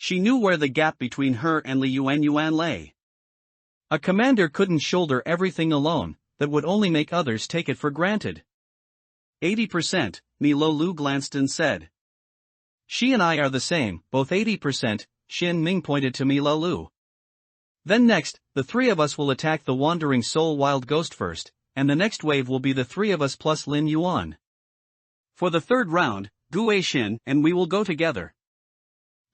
She knew where the gap between her and Lin Yuan lay. A commander couldn't shoulder everything alone, that would only make others take it for granted. 80%, Milo Lu glanced and said. She and I are the same, both 80%, Xian Ming pointed to Milo Lu. Then next, the three of us will attack the wandering soul wild ghost first, and the next wave will be the three of us plus Lin Yuan. For the third round, Gu Xin and we will go together.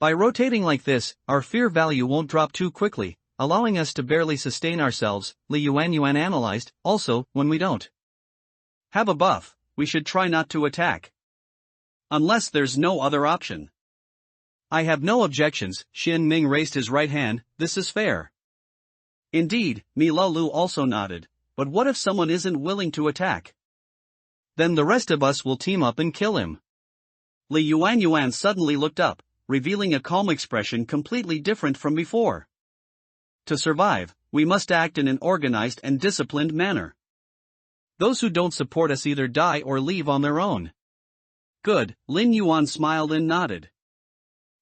By rotating like this, our fear value won't drop too quickly, allowing us to barely sustain ourselves, Lin Yuan analyzed. Also, when we don't have a buff, we should try not to attack. Unless there's no other option. I have no objections, Xian Ming raised his right hand, this is fair. Indeed, Milo Lu also nodded, but what if someone isn't willing to attack? Then the rest of us will team up and kill him. Lin Yuan suddenly looked up, revealing a calm expression completely different from before. To survive, we must act in an organized and disciplined manner. Those who don't support us either die or leave on their own. Good, Lin Yuan smiled and nodded.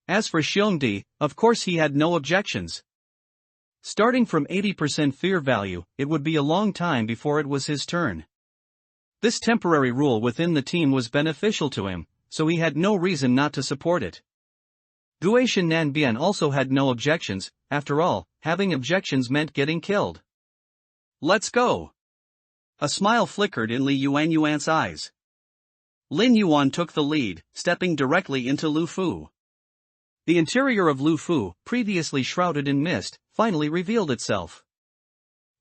As for Xiongdi, of course he had no objections. Starting from 80% fear value, it would be a long time before it was his turn. This temporary rule within the team was beneficial to him, so he had no reason not to support it. Guishan Nanbian also had no objections, after all, having objections meant getting killed. Let's go! A smile flickered in Lin Yuan's eyes. Lin Yuan took the lead, stepping directly into Lu Fu. The interior of Lu Fu, previously shrouded in mist, finally revealed itself.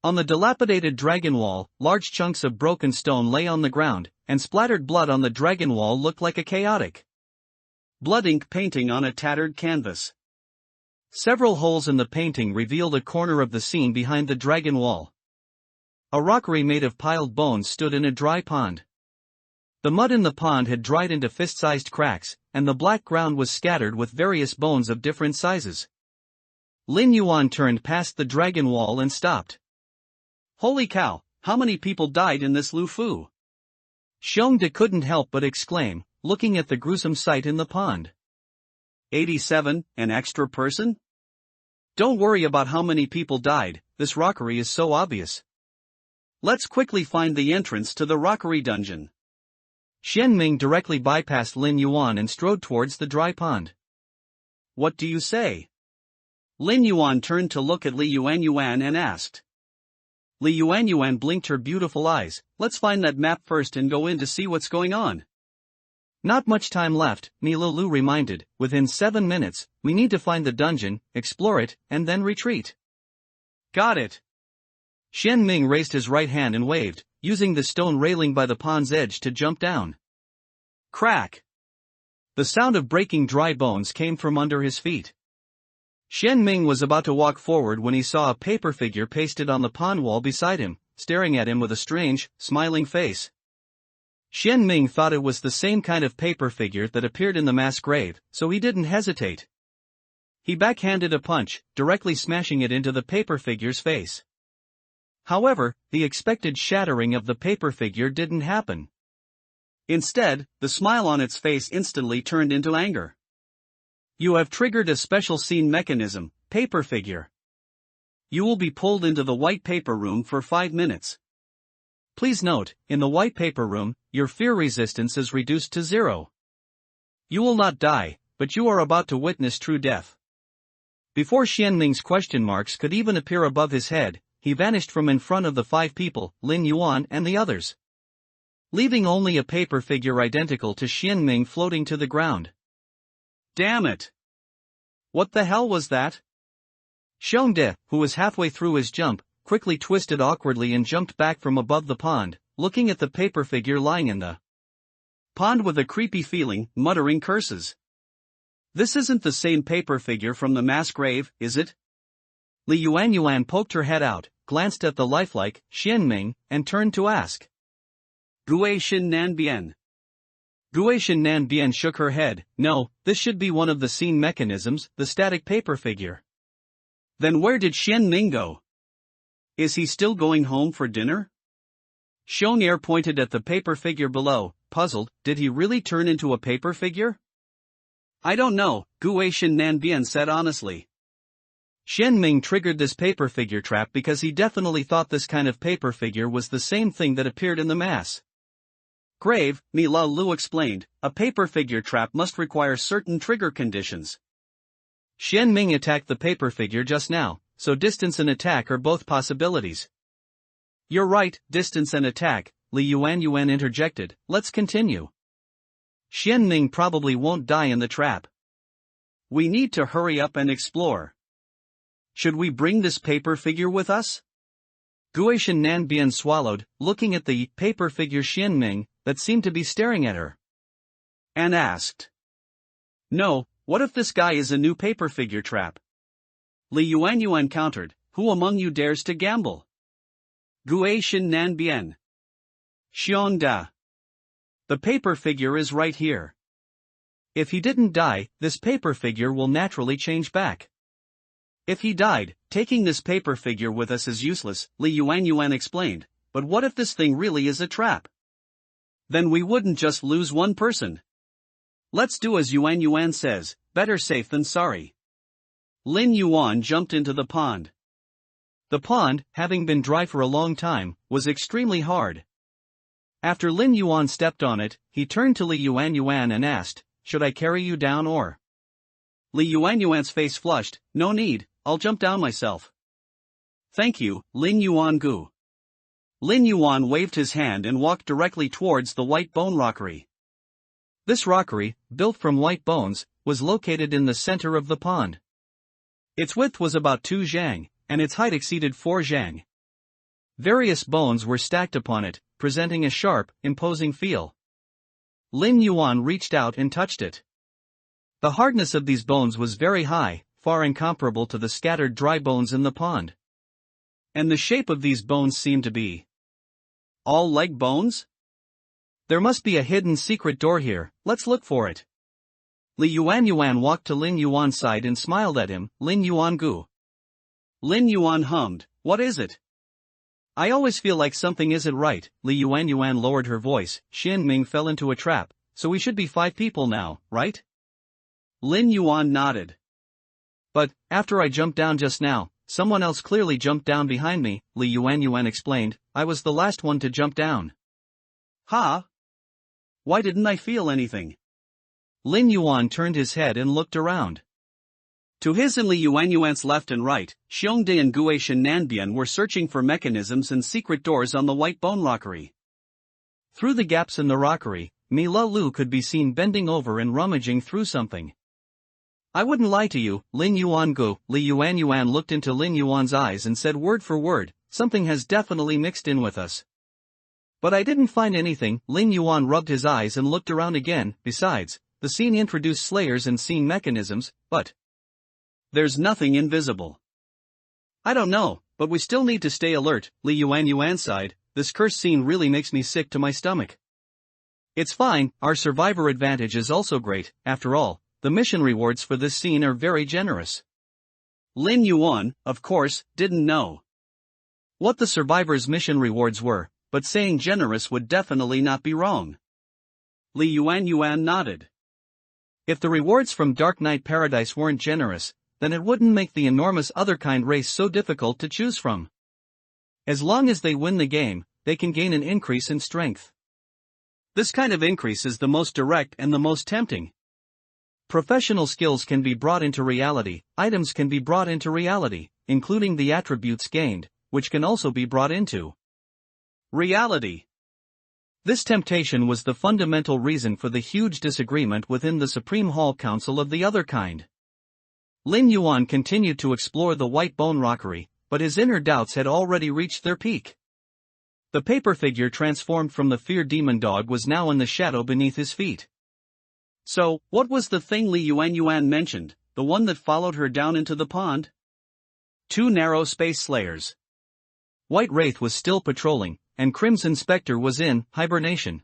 On the dilapidated dragon wall, large chunks of broken stone lay on the ground, and splattered blood on the dragon wall looked like a chaotic blood ink painting on a tattered canvas. Several holes in the painting revealed a corner of the scene behind the dragon wall. A rockery made of piled bones stood in a dry pond. The mud in the pond had dried into fist-sized cracks, and the black ground was scattered with various bones of different sizes. Lin Yuan turned past the dragon wall and stopped. Holy cow, how many people died in this Lu Fu? Xiongde couldn't help but exclaim, looking at the gruesome sight in the pond. 87, an extra person? Don't worry about how many people died, this rockery is so obvious. Let's quickly find the entrance to the rockery dungeon. Xian Ming directly bypassed Lin Yuan and strode towards the dry pond. What do you say? Lin Yuan turned to look at Lin Yuan and asked. Lin Yuan blinked her beautiful eyes, let's find that map first and go in to see what's going on. Not much time left, Milo Lu reminded, within 7 minutes, we need to find the dungeon, explore it, and then retreat. Got it. Xian Ming raised his right hand and waved, using the stone railing by the pond's edge to jump down. Crack! The sound of breaking dry bones came from under his feet. Xian Ming was about to walk forward when he saw a paper figure pasted on the pond wall beside him, staring at him with a strange, smiling face. Xian Ming thought it was the same kind of paper figure that appeared in the mass grave, so he didn't hesitate. He backhanded a punch, directly smashing it into the paper figure's face. However, the expected shattering of the paper figure didn't happen. Instead, the smile on its face instantly turned into anger. You have triggered a special scene mechanism, paper figure. You will be pulled into the white paper room for 5 minutes. Please note, in the white paper room, your fear resistance is reduced to 0. You will not die, but you are about to witness true death. Before Xian Ming's question marks could even appear above his head, he vanished from in front of the 5 people, Lin Yuan and the others, leaving only a paper figure identical to Xian Ming floating to the ground. Damn it! What the hell was that? Xiongde, who was halfway through his jump, quickly twisted awkwardly and jumped back from above the pond, looking at the paper figure lying in the pond with a creepy feeling, muttering curses. This isn't the same paper figure from the mass grave, is it? Lin Yuan poked her head out, glanced at the lifelike Xian Ming, and turned to ask. Guishan Nanbian. Guishan Nanbian shook her head. No, this should be one of the scene mechanisms, the static paper figure. Then where did Xian Ming go? Is he still going home for dinner? Xiong'er pointed at the paper figure below, puzzled. Did he really turn into a paper figure? I don't know, Gu Shin Nanbian said honestly. Xian Ming triggered this paper figure trap because he definitely thought this kind of paper figure was the same thing that appeared in the mass grave. Mi La Lu explained, a paper figure trap must require certain trigger conditions. Xian Ming attacked the paper figure just now, so distance and attack are both possibilities. You're right, distance and attack, Li Yuan interjected, let's continue. Xian Ming probably won't die in the trap. We need to hurry up and explore. Should we bring this paper figure with us? Guishan Nanbian swallowed, looking at the paper figure Xian Ming that seemed to be staring at her. And asked. No, what if this guy is a new paper figure trap? Li Yuan countered, who among you dares to gamble? Guishan Nanbian. Xiong Da. The paper figure is right here. If he didn't die, this paper figure will naturally change back. If he died, taking this paper figure with us is useless, Li Yuan explained, but what if this thing really is a trap? Then we wouldn't just lose one person. Let's do as Yuan says, better safe than sorry. Lin Yuan jumped into the pond. The pond, having been dry for a long time, was extremely hard. After Lin Yuan stepped on it, he turned to Li Yuan and asked, should I carry you down or? Li Yuan's face flushed, no need, I'll jump down myself. Thank you, Lin Yuan Gu. Lin Yuan waved his hand and walked directly towards the white bone rockery. This rockery, built from white bones, was located in the center of the pond. Its width was about 2 zhang, and its height exceeded 4 zhang. Various bones were stacked upon it, presenting a sharp, imposing feel. Lin Yuan reached out and touched it. The hardness of these bones was very high, far incomparable to the scattered dry bones in the pond. And the shape of these bones seemed to be all leg bones? There must be a hidden secret door here, let's look for it. Li Yuan walked to Lin Yuan's side and smiled at him, Lin Yuan Gu. Lin Yuan hummed, what is it? I always feel like something isn't right. Li Yuan lowered her voice, Xian Ming fell into a trap, so we should be 5 people now, right? Lin Yuan nodded. But, after I jumped down just now, someone else clearly jumped down behind me, Li Yuan explained, I was the last one to jump down. Huh? Why didn't I feel anything? Lin Yuan turned his head and looked around. To his and Li Yuan's left and right, Xiongde and Guishan Nanbian were searching for mechanisms and secret doors on the white bone rockery. Through the gaps in the rockery, Mi La Lu could be seen bending over and rummaging through something. I wouldn't lie to you, Lin Yuan Gu. Li Yuan looked into Lin Yuan's eyes and said word for word, something has definitely mixed in with us. But I didn't find anything. Lin Yuan rubbed his eyes and looked around again. Besides, the scene introduced slayers and scene mechanisms, but there's nothing invisible. I don't know, but we still need to stay alert. Li Yuan sighed, this cursed scene really makes me sick to my stomach. It's fine, our survivor advantage is also great, after all, the mission rewards for this scene are very generous. Lin Yuan, of course, didn't know what the survivor's mission rewards were, but saying generous would definitely not be wrong. Li Yuan nodded. If the rewards from Dark Knight Paradise weren't generous, then it wouldn't make the enormous other-kind race so difficult to choose from. As long as they win the game, they can gain an increase in strength. This kind of increase is the most direct and the most tempting. Professional skills can be brought into reality, items can be brought into reality, including the attributes gained, which can also be brought into reality. This temptation was the fundamental reason for the huge disagreement within the Supreme Hall Council of the other kind. Lin Yuan continued to explore the white bone rockery, but his inner doubts had already reached their peak. The paper figure transformed from the fear demon dog was now in the shadow beneath his feet. So, what was the thing Li Yuan mentioned, the one that followed her down into the pond? 2 narrow space slayers. White Wraith was still patrolling, and Crimson Spectre was in hibernation.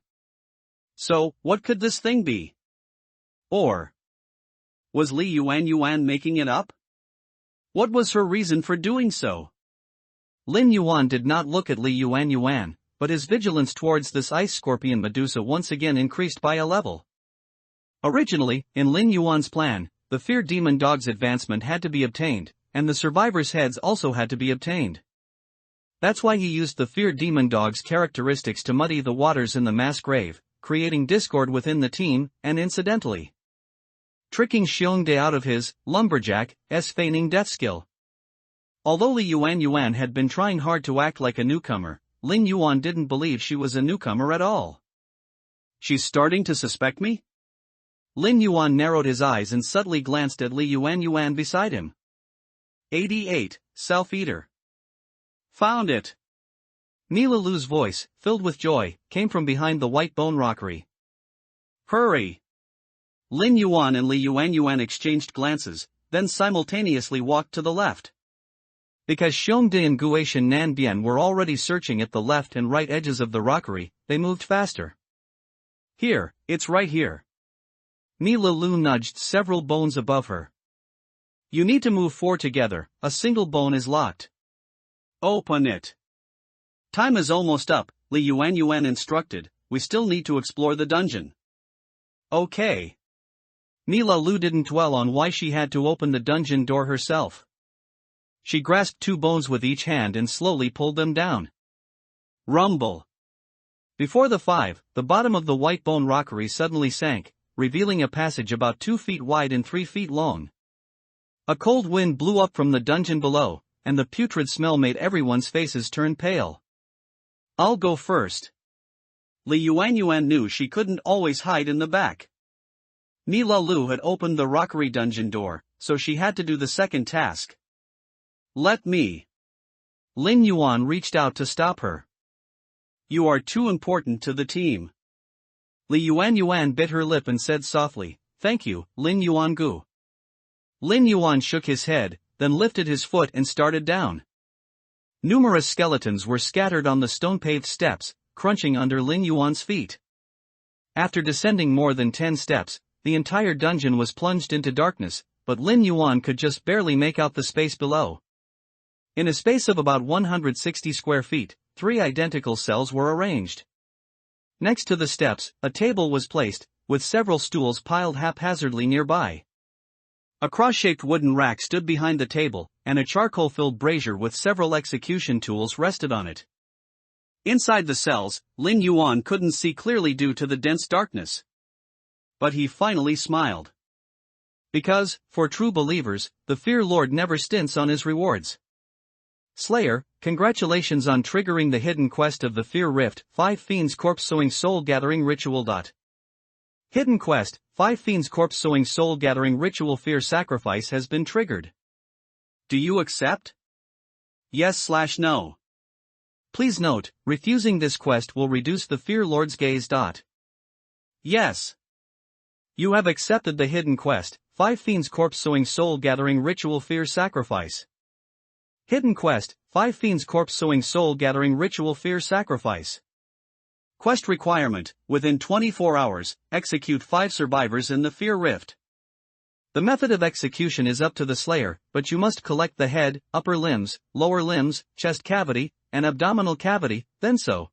So, what could this thing be? Or was Li Yuan making it up? What was her reason for doing so? Lin Yuan did not look at Li Yuan, but his vigilance towards this ice scorpion Medusa once again increased by a level. Originally, in Lin Yuan's plan, the Fear Demon Dog's advancement had to be obtained, and the survivors' heads also had to be obtained. That's why he used the Fear Demon Dog's characteristics to muddy the waters in the mass grave, creating discord within the team, and incidentally, tricking Xiongde out of his lumberjack's feigning death skill. Although Li Yuan had been trying hard to act like a newcomer, Lin Yuan didn't believe she was a newcomer at all. She's starting to suspect me? Lin Yuan narrowed his eyes and subtly glanced at Li Yuan beside him. 88, Self-Eater. Found it. Mila Lu's voice, filled with joy, came from behind the white bone rockery. Hurry! Lin Yuan and Li Yuan exchanged glances, then simultaneously walked to the left. Because Xiongde and Guishan Nanbian were already searching at the left and right edges of the rockery, they moved faster. Here, it's right here. Mila Lu nudged several bones above her. You need to move 4 together, a single bone is locked. Open it. Time is almost up, Li Yuan instructed, we still need to explore the dungeon. Okay. Mila Lu didn't dwell on why she had to open the dungeon door herself. She grasped 2 bones with each hand and slowly pulled them down. Rumble. Before the 5, the bottom of the white bone rockery suddenly sank, revealing a passage about 2 feet wide and 3 feet long. A cold wind blew up from the dungeon below, and the putrid smell made everyone's faces turn pale. I'll go first. Li Yuan knew she couldn't always hide in the back. Mila Lu had opened the rockery dungeon door, so she had to do the second task. Let me. Lin Yuan reached out to stop her. You are too important to the team. Li Yuan bit her lip and said softly, thank you, Lin Yuan Gu. Lin Yuan shook his head, then lifted his foot and started down. Numerous skeletons were scattered on the stone-paved steps, crunching under Lin Yuan's feet. After descending more than 10 steps, the entire dungeon was plunged into darkness, but Lin Yuan could just barely make out the space below. In a space of about 160 square feet, 3 identical cells were arranged. Next to the steps, a table was placed, with several stools piled haphazardly nearby. A cross-shaped wooden rack stood behind the table, and a charcoal-filled brazier with several execution tools rested on it. Inside the cells, Lin Yuan couldn't see clearly due to the dense darkness. But he finally smiled. Because, for true believers, the Fear Lord never stints on his rewards. Slayer, congratulations on triggering the hidden quest of the Fear Rift, 5 Fiends Corpse Sowing Soul Gathering Ritual. Hidden quest, 5 Fiends Corpse Sowing Soul Gathering Ritual Fear Sacrifice has been triggered. Do you accept? Yes/no. Please note, refusing this quest will reduce the Fear Lord's gaze. Yes. You have accepted the hidden quest, 5 Fiends Corpse Sowing Soul Gathering Ritual Fear Sacrifice. Hidden quest, 5 Fiends Corpse Sowing Soul Gathering Ritual Fear Sacrifice. Quest requirement, within 24 hours, execute 5 survivors in the Fear Rift. The method of execution is up to the Slayer, but you must collect the head, upper limbs, lower limbs, chest cavity, and abdominal cavity, then sew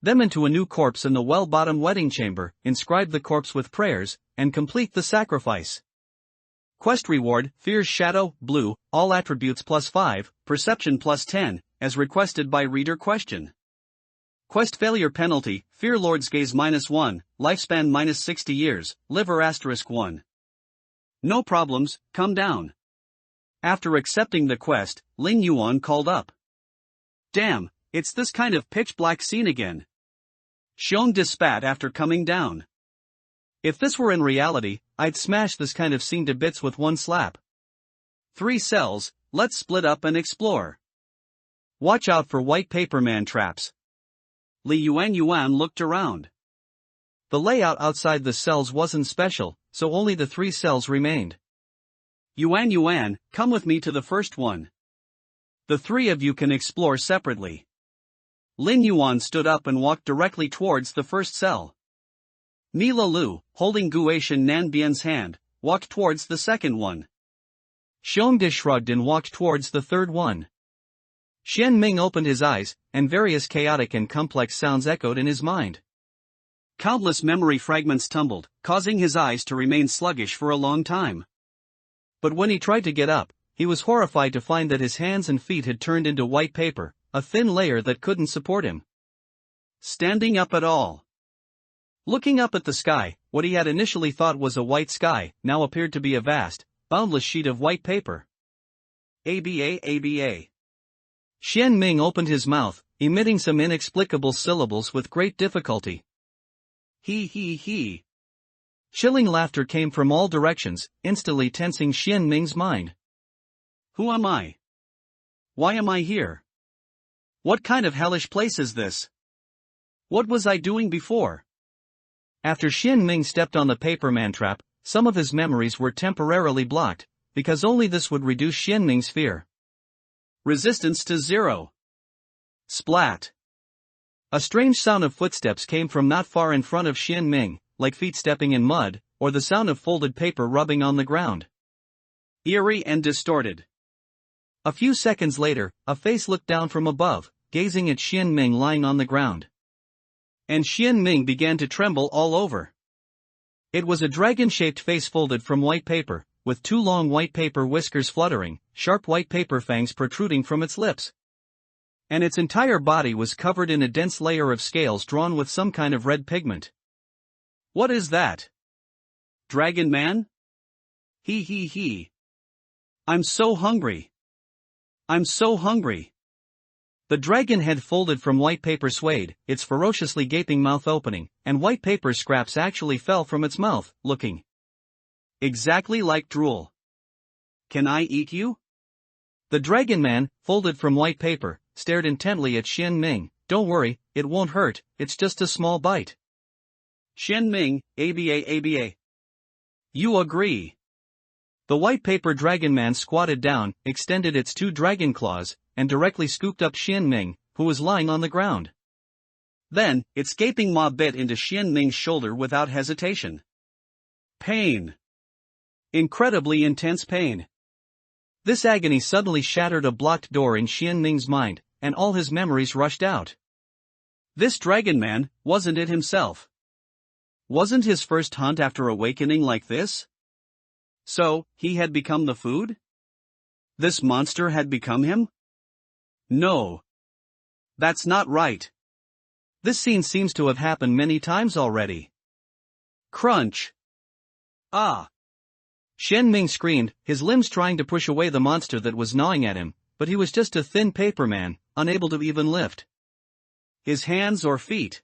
them into a new corpse in the well-bottom wedding chamber, inscribe the corpse with prayers, and complete the sacrifice. Quest reward, Fear's Shadow, blue, all attributes +5, perception +10, as requested by reader question. Quest failure penalty, Fear Lord's gaze -1, lifespan -60 years, liver *1. No problems, come down. After accepting the quest, Lin Yuan called up. Damn, it's this kind of pitch-black scene again. Xiongde spat after coming down. If this were in reality, I'd smash this kind of scene to bits with one slap. 3 cells, let's split up and explore. Watch out for white paper man traps. Li Yuan looked around. The layout outside the cells wasn't special, so only the 3 cells remained. Yuan, come with me to the first one. The 3 of you can explore separately. Lin Yuan stood up and walked directly towards the first cell. Mila Lu, holding Guishan Nanbian's hand, walked towards the second one. Xiongde shrugged and walked towards the third one. Xian Ming opened his eyes, and various chaotic and complex sounds echoed in his mind. Countless memory fragments tumbled, causing his eyes to remain sluggish for a long time. But when he tried to get up, he was horrified to find that his hands and feet had turned into white paper, a thin layer that couldn't support him. Standing up at all. Looking up at the sky, what he had initially thought was a white sky, now appeared to be a vast, boundless sheet of white paper. ABA. Xian Ming opened his mouth, emitting some inexplicable syllables with great difficulty. He. Chilling laughter came from all directions, instantly tensing Xian Ming's mind. Who am I? Why am I here? What kind of hellish place is this? What was I doing before? After Xian Ming stepped on the paperman trap, some of his memories were temporarily blocked, because only this would reduce Xian Ming's fear. Resistance to 0. Splat. A strange sound of footsteps came from not far in front of Xian Ming, like feet stepping in mud, or the sound of folded paper rubbing on the ground. Eerie and distorted. A few seconds later, a face looked down from above, gazing at Xian Ming lying on the ground. And Xian Ming began to tremble all over. It was a dragon-shaped face folded from white paper, with 2 long white paper whiskers fluttering, sharp white paper fangs protruding from its lips. And its entire body was covered in a dense layer of scales drawn with some kind of red pigment. What is that? Dragon Man? He. I'm so hungry. The dragon head folded from white paper swayed, its ferociously gaping mouth opening, and white paper scraps actually fell from its mouth, looking exactly like drool. Can I eat you? The dragon man, folded from white paper, stared intently at Xian Ming. Don't worry, it won't hurt, it's just a small bite. Xian Ming, ABA. You agree. The white paper dragon man squatted down, extended its 2 dragon claws, and directly scooped up Xian Ming, who was lying on the ground. Then, its gaping maw bit into Xian Ming's shoulder without hesitation. Pain. Incredibly intense pain. This agony suddenly shattered a blocked door in Xian Ming's mind, and all his memories rushed out. This dragon man, wasn't it himself? Wasn't his first hunt after awakening like this? So, he had become the food? This monster had become him? No. That's not right. This scene seems to have happened many times already. Crunch. Ah. Xian Ming screamed, his limbs trying to push away the monster that was gnawing at him, but he was just a thin paper man, unable to even lift his hands or feet.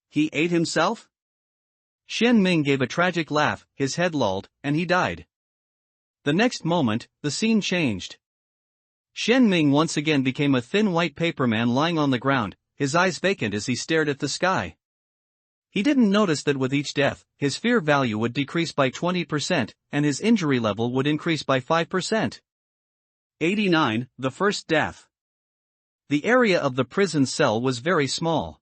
He ate himself? Xian Ming gave a tragic laugh, his head lolled, and he died. The next moment, the scene changed. Xian Ming once again became a thin white paper man lying on the ground, his eyes vacant as he stared at the sky. He didn't notice that with each death, his fear value would decrease by 20%, and his injury level would increase by 5%. 89. The first death. The area of the prison cell was very small.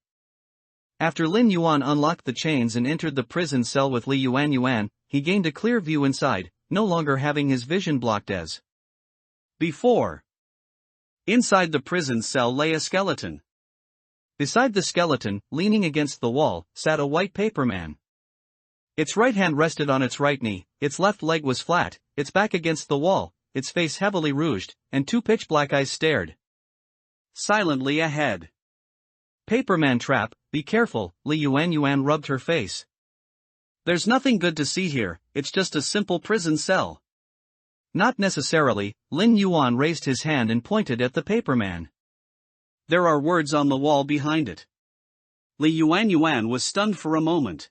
After Lin Yuan unlocked the chains and entered the prison cell with Lin Yuan, he gained a clear view inside, no longer having his vision blocked as before. Inside the prison cell lay a skeleton. Beside the skeleton, leaning against the wall, sat a white paper man. Its right hand rested on its right knee, its left leg was flat, its back against the wall, its face heavily rouged, and 2 pitch-black eyes stared silently ahead. Paperman trap, be careful, Lin Yuan rubbed her face. There's nothing good to see here, it's just a simple prison cell. Not necessarily, Lin Yuan raised his hand and pointed at the paperman. There are words on the wall behind it. Lin Yuan was stunned for a moment.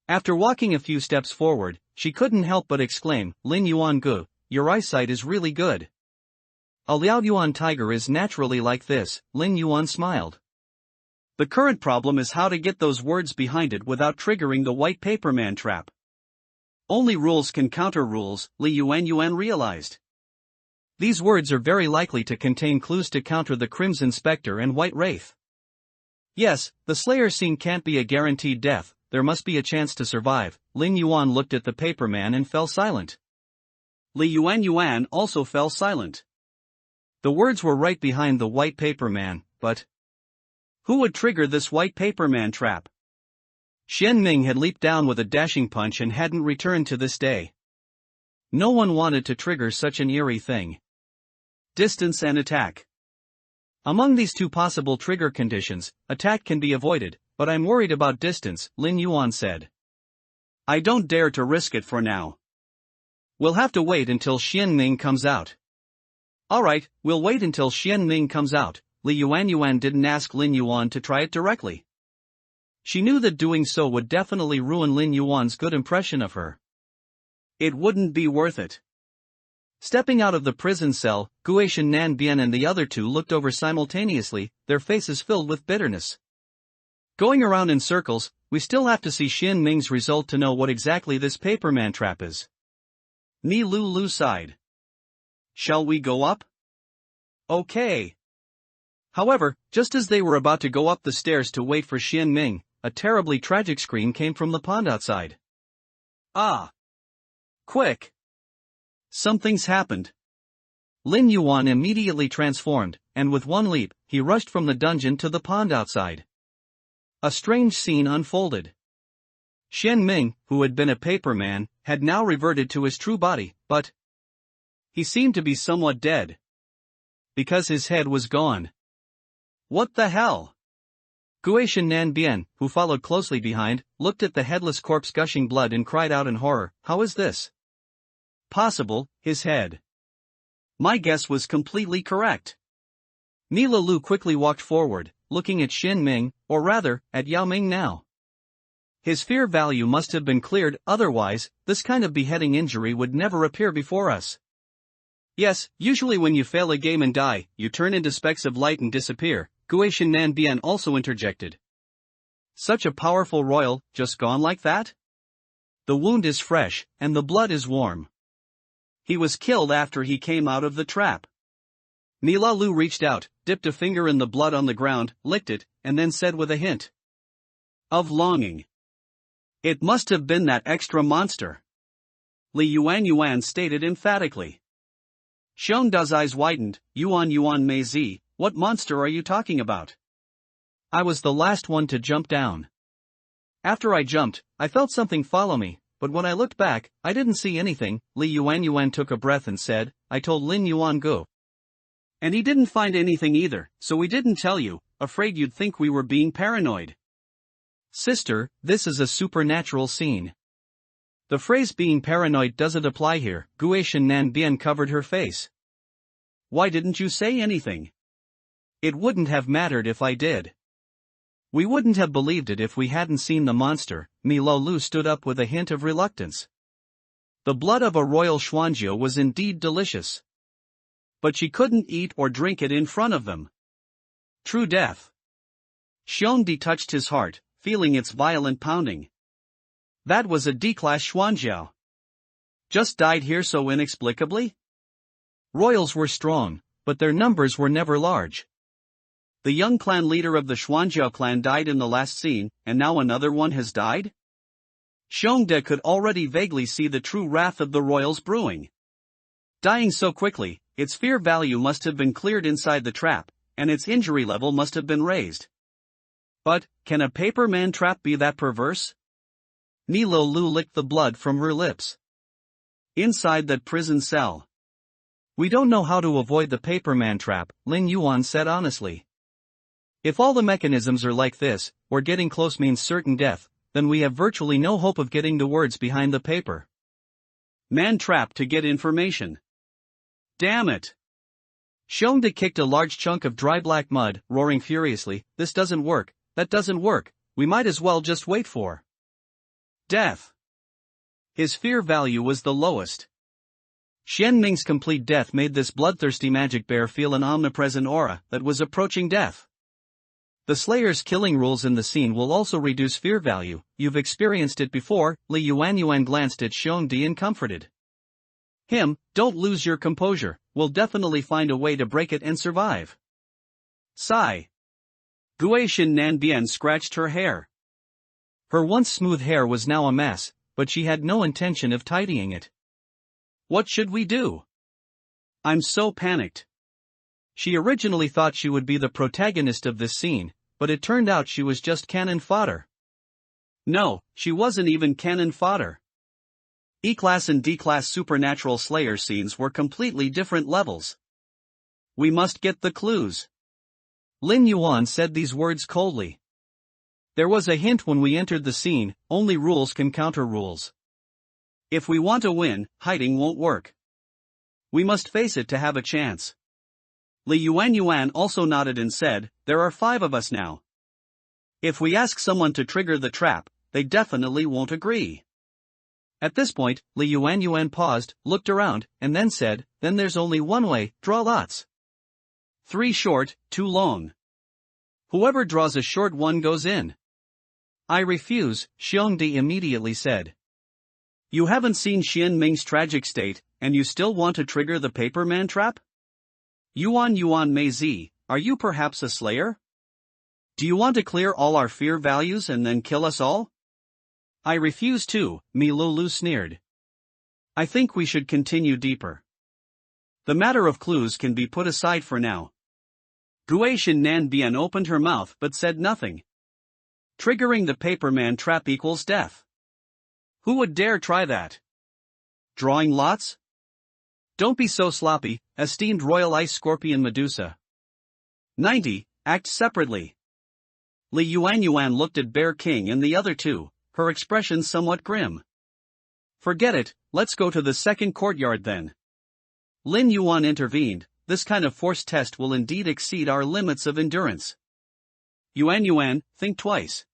After walking a few steps forward, she couldn't help but exclaim, Lin Yuan Gu, your eyesight is really good. A Liao Yuan tiger is naturally like this, Lin Yuan smiled. The current problem is how to get those words behind it without triggering the white paperman trap. Only rules can counter rules, Lin Yuan realized. These words are very likely to contain clues to counter the Crimson Spectre and White Wraith. Yes, the Slayer scene can't be a guaranteed death, there must be a chance to survive. Lin Yuan looked at the paperman and fell silent. Lin Yuan also fell silent. The words were right behind the white paperman, but who would trigger this white paperman trap? Xian Ming had leaped down with a dashing punch and hadn't returned to this day. No one wanted to trigger such an eerie thing. Distance and attack. Among these two possible trigger conditions, attack can be avoided, but I'm worried about distance, Lin Yuan said. I don't dare to risk it for now. We'll have to wait until Xian Ming comes out. Alright, we'll wait until Xian Ming comes out. Yuan didn't ask Lin Yuan to try it directly. She knew that doing so would definitely ruin Lin Yuan's good impression of her. It wouldn't be worth it. Stepping out of the prison cell, Guishan Nanbian and the other two looked over simultaneously, their faces filled with bitterness. Going around in circles, we still have to see Xian Ming's result to know what exactly this paperman trap is. Ni Lu sighed. Shall we go up? Okay. However, just as they were about to go up the stairs to wait for Xian Ming, a terribly tragic scream came from the pond outside. Ah! Quick! Something's happened. Lin Yuan immediately transformed, and with one leap, he rushed from the dungeon to the pond outside. A strange scene unfolded. Xian Ming, who had been a paperman, had now reverted to his true body, but he seemed to be somewhat dead. Because his head was gone. What the hell? Guishan Nanbian, who followed closely behind, looked at the headless corpse gushing blood and cried out in horror, how is this possible, his head? My guess was completely correct. Ni Lu quickly walked forward, looking at Xian Ming, or rather, at Yao Ming now. His fear value must have been cleared, otherwise, this kind of beheading injury would never appear before us. Yes, usually when you fail a game and die, you turn into specks of light and disappear, Guishan Nanbian also interjected. Such a powerful royal, just gone like that? The wound is fresh, and the blood is warm. He was killed after he came out of the trap. Ni Lu reached out, dipped a finger in the blood on the ground, licked it, and then said with a hint of longing. It must have been that extra monster. Yuan stated emphatically. Xiong Da's eyes widened, Yuan Mei Zi, what monster are you talking about? I was the last one to jump down. After I jumped, I felt something follow me, but when I looked back, I didn't see anything. Yuan took a breath and said, I told Lin Yuan go. And he didn't find anything either, so we didn't tell you, afraid you'd think we were being paranoid. Sister, this is a supernatural scene. The phrase being paranoid doesn't apply here, Guishan Nanbian covered her face. Why didn't you say anything? It wouldn't have mattered if I did. We wouldn't have believed it if we hadn't seen the monster. Mi Lu stood up with a hint of reluctance. The blood of a royal Xuanjiu was indeed delicious. But she couldn't eat or drink it in front of them. True death. Xiongdi touched his heart, feeling its violent pounding. That was a D-class Xuanjiao. Just died here so inexplicably? Royals were strong, but their numbers were never large. The young clan leader of the Xuanjiao clan died in the last scene, and now another one has died? Xiongde could already vaguely see the true wrath of the royals brewing. Dying so quickly, its fear value must have been cleared inside the trap, and its injury level must have been raised. But, can a paperman trap be that perverse? Ni Lu licked the blood from her lips. Inside that prison cell. We don't know how to avoid the paperman trap, Lin Yuan said honestly. If all the mechanisms are like this, or getting close means certain death, then we have virtually no hope of getting the words behind the paper. Man trap to get information. Damn it! Xiongde kicked a large chunk of dry black mud, roaring furiously, this doesn't work, that doesn't work, we might as well just wait for death. His fear value was the lowest. Xian Ming's complete death made this bloodthirsty magic bear feel an omnipresent aura that was approaching death. The Slayer's killing rules in the scene will also reduce fear value, you've experienced it before. Yuan glanced at Xiongdi and comforted him, don't lose your composure, we'll definitely find a way to break it and survive. Sigh. Guishan Nanbian scratched her hair. Her once smooth hair was now a mess, but she had no intention of tidying it. What should we do? I'm so panicked. She originally thought she would be the protagonist of this scene, but it turned out she was just cannon fodder. No, she wasn't even cannon fodder. E-class and D-class supernatural slayer scenes were completely different levels. We must get the clues. Lin Yuan said these words coldly. There was a hint when we entered the scene, only rules can counter rules. If we want to win, hiding won't work. We must face it to have a chance. Lin Yuan also nodded and said, there are 5 of us now. If we ask someone to trigger the trap, they definitely won't agree. At this point, Lin Yuan paused, looked around, and then said, then there's only one way, draw lots. 3 short, 2 long. Whoever draws a short one goes in. I refuse, Xiongdi immediately said. You haven't seen Xian Ming's tragic state, and you still want to trigger the paperman trap? Yuan Mei, are you perhaps a slayer? Do you want to clear all our fear values and then kill us all? I refuse to, Mi Lulu sneered. I think we should continue deeper. The matter of clues can be put aside for now. Guishan Nanbian opened her mouth but said nothing. Triggering the paperman trap equals death. Who would dare try that? Drawing lots? Don't be so sloppy, esteemed Royal Ice Scorpion Medusa. 90. Act separately. Lin Yuan looked at Bear King and the other 2, her expression somewhat grim. Forget it, let's go to the second courtyard then. Lin Yuan intervened, this kind of force test will indeed exceed our limits of endurance. Yuan, think twice.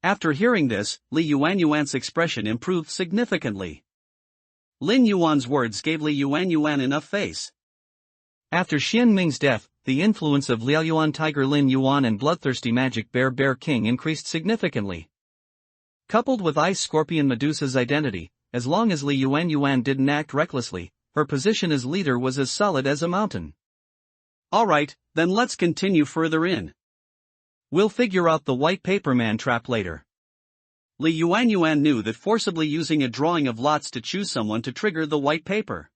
After hearing this, Lin Yuan's expression improved significantly. Lin Yuan's words gave Lin Yuan enough face. After Xian Ming's death, the influence of Liaoyuan Tiger Lin Yuan and bloodthirsty magic Bear King increased significantly. Coupled with Ice Scorpion Medusa's identity, as long as Lin Yuan didn't act recklessly, her position as leader was as solid as a mountain. Alright, then let's continue further in. We'll figure out the white paperman trap later. Lin Yuan knew that forcibly using a drawing of lots to choose someone to trigger the white paper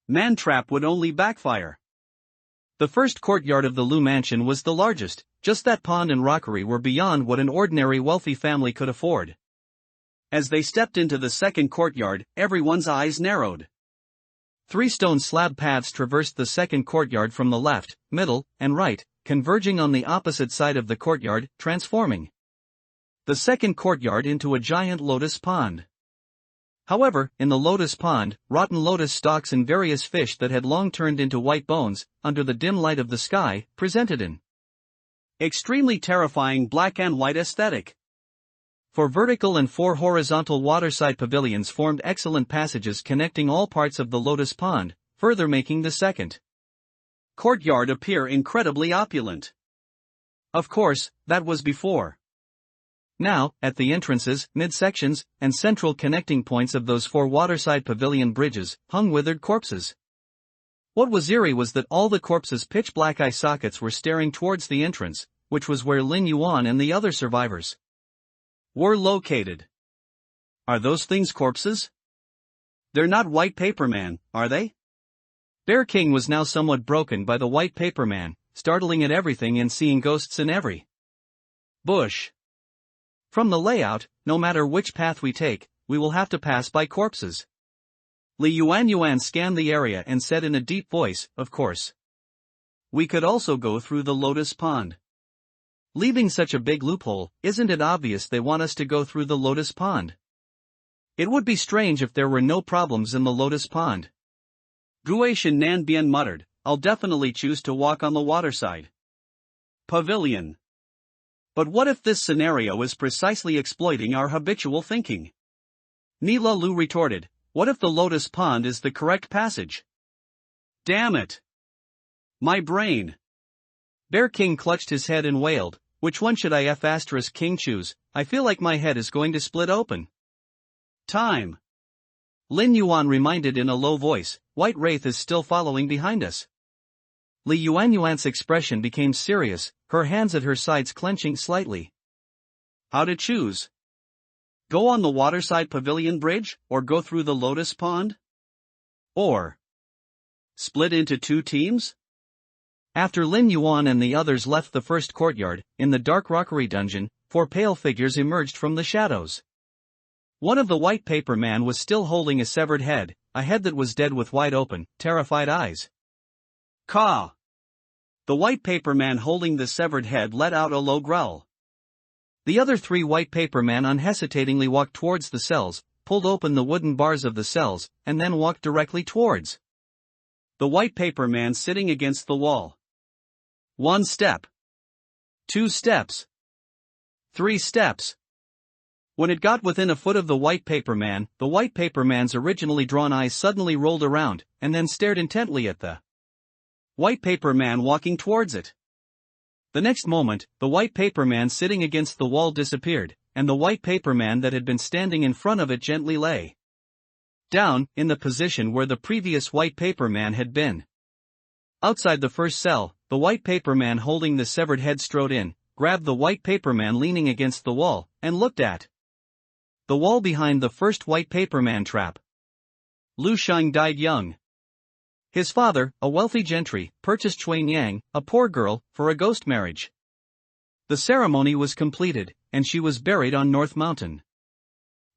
man trap would only backfire. The first courtyard of the Lu mansion was the largest, just that pond and rockery were beyond what an ordinary wealthy family could afford. As they stepped into the second courtyard, everyone's eyes narrowed. 3 stone slab paths traversed the second courtyard from the left, middle, and right, converging on the opposite side of the courtyard, transforming the second courtyard into a giant lotus pond. However, in the lotus pond, rotten lotus stalks and various fish that had long turned into white bones, under the dim light of the sky, presented an extremely terrifying black and white aesthetic. 4 vertical and 4 horizontal waterside pavilions formed excellent passages connecting all parts of the lotus pond, further making the second courtyard appear incredibly opulent. Of course, that was before. Now, at the entrances, midsections, and central connecting points of those 4 waterside pavilion bridges, hung withered corpses. What was eerie was that all the corpses' pitch-black eye sockets were staring towards the entrance, which was where Lin Yuan and the other survivors were located. Are those things corpses? They're not white paperman, are they? Bear King was now somewhat broken by the white paperman, startling at everything and seeing ghosts in every bush. From the layout, no matter which path we take, we will have to pass by corpses. Lin Yuan scanned the area and said in a deep voice, of course. We could also go through the lotus pond. Leaving such a big loophole, isn't it obvious they want us to go through the lotus pond? It would be strange if there were no problems in the lotus pond. Guishan Nanbian muttered, I'll definitely choose to walk on the waterside pavilion. But what if this scenario is precisely exploiting our habitual thinking? Nila Lu retorted, what if the lotus pond is the correct passage? Damn it! My brain! Bear King clutched his head and wailed, which one should I King choose? I feel like my head is going to split open. Time! Lin Yuan reminded in a low voice, White Wraith is still following behind us. Lin Yuan's expression became serious, her hands at her sides clenching slightly. How to choose? Go on the waterside pavilion bridge, or go through the lotus pond? Or split into 2 teams? After Lin Yuan and the others left the first courtyard, in the dark rockery dungeon, 4 pale figures emerged from the shadows. One of the white paper man was still holding a severed head, a head that was dead with wide open, terrified eyes. Caw! The white paper man holding the severed head let out a low growl. The other 3 white paper men unhesitatingly walked towards the cells, pulled open the wooden bars of the cells, and then walked directly towards the white paper man sitting against the wall. 1 step. 2 steps. 3 steps. When it got within a foot of the white paper man's originally drawn eyes suddenly rolled around, and then stared intently at the white paper man walking towards it. The next moment, the white paper man sitting against the wall disappeared, and the white paper man that had been standing in front of it gently lay down, in the position where the previous white paper man had been. Outside the first cell, the white paper man holding the severed head strode in, grabbed the white paper man leaning against the wall, and looked at the wall behind the first white paper man trap. Lu Sheng died young. His father, a wealthy gentry, purchased Chuan Yang, a poor girl, for a ghost marriage. The ceremony was completed, and she was buried on North Mountain.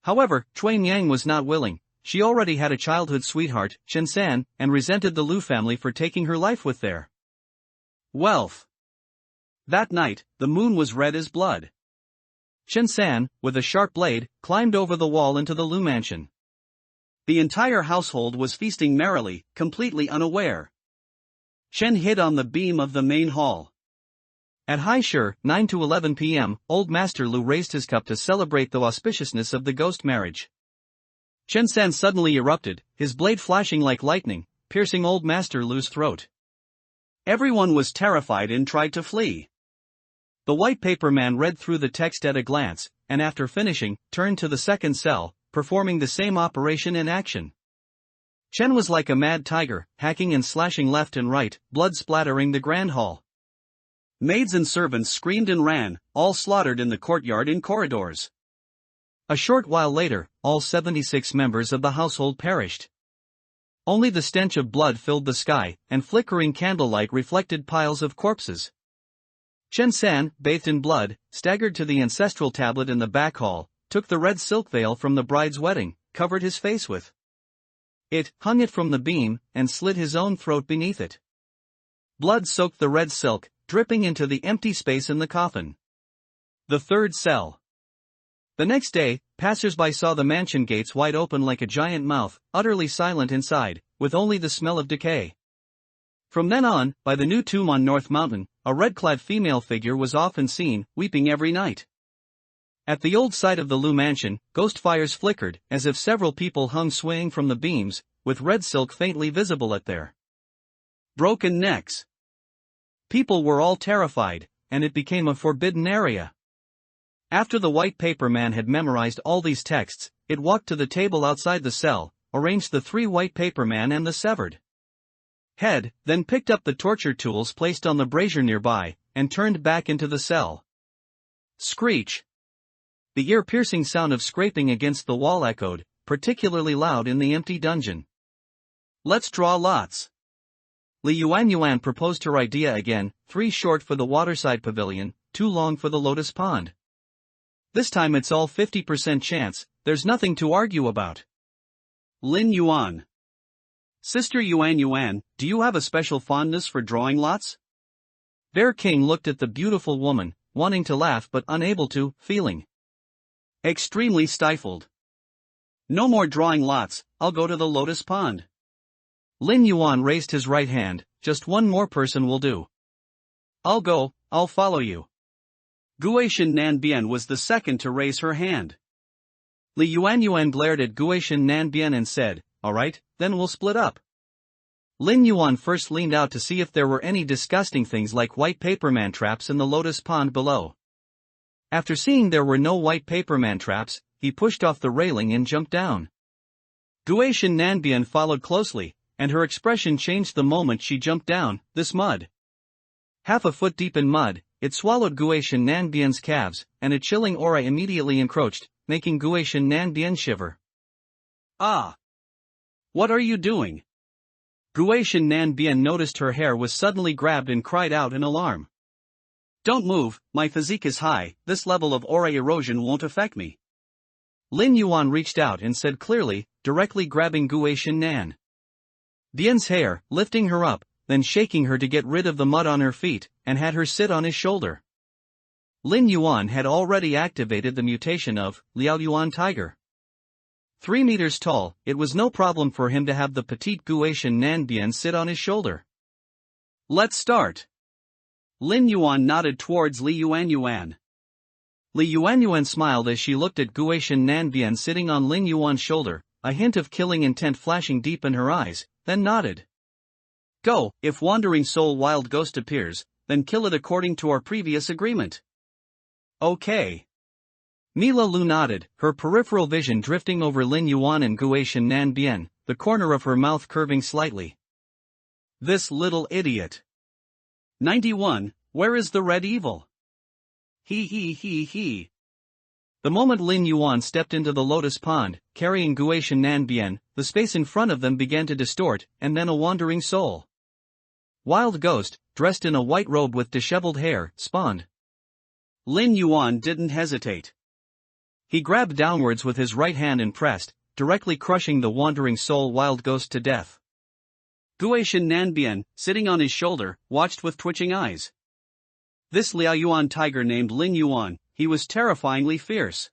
However, Chuan Yang was not willing. She already had a childhood sweetheart, Chen San, and resented the Lu family for taking her life with their wealth. That night, the moon was red as blood. Chen San, with a sharp blade, climbed over the wall into the Lu mansion. The entire household was feasting merrily, completely unaware. Chen hid on the beam of the main hall. At high sure, 9 to 11 p.m., old Master Lu raised his cup to celebrate the auspiciousness of the ghost marriage. Chen San suddenly erupted, his blade flashing like lightning, piercing old Master Lu's throat. Everyone was terrified and tried to flee. The white paper man read through the text at a glance, and after finishing, turned to the second cell, performing the same operation in action. Chen was like a mad tiger, hacking and slashing left and right, blood splattering the grand hall. Maids and servants screamed and ran, all slaughtered in the courtyard and corridors. A short while later, all 76 members of the household perished. Only the stench of blood filled the sky, and flickering candlelight reflected piles of corpses. Chen San, bathed in blood, staggered to the ancestral tablet in the back hall, took the red silk veil from the bride's wedding, covered his face with it, hung it from the beam, and slit his own throat beneath it. Blood soaked the red silk, dripping into the empty space in the coffin. The third cell. The next day, passers-by saw the mansion gates wide open like a giant mouth, utterly silent inside, with only the smell of decay. From then on, by the new tomb on North Mountain, a red-clad female figure was often seen, weeping every night. At the old site of the Lu mansion, ghost fires flickered, as if several people hung swaying from the beams, with red silk faintly visible at their broken necks. People were all terrified, and it became a forbidden area. After the white paper man had memorized all these texts, it walked to the table outside the cell, arranged the 3 white paper man and the severed head, then picked up the torture tools placed on the brazier nearby, and turned back into the cell. Screech! The ear-piercing sound of scraping against the wall echoed, particularly loud in the empty dungeon. Let's draw lots. Lin Yuan proposed her idea again, 3 short for the waterside pavilion, 2 long for the lotus pond. This time it's all 50% chance, there's nothing to argue about. Lin Yuan. Sister Yuan, do you have a special fondness for drawing lots? Bear King looked at the beautiful woman, wanting to laugh but unable to, feeling extremely stifled. No more drawing lots, I'll go to the lotus pond. Lin Yuan raised his right hand, just one more person will do. I'll go, I'll follow you. Guishan Nanbian was the second to raise her hand. Lin Yuan glared at Guishan Nanbian and said, alright, then we'll split up. Lin Yuan first leaned out to see if there were any disgusting things like white paperman traps in the lotus pond below. After seeing there were no white paperman traps, he pushed off the railing and jumped down. Guishan Nanbian followed closely, and her expression changed the moment she jumped down. This mud. Half a foot deep in mud, it swallowed Guishan Nanbian's calves, and a chilling aura immediately encroached, making Guishan Nanbian shiver. Ah! What are you doing? Guishan Nanbian noticed her hair was suddenly grabbed and cried out in alarm. Don't move, my physique is high, this level of aura erosion won't affect me. Lin Yuan reached out and said clearly, directly grabbing Gui Shinnan Bian's hair, lifting her up, then shaking her to get rid of the mud on her feet, and had her sit on his shoulder. Lin Yuan had already activated the mutation of Liao Yuan Tiger. 3 meters tall, it was no problem for him to have the petite Gui Shinnan Bian sit on his shoulder. Let's start. Lin Yuan nodded towards Li Yuan. Li Yuan smiled as she looked at Gui Shinnan Bian sitting on Lin Yuan's shoulder, a hint of killing intent flashing deep in her eyes, then nodded. Go, if Wandering Soul Wild Ghost appears, then kill it according to our previous agreement. Okay. Mila Lu nodded, her peripheral vision drifting over Lin Yuan and Gui Shinnan Bian, the corner of her mouth curving slightly. This little idiot. 91, where is the red evil? He. The moment Lin Yuan stepped into the lotus pond, carrying Gui Shinnan Bian, the space in front of them began to distort, and then a wandering soul. Wild ghost, dressed in a white robe with disheveled hair, spawned. Lin Yuan didn't hesitate. He grabbed downwards with his right hand and pressed, directly crushing the wandering soul wild ghost to death. Gui Shinnan Bian, sitting on his shoulder, watched with twitching eyes. This Liao Yuan tiger named Lin Yuan, he was terrifyingly fierce.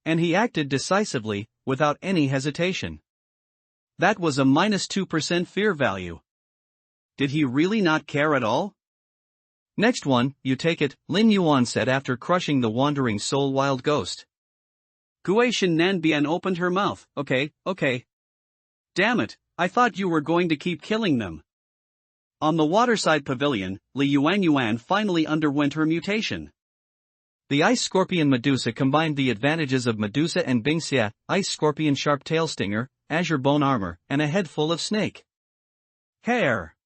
And he acted decisively, without any hesitation. That was a -2% fear value. Did he really not care at all? Next one, you take it, Lin Yuan said after crushing the wandering soul wild ghost. Gui Shinnan Bian opened her mouth, okay. Damn it, I thought you were going to keep killing them. On the waterside pavilion, Li Yuan finally underwent her mutation. The ice scorpion Medusa combined the advantages of Medusa and Bingxia, ice scorpion sharp tail stinger, azure bone armor, and a head full of snake hair.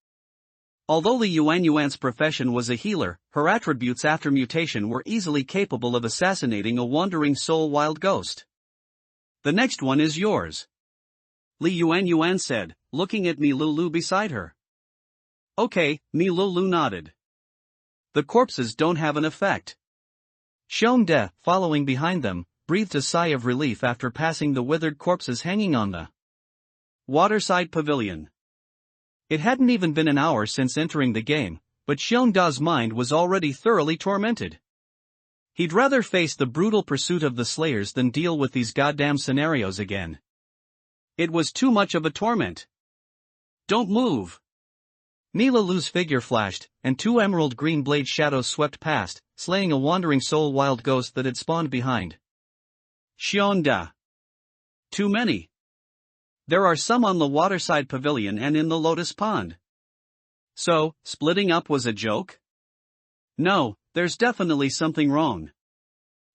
Although Li Yuan's profession was a healer, her attributes after mutation were easily capable of assassinating a wandering soul wild ghost. The next one is yours. Li Yuan said, looking at Mi Lulu beside her. Okay, Mi Lulu nodded. The corpses don't have an effect. Xiong, following behind them, breathed a sigh of relief after passing the withered corpses hanging on the waterside pavilion. It hadn't even been an hour since entering the game, but Xiongda's mind was already thoroughly tormented. He'd rather face the brutal pursuit of the Slayers than deal with these goddamn scenarios again. It was too much of a torment. Don't move. Mila Lu's figure flashed, and 2 emerald green blade shadows swept past, slaying a wandering soul wild ghost that had spawned behind. Xiongda. Too many. There are some on the waterside pavilion and in the lotus pond. So, splitting up was a joke? No, there's definitely something wrong.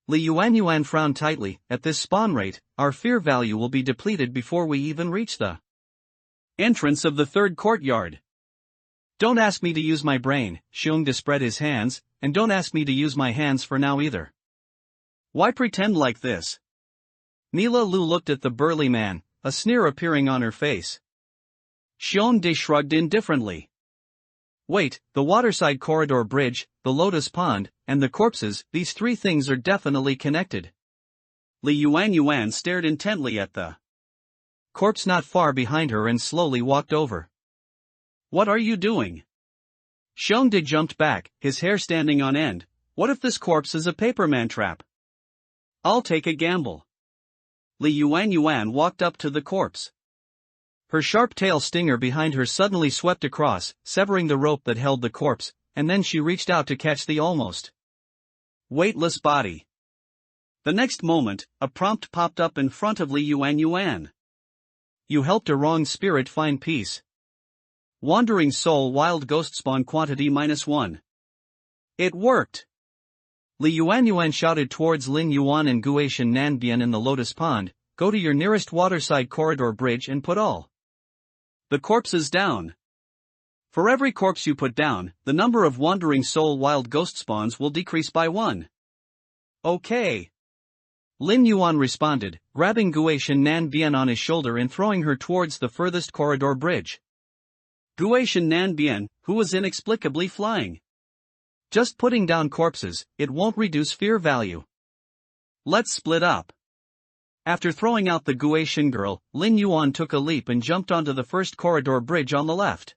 Li Yuan frowned tightly. At this spawn rate, our fear value will be depleted before we even reach the entrance of the third courtyard. Don't ask me to use my brain, Xiongda spread his hands, and don't ask me to use my hands for now either. Why pretend like this? Mila Lu looked at the burly man, a sneer appearing on her face. Xiongda shrugged indifferently. Wait, the waterside corridor bridge, the lotus pond, and the corpses, these 3 things are definitely connected. Li Yuan stared intently at the corpse not far behind her and slowly walked over. What are you doing? Xiongda jumped back, his hair standing on end. What if this corpse is a paperman trap? I'll take a gamble. Li Yuan walked up to the corpse. Her sharp tail stinger behind her suddenly swept across, severing the rope that held the corpse, and then she reached out to catch the almost weightless body. The next moment, a prompt popped up in front of Li Yuan. You helped a wronged spirit find peace. Wandering soul wild ghost spawn quantity -1. It worked. Li Yuan shouted towards Lin Yuan and Gui Shinnan Bian in the lotus pond, go to your nearest waterside corridor bridge and put all the corpses down. For every corpse you put down, the number of wandering soul wild ghost spawns will decrease by 1. Okay. Lin Yuan responded, grabbing Gui Shinnan Bian on his shoulder and throwing her towards the furthest corridor bridge. Gui Shinnan Bian, who was inexplicably flying Just putting down corpses, it won't reduce fear value. Let's split up. After throwing out the Guishan girl, Lin Yuan took a leap and jumped onto the first corridor bridge on the left.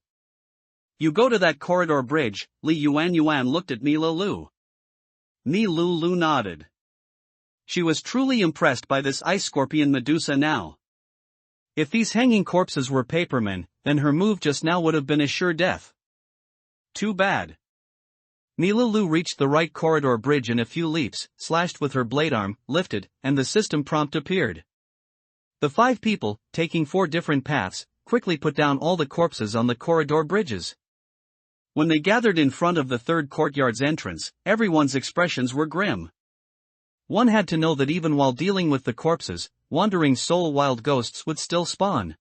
You go to that corridor bridge, Li Yuan looked at Mi Lu. Mi Lu nodded. She was truly impressed by this ice scorpion Medusa now. If these hanging corpses were papermen, then her move just now would have been a sure death. Too bad. Mi Lu reached the right corridor bridge in a few leaps, slashed with her blade arm, lifted, and the system prompt appeared. The 5 people, taking 4 different paths, quickly put down all the corpses on the corridor bridges. When they gathered in front of the third courtyard's entrance, everyone's expressions were grim. One had to know that even while dealing with the corpses, wandering soul wild ghosts would still spawn.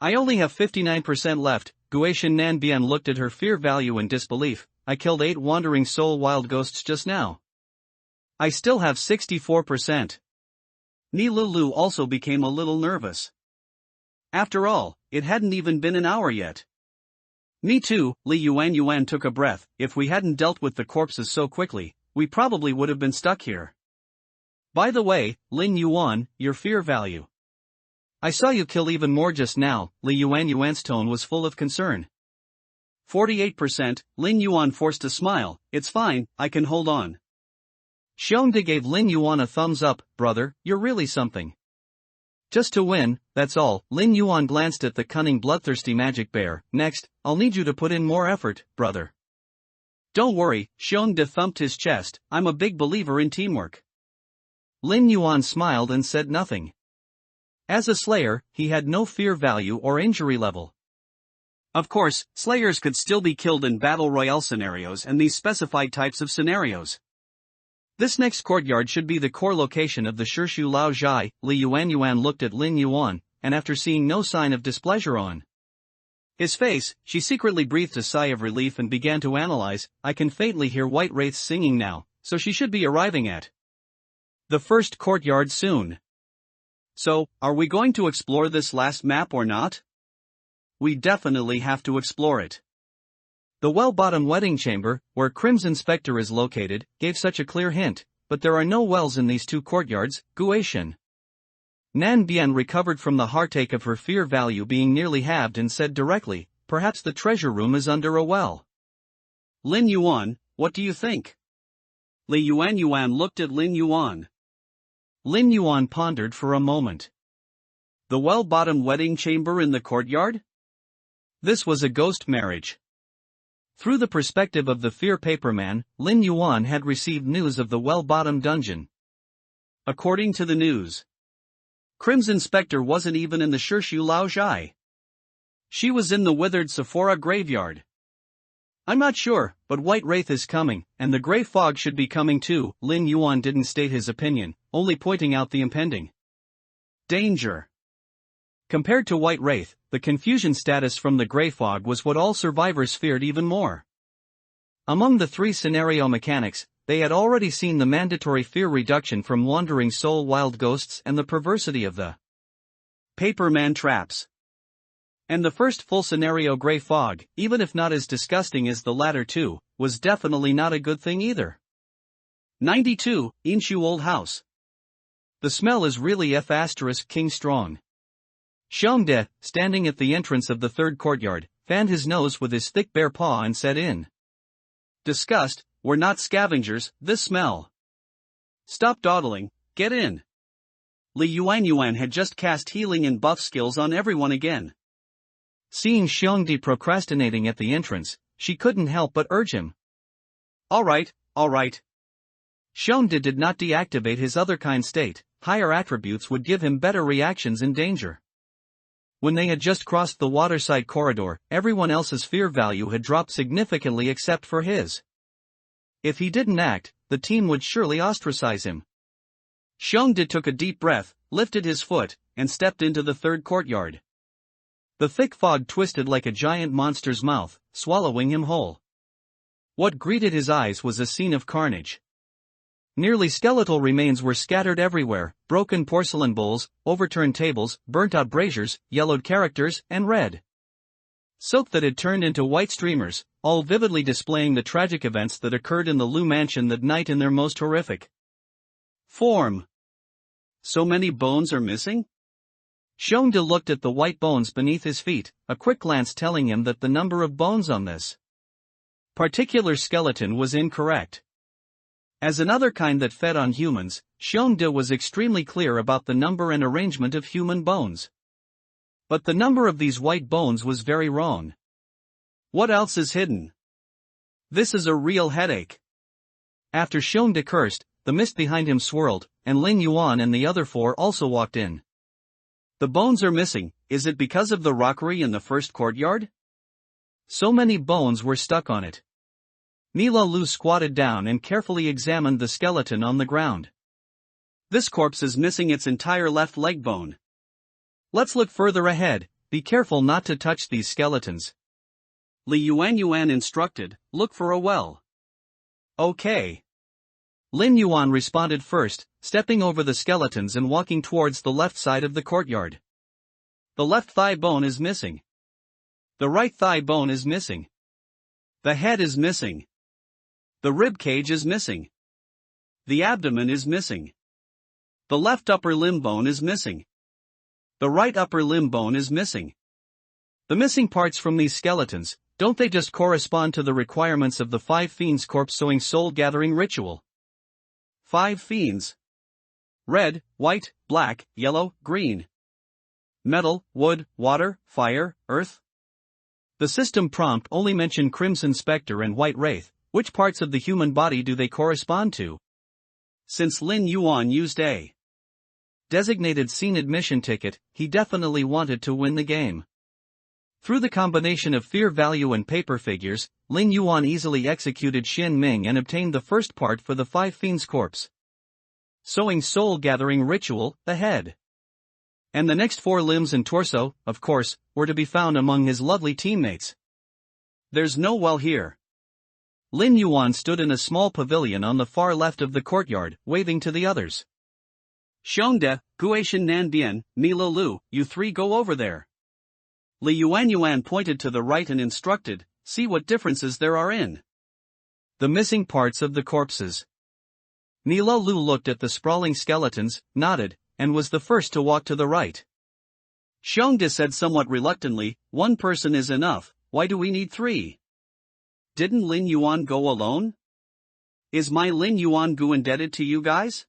I only have 59% left, Guishan Nanbian looked at her fear value in disbelief. I killed 8 wandering soul wild ghosts just now. I still have 64%. Mi Lu also became a little nervous. After all, it hadn't even been an hour yet. Me too, Li Yuan took a breath. If we hadn't dealt with the corpses so quickly, we probably would have been stuck here. By the way, Lin Yuan, your fear value. I saw you kill even more just now. Li Yuan's tone was full of concern. 48%, Lin Yuan forced a smile. It's fine, I can hold on. Xiongde gave Lin Yuan a thumbs up. Brother, you're really something. Just to win, that's all. Lin Yuan glanced at the cunning bloodthirsty magic bear. Next, I'll need you to put in more effort, brother. Don't worry, Xiongde thumped his chest. I'm a big believer in teamwork. Lin Yuan smiled and said nothing. As a slayer, he had no fear value or injury level. Of course, slayers could still be killed in battle royale scenarios and these specified types of scenarios. This next courtyard should be the core location of the Shirshu Lao Zhai. Li Yuan looked at Lin Yuan, and after seeing no sign of displeasure on his face, she secretly breathed a sigh of relief and began to analyze. I can faintly hear white wraiths singing now, so she should be arriving at the first courtyard soon. So, are we going to explore this last map or not? We definitely have to explore it. The well-bottom wedding chamber, where Crimson Spectre is located, gave such a clear hint, but there are no wells in these 2 courtyards. Guishan Nanbian recovered from the heartache of her fear value being nearly halved and said directly, perhaps the treasure room is under a well. Lin Yuan, what do you think? Li Yuan looked at Lin Yuan. Lin Yuan pondered for a moment. The well-bottom wedding chamber in the courtyard? This was a ghost marriage. Through the perspective of the fear paperman, Lin Yuan had received news of the well-bottom dungeon. According to the news, Crimson Spectre wasn't even in the Shirshu Lao Zhai. She was in the withered Sephora graveyard. I'm not sure, but White Wraith is coming, and the Grey Fog should be coming too. Lin Yuan didn't state his opinion, only pointing out the impending danger. Compared to White Wraith, the confusion status from the Grey Fog was what all survivors feared even more. Among the 3 scenario mechanics, they had already seen the mandatory fear reduction from wandering soul wild ghosts and the perversity of the Paperman traps. And the first full scenario Grey Fog, even if not as disgusting as the latter 2, was definitely not a good thing either. 92, Inshu Old House. The smell is really F***king strong. Xiongde, standing at the entrance of the third courtyard, fanned his nose with his thick bare paw and said in disgust, we're not scavengers, this smell. Stop dawdling, get in. Li Yuan had just cast healing and buff skills on everyone again. Seeing Xiongde procrastinating at the entrance, she couldn't help but urge him. Alright. Xiongde did not deactivate his other kind state. Higher attributes would give him better reactions in danger. When they had just crossed the waterside corridor, everyone else's fear value had dropped significantly except for his. If he didn't act, the team would surely ostracize him. Xiongde took a deep breath, lifted his foot, and stepped into the third courtyard. The thick fog twisted like a giant monster's mouth, swallowing him whole. What greeted his eyes was a scene of carnage. Nearly skeletal remains were scattered everywhere, broken porcelain bowls, overturned tables, burnt-out braziers, yellowed characters, and red silk that had turned into white streamers, all vividly displaying the tragic events that occurred in the Lu mansion that night in their most horrific form. So many bones are missing? Xiongde looked at the white bones beneath his feet, a quick glance telling him that the number of bones on this particular skeleton was incorrect. As another kind that fed on humans, Xiongde was extremely clear about the number and arrangement of human bones. But the number of these white bones was very wrong. What else is hidden? This is a real headache. After Xiongde cursed, the mist behind him swirled, and Lin Yuan and the other four also walked in. The bones are missing. Is it because of the rockery in the first courtyard? So many bones were stuck on it. Mila Lu squatted down and carefully examined the skeleton on the ground. This corpse is missing its entire left leg bone. Let's look further ahead. Be careful not to touch these skeletons. Lin Yuan instructed, look for a well. Okay. Lin Yuan responded first, stepping over the skeletons and walking towards the left side of the courtyard. The left thigh bone is missing. The right thigh bone is missing. The head is missing. The rib cage is missing. The abdomen is missing. The left upper limb bone is missing. The right upper limb bone is missing. The missing parts from these skeletons, don't they just correspond to the requirements of the 5 fiends corpse sowing soul gathering ritual? 5 fiends. Red, white, black, yellow, green. Metal, wood, water, fire, earth. The system prompt only mentioned Crimson Spectre and White Wraith. Which parts of the human body do they correspond to? Since Lin Yuan used a designated scene admission ticket, he definitely wanted to win the game. Through the combination of fear value and paper figures, Lin Yuan easily executed Xin Ming and obtained the first part for the 5 fiends corpse sowing soul gathering ritual, the head. And the next 4 limbs and torso, of course, were to be found among his lovely teammates. There's no well here. Lin Yuan stood in a small pavilion on the far left of the courtyard, waving to the others. Xiongde, Guishan Nanbian, Mila Lu, you 3 go over there. Lin Yuan pointed to the right and instructed, see what differences there are in the missing parts of the corpses. Mila Lu looked at the sprawling skeletons, nodded, and was the first to walk to the right. Xiongde said somewhat reluctantly, 1 person is enough, why do we need 3? Didn't Lin Yuan go alone? Is my Lin Yuan Gu indebted to you guys?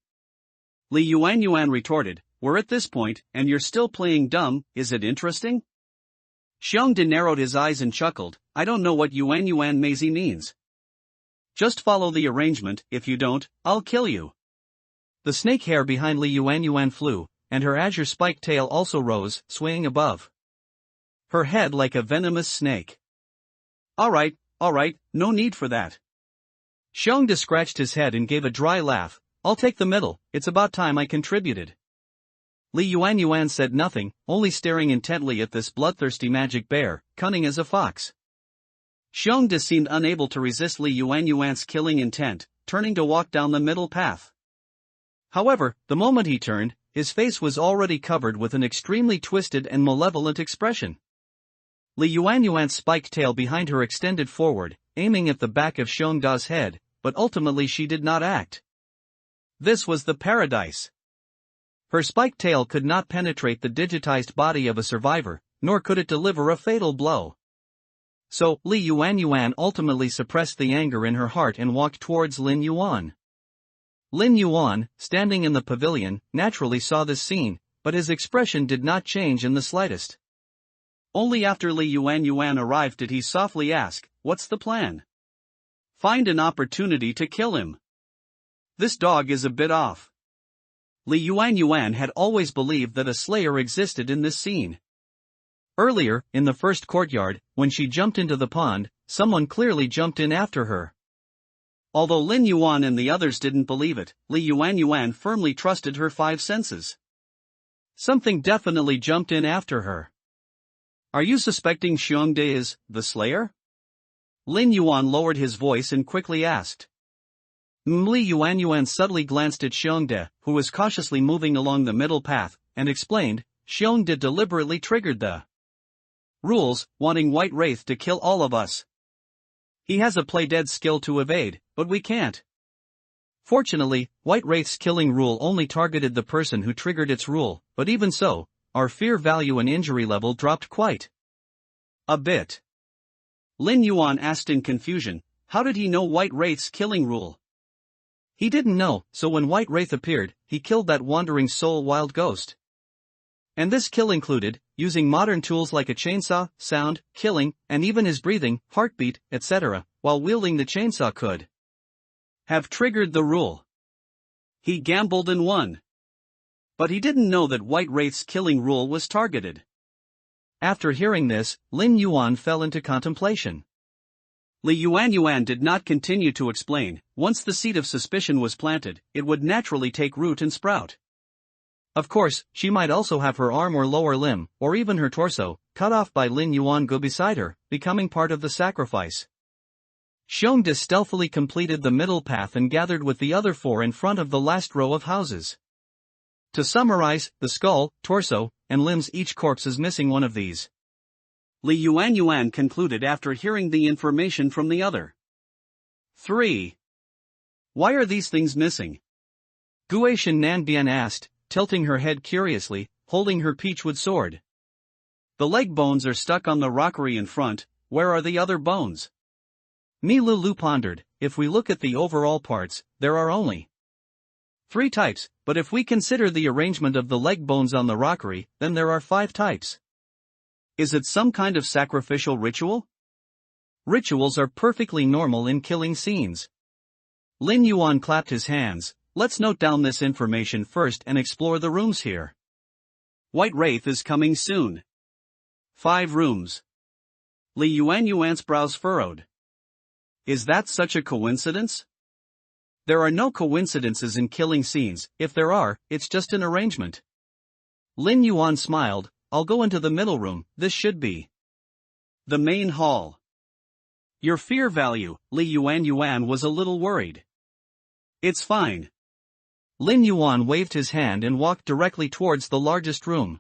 Lin Yuan retorted, we're at this point, and you're still playing dumb, is it interesting? Xiongde narrowed his eyes and chuckled, I don't know what Yuan Maisie means. Just follow the arrangement, if you don't, I'll kill you. The snake hair behind Lin Yuan flew, and her azure spiked tail also rose, swaying above her head like a venomous snake. Alright, no need for that. Xiongde scratched his head and gave a dry laugh, I'll take the middle, it's about time I contributed. Lin Yuan said nothing, only staring intently at this bloodthirsty magic bear, cunning as a fox. Xiongde seemed unable to resist Lin Yuan's killing intent, turning to walk down the middle path. However, the moment he turned, his face was already covered with an extremely twisted and malevolent expression. Lin Yuan's spiked tail behind her extended forward, aiming at the back of Xiongde's head, but ultimately she did not act. This was the paradise. Her spiked tail could not penetrate the digitized body of a survivor, nor could it deliver a fatal blow. So, Lin Yuan ultimately suppressed the anger in her heart and walked towards Lin Yuan. Lin Yuan, standing in the pavilion, naturally saw this scene, but his expression did not change in the slightest. Only after Lin Yuan arrived did he softly ask, what's the plan? Find an opportunity to kill him. This dog is a bit off. Lin Yuan had always believed that a slayer existed in this scene. Earlier, in the first courtyard, when she jumped into the pond, someone clearly jumped in after her. Although Lin Yuan and the others didn't believe it, Lin Yuan firmly trusted her 5 senses. Something definitely jumped in after her. Are you suspecting Xiongde is the slayer? Lin Yuan lowered his voice and quickly asked. Lin Yuan subtly glanced at Xiongde, who was cautiously moving along the middle path, and explained, Xiongde deliberately triggered the Rules, wanting White Wraith to kill all of us. He has a play-dead skill to evade, but we can't. Fortunately, White Wraith's killing rule only targeted the person who triggered its rule, but even so, our fear value and injury level dropped quite a bit. Lin Yuan asked in confusion, how did he know White Wraith's killing rule? He didn't know, so when White Wraith appeared, he killed that wandering soul wild ghost. And this kill included, using modern tools like a chainsaw, sound, killing, and even his breathing, heartbeat, etc., while wielding the chainsaw could have triggered the rule. He gambled and won. But he didn't know that White Wraith's killing rule was targeted. After hearing this, Lin Yuan fell into contemplation. Li Yuan did not continue to explain. Once the seed of suspicion was planted, it would naturally take root and sprout. Of course, she might also have her arm or lower limb, or even her torso, cut off by Lin Yuan go beside her, becoming part of the sacrifice. Xiongde stealthily completed the middle path and gathered with the other four in front of the last row of houses. To summarize, the skull, torso, and limbs, each corpse is missing one of these. Li Yuan concluded after hearing the information from the other 3. Why are these things missing? Guishan Nanbian asked, tilting her head curiously, holding her peachwood sword. The leg bones are stuck on the rockery in front. Where are the other bones? Mi Lulu pondered. If we look at the overall parts, there are only 3 types, but if we consider the arrangement of the leg bones on the rockery, then there are 5 types. Is it some kind of sacrificial ritual? Rituals are perfectly normal in killing scenes. Lin Yuan clapped his hands. Let's note down this information first and explore the rooms here. White Wraith is coming soon. 5 rooms. Li Yuan's brows furrowed. Is that such a coincidence? There are no coincidences in killing scenes. If there are, it's just an arrangement. Lin Yuan smiled. I'll go into the middle room. This should be the main hall. Your fear value, Li Yuan was a little worried. It's fine. Lin Yuan waved his hand and walked directly towards the largest room.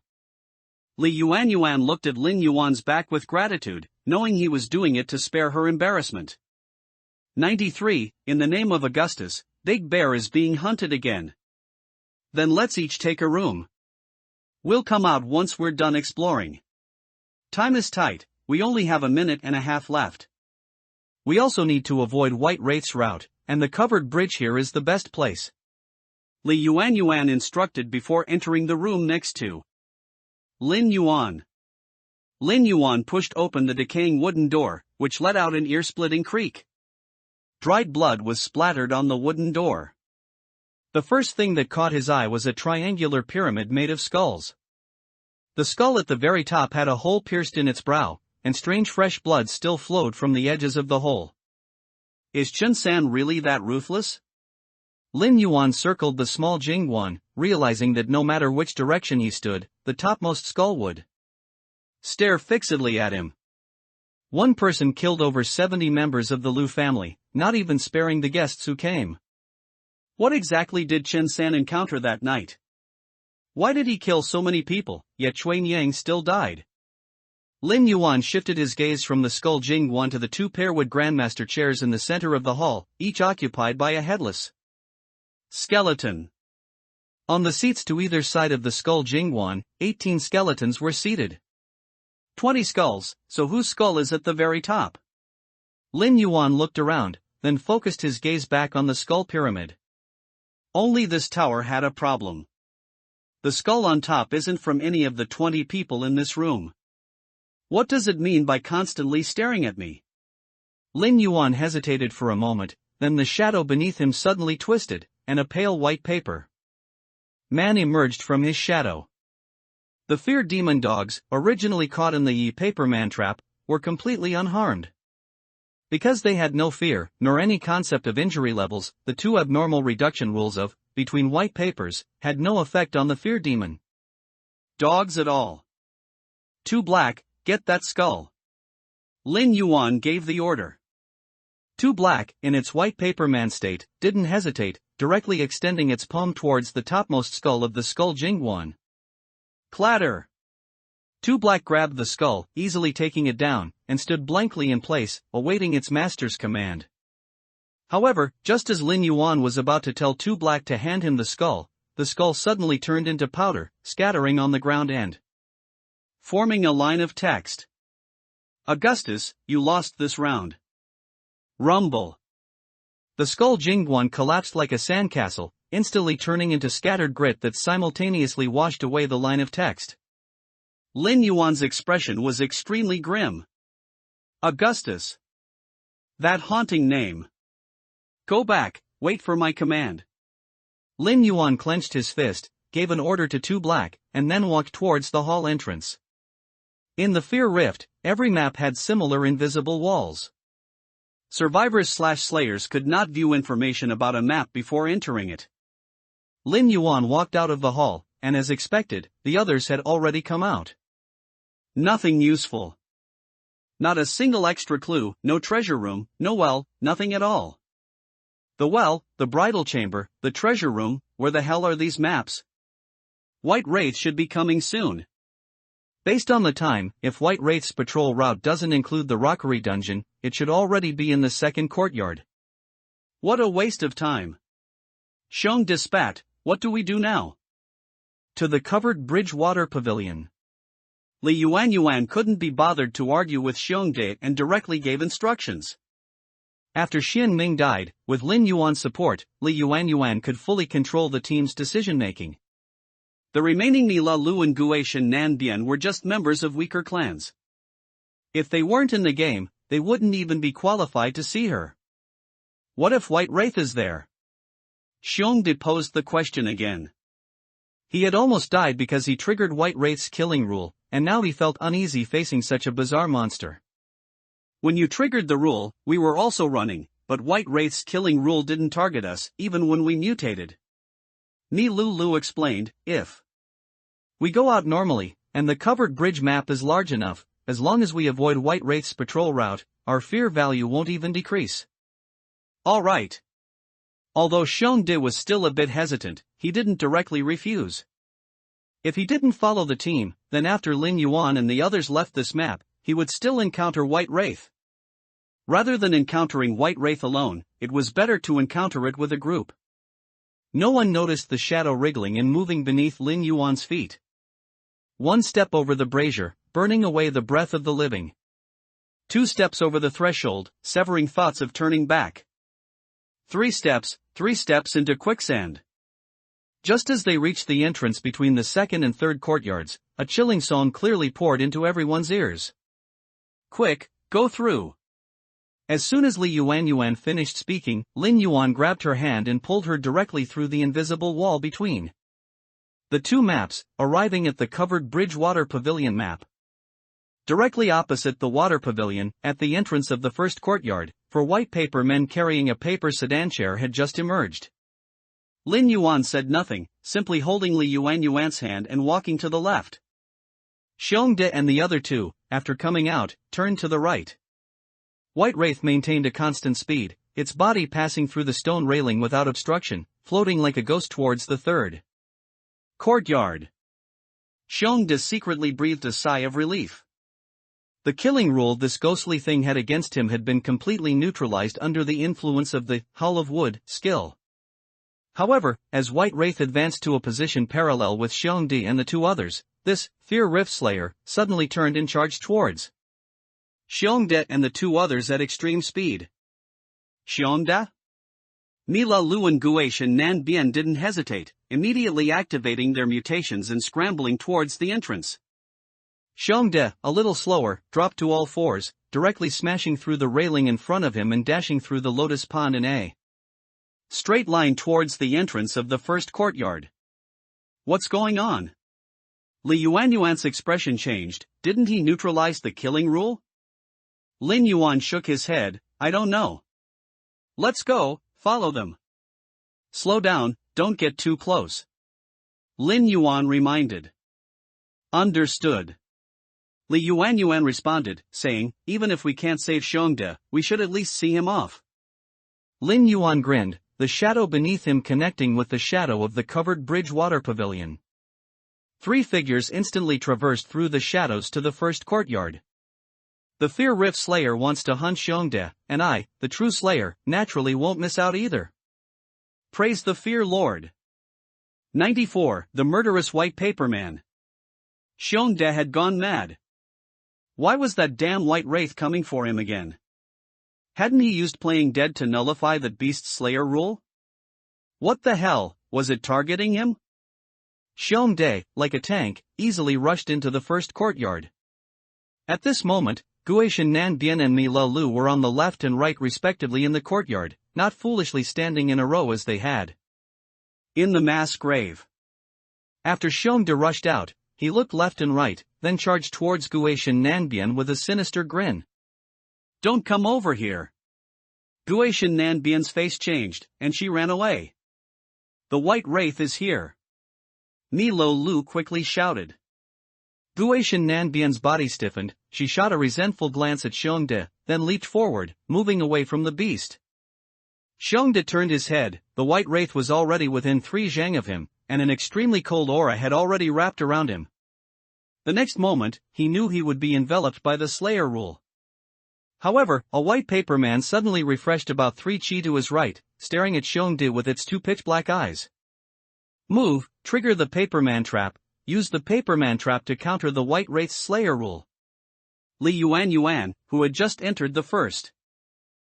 Li Yuan looked at Lin Yuan's back with gratitude, knowing he was doing it to spare her embarrassment. 93, in the name of Augustus, Big Bear is being hunted again. Then let's each take a room. We'll come out once we're done exploring. Time is tight, we only have a minute and a half left. We also need to avoid White Wraith's route, and the covered bridge here is the best place. Li Yuan instructed before entering the room next to Lin Yuan. Lin Yuan pushed open the decaying wooden door, which let out an ear-splitting creak. Dried blood was splattered on the wooden door. The first thing that caught his eye was a triangular pyramid made of skulls. The skull at the very top had a hole pierced in its brow, and strange fresh blood still flowed from the edges of the hole. Is Chen-san really that ruthless? Lin Yuan circled the small Jingguan, realizing that no matter which direction he stood, the topmost skull would stare fixedly at him. One person killed over 70 members of the Liu family, not even sparing the guests who came. What exactly did Chen-san encounter that night? Why did he kill so many people, yet Chuan Yang still died? Lin Yuan shifted his gaze from the skull Jingguan to the 2 pearwood grandmaster chairs in the center of the hall, each occupied by a headless skeleton. On the seats to either side of the skull Jingguan, 18 skeletons were seated. 20 skulls, so whose skull is at the very top? Lin Yuan looked around, then focused his gaze back on the skull pyramid. Only this tower had a problem. The skull on top isn't from any of the 20 people in this room. What does it mean by constantly staring at me? Lin Yuan hesitated for a moment, then the shadow beneath him suddenly twisted, and a pale white paper man emerged from his shadow. The fear demon dogs, originally caught in the paper man trap, were completely unharmed. Because they had no fear, nor any concept of injury levels, the 2 abnormal reduction rules of, between white papers, had no effect on the fear demon dogs at all. 2 black, get that skull. Lin Yuan gave the order. 2 black, in its white paper man state, didn't hesitate, directly extending its palm towards the topmost skull of the skull Jingguan. Clatter! Two Black grabbed the skull, easily taking it down, and stood blankly in place, awaiting its master's command. However, just as Lin Yuan was about to tell Two Black to hand him the skull suddenly turned into powder, scattering on the ground and forming a line of text. Augustus, you lost this round. Rumble. The skull Jingguan collapsed like a sandcastle, instantly turning into scattered grit that simultaneously washed away the line of text. Lin Yuan's expression was extremely grim. Augustus. That haunting name. Go back, wait for my command. Lin Yuan clenched his fist, gave an order to Two Black, and then walked towards the hall entrance. In the Fear Rift, every map had similar invisible walls. Survivors/slayers could not view information about a map before entering it. Lin Yuan walked out of the hall, and as expected, the others had already come out. Nothing useful. Not a single extra clue, no treasure room, no well, nothing at all. The well, the bridal chamber, the treasure room, where the hell are these maps? White Wraith should be coming soon. Based on the time, if White Wraith's patrol route doesn't include the Rockery dungeon, it should already be in the second courtyard. What a waste of time. Xiong dispat, what do we do now? To the covered bridge water pavilion. Li Yuan couldn't be bothered to argue with Xiong and directly gave instructions. After Xian Ming died, with Lin Yuan's support, Li Yuan could fully control the team's decision-making. The remaining Mi La Lu and Gue Shen Nan Bian were just members of weaker clans. If they weren't in the game, they wouldn't even be qualified to see her. What if White Wraith is there? Xiong posed the question again. He had almost died because he triggered White Wraith's killing rule, and now he felt uneasy facing such a bizarre monster. When you triggered the rule, we were also running, but White Wraith's killing rule didn't target us, even when we mutated. Mi Lu explained, if we go out normally, and the covered bridge map is large enough, as long as we avoid White Wraith's patrol route, our fear value won't even decrease. Alright. Although Xiong was still a bit hesitant, he didn't directly refuse. If he didn't follow the team, then after Lin Yuan and the others left this map, he would still encounter White Wraith. Rather than encountering White Wraith alone, it was better to encounter it with a group. No one noticed the shadow wriggling and moving beneath Lin Yuan's feet. One step over the brazier, burning away the breath of the living. 2 steps over the threshold, severing thoughts of turning back. 3 steps into quicksand. Just as they reached the entrance between the second and third courtyards, a chilling song clearly poured into everyone's ears. Quick, go through. As soon as Li Yuan finished speaking, Lin Yuan grabbed her hand and pulled her directly through the invisible wall between the two maps, arriving at the covered bridge water pavilion map. Directly opposite the water pavilion, at the entrance of the first courtyard, 4 white paper men carrying a paper sedan chair had just emerged. Lin Yuan said nothing, simply holding Li Yuan's hand and walking to the left. Xiong and the other two, after coming out, turned to the right. White Wraith maintained a constant speed, its body passing through the stone railing without obstruction, floating like a ghost towards the third courtyard. Xiong secretly breathed a sigh of relief. The killing rule this ghostly thing had against him had been completely neutralized under the influence of the Hull of Wood skill. However, as White Wraith advanced to a position parallel with Xiong and the 2 others, this Fear Rift Slayer suddenly turned and charged towards Xiong and the 2 others at extreme speed. Xiong? Mi La Lu and Gue Shen Nan Bian didn't hesitate, immediately activating their mutations and scrambling towards the entrance. Xiong, a little slower, dropped to all fours, directly smashing through the railing in front of him and dashing through the lotus pond in a straight line towards the entrance of the first courtyard. What's going on? Li Yuan's expression changed. Didn't he neutralize the killing rule? Lin Yuan shook his head. I don't know. Let's go, follow them. Slow down, don't get too close. Lin Yuan reminded. Understood. Li Yuan responded, saying, even if we can't save Xiong, we should at least see him off. Lin Yuan grinned, the shadow beneath him connecting with the shadow of the covered bridge water pavilion. Three figures instantly traversed through the shadows to the first courtyard. The Fear Rift Slayer wants to hunt Xiongde, and I, the true Slayer, naturally won't miss out either. Praise the Fear Lord. 94. The Murderous White Paper Man. Xiongde had gone mad. Why was that damn white wraith coming for him again? Hadn't he used playing dead to nullify the Beast Slayer rule? What the hell, was it targeting him? Xiongde, like a tank, easily rushed into the first courtyard. At this moment, Guishan Nanbian and Mi Lu were on the left and right respectively in the courtyard, not foolishly standing in a row as they had in the mass grave. After Xiongde rushed out, he looked left and right, then charged towards Guishan Nanbian with a sinister grin. Don't come over here. Guishan Nanbian's face changed, and she ran away. The White Wraith is here. Mi Lu quickly shouted. Guishan Nanbian's body stiffened, she shot a resentful glance at Xiongde, then leaped forward, moving away from the beast. Xiongde turned his head, the White Wraith was already within 3 zhang of him, and an extremely cold aura had already wrapped around him. The next moment, he knew he would be enveloped by the Slayer rule. However, a white paper man suddenly refreshed about 3 chi to his right, staring at Xiongde with its 2 pitch-black eyes. Move, trigger the Paperman trap, use the Paperman trap to counter the White Wraith's Slayer rule. Lin Yuan, who had just entered the first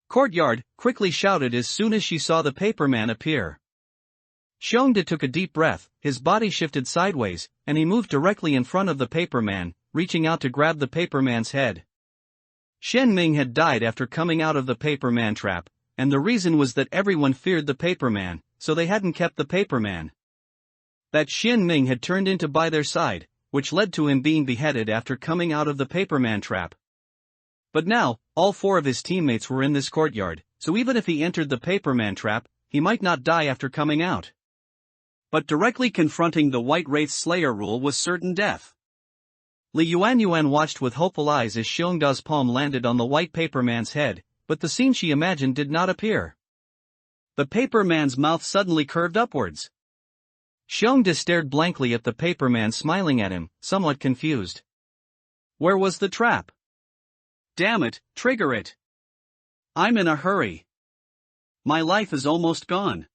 courtyard, quickly shouted as soon as she saw the Paperman appear. Xiongde took a deep breath, his body shifted sideways, and he moved directly in front of the Paperman, reaching out to grab the Paperman's head. Shen Ming had died after coming out of the Paperman trap, and the reason was that everyone feared the Paperman, so they hadn't kept the Paperman. That Shen Ming had turned into by their side, which led to him being beheaded after coming out of the Paperman trap. But now, all 4 of his teammates were in this courtyard, so even if he entered the Paperman trap, he might not die after coming out. But directly confronting the White Wraith's Slayer rule was certain death. Lin Yuan watched with hopeful eyes as Xiongde's palm landed on the white Paperman's head, but the scene she imagined did not appear. The Paperman's mouth suddenly curved upwards. Xiongde stared blankly at the Paperman smiling at him, somewhat confused. Where was the trap? Damn it, trigger it. I'm in a hurry. My life is almost gone.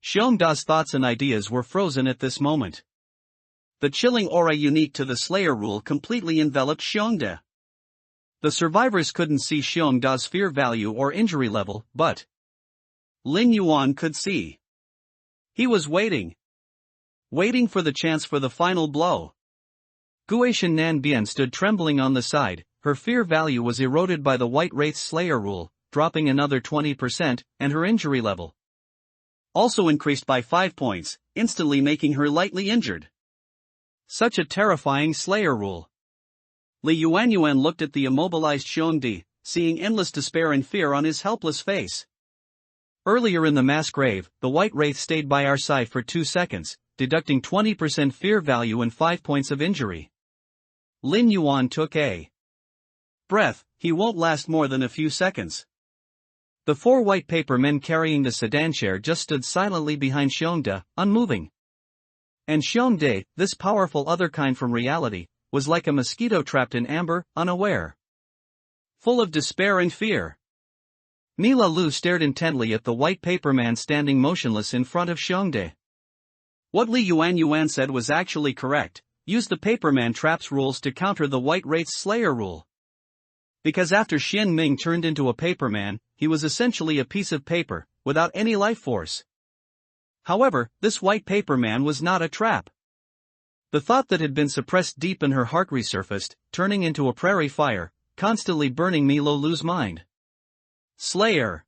Xiongde's thoughts and ideas were frozen at this moment. The chilling aura unique to the Slayer rule completely enveloped Xiongde. The survivors couldn't see Xiongde's fear value or injury level, but Lin Yuan could see. He was waiting for the chance for the final blow. Guishan Nanbian stood trembling on the side, her fear value was eroded by the White Wraith's Slayer rule, dropping another 20%, and her injury level also increased by 5 points, instantly making her lightly injured. Such a terrifying Slayer rule. Lin Yuan looked at the immobilized Xiongde, seeing endless despair and fear on his helpless face. Earlier in the mass grave, the White Wraith stayed by our side for 2 seconds, deducting 20% fear value and 5 points of injury. Lin Yuan took a breath, he won't last more than a few seconds. The 4 white paper men carrying the sedan chair just stood silently behind Xiongde, unmoving. And Xiongde, this powerful other kind from reality, was like a mosquito trapped in amber, unaware. Full of despair and fear. Mi Lu stared intently at the white paper man standing motionless in front of Xiongde. What Lin Yuan said was actually correct, use the Paperman Trap's rules to counter the White Wraith's Slayer rule. Because after Shen Ming turned into a paperman, he was essentially a piece of paper, without any life force. However, this white paperman was not a trap. The thought that had been suppressed deep in her heart resurfaced, turning into a prairie fire, constantly burning Mi Lu's mind. Slayer.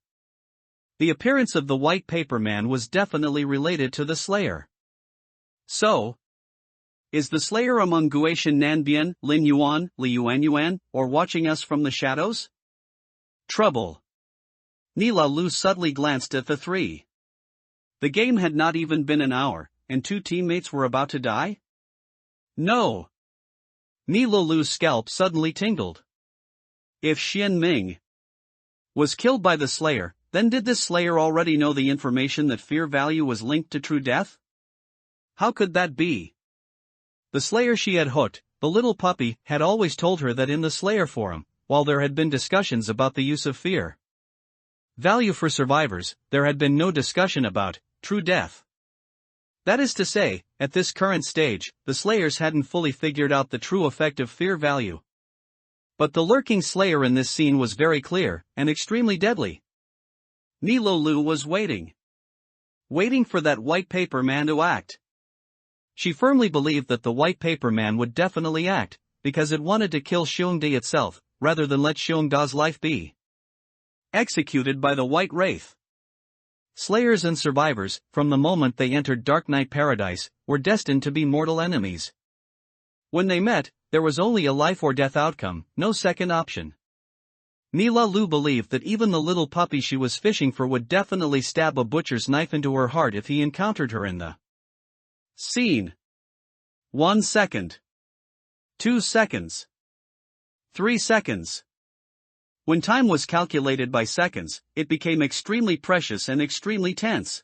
The appearance of the white paperman was definitely related to the Slayer. So, is the Slayer among Guishan Nanbian, Lin Yuan, or watching us from the shadows? Trouble. Mi Lu subtly glanced at the 3. The game had not even been an hour, and 2 teammates were about to die? No. Mi Lu's scalp suddenly tingled. If Shen Ming was killed by the Slayer, then did this Slayer already know the information that fear value was linked to true death? How could that be? The Slayer she had hooked, the little puppy, had always told her that in the Slayer forum, while there had been discussions about the use of fear value for survivors, there had been no discussion about true death. That is to say, at this current stage, the Slayers hadn't fully figured out the true effect of fear value. But the lurking Slayer in this scene was very clear, and extremely deadly. Nilo Lu was waiting. Waiting for that white paper man to act. She firmly believed that the white paper man would definitely act, because it wanted to kill Xiongde itself, rather than let Xiongda's life be executed by the White Wraith. Slayers and survivors, from the moment they entered Dark Knight Paradise, were destined to be mortal enemies. When they met, there was only a life or death outcome, no second option. Nilo Lu believed that even the little puppy she was fishing for would definitely stab a butcher's knife into her heart if he encountered her in the scene. 1 second. 2 seconds. 3 seconds. When time was calculated by seconds, it became extremely precious and extremely tense.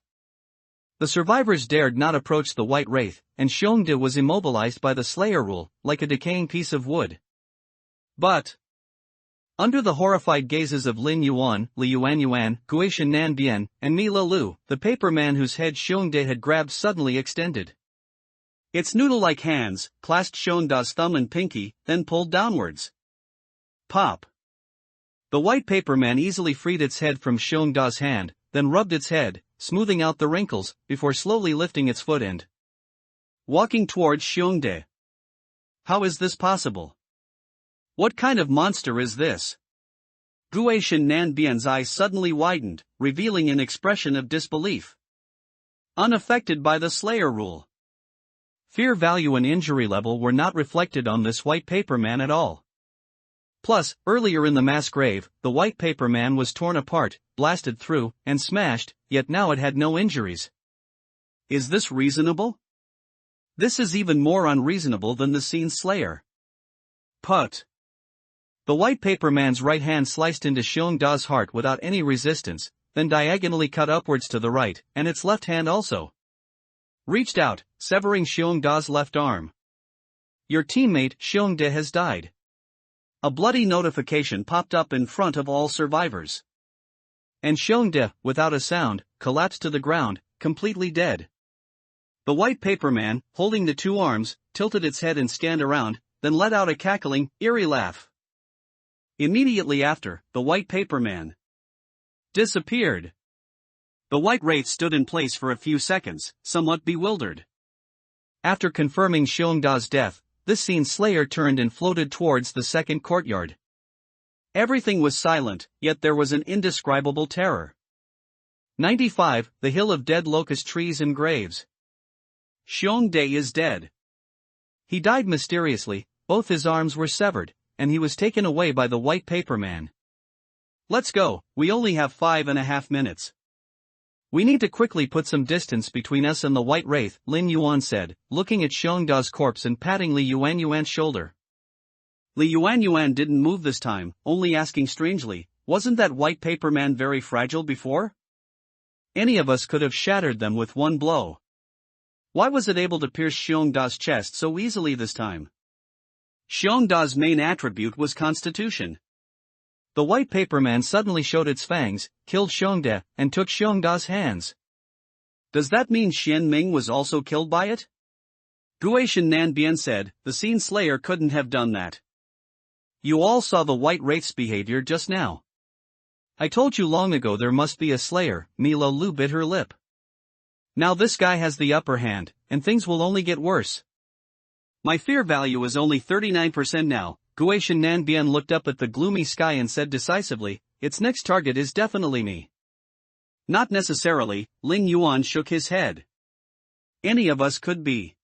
The survivors dared not approach the White Wraith, and Xiongde was immobilized by the Slayer rule, like a decaying piece of wood. But under the horrified gazes of Lin Yuan, Guishan Nanbian, and Nilo Lu, the paper man whose head Xiongde had grabbed suddenly extended. Its noodle-like hands clasped Xiongda's thumb and pinky, then pulled downwards. Pop. The white paper man easily freed its head from Xiongda's hand, then rubbed its head, smoothing out the wrinkles, before slowly lifting its foot and walking towards Xiongde. How is this possible? What kind of monster is this? Guishan Nanbian's eyes suddenly widened, revealing an expression of disbelief. Unaffected by the Slayer rule. Fear value and injury level were not reflected on this white paper man at all. Plus, earlier in the mass grave, the white paper man was torn apart, blasted through, and smashed, yet now it had no injuries. Is this reasonable? This is even more unreasonable than the scene Slayer. Put. The white paper man's right hand sliced into Xiongda's heart without any resistance, then diagonally cut upwards to the right, and its left hand also reached out, severing Xiongda's left arm. Your teammate Xiongde has died. A bloody notification popped up in front of all survivors. And Xiongde, without a sound, collapsed to the ground, completely dead. The white paper man, holding the two arms, tilted its head and scanned around, then let out a cackling, eerie laugh. Immediately after, the white paper man disappeared. The White Wraith stood in place for a few seconds, somewhat bewildered. After confirming Xiongda's death, this scene Slayer turned and floated towards the second courtyard. Everything was silent, yet there was an indescribable terror. 95. The Hill of Dead Locust Trees and Graves. Xiongde is dead. He died mysteriously, both his arms were severed, and he was taken away by the white paper man. Let's go, we only have 5.5 minutes. We need to quickly put some distance between us and the White Wraith, Lin Yuan said, looking at Xiongda's corpse and patting Li Yuan's shoulder. Li Yuan didn't move this time, only asking strangely, wasn't that white paper man very fragile before? Any of us could have shattered them with one blow. Why was it able to pierce Xiongda's chest so easily this time? Xiongda's main attribute was constitution. The white paper man suddenly showed its fangs, killed Xiongde, and took Xiongda's hands. Does that mean Xian Ming was also killed by it? Guishan Nanbian said, the scene Slayer couldn't have done that. You all saw the White Wraith's behavior just now. I told you long ago there must be a Slayer, Nilo Lu bit her lip. Now this guy has the upper hand, and things will only get worse. My fear value is only 39% now. Guishan Nanbian looked up at the gloomy sky and said decisively, its next target is definitely me. Not necessarily, Lin Yuan shook his head. Any of us could be.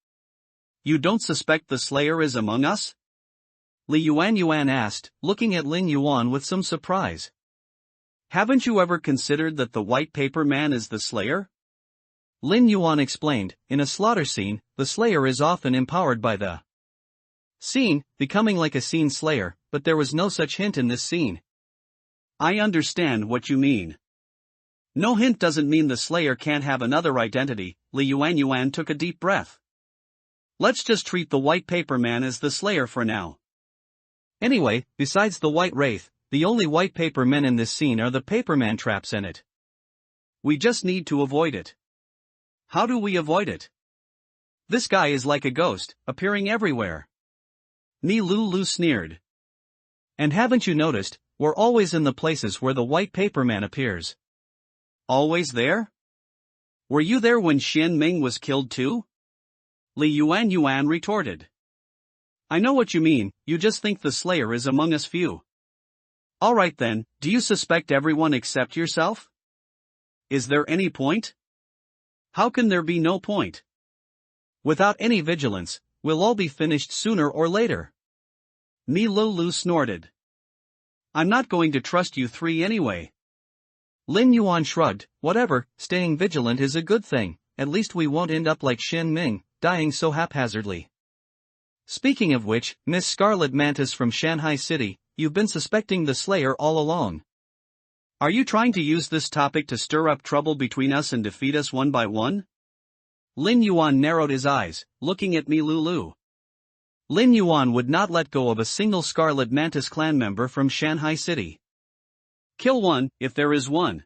You don't suspect the Slayer is among us? Li Yuan asked, looking at Lin Yuan with some surprise. Haven't you ever considered that the white paper man is the Slayer? Lin Yuan explained, in a slaughter scene, the Slayer is often empowered by the scene, becoming like a scene Slayer, but there was no such hint in this scene. I understand what you mean. No hint doesn't mean the Slayer can't have another identity. Li Yuan took a deep breath. Let's just treat the white paper man as the slayer for now. Anyway, besides the white wraith, the only white paper men in this scene are the paperman traps in it. We just need to avoid it. How do we avoid it? This guy is like a ghost, appearing everywhere. Ni Lu sneered. And haven't you noticed, we're always in the places where the white paperman appears. Always there? Were you there when Xian Ming was killed too? Li Yuan retorted. I know what you mean, you just think the slayer is among us few. Alright then, do you suspect everyone except yourself? Is there any point? How can there be no point? Without any vigilance, we'll all be finished sooner or later. Ni Lu snorted. I'm not going to trust you three anyway. Lin Yuan shrugged, whatever, staying vigilant is a good thing, at least we won't end up like Xian Ming, dying so haphazardly. Speaking of which, Miss Scarlet Mantis from Shanghai City, you've been suspecting the Slayer all along. Are you trying to use this topic to stir up trouble between us and defeat us one by one? Lin Yuan narrowed his eyes, looking at me Lulu. Lin Yuan would not let go of a single Scarlet Mantis clan member from Shanghai City. Kill one, if there is one.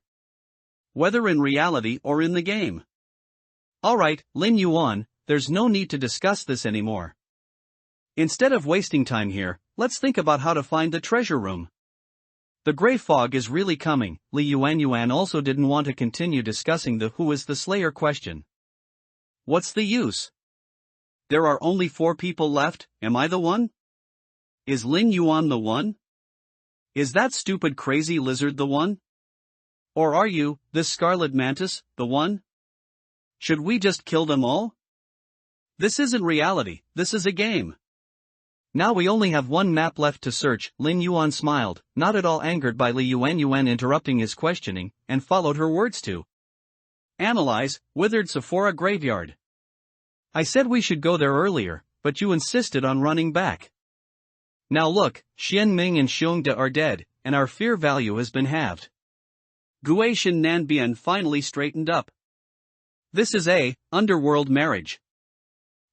Whether in reality or in the game. Alright, Lin Yuan, there's no need to discuss this anymore. Instead of wasting time here, let's think about how to find the treasure room. The gray fog is really coming. Li Yuan also didn't want to continue discussing the who is the Slayer question. What's the use? There are only 4 people left, am I the one? Is Lin Yuan the one? Is that stupid crazy lizard the one? Or are you, this Scarlet Mantis, the one? Should we just kill them all? This isn't reality, this is a game. Now we only have one map left to search. Lin Yuan smiled, not at all angered by Li Yuan interrupting his questioning, and followed her words to analyze, withered Sephora graveyard. I said we should go there earlier, but you insisted on running back. Now look, Xian Ming and Xiong De are dead, and our fear value has been halved. Guishan Nanbian finally straightened up. This is a underworld marriage.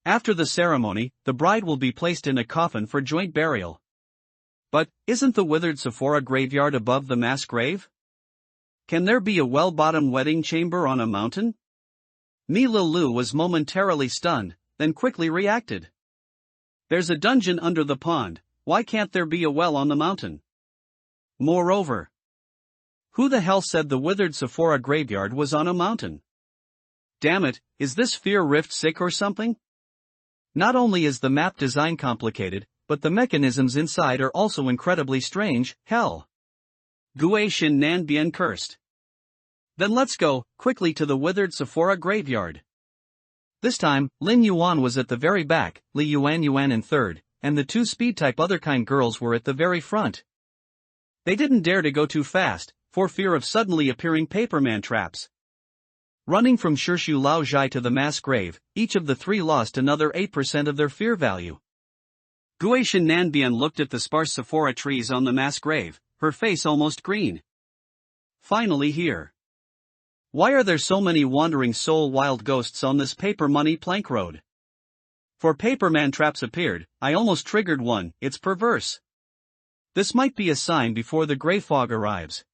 After the ceremony, the bride will be placed in a coffin for joint burial. But, isn't the withered Sephora graveyard above the mass grave? Can there be a well-bottomed wedding chamber on a mountain? Mi Lu was momentarily stunned, then quickly reacted. There's a dungeon under the pond, why can't there be a well on the mountain? Moreover, who the hell said the withered Sephora graveyard was on a mountain? Damn it, is this Fear Rift sick or something? Not only is the map design complicated, but the mechanisms inside are also incredibly strange. Hell. Guishan Nanbian cursed. Then let's go, quickly to the withered Sephora graveyard. This time, Lin Yuan was at the very back, Li Yuan in third, and the 2 speed-type other-kind girls were at the very front. They didn't dare to go too fast, for fear of suddenly appearing paperman traps. Running from Shirshu Lao Zhai to the mass grave, each of the 3 lost another 8% of their fear value. Guishan Nanbian looked at the sparse Sephora trees on the mass grave, her face almost green. Finally here. Why are there so many wandering soul wild ghosts on this paper money plank road? 4 paperman traps appeared, I almost triggered one, it's perverse. This might be a sign before the gray fog arrives.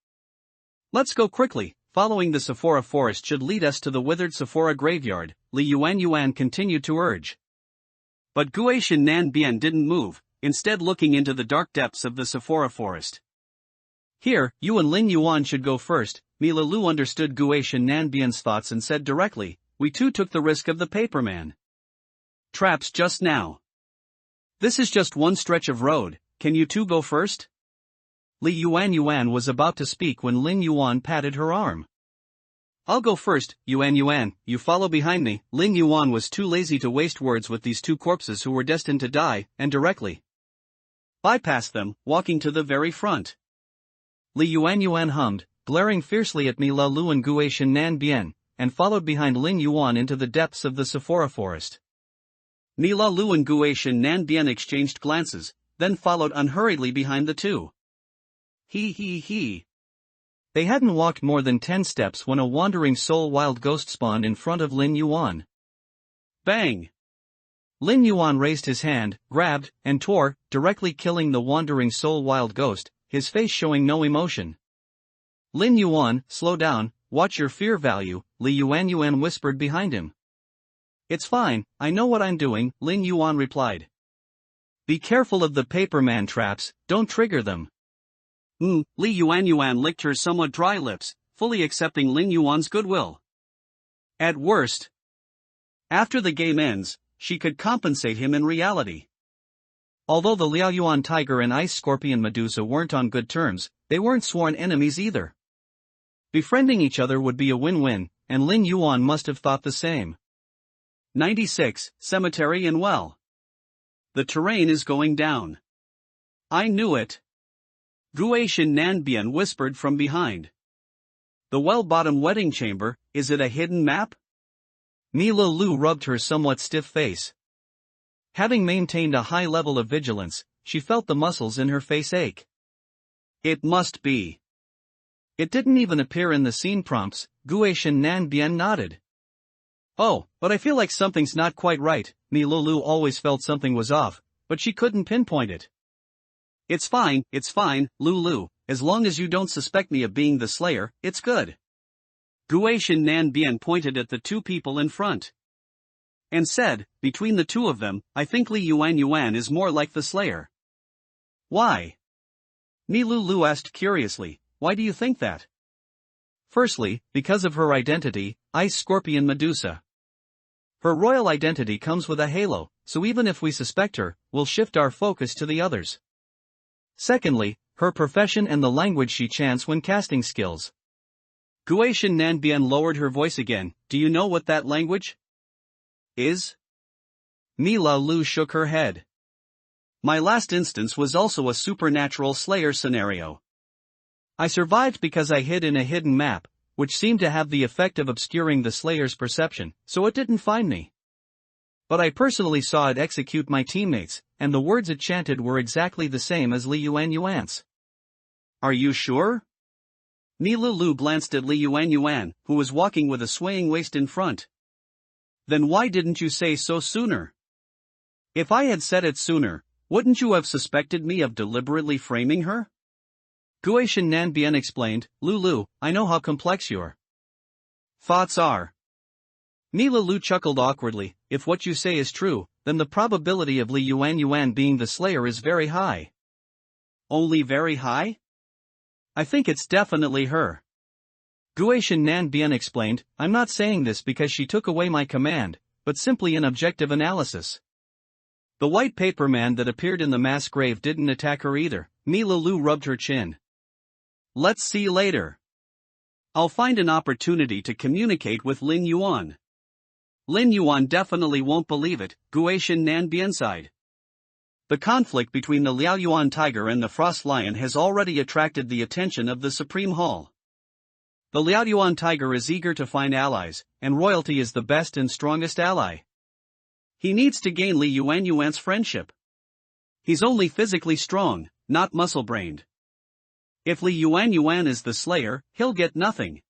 Let's go quickly. Following the Sephora forest should lead us to the withered Sephora graveyard, Li Yuan continued to urge. But Guishan Nanbian didn't move, instead looking into the dark depths of the Sephora forest. Here, you and Lin Yuan should go first. Mi Lu understood Guishan Nanbian's thoughts and said directly, we too took the risk of the paperman traps just now. This is just one stretch of road, can you two go first? Li Yuan was about to speak when Lin Yuan patted her arm. I'll go first, Yuan, you follow behind me. Lin Yuan was too lazy to waste words with these 2 corpses who were destined to die, and directly bypassed them, walking to the very front. Li Yuan hummed, glaring fiercely at Mi Lu and Guishan Nanbian, and followed behind Lin Yuan into the depths of the Sephora forest. Mi Lu and Guishan Nanbian exchanged glances, then followed unhurriedly behind the 2. He. They hadn't walked more than 10 steps when a wandering soul wild ghost spawned in front of Lin Yuan. Bang! Lin Yuan raised his hand, grabbed, and tore, directly killing the wandering soul wild ghost, his face showing no emotion. Lin Yuan, slow down, watch your fear value, Li Yuan whispered behind him. It's fine, I know what I'm doing, Lin Yuan replied. Be careful of the paperman traps, don't trigger them. Li Yuan licked her somewhat dry lips, fully accepting Lin Yuan's goodwill. At worst, after the game ends, she could compensate him in reality. Although the Liaoyuan tiger and ice scorpion Medusa weren't on good terms, they weren't sworn enemies either. Befriending each other would be a win-win, and Lin Yuan must have thought the same. 96. Cemetery and Well. The terrain is going down. I knew it. Guishan Nanbian whispered from behind. The well-bottom wedding chamber, is it a hidden map? Mila Lu rubbed her somewhat stiff face. Having maintained a high level of vigilance, she felt the muscles in her face ache. It must be. It didn't even appear in the scene prompts, Guishan Nanbian nodded. Oh, but I feel like something's not quite right, Mila Lu always felt something was off, but she couldn't pinpoint it. It's fine, Lulu, as long as you don't suspect me of being the Slayer, it's good. Guishan Nanbian pointed at the two people in front. And said, between the two of them, I think Li Yuan is more like the Slayer. Why? Lu asked curiously, why do you think that? Firstly, because of her identity, Ice Scorpion Medusa. Her royal identity comes with a halo, so even if we suspect her, we'll shift our focus to the others. Secondly, her profession and the language she chants when casting skills. Guishan Nanbian lowered her voice again, do you know what that language is? Mila Lu shook her head. My last instance was also a supernatural Slayer scenario. I survived because I hid in a hidden map, which seemed to have the effect of obscuring the Slayer's perception, so it didn't find me. But I personally saw it execute my teammates, and the words it chanted were exactly the same as Li Yuan's. Are you sure? Mila Lu glanced at Li Yuan, who was walking with a swaying waist in front. Then why didn't you say so sooner? If I had said it sooner, wouldn't you have suspected me of deliberately framing her? Guishan Nanbian explained, Lulu, I know how complex your thoughts are. Mila Lu chuckled awkwardly, if what you say is true, then the probability of Li Yuan being the Slayer is very high. Only very high? I think it's definitely her. Guishan Nanbian explained, I'm not saying this because she took away my command, but simply an objective analysis. The white paper man that appeared in the mass grave didn't attack her either. Mila Lu rubbed her chin. Let's see later. I'll find an opportunity to communicate with Lin Yuan. Lin Yuan definitely won't believe it, Guishan Nanbian sighed. The conflict between the Liaoyuan tiger and the frost lion has already attracted the attention of the Supreme Hall. The Liaoyuan tiger is eager to find allies, and royalty is the best and strongest ally. He needs to gain Li Yuan's friendship. He's only physically strong, not muscle-brained. If Li Yuan is the Slayer, he'll get nothing.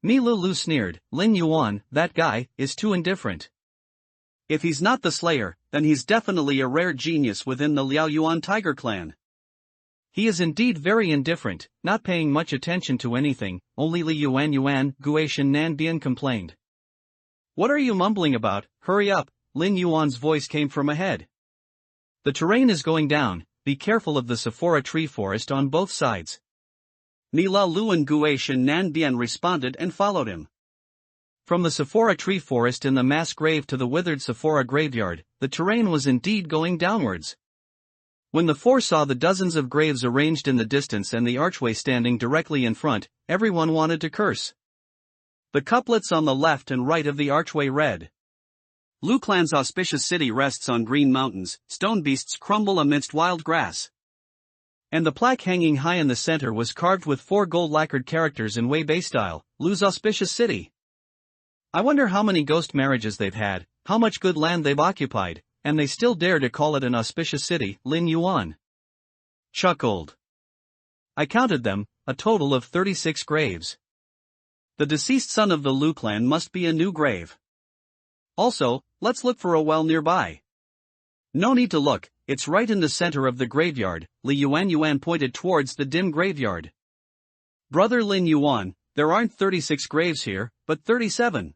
Mila Lu sneered, Lin Yuan, that guy, is too indifferent. If he's not the Slayer, then he's definitely a rare genius within the Liaoyuan tiger clan. He is indeed very indifferent, not paying much attention to anything, only Li Yuan, Guishan Nanbian complained. What are you mumbling about, hurry up, Lin Yuan's voice came from ahead. The terrain is going down, be careful of the Sephora tree forest on both sides. Mila Lu and Guishan Nanbian responded and followed him. From the Sephora tree forest in the mass grave to the withered Sephora graveyard, the terrain was indeed going downwards. When the four saw the dozens of graves arranged in the distance and the archway standing directly in front, everyone wanted to curse. The couplets on the left and right of the archway read, Lu clan's auspicious city rests on green mountains, stone beasts crumble amidst wild grass. And the plaque hanging high in the center was carved with 4 gold lacquered characters in Wei Bei style, Lu's auspicious city. I wonder how many ghost marriages they've had, how much good land they've occupied, and they still dare to call it an auspicious city, Lin Yuan chuckled. I counted them, a total of 36 graves. The deceased son of the Lu clan must be a new grave. Also, let's look for a well nearby. No need to look, it's right in the center of the graveyard. Lin Yuan pointed towards the dim graveyard. Brother Lin Yuan, there aren't 36 graves here, but 37.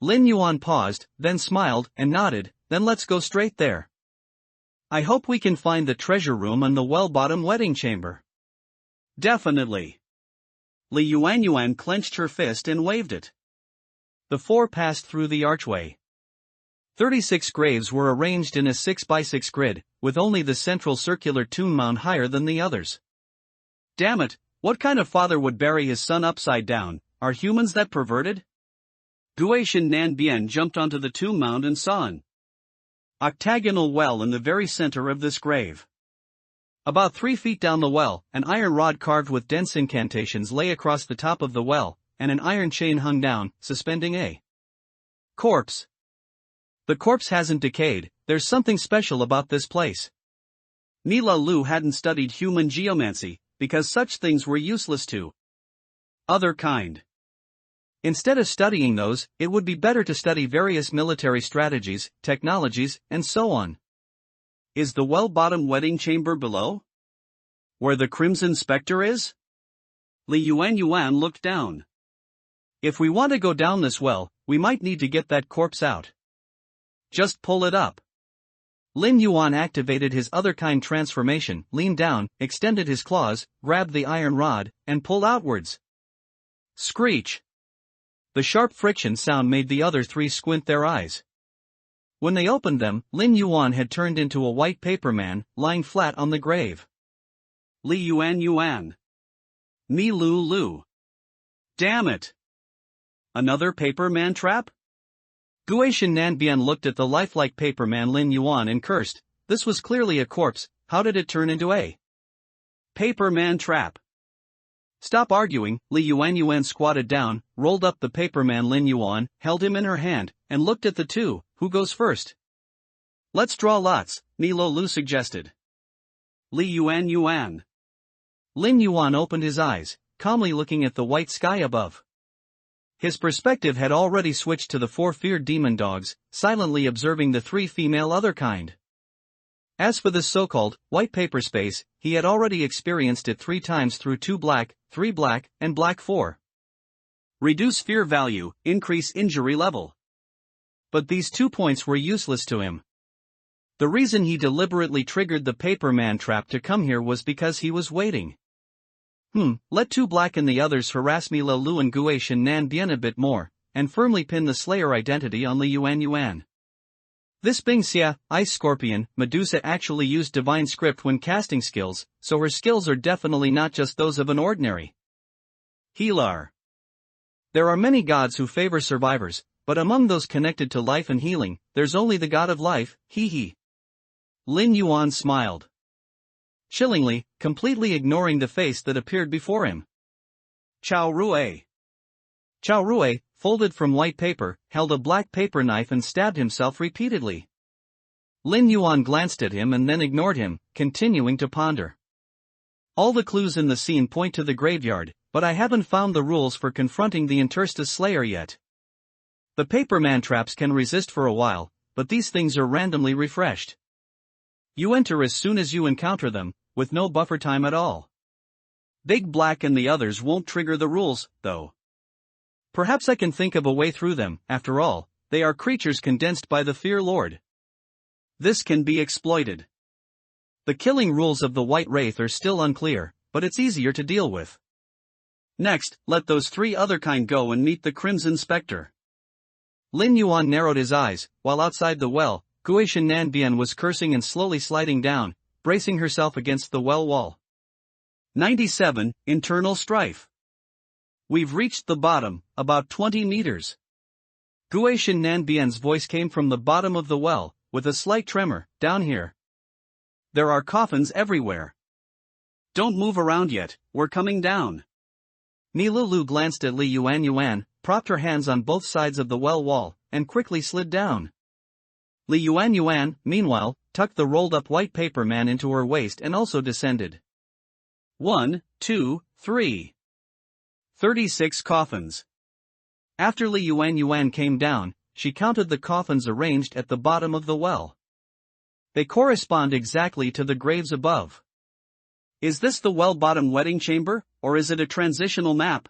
Lin Yuan paused, then smiled and nodded. Then let's go straight there. I hope we can find the treasure room and the well-bottom wedding chamber. Definitely. Lin Yuan clenched her fist and waved it. The four passed through the archway. 36 graves were arranged in a 6x6 grid, with only the central circular tomb mound higher than the others. Damn it, what kind of father would bury his son upside down? Are humans that perverted? Guishan Nanbian jumped onto the tomb mound and saw an octagonal well in the very center of this grave. About 3 feet down the well, an iron rod carved with dense incantations lay across the top of the well, and an iron chain hung down, suspending a corpse. The corpse hasn't decayed. There's something special about this place. Mila Lu hadn't studied human geomancy, because such things were useless to other kind. Instead of studying those, it would be better to study various military strategies, technologies, and so on. Is the well-bottom wedding chamber below? Where the Crimson Spectre is? Lin Yuan looked down. If we want to go down this well, we might need to get that corpse out. Just pull it up. Lin Yuan activated his other-kind transformation, leaned down, extended his claws, grabbed the iron rod, and pulled outwards. Screech! The sharp friction sound made the other three squint their eyes. When they opened them, Lin Yuan had turned into a white paper man, lying flat on the grave. Lin Yuan. Me Lu. Damn it! Another paper man trap? Guishan Nanbian looked at the lifelike paper man Lin Yuan and cursed. This was clearly a corpse. How did it turn into a paper man trap? Stop arguing. Lin Yuan squatted down, rolled up the paper man Lin Yuan, held him in her hand, and looked at the two. Who goes first? Let's draw lots, Milo Lu suggested. Lin Yuan. Lin Yuan opened his eyes, calmly looking at the white sky above. His perspective had already switched to the 4 feared demon dogs, silently observing the 3 female other kind. As for this so-called white paper space, he had already experienced it 3 times through 2 black, 3 black, and black 4. Reduce fear value, increase injury level. But these 2 points were useless to him. The reason he deliberately triggered the paper man trap to come here was because he was waiting. Let 2 black and the others harass Mila Lu and Guishan Nanbian a bit more, and firmly pin the Slayer identity on Lin Yuan. This Bing Xia, Ice Scorpion, Medusa actually used divine script when casting skills, so her skills are definitely not just those of an ordinary healer. There are many gods who favor survivors, but among those connected to life and healing, there's only the god of life, hee. Lin Yuan smiled. Chillingly, completely ignoring the face that appeared before him. Chao Rui. Chao Rui, folded from white paper, held a black paper knife and stabbed himself repeatedly. Lin Yuan glanced at him and then ignored him, continuing to ponder. All the clues in the scene point to the graveyard, but I haven't found the rules for confronting the Intersta Slayer yet. The paper man traps can resist for a while, but these things are randomly refreshed. You enter as soon as you encounter them, with no buffer time at all. Big Black and the others won't trigger the rules, though. Perhaps I can think of a way through them. After all, they are creatures condensed by the Fear Lord. This can be exploited. The killing rules of the White Wraith are still unclear, but it's easier to deal with. Next, let those 3 other kind go and meet the Crimson Spectre. Lin Yuan narrowed his eyes, while outside the well, Guishan Nanbian was cursing and slowly sliding down, bracing herself against the well wall. 97, Internal Strife. We've reached the bottom, about 20 meters. Guishan Nanbian's voice came from the bottom of the well, with a slight tremor. Down here. There are coffins everywhere. Don't move around yet, we're coming down. Mila Lu glanced at Lin Yuan, propped her hands on both sides of the well wall, and quickly slid down. Lin Yuan, meanwhile, tucked the rolled-up white paper man into her waist and also descended. 1, 2, 3. 36 coffins. After Lin Yuan came down, she counted the coffins arranged at the bottom of the well. They correspond exactly to the graves above. Is this the well-bottom wedding chamber, or is it a transitional map?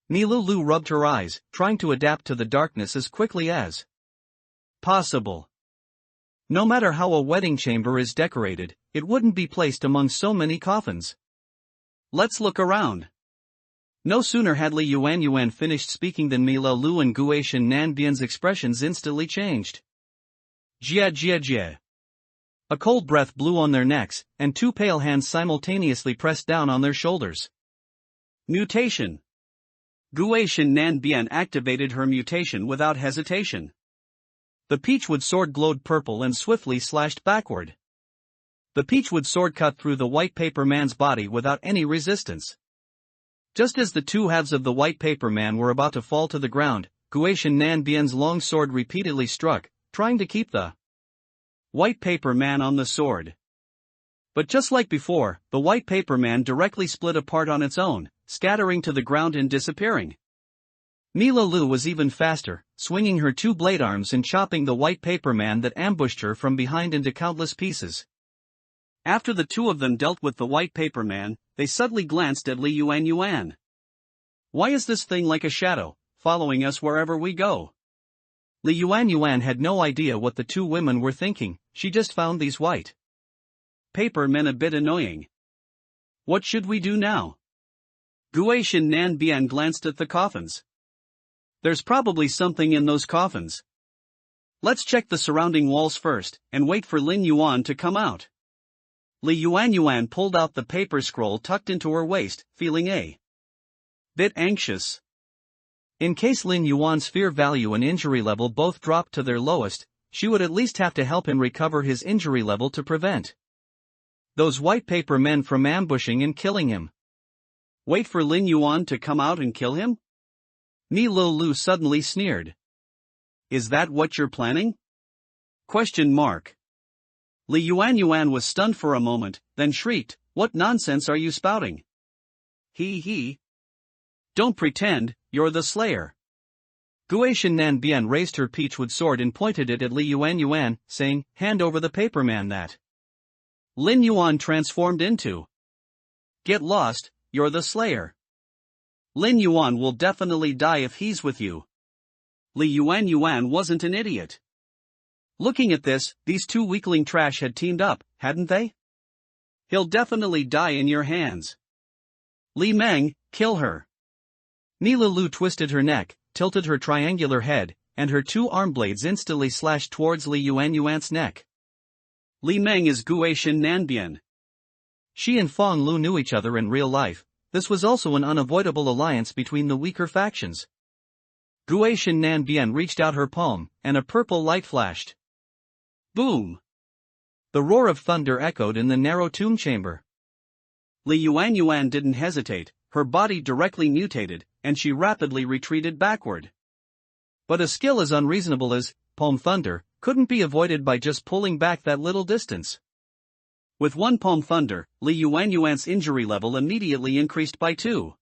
Mi Lulu rubbed her eyes, trying to adapt to the darkness as quickly as possible. No matter how a wedding chamber is decorated, it wouldn't be placed among so many coffins. Let's look around. No sooner had Li Yuan finished speaking than Mi Lulu and Guishan Nanbian's expressions instantly changed. Jia jia jia. A cold breath blew on their necks, and two pale hands simultaneously pressed down on their shoulders. Mutation. Guishan Nanbian activated her mutation without hesitation. The peachwood sword glowed purple and swiftly slashed backward. The peachwood sword cut through the white paper man's body without any resistance. Just as the two halves of the white paper man were about to fall to the ground, Guishan Nanbian's long sword repeatedly struck, trying to keep the white paper man on the sword. But just like before, the white paper man directly split apart on its own, scattering to the ground and disappearing. Mi Lulu was even faster, swinging her two blade arms and chopping the white paper man that ambushed her from behind into countless pieces. After the two of them dealt with the white paper man, they suddenly glanced at Li Yuan. Why is this thing like a shadow, following us wherever we go? Li Yuan had no idea what the two women were thinking. She just found these white paper men a bit annoying. What should we do now? Guishan Nanbian glanced at the coffins. There's probably something in those coffins. Let's check the surrounding walls first, and wait for Lin Yuan to come out. Li Yuan pulled out the paper scroll tucked into her waist, feeling a bit anxious. In case Lin Yuan's fear value and injury level both dropped to their lowest, she would at least have to help him recover his injury level to prevent those white paper men from ambushing and killing him. Wait for Lin Yuan to come out and kill him? Mi Lulu suddenly sneered. Is that what you're planning? Question mark. Li Yuan was stunned for a moment, then shrieked, What nonsense are you spouting? He. Don't pretend, you're the slayer. Guishan Nanbian raised her peachwood sword and pointed it at Li Yuan, saying, Hand over the paper man that Lin Yuan transformed into. Get lost, you're the slayer. Lin Yuan will definitely die if he's with you. Li Yuan wasn't an idiot. Looking at this, these two weakling trash had teamed up, hadn't they? He'll definitely die in your hands. Li Meng, kill her. Mi Lulu twisted her neck, tilted her triangular head, and her two arm blades instantly slashed towards Li Yuan's neck. Li Meng is Guishan Nanbian. She and Fong Lu knew each other in real life. This was also an unavoidable alliance between the weaker factions. Guishan Nanbian reached out her palm, and a purple light flashed. Boom! The roar of thunder echoed in the narrow tomb chamber. Li Yuan didn't hesitate, her body directly mutated, and she rapidly retreated backward. But a skill as unreasonable as palm thunder couldn't be avoided by just pulling back that little distance. With one palm thunder, Li Yuan's injury level immediately increased by 2.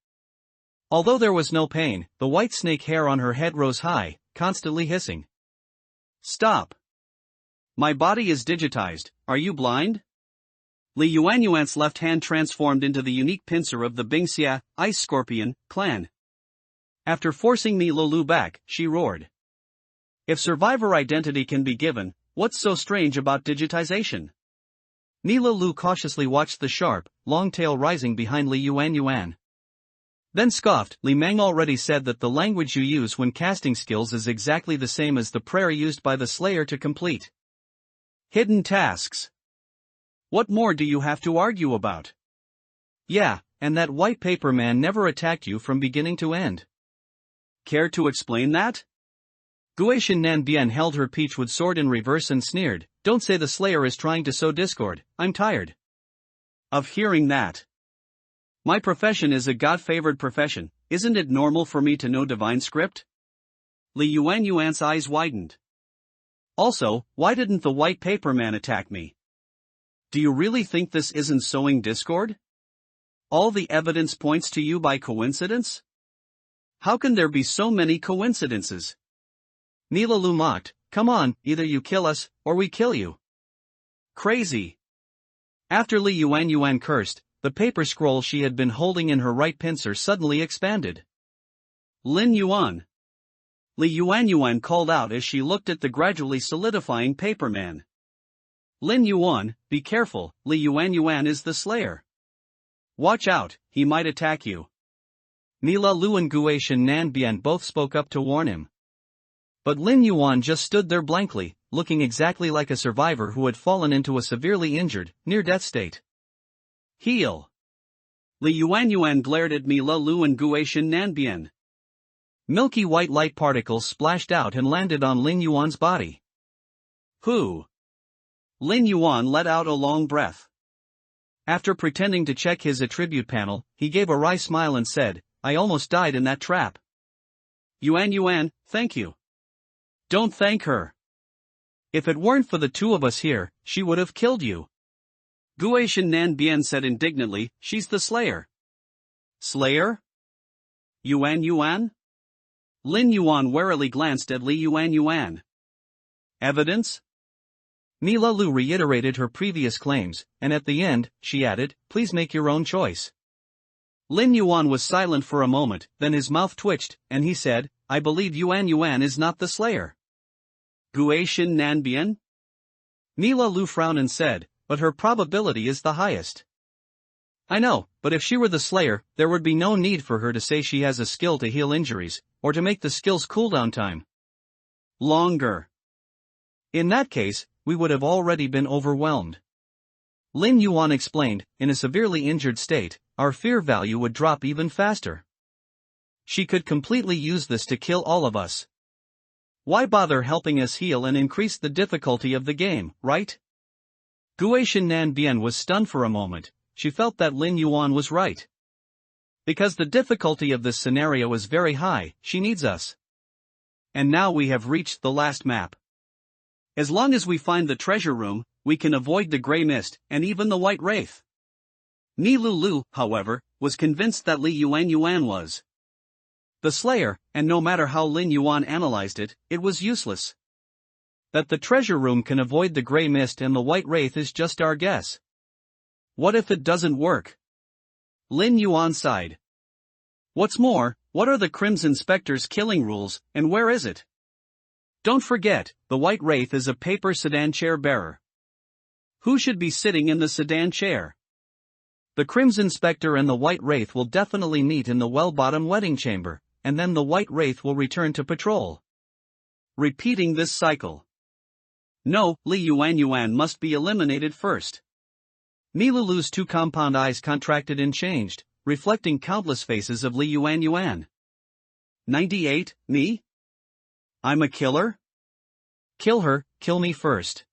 Although there was no pain, the white snake hair on her head rose high, constantly hissing. Stop! My body is digitized, are you blind? Li Yuan's left hand transformed into the unique pincer of the Bingxia, Ice Scorpion, clan. After forcing Mi Lulu back, she roared. If survivor identity can be given, what's so strange about digitization? Mi Lulu cautiously watched the sharp, long tail rising behind Li Yuan. Then scoffed, Li Meng already said that the language you use when casting skills is exactly the same as the prayer used by the Slayer to complete hidden tasks. What more do you have to argue about? Yeah, and that white paper man never attacked you from beginning to end. Care to explain that? Guishan Nanbian held her peachwood sword in reverse and sneered, Don't say the Slayer is trying to sow discord, I'm tired of hearing that. My profession is a God-favored profession, isn't it normal for me to know divine script? Li Yuan's eyes widened. Also, why didn't the white paper man attack me? Do you really think this isn't sowing discord? All the evidence points to you by coincidence? How can there be so many coincidences? Mila Lu mocked, come on, either you kill us, or we kill you. Crazy. After Li Yuan cursed, the paper scroll she had been holding in her right pincer suddenly expanded. Lin Yuan. Li Yuan called out as she looked at the gradually solidifying paper man. Lin Yuan, be careful, Li Yuan is the slayer. Watch out, he might attack you. Mila Lu and Guishan Nanbian both spoke up to warn him. But Lin Yuan just stood there blankly, looking exactly like a survivor who had fallen into a severely injured, near-death state. Heal. Li Yuan glared at Mila Lu and Guishan Nanbian. Milky white light particles splashed out and landed on Lin Yuan's body. Who? Lin Yuan let out a long breath. After pretending to check his attribute panel, he gave a wry smile and said, I almost died in that trap. Yuan, thank you. Don't thank her. If it weren't for the two of us here, she would have killed you. Guishan Nanbian said indignantly, she's the slayer. Slayer? Yuan? Lin Yuan warily glanced at Li Yuan. Evidence? Mila Lu reiterated her previous claims, and at the end, she added, please make your own choice. Lin Yuan was silent for a moment, then his mouth twitched, and he said, I believe Yuan is not the slayer. Guishan Nanbian? Mila Lu frowned and said, but her probability is the highest. I know, but if she were the slayer, there would be no need for her to say she has a skill to heal injuries, or to make the skill's cooldown time longer. In that case, we would have already been overwhelmed. Lin Yuan explained, in a severely injured state, our fear value would drop even faster. She could completely use this to kill all of us. Why bother helping us heal and increase the difficulty of the game, right? Guishan Nanbian was stunned for a moment. She felt that Lin Yuan was right. Because the difficulty of this scenario is very high, she needs us. And now we have reached the last map. As long as we find the treasure room, we can avoid the gray mist, and even the white wraith. Mila Lu, however, was convinced that Li Yuan was the slayer, and no matter how Lin Yuan analyzed it, it was useless. That the treasure room can avoid the gray mist and the white wraith is just our guess. What if it doesn't work? Lin Yuan sighed. What's more, what are the Crimson Spectre's killing rules, and where is it? Don't forget, the white wraith is a paper sedan chair bearer. Who should be sitting in the sedan chair? The Crimson Spectre and the white wraith will definitely meet in the well-bottom wedding chamber, and then the white wraith will return to patrol. Repeating this cycle. No, Li Yuan must be eliminated first. Mila Lu's two compound eyes contracted and changed, reflecting countless faces of Li Yuan. 98, me? I'm a killer? Kill her, kill me first.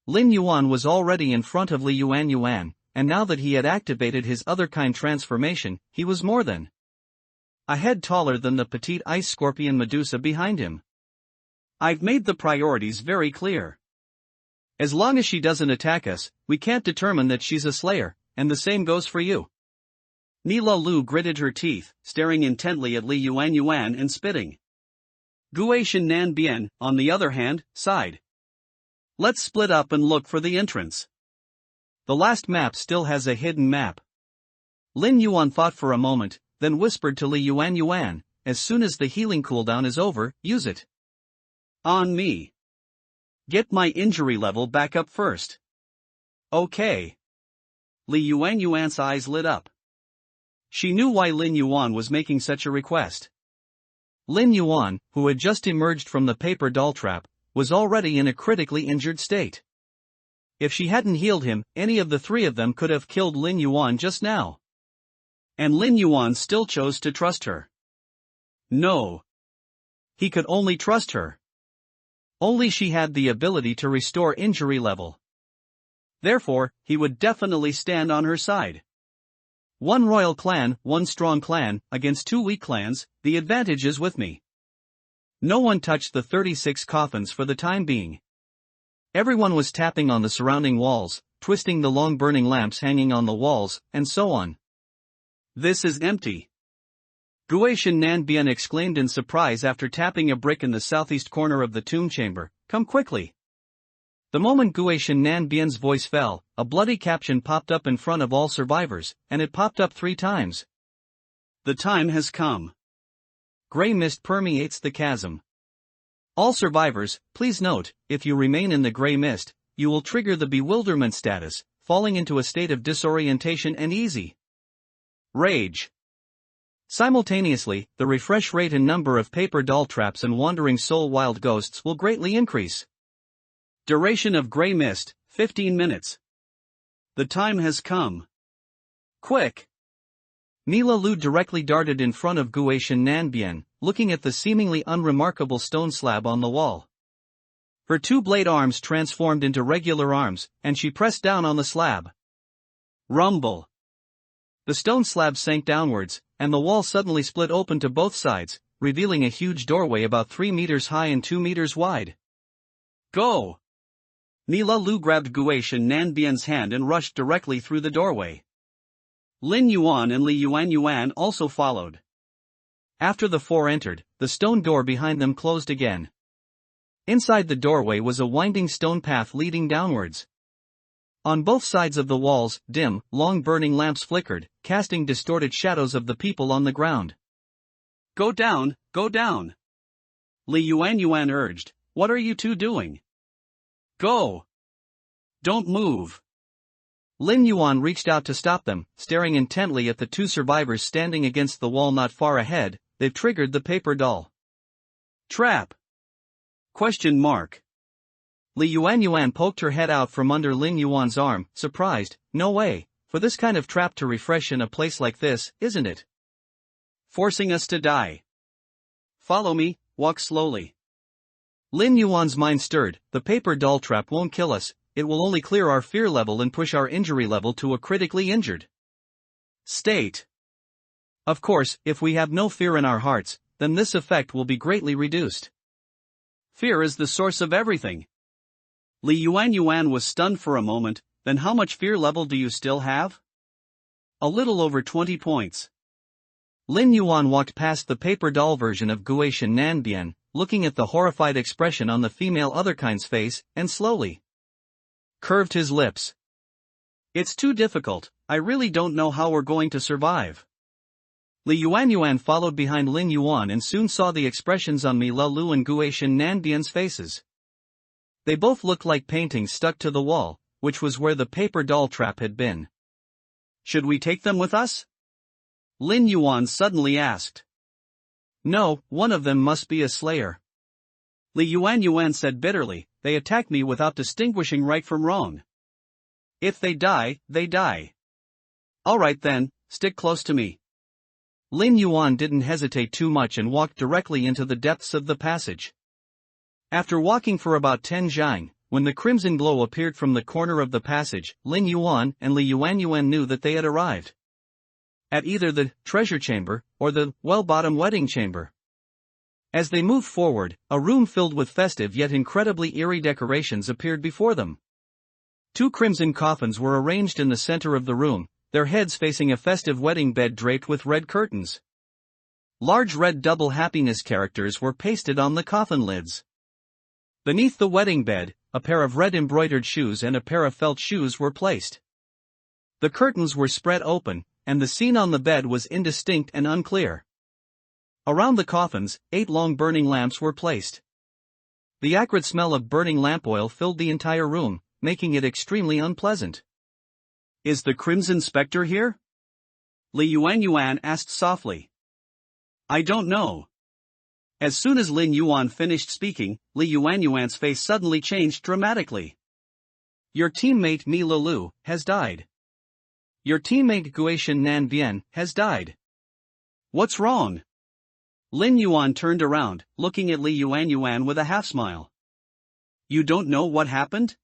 Lin Yuan was already in front of Li Yuan, and now that he had activated his other kind transformation, he was more than a head taller than the petite ice scorpion Medusa behind him. I've made the priorities very clear. As long as she doesn't attack us, we can't determine that she's a slayer, and the same goes for you. Mila Lu gritted her teeth, staring intently at Li Yuan and spitting. Guishan Nanbian, on the other hand, sighed. Let's split up and look for the entrance. The last map still has a hidden map. Lin Yuan thought for a moment, then whispered to Li Yuan, as soon as the healing cooldown is over, use it. On me. Get my injury level back up first. Okay. Li Yuan's eyes lit up. She knew why Lin Yuan was making such a request. Lin Yuan, who had just emerged from the paper doll trap, was already in a critically injured state. If she hadn't healed him, any of the three of them could have killed Lin Yuan just now. And Lin Yuan still chose to trust her. No. He could only trust her. Only she had the ability to restore injury level. Therefore, he would definitely stand on her side. One royal clan, one strong clan, against two weak clans, the advantage is with me. No one touched the 36 coffins for the time being. Everyone was tapping on the surrounding walls, twisting the long burning lamps hanging on the walls, and so on. This is empty. Guishan Nanbian exclaimed in surprise after tapping a brick in the southeast corner of the tomb chamber, "Come quickly." The moment Guishan Nanbian's voice fell, a bloody caption popped up in front of all survivors, and it popped up 3 times. "The time has come. Gray mist permeates the chasm. All survivors, please note, if you remain in the gray mist, you will trigger the bewilderment status, falling into a state of disorientation and easy rage. Simultaneously, the refresh rate and number of paper doll traps and wandering soul wild ghosts will greatly increase. Duration of gray mist, 15 minutes. The time has come. Quick!" Mila Lu directly darted in front of Guishan Nanbian, looking at the seemingly unremarkable stone slab on the wall. Her 2 blade arms transformed into regular arms, and she pressed down on the slab. Rumble! The stone slab sank downwards, and the wall suddenly split open to both sides, revealing a huge doorway about 3 meters high and 2 meters wide. "Go!" Mila Lu grabbed Guishan Nanbian's hand and rushed directly through the doorway. Lin Yuan and Lin Yuan also followed. After the 4 entered, the stone door behind them closed again. Inside the doorway was a winding stone path leading downwards. On both sides of the walls, dim, long burning lamps flickered, casting distorted shadows of the people on the ground. "Go down, go down!" Lin Yuan urged. "What are you 2 doing? Go! Don't move!" Lin Yuan reached out to stop them, staring intently at the 2 survivors standing against the wall not far ahead. "They've triggered the paper doll trap?" Question mark. Lin Yuan poked her head out from under Lin Yuan's arm, surprised. "No way, for this kind of trap to refresh in a place like this, isn't it? Forcing us to die. Follow me, walk slowly." Lin Yuan's mind stirred. "The paper doll trap won't kill us, it will only clear our fear level and push our injury level to a critically injured state. Of course, if we have no fear in our hearts, then this effect will be greatly reduced. Fear is the source of everything." Lin Yuan was stunned for a moment. "Then how much fear level do you still have?" "A little over 20 points. Lin Yuan walked past the paper doll version of Guishan Nanbian, looking at the horrified expression on the female otherkind's face, and slowly curved his lips. "It's too difficult, I really don't know how we're going to survive." Lin Yuan followed behind Lin Yuan and soon saw the expressions on Mila Lu and Guishan Nanbian's faces. They both looked like paintings stuck to the wall, which was where the paper doll trap had been. "Should we take them with us?" Lin Yuan suddenly asked. "No, one of them must be a slayer." Lin Yuan said bitterly. "They attacked me without distinguishing right from wrong. If they die, they die. Alright then, stick close to me." Lin Yuan didn't hesitate too much and walked directly into the depths of the passage. After walking for about 10 zhang, when the crimson glow appeared from the corner of the passage, Lin Yuan and Lin Yuan knew that they had arrived at either the treasure chamber or the well-bottom wedding chamber. As they moved forward, a room filled with festive yet incredibly eerie decorations appeared before them. 2 crimson coffins were arranged in the center of the room, their heads facing a festive wedding bed draped with red curtains. Large red double happiness characters were pasted on the coffin lids. Beneath the wedding bed, a pair of red embroidered shoes and a pair of felt shoes were placed. The curtains were spread open, and the scene on the bed was indistinct and unclear. Around the coffins, 8 long burning lamps were placed. The acrid smell of burning lamp oil filled the entire room, making it extremely unpleasant. "Is the Crimson Spectre here?" Lin Yuan asked softly. "I don't know." As soon as Lin Yuan finished speaking, Lin Yuan's face suddenly changed dramatically. "Your teammate Mila Lu has died. Your teammate Guishan Nanbian has died. What's wrong?" Lin Yuan turned around, looking at Lin Yuan with a half-smile. "You don't know what happened?"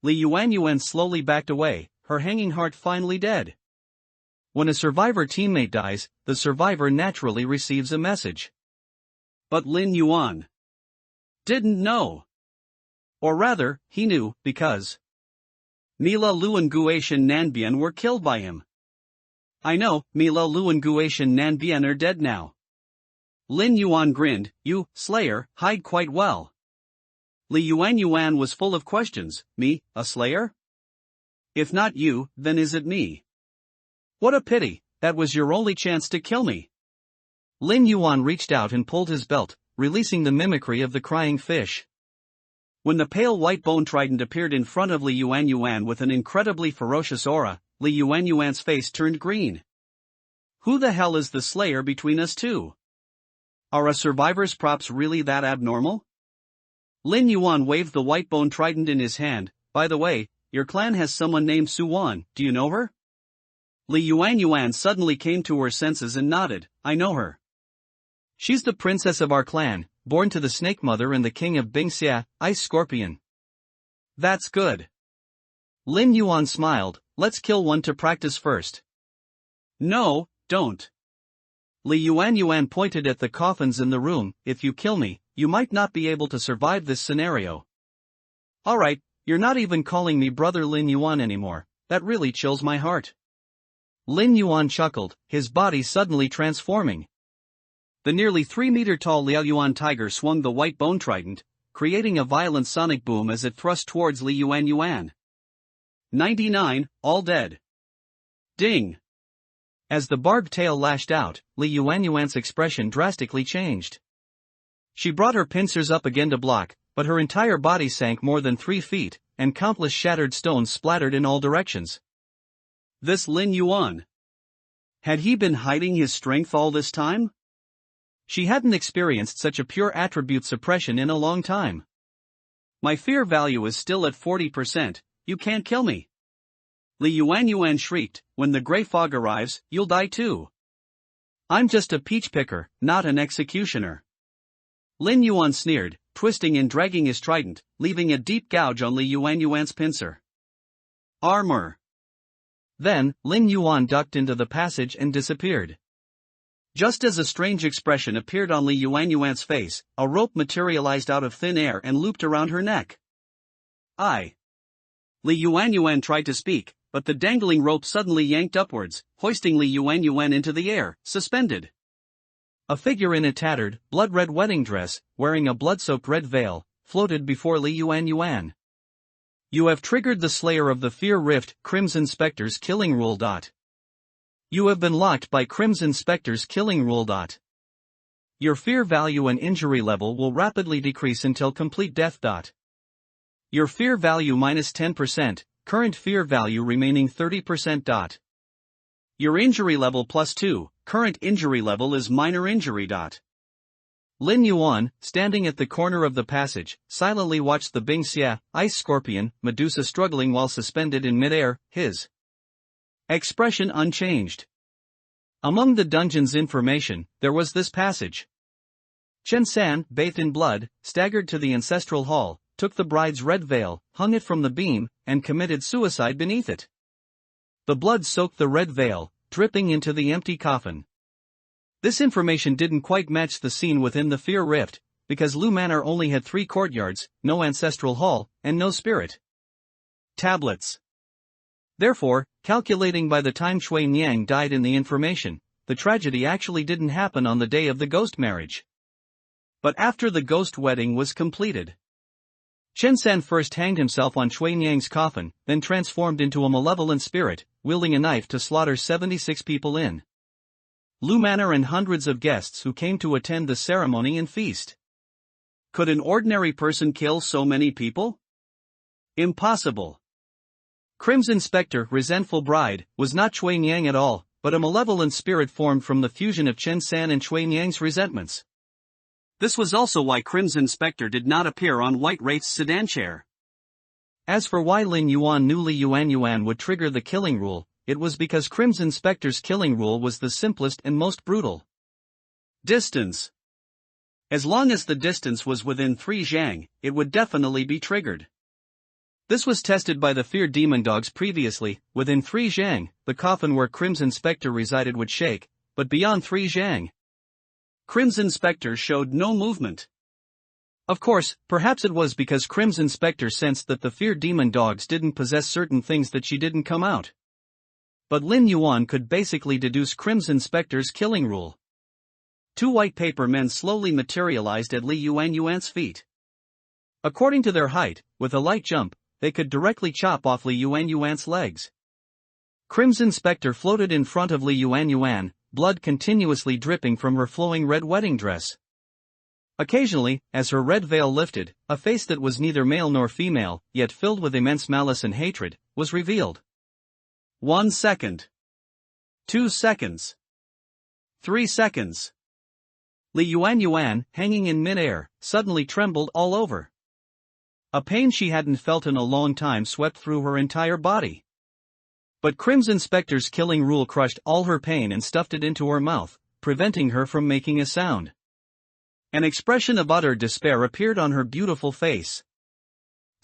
Lin Yuan slowly backed away, her hanging heart finally dead. When a survivor teammate dies, the survivor naturally receives a message. But Lin Yuan didn't know. Or rather, he knew, because Mila Lu and Guishan Nanbian were killed by him. I know, Milo Luan Guation Nan Bien are dead now. Lin Yuan grinned, you, Slayer, hide quite well. Li Yuan was full of questions, me, a Slayer? If not you, then is it me? What a pity, that was your only chance to kill me. Lin Yuan reached out and pulled his belt, releasing the mimicry of the crying fish. When the pale white bone trident appeared in front of Li Yuan with an incredibly ferocious aura, Li Yuan's face turned green. Who the hell is the Slayer between us two? Are a survivor's props really that abnormal? Lin Yuan waved the white bone trident in his hand. By the way, your clan has someone named Suwan, do you know her? Li Yuan suddenly came to her senses and nodded, I know her. She's the princess of our clan, born to the Snake Mother and the king of Bingxia, Ice Scorpion. That's good. Lin Yuan smiled, let's kill one to practice first. No, don't. Li Yuan pointed at the coffins in the room, if you kill me, you might not be able to survive this scenario. Alright, you're not even calling me Brother Lin Yuan anymore, that really chills my heart. Lin Yuan chuckled, his body suddenly transforming. The nearly 3-meter-tall Liao Yuan tiger swung the white bone trident, creating a violent sonic boom as it thrust towards Li Yuan. 99, all dead. Ding! As the barbed tail lashed out, Li Yuan's expression drastically changed. She brought her pincers up again to block, but her entire body sank more than 3 feet, and countless shattered stones splattered in all directions. This Lin Yuan. Had he been hiding his strength all this time? She hadn't experienced such a pure attribute suppression in a long time. My fear value is still at 40%, you can't kill me. Li Yuan shrieked, when the gray fog arrives, you'll die too. I'm just a peach picker, not an executioner. Lin Yuan sneered, twisting and dragging his trident, leaving a deep gouge on Li Yuan's pincer. Armor. Then, Lin Yuan ducked into the passage and disappeared. Just as a strange expression appeared on Li Yuan's face, a rope materialized out of thin air and looped around her neck. Li Yuan tried to speak, but the dangling rope suddenly yanked upwards, hoisting Li Yuan into the air, suspended. A figure in a tattered, blood-red wedding dress, wearing a blood-soaked red veil, floated before Li Yuan. You have triggered the Slayer of the Fear Rift, Crimson Spectre's killing rule. You have been locked by Crimson Spectre's killing rule. Your fear value and injury level will rapidly decrease until complete death. Your fear value minus 10%, current fear value remaining 30%. Your injury level plus 2, current injury level is minor injury. Lin Yuan, standing at the corner of the passage, silently watched the Bingxia, Ice Scorpion, Medusa struggling while suspended in midair, his expression unchanged. Among the dungeon's information, there was this passage. Chen San, bathed in blood, staggered to the ancestral hall, took the bride's red veil, hung it from the beam, and committed suicide beneath it. The blood soaked the red veil, dripping into the empty coffin. This information didn't quite match the scene within the Fear Rift, because Lu Manor only had 3 courtyards, no ancestral hall, and no spirit tablets. Therefore, calculating by the time Shui Niang died in the information, the tragedy actually didn't happen on the day of the ghost marriage, but after the ghost wedding was completed. Chen San first hanged himself on Shui Niang's coffin, then transformed into a malevolent spirit, wielding a knife to slaughter 76 people in Lu Manor and hundreds of guests who came to attend the ceremony and feast. Could an ordinary person kill so many people? Impossible. Crimson Spectre, resentful bride, was not Shui Niang at all, but a malevolent spirit formed from the fusion of Chen San and Shui Niang's resentments. This was also why Crimson Spectre did not appear on White Wraith's sedan chair. As for why Lin Yuan knew Li Yuan would trigger the killing rule, it was because Crimson Spectre's killing rule was the simplest and most brutal. Distance. As long as the distance was within 3 zhang, it would definitely be triggered. This was tested by the Fear Demon Dogs previously. Within 3 zhang, the coffin where Crimson Spectre resided would shake, but beyond 3 zhang, Crimson Spectre showed no movement. Of course, perhaps it was because Crimson Spectre sensed that the Fear Demon Dogs didn't possess certain things that she didn't come out. But Lin Yuan could basically deduce Crimson Spectre's killing rule. Two white paper men slowly materialized at Lin Yuan's feet. According to their height, with a light jump, they could directly chop off Lin Yuan's legs. Crimson Spectre floated in front of Lin Yuan, blood continuously dripping from her flowing red wedding dress. Occasionally, as her red veil lifted, a face that was neither male nor female, yet filled with immense malice and hatred, was revealed. 1 second. 2 seconds. 3 seconds. Lin Yuan, hanging in mid-air, suddenly trembled all over. A pain she hadn't felt in a long time swept through her entire body. But Crimson Spectre's killing rule crushed all her pain and stuffed it into her mouth, preventing her from making a sound. An expression of utter despair appeared on her beautiful face.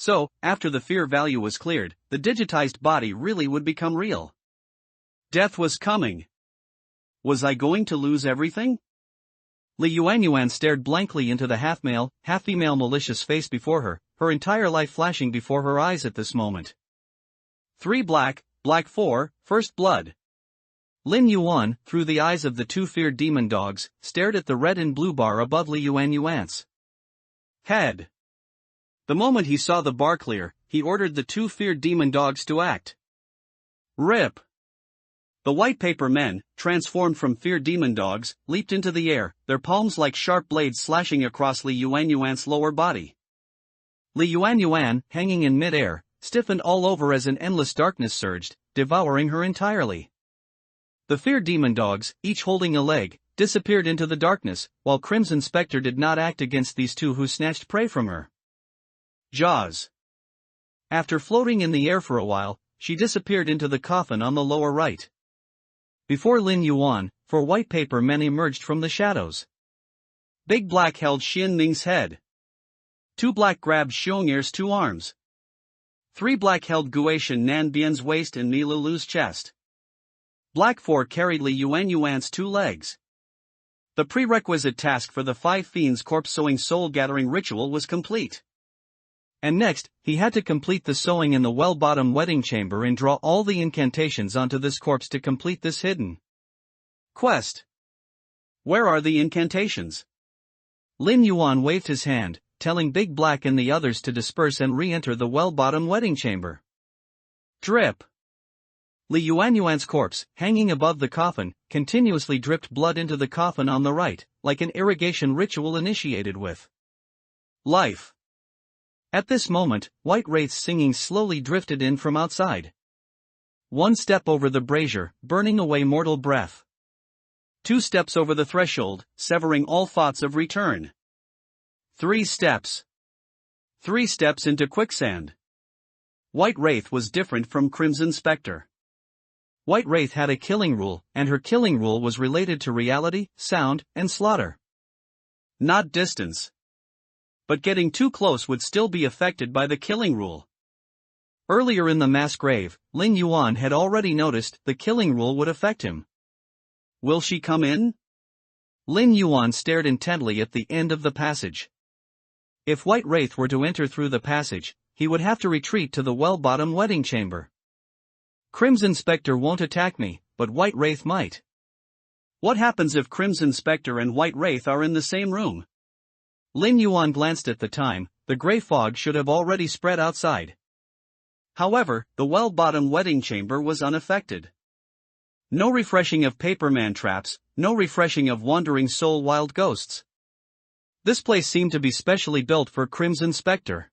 So, after the fear value was cleared, the digitized body really would become real. Death was coming. Was I going to lose everything? Lin Yuan stared blankly into the half-male, half-female malicious face before her, her entire life flashing before her eyes at this moment. 3 black 4, first blood. Lin Yuan, through the eyes of the two feared demon dogs, stared at the red and blue bar above Lin Yuan's head. The moment he saw the bar clear, he ordered the two feared demon dogs to act. Rip! The white paper men, transformed from feared demon dogs, leaped into the air, their palms like sharp blades slashing across Lin Yuan's lower body. Lin Yuan, hanging in mid-air, stiffened all over as an endless darkness surged, devouring her entirely. The feared demon dogs, each holding a leg, disappeared into the darkness, while Crimson Spectre did not act against these two who snatched prey from her. Jaws. After floating in the air for a while, she disappeared into the coffin on the lower right. Before Lin Yuan, 4 white paper men emerged from the shadows. Big Black held Xian Ming's head. 2 black grabbed Xiong'er's 2 arms. 3 black held Guishan Nanbian's waist and Mi Lulu's chest. Black 4 carried Lin Yuan's 2 legs. The prerequisite task for the 5 fiends' corpse-sewing soul-gathering ritual was complete. And next, he had to complete the sewing in the well-bottom wedding chamber and draw all the incantations onto this corpse to complete this hidden quest. Where are the incantations? Lin Yuan waved his hand, telling Big Black and the others to disperse and re-enter the well-bottom wedding chamber. Drip! Lin Yuan's corpse, hanging above the coffin, continuously dripped blood into the coffin on the right, like an irrigation ritual initiated with life. At this moment, white wraiths singing slowly drifted in from outside. 1 step over the brazier, burning away mortal breath. 2 steps over the threshold, severing all thoughts of return. 3 steps. 3 steps into quicksand. White Wraith was different from Crimson Spectre. White Wraith had a killing rule, and her killing rule was related to reality, sound, and slaughter. Not distance. But getting too close would still be affected by the killing rule. Earlier in the mass grave, Lin Yuan had already noticed the killing rule would affect him. Will she come in? Lin Yuan stared intently at the end of the passage. If White Wraith were to enter through the passage, he would have to retreat to the well-bottom wedding chamber. Crimson Spectre won't attack me, but White Wraith might. What happens if Crimson Spectre and White Wraith are in the same room? Lin Yuan glanced at the time, the gray fog should have already spread outside. However, the well-bottom wedding chamber was unaffected. No refreshing of paperman traps, no refreshing of wandering soul wild ghosts. This place seemed to be specially built for Crimson Spectre.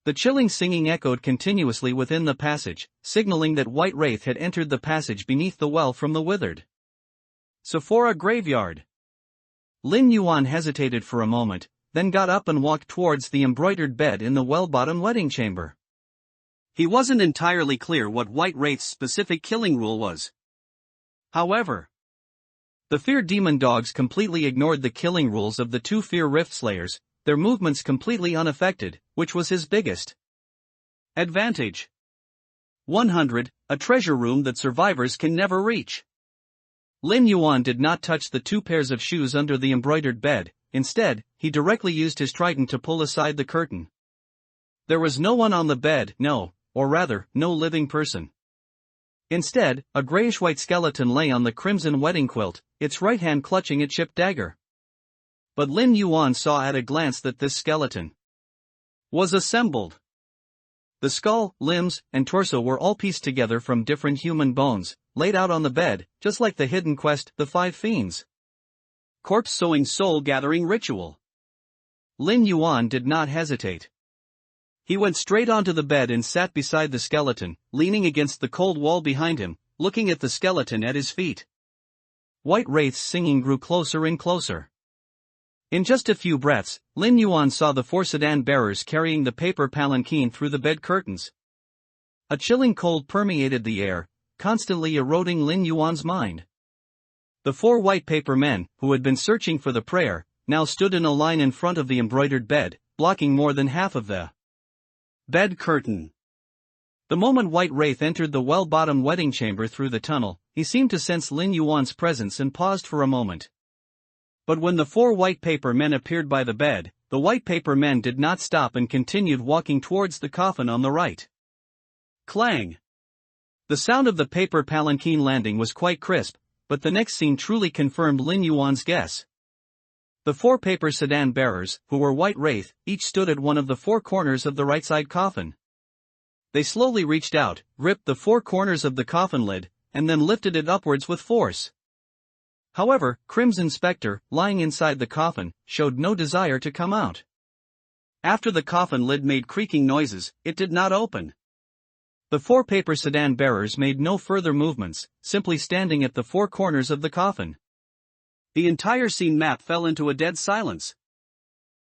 The chilling singing echoed continuously within the passage, signaling that White Wraith had entered the passage beneath the well from the withered Sephora graveyard. Lin Yuan hesitated for a moment, then got up and walked towards the embroidered bed in the well-bottom wedding chamber. He wasn't entirely clear what White Wraith's specific killing rule was. However, the feared demon dogs completely ignored the killing rules of the 2 fear rift slayers, their movements completely unaffected, which was his biggest advantage. 100, a treasure room that survivors can never reach. Lin Yuan did not touch the 2 pairs of shoes under the embroidered bed, instead, he directly used his trident to pull aside the curtain. There was no one on the bed, no, or rather, no living person. Instead, a grayish-white skeleton lay on the crimson wedding quilt, its right hand clutching a chipped dagger. But Lin Yuan saw at a glance that this skeleton was assembled. The skull, limbs, and torso were all pieced together from different human bones, laid out on the bed, just like the hidden quest, The Five Fiends. Corpse sowing soul gathering ritual. Lin Yuan did not hesitate. He went straight onto the bed and sat beside the skeleton, leaning against the cold wall behind him, looking at the skeleton at his feet. White wraiths singing grew closer and closer. In just a few breaths, Lin Yuan saw the 4 sedan bearers carrying the paper palanquin through the bed curtains. A chilling cold permeated the air, constantly eroding Lin Yuan's mind. The 4 white paper men, who had been searching for the prayer, now stood in a line in front of the embroidered bed, blocking more than half of the bed curtain. The moment White Wraith entered the well-bottomed wedding chamber through the tunnel, he seemed to sense Lin Yuan's presence and paused for a moment. But when the 4 white paper men appeared by the bed, the white paper men did not stop and continued walking towards the coffin on the right. Clang! The sound of the paper palanquin landing was quite crisp, but the next scene truly confirmed Lin Yuan's guess. The 4 paper sedan bearers, who were White Wraith, each stood at one of the 4 corners of the right side coffin. They slowly reached out, gripped the 4 corners of the coffin lid, and then lifted it upwards with force. However, Crimson Spectre, lying inside the coffin, showed no desire to come out. After the coffin lid made creaking noises, it did not open. The 4 paper sedan bearers made no further movements, simply standing at the 4 corners of the coffin. The entire scene map fell into a dead silence.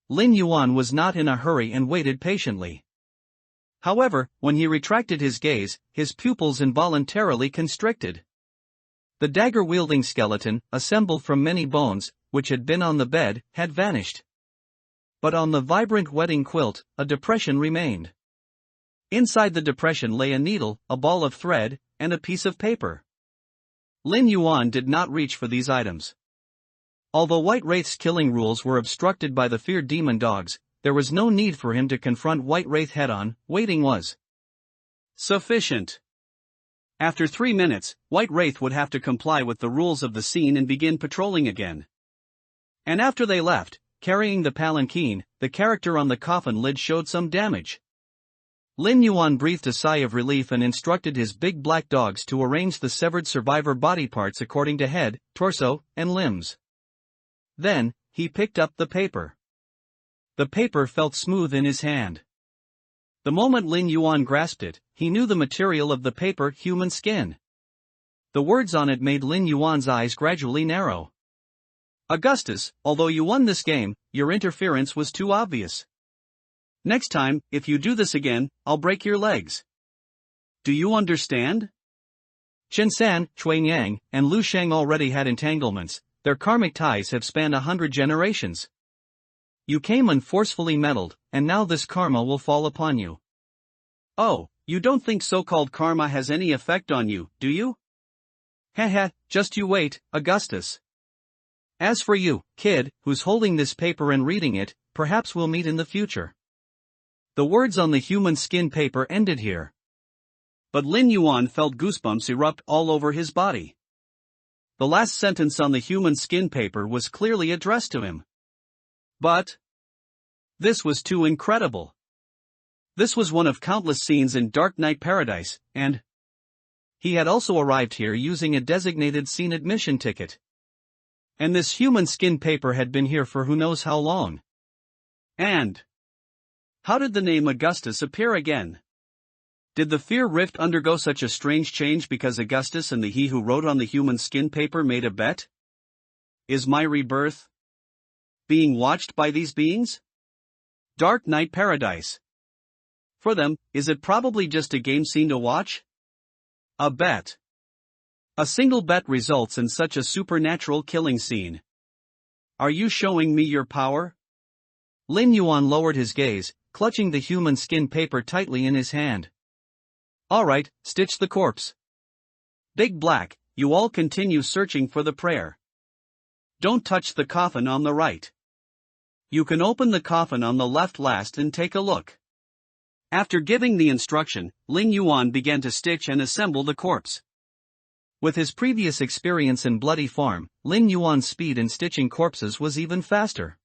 Lin Yuan was not in a hurry and waited patiently. However, when he retracted his gaze, his pupils involuntarily constricted. The dagger-wielding skeleton, assembled from many bones, which had been on the bed, had vanished. But on the vibrant wedding quilt, a depression remained. Inside the depression lay a needle, a ball of thread, and a piece of paper. Lin Yuan did not reach for these items. Although White Wraith's killing rules were obstructed by the feared demon dogs, there was no need for him to confront White Wraith head-on. Waiting was sufficient. After 3 minutes, White Wraith would have to comply with the rules of the scene and begin patrolling again. And after they left, carrying the palanquin, the character on the coffin lid showed some damage. Lin Yuan breathed a sigh of relief and instructed his big black dogs to arrange the severed survivor body parts according to head, torso, and limbs. Then, he picked up the paper. The paper felt smooth in his hand. The moment Lin Yuan grasped it, he knew the material of the paper: human skin. The words on it made Lin Yuan's eyes gradually narrow. Augustus, although you won this game, your interference was too obvious. Next time, if you do this again, I'll break your legs. Do you understand? Chen San, Chui Yang, and Lu Sheng already had entanglements. Their karmic ties have spanned 100 generations. You came unforcefully meddled, and now this karma will fall upon you. Oh, you don't think so-called karma has any effect on you, do you? Heh, just you wait, Augustus. As for you, kid, who's holding this paper and reading it, perhaps we'll meet in the future. The words on the human skin paper ended here. But Lin Yuan felt goosebumps erupt all over his body. The last sentence on the human skin paper was clearly addressed to him. But this was too incredible. This was one of countless scenes in Dark Knight Paradise, and he had also arrived here using a designated scene admission ticket. And this human skin paper had been here for who knows how long. And how did the name Augustus appear again? Did the fear rift undergo such a strange change because Augustus and the he who wrote on the human skin paper made a bet? Is my rebirth being watched by these beings? Dark Knight Paradise. For them, is it probably just a game scene to watch? A bet. A single bet results in such a supernatural killing scene. Are you showing me your power? Lin Yuan lowered his gaze, clutching the human skin paper tightly in his hand. Alright, stitch the corpse. Big Black, you all continue searching for the prayer. Don't touch the coffin on the right. You can open the coffin on the left last and take a look. After giving the instruction, Lin Yuan began to stitch and assemble the corpse. With his previous experience in Bloody Farm, Lin Yuan's speed in stitching corpses was even faster.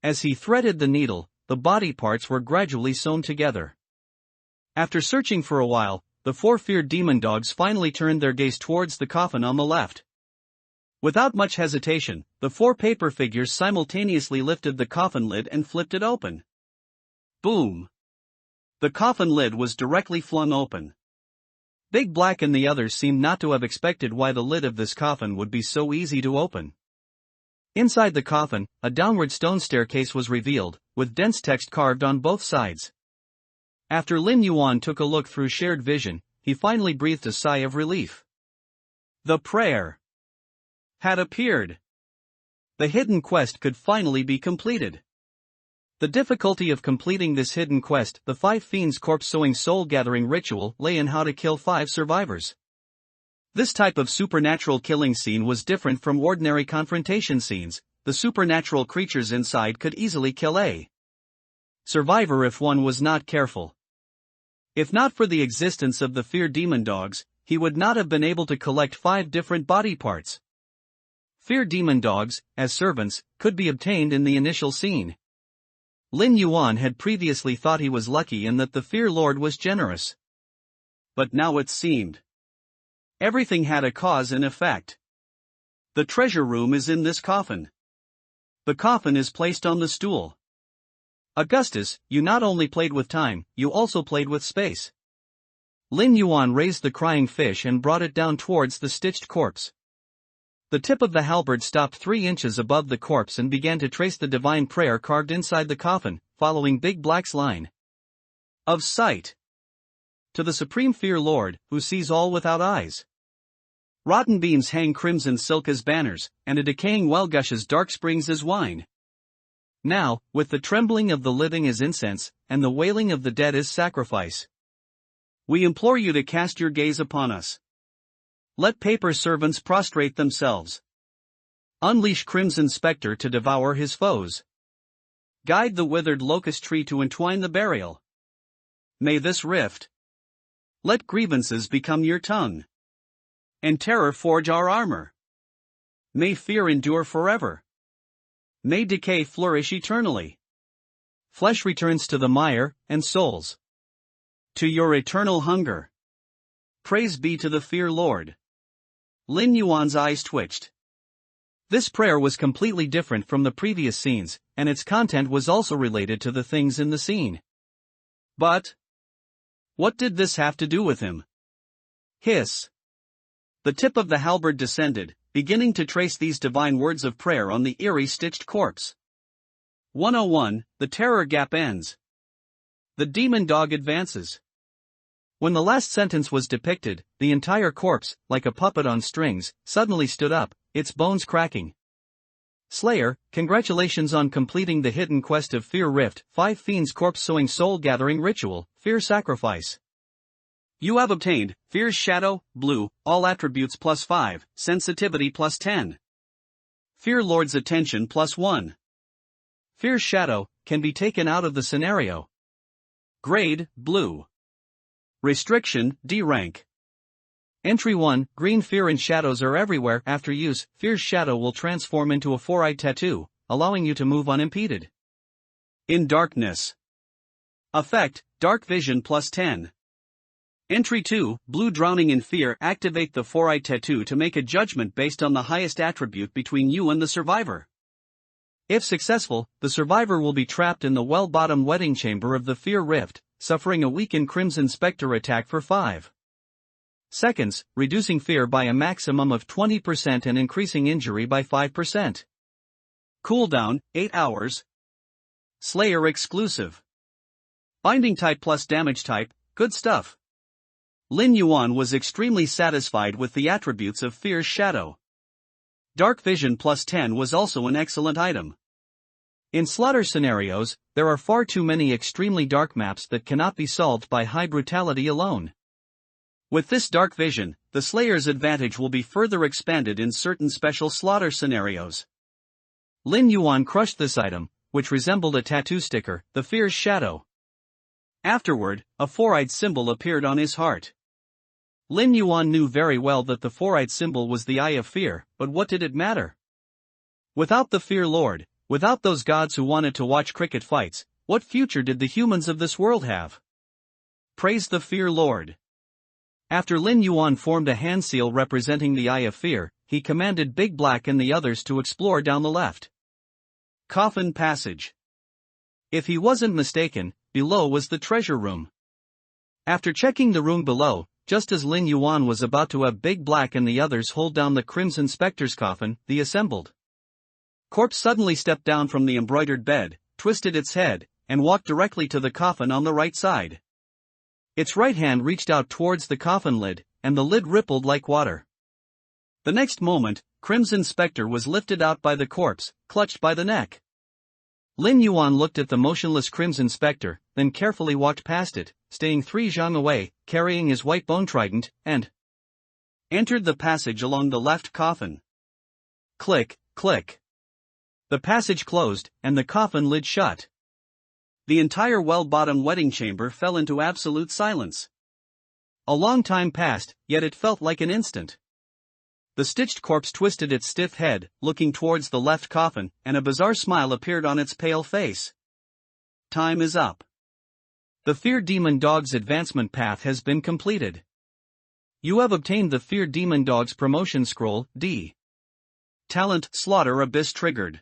As he threaded the needle, the body parts were gradually sewn together. After searching for a while, the four feared demon dogs finally turned their gaze towards the coffin on the left. Without much hesitation, the four paper figures simultaneously lifted the coffin lid and flipped it open. Boom! The coffin lid was directly flung open. Big Black and the others seemed not to have expected why the lid of this coffin would be so easy to open. Inside the coffin, a downward stone staircase was revealed, with dense text carved on both sides. After Lin Yuan took a look through shared vision, he finally breathed a sigh of relief. The prayer had appeared. The hidden quest could finally be completed. The difficulty of completing this hidden quest, the 5 Fiends corpse sewing soul gathering ritual, lay in how to kill 5 survivors. This type of supernatural killing scene was different from ordinary confrontation scenes. The supernatural creatures inside could easily kill a survivor if one was not careful. If not for the existence of the fear demon dogs, he would not have been able to collect 5 different body parts. Fear demon dogs, as servants, could be obtained in the initial scene. Lin Yuan had previously thought he was lucky and that the Fear Lord was generous. But now it seemed everything had a cause and effect. The treasure room is in this coffin. The coffin is placed on the stool. Augustus, you not only played with time, you also played with space. Lin Yuan raised the crying fish and brought it down towards the stitched corpse. The tip of the halberd stopped 3 inches above the corpse and began to trace the divine prayer carved inside the coffin, following Big Black's line of sight. To the Supreme Fear Lord, who sees all without eyes. Rotten beams hang crimson silk as banners, and a decaying well gushes dark springs as wine. Now, with the trembling of the living as incense, and the wailing of the dead as sacrifice, we implore you to cast your gaze upon us. Let paper servants prostrate themselves. Unleash Crimson Spectre to devour his foes. Guide the withered locust tree to entwine the burial. May this rift. Let grievances become your tongue. And terror forge our armor. May fear endure forever. May decay flourish eternally. Flesh returns to the mire, and souls to your eternal hunger. Praise be to the Fear Lord. Lin Yuan's eyes twitched. This prayer was completely different from the previous scenes, and its content was also related to the things in the scene. But what did this have to do with him? Hiss. The tip of the halberd descended, beginning to trace these divine words of prayer on the eerie stitched corpse. 101, the terror gap ends. The demon dog advances. When the last sentence was depicted, the entire corpse, like a puppet on strings, suddenly stood up, its bones cracking. Slayer, congratulations on completing the hidden quest of Fear Rift, 5 Fiends corpse sewing soul gathering ritual, Fear Sacrifice. You have obtained Fear's Shadow, Blue, all attributes +5, sensitivity +10. Fear Lord's attention +1. Fear's Shadow can be taken out of the scenario. Grade, Blue. Restriction, D rank. Entry 1, Green Fear and shadows are everywhere. After use, Fear's Shadow will transform into a 4-eyed tattoo, allowing you to move unimpeded. In darkness. Effect, Dark Vision +10. Entry 2, Blue Drowning in Fear. Activate the 4-eyed tattoo to make a judgment based on the highest attribute between you and the survivor. If successful, the survivor will be trapped in the well-bottomed wedding chamber of the Fear Rift, suffering a weakened Crimson Spectre attack for 5 seconds, reducing fear by a maximum of 20% and increasing injury by 5%. Cooldown, 8 hours. Slayer exclusive. Binding type plus damage type, good stuff. Lin Yuan was extremely satisfied with the attributes of Fear's Shadow. Dark Vision +10 was also an excellent item. In slaughter scenarios, there are far too many extremely dark maps that cannot be solved by high brutality alone. With this dark vision, the Slayer's advantage will be further expanded in certain special slaughter scenarios. Lin Yuan crushed this item, which resembled a tattoo sticker, the Fear's Shadow. Afterward, a 4-eyed symbol appeared on his heart. Lin Yuan knew very well that the four-eyed symbol was the Eye of Fear, but what did it matter? Without the Fear Lord, without those gods who wanted to watch cricket fights, what future did the humans of this world have? Praise the Fear Lord. After Lin Yuan formed a hand seal representing the Eye of Fear, he commanded Big Black and the others to explore down the left coffin passage. If he wasn't mistaken, below was the treasure room. After checking the room below, just as Lin Yuan was about to have Big Black and the others hold down the Crimson Spectre's coffin, the assembled corpse suddenly stepped down from the embroidered bed, twisted its head, and walked directly to the coffin on the right side. Its right hand reached out towards the coffin lid, and the lid rippled like water. The next moment, Crimson Spectre was lifted out by the corpse, clutched by the neck. Lin Yuan looked at the motionless Crimson Spectre, then carefully walked past it, staying 3 zhang away, carrying his white bone trident, and entered the passage along the left coffin. Click, click. The passage closed, and the coffin lid shut. The entire well-bottomed wedding chamber fell into absolute silence. A long time passed, yet it felt like an instant. The stitched corpse twisted its stiff head, looking towards the left coffin, and a bizarre smile appeared on its pale face. Time is up. The Fear Demon Dog's advancement path has been completed. You have obtained the Fear Demon Dog's promotion scroll, D. Talent Slaughter Abyss triggered.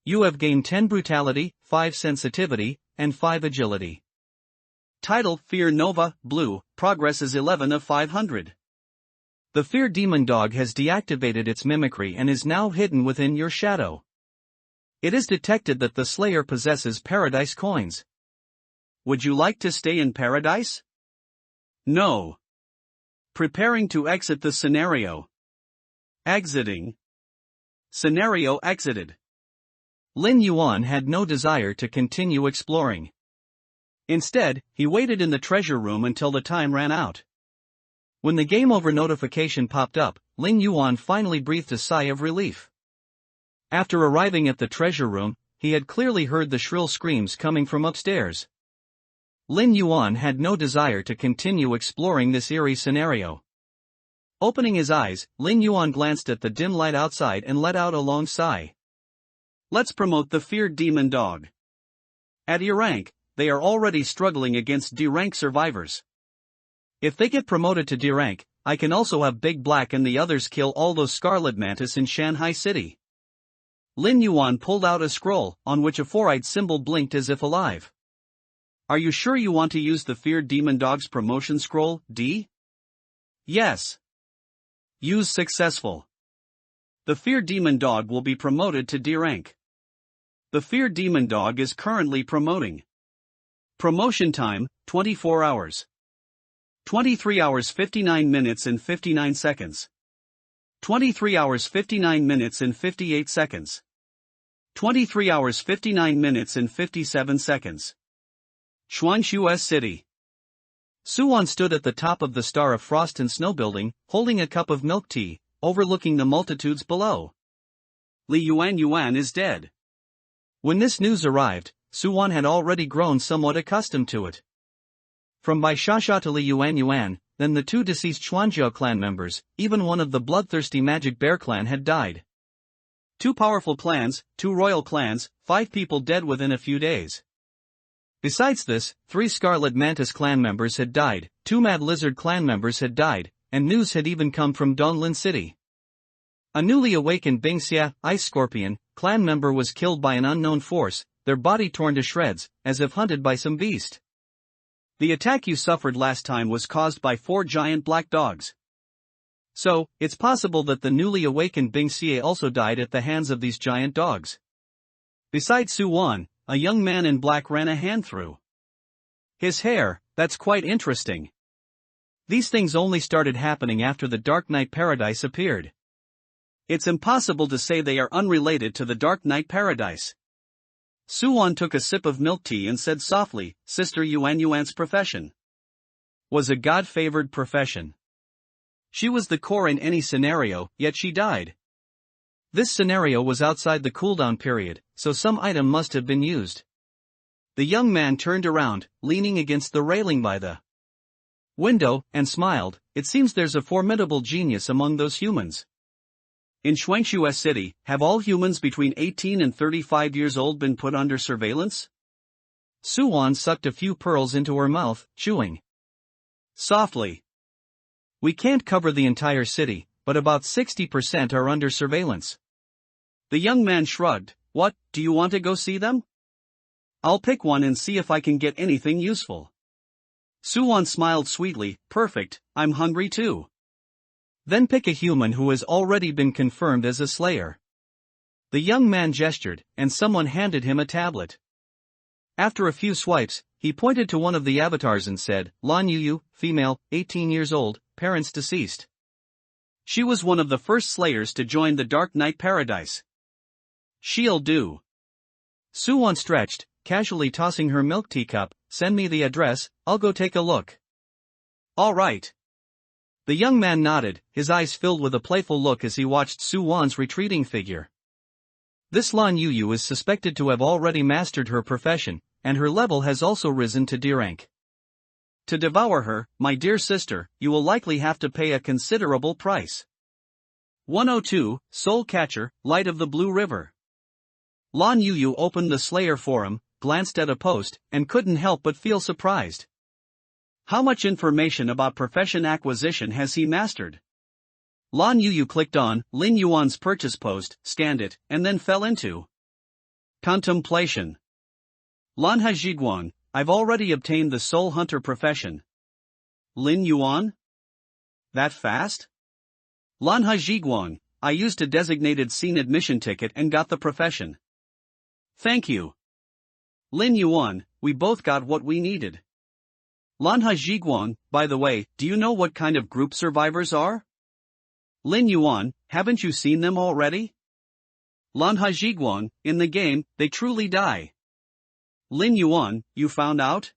You have gained 10 Brutality, 5 Sensitivity, and 5 Agility. Title Fear Nova, Blue, progress is 11 of 500. The Fear Demon Dog has deactivated its mimicry and is now hidden within your shadow. It is detected that the Slayer possesses paradise coins. Would you like to stay in paradise? No. Preparing to exit the scenario. Exiting. Scenario exited. Lin Yuan had no desire to continue exploring. Instead, he waited in the treasure room until the time ran out. When the game over notification popped up, Lin Yuan finally breathed a sigh of relief. After arriving at the treasure room, he had clearly heard the shrill screams coming from upstairs. Lin Yuan had no desire to continue exploring this eerie scenario. Opening his eyes, Lin Yuan glanced at the dim light outside and let out a long sigh. Let's promote the Fear Demon Dog. At E rank, they are already struggling against D rank survivors. If they get promoted to D rank, I can also have Big Black and the others kill all those Scarlet Mantis in Shanghai City. Lin Yuan pulled out a scroll, on which a four-eyed symbol blinked as if alive. Are you sure you want to use the Fear Demon Dog's promotion scroll, D? Yes. Use successful. The Fear Demon Dog will be promoted to D rank. The Fear Demon Dog is currently promoting. Promotion time, 24 hours. 23 hours 59 minutes and 59 seconds. 23 hours 59 minutes and 58 seconds. 23 hours 59 minutes and 57 seconds. Chuanshu City. Suwon stood at the top of the Star of Frost and Snow building, holding a cup of milk tea, overlooking the multitudes below. Li Yuan is dead. When this news arrived, Suwon had already grown somewhat accustomed to it. From Bai Shasha to Li Yuan, then the 2 deceased Chuanjiao clan members, even one of the bloodthirsty Magic Bear clan had died. 2 powerful clans, 2 royal clans, 5 people dead within a few days. Besides this, 3 Scarlet Mantis clan members had died, 2 Mad Lizard clan members had died, and news had even come from Donglin City. A newly awakened Bingxia, Ice Scorpion, clan member was killed by an unknown force, their body torn to shreds, as if hunted by some beast. The attack you suffered last time was caused by 4 giant black dogs. So, it's possible that the newly awakened Bingxia also died at the hands of these giant dogs. Besides Suwon, a young man in black ran a hand through his hair. That's quite interesting. These things only started happening after the Dark Knight Paradise appeared. It's impossible to say they are unrelated to the Dark Knight Paradise. Suwon took a sip of milk tea and said softly, Sister Yuan's profession was a God-favored profession. She was the core in any scenario, yet she died. This scenario was outside the cooldown period, so some item must have been used. The young man turned around, leaning against the railing by the window, and smiled. it seems there's a formidable genius among those humans. In Shuangshue City, have all humans between 18 and 35 years old been put under surveillance? Suwon sucked a few pearls into her mouth, chewing softly. We can't cover the entire city, but about 60% are under surveillance. The young man shrugged. What, do you want to go see them? I'll pick one and see if I can get anything useful. Suwon smiled sweetly. Perfect, I'm hungry too. Then pick a human who has already been confirmed as a slayer. The young man gestured, and someone handed him a tablet. After a few swipes, he pointed to one of the avatars and said, Lin Yuan, female, 18 years old, parents deceased. She was one of the first slayers to join the Dark Knight Paradise. She'll do. Suwon stretched, casually tossing her milk teacup. Send me the address, I'll go take a look. All right. The young man nodded, his eyes filled with a playful look as he watched Suwon's retreating figure. This Lin Yuan is suspected to have already mastered her profession, and her level has also risen to D rank. To devour her, my dear sister, you will likely have to pay a considerable price. 102, Soul Catcher, Light of the Blue River. Lin Yuan opened the Slayer forum, glanced at a post, and couldn't help but feel surprised. How much information about profession acquisition has he mastered? Lin Yuan clicked on Lin Yuan's purchase post, scanned it, and then fell into contemplation. Lan Hajiguang, I've already obtained the Soul Hunter profession. Lin Yuan? That fast? Lan Hajiguang, I used a designated scene admission ticket and got the profession. Thank you. Lin Yuan, we both got what we needed. Lan Hajiguang, by the way, do you know what kind of group survivors are? Lin Yuan, haven't you seen them already? Lan Hajiguang, in the game, they truly die. Lin Yuan, you found out?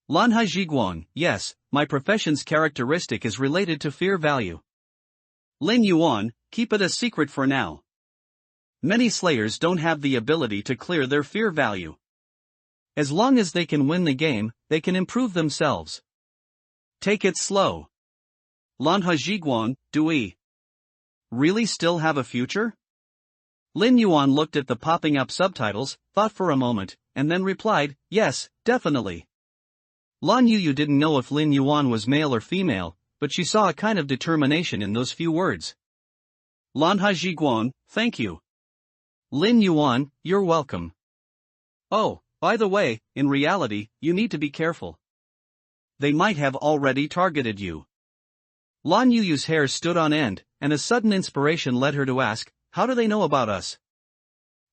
Lan Hajiguang, yes, my profession's characteristic is related to fear value. Lin Yuan, keep it a secret for now. Many slayers don't have the ability to clear their fear value. As long as they can win the game, they can improve themselves. Take it slow. Lan Hajiguang, do we really still have a future? Lin Yuan looked at the popping up subtitles, thought for a moment, and then replied, yes, definitely. Lan Yuan didn't know if Lin Yuan was male or female, but she saw a kind of determination in those few words. Lan Hajiguang, thank you. Lin Yuan, you're welcome. Oh, by the way, in reality, you need to be careful. They might have already targeted you. Lan Yu's hair stood on end, and a sudden inspiration led her to ask, how do they know about us?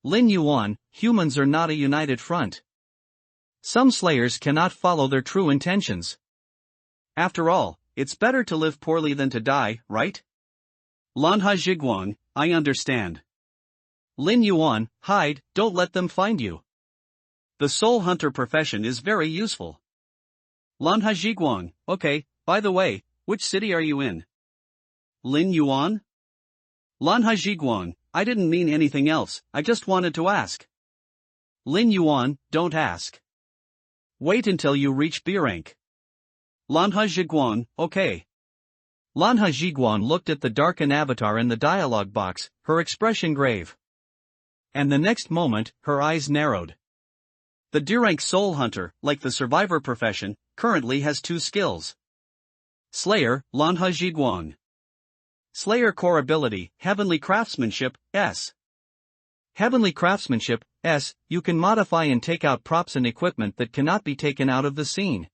Lin Yuan, humans are not a united front. Some slayers cannot follow their true intentions. After all, it's better to live poorly than to die, right? Lan Hajiguang, I understand. Lin Yuan, hide, don't let them find you. The Soul Hunter profession is very useful. Lan Hajiguang, okay, by the way, which city are you in? Lin Yuan? Lan Hajiguang, I didn't mean anything else, I just wanted to ask. Lin Yuan, don't ask. Wait until you reach B rank. Lan Hajiguang, okay. Lan Hajiguang looked at the darkened avatar in the dialogue box, her expression grave. And the next moment, her eyes narrowed. The D-rank Soul Hunter, like the Survivor profession, currently has 2 skills. Slayer, Lan Hajiguang. Slayer core ability, Heavenly Craftsmanship, S. Heavenly Craftsmanship, S, you can modify and take out props and equipment that cannot be taken out of the scene.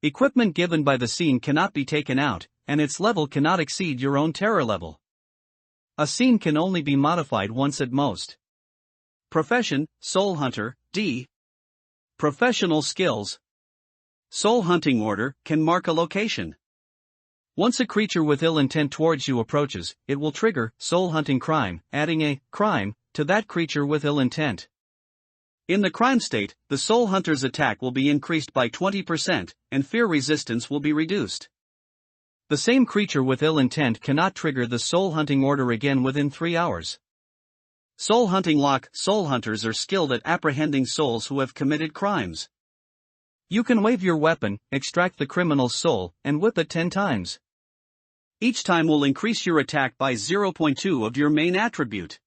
Equipment given by the scene cannot be taken out, and its level cannot exceed your own terror level. A scene can only be modified once at most. Profession, Soul Hunter, D. Professional skills. Soul Hunting Order, can mark a location. Once a creature with ill intent towards you approaches, it will trigger Soul Hunting Crime, adding a crime to that creature with ill intent. In the crime state, the Soul Hunter's attack will be increased by 20%, and fear resistance will be reduced. The same creature with ill intent cannot trigger the Soul Hunting Order again within 3 hours. Soul Hunting Lock. Soul Hunters are skilled at apprehending souls who have committed crimes. You can wave your weapon, extract the criminal's soul, and whip it 10 times. Each time will increase your attack by 0.2 of your main attribute.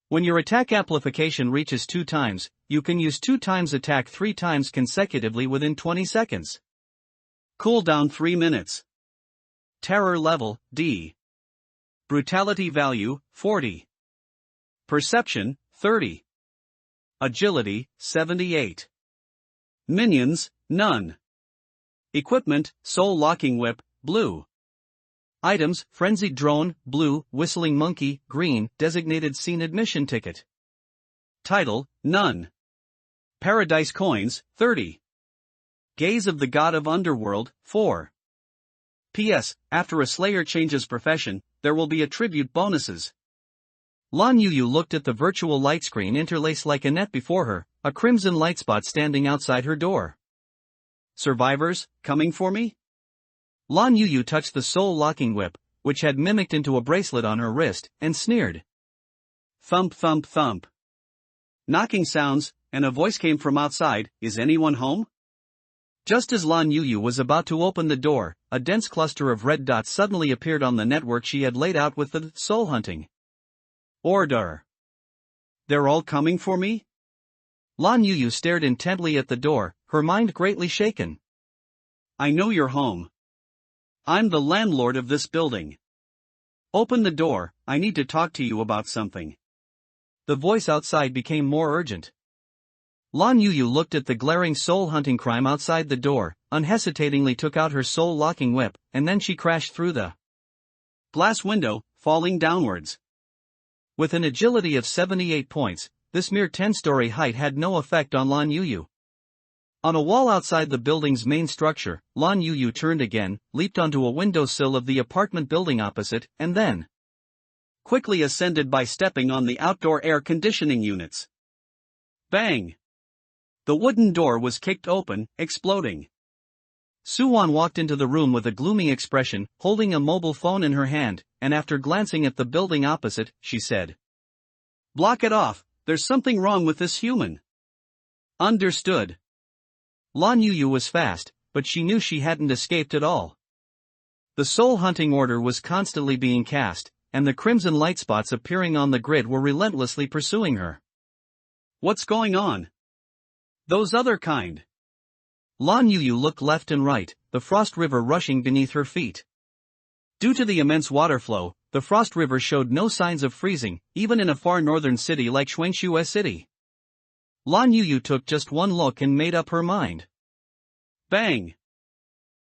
When your attack amplification reaches 2 times, you can use 2 times attack 3 times consecutively within 20 seconds. Cooldown 3 minutes. Terror level, D. Brutality value, 40. Perception, 30. Agility, 78. Minions, none. Equipment, Soul Locking Whip, blue. Items, Frenzied Drone, blue, Whistling Monkey, green, Designated Scene Admission Ticket. Title, none. Paradise Coins, 30. Gaze of the God of Underworld, 4. P.S. After a Slayer changes profession, there will be attribute bonuses. Lin Yuan looked at the virtual light screen interlaced like a net before her, a crimson light spot standing outside her door. Survivors, coming for me? Lin Yuan touched the soul-locking whip, which had mimicked into a bracelet on her wrist, and sneered. Thump thump thump. Knocking sounds, and a voice came from outside, "Is anyone home?" Just as Lin Yuan was about to open the door, a dense cluster of red dots suddenly appeared on the network she had laid out with the soul hunting. Order. They're all coming for me? Lin Yuan stared intently at the door, her mind greatly shaken. I know you're home. I'm the landlord of this building. Open the door, I need to talk to you about something. The voice outside became more urgent. Lin Yuan looked at the glaring soul-hunting crime outside the door, unhesitatingly took out her soul-locking whip, and then she crashed through the glass window, falling downwards. With an agility of 78 points, this mere 10-story height had no effect on Lin Yuan. On a wall outside the building's main structure, Lin Yuan turned again, leaped onto a windowsill of the apartment building opposite, and then quickly ascended by stepping on the outdoor air conditioning units. Bang! The wooden door was kicked open, exploding. Suwon walked into the room with a gloomy expression, holding a mobile phone in her hand, and after glancing at the building opposite, she said, "Block it off, there's something wrong with this human." Understood. Lin Yuan was fast, but she knew she hadn't escaped at all. The soul-hunting order was constantly being cast, and the crimson light spots appearing on the grid were relentlessly pursuing her. What's going on? Those other kind. Lin Yuan looked left and right, the Frost River rushing beneath her feet. Due to the immense water flow, the Frost River showed no signs of freezing, even in a far northern city like Shuangshue City. Lin Yuan took just one look and made up her mind. Bang!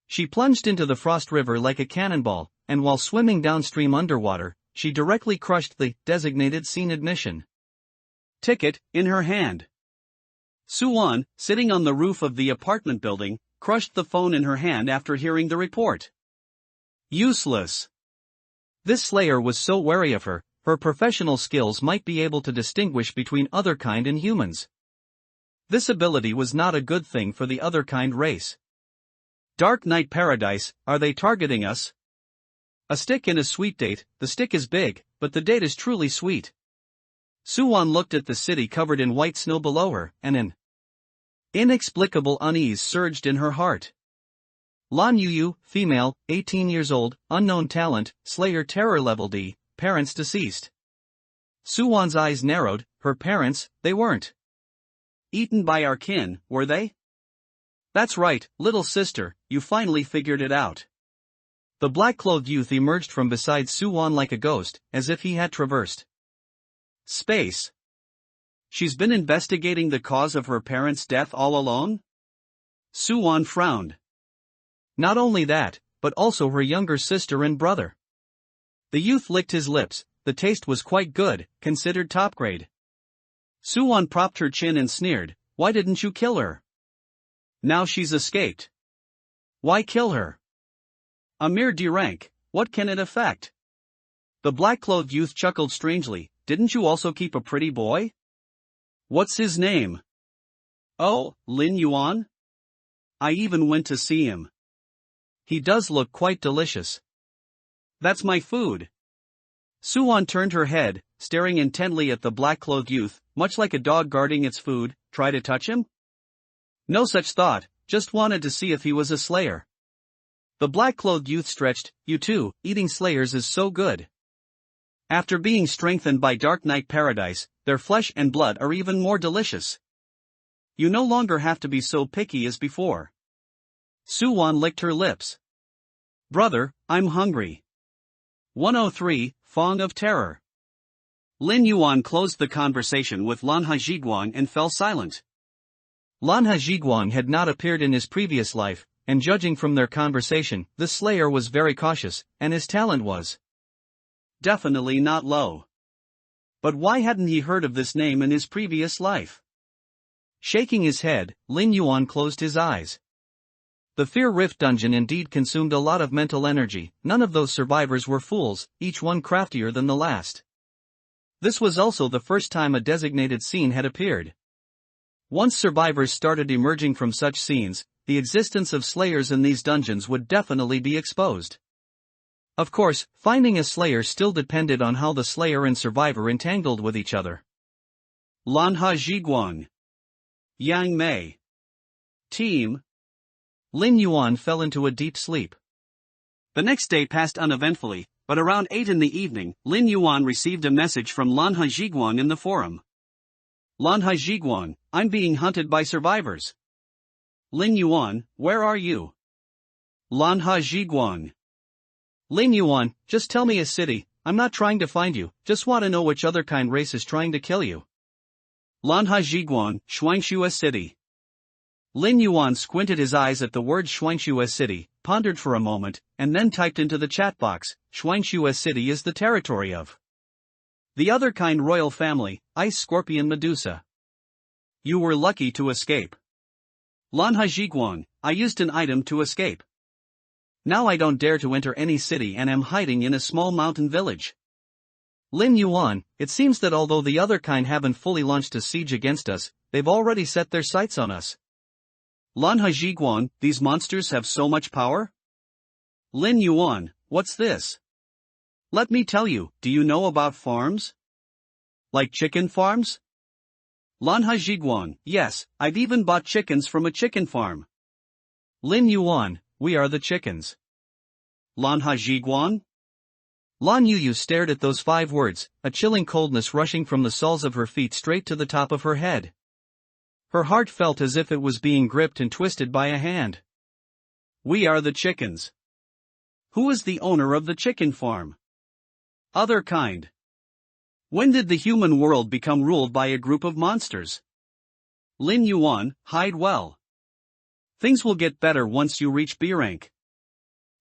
She plunged into the Frost River like a cannonball, and while swimming downstream underwater, she directly crushed the designated scene admission ticket in her hand. Suwon, sitting on the roof of the apartment building, crushed the phone in her hand after hearing the report. Useless. This slayer was so wary of her, her professional skills might be able to distinguish between other kind and humans. This ability was not a good thing for the other kind race. Dark Knight Paradise, are they targeting us? A stick and a sweet date, the stick is big, but the date is truly sweet. Suwon looked at the city covered in white snow below her, and an inexplicable unease surged in her heart. Lin Yuan, female, 18 years old, unknown talent, Slayer terror level D, parents deceased. Suwon's eyes narrowed, her parents, they weren't eaten by our kin, were they? That's right, little sister, you finally figured it out. The black-clothed youth emerged from beside Suwon like a ghost, as if he had traversed space. She's been investigating the cause of her parents' death all along? Suwon frowned. Not only that, but also her younger sister and brother. The youth licked his lips, the taste was quite good, considered top grade. Suwon propped her chin and sneered, why didn't you kill her? Now she's escaped. Why kill her? A mere D-rank, what can it affect? The black-clothed youth chuckled strangely, didn't you also keep a pretty boy? What's his name? Oh, Lin Yuan? I even went to see him. He does look quite delicious. That's my food. Suwon turned her head, staring intently at the black-clothed youth, much like a dog guarding its food. Try to touch him? No such thought, just wanted to see if he was a slayer. The black-clothed youth stretched, "You too, eating slayers is so good. After being strengthened by Dark Knight Paradise, their flesh and blood are even more delicious. You no longer have to be so picky as before." Suwon licked her lips. "Brother, I'm hungry." 103, Fong of Terror. Lin Yuan closed the conversation with Lan Hajiguang and fell silent. Lan Hajiguang had not appeared in his previous life, and judging from their conversation, the slayer was very cautious, and his talent was definitely not low. But why hadn't he heard of this name in his previous life? Shaking his head, Lin Yuan closed his eyes. The Fear Rift dungeon indeed consumed a lot of mental energy. None of those survivors were fools, each one craftier than the last. This was also the first time a designated scene had appeared. Once survivors started emerging from such scenes, the existence of slayers in these dungeons would definitely be exposed. Of course, finding a slayer still depended on how the slayer and survivor entangled with each other. Lan Hajiguang. Yang Mei. Team. Lin Yuan fell into a deep sleep. The next day passed uneventfully, but around 8 in the evening, Lin Yuan received a message from Lan Hajiguang in the forum. "Lan Hajiguang, I'm being hunted by survivors." "Lin Yuan, where are you?" Lan Hajiguang. "Lin Yuan, just tell me a city, I'm not trying to find you, just want to know which other kind race is trying to kill you." Lan Hajiguang, Shuangshua City. Lin Yuan squinted his eyes at the word Shuangshua City, pondered for a moment, and then typed into the chat box, "Shuangshua City is the territory of the other kind royal family, Ice Scorpion Medusa. You were lucky to escape." Lan Hajiguang, I used an item to escape. Now I don't dare to enter any city and am hiding in a small mountain village. Lin Yuan, it seems that although the other kind haven't fully launched a siege against us, they've already set their sights on us. Lan Hajiguang, these monsters have so much power? Lin Yuan, what's this? Let me tell you, do you know about farms? Like chicken farms? Lan Hajiguang, yes, I've even bought chickens from a chicken farm. Lin Yuan, we are the chickens. Lan Hajiguang? Lan Yuyu stared at those 5 words, a chilling coldness rushing from the soles of her feet straight to the top of her head. Her heart felt as if it was being gripped and twisted by a hand. We are the chickens. Who is the owner of the chicken farm? Other kind. When did the human world become ruled by a group of monsters? Lin Yuan, hide well. Things will get better once you reach B rank.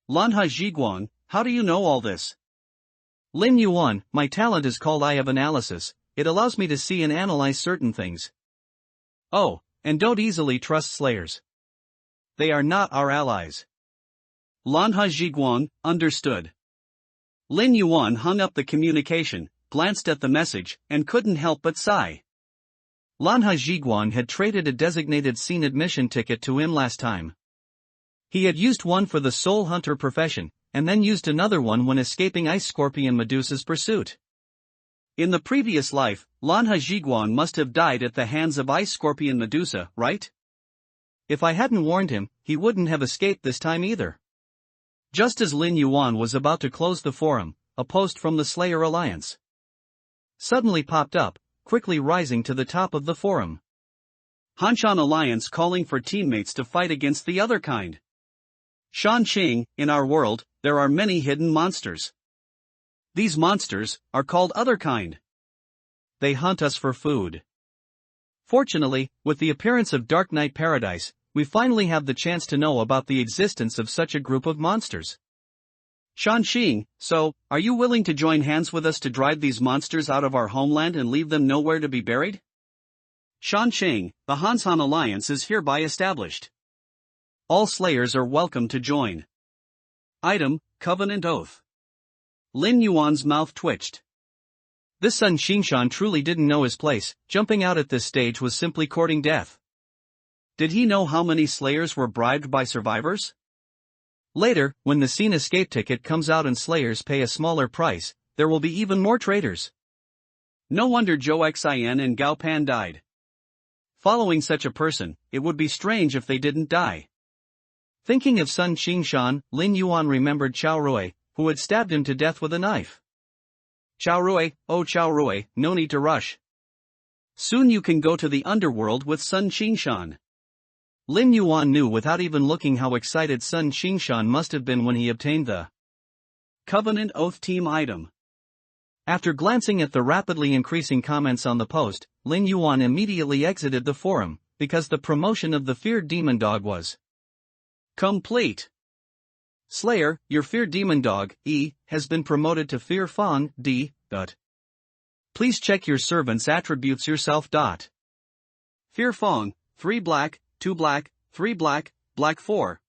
Lan Hajiguang, how do you know all this? Lin Yuan, my talent is called Eye of Analysis, it allows me to see and analyze certain things. Oh, and don't easily trust slayers. They are not our allies. Lan Hajiguang, understood. Lin Yuan hung up the communication, glanced at the message, and couldn't help but sigh. Lan Hajiguang had traded a designated scene admission ticket to him last time. He had used one for the soul hunter profession, and then used another one when escaping Ice Scorpion Medusa's pursuit. In the previous life, Lan Hajiguang must have died at the hands of Ice Scorpion Medusa, right? If I hadn't warned him, he wouldn't have escaped this time either. Just as Lin Yuan was about to close the forum, a post from the Slayer Alliance suddenly popped up, quickly rising to the top of the forum. Hanshan Alliance calling for teammates to fight against the other kind. Shan Qing, in our world, there are many hidden monsters. These monsters are called other kind. They hunt us for food. Fortunately, with the appearance of Dark Knight Paradise, we finally have the chance to know about the existence of such a group of monsters. Shan Qing, so, are you willing to join hands with us to drive these monsters out of our homeland and leave them nowhere to be buried? Shan Qing, the Hanshan Alliance is hereby established. All slayers are welcome to join. Item, Covenant Oath. Lin Yuan's mouth twitched. This Sun Xingshan truly didn't know his place, jumping out at this stage was simply courting death. Did he know how many slayers were bribed by survivors? Later, when the scene escape ticket comes out and slayers pay a smaller price, there will be even more traitors. No wonder Zhou Xian and Gao Pan died. Following such a person, it would be strange if they didn't die. Thinking of Sun Qingshan, Lin Yuan remembered Chao Rui, who had stabbed him to death with a knife. Chao Rui, oh Chao Rui, no need to rush. Soon you can go to the underworld with Sun Qingshan. Lin Yuan knew without even looking how excited Sun Qingshan must have been when he obtained the Covenant Oath Team item. After glancing at the rapidly increasing comments on the post, Lin Yuan immediately exited the forum, because the promotion of the feared demon dog was complete. Slayer, your feared demon dog, E, has been promoted to Fear Fong, D. Please check your servant's attributes yourself. Fear Fong, 3 black, 2 black, 3 black, black 4.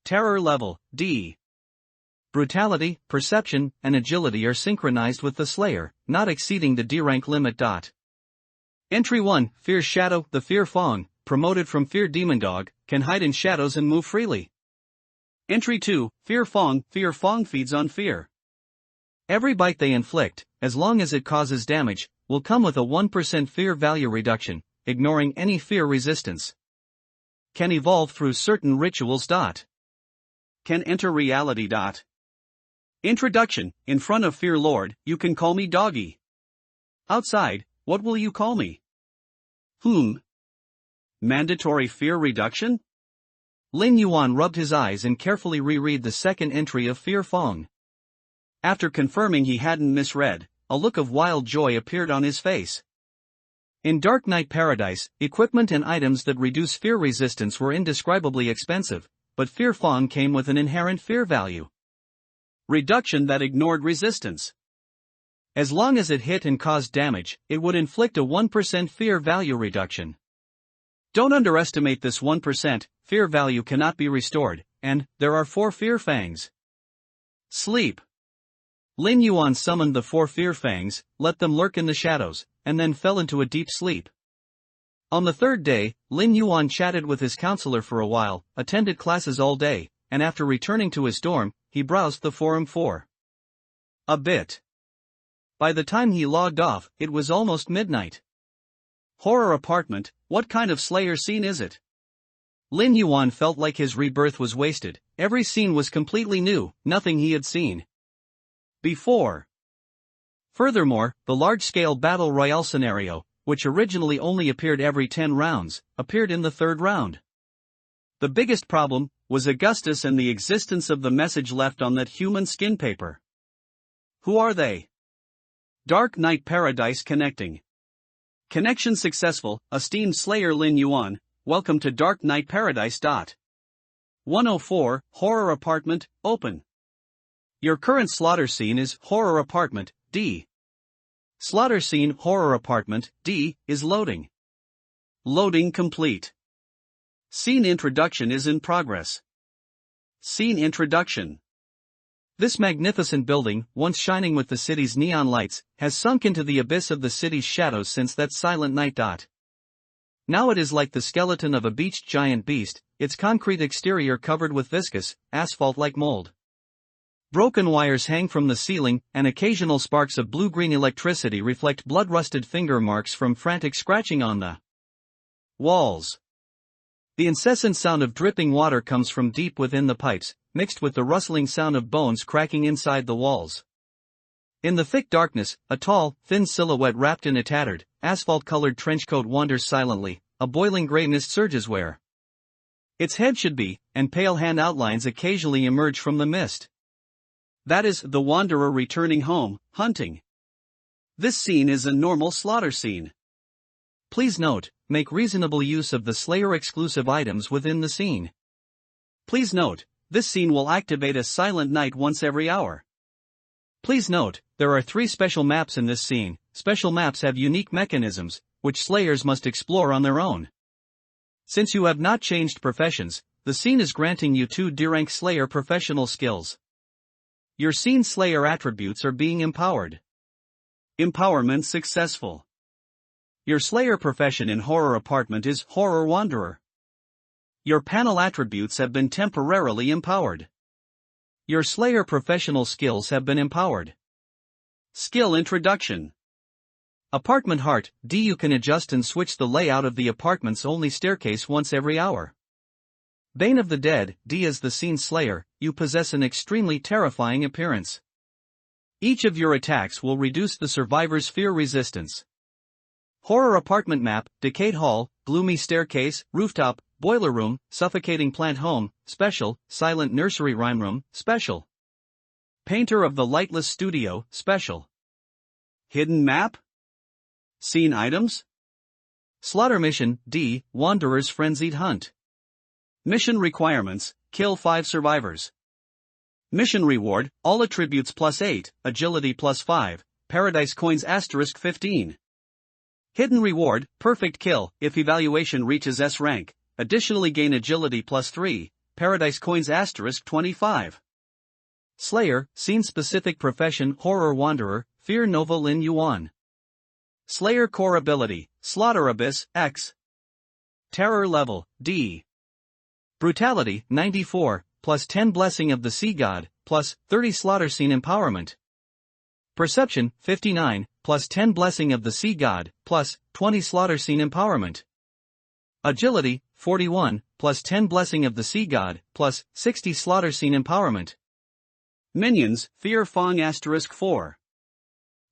Terror level, D. Brutality, perception, and agility are synchronized with the Slayer, not exceeding the D rank limit. Entry 1, Fear Shadow, the Fear Fong, promoted from Fear Demon Dog, can hide in shadows and move freely. Entry 2, Fear Fong feeds on fear. Every bite they inflict, as long as it causes damage, will come with a 1% fear value reduction, ignoring any fear resistance. Can evolve through certain rituals. Can enter reality. Introduction, in front of Fear Lord, you can call me Doggy. Outside, what will you call me? Mandatory fear reduction? Lin Yuan rubbed his eyes and carefully reread the second entry of Fear Fong. After confirming he hadn't misread, a look of wild joy appeared on his face. In Dark Knight Paradise, equipment and items that reduce fear resistance were indescribably expensive, but Fear Fong came with an inherent fear value reduction that ignored resistance. As long as it hit and caused damage, it would inflict a 1% fear value reduction. Don't underestimate this 1%, fear value cannot be restored, and there are 4 fear fangs. Sleep. Lin Yuan summoned the 4 fear fangs, let them lurk in the shadows, and then fell into a deep sleep. On the 3rd day, Lin Yuan chatted with his counselor for a while, attended classes all day, and after returning to his dorm, he browsed the forum for a bit. By the time he logged off, it was almost midnight. Horror apartment, what kind of Slayer scene is it? Lin Yuan felt like his rebirth was wasted. Every scene was completely new, nothing he had seen before. Furthermore, the large-scale battle royale scenario, which originally only appeared every 10 rounds, appeared in the 3rd round. The biggest problem was Augustus and the existence of the message left on that human skin paper. Who are they? Dark Knight Paradise connecting. Connection successful, esteemed Slayer Lin Yuan, welcome to Dark Knight Paradise. 104, Horror Apartment, open. Your current slaughter scene is Horror Apartment, D. Slaughter scene Horror Apartment, D, is loading. Loading complete. Scene introduction is in progress. Scene introduction. This magnificent building, once shining with the city's neon lights, has sunk into the abyss of the city's shadows since that silent night. Now it is like the skeleton of a beached giant beast, its concrete exterior covered with viscous, asphalt-like mold. Broken wires hang from the ceiling, and occasional sparks of blue-green electricity reflect blood-rusted finger marks from frantic scratching on the walls. The incessant sound of dripping water comes from deep within the pipes, mixed with the rustling sound of bones cracking inside the walls. In the thick darkness, a tall, thin silhouette wrapped in a tattered, asphalt-colored trenchcoat wanders silently, a boiling gray mist surges where its head should be, and pale hand outlines occasionally emerge from the mist. That is the wanderer returning home, hunting. This scene is a normal slaughter scene. Please note, make reasonable use of the Slayer exclusive items within the scene. Please note, this scene will activate a silent night once every hour. Please note, there are 3 special maps in this scene. Special maps have unique mechanisms, which Slayers must explore on their own. Since you have not changed professions, the scene is granting you 2 D-rank Slayer professional skills. Your scene Slayer attributes are being empowered. Empowerment successful. Your Slayer profession in Horror Apartment is Horror Wanderer. Your panel attributes have been temporarily empowered. Your Slayer professional skills have been empowered. Skill introduction. Apartment heart, D. You can adjust and switch the layout of the apartment's only staircase once every hour. Bane of the Dead, D. As the scene slayer, you possess an extremely terrifying appearance. Each of your attacks will reduce the survivor's fear resistance. Horror apartment map, decayed hall, gloomy staircase, rooftop, boiler room, suffocating plant home, special, silent nursery rhyme room, special. Painter of the lightless studio, special. Hidden map? Scene items? Slaughter mission, D. Wanderer's frenzied hunt. Mission requirements, kill 5 survivors. Mission reward, all attributes +8, agility +5, paradise coins *15. Hidden reward, perfect kill, if evaluation reaches S rank, additionally gain agility +3, paradise coins *25. Slayer, scene-specific profession horror wanderer, fear Nova Lin Yuan. Slayer core ability, slaughter abyss, X. Terror level, D. Brutality, 94, +10 blessing of the sea god, +30 slaughter scene empowerment. Perception, 59, +10 blessing of the sea god, +20 slaughter scene empowerment. Agility, 41, +10 blessing of the sea god, +60 slaughter scene empowerment. Minions, fear Fong *4.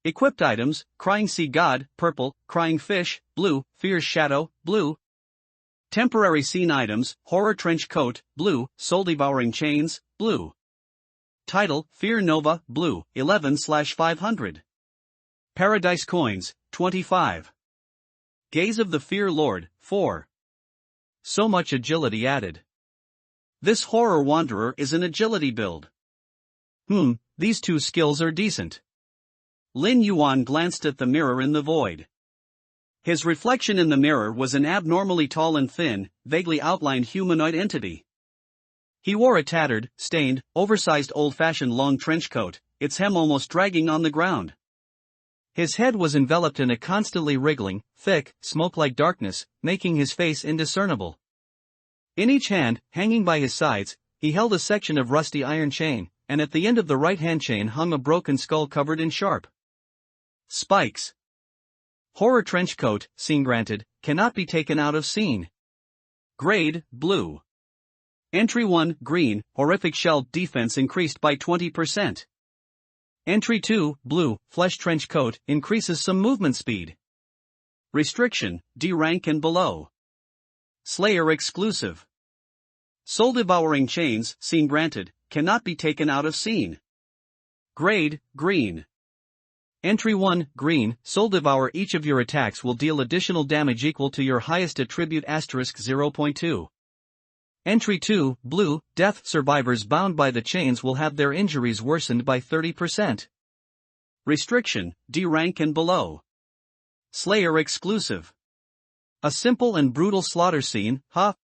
Equipped items, crying sea god, purple, crying fish, blue, fear's shadow, blue. Temporary scene items, horror trench coat, blue, soul devouring chains, blue. Title, Fear Nova, blue, 11/500. Paradise coins, 25. Gaze of the Fear Lord, 4. So much agility added. This horror wanderer is an agility build. These 2 skills are decent. Lin Yuan glanced at the mirror in the void. His reflection in the mirror was an abnormally tall and thin, vaguely outlined humanoid entity. He wore a tattered, stained, oversized old-fashioned long trench coat, its hem almost dragging on the ground. His head was enveloped in a constantly wriggling, thick, smoke-like darkness, making his face indiscernible. In each hand, hanging by his sides, he held a section of rusty iron chain, and at the end of the right-hand chain hung a broken skull covered in sharp spikes. Horror trench coat, scene granted, cannot be taken out of scene. Grade, blue. Entry 1, green, horrific shell defense increased by 20%. Entry 2, blue, flesh trench coat, increases some movement speed. Restriction, D rank and below. Slayer exclusive. Soul devouring chains, scene granted, cannot be taken out of scene. Grade, green. Entry 1, green, Soul Devour. Each of your attacks will deal additional damage equal to your highest attribute *0.2. Entry 2, blue, death. Survivors bound by the chains will have their injuries worsened by 30%. Restriction, D rank and below. Slayer exclusive. A simple and brutal slaughter scene, ha.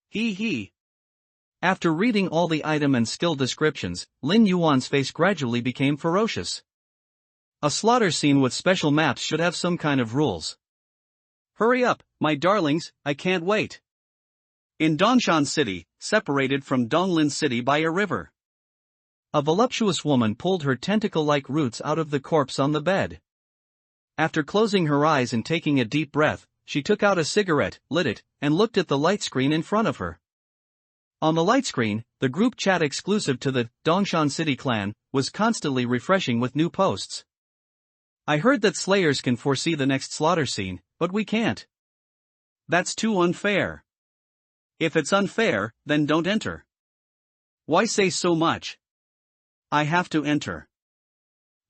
He. After reading all the item and skill descriptions, Lin Yuan's face gradually became ferocious. A slaughter scene with special maps should have some kind of rules. Hurry up, my darlings, I can't wait. In Dongshan City, separated from Donglin City by a river, a voluptuous woman pulled her tentacle-like roots out of the corpse on the bed. After closing her eyes and taking a deep breath, she took out a cigarette, lit it, and looked at the light screen in front of her. On the light screen, the group chat exclusive to the Dongshan City clan was constantly refreshing with new posts. I heard that slayers can foresee the next slaughter scene, but we can't. That's too unfair. If it's unfair, then don't enter. Why say so much? I have to enter.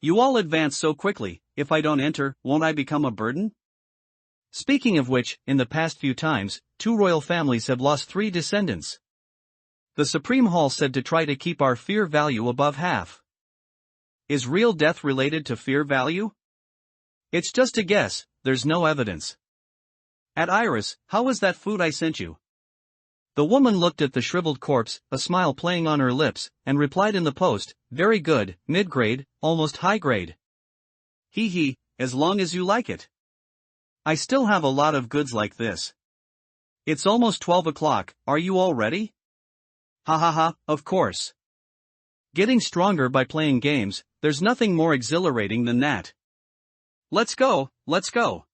You all advance so quickly, if I don't enter, won't I become a burden? Speaking of which, in the past few times, 2 royal families have lost 3 descendants. The Supreme Hall said to try to keep our fear value above half. Is real death related to fear value? It's just a guess, there's no evidence. At Iris, how was that food I sent you? The woman looked at the shriveled corpse, a smile playing on her lips, and replied in the post, very good, mid-grade, almost high-grade. He, as long as you like it. I still have a lot of goods like this. It's almost 12 o'clock, are you all ready? Ha, of course. Getting stronger by playing games, there's nothing more exhilarating than that. Let's go, let's go.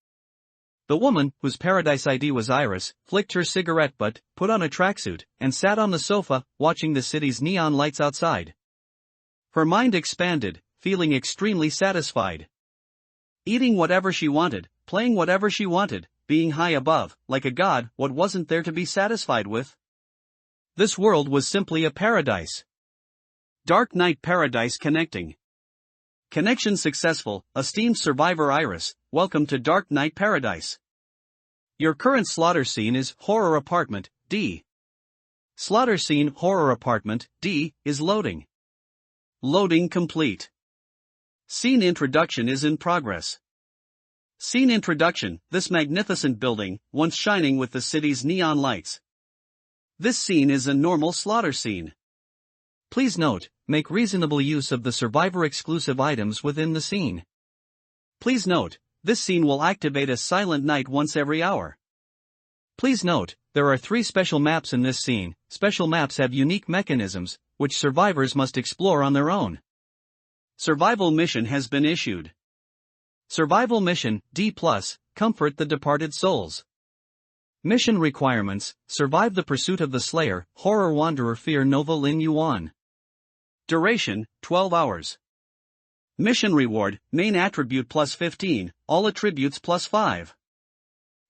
The woman, whose paradise ID was Iris, flicked her cigarette butt, put on a tracksuit, and sat on the sofa, watching the city's neon lights outside. Her mind expanded, feeling extremely satisfied. Eating whatever she wanted, playing whatever she wanted, being high above, like a god, what wasn't there to be satisfied with? This world was simply a paradise. Dark Knight Paradise connecting. Connection successful, esteemed survivor Iris, welcome to Dark Knight Paradise. Your current slaughter scene is Horror Apartment, D. Slaughter scene Horror Apartment, D, is loading. Loading complete. Scene introduction is in progress. Scene introduction, this magnificent building, once shining with the city's neon lights. This scene is a normal slaughter scene. Please note, make reasonable use of the survivor-exclusive items within the scene. Please note, this scene will activate a silent night once every hour. Please note, there are 3 special maps in this scene. Special maps have unique mechanisms, which survivors must explore on their own. Survival mission has been issued. Survival mission, D+, comfort the departed souls. Mission requirements, survive the pursuit of the Slayer, Horror Wanderer Fear Nova Lin Yuan. Duration, 12 hours. Mission reward, main attribute plus 15, all attributes plus 5.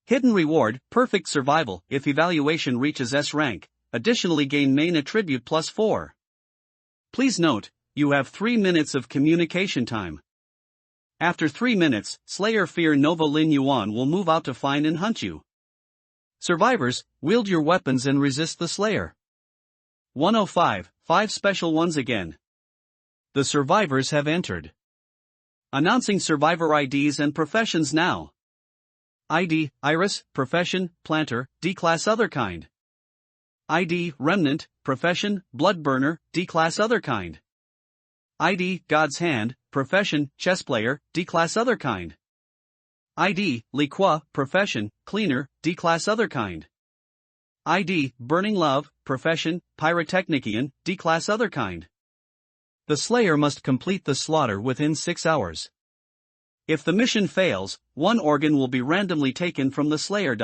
Hidden reward, perfect survival, if evaluation reaches S rank, additionally gain main attribute plus 4. Please note, you have 3 minutes of communication time. After 3 minutes, Slayer Fear Nova Lin Yuan will move out to find and hunt you. Survivors, wield your weapons and resist the Slayer. 105, 5 special ones again. The survivors have entered. Announcing survivor IDs and professions now. ID, Iris, profession, planter, D-class other kind. ID, remnant, profession, blood burner, D-class other kind. ID, God's hand, profession, chess player, D-class other kind. ID, Liqua, profession, cleaner, D-class other kind. ID, burning love, profession, pyrotechnician, D-class other kind. The Slayer must complete the slaughter within 6 hours. If the mission fails, 1 organ will be randomly taken from the Slayer.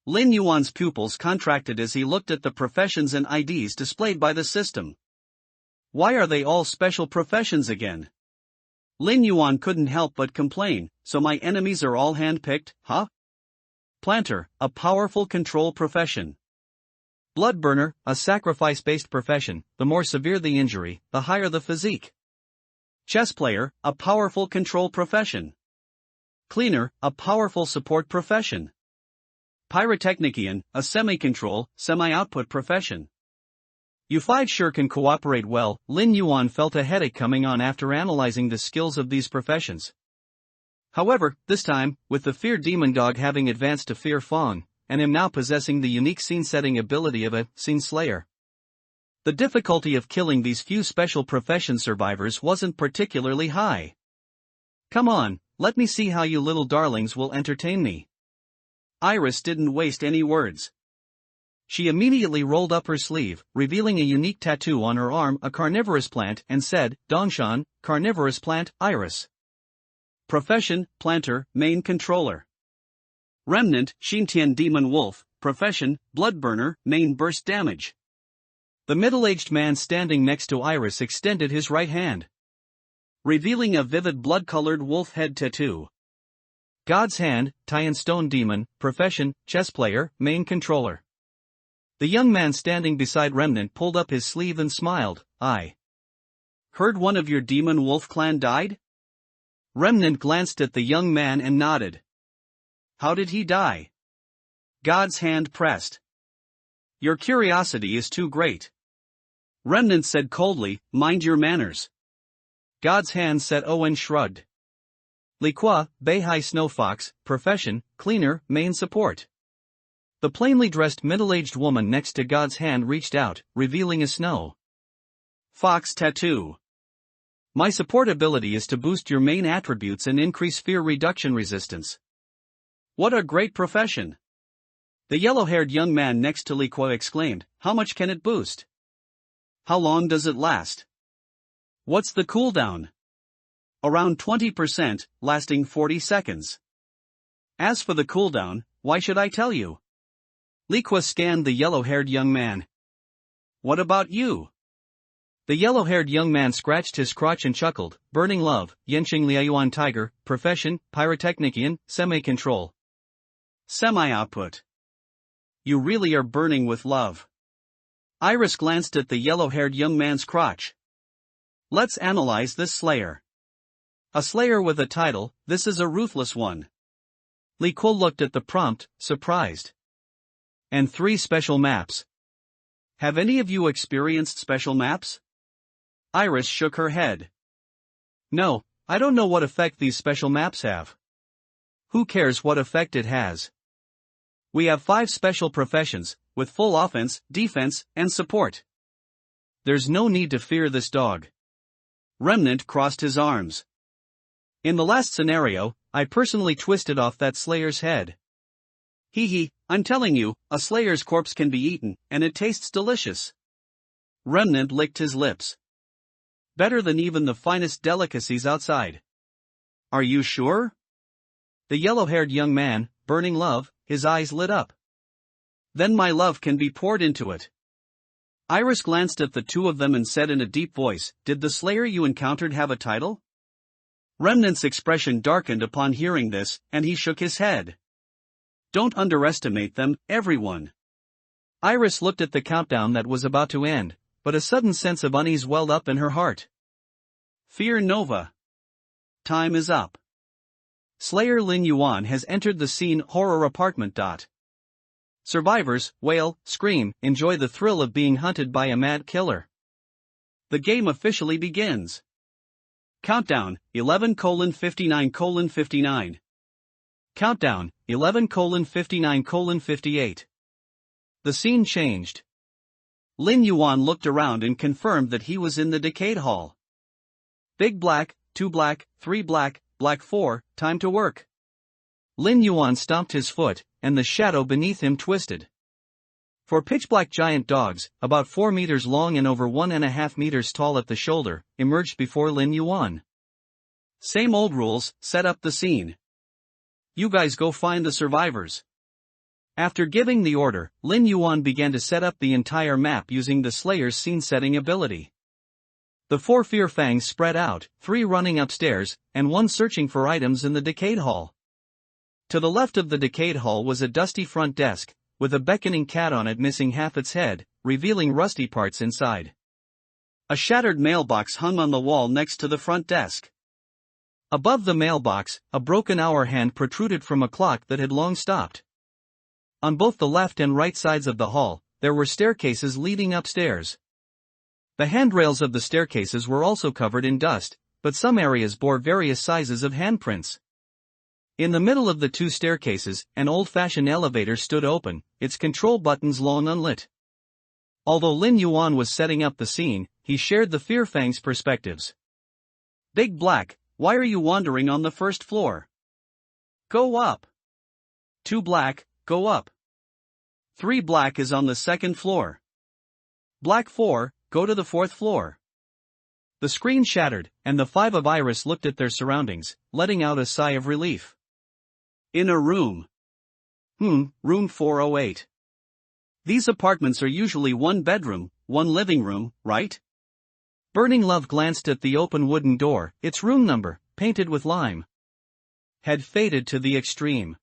Lin Yuan's pupils contracted as he looked at the professions and IDs displayed by the system. Why are they all special professions again? Lin Yuan couldn't help but complain, so my enemies are all hand-picked, huh? Planter, a powerful control profession. Blood burner, a sacrifice-based profession, the more severe the injury, the higher the physique. Chess player, a powerful control profession. Cleaner, a powerful support profession. Pyrotechnician, a semi-control, semi-output profession. You 5 sure can cooperate well. Lin Yuan felt a headache coming on after analyzing the skills of these professions. However, this time, with the Fear Demon Dog having advanced to Fear Fawn, and him now possessing the unique scene-setting ability of a Scene Slayer. The difficulty of killing these few special profession survivors wasn't particularly high. Come on, let me see how you little darlings will entertain me. Iris didn't waste any words. She immediately rolled up her sleeve, revealing a unique tattoo on her arm, a carnivorous plant, and said, Dongshan, carnivorous plant, Iris. Profession, planter, main controller. Remnant, Xintian demon wolf, profession, blood burner, main burst damage. The middle-aged man standing next to Iris extended his right hand, revealing a vivid blood-colored wolf head tattoo. God's hand, Tian stone demon, profession, chess player, main controller. The young man standing beside Remnant pulled up his sleeve and smiled. I heard one of your demon wolf clan died? Remnant glanced at the young man and nodded. How did he die? God's hand pressed. Your curiosity is too great. Remnant said coldly, mind your manners. God's hand said Owen shrugged. Liqua, Beihai Snow Fox, profession, cleaner, main support. The plainly dressed middle-aged woman next to God's hand reached out, revealing a Snow Fox tattoo. My support ability is to boost your main attributes and increase fear reduction resistance. What a great profession! The yellow-haired young man next to Liqua exclaimed, how much can it boost? How long does it last? What's the cooldown? Around 20%, lasting 40 seconds. As for the cooldown, why should I tell you? Li Kwa scanned the yellow-haired young man. What about you? The yellow-haired young man scratched his crotch and chuckled. Burning love, Yenxing Lin Yuan tiger, profession, pyrotechnician, semi-control. Semi-output. You really are burning with love. Iris glanced at the yellow-haired young man's crotch. Let's analyze this slayer. A slayer with a title, this is a ruthless one. Li Kwa looked at the prompt, surprised. And 3 special maps. Have any of you experienced special maps? Iris shook her head. No, I don't know what effect these special maps have. Who cares what effect it has? We have 5 special professions, with full offense, defense, and support. There's no need to fear this dog. Remnant crossed his arms. In the last scenario, I personally twisted off that slayer's head. Hee, I'm telling you, a slayer's corpse can be eaten, and it tastes delicious. Remnant licked his lips. Better than even the finest delicacies outside. Are you sure? The yellow-haired young man, burning love, his eyes lit up. Then my love can be poured into it. Iris glanced at the two of them and said in a deep voice, Did the slayer you encountered have a title? Remnant's expression darkened upon hearing this, and he shook his head. Don't underestimate them, everyone. Iris looked at the countdown that was about to end, but a sudden sense of unease welled up in her heart. Fear Nova. Time is up. Slayer Lin Yuan has entered the scene horror apartment. Survivors, wail, scream, enjoy the thrill of being hunted by a mad killer. The game officially begins. Countdown, 11:59:59. Countdown, 11:59:58. The scene changed. Lin Yuan looked around and confirmed that he was in the decade hall. Big black, 2 black, 3 black, black 4, time to work. Lin Yuan stomped his foot, and the shadow beneath him twisted. 4 pitch-black giant dogs, about 4 meters long and over 1.5 meters tall at the shoulder, emerged before Lin Yuan. Same old rules, set up the scene. You guys go find the survivors. After giving the order, Lin Yuan began to set up the entire map using the Slayer's scene-setting ability. The 4 fear fangs spread out, 3 running upstairs, and 1 searching for items in the decade hall. To the left of the decade hall was a dusty front desk, with a beckoning cat on it missing half its head, revealing rusty parts inside. A shattered mailbox hung on the wall next to the front desk. Above the mailbox, a broken hour hand protruded from a clock that had long stopped. On both the left and right sides of the hall, there were staircases leading upstairs. The handrails of the staircases were also covered in dust, but some areas bore various sizes of handprints. In the middle of the 2 staircases, an old-fashioned elevator stood open, its control buttons long unlit. Although Lin Yuan was setting up the scene, he shared the Fear Fang's perspectives. Big Black, why are you wandering on the first floor? Go up. 2 Black, go up. 3 Black is on the second floor. Black 4, go to the 4th floor. The screen shattered, and the 5 of Iris looked at their surroundings, letting out a sigh of relief. In a room. Room 408. These apartments are usually 1 bedroom, 1 living room, right? Burning Love glanced at the open wooden door, its room number, painted with lime, had faded to the extreme.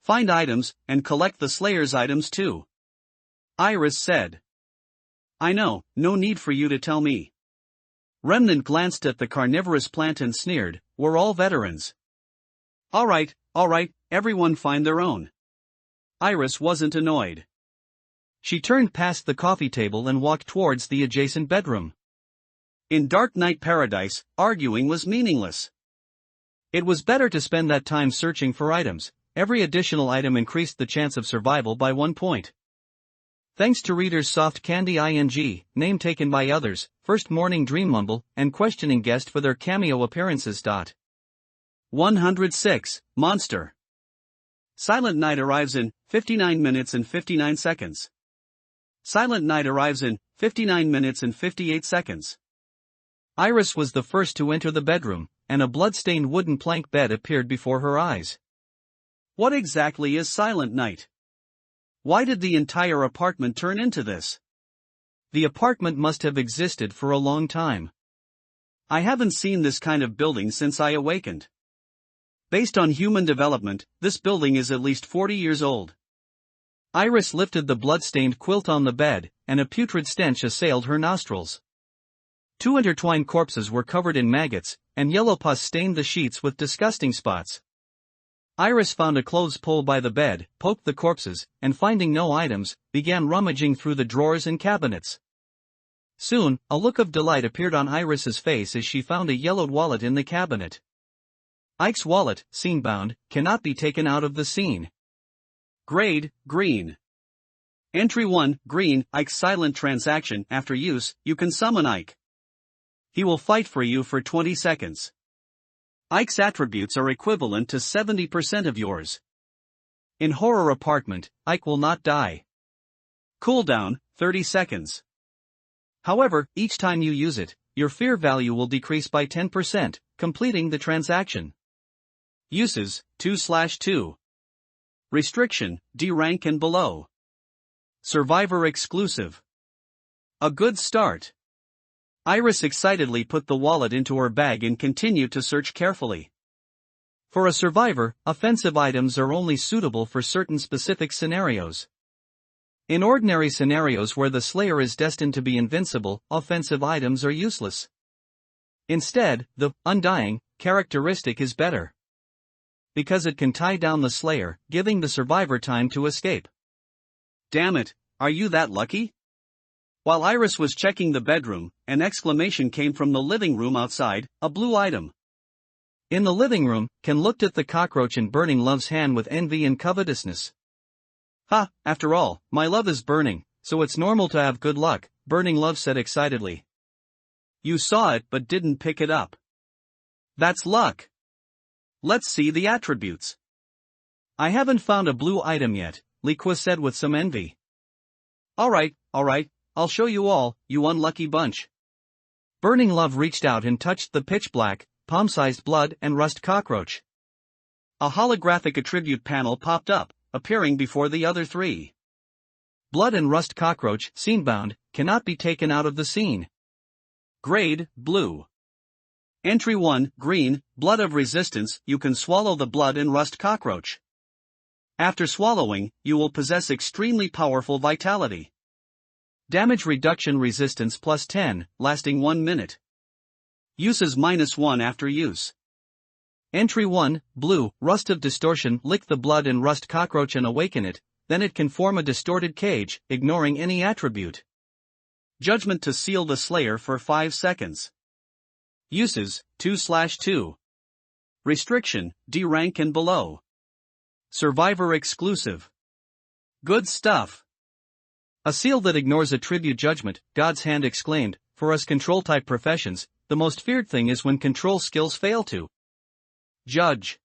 Find items, and collect the Slayer's items too. Iris said. I know, no need for you to tell me. Remnant glanced at the carnivorous plant and sneered, we're all veterans. Alright, everyone find their own. Iris wasn't annoyed. She turned past the coffee table and walked towards the adjacent bedroom. In Dark Knight Paradise, arguing was meaningless. It was better to spend that time searching for items. Every additional item increased the chance of survival by 1 point. Thanks to readers Soft Candy ING, name taken by others, First Morning Dream Mumble, and Questioning Guest for their cameo appearances. 106, Monster. Silent Night arrives in 59 minutes and 59 seconds. Silent Night arrives in 59 minutes and 58 seconds. Iris was the first to enter the bedroom, and a blood-stained wooden plank bed appeared before her eyes. What exactly is Silent Night? Why did the entire apartment turn into this? The apartment must have existed for a long time. I haven't seen this kind of building since I awakened. Based on human development, this building is at least 40 years old. Iris lifted the blood-stained quilt on the bed, and a putrid stench assailed her nostrils. 2 intertwined corpses were covered in maggots, and yellow pus stained the sheets with disgusting spots. Iris found a clothes pole by the bed, poked the corpses, and finding no items, began rummaging through the drawers and cabinets. Soon, a look of delight appeared on Iris's face as she found a yellowed wallet in the cabinet. Ike's wallet, scene-bound, cannot be taken out of the scene. Grade, green. Entry 1, green, Ike's silent transaction. After use, you can summon Ike. He will fight for you for 20 seconds. Ike's attributes are equivalent to 70% of yours. In horror apartment, Ike will not die. Cooldown, 30 seconds. However, each time you use it, your fear value will decrease by 10%, completing the transaction. Uses, 2/2. Restriction, D rank and below. Survivor exclusive. A good start. Iris excitedly put the wallet into her bag and continued to search carefully. For a survivor, offensive items are only suitable for certain specific scenarios. In ordinary scenarios where the Slayer is destined to be invincible, offensive items are useless. Instead, the undying characteristic is better, because it can tie down the Slayer, giving the survivor time to escape. Damn it, are you that lucky? While Iris was checking the bedroom, an exclamation came from the living room outside, a blue item. In the living room, Ken looked at the cockroach in Burning Love's hand with envy and covetousness. Ha, after all, my love is burning, so it's normal to have good luck, Burning Love said excitedly. You saw it but didn't pick it up. That's luck. Let's see the attributes. I haven't found a blue item yet, Liqua said with some envy. Alright, I'll show you all, you unlucky bunch. Burning Love reached out and touched the pitch-black, palm-sized blood and rust cockroach. A holographic attribute panel popped up, appearing before the other three. Blood and rust cockroach, scene-bound, cannot be taken out of the scene. Grade, blue. Entry 1, green, blood of resistance, you can swallow the blood and rust cockroach. After swallowing, you will possess extremely powerful vitality. Damage reduction resistance plus 10, lasting 1 minute. Uses -1 after use. Entry 1, blue, rust of distortion, lick the blood and rust cockroach and awaken it, then it can form a distorted cage, ignoring any attribute. Judgment to seal the Slayer for 5 seconds. Uses, 2/2. Restriction, D rank and below. Survivor exclusive. Good stuff. A seal that ignores attribute judgment, God's hand exclaimed, for us control-type professions, the most feared thing is when control skills fail to judge.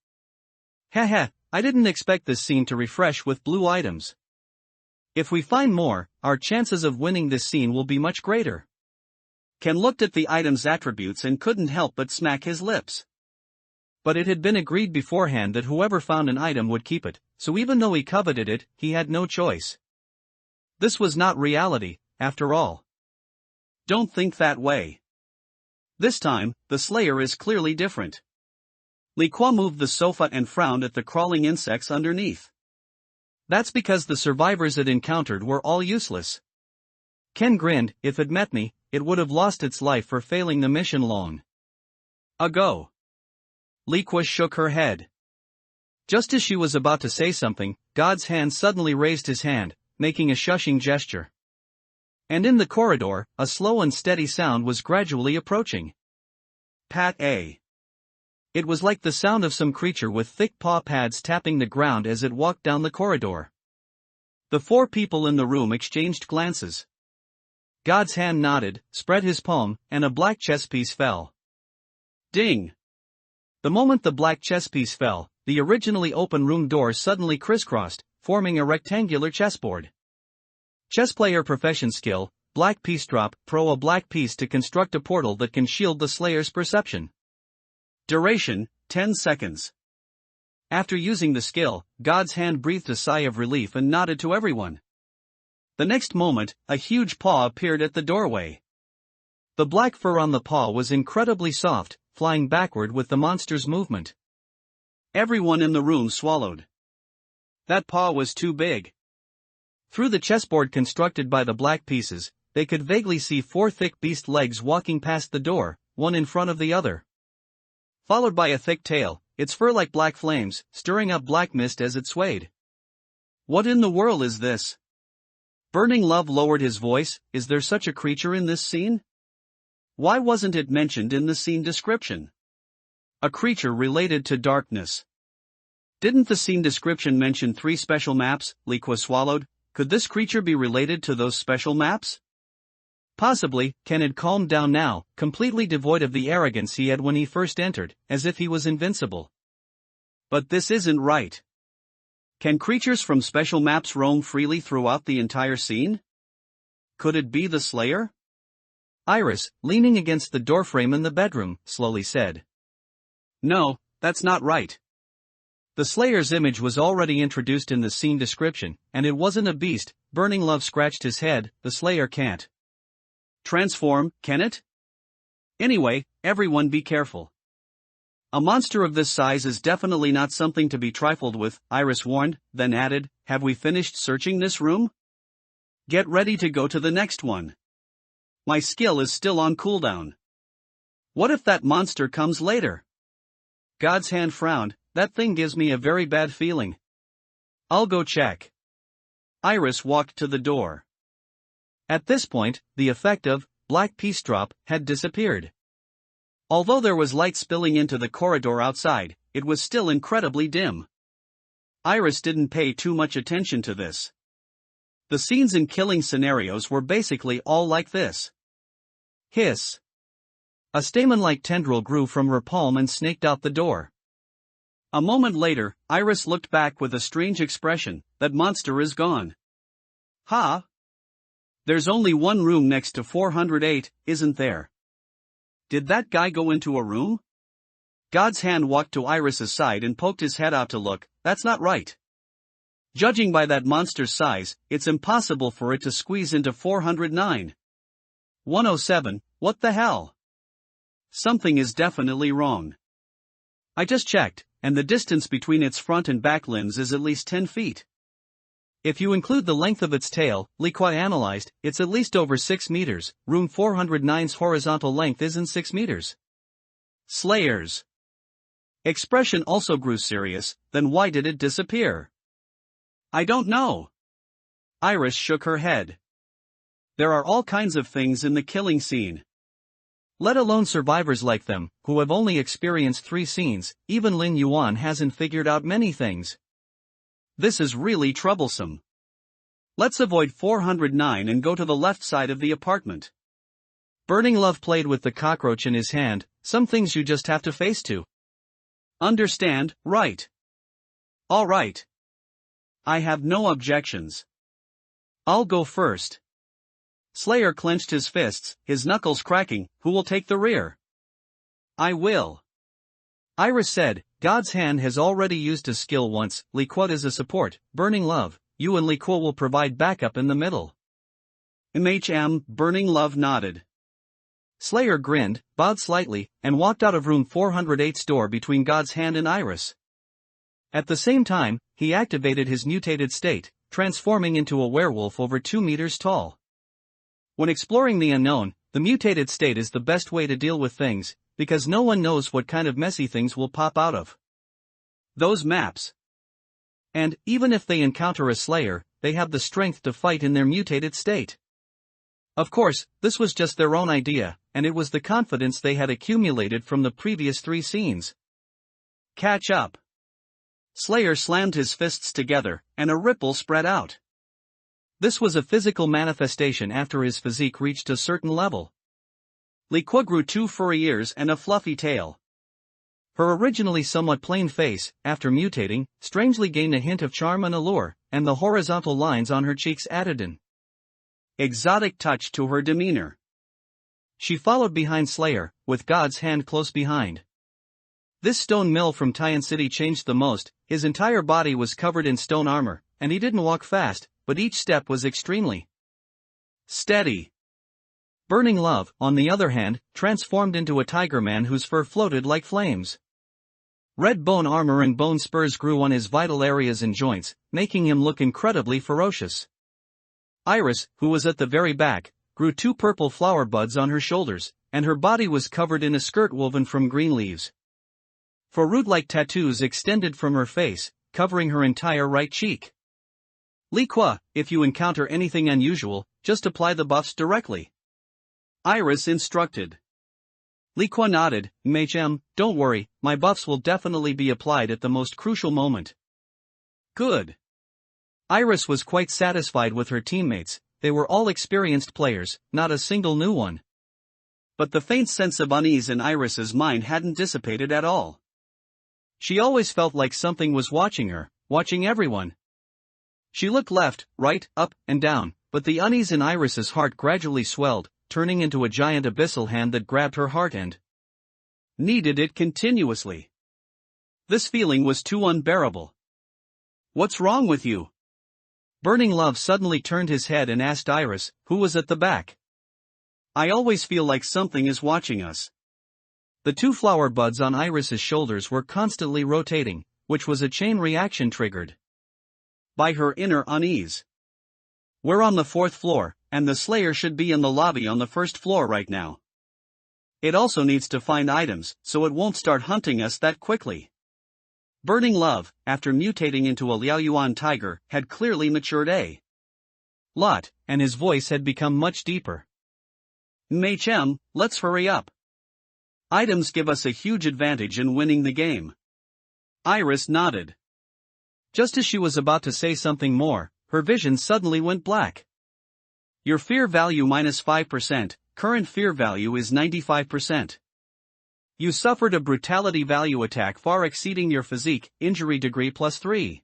Haha, I didn't expect this scene to refresh with blue items. If we find more, our chances of winning this scene will be much greater. Ken looked at the item's attributes and couldn't help but smack his lips. But it had been agreed beforehand that whoever found an item would keep it, so even though he coveted it, he had no choice. This was not reality, after all. Don't think that way. This time, the Slayer is clearly different. Liqua moved the sofa and frowned at the crawling insects underneath. That's because the survivors it encountered were all useless. Ken grinned, if it met me, it would have lost its life for failing the mission long ago. Liqua shook her head. Just as she was about to say something, God's hand suddenly raised his hand, making a shushing gesture. And in the corridor, a slow and steady sound was gradually approaching. Pat A. It was like the sound of some creature with thick paw pads tapping the ground as it walked down the corridor. The 4 people in the room exchanged glances. God's hand nodded, spread his palm, and a black chess piece fell. Ding! The moment the black chess piece fell, the originally open room door suddenly crisscrossed, forming a rectangular chessboard. Chess player profession skill, black piece drop, pro a black piece to construct a portal that can shield the Slayer's perception. Duration, 10 seconds. After using the skill, God's hand breathed a sigh of relief and nodded to everyone. The next moment, a huge paw appeared at the doorway. The black fur on the paw was incredibly soft, flying backward with the monster's movement. Everyone in the room swallowed. That paw was too big. Through the chessboard constructed by the black pieces, they could vaguely see 4 thick beast legs walking past the door, one in front of the other. Followed by a thick tail, its fur like black flames, stirring up black mist as it swayed. What in the world is this? Burning Love lowered his voice. Is there such a creature in this scene? Why wasn't it mentioned in the scene description? A creature related to darkness. Didn't the scene description mention 3 special maps? Liqua swallowed. Could this creature be related to those special maps? Possibly. Ken had calmed down now, completely devoid of the arrogance he had when he first entered, as if he was invincible. But this isn't right. Can creatures from special maps roam freely throughout the entire scene? Could it be the Slayer? Iris, leaning against the doorframe in the bedroom, slowly said. No, that's not right. The Slayer's image was already introduced in the scene description, and it wasn't a beast. Burning Love scratched his head. The Slayer can't transform, can it? Anyway, everyone be careful. A monster of this size is definitely not something to be trifled with, Iris warned, then added, have we finished searching this room? Get ready to go to the next one. My skill is still on cooldown. What if that monster comes later? God's hand frowned. That thing gives me a very bad feeling. I'll go check. Iris walked to the door. At this point, the effect of black peace drop had disappeared. Although there was light spilling into the corridor outside, it was still incredibly dim. Iris didn't pay too much attention to this. The scenes in killing scenarios were basically all like this. Hiss. A stamen-like tendril grew from her palm and snaked out the door. A moment later, Iris looked back with a strange expression. That monster is gone. Ha! There's only one room next to 408, isn't there? Did that guy go into a room? God's hand walked to Iris's side and poked his head out to look. That's not right. Judging by that monster's size, it's impossible for it to squeeze into 409. 107, what the hell? Something is definitely wrong. I just checked, and the distance between its front and back limbs is at least 10 feet. If you include the length of its tail, Liqua analyzed, it's at least over 6 meters. Room 409's horizontal length isn't 6 meters. Slayers. Expression also grew serious. Then why did it disappear? I don't know. Iris shook her head. There are all kinds of things in the killing scene. Let alone survivors like them, who have only experienced 3 scenes. Even Lin Yuan hasn't figured out many things. This is really troublesome. Let's avoid 409 and go to the left side of the apartment. Burning Love played with the cockroach in his hand. Some things you just have to face to. Understand, right? All right. I have no objections. I'll go first. Slayer clenched his fists, his knuckles cracking. Who will take the rear? I will. Iris said, God's hand has already used his skill once. Liqua is a support. Burning Love, you and Liqua will provide backup in the middle. Burning Love nodded. Slayer grinned, bowed slightly, and walked out of room 408's door between God's hand and Iris. At the same time, he activated his mutated state, transforming into a werewolf over 2 meters tall. When exploring the unknown, the mutated state is the best way to deal with things, because no one knows what kind of messy things will pop out of those maps. And, even if they encounter a Slayer, they have the strength to fight in their mutated state. Of course, this was just their own idea, and it was the confidence they had accumulated from the previous 3 scenes. Catch up. Slayer slammed his fists together, and a ripple spread out. This was a physical manifestation after his physique reached a certain level. Liqua grew 2 furry ears and a fluffy tail. Her originally somewhat plain face, after mutating, strangely gained a hint of charm and allure, and the horizontal lines on her cheeks added an exotic touch to her demeanor. She followed behind Slayer, with God's hand close behind. This stone mill from Tian City changed the most. His entire body was covered in stone armor, and he didn't walk fast, but each step was extremely steady. Burning Love, on the other hand, transformed into a tiger man whose fur floated like flames. Red bone armor and bone spurs grew on his vital areas and joints, making him look incredibly ferocious. Iris, who was at the very back, grew 2 purple flower buds on her shoulders, and her body was covered in a skirt woven from green leaves. Fruit-like tattoos extended from her face, covering her entire right cheek. Li Kwa, if you encounter anything unusual, just apply the buffs directly, Iris instructed. Li Kwa nodded. "Machem, don't worry, my buffs will definitely be applied at the most crucial moment." Good. Iris was quite satisfied with her teammates. They were all experienced players, not a single new one. But the faint sense of unease in Iris's mind hadn't dissipated at all. She always felt like something was watching her, watching everyone. She looked left, right, up, and down, but the unease in Iris's heart gradually swelled, turning into a giant abyssal hand that grabbed her heart and kneaded it continuously. This feeling was too unbearable. "What's wrong with you?" Burning Love suddenly turned his head and asked Iris, who was at the back. "I always feel like something is watching us." The 2 flower buds on Iris's shoulders were constantly rotating, which was a chain reaction triggered by her inner unease. "We're on the 4th floor, and the Slayer should be in the lobby on the 1st floor right now. It also needs to find items, so it won't start hunting us that quickly." Burning Love, after mutating into a Lin Yuan tiger, had clearly matured a lot, and his voice had become much deeper. "Machem, let's hurry up. Items give us a huge advantage in winning the game." Iris nodded. Just as she was about to say something more, her vision suddenly went black. "Your fear value minus 5%, current fear value is 95%. You suffered a brutality value attack far exceeding your physique, injury degree +3.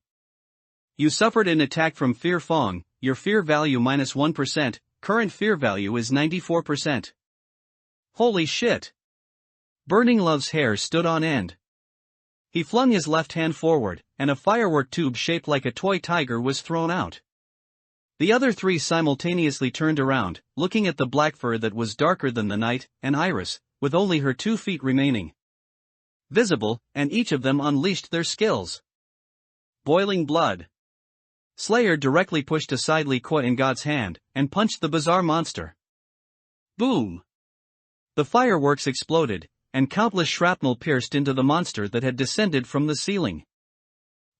You suffered an attack from Fear Fong, your fear value minus 1%, current fear value is 94%. Holy shit! Burning Love's hair stood on end. He flung his left hand forward, and a firework tube shaped like a toy tiger was thrown out. The other 3 simultaneously turned around, looking at the black fur that was darker than the night, and Iris, with only her 2 feet remaining visible, and each of them unleashed their skills. Boiling blood. Slayer directly pushed aside Li Kwa in God's hand, and punched the bizarre monster. Boom! The fireworks exploded, and countless shrapnel pierced into the monster that had descended from the ceiling.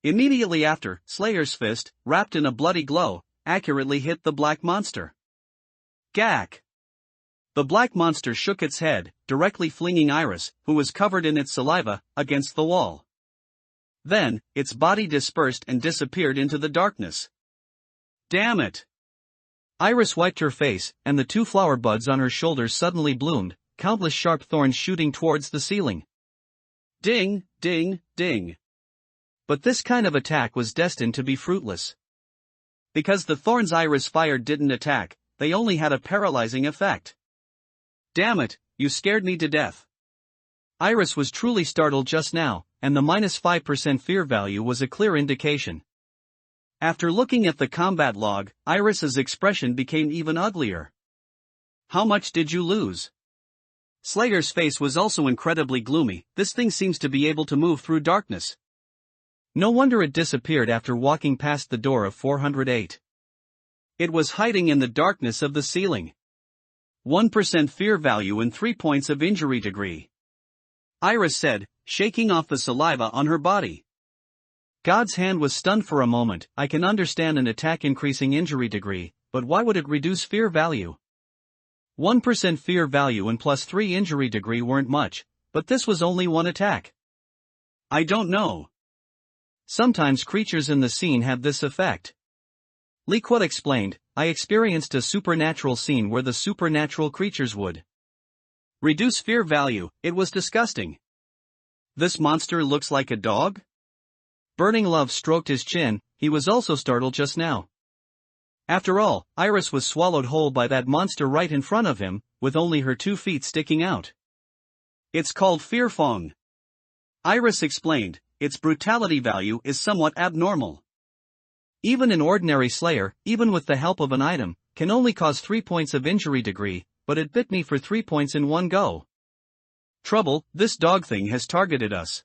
Immediately after, Slayer's fist, wrapped in a bloody glow, accurately hit the black monster. Gak! The black monster shook its head, directly flinging Iris, who was covered in its saliva, against the wall. Then, its body dispersed and disappeared into the darkness. Damn it! Iris wiped her face, and the 2 flower buds on her shoulders suddenly bloomed, countless sharp thorns shooting towards the ceiling. Ding, ding, ding. But this kind of attack was destined to be fruitless. Because the thorns Iris fired didn't attack, they only had a paralyzing effect. Damn it, you scared me to death. Iris was truly startled just now, and the minus 5% fear value was a clear indication. After looking at the combat log, Iris's expression became even uglier. "How much did you lose?" Slayer's face was also incredibly gloomy. "This thing seems to be able to move through darkness. No wonder it disappeared after walking past the door of 408. It was hiding in the darkness of the ceiling. 1% fear value and 3 points of injury degree," Iris said, shaking off the saliva on her body. God's hand was stunned for a moment. "I can understand an attack increasing injury degree, but why would it reduce fear value? 1% fear value and +3 injury degree weren't much, but this was only one attack." "I don't know. Sometimes creatures in the scene have this effect." Li Kwa explained. "I experienced a supernatural scene where the supernatural creatures would reduce fear value. It was disgusting." "This monster looks like a dog?" Burning Love stroked his chin. He was also startled just now. After all, Iris was swallowed whole by that monster right in front of him, with only her 2 feet sticking out. "It's called Fear Fong. Iris explained, its brutality value is somewhat abnormal. Even an ordinary slayer, even with the help of an item, can only cause 3 points of injury degree, but it bit me for 3 points in one go. Trouble, this dog thing has targeted us.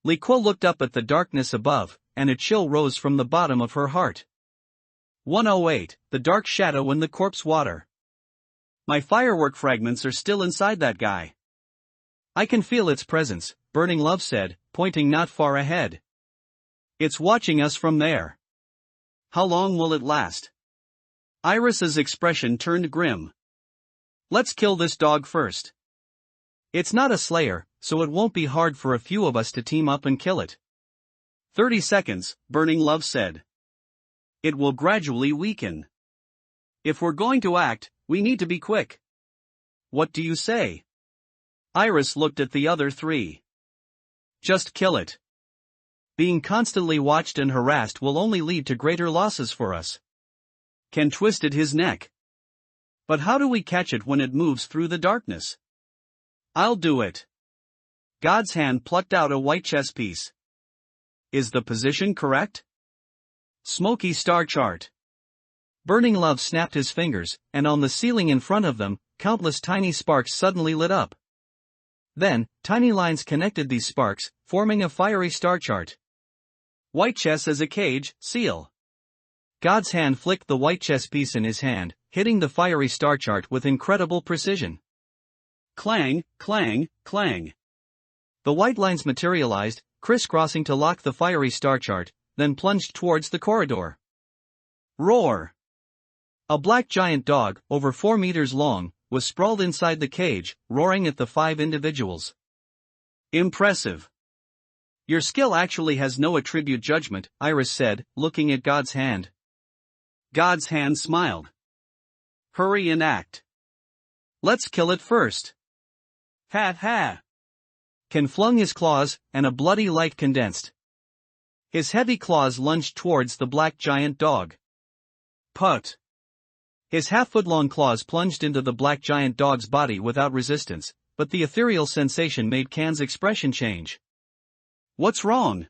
Li Kuo looked up at the darkness above, and a chill rose from the bottom of her heart. 108, the dark shadow in the corpse water. My firework fragments are still inside that guy. I can feel its presence, Burning Love said, pointing not far ahead. It's watching us from there. How long will it last? Iris's expression turned grim. Let's kill this dog first. It's not a slayer, so it won't be hard for a few of us to team up and kill it. 30 seconds, Burning Love said. It will gradually weaken. If we're going to act, we need to be quick. What do you say? Iris looked at the other three. Just kill it. Being constantly watched and harassed will only lead to greater losses for us. Ken twisted his neck. But how do we catch it when it moves through the darkness? I'll do it. God's hand plucked out a white chess piece. Is the position correct? Smoky star chart. Burning Love snapped his fingers, and on the ceiling in front of them, countless tiny sparks suddenly lit up. Then, tiny lines connected these sparks, forming a fiery star chart. White chess as a cage, seal. God's hand flicked the white chess piece in his hand, hitting the fiery star chart with incredible precision. Clang, clang, clang. The white lines materialized, crisscrossing to lock the fiery star chart, then plunged towards the corridor. Roar! A black giant dog, over 4 meters long, was sprawled inside the cage, roaring at the 5 individuals. Impressive. Your skill actually has no attribute judgment, Iris said, looking at God's hand. God's hand smiled. Hurry and act. Let's kill it first. Ha ha. Ken flung his claws, and a bloody light condensed. His heavy claws lunged towards the black giant dog. Put. His half-foot-long claws plunged into the black giant dog's body without resistance, but the ethereal sensation made Ken's expression change. What's wrong?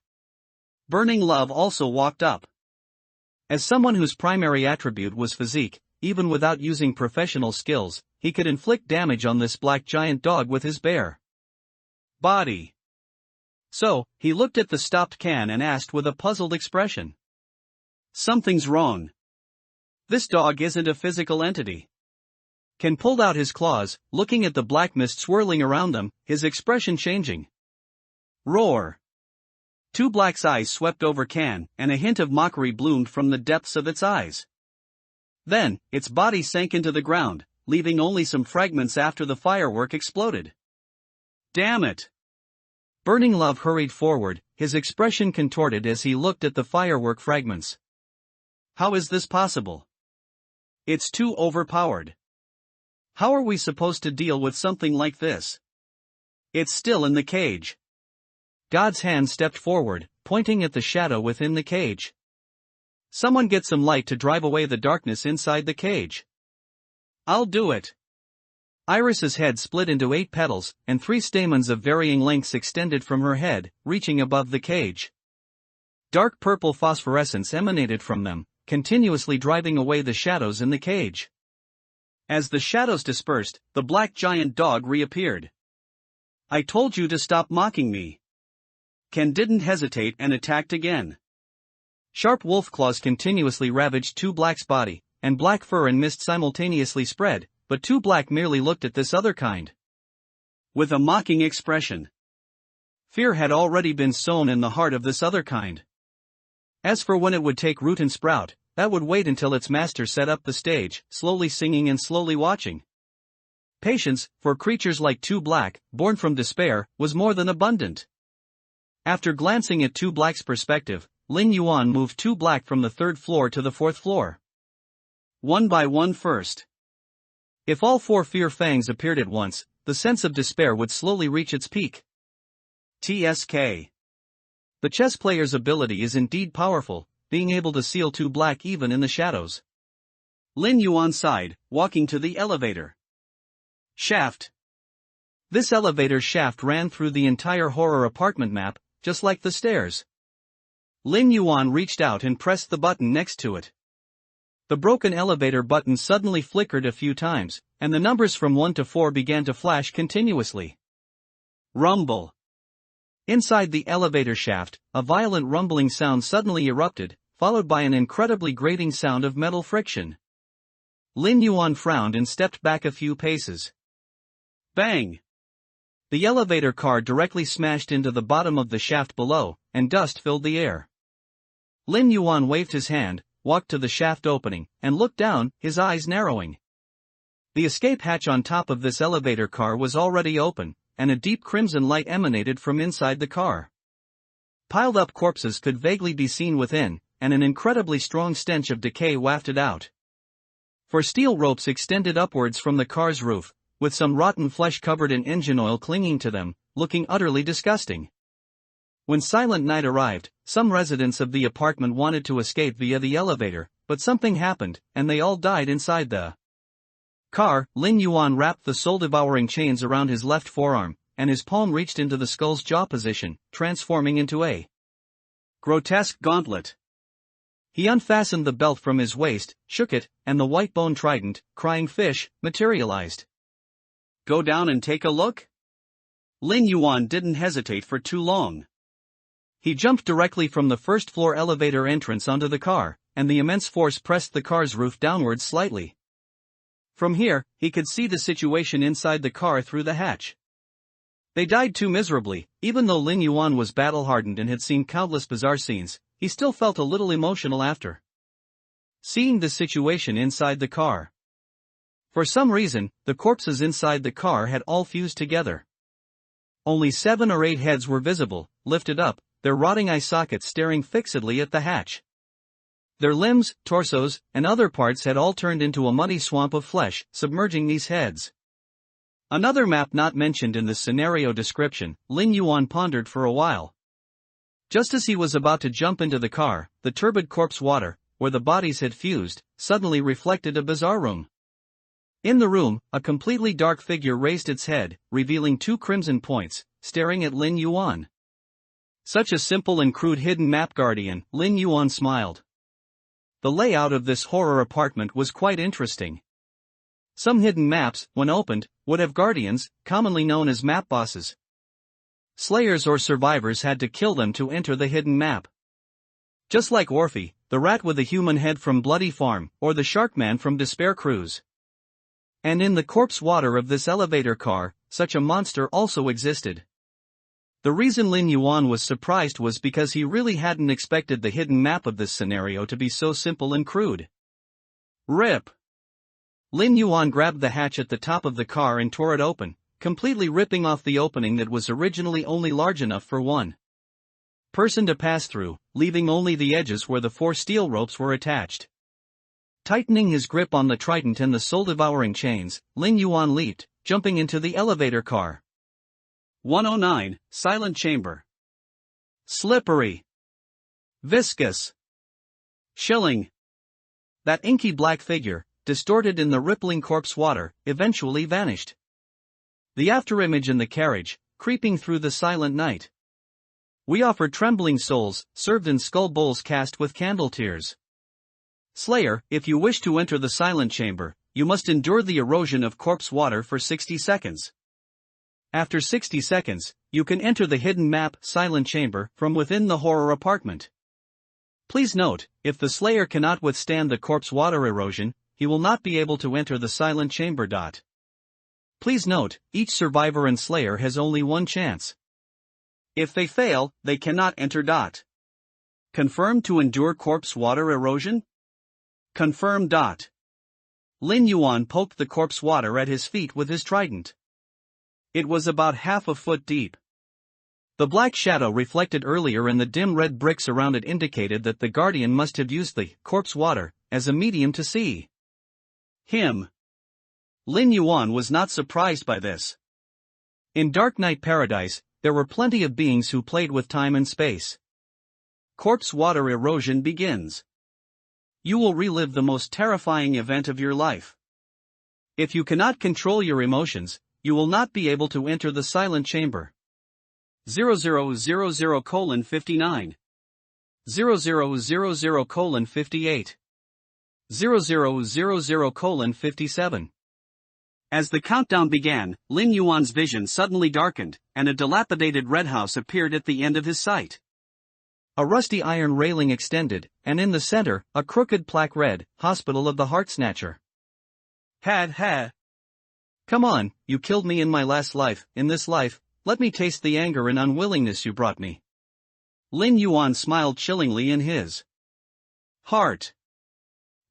Burning Love also walked up. As someone whose primary attribute was physique, even without using professional skills, he could inflict damage on this black giant dog with his bare body. So, he looked at the stopped Ken and asked with a puzzled expression. Something's wrong. This dog isn't a physical entity. Ken pulled out his claws, looking at the black mist swirling around them, his expression changing. Roar! 2 black eyes swept over Ken, and a hint of mockery bloomed from the depths of its eyes. Then, its body sank into the ground, leaving only some fragments after the firework exploded. Damn it! Burning Love hurried forward, his expression contorted as he looked at the firework fragments. How is this possible? It's too overpowered. How are we supposed to deal with something like this? It's still in the cage. God's hand stepped forward, pointing at the shadow within the cage. Someone get some light to drive away the darkness inside the cage. I'll do it. Iris's head split into 8 petals, and 3 stamens of varying lengths extended from her head, reaching above the cage. Dark purple phosphorescence emanated from them, continuously driving away the shadows in the cage. As the shadows dispersed, the black giant dog reappeared. I told you to stop mocking me. Ken didn't hesitate and attacked again. Sharp wolf claws continuously ravaged 2 Black's body, and black fur and mist simultaneously spread, but 2 Black merely looked at this other kind with a mocking expression. Fear had already been sown in the heart of this other kind. As for when it would take root and sprout, that would wait until its master set up the stage, slowly singing and slowly watching. Patience, for creatures like 2 Black, born from despair, was more than abundant. After glancing at 2 Black's perspective, Lin Yuan moved 2 Black from the 3rd floor to the 4th floor. One by one first. If all 4 fear fangs appeared at once, the sense of despair would slowly reach its peak. TSK. The chess player's ability is indeed powerful, being able to seal 2 Black even in the shadows. Lin Yuan sighed, walking to the elevator. Shaft. This elevator shaft ran through the entire horror apartment map, just like the stairs. Lin Yuan reached out and pressed the button next to it. The broken elevator button suddenly flickered a few times, and the numbers from 1 to 4 began to flash continuously. Rumble. Inside the elevator shaft, a violent rumbling sound suddenly erupted, followed by an incredibly grating sound of metal friction. Lin Yuan frowned and stepped back a few paces. Bang! The elevator car directly smashed into the bottom of the shaft below, and dust filled the air. Lin Yuan waved his hand, walked to the shaft opening, and looked down, his eyes narrowing. The escape hatch on top of this elevator car was already open, and a deep crimson light emanated from inside the car. Piled up corpses could vaguely be seen within, and an incredibly strong stench of decay wafted out. For steel ropes extended upwards from the car's roof, with some rotten flesh covered in engine oil clinging to them, looking utterly disgusting. When Silent Night arrived, some residents of the apartment wanted to escape via the elevator, but something happened, and they all died inside the car. Lin Yuan wrapped the soul-devouring chains around his left forearm, and his palm reached into the skull's jaw position, transforming into a grotesque gauntlet. He unfastened the belt from his waist, shook it, and the white bone trident, crying fish, materialized. Go down and take a look? Lin Yuan didn't hesitate for too long. He jumped directly from the first-floor elevator entrance onto the car, and the immense force pressed the car's roof downwards slightly. From here, he could see the situation inside the car through the hatch. They died too miserably. Even though Lin Yuan was battle-hardened and had seen countless bizarre scenes, he still felt a little emotional after seeing the situation inside the car. For some reason, the corpses inside the car had all fused together. Only 7 or 8 heads were visible, lifted up, their rotting eye sockets staring fixedly at the hatch. Their limbs, torsos, and other parts had all turned into a muddy swamp of flesh, submerging these heads. Another map not mentioned in the scenario description. Lin Yuan pondered for a while. Just as he was about to jump into the car, the turbid corpse water, where the bodies had fused, suddenly reflected a bizarre room. In the room, a completely dark figure raised its head, revealing 2 crimson points, staring at Lin Yuan. Such a simple and crude hidden map, guardian. Lin Yuan smiled. The layout of this horror apartment was quite interesting. Some hidden maps, when opened, would have guardians, commonly known as map bosses. Slayers or survivors had to kill them to enter the hidden map. Just like Orphe, the rat with a human head from Bloody Farm, or the Sharkman from Despair Cruise. And in the corpse water of this elevator car, such a monster also existed. The reason Lin Yuan was surprised was because he really hadn't expected the hidden map of this scenario to be so simple and crude. Rip! Lin Yuan grabbed the hatch at the top of the car and tore it open, completely ripping off the opening that was originally only large enough for one person to pass through, leaving only the edges where the 4 steel ropes were attached. Tightening his grip on the trident and the soul-devouring chains, Lin Yuan leaped, jumping into the elevator car. 109, Silent Chamber. Slippery. Viscous. Chilling. That inky black figure, distorted in the rippling corpse water, eventually vanished. The afterimage in the carriage, creeping through the silent night. We offer trembling souls, served in skull bowls cast with candle tears. Slayer, if you wish to enter the silent chamber, you must endure the erosion of corpse water for 60 seconds. After 60 seconds, you can enter the hidden map silent chamber from within the horror apartment. Please note, if the Slayer cannot withstand the corpse water erosion, he will not be able to enter the silent chamber. Please note, each survivor and Slayer has only one chance. If they fail, they cannot enter. Confirmed to endure corpse water erosion? Confirm. Lin Yuan poked the corpse water at his feet with his trident. It was about half a foot deep. The black shadow reflected earlier in the dim red bricks around it indicated that the guardian must have used the corpse water as a medium to see him. Lin Yuan was not surprised by this. In Dark Knight Paradise, there were plenty of beings who played with time and space. Corpse water erosion begins. You will relive the most terrifying event of your life. If you cannot control your emotions, you will not be able to enter the silent chamber. 0000:59. 0000:58. 0000:57. As the countdown began, Lin Yuan's vision suddenly darkened, and a dilapidated red house appeared at the end of his sight. A rusty iron railing extended, and in the center, a crooked plaque read, Hospital of the Heart Snatcher. Ha. Come on, you killed me in my last life, in this life, let me taste the anger and unwillingness you brought me. Lin Yuan smiled chillingly in his heart.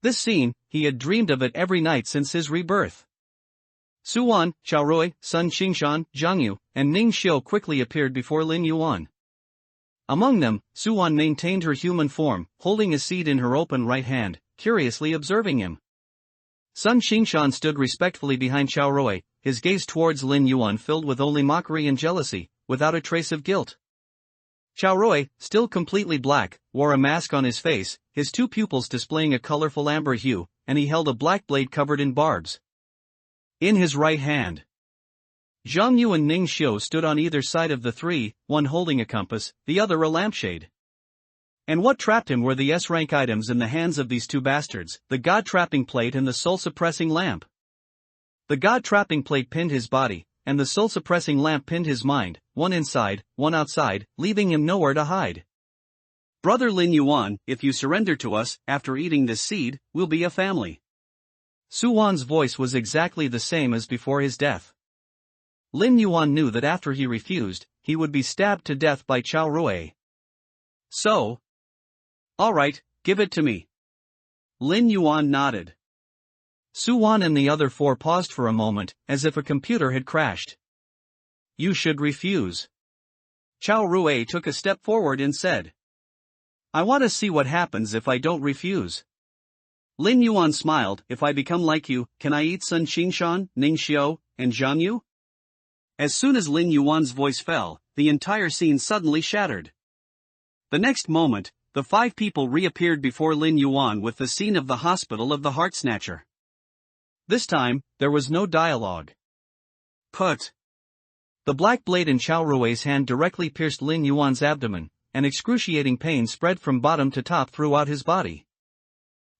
This scene, he had dreamed of it every night since his rebirth. Su Wan, Xiaorui, Sun Qingshan, Zhang Yu, and Ning Xiu quickly appeared before Lin Yuan. Among them, Su Wan maintained her human form, holding a seed in her open right hand, curiously observing him. Sun Qingshan stood respectfully behind Xiaorui, his gaze towards Lin Yuan filled with only mockery and jealousy, without a trace of guilt. Xiaorui, still completely black, wore a mask on his face, his two pupils displaying a colorful amber hue, and he held a black blade covered in barbs in his right hand. Zhang Yu and Ning Xiu stood on either side of the three, one holding a compass, the other a lampshade. And what trapped him were the S-rank items in the hands of these two bastards, the god-trapping plate and the soul-suppressing lamp. The god-trapping plate pinned his body, and the soul-suppressing lamp pinned his mind, one inside, one outside, leaving him nowhere to hide. Brother Lin Yuan, if you surrender to us, after eating this seed, we'll be a family. Su Wan's voice was exactly the same as before his death. Lin Yuan knew that after he refused, he would be stabbed to death by Xiaorui. So? Alright, give it to me. Lin Yuan nodded. Su Wan and the other four paused for a moment, as if a computer had crashed. You should refuse. Xiaorui took a step forward and said, I want to see what happens if I don't refuse. Lin Yuan smiled, if I become like you, can I eat Sun Qingshan, Ning Xiu, and Zhang Yu? As soon as Lin Yuan's voice fell, the entire scene suddenly shattered. The next moment, the five people reappeared before Lin Yuan with the scene of the Hospital of the Heart Snatcher. This time, there was no dialogue. Put. The black blade in Xiaorui's hand directly pierced Lin Yuan's abdomen, and excruciating pain spread from bottom to top throughout his body.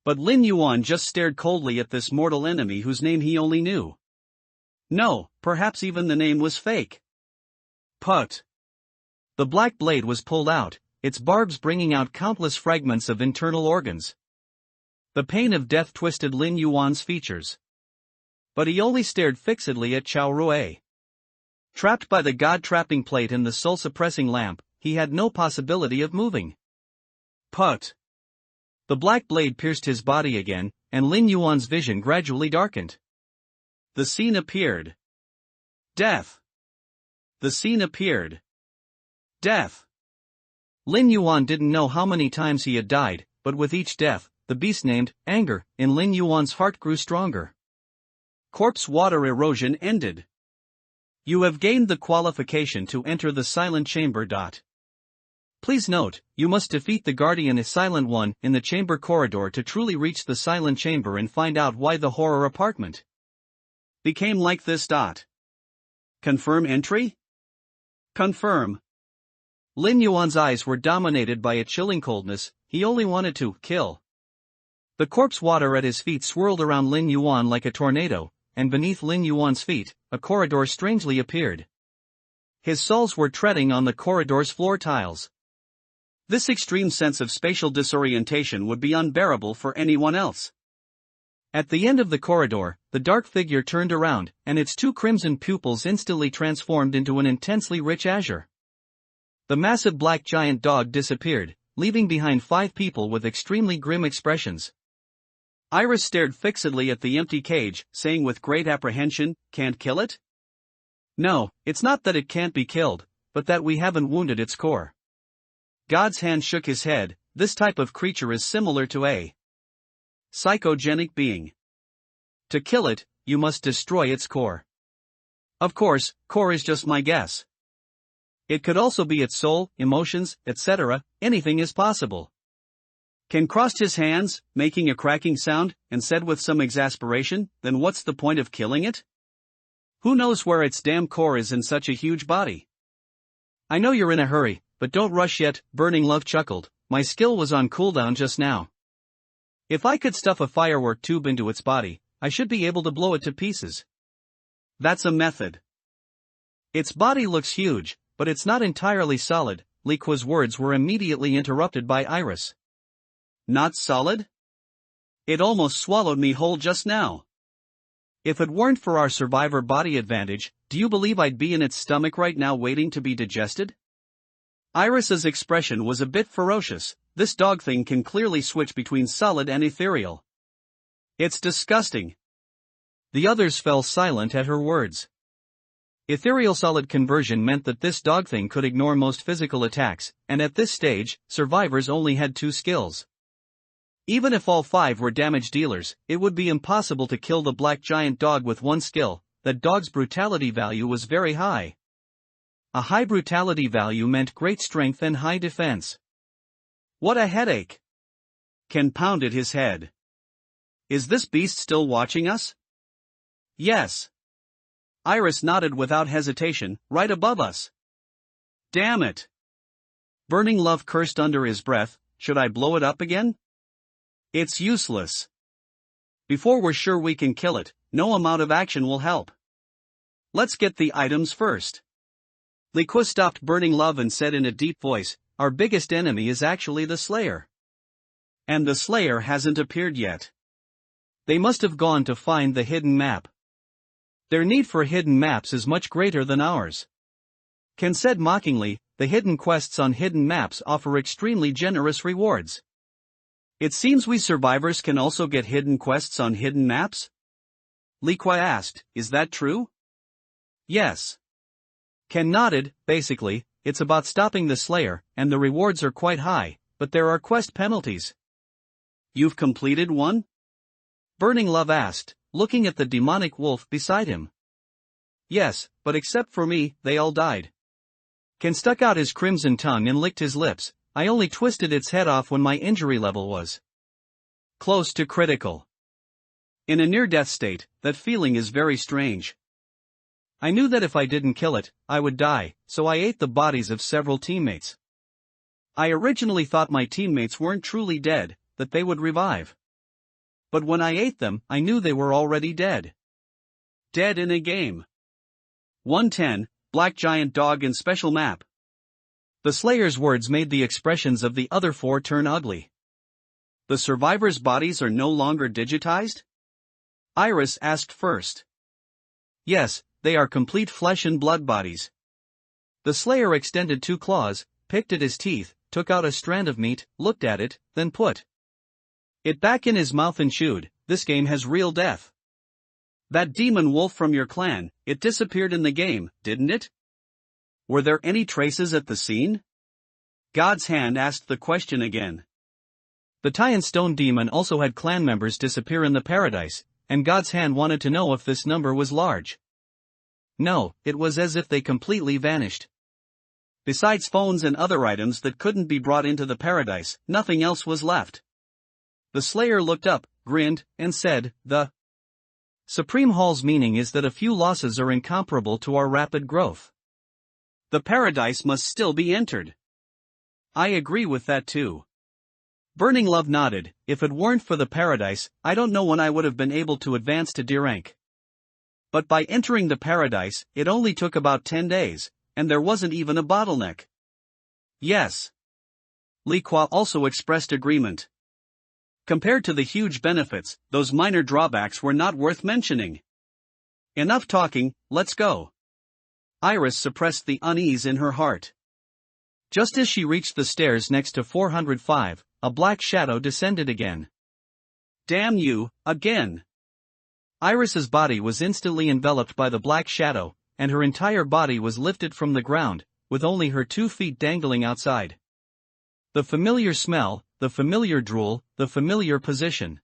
But Lin Yuan just stared coldly at this mortal enemy whose name he only knew. No, perhaps even the name was fake. Put. The black blade was pulled out, its barbs bringing out countless fragments of internal organs. The pain of death twisted Lin Yuan's features. But he only stared fixedly at Xiaorui. Trapped by the god-trapping plate and the soul-suppressing lamp, he had no possibility of moving. Put. The black blade pierced his body again, and Lin Yuan's vision gradually darkened. The scene appeared. Death. The scene appeared. Death. Lin Yuan didn't know how many times he had died, but with each death, the beast named anger in Lin Yuan's heart grew stronger. Corpse water erosion ended. You have gained the qualification to enter the silent chamber. Please note, you must defeat the Guardian Silent One in the chamber corridor to truly reach the silent chamber and find out why the horror apartment became like this. Confirm entry? Confirm. Lin Yuan's eyes were dominated by a chilling coldness, he only wanted to kill. The corpse water at his feet swirled around Lin Yuan like a tornado, and beneath Lin Yuan's feet, a corridor strangely appeared. His soles were treading on the corridor's floor tiles. This extreme sense of spatial disorientation would be unbearable for anyone else. At the end of the corridor, the dark figure turned around, and its two crimson pupils instantly transformed into an intensely rich azure. The massive black giant dog disappeared, leaving behind five people with extremely grim expressions. Iris stared fixedly at the empty cage, saying with great apprehension, "Can't kill it?" "No, it's not that it can't be killed, but that we haven't wounded its core." God's hand shook his head, "This type of creature is similar to a psychogenic being. To kill it, you must destroy its core. Of course, core is just my guess. It could also be its soul, emotions, etc., anything is possible." Ken crossed his hands, making a cracking sound, and said with some exasperation, "Then what's the point of killing it?" Who knows where its damn core is in such a huge body? I know you're in a hurry, but don't rush yet, Burning Love chuckled. My skill was on cooldown just now. If I could stuff a firework tube into its body, I should be able to blow it to pieces. That's a method. Its body looks huge, but it's not entirely solid. Li Kua's words were immediately interrupted by Iris. Not solid? It almost swallowed me whole just now. If it weren't for our survivor body advantage, do you believe I'd be in its stomach right now waiting to be digested? Iris's expression was a bit ferocious. This dog thing can clearly switch between solid and ethereal. It's disgusting. The others fell silent at her words. Ethereal-solid conversion meant that this dog thing could ignore most physical attacks, and at this stage, survivors only had 2 skills. Even if all 5 were damage dealers, it would be impossible to kill the black giant dog with 1 skill. That dog's brutality value was very high. A high brutality value meant great strength and high defense. What a headache! Ken pounded his head. Is this beast still watching us? Yes. Iris nodded without hesitation, right above us. Damn it! Burning Love cursed under his breath. Should I blow it up again? It's useless. Before we're sure we can kill it, no amount of action will help. Let's get the items first. Li Kua stopped Burning Love and said in a deep voice, our biggest enemy is actually the Slayer. And the Slayer hasn't appeared yet. They must have gone to find the hidden map. Their need for hidden maps is much greater than ours. Ken said mockingly, the hidden quests on hidden maps offer extremely generous rewards. It seems we survivors can also get hidden quests on hidden maps? Li Kua asked, is that true? Yes. Ken nodded. Basically, it's about stopping the Slayer, and the rewards are quite high, but there are quest penalties. You've completed one? Burning Love asked, looking at the demonic wolf beside him. Yes, but except for me, they all died. Ken stuck out his crimson tongue and licked his lips. I only twisted its head off when my injury level was close to critical. In a near-death state, that feeling is very strange. I knew that if I didn't kill it, I would die, so I ate the bodies of several teammates. I originally thought my teammates weren't truly dead, that they would revive. But when I ate them, I knew they were already dead. Dead in a game. 110, Black Giant Dog in Special Map. The Slayer's words made the expressions of the other 4 turn ugly. The survivors' bodies are no longer digitized? Iris asked first. Yes, they are complete flesh and blood bodies. The Slayer extended 2 claws, picked at his teeth, took out a strand of meat, looked at it, then put it back in his mouth and chewed. This game has real death. That demon wolf from your clan, it disappeared in the game, didn't it? Were there any traces at the scene? God's Hand asked the question again. The Taiyan Stone Demon also had clan members disappear in the paradise, and God's Hand wanted to know if this number was large. No, it was as if they completely vanished. Besides phones and other items that couldn't be brought into the paradise, nothing else was left. The Slayer looked up, grinned, and said, the Supreme Hall's meaning is that a few losses are incomparable to our rapid growth. The paradise must still be entered. I agree with that too. Burning Love nodded. If it weren't for the paradise, I don't know when I would have been able to advance to D rank. But by entering the paradise, it only took about 10 days, and there wasn't even a bottleneck. Yes. Li Kua also expressed agreement. Compared to the huge benefits, those minor drawbacks were not worth mentioning. Enough talking, let's go. Iris suppressed the unease in her heart. Just as she reached the stairs next to 405, a black shadow descended again. Damn you, again! Iris's body was instantly enveloped by the black shadow, and her entire body was lifted from the ground, with only her 2 feet dangling outside. The familiar smell, the familiar drool, the familiar position.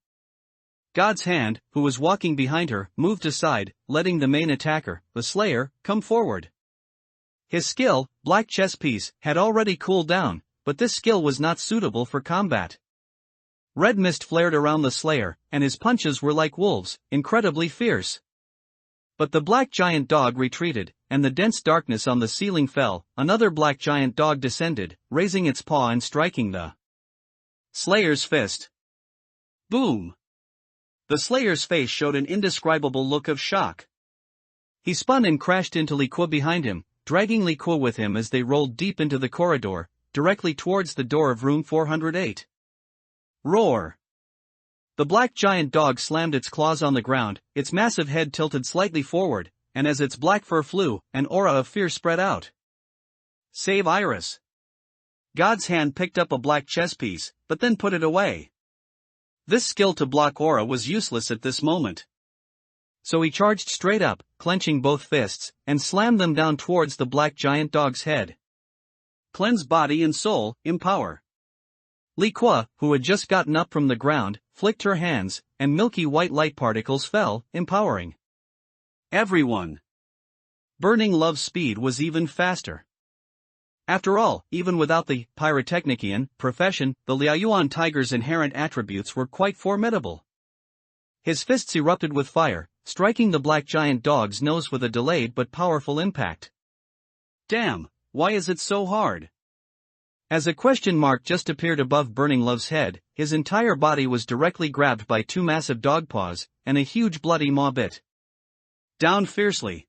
God's Hand, who was walking behind her, moved aside, letting the main attacker, the Slayer, come forward. His skill, Black Chess Piece, had already cooled down, but this skill was not suitable for combat. Red mist flared around the Slayer, and his punches were like wolves, incredibly fierce. But the black giant dog retreated, and the dense darkness on the ceiling fell. Another black giant dog descended, raising its paw and striking the Slayer's fist. Boom! The Slayer's face showed an indescribable look of shock. He spun and crashed into Li Kuo behind him, dragging Li Kuo with him as they rolled deep into the corridor, directly towards the door of room 408. Roar! The black giant dog slammed its claws on the ground, its massive head tilted slightly forward, and as its black fur flew, an aura of fear spread out. Save Iris! God's hand picked up a black chess piece, but then put it away. This skill to block aura was useless at this moment. So he charged straight up, clenching both fists, and slammed them down towards the black giant dog's head. Cleanse body and soul, empower. Li Kuo, who had just gotten up from the ground, flicked her hands, and milky white light particles fell, empowering everyone. Burning Love's speed was even faster. After all, even without the pyrotechnician profession, the Lin Yuan tiger's inherent attributes were quite formidable. His fists erupted with fire, striking the black giant dog's nose with a delayed but powerful impact. Damn, why is it so hard? As a question mark just appeared above Burning Love's head, his entire body was directly grabbed by two massive dog paws, and a huge bloody maw bit down fiercely.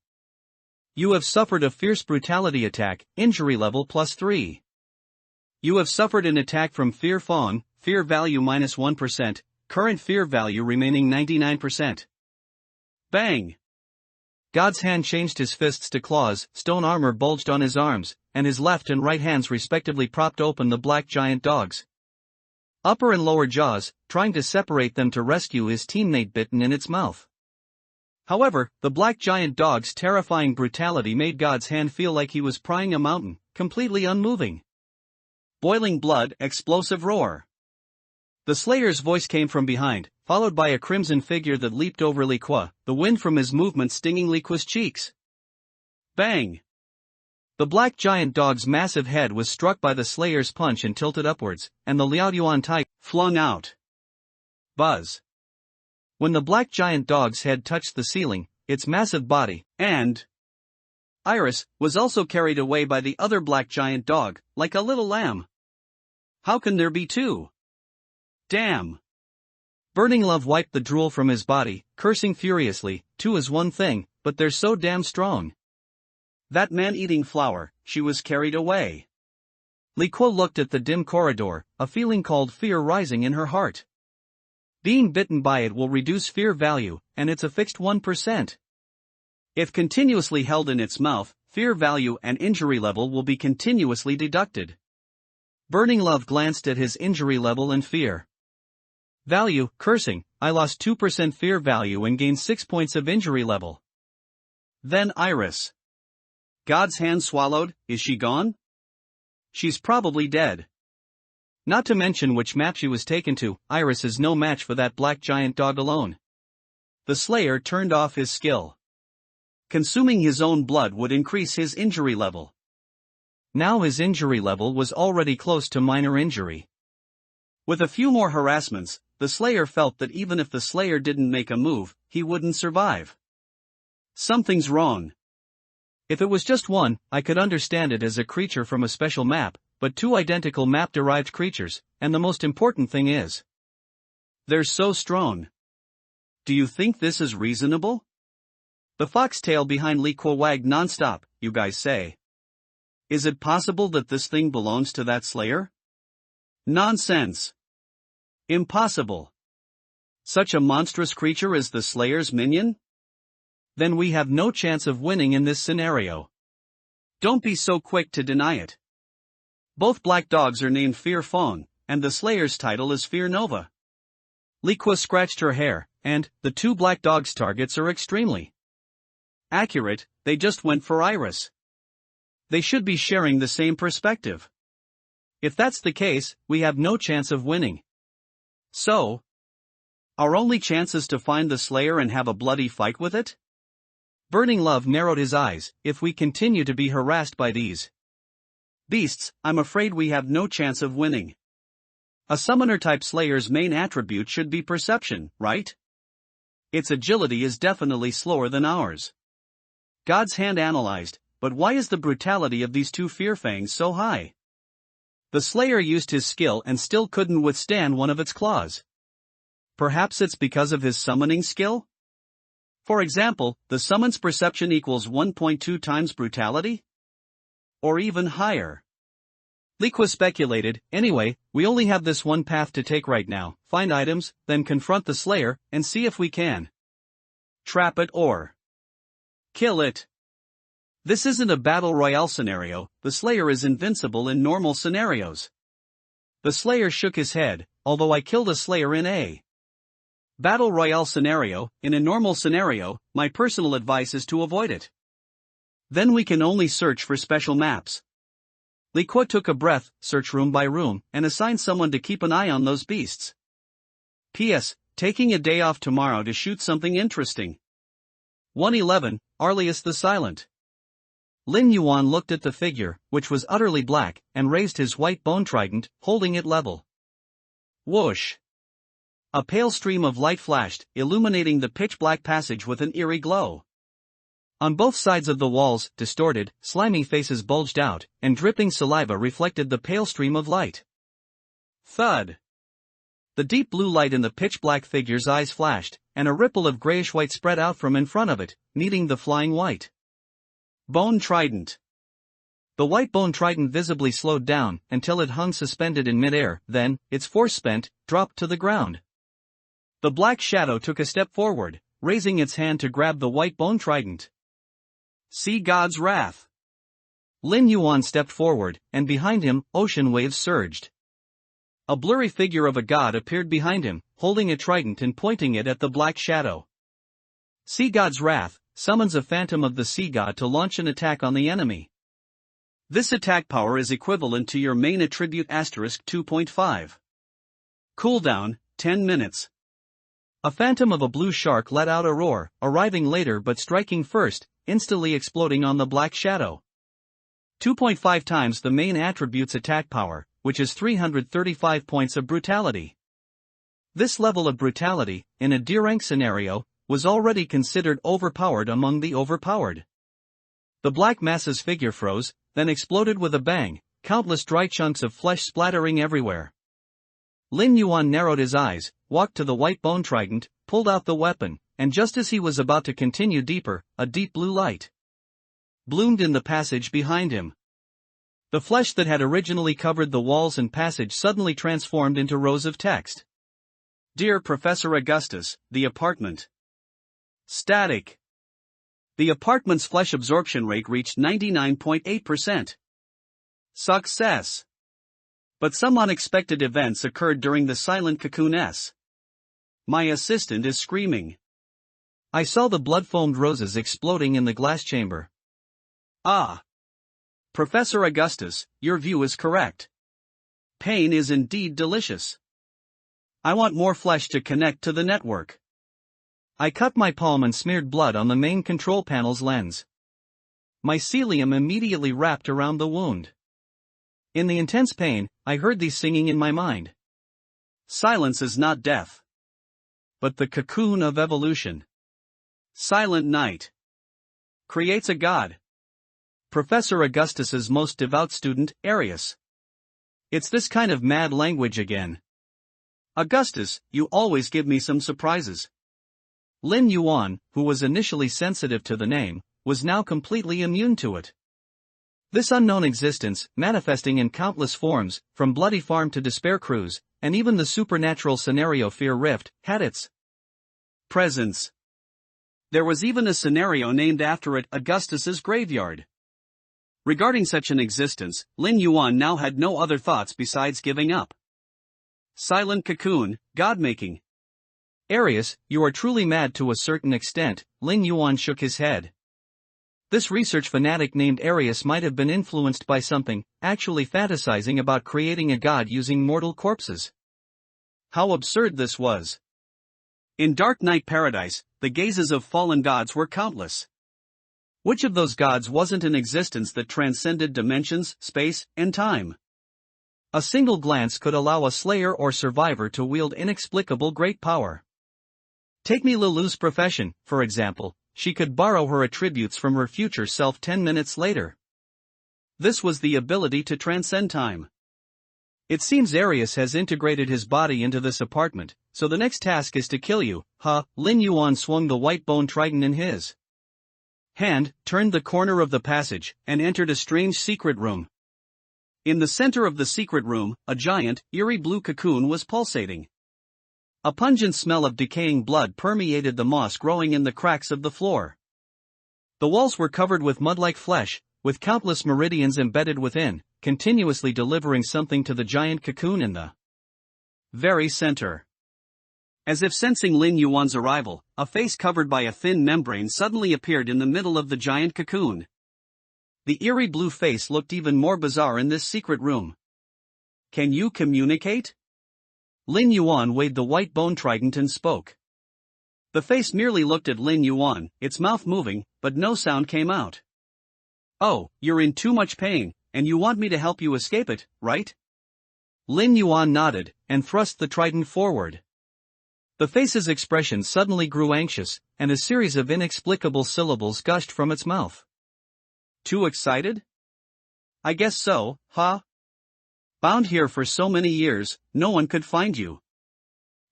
You have suffered a fierce brutality attack, injury level +3. You have suffered an attack from Fear Fawn, fear value -1%, current fear value remaining 99%. Bang! God's hand changed his fists to claws, stone armor bulged on his arms, and his left and right hands respectively propped open the black giant dog's upper and lower jaws, trying to separate them to rescue his teammate bitten in its mouth. However, the black giant dog's terrifying brutality made God's hand feel like he was prying a mountain, completely unmoving. Boiling blood, explosive roar. The Slayer's voice came from behind, followed by a crimson figure that leaped over Li Kuo, the wind from his movement stinging Li Kuo's cheeks. Bang! The black giant dog's massive head was struck by the Slayer's punch and tilted upwards, and the Lin Yuan tiger flung out. Buzz! When the black giant dog's head touched the ceiling, its massive body, and Iris, was also carried away by the other black giant dog, like a little lamb. How can there be two? Damn! Burning Love wiped the drool from his body, cursing furiously. Two is one thing, but they're so damn strong. That man-eating flower, she was carried away. Li Kuo looked at the dim corridor, a feeling called fear rising in her heart. Being bitten by it will reduce fear value, and it's a fixed 1%. If continuously held in its mouth, fear value and injury level will be continuously deducted. Burning Love glanced at his injury level and fear value, cursing. I lost 2% fear value and gained 6 points of injury level. Then Iris. God's hand swallowed. Is she gone? She's probably dead. Not to mention which map she was taken to, Iris is no match for that black giant dog alone. The Slayer turned off his skill. Consuming his own blood would increase his injury level. Now his injury level was already close to minor injury. With a few more harassments, the Slayer felt that even if the Slayer didn't make a move, he wouldn't survive. Something's wrong. If it was just one, I could understand it as a creature from a special map, but two identical map-derived creatures, and the most important thing is, they're so strong. Do you think this is reasonable? The foxtail behind Li Kuo wagged non-stop. You guys say. Is it possible that this thing belongs to that Slayer? Nonsense. Impossible. Such a monstrous creature is the Slayer's minion? Then we have no chance of winning in this scenario. Don't be so quick to deny it. Both black dogs are named Fear Fong, and the Slayer's title is Fear Nova. Li Kuo scratched her hair, and the two black dogs' targets are extremely accurate. They just went for Iris. They should be sharing the same perspective. If that's the case, we have no chance of winning. So, our only chance is to find the Slayer and have a bloody fight with it? Burning Love narrowed his eyes. If we continue to be harassed by these beasts, I'm afraid we have no chance of winning. A summoner-type Slayer's main attribute should be perception, right? Its agility is definitely slower than ours. God's hand analyzed, but why is the brutality of these two fearfangs so high? The Slayer used his skill and still couldn't withstand one of its claws. Perhaps it's because of his summoning skill? For example, the summon's perception equals 1.2 times brutality? Or even higher. Liqua speculated, anyway, we only have this one path to take right now, find items, then confront the Slayer, and see if we can trap it or kill it. This isn't a battle royale scenario, the Slayer is invincible in normal scenarios. The Slayer shook his head, although I killed a Slayer in a battle royale scenario, in a normal scenario, my personal advice is to avoid it. Then we can only search for special maps. Liqua took a breath, search room by room, and assigned someone to keep an eye on those beasts. P.S. Taking a day off tomorrow to shoot something interesting. 111, Arlius the Silent. Lin Yuan looked at the figure, which was utterly black, and raised his white bone trident, holding it level. Whoosh! A pale stream of light flashed, illuminating the pitch-black passage with an eerie glow. On both sides of the walls, distorted, slimy faces bulged out, and dripping saliva reflected the pale stream of light. Thud! The deep blue light in the pitch-black figure's eyes flashed, and a ripple of grayish-white spread out from in front of it, meeting the flying white bone trident. The white bone trident visibly slowed down, until it hung suspended in midair, then, its force spent, dropped to the ground. The black shadow took a step forward, raising its hand to grab the white bone trident. See God's wrath. Lin Yuan stepped forward, and behind him, ocean waves surged. A blurry figure of a god appeared behind him, holding a trident and pointing it at the black shadow. See God's wrath summons a phantom of the sea god to launch an attack on the enemy. This attack power is equivalent to your main attribute * 2.5. Cooldown, 10 minutes. A phantom of a blue shark let out a roar, arriving later but striking first, instantly exploding on the black shadow. 2.5 times the main attribute's attack power, which is 335 points of brutality. This level of brutality, in a D-rank scenario, was already considered overpowered among the overpowered. The black mass's figure froze, then exploded with a bang, countless dry chunks of flesh splattering everywhere. Lin Yuan narrowed his eyes, walked to the white bone trident, pulled out the weapon, and just as he was about to continue deeper, a deep blue light bloomed in the passage behind him. The flesh that had originally covered the walls and passage suddenly transformed into rows of text. Dear Professor Augustus, the apartment. Static. The apartment's flesh absorption rate reached 99.8%. Success. But some unexpected events occurred during the silent cocoon S. My assistant is screaming. I saw the blood-foamed roses exploding in the glass chamber. Ah! Professor Augustus, your view is correct. Pain is indeed delicious. I want more flesh to connect to the network. I cut my palm and smeared blood on the main control panel's lens. Mycelium immediately wrapped around the wound. In the intense pain, I heard these singing in my mind. Silence is not death, but the cocoon of evolution. Silent night creates a god. Professor Augustus's most devout student, Arius. It's this kind of mad language again. Augustus, you always give me some surprises. Lin Yuan, who was initially sensitive to the name, was now completely immune to it. This unknown existence, manifesting in countless forms, from Bloody Farm to Despair Cruise, and even the supernatural scenario Fear Rift, had its presence. There was even a scenario named after it, Augustus's Graveyard. Regarding such an existence, Lin Yuan now had no other thoughts besides giving up. Silent cocoon, god-making. Arius, you are truly mad to a certain extent, Lin Yuan shook his head. This research fanatic named Arius might have been influenced by something, actually fantasizing about creating a god using mortal corpses. How absurd this was. In Dark Knight Paradise, the gazes of fallen gods were countless. Which of those gods wasn't an existence that transcended dimensions, space, and time? A single glance could allow a slayer or survivor to wield inexplicable great power. Take me Lulu's profession, for example. she could borrow her attributes from her future self 10 minutes later. This was the ability to transcend time. It seems Arius has integrated his body into this apartment, so the next task is to kill you, huh? Lin Yuan swung the white bone trident in his hand, turned the corner of the passage, and entered a strange secret room. In the center of the secret room, a giant, eerie blue cocoon was pulsating. A pungent smell of decaying blood permeated the moss growing in the cracks of the floor. The walls were covered with mud-like flesh, with countless meridians embedded within, continuously delivering something to the giant cocoon in the very center. As if sensing Lin Yuan's arrival, a face covered by a thin membrane suddenly appeared in the middle of the giant cocoon. The eerie blue face looked even more bizarre in this secret room. "Can you communicate?" Lin Yuan waved the white bone trident and spoke. The face merely looked at Lin Yuan, its mouth moving, but no sound came out. "Oh, you're in too much pain, and you want me to help you escape it, right?" Lin Yuan nodded, and thrust the trident forward. The face's expression suddenly grew anxious, and a series of inexplicable syllables gushed from its mouth. "Too excited? I guess so, huh? Bound here for so many years, no one could find you.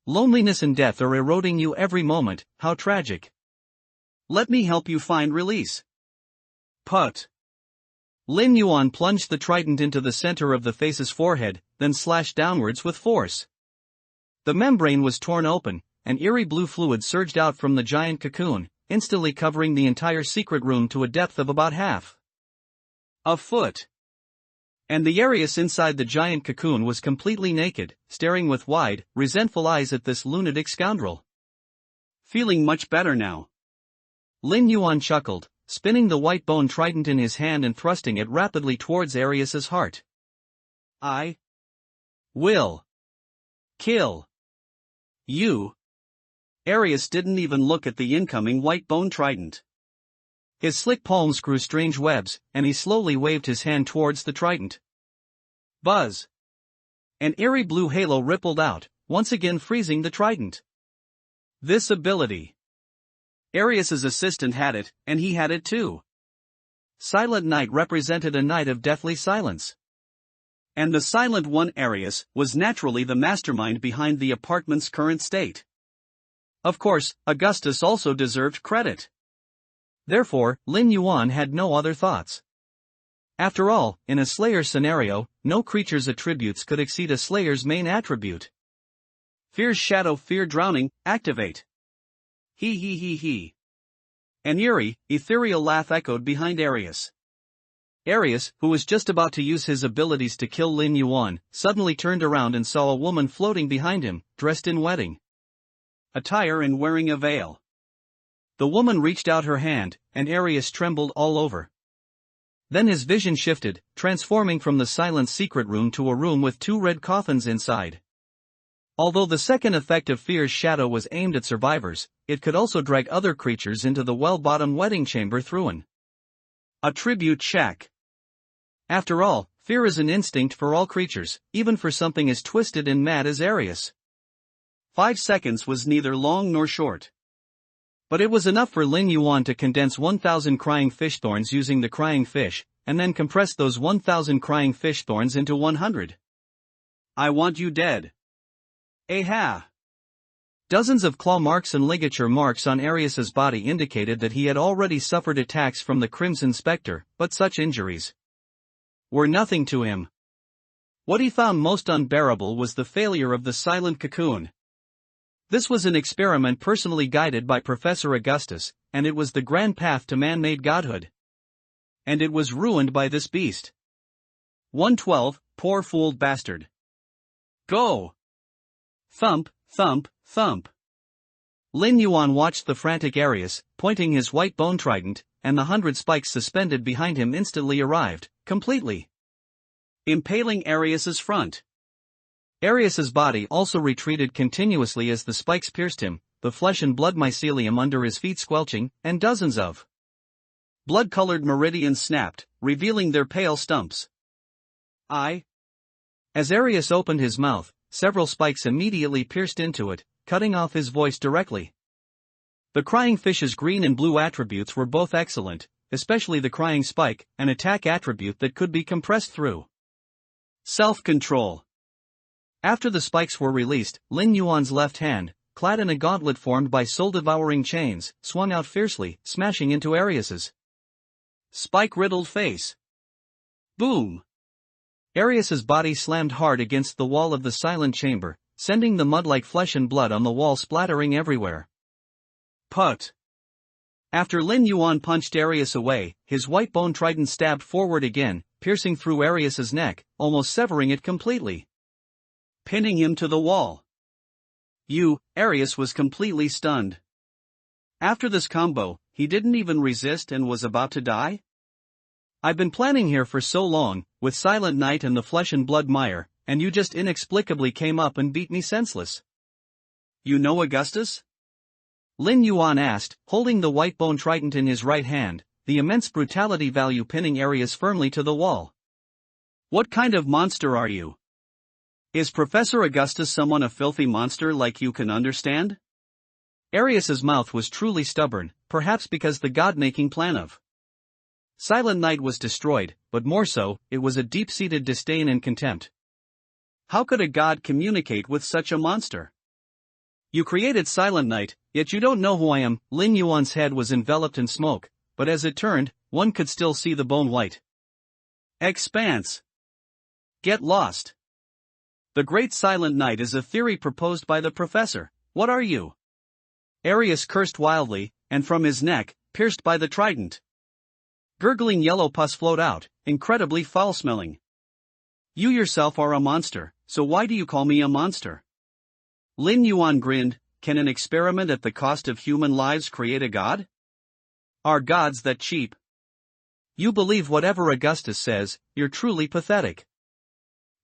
Loneliness and death are eroding you every moment, how tragic. Let me help you find release." Put. Lin Yuan plunged the trident into the center of the face's forehead, then slashed downwards with force. The membrane was torn open, and eerie blue fluid surged out from the giant cocoon, instantly covering the entire secret room to a depth of about half a foot. And the Arius inside the giant cocoon was completely naked, staring with wide, resentful eyes at this lunatic scoundrel. "Feeling much better now." Lin Yuan chuckled, spinning the white bone trident in his hand and thrusting it rapidly towards Arius's heart. "I will kill you." Arius didn't even look at the incoming white bone trident. His slick palms grew strange webs, and he slowly waved his hand towards the trident. Buzz! An eerie blue halo rippled out, once again freezing the trident. This ability. Arius's assistant had it, and he had it too. Silent Night represented a night of deathly silence. And the Silent One, Arius, was naturally the mastermind behind the apartment's current state. Of course, Augustus also deserved credit. Therefore, Lin Yuan had no other thoughts. After all, in a Slayer scenario, no creature's attributes could exceed a Slayer's main attribute. Fear's shadow, fear drowning, activate. He. An eerie, ethereal laugh echoed behind Arius. Arius, who was just about to use his abilities to kill Lin Yuan, suddenly turned around and saw a woman floating behind him, dressed in wedding attire and wearing a veil. The woman reached out her hand, and Arius trembled all over. Then his vision shifted, transforming from the silent secret room to a room with two red coffins inside. Although the second effect of Fear's shadow was aimed at survivors, it could also drag other creatures into the well-bottomed wedding chamber through an attribute check. After all, fear is an instinct for all creatures, even for something as twisted and mad as Arius. 5 seconds was neither long nor short. But it was enough for Lin Yuan to condense 1,000 crying fish thorns using the crying fish, and then compress those 1,000 crying fish thorns into 100. I want you dead. Aha! Dozens of claw marks and ligature marks on Arius's body indicated that he had already suffered attacks from the Crimson Spectre, but such injuries were nothing to him. What he found most unbearable was the failure of the silent cocoon. This was an experiment personally guided by Professor Augustus, and it was the grand path to man-made godhood. And it was ruined by this beast. 112, poor fooled bastard. Go! Thump, thump, thump. Lin Yuan watched the frantic Arius, pointing his white bone trident, and the 100 spikes suspended behind him instantly arrived, completely impaling Arius's front. Arius's body also retreated continuously as the spikes pierced him, the flesh and blood mycelium under his feet squelching, and dozens of blood-colored meridians snapped, revealing their pale stumps. As Arius opened his mouth, several spikes immediately pierced into it, cutting off his voice directly. The crying fish's green and blue attributes were both excellent, especially the crying spike, an attack attribute that could be compressed through self-control. After the spikes were released, Lin Yuan's left hand, clad in a gauntlet formed by soul-devouring chains, swung out fiercely, smashing into Arius's spike-riddled face. Boom! Arius's body slammed hard against the wall of the silent chamber, sending the mud like flesh and blood on the wall splattering everywhere. Put! After Lin Yuan punched Arius away, his white bone trident stabbed forward again, piercing through Arius's neck, almost severing it completely, pinning him to the wall. Arius was completely stunned. After this combo, he didn't even resist and was about to die? I've been planning here for so long, with Silent Night and the flesh and blood mire, and you just inexplicably came up and beat me senseless. You know Augustus? Lin Yuan asked, holding the white bone trident in his right hand, the immense brutality value pinning Arius firmly to the wall. What kind of monster are you? Is Professor Augustus someone a filthy monster like you can understand? Arius's mouth was truly stubborn, perhaps because the god-making plan of Silent Night was destroyed, but more so, it was a deep-seated disdain and contempt. How could a god communicate with such a monster? You created Silent Night, yet you don't know who I am. Lin Yuan's head was enveloped in smoke, but as it turned, one could still see the bone white expanse. Get lost. The Great Silent Night is a theory proposed by the professor. What are you? Arius cursed wildly, and from his neck, pierced by the trident, gurgling yellow pus flowed out, incredibly foul-smelling. You yourself are a monster, so why do you call me a monster? Lin Yuan grinned. Can an experiment at the cost of human lives create a god? Are gods that cheap? You believe whatever Augustus says, you're truly pathetic.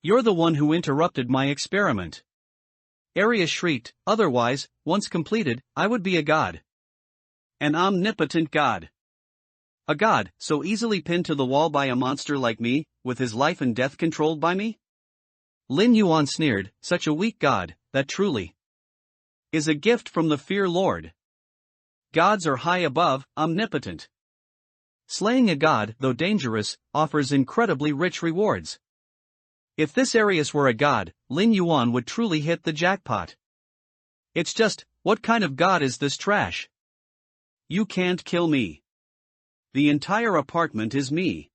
You're the one who interrupted my experiment. Arius shrieked, otherwise, once completed, I would be a god. An omnipotent god. A god, so easily pinned to the wall by a monster like me, with his life and death controlled by me? Lin Yuan sneered, such a weak god, that truly is a gift from the Fear Lord. Gods are high above, omnipotent. Slaying a god, though dangerous, offers incredibly rich rewards. If this Arius were a god, Lin Yuan would truly hit the jackpot. It's just, what kind of god is this trash? You can't kill me. The entire apartment is me.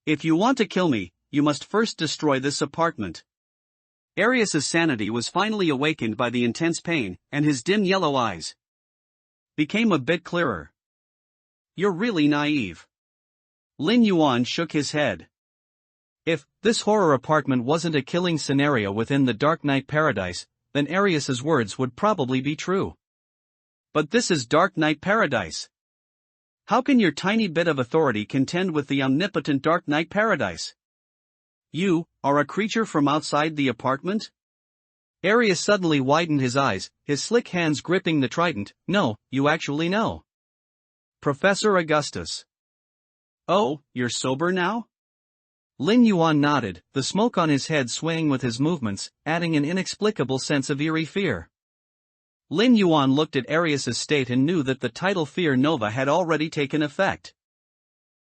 If you want to kill me, you must first destroy this apartment. Arius's sanity was finally awakened by the intense pain, and his dim yellow eyes became a bit clearer. You're really naive. Lin Yuan shook his head. If this horror apartment wasn't a killing scenario within the Dark Knight Paradise, then Arius's words would probably be true. But this is Dark Knight Paradise. How can your tiny bit of authority contend with the omnipotent Dark Knight Paradise? You are a creature from outside the apartment? Arius suddenly widened his eyes, his slick hands gripping the trident. No, you actually know. Professor Augustus. Oh, you're sober now? Lin Yuan nodded, the smoke on his head swaying with his movements, adding an inexplicable sense of eerie fear. Lin Yuan looked at Arius's state and knew that the tidal fear nova had already taken effect.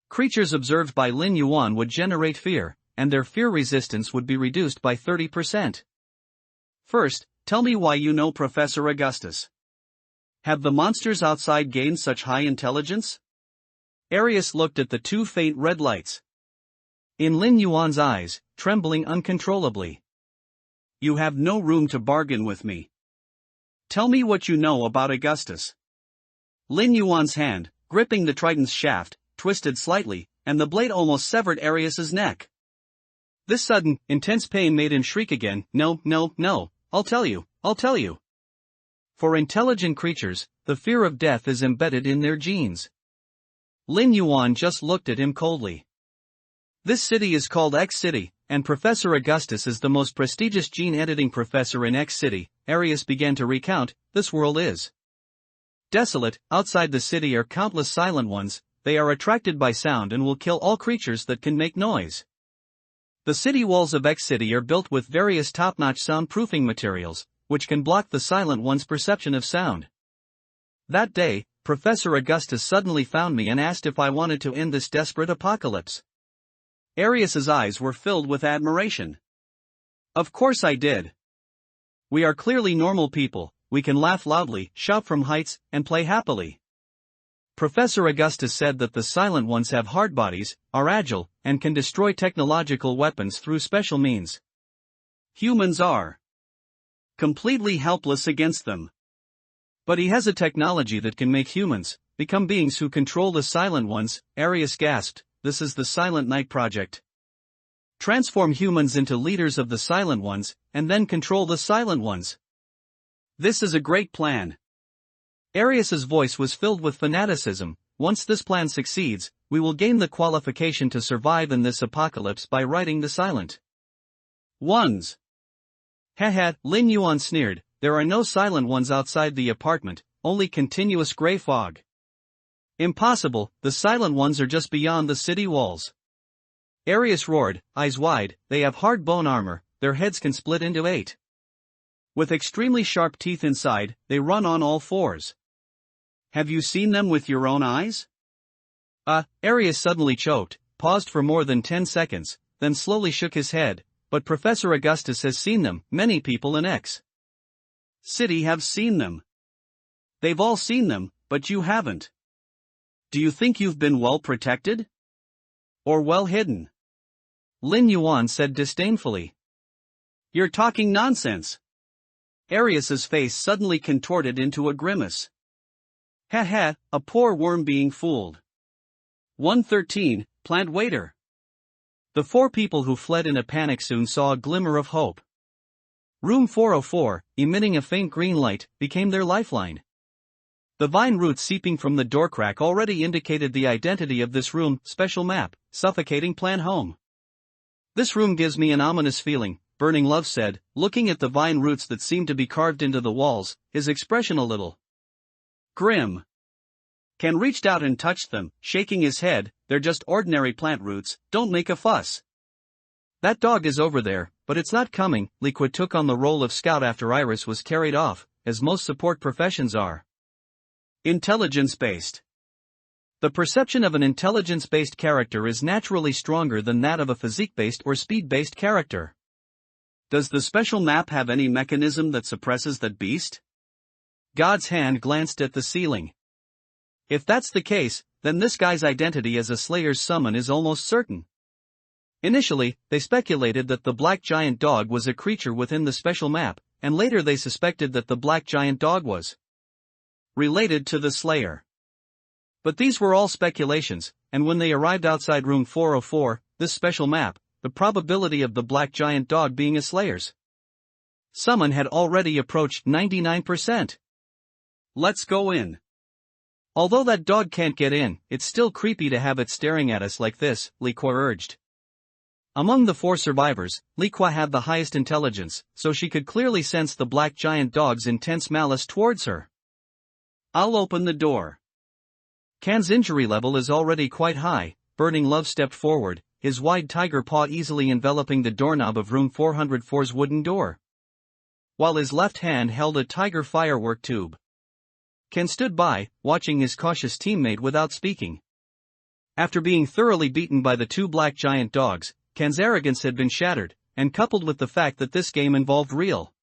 Creatures observed by Lin Yuan would generate fear, and their fear resistance would be reduced by 30%. First, tell me why you know Professor Augustus. Have the monsters outside gained such high intelligence? Arius looked at the two faint red lights in Lin Yuan's eyes, trembling uncontrollably. You have no room to bargain with me. Tell me what you know about Augustus. Lin Yuan's hand, gripping the trident's shaft, twisted slightly, and the blade almost severed Arius's neck. This sudden, intense pain made him shriek again. No, no, no, I'll tell you. For intelligent creatures, the fear of death is embedded in their genes. Lin Yuan just looked at him coldly. This city is called X City, and Professor Augustus is the most prestigious gene editing professor in X City. Arius began to recount. This world is desolate. Outside the city are countless silent ones. They are attracted by sound and will kill all creatures that can make noise. The city walls of X City are built with various top-notch soundproofing materials, which can block the silent one's perception of sound. That day, Professor Augustus suddenly found me and asked if I wanted to end this desperate apocalypse. Arius's eyes were filled with admiration. Of course I did. We are clearly normal people, we can laugh loudly, shout from heights, and play happily. Professor Augustus said that the silent ones have hard bodies, are agile, and can destroy technological weapons through special means. Humans are completely helpless against them. But he has a technology that can make humans become beings who control the silent ones. Arius gasped, "This is the Silent Night Project. Transform humans into leaders of the silent ones, and then control the silent ones. This is a great plan." Arius's voice was filled with fanaticism. "Once this plan succeeds, we will gain the qualification to survive in this apocalypse by riding the silent ones." Haha, Lin Yuan sneered, "There are no silent ones outside the apartment, only continuous gray fog." "Impossible, the silent ones are just beyond the city walls." Arius roared, eyes wide, "They have hard bone armor, their heads can split into 8. With extremely sharp teeth inside, they run on all fours. Have you seen them with your own eyes?" Arius suddenly choked, paused for more than 10 seconds, then slowly shook his head. "But Professor Augustus has seen them, many people in X City have seen them. They've all seen them, but you haven't. Do you think you've been well protected? Or well hidden?" Lin Yuan said disdainfully. "You're talking nonsense." Arius's face suddenly contorted into a grimace. "Ha, a poor worm being fooled." 113, Plant Waiter. The 4 people who fled in a panic soon saw a glimmer of hope. Room 404, emitting a faint green light, became their lifeline. The vine roots seeping from the door crack already indicated the identity of this room. Special map, suffocating plant home. "This room gives me an ominous feeling," Burning Love said, looking at the vine roots that seemed to be carved into the walls, his expression a little grim. Ken reached out and touched them, shaking his head. "They're just ordinary plant roots, don't make a fuss." "That dog is over there, but it's not coming." Liquid took on the role of scout after Iris was carried off, as most support professions are intelligence-based. The perception of an intelligence-based character is naturally stronger than that of a physique-based or speed-based character. Does the special map have any mechanism that suppresses that beast? God's hand glanced at the ceiling. If that's the case, then this guy's identity as a Slayer's summon is almost certain. Initially, they speculated that the black giant dog was a creature within the special map, and later they suspected that the black giant dog was related to the Slayer. But these were all speculations, and when they arrived outside room 404, this special map, the probability of the black giant dog being a Slayer's summon had already approached 99%. "Let's go in." "Although that dog can't get in, it's still creepy to have it staring at us like this," Li Kuo urged. Among the 4 survivors, Li Kuo had the highest intelligence, so she could clearly sense the black giant dog's intense malice towards her. "I'll open the door." Kan's injury level is already quite high. Burning Love stepped forward, his wide tiger paw easily enveloping the doorknob of room 404's wooden door, while his left hand held a tiger firework tube. Ken stood by, watching his cautious teammate without speaking. After being thoroughly beaten by the 2 black giant dogs, Ken's arrogance had been shattered, and coupled with the fact that this game involved real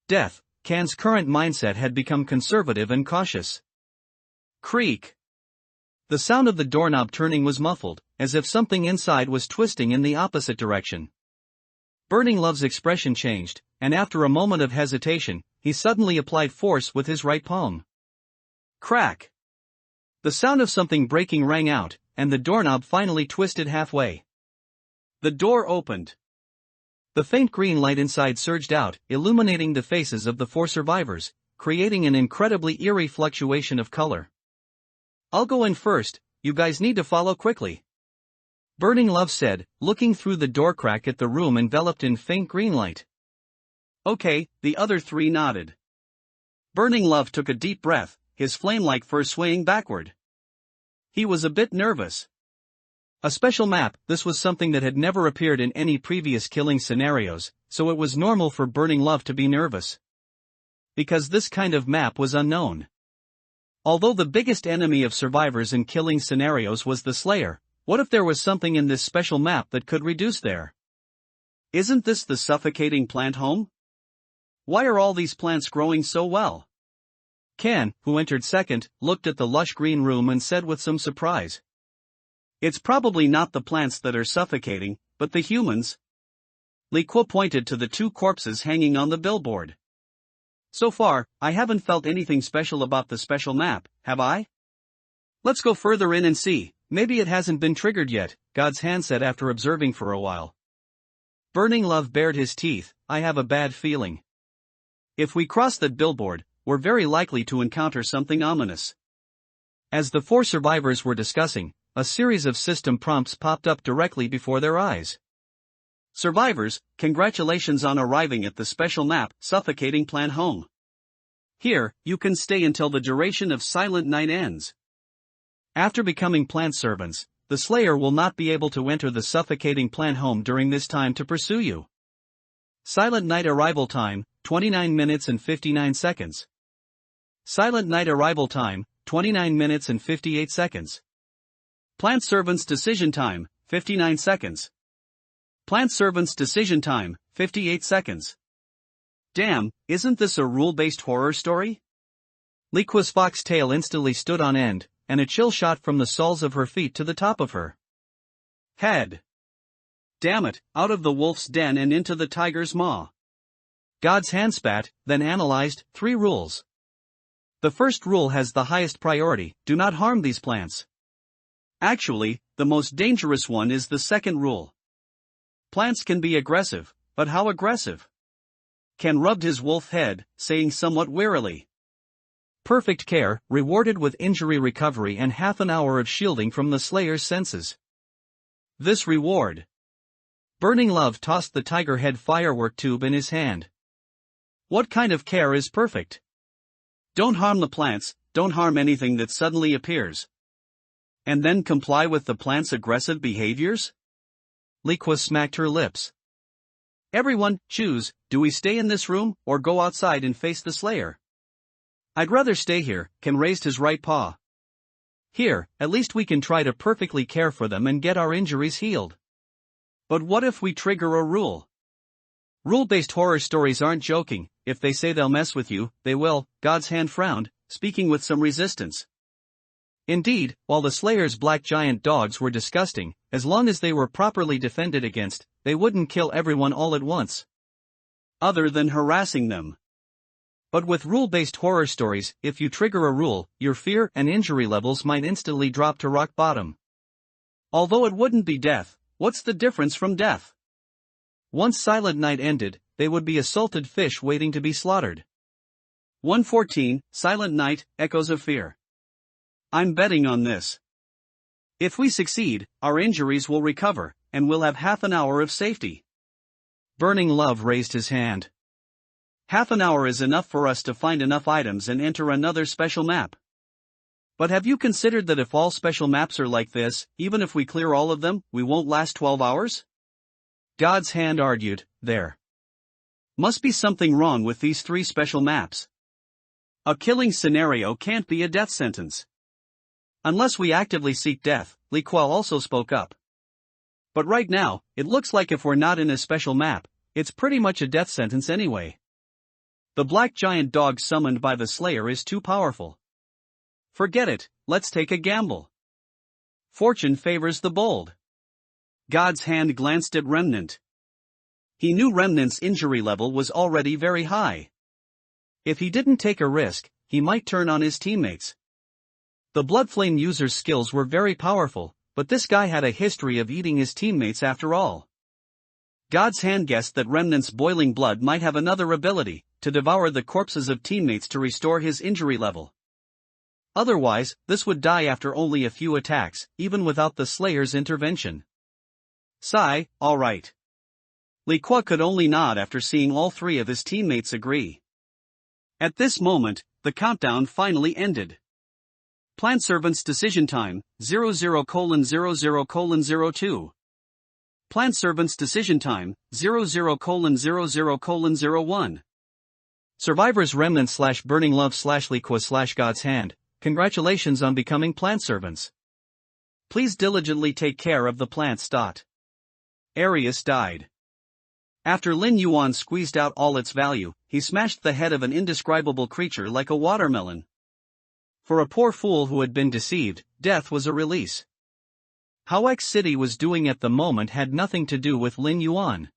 death, Ken's current mindset had become conservative and cautious. Creak. The sound of the doorknob turning was muffled, as if something inside was twisting in the opposite direction. Burning Love's expression changed, and after a moment of hesitation, he suddenly applied force with his right palm. Crack! The sound of something breaking rang out, and the doorknob finally twisted halfway. The door opened. The faint green light inside surged out, illuminating the faces of the 4 survivors, creating an incredibly eerie fluctuation of color. "I'll go in first, you guys need to follow quickly," Burning Love said, looking through the door crack at the room enveloped in faint green light. "Okay," the other 3 nodded. Burning Love took a deep breath, his flame-like fur swaying backward. He was a bit nervous. A special map, this was something that had never appeared in any previous killing scenarios, so it was normal for Burning Love to be nervous. Because this kind of map was unknown. Although the biggest enemy of survivors in killing scenarios was the Slayer, what if there was something in this special map that could reduce their... Isn't this the suffocating plant home? Why are all these plants growing so well? Kan, who entered second, looked at the lush green room and said with some surprise. It's probably not the plants that are suffocating, but the humans. Li Kuo pointed to the two corpses hanging on the billboard. So far, I haven't felt anything special about the special map, have I? Let's go further in and see, maybe it hasn't been triggered yet, God's hand said after observing for a while. Burning Love bared his teeth. I have a bad feeling. If we cross that billboard, we're very likely to encounter something ominous. As the four survivors were discussing, a series of system prompts popped up directly before their eyes. Survivors, congratulations on arriving at the special map, Suffocating Plant Home. Here, you can stay until the duration of Silent Night ends. After becoming plant servants, the Slayer will not be able to enter the Suffocating Plant Home during this time to pursue you. Silent Night arrival time, 29 minutes and 59 seconds. Silent Night arrival time, 29 minutes and 58 seconds. Plant Servant's decision time, 59 seconds. Plant Servant's decision time, 58 seconds. Damn, isn't this a rule-based horror story? Li Kuo's fox tail instantly stood on end, and a chill shot from the soles of her feet to the top of her head. Damn it, out of the wolf's den and into the tiger's maw. God's hand spat, then analyzed 3 rules. The first rule has the highest priority: do not harm these plants. Actually, the most dangerous one is the second rule. Plants can be aggressive, but how aggressive? Kan rubbed his wolf head, saying somewhat wearily. Perfect care, rewarded with injury recovery and half an hour of shielding from the Slayer's senses. This reward. Burning Love tossed the tiger head firework tube in his hand. What kind of care is perfect? Don't harm the plants, don't harm anything that suddenly appears. And then comply with the plant's aggressive behaviors? Li Kuo smacked her lips. Everyone, choose, do we stay in this room, or go outside and face the Slayer? I'd rather stay here, Kan raised his right paw. Here, at least we can try to perfectly care for them and get our injuries healed. But what if we trigger a rule? Rule-based horror stories aren't joking. If they say they'll mess with you, they will. God's hand frowned, speaking with some resistance. Indeed, while the Slayer's black giant dogs were disgusting, as long as they were properly defended against, they wouldn't kill everyone all at once. Other than harassing them. But with rule-based horror stories, if you trigger a rule, your fear and injury levels might instantly drop to rock bottom. Although it wouldn't be death, what's the difference from death? Once Silent Night ended, they would be assaulted fish waiting to be slaughtered. 114, Silent Night, Echoes of Fear. I'm betting on this. If we succeed, our injuries will recover, and we'll have half an hour of safety. Burning Love raised his hand. Half an hour is enough for us to find enough items and enter another special map. But have you considered that if all special maps are like this, even if we clear all of them, we won't last 12 hours? God's hand argued, there must be something wrong with these 3 special maps. A killing scenario can't be a death sentence. Unless we actively seek death, Li Kuo also spoke up. But right now, it looks like if we're not in a special map, it's pretty much a death sentence anyway. The black giant dog summoned by the Slayer is too powerful. Forget it, let's take a gamble. Fortune favors the bold. God's hand glanced at Remnant. He knew Remnant's injury level was already very high. If he didn't take a risk, he might turn on his teammates. The Bloodflame user's skills were very powerful, but this guy had a history of eating his teammates after all. God's hand guessed that Remnant's boiling blood might have another ability, to devour the corpses of teammates to restore his injury level. Otherwise, this would die after only a few attacks, even without the Slayer's intervention. Sigh, alright. Li Kuo could only nod after seeing all 3 of his teammates agree. At this moment, the countdown finally ended. Plant Servant's decision time, 00:00:02. Plant Servant's decision time, 00:00:01. Survivors Remnant /Burning Love /Li Kuo /God's Hand, congratulations on becoming plant servants. Please diligently take care of the plants. Arius died. After Lin Yuan squeezed out all its value, he smashed the head of an indescribable creature like a watermelon. For a poor fool who had been deceived, death was a release. How X City was doing at the moment had nothing to do with Lin Yuan.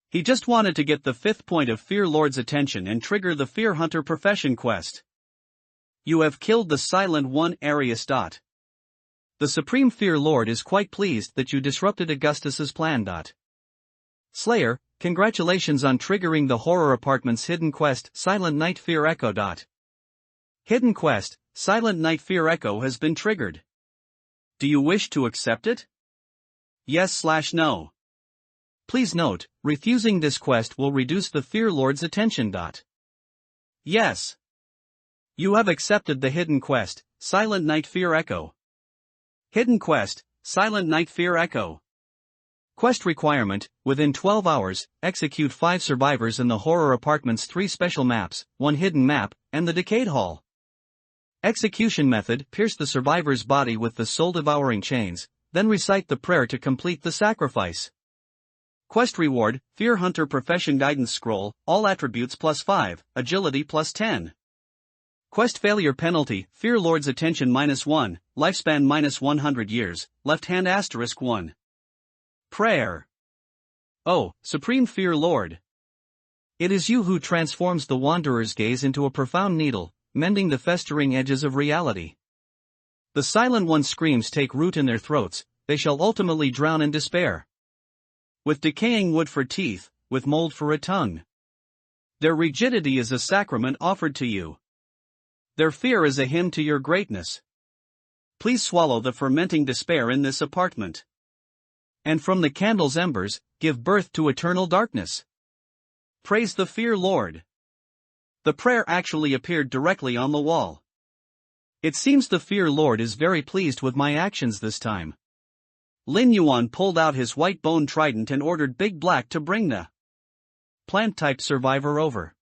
He just wanted to get the 5th point of Fear Lord's attention and trigger the Fear Hunter profession quest. You have killed the Silent One, Arius. The Supreme Fear Lord is quite pleased that you disrupted Augustus's plan. Slayer, congratulations on triggering the Horror Apartment's hidden quest, Silent Night Fear Echo. Hidden quest, Silent Night Fear Echo has been triggered. Do you wish to accept it? Yes/no. Please note, refusing this quest will reduce the Fear Lord's attention. Yes. You have accepted the hidden quest, Silent Night Fear Echo. Hidden quest, Silent Night Fear Echo. Quest requirement: within 12 hours, execute 5 survivors in the Horror Apartment's 3 special maps, 1 hidden map, and the Decayed Hall. Execution method: pierce the survivor's body with the soul-devouring chains, then recite the prayer to complete the sacrifice. Quest reward: Fear Hunter Profession Guidance Scroll, all attributes +5, agility +10. Quest failure penalty: Fear Lord's attention -1, lifespan -100 years, left hand *1. Prayer. Oh, Supreme Fear Lord. It is you who transforms the wanderer's gaze into a profound needle, mending the festering edges of reality. The Silent One's screams take root in their throats, they shall ultimately drown in despair. With decaying wood for teeth, with mold for a tongue. Their rigidity is a sacrament offered to you. Their fear is a hymn to your greatness. Please swallow the fermenting despair in this apartment. And from the candle's embers, give birth to eternal darkness. Praise the Fear Lord. The prayer actually appeared directly on the wall. It seems the Fear Lord is very pleased with my actions this time. Lin Yuan pulled out his white bone trident and ordered Big Black to bring the plant-type survivor over.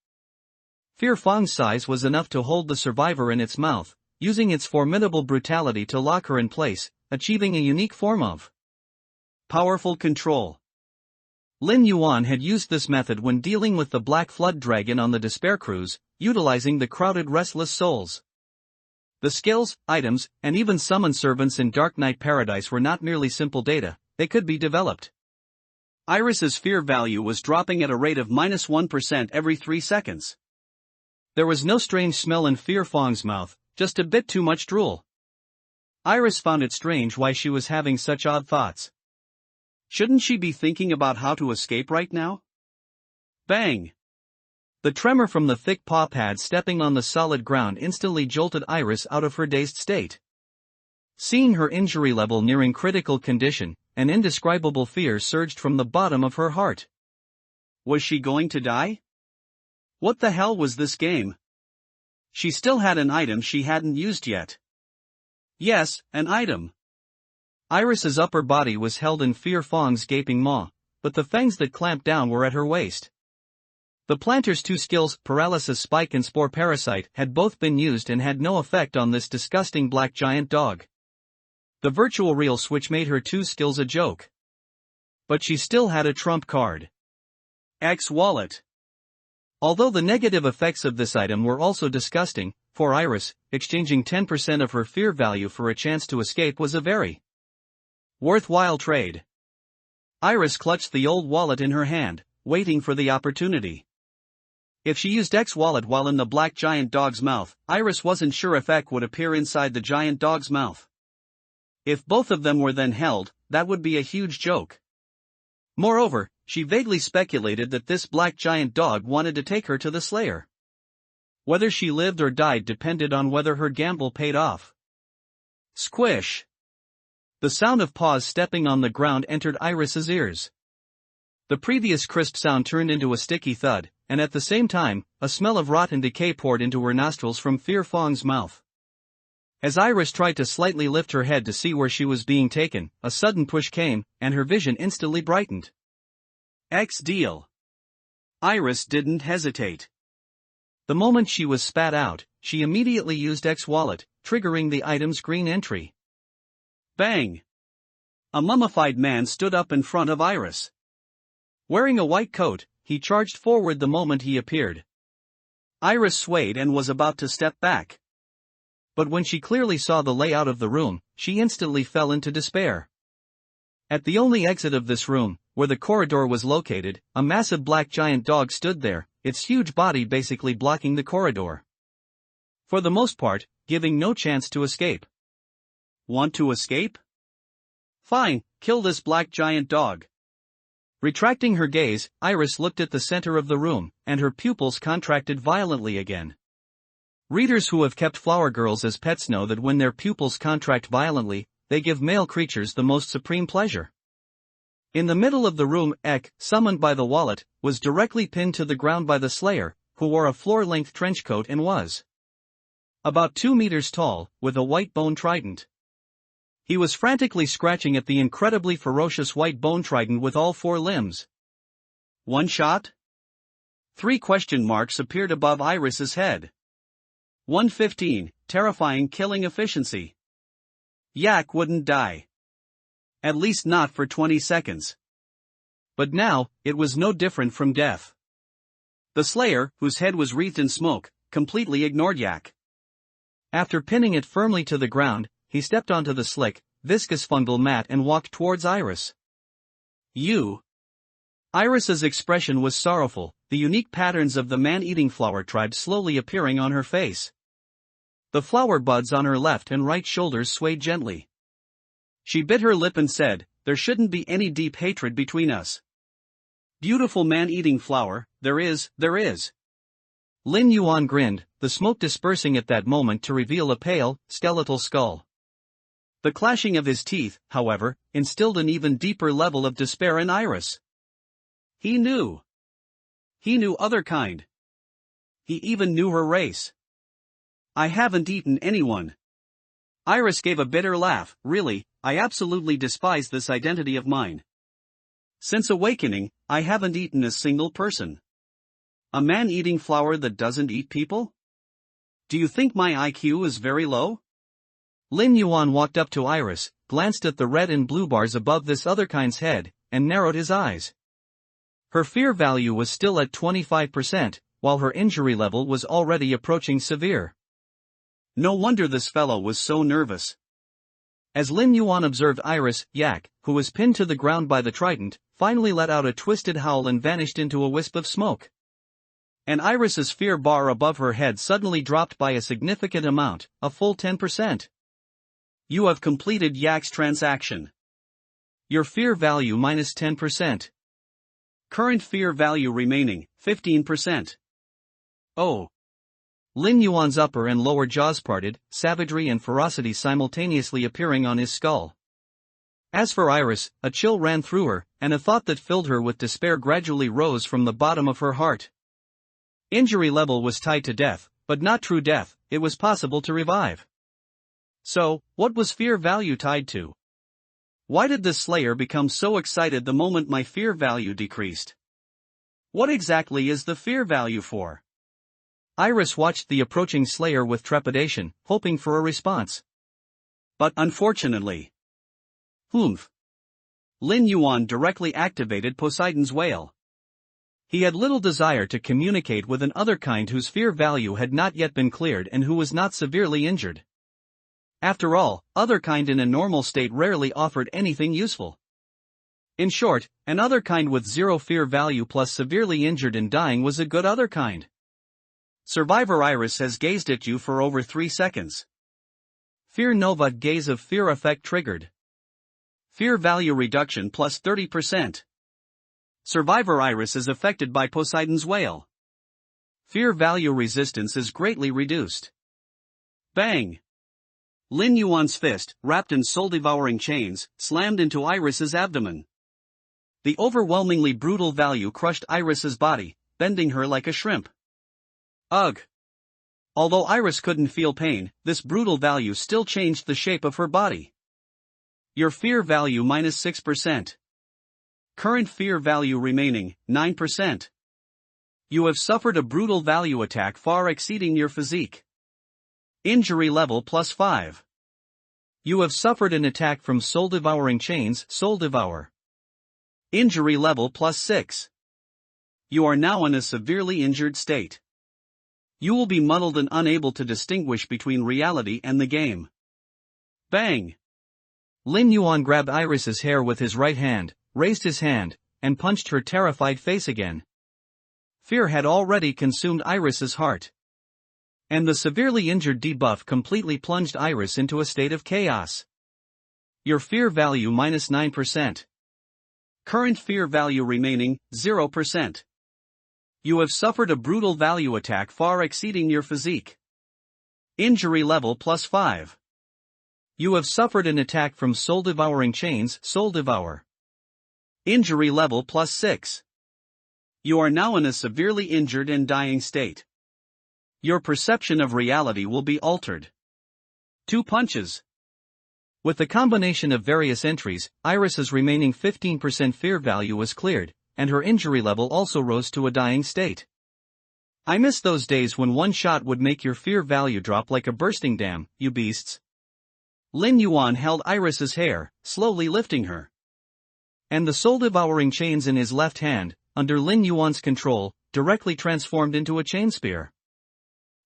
Fear Fang's size was enough to hold the survivor in its mouth, using its formidable brutality to lock her in place, achieving a unique form of powerful control. Lin Yuan had used this method when dealing with the Black Flood Dragon on the Despair Cruise, utilizing the crowded restless souls. The skills, items, and even summon servants in Dark Knight Paradise were not merely simple data, they could be developed. Iris's fear value was dropping at a rate of -1% every 3 seconds. There was no strange smell in Fear Fang's mouth, just a bit too much drool. Iris found it strange why she was having such odd thoughts. Shouldn't she be thinking about how to escape right now? Bang! The tremor from the thick paw pad stepping on the solid ground instantly jolted Iris out of her dazed state. Seeing her injury level nearing critical condition, an indescribable fear surged from the bottom of her heart. Was she going to die? What the hell was this game? She still had an item she hadn't used yet. Yes, an item. Iris's upper body was held in Fear Fang's gaping maw, but the fangs that clamped down were at her waist. The planter's 2 skills, Paralysis Spike and Spore Parasite, had both been used and had no effect on this disgusting black giant dog. The virtual real switch made her 2 skills a joke. But she still had a trump card. X Wallet. Although the negative effects of this item were also disgusting, for Iris, exchanging 10% of her fear value for a chance to escape was a very worthwhile trade. Iris clutched the old wallet in her hand, waiting for the opportunity. If she used X Wallet while in the black giant dog's mouth, Iris wasn't sure if X would appear inside the giant dog's mouth. If both of them were then held, that would be a huge joke. Moreover, she vaguely speculated that this black giant dog wanted to take her to the Slayer. Whether she lived or died depended on whether her gamble paid off. Squish! The sound of paws stepping on the ground entered Iris's ears. The previous crisp sound turned into a sticky thud, and at the same time, a smell of rot and decay poured into her nostrils from Fear Fang's mouth. As Iris tried to slightly lift her head to see where she was being taken, a sudden push came, and her vision instantly brightened. X deal. Iris didn't hesitate. The moment she was spat out, she immediately used X wallet, triggering the item's green entry. Bang! A mummified man stood up in front of Iris. Wearing a white coat, he charged forward the moment he appeared. Iris swayed and was about to step back. But when she clearly saw the layout of the room, she instantly fell into despair. At the only exit of this room, where the corridor was located, a massive black giant dog stood there, its huge body basically blocking the corridor. For the most part, giving no chance to escape. Want to escape? Fine, kill this black giant dog. Retracting her gaze, Iris looked at the center of the room, and her pupils contracted violently again. Readers who have kept flower girls as pets know that when their pupils contract violently, they give male creatures the most supreme pleasure. In the middle of the room, Ek, summoned by the wallet, was directly pinned to the ground by the Slayer, who wore a floor-length trench coat and was about 2 meters tall, with a white bone trident. He was frantically scratching at the incredibly ferocious white bone trident with all 4 limbs. One shot? 3 question marks appeared above Iris's head. 115, terrifying killing efficiency. Yak wouldn't die. At least not for 20 seconds. But now, it was no different from death. The Slayer, whose head was wreathed in smoke, completely ignored Yak. After pinning it firmly to the ground, he stepped onto the slick, viscous fungal mat and walked towards Iris. You. Iris's expression was sorrowful, the unique patterns of the man-eating flower tribe slowly appearing on her face. The flower buds on her left and right shoulders swayed gently. She bit her lip and said, "There shouldn't be any deep hatred between us. Beautiful man-eating flower, there is. Lin Yuan grinned, the smoke dispersing at that moment to reveal a pale, skeletal skull. The clashing of his teeth, however, instilled an even deeper level of despair in Iris. He knew. He knew other kind. He even knew her race. I haven't eaten anyone. Iris gave a bitter laugh. Really, I absolutely despise this identity of mine. Since awakening, I haven't eaten a single person. A man-eating flower that doesn't eat people? Do you think my IQ is very low? Lin Yuan walked up to Iris, glanced at the red and blue bars above this other kind's head, and narrowed his eyes. Her fear value was still at 25%, while her injury level was already approaching severe. No wonder this fellow was so nervous. As Lin Yuan observed Iris, Yak, who was pinned to the ground by the trident, finally let out a twisted howl and vanished into a wisp of smoke. And Iris's fear bar above her head suddenly dropped by a significant amount, a full 10%. You have completed Yak's transaction. Your fear value minus 10%. Current fear value remaining, 15%. Oh. Lin Yuan's upper and lower jaws parted, savagery and ferocity simultaneously appearing on his skull. As for Iris, a chill ran through her, and a thought that filled her with despair gradually rose from the bottom of her heart. Injury level was tied to death, but not true death, it was possible to revive. So, what was fear value tied to? Why did this Slayer become so excited the moment my fear value decreased? What exactly is the fear value for? Iris watched the approaching Slayer with trepidation, hoping for a response. But unfortunately. Lin Yuan directly activated Poseidon's whale. He had little desire to communicate with an other kind whose fear value had not yet been cleared and who was not severely injured. After all, other kind in a normal state rarely offered anything useful. In short, an other kind with 0 fear value plus severely injured and dying was a good other kind. Survivor Iris has gazed at you for over 3 seconds. Fear Nova gaze of fear effect triggered. Fear value reduction plus 30%. Survivor Iris is affected by Poseidon's whale. Fear value resistance is greatly reduced. Bang! Lin Yuan's fist, wrapped in soul-devouring chains, slammed into Iris's abdomen. The overwhelmingly brutal value crushed Iris's body, bending her like a shrimp. Ugh! Although Iris couldn't feel pain, this brutal value still changed the shape of her body. Your fear value minus 6%. Current fear value remaining, 9%. You have suffered a brutal value attack far exceeding your physique. Injury level +5. You have suffered an attack from soul-devouring chains, Soul Devour. Injury level +6. You are now in a severely injured state. You will be muddled and unable to distinguish between reality and the game. Bang! Lin Yuan grabbed Iris's hair with his right hand, raised his hand, and punched her terrified face again. Fear had already consumed Iris's heart. And the severely injured debuff completely plunged Iris into a state of chaos. Your fear value -9%. Current fear value remaining, 0%. You have suffered a brutal value attack far exceeding your physique. Injury level +5. You have suffered an attack from soul-devouring chains, Soul Devour. Injury level +6. You are now in a severely injured and dying state. Your perception of reality will be altered. 2 punches. With the combination of various entries, Iris's remaining 15% fear value was cleared, and her injury level also rose to a dying state. I miss those days when one shot would make your fear value drop like a bursting dam, you beasts. Lin Yuan held Iris's hair, slowly lifting her. And the soul-devouring chains in his left hand, under Lin Yuan's control, directly transformed into a chain spear.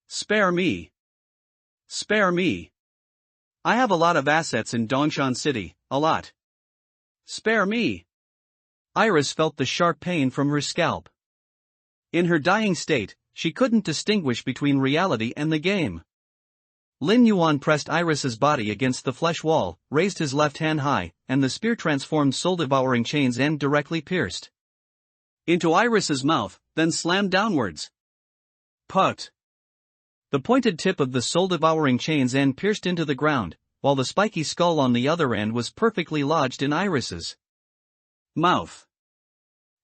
Spare me. Spare me. I have a lot of assets in Dongshan City, a lot. Spare me. Iris felt the sharp pain from her scalp. In her dying state, she couldn't distinguish between reality and the game. Lin Yuan pressed Iris's body against the flesh wall, raised his left hand high, and the spear-transformed soul-devouring chain's end directly pierced into Iris's mouth, then slammed downwards. Put. The pointed tip of the soul-devouring chain's end pierced into the ground, while the spiky skull on the other end was perfectly lodged in Iris's mouth.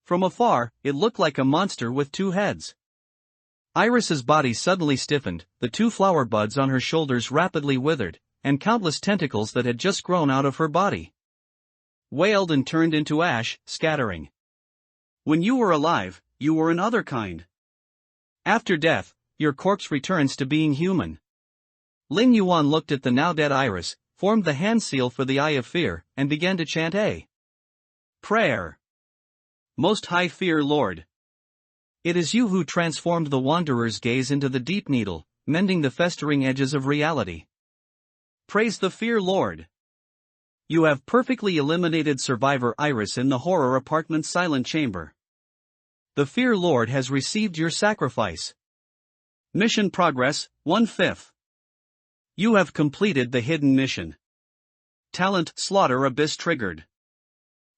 From afar, it looked like a monster with 2 heads. Iris's body suddenly stiffened, the 2 flower buds on her shoulders rapidly withered, and countless tentacles that had just grown out of her body wailed and turned into ash, scattering. When you were alive, you were an other kind. After death, your corpse returns to being human. Lin Yuan looked at the now dead Iris, formed the hand seal for the Eye of Fear, and began to chant a prayer. Most High Fear Lord. It is you who transformed the Wanderer's gaze into the deep needle, mending the festering edges of reality. Praise the Fear Lord. You have perfectly eliminated survivor Iris in the horror apartment's silent chamber. The Fear Lord has received your sacrifice. Mission progress, 1/5. You have completed the hidden mission. Talent Slaughter Abyss triggered.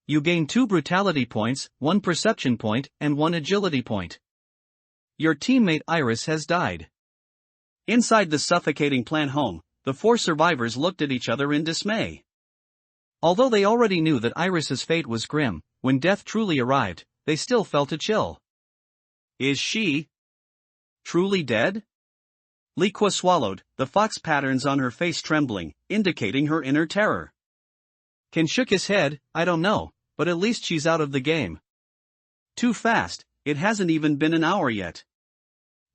You gain 2 brutality points, 1 perception point, and 1 agility point. Your teammate Iris has died. Inside the suffocating plant home, the 4 survivors looked at each other in dismay. Although they already knew that Iris's fate was grim, when death truly arrived, they still felt a chill. Is she truly dead? Li Kwa swallowed, the fox patterns on her face trembling, indicating her inner terror. Ken shook his head, I don't know, but at least she's out of the game. Too fast, it hasn't even been an hour yet.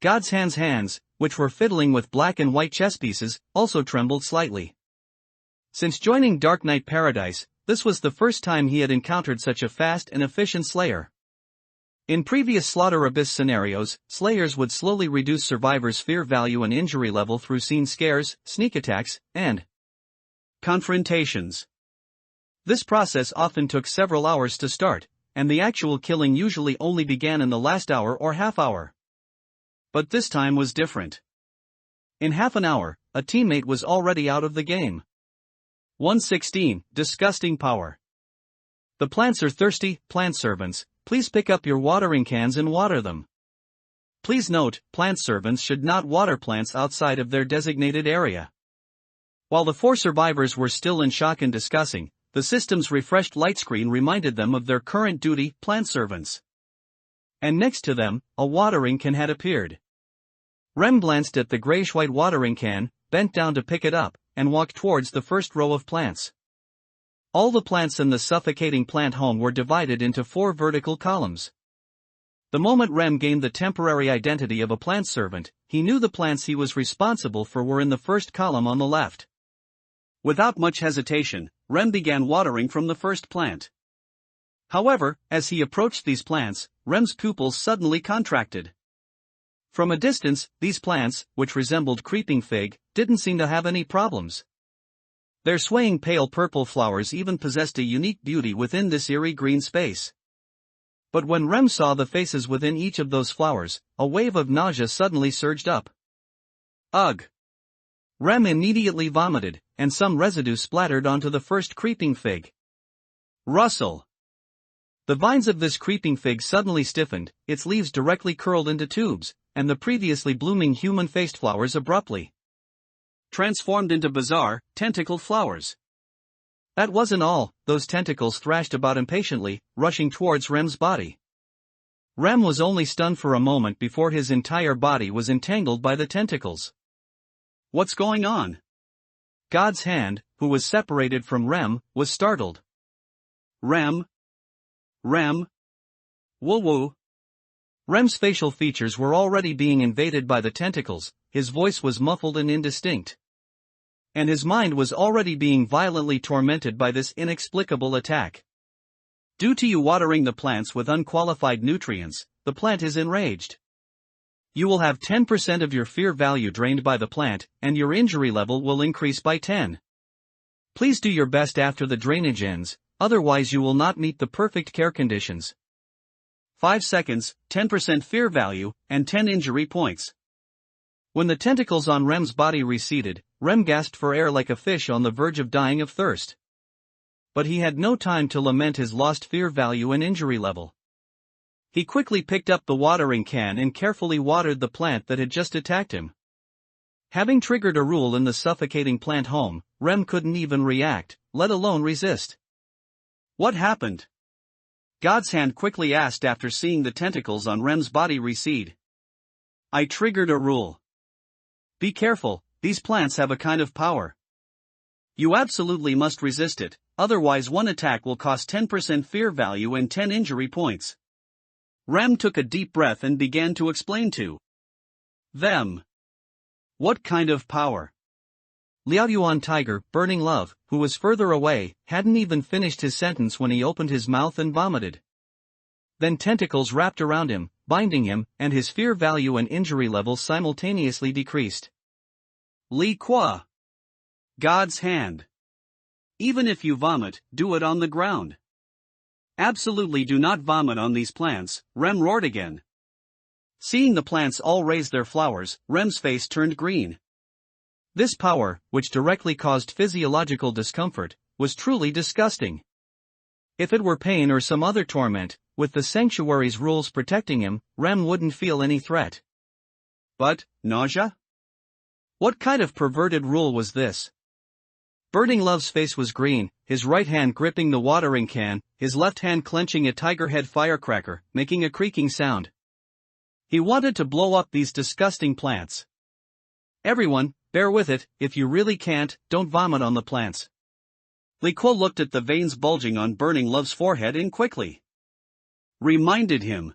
God's hands, which were fiddling with black and white chess pieces, also trembled slightly. Since joining Dark Knight Paradise, this was the first time he had encountered such a fast and efficient slayer. In previous Slaughter Abyss scenarios, slayers would slowly reduce survivors' fear value and injury level through scene scares, sneak attacks, and confrontations. This process often took several hours to start, and the actual killing usually only began in the last hour or half hour. But this time was different. In half an hour, a teammate was already out of the game. 116, Disgusting Power. The plants are thirsty, plant servants, please pick up your watering cans and water them. Please note, plant servants should not water plants outside of their designated area. While the 4 survivors were still in shock and discussing, the system's refreshed light screen reminded them of their current duty, plant servants. And next to them, a watering can had appeared. Rem glanced at the grayish-white watering can, bent down to pick it up, and walked towards the first row of plants. All the plants in the suffocating plant home were divided into 4 vertical columns. The moment Rem gained the temporary identity of a plant servant, he knew the plants he was responsible for were in the first column on the left. Without much hesitation, Rem began watering from the first plant. However, as he approached these plants, Rem's pupils suddenly contracted. From a distance, these plants, which resembled creeping fig, didn't seem to have any problems. Their swaying pale purple flowers even possessed a unique beauty within this eerie green space. But when Rem saw the faces within each of those flowers, a wave of nausea suddenly surged up. Ugh! Rem immediately vomited, and some residue splattered onto the first creeping fig. Rustle! The vines of this creeping fig suddenly stiffened, its leaves directly curled into tubes, and the previously blooming human-faced flowers abruptly transformed into bizarre, tentacled flowers. That wasn't all, those tentacles thrashed about impatiently, rushing towards Rem's body. Rem was only stunned for a moment before his entire body was entangled by the tentacles. What's going on? God's hand, who was separated from Rem, was startled. Rem? Woo-woo. Rem's facial features were already being invaded by the tentacles, his voice was muffled and indistinct. And his mind was already being violently tormented by this inexplicable attack. Due to you watering the plants with unqualified nutrients, the plant is enraged. You will have 10% of your fear value drained by the plant, and your injury level will increase by 10. Please do your best after the drainage ends, otherwise you will not meet the perfect care conditions. 5 seconds, 10% fear value, and 10 injury points. When the tentacles on Rem's body receded, Rem gasped for air like a fish on the verge of dying of thirst. But he had no time to lament his lost fear value and injury level. He quickly picked up the watering can and carefully watered the plant that had just attacked him. Having triggered a rule in the suffocating plant home, Rem couldn't even react, let alone resist. What happened? God's hand quickly asked after seeing the tentacles on Rem's body recede. I triggered a rule. Be careful, these plants have a kind of power. You absolutely must resist it, otherwise one attack will cost 10% fear value and 10 injury points. Rem took a deep breath and began to explain to them. What kind of power? Lin Yuan tiger, burning love, who was further away, hadn't even finished his sentence when he opened his mouth and vomited. Then tentacles wrapped around him, binding him, and his fear value and injury level simultaneously decreased. Li Qua. God's hand. Even if you vomit, do it on the ground. Absolutely do not vomit on these plants, Rem roared again. Seeing the plants all raise their flowers, Rem's face turned green. This power, which directly caused physiological discomfort, was truly disgusting. If it were pain or some other torment, with the sanctuary's rules protecting him, Rem wouldn't feel any threat. But, nausea? What kind of perverted rule was this? Burning Love's face was green, his right hand gripping the watering can, his left hand clenching a tiger head firecracker, making a creaking sound. He wanted to blow up these disgusting plants. Everyone, bear with it, if you really can't, don't vomit on the plants. Li Kuo looked at the veins bulging on Burning Love's forehead and quickly reminded him.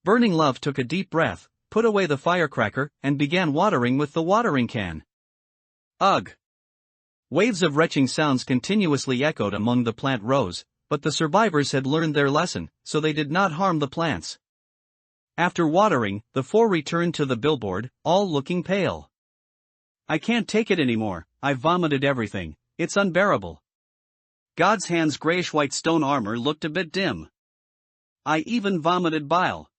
Burning Love took a deep breath, put away the firecracker, and began watering with the watering can. Ugh! Waves of retching sounds continuously echoed among the plant rows, but the survivors had learned their lesson, so they did not harm the plants. After watering, the four returned to the billboard, all looking pale. I can't take it anymore, I've vomited everything, it's unbearable. God's hand's grayish-white stone armor looked a bit dim. I even vomited bile.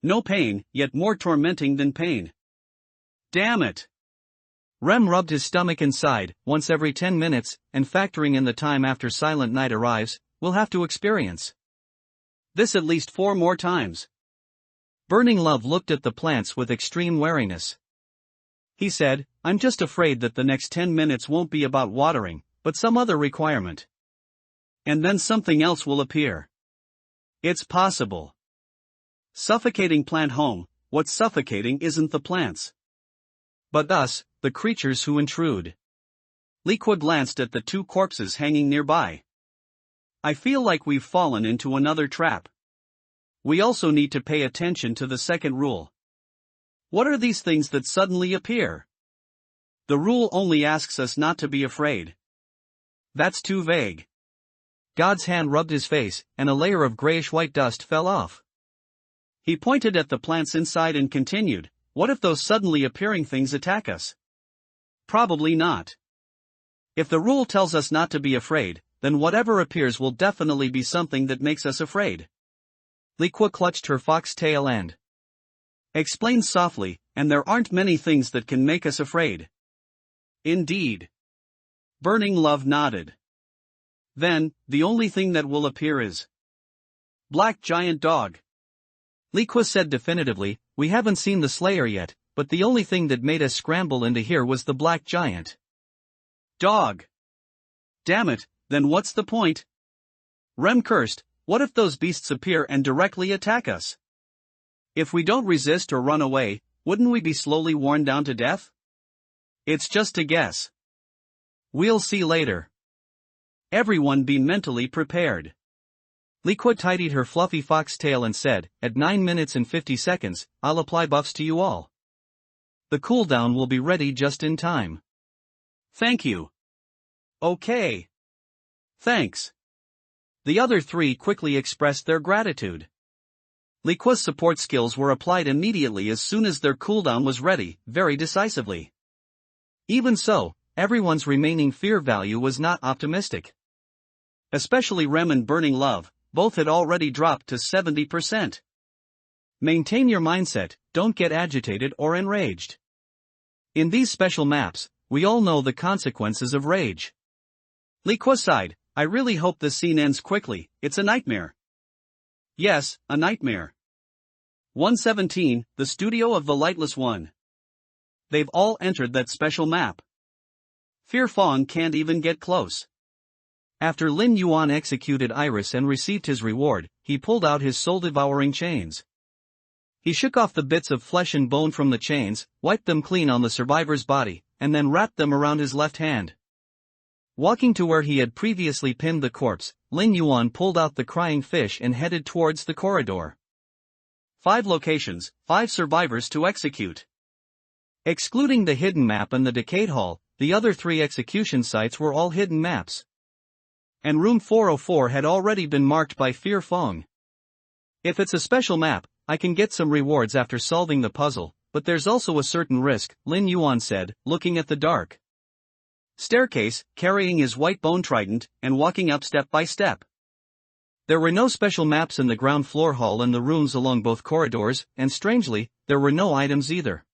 No pain, yet more tormenting than pain. Damn it! Rem rubbed his stomach and sighed. Once every 10 minutes, and factoring in the time after Silent Night arrives, we'll have to experience this at least 4 more times. Burning Love looked at the plants with extreme wariness. He said, I'm just afraid that the next 10 minutes won't be about watering, but some other requirement. And then something else will appear. It's possible. Suffocating plant home, what's suffocating isn't the plants, but us, the creatures who intrude. Li Kuo glanced at the 2 corpses hanging nearby. I feel like we've fallen into another trap. we also need to pay attention to the second rule. What are these things that suddenly appear? The rule only asks us not to be afraid. That's too vague. God's hand rubbed his face, and a layer of grayish-white dust fell off. He pointed at the plants inside and continued, what if those suddenly appearing things attack us? Probably not. If the rule tells us not to be afraid, then whatever appears will definitely be something that makes us afraid. Liqua clutched her fox tail and explained softly, and there aren't many things that can make us afraid. Indeed. Burning Love nodded. Then, the only thing that will appear is Black Giant Dog. Liqua said definitively, we haven't seen the Slayer yet, but the only thing that made us scramble into here was the Black Giant Dog. Damn it, then what's the point? Rem cursed, what if those beasts appear and directly attack us? If we don't resist or run away, wouldn't we be slowly worn down to death? It's just a guess. We'll see later. Everyone be mentally prepared. Liqua tidied her fluffy fox tail and said, at 9 minutes and 50 seconds, I'll apply buffs to you all. The cooldown will be ready just in time. Thank you. Okay. Thanks. The other three quickly expressed their gratitude. Liqua's support skills were applied immediately as soon as their cooldown was ready, very decisively. Even so, everyone's remaining fear value was not optimistic. Especially Rem and Burning Love, both had already dropped to 70%. Maintain your mindset, don't get agitated or enraged. In these special maps, we all know the consequences of rage. Liqua sighed, I really hope this scene ends quickly, it's a nightmare. Yes, a nightmare. 117, the studio of the Lightless One. They've all entered that special map. Fear Fong can't even get close. After Lin Yuan executed Iris and received his reward, he pulled out his soul-devouring chains. He shook off the bits of flesh and bone from the chains, wiped them clean on the survivor's body, and then wrapped them around his left hand. Walking to where he had previously pinned the corpse, Lin Yuan pulled out the crying fish and headed towards the corridor. 5 locations, 5 survivors to execute. Excluding the hidden map and the decayed hall, the other 3 execution sites were all hidden maps. And room 404 had already been marked by Fear Fong. If it's a special map, I can get some rewards after solving the puzzle, but there's also a certain risk, Lin Yuan said, looking at the dark staircase, carrying his white bone trident, and walking up step by step. There were no special maps in the ground floor hall and the rooms along both corridors, and strangely, there were no items either.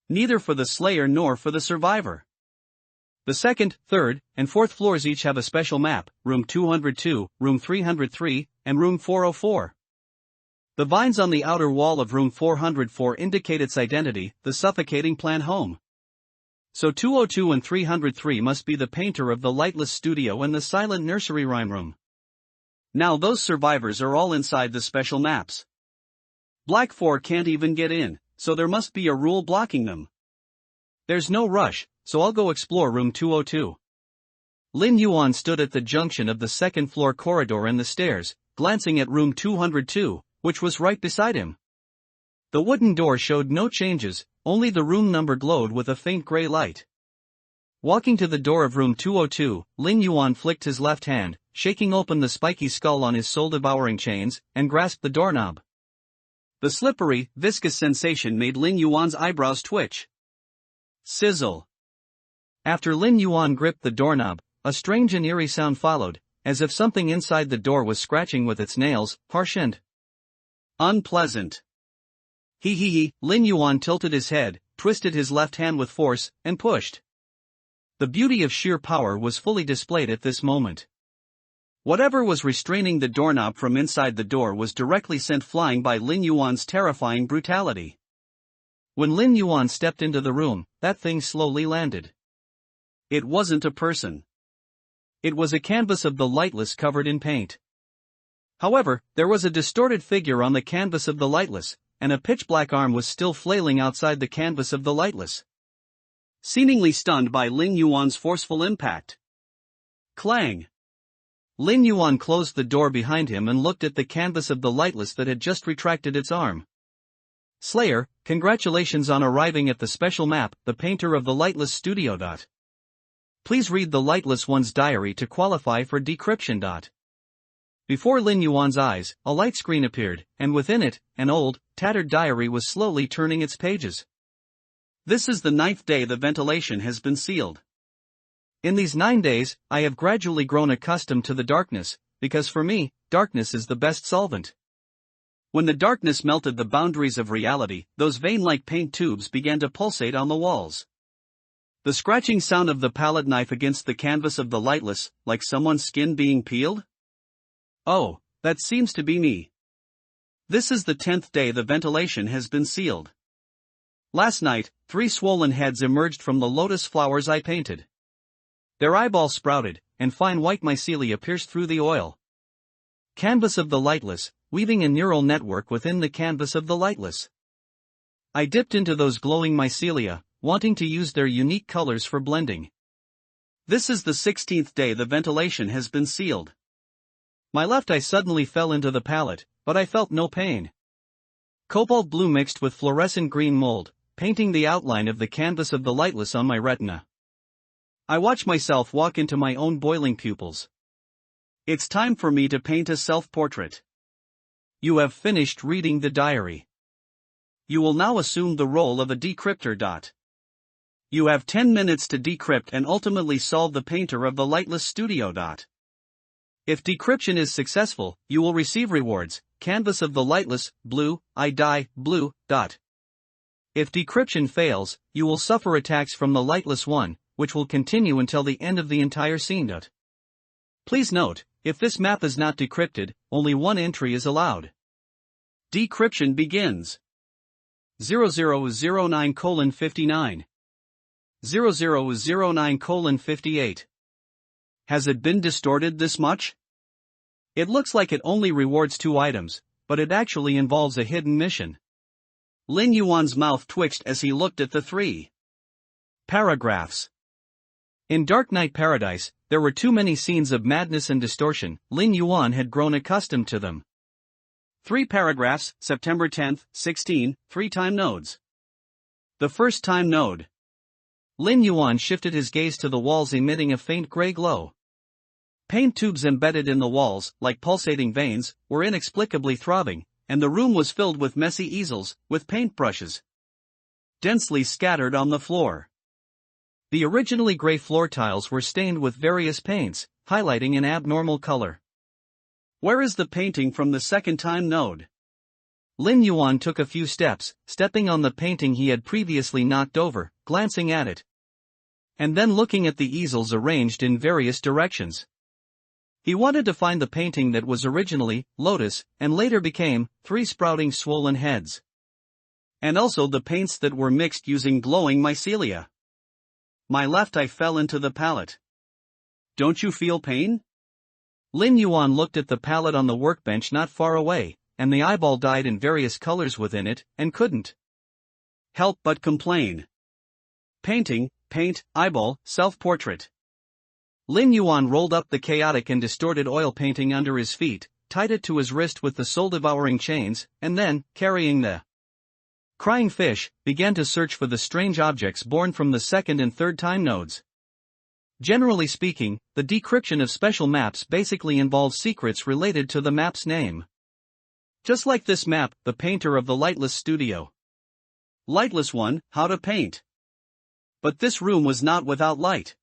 Neither for the Slayer nor for the survivor. The second, third, and fourth floors each have a special map, room 202, room 303, and room 404. The vines on the outer wall of room 404 indicate its identity, the suffocating plant home. So 202 and 303 must be the painter of the Lightless Studio and the silent nursery rhyme room. Now those survivors are all inside the special maps. Black 4 can't even get in, so there must be a rule blocking them. There's no rush, so I'll go explore room 202. Lin Yuan stood at the junction of the second floor corridor and the stairs, glancing at room 202, which was right beside him. The wooden door showed no changes, only the room number glowed with a faint gray light. Walking to the door of room 202, Lin Yuan flicked his left hand, shaking open the spiky skull on his soul-devouring chains, and grasped the doorknob. The slippery, viscous sensation made Lin Yuan's eyebrows twitch. Sizzle. After Lin Yuan gripped the doorknob, a strange and eerie sound followed, as if something inside the door was scratching with its nails, harsh and unpleasant. He, Lin Yuan tilted his head, twisted his left hand with force, and pushed. The beauty of sheer power was fully displayed at this moment. Whatever was restraining the doorknob from inside the door was directly sent flying by Lin Yuan's terrifying brutality. When Lin Yuan stepped into the room, that thing slowly landed. It wasn't a person. It was a canvas of the Lightless covered in paint. However, there was a distorted figure on the canvas of the Lightless, and a pitch-black arm was still flailing outside the canvas of the Lightless. Seemingly stunned by Lin Yuan's forceful impact. Clang! Lin Yuan closed the door behind him and looked at the canvas of the lightless that had just retracted its arm. Slayer, congratulations on arriving at the special map, the painter of the lightless studio. Please read the lightless one's diary to qualify for decryption. Before Lin Yuan's eyes, a light screen appeared, and within it, an old, tattered diary was slowly turning its pages. This is the 9th day the ventilation has been sealed. In these 9 days, I have gradually grown accustomed to the darkness, because for me, darkness is the best solvent. When the darkness melted the boundaries of reality, those vein-like paint tubes began to pulsate on the walls. The scratching sound of the palette knife against the canvas of the lightless, like someone's skin being peeled? Oh, that seems to be me. This is the 10th day the ventilation has been sealed. Last night, 3 swollen heads emerged from the lotus flowers I painted. Their eyeballs sprouted, and fine white mycelia pierced through the oil. Canvas of the lightless, weaving a neural network within the canvas of the lightless. I dipped into those glowing mycelia, wanting to use their unique colors for blending. This is the 16th day the ventilation has been sealed. My left eye suddenly fell into the palette, but I felt no pain. Cobalt blue mixed with fluorescent green mold, painting the outline of the canvas of the lightless on my retina. I watch myself walk into my own boiling pupils. It's time for me to paint a self-portrait. You have finished reading the diary. You will now assume the role of a decryptor. You have 10 minutes to decrypt and ultimately solve the painter of the lightless studio. If decryption is successful, you will receive rewards, canvas of the lightless, blue, I die, blue. If decryption fails, you will suffer attacks from the lightless one, which will continue until the end of the entire scene. Please note, if this map is not decrypted, only one entry is allowed. Decryption begins. 0009:59. 0009:58. Has it been distorted this much? It looks like it only rewards 2 items, but it actually involves a hidden mission. Lin Yuan's mouth twitched as he looked at the 3 paragraphs. In Dark Knight Paradise, there were too many scenes of madness and distortion. Lin Yuan had grown accustomed to them. 3 paragraphs, September 10, 16, 3 time nodes. The first time node. Lin Yuan shifted his gaze to the walls emitting a faint gray glow. Paint tubes embedded in the walls, like pulsating veins, were inexplicably throbbing, and the room was filled with messy easels, with paintbrushes densely scattered on the floor. The originally gray floor tiles were stained with various paints, highlighting an abnormal color. Where is the painting from the second time node? Lin Yuan took a few steps, stepping on the painting he had previously knocked over, glancing at it, and then looking at the easels arranged in various directions. He wanted to find the painting that was originally lotus, and later became 3 sprouting swollen heads. And also the paints that were mixed using glowing mycelia. My left eye fell into the palette. Don't you feel pain? Lin Yuan looked at the palette on the workbench not far away, and the eyeball dyed in various colors within it, and couldn't help but complain. Painting, paint, eyeball, self-portrait. Lin Yuan rolled up the chaotic and distorted oil painting under his feet, tied it to his wrist with the soul-devouring chains, and then, carrying the crying fish, began to search for the strange objects born from the second and third time nodes. Generally speaking, the decryption of special maps basically involves secrets related to the map's name. Just like this map, the painter of the lightless studio. Lightless one, how to paint. But this room was not without light.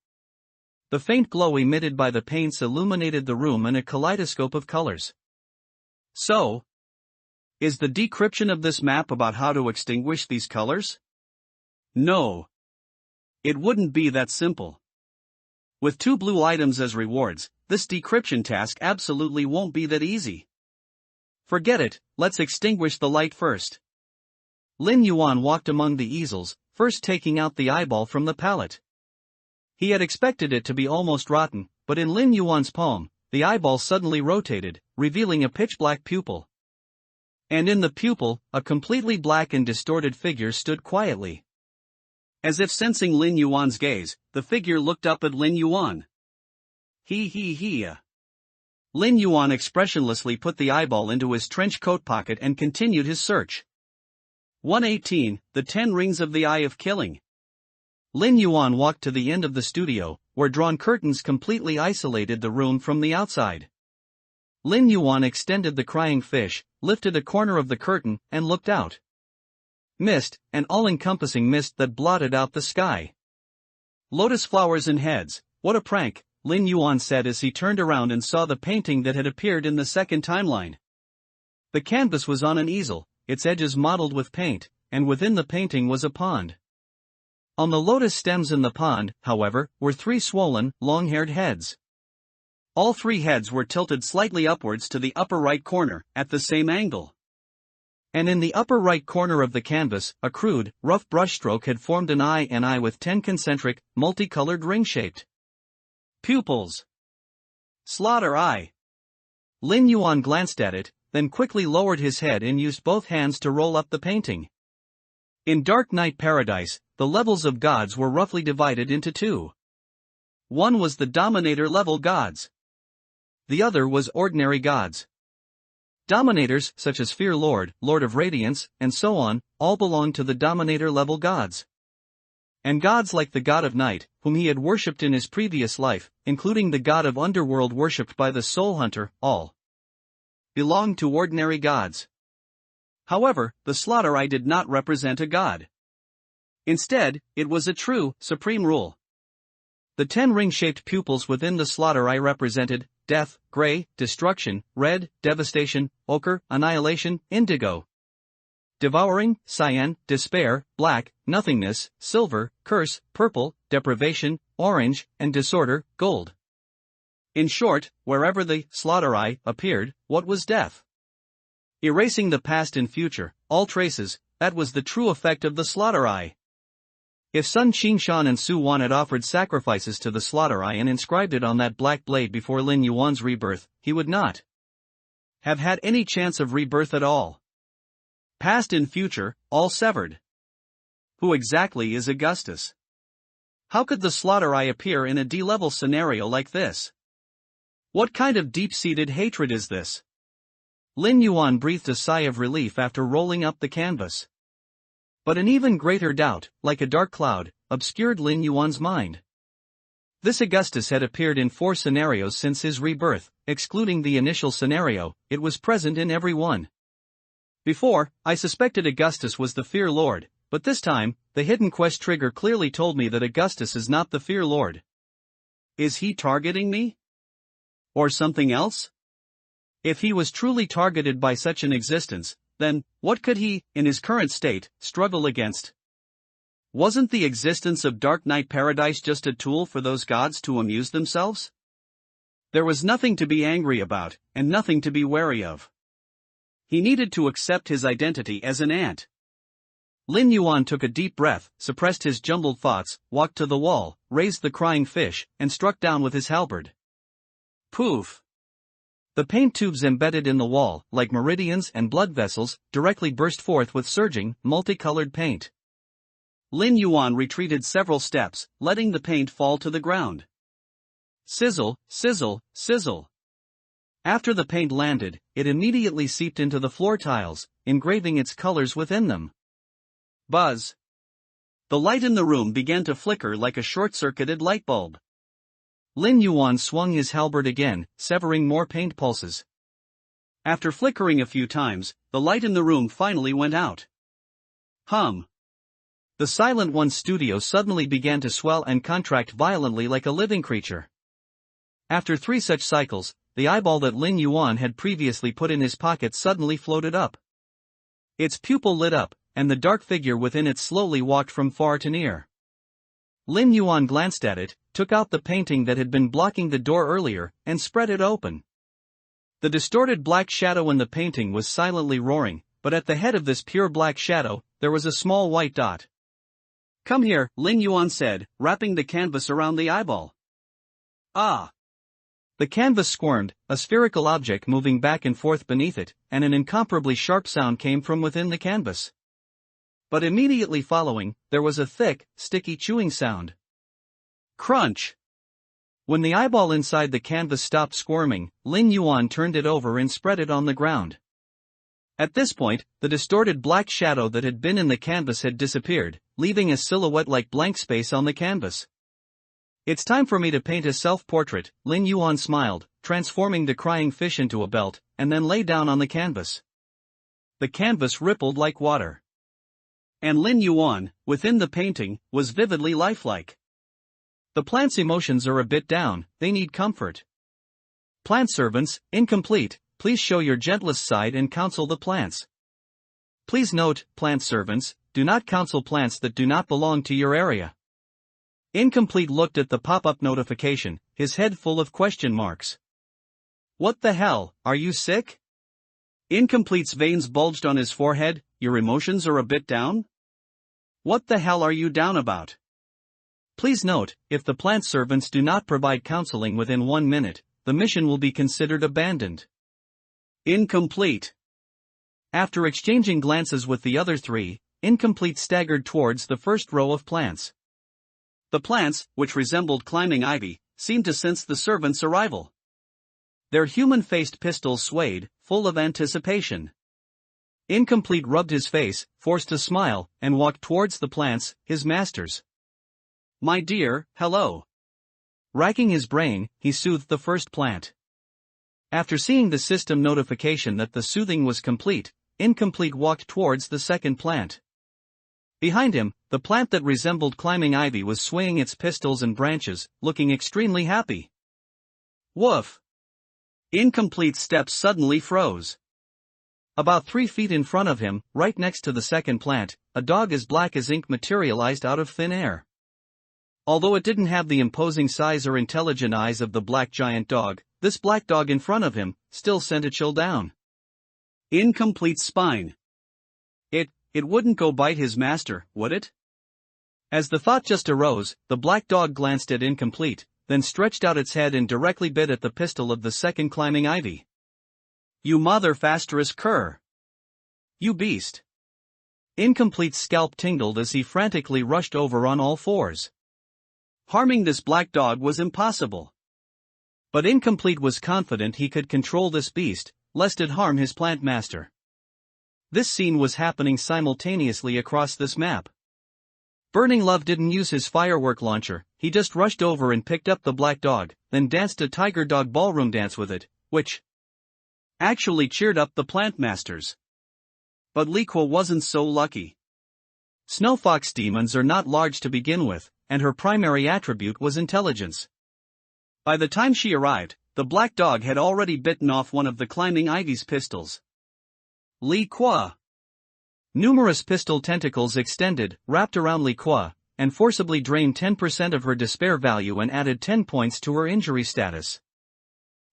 The faint glow emitted by the paints illuminated the room in a kaleidoscope of colors. So, is the decryption of this map about how to extinguish these colors? No. It wouldn't be that simple. With 2 blue items as rewards, this decryption task absolutely won't be that easy. Forget it, let's extinguish the light first. Lin Yuan walked among the easels, first taking out the eyeball from the palette. He had expected it to be almost rotten, but in Lin Yuan's palm, the eyeball suddenly rotated, revealing a pitch-black pupil. And in the pupil, a completely black and distorted figure stood quietly. As if sensing Lin Yuan's gaze, the figure looked up at Lin Yuan. He. Lin Yuan expressionlessly put the eyeball into his trench coat pocket and continued his search. 118. The 10 Rings of the Eye of Killing. Lin Yuan walked to the end of the studio, where drawn curtains completely isolated the room from the outside. Lin Yuan extended the crying fish, lifted a corner of the curtain, and looked out. Mist, an all-encompassing mist that blotted out the sky. Lotus flowers and heads, what a prank, Lin Yuan said as he turned around and saw the painting that had appeared in the second timeline. The canvas was on an easel, its edges mottled with paint, and within the painting was a pond. On the lotus stems in the pond, however, were 3 swollen, long-haired heads. All 3 heads were tilted slightly upwards to the upper right corner, at the same angle. And in the upper right corner of the canvas, a crude, rough brushstroke had formed an eye with 10 concentric, multicolored ring-shaped pupils. Slaughter eye. Lin Yuan glanced at it, then quickly lowered his head and used both hands to roll up the painting. In Dark Knight Paradise, the levels of gods were roughly divided into 2. One was the Dominator-level gods. The other was ordinary gods. Dominators, such as Fear Lord, Lord of Radiance, and so on, all belonged to the Dominator-level gods. And gods like the god of night, whom he had worshipped in his previous life, including the god of underworld worshipped by the soul hunter, all belonged to ordinary gods. However, the slaughter eye did not represent a god. Instead, it was a true, supreme rule. The 10 ring-shaped pupils within the slaughter eye represented death, gray, destruction, red, devastation, ochre, annihilation, indigo, devouring, cyan, despair, black, nothingness, silver, curse, purple, deprivation, orange, and disorder, gold. In short, wherever the slaughter eye appeared, what was death? Erasing the past and future, all traces, that was the true effect of the slaughter eye. If Sun Qingshan and Su Wan had offered sacrifices to the slaughter eye and inscribed it on that black blade before Lin Yuan's rebirth, he would not have had any chance of rebirth at all. Past and future, all severed. Who exactly is Augustus? How could the slaughter eye appear in a D-level scenario like this? What kind of deep-seated hatred is this? Lin Yuan breathed a sigh of relief after rolling up the canvas. But an even greater doubt, like a dark cloud, obscured Lin Yuan's mind. This Augustus had appeared in 4 scenarios since his rebirth, excluding the initial scenario, it was present in every one. Before, I suspected Augustus was the Fear Lord, but this time, the hidden quest trigger clearly told me that Augustus is not the Fear Lord. Is he targeting me? Or something else? If he was truly targeted by such an existence, then, what could he, in his current state, struggle against? Wasn't the existence of Dark Knight Paradise just a tool for those gods to amuse themselves? There was nothing to be angry about, and nothing to be wary of. He needed to accept his identity as an ant. Lin Yuan took a deep breath, suppressed his jumbled thoughts, walked to the wall, raised the crying fish, and struck down with his halberd. Poof! The paint tubes embedded in the wall, like meridians and blood vessels, directly burst forth with surging, multicolored paint. Lin Yuan retreated several steps, letting the paint fall to the ground. Sizzle, sizzle, sizzle. After the paint landed, it immediately seeped into the floor tiles, engraving its colors within them. Buzz. The light in the room began to flicker like a short-circuited light bulb. Lin Yuan swung his halberd again, severing more paint pulses. After flickering a few times, the light in the room finally went out. Hum. The Silent One's studio suddenly began to swell and contract violently like a living creature. After 3 such cycles, the eyeball that Lin Yuan had previously put in his pocket suddenly floated up. Its pupil lit up, and the dark figure within it slowly walked from far to near. Lin Yuan glanced at it, took out the painting that had been blocking the door earlier, and spread it open. The distorted black shadow in the painting was silently roaring, but at the head of this pure black shadow, there was a small white dot. Come here, Lin Yuan said, wrapping the canvas around the eyeball. Ah! The canvas squirmed, a spherical object moving back and forth beneath it, and an incomparably sharp sound came from within the canvas. But immediately following, there was a thick, sticky chewing sound. Crunch! When the eyeball inside the canvas stopped squirming, Lin Yuan turned it over and spread it on the ground. At this point, the distorted black shadow that had been in the canvas had disappeared, leaving a silhouette-like blank space on the canvas. "It's time for me to paint a self-portrait," Lin Yuan smiled, transforming the crying fish into a belt, and then lay down on the canvas. The canvas rippled like water. And Lin Yuan, within the painting, was vividly lifelike. The plant's emotions are a bit down, they need comfort. Plant servants, incomplete, please show your gentlest side and counsel the plants. Please note, plant servants, do not counsel plants that do not belong to your area. Incomplete looked at the pop-up notification, his head full of question marks. What the hell, are you sick? Incomplete's veins bulged on his forehead. Your emotions are a bit down? What the hell are you down about? Please note, if the plant servants do not provide counseling within 1 minute, the mission will be considered abandoned. Incomplete. After exchanging glances with the other three, Incomplete staggered towards the first row of plants. The plants, which resembled climbing ivy, seemed to sense the servants' arrival. Their human-faced pistils swayed, full of anticipation. Incomplete rubbed his face, forced a smile, and walked towards the plants, his masters. My dear, hello. Racking his brain, he soothed the first plant. After seeing the system notification that the soothing was complete, Incomplete walked towards the second plant. Behind him, the plant that resembled climbing ivy was swaying its pistils and branches, looking extremely happy. Woof! Incomplete's steps suddenly froze. About 3 feet in front of him, right next to the second plant, a dog as black as ink materialized out of thin air. Although it didn't have the imposing size or intelligent eyes of the black giant dog, this black dog in front of him still sent a chill down Incomplete's spine. It wouldn't go bite his master, would it? As the thought just arose, the black dog glanced at Incomplete, then stretched out its head and directly bit at the pistil of the second climbing ivy. You mother fasterous cur! You beast! Incomplete's scalp tingled as he frantically rushed over on all fours. Harming this black dog was impossible. But Incomplete was confident he could control this beast, lest it harm his plant master. This scene was happening simultaneously across this map. Burning Love didn't use his firework launcher, he just rushed over and picked up the black dog, then danced a tiger dog ballroom dance with it, which actually cheered up the plant masters. But Liqua wasn't so lucky. Snow fox demons are not large to begin with, and her primary attribute was intelligence. By the time she arrived, the black dog had already bitten off one of the climbing ivy's pistils. Liqua! Numerous pistil tentacles extended, wrapped around Liqua, and forcibly drained 10% of her despair value and added 10 points to her injury status.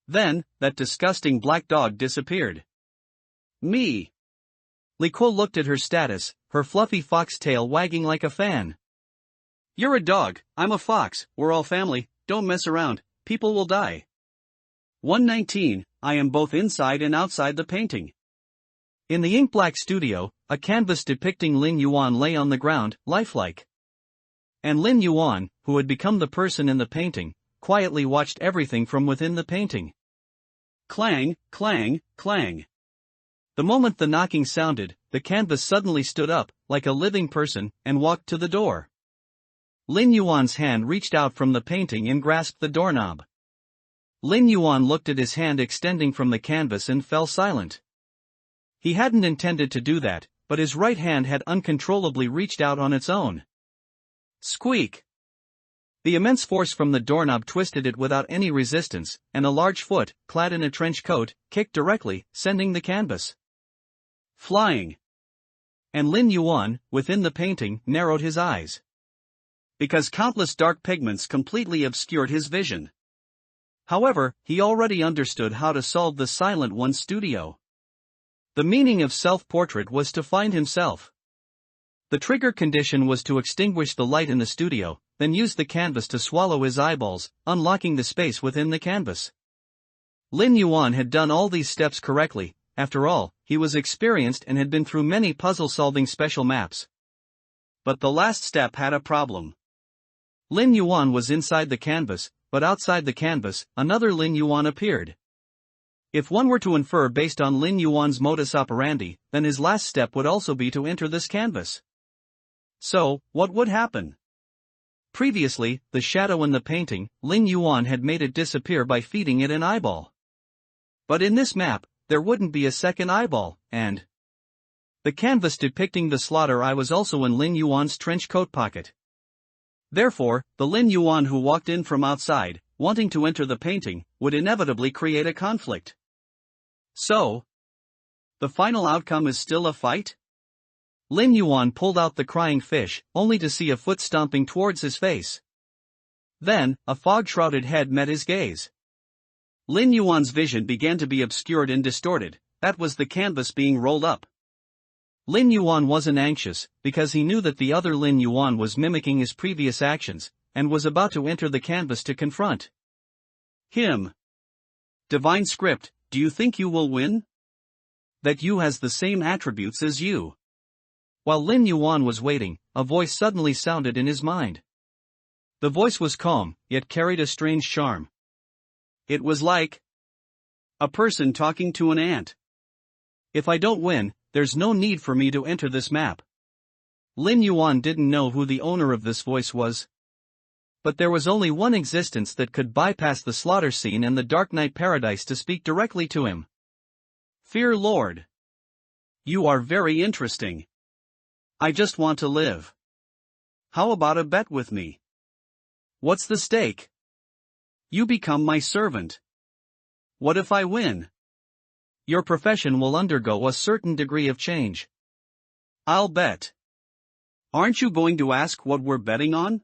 Then, that disgusting black dog disappeared. Me! Liqua looked at her status, her fluffy fox tail wagging like a fan. You're a dog, I'm a fox, we're all family, don't mess around, people will die. 119, I am both inside and outside the painting. In the ink-black studio, a canvas depicting Lin Yuan lay on the ground, lifelike. And Lin Yuan, who had become the person in the painting, quietly watched everything from within the painting. Clang, clang, clang. The moment the knocking sounded, the canvas suddenly stood up, like a living person, and walked to the door. Lin Yuan's hand reached out from the painting and grasped the doorknob. Lin Yuan looked at his hand extending from the canvas and fell silent. He hadn't intended to do that, but his right hand had uncontrollably reached out on its own. Squeak! The immense force from the doorknob twisted it without any resistance, and a large foot, clad in a trench coat, kicked directly, sending the canvas flying. And Lin Yuan, within the painting, narrowed his eyes. Because countless dark pigments completely obscured his vision. However, he already understood how to solve the Silent One's studio. The meaning of self-portrait was to find himself. The trigger condition was to extinguish the light in the studio, then use the canvas to swallow his eyeballs, unlocking the space within the canvas. Lin Yuan had done all these steps correctly. After all, he was experienced and had been through many puzzle-solving special maps. But the last step had a problem. Lin Yuan was inside the canvas, but outside the canvas, another Lin Yuan appeared. If one were to infer based on Lin Yuan's modus operandi, then his last step would also be to enter this canvas. So, what would happen? Previously, the shadow in the painting, Lin Yuan had made it disappear by feeding it an eyeball. But in this map, there wouldn't be a second eyeball, and the canvas depicting the slaughter eye was also in Lin Yuan's trench coat pocket. Therefore, the Lin Yuan who walked in from outside, wanting to enter the painting, would inevitably create a conflict. So, the final outcome is still a fight? Lin Yuan pulled out the crying fish, only to see a foot stomping towards his face. Then, a fog-shrouded head met his gaze. Lin Yuan's vision began to be obscured and distorted. That was the canvas being rolled up. Lin Yuan wasn't anxious, because he knew that the other Lin Yuan was mimicking his previous actions, and was about to enter the canvas to confront him. Divine script, do you think you will win? That you has the same attributes as you. While Lin Yuan was waiting, a voice suddenly sounded in his mind. The voice was calm, yet carried a strange charm. It was like a person talking to an ant. If I don't win, there's no need for me to enter this map. Lin Yuan didn't know who the owner of this voice was. But there was only one existence that could bypass the slaughter scene and the Dark Knight Paradise to speak directly to him. Fear Lord. You are very interesting. I just want to live. How about a bet with me? What's the stake? You become my servant. What if I win? Your profession will undergo a certain degree of change. I'll bet. Aren't you going to ask what we're betting on?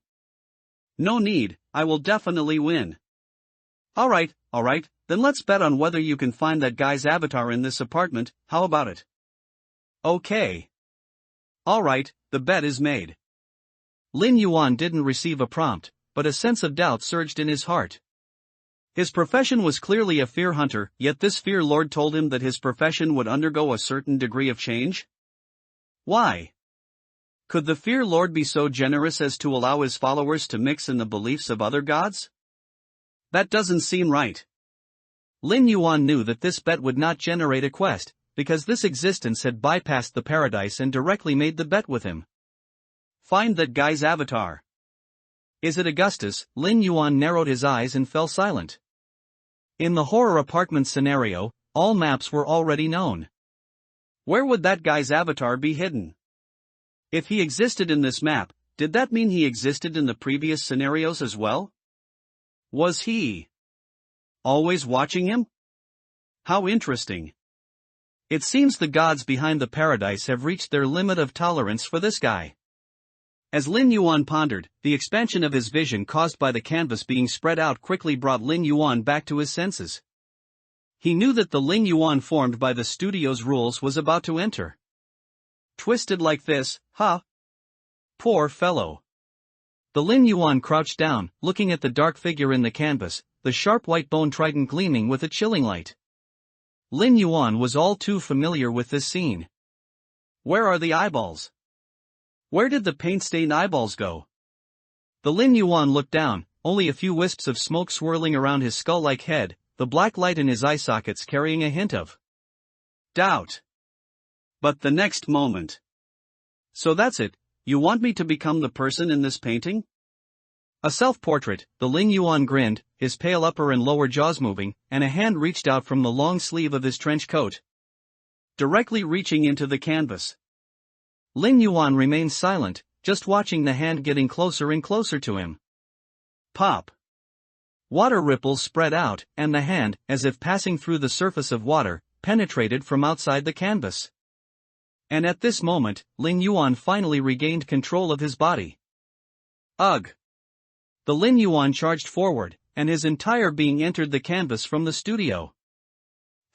No need, I will definitely win. Alright, then let's bet on whether you can find that guy's avatar in this apartment. How about it? Okay. Alright, the bet is made. Lin Yuan didn't receive a prompt, but a sense of doubt surged in his heart. His profession was clearly a fear hunter, yet this fear lord told him that his profession would undergo a certain degree of change? Why? Could the fear lord be so generous as to allow his followers to mix in the beliefs of other gods? That doesn't seem right. Lin Yuan knew that this bet would not generate a quest, because this existence had bypassed the paradise and directly made the bet with him. Find that guy's avatar. Is it Augustus? Lin Yuan narrowed his eyes and fell silent. In the horror apartment scenario, all maps were already known. Where would that guy's avatar be hidden? If he existed in this map, did that mean he existed in the previous scenarios as well? Was he always watching him? How interesting. It seems the gods behind the paradise have reached their limit of tolerance for this guy. As Lin Yuan pondered, the expansion of his vision caused by the canvas being spread out quickly brought Lin Yuan back to his senses. He knew that the Lin Yuan formed by the studio's rules was about to enter. Twisted like this, huh? Poor fellow. The Lin Yuan crouched down, looking at the dark figure in the canvas, the sharp white bone trident gleaming with a chilling light. Lin Yuan was all too familiar with this scene. Where are the eyeballs? Where did the paint-stained eyeballs go? The Lin Yuan looked down, only a few wisps of smoke swirling around his skull-like head, the black light in his eye sockets carrying a hint of doubt. But the next moment. So that's it, you want me to become the person in this painting? A self-portrait, the Lin Yuan grinned, his pale upper and lower jaws moving, and a hand reached out from the long sleeve of his trench coat, directly reaching into the canvas. Lin Yuan remained silent, just watching the hand getting closer and closer to him. Pop. Water ripples spread out, and the hand, as if passing through the surface of water, penetrated from outside the canvas. And at this moment, Lin Yuan finally regained control of his body. Ugh! The Lin Yuan charged forward, and his entire being entered the canvas from the studio.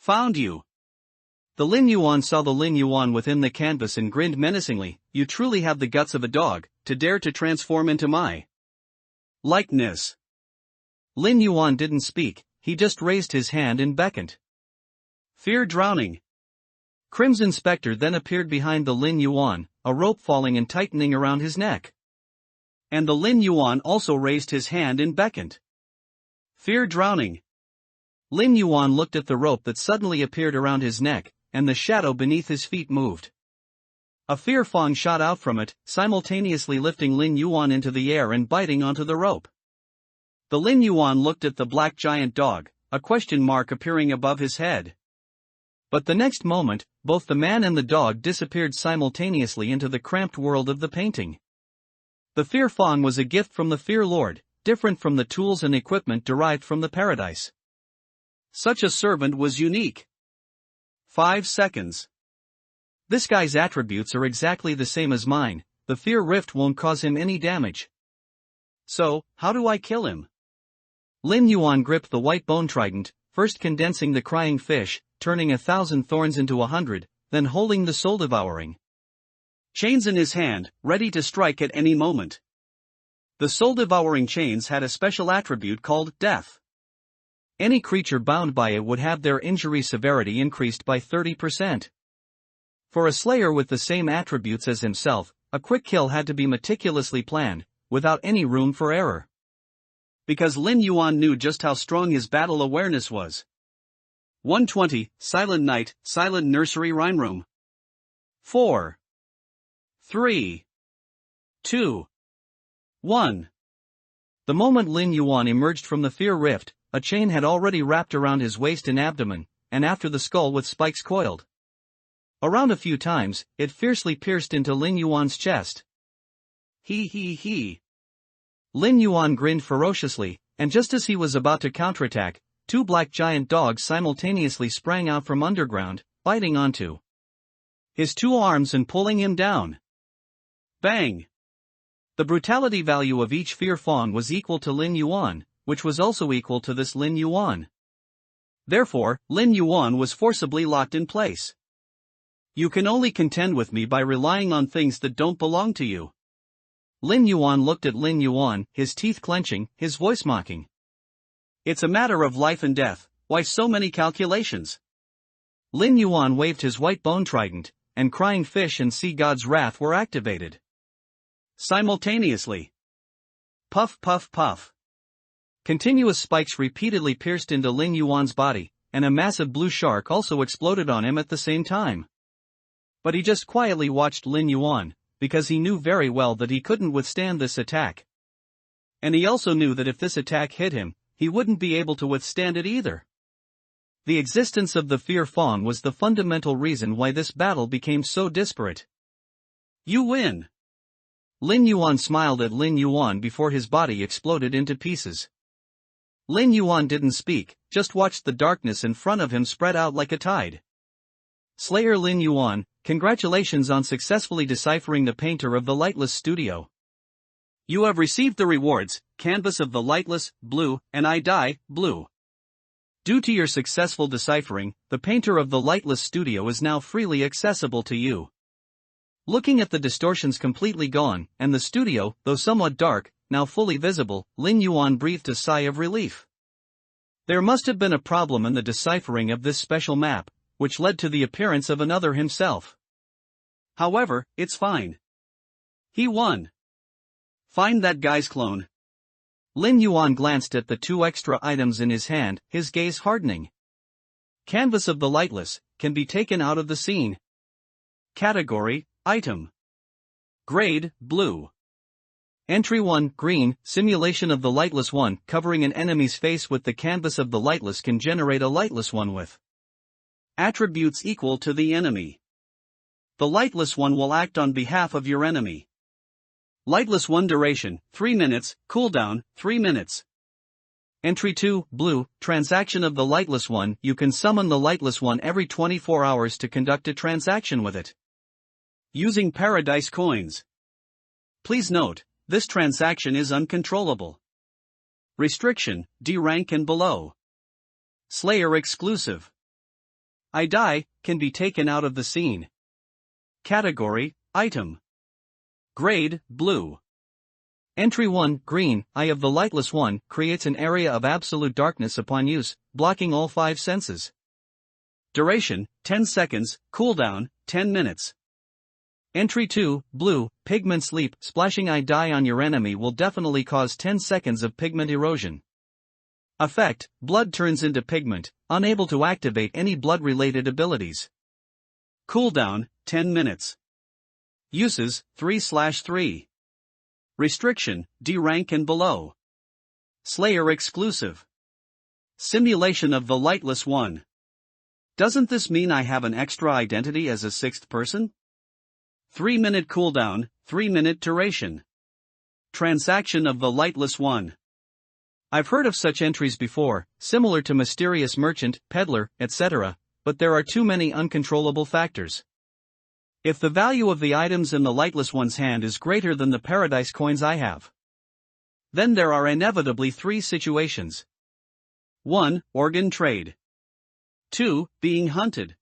Found you! The Lin Yuan saw the Lin Yuan within the canvas and grinned menacingly. You truly have the guts of a dog, to dare to transform into my likeness. Lin Yuan didn't speak, he just raised his hand and beckoned. Fear drowning. Crimson Spectre then appeared behind the Lin Yuan, a rope falling and tightening around his neck. And the Lin Yuan also raised his hand and beckoned. Fear drowning. Lin Yuan looked at the rope that suddenly appeared around his neck, and the shadow beneath his feet moved. A fear fang shot out from it, simultaneously lifting Lin Yuan into the air and biting onto the rope. The Lin Yuan looked at the black giant dog, a question mark appearing above his head. But the next moment, both the man and the dog disappeared simultaneously into the cramped world of the painting. The fear fang was a gift from the fear lord, different from the tools and equipment derived from the paradise. Such a servant was unique. 5 seconds. This guy's attributes are exactly the same as mine. The fear rift won't cause him any damage. So, how do I kill him? Lin Yuan gripped the white bone trident, first condensing the crying fish, turning 1,000 thorns into 100, then holding the soul-devouring chains in his hand, ready to strike at any moment. The soul-devouring chains had a special attribute called death. Any creature bound by it would have their injury severity increased by 30%. For a slayer with the same attributes as himself, a quick kill had to be meticulously planned, without any room for error. Because Lin Yuan knew just how strong his battle awareness was. 120, Silent Night, Silent Nursery Rhyme Room. 4. 3. 2. 1. The moment Lin Yuan emerged from the fear rift, a chain had already wrapped around his waist and abdomen, and after the skull with spikes coiled around a few times, it fiercely pierced into Lin Yuan's chest. He. Lin Yuan grinned ferociously, and just as he was about to counterattack, 2 black giant dogs simultaneously sprang out from underground, biting onto his 2 arms and pulling him down. Bang! The brutality value of each fear fang was equal to Lin Yuan, which was also equal to this Lin Yuan. Therefore, Lin Yuan was forcibly locked in place. You can only contend with me by relying on things that don't belong to you. Lin Yuan looked at Lin Yuan, his teeth clenching, his voice mocking. It's a matter of life and death, why so many calculations? Lin Yuan waved his white bone trident, and crying fish and sea god's wrath were activated simultaneously. Puff puff puff. Continuous spikes repeatedly pierced into Lin Yuan's body, and a massive blue shark also exploded on him at the same time. But he just quietly watched Lin Yuan, because he knew very well that he couldn't withstand this attack. And he also knew that if this attack hit him, he wouldn't be able to withstand it either. The existence of the fear fang was the fundamental reason why this battle became so disparate. You win! Lin Yuan smiled at Lin Yuan before his body exploded into pieces. Lin Yuan didn't speak, just watched the darkness in front of him spread out like a tide. Slayer Lin Yuan, congratulations on successfully deciphering the painter of the Lightless Studio. You have received the rewards, Canvas of the Lightless, blue, and I die, blue. Due to your successful deciphering, the painter of the Lightless Studio is now freely accessible to you. Looking at the distortions completely gone, and the studio, though somewhat dark, now fully visible, Lin Yuan breathed a sigh of relief. There must have been a problem in the deciphering of this special map, which led to the appearance of another himself. However, it's fine. He won. Find that guy's clone. Lin Yuan glanced at the 2 extra items in his hand, his gaze hardening. Canvas of the Lightless, can be taken out of the scene. Category, Item. Grade, Blue. Entry 1, Green, Simulation of the Lightless One, covering an enemy's face with the canvas of the Lightless can generate a Lightless One with attributes equal to the enemy. The Lightless One will act on behalf of your enemy. Lightless One duration, 3 minutes, cooldown, 3 minutes. Entry 2, Blue, Transaction of the Lightless One, you can summon the Lightless One every 24 hours to conduct a transaction with it. Using Paradise Coins. Please note, this transaction is uncontrollable. Restriction, D rank and below. Slayer exclusive. I die, can be taken out of the scene. Category, Item. Grade, Blue. Entry 1, Green, Eye of the Lightless One, creates an area of absolute darkness upon use, blocking all 5 senses. Duration, 10 seconds, cooldown, 10 minutes. Entry 2, Blue, Pigment Sleep, splashing I die on your enemy will definitely cause 10 seconds of pigment erosion. Effect: blood turns into pigment, unable to activate any blood-related abilities. Cooldown: 10 minutes. Uses: 3/3. Restriction: D rank and below. Slayer exclusive. Simulation of the Lightless One. Doesn't this mean I have an extra identity as a sixth person? 3-minute cooldown, 3-minute duration. Transaction of the Lightless One. I've heard of such entries before, similar to mysterious merchant, peddler, etc., but there are too many uncontrollable factors. If the value of the items in the Lightless One's hand is greater than the paradise coins I have, then there are inevitably 3 situations. 1. Organ trade. 2. Being hunted.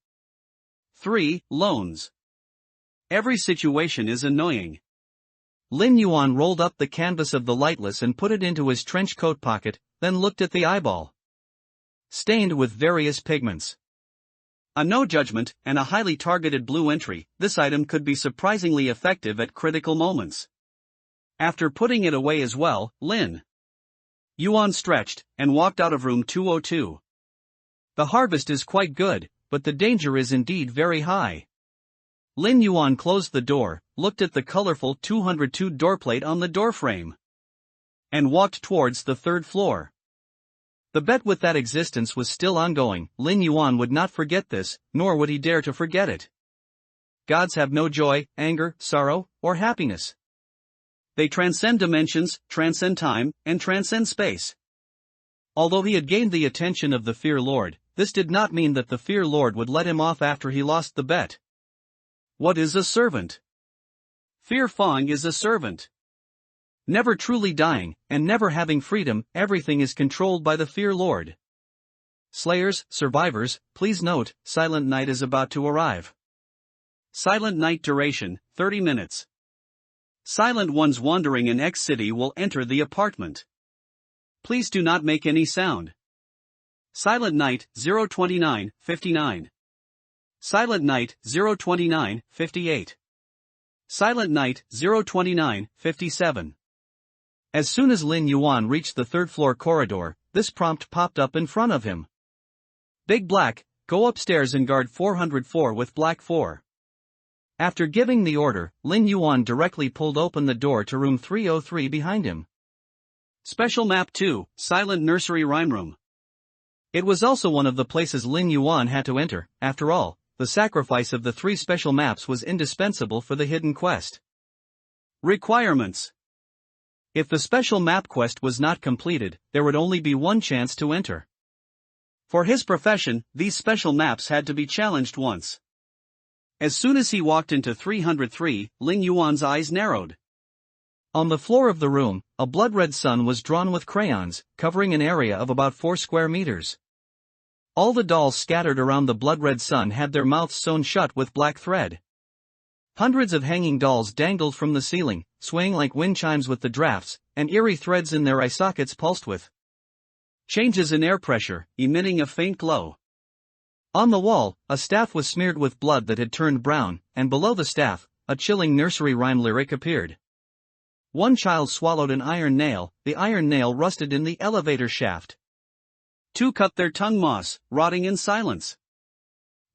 3. Loans. Every situation is annoying. Lin Yuan rolled up the canvas of the Lightless and put it into his trench coat pocket, then looked at the eyeball. Stained with various pigments. A no judgment and a highly targeted blue entry, this item could be surprisingly effective at critical moments. After putting it away as well, Lin Yuan stretched and walked out of room 202. The harvest is quite good, but the danger is indeed very high. Lin Yuan closed the door, looked at the colorful 202 doorplate on the doorframe, and walked towards the 3rd floor. The bet with that existence was still ongoing. Lin Yuan would not forget this, nor would he dare to forget it. Gods have no joy, anger, sorrow, or happiness. They transcend dimensions, transcend time, and transcend space. Although he had gained the attention of the Fear Lord, this did not mean that the Fear Lord would let him off after he lost the bet. What is a servant? Fear Fong is a servant. Never truly dying, and never having freedom, everything is controlled by the Fear Lord. Slayers, survivors, please note, Silent Night is about to arrive. Silent Night duration, 30 minutes. Silent ones wandering in X city will enter the apartment. Please do not make any sound. Silent Night, 029:59. Silent Night, 029:58. Silent Night, 029:57. As soon as Lin Yuan reached the 3rd floor corridor, this prompt popped up in front of him. Big Black, go upstairs and guard 404 with Black 4. After giving the order, Lin Yuan directly pulled open the door to room 303 behind him. Special Map 2, Silent Nursery Rhyme Room. It was also one of the places Lin Yuan had to enter. After all, the sacrifice of the 3 special maps was indispensable for the hidden quest. Requirements. If the special map quest was not completed, there would only be one chance to enter. For his profession, these special maps had to be challenged once. As soon as he walked into 303, Lin Yuan's eyes narrowed. On the floor of the room, a blood-red sun was drawn with crayons, covering an area of about 4 square meters. All the dolls scattered around the blood-red sun had their mouths sewn shut with black thread. Hundreds of hanging dolls dangled from the ceiling, swaying like wind chimes with the drafts, and eerie threads in their eye sockets pulsed with changes in air pressure, emitting a faint glow. On the wall, a staff was smeared with blood that had turned brown, and below the staff, a chilling nursery rhyme lyric appeared. One child swallowed an iron nail, the iron nail rusted in the elevator shaft. 2 cut their tongue moss, rotting in silence.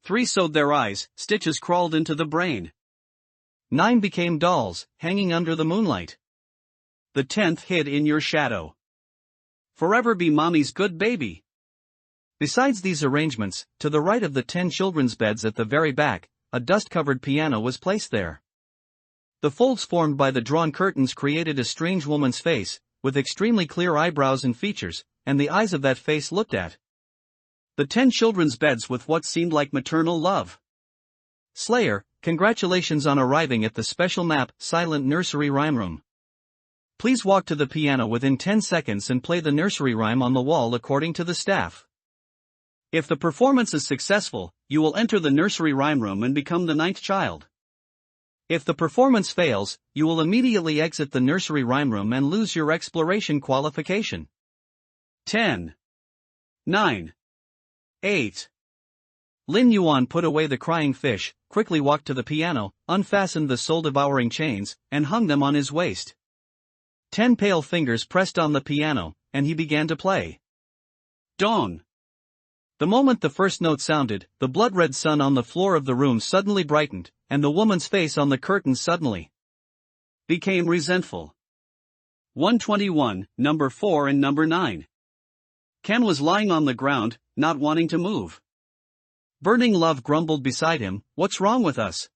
3 sewed their eyes, stitches crawled into the brain. 9 became dolls, hanging under the moonlight. The 10th hid in your shadow. Forever be mommy's good baby. Besides these arrangements, to the right of the 10 children's beds at the very back, a dust-covered piano was placed there. The folds formed by the drawn curtains created a strange woman's face, with extremely clear eyebrows and features, and the eyes of that face looked at the 10 children's beds with what seemed like maternal love. Slayer, congratulations on arriving at the special map, Silent Nursery Rhyme Room. Please walk to the piano within 10 seconds and play the nursery rhyme on the wall according to the staff. If the performance is successful, you will enter the nursery rhyme room and become the 9th child. If the performance fails, you will immediately exit the nursery rhyme room and lose your exploration qualification. 10. 9. 8. Lin Yuan put away the crying fish, quickly walked to the piano, unfastened the soul-devouring chains, and hung them on his waist. 10 pale fingers pressed on the piano, and he began to play. Dawn. The moment the first note sounded, the blood-red sun on the floor of the room suddenly brightened, and the woman's face on the curtain suddenly became resentful. 121, number 4 and number 9. Ken was lying on the ground, not wanting to move. Burning Love grumbled beside him, "What's wrong with us?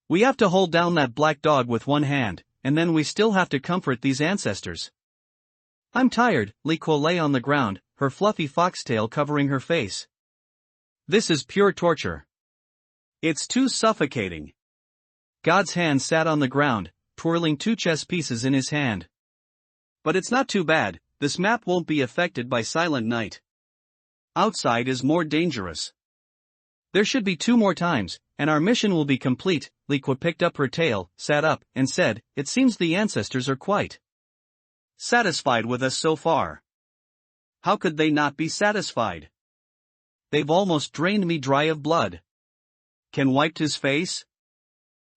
We have to hold down that black dog with one hand, and then we still have to comfort these ancestors." "I'm tired," Li Kuo lay on the ground, her fluffy foxtail covering her face. "This is pure torture. It's too suffocating." God's hand sat on the ground, twirling 2 chess pieces in his hand. "But it's not too bad, this map won't be affected by silent night. Outside is more dangerous. There should be 2 more times, and our mission will be complete." Li Kuo picked up her tail, sat up, and said, "It seems the ancestors are quite satisfied with us so far." "How could they not be satisfied? They've almost drained me dry of blood." Ken wiped his face.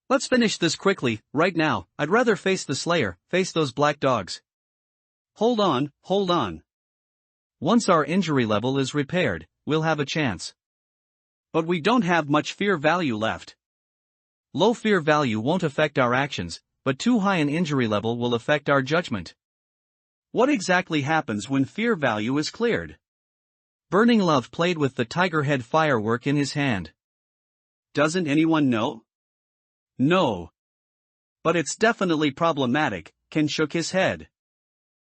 "Let's finish this quickly, right now. I'd rather face the Slayer, face those black dogs." Hold on. Once our injury level is repaired, we'll have a chance. But we don't have much fear value left." "Low fear value won't affect our actions, but too high an injury level will affect our judgment." "What exactly happens when fear value is cleared?" Burning Love played with the tiger head firework in his hand. "Doesn't anyone know?" "No. But it's definitely problematic." Ken shook his head.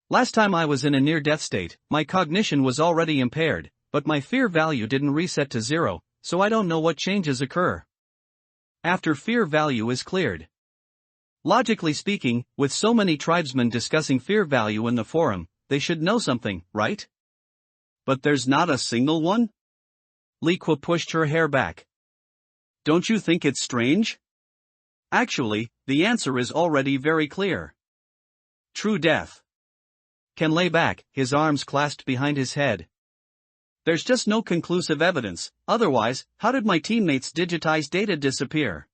"Last time I was in a near-death state, my cognition was already impaired, but my fear value didn't reset to 0, so I don't know what changes occur after fear value is cleared." Logically speaking, with so many tribesmen discussing fear value in the forum, they should know something, right? "But there's not a single one?" Li Kuo pushed her hair back. "Don't you think it's strange? Actually, the answer is already very clear. True death." Ken lay back, his arms clasped behind his head. "There's just no conclusive evidence, otherwise, how did my teammates' digitized data disappear?"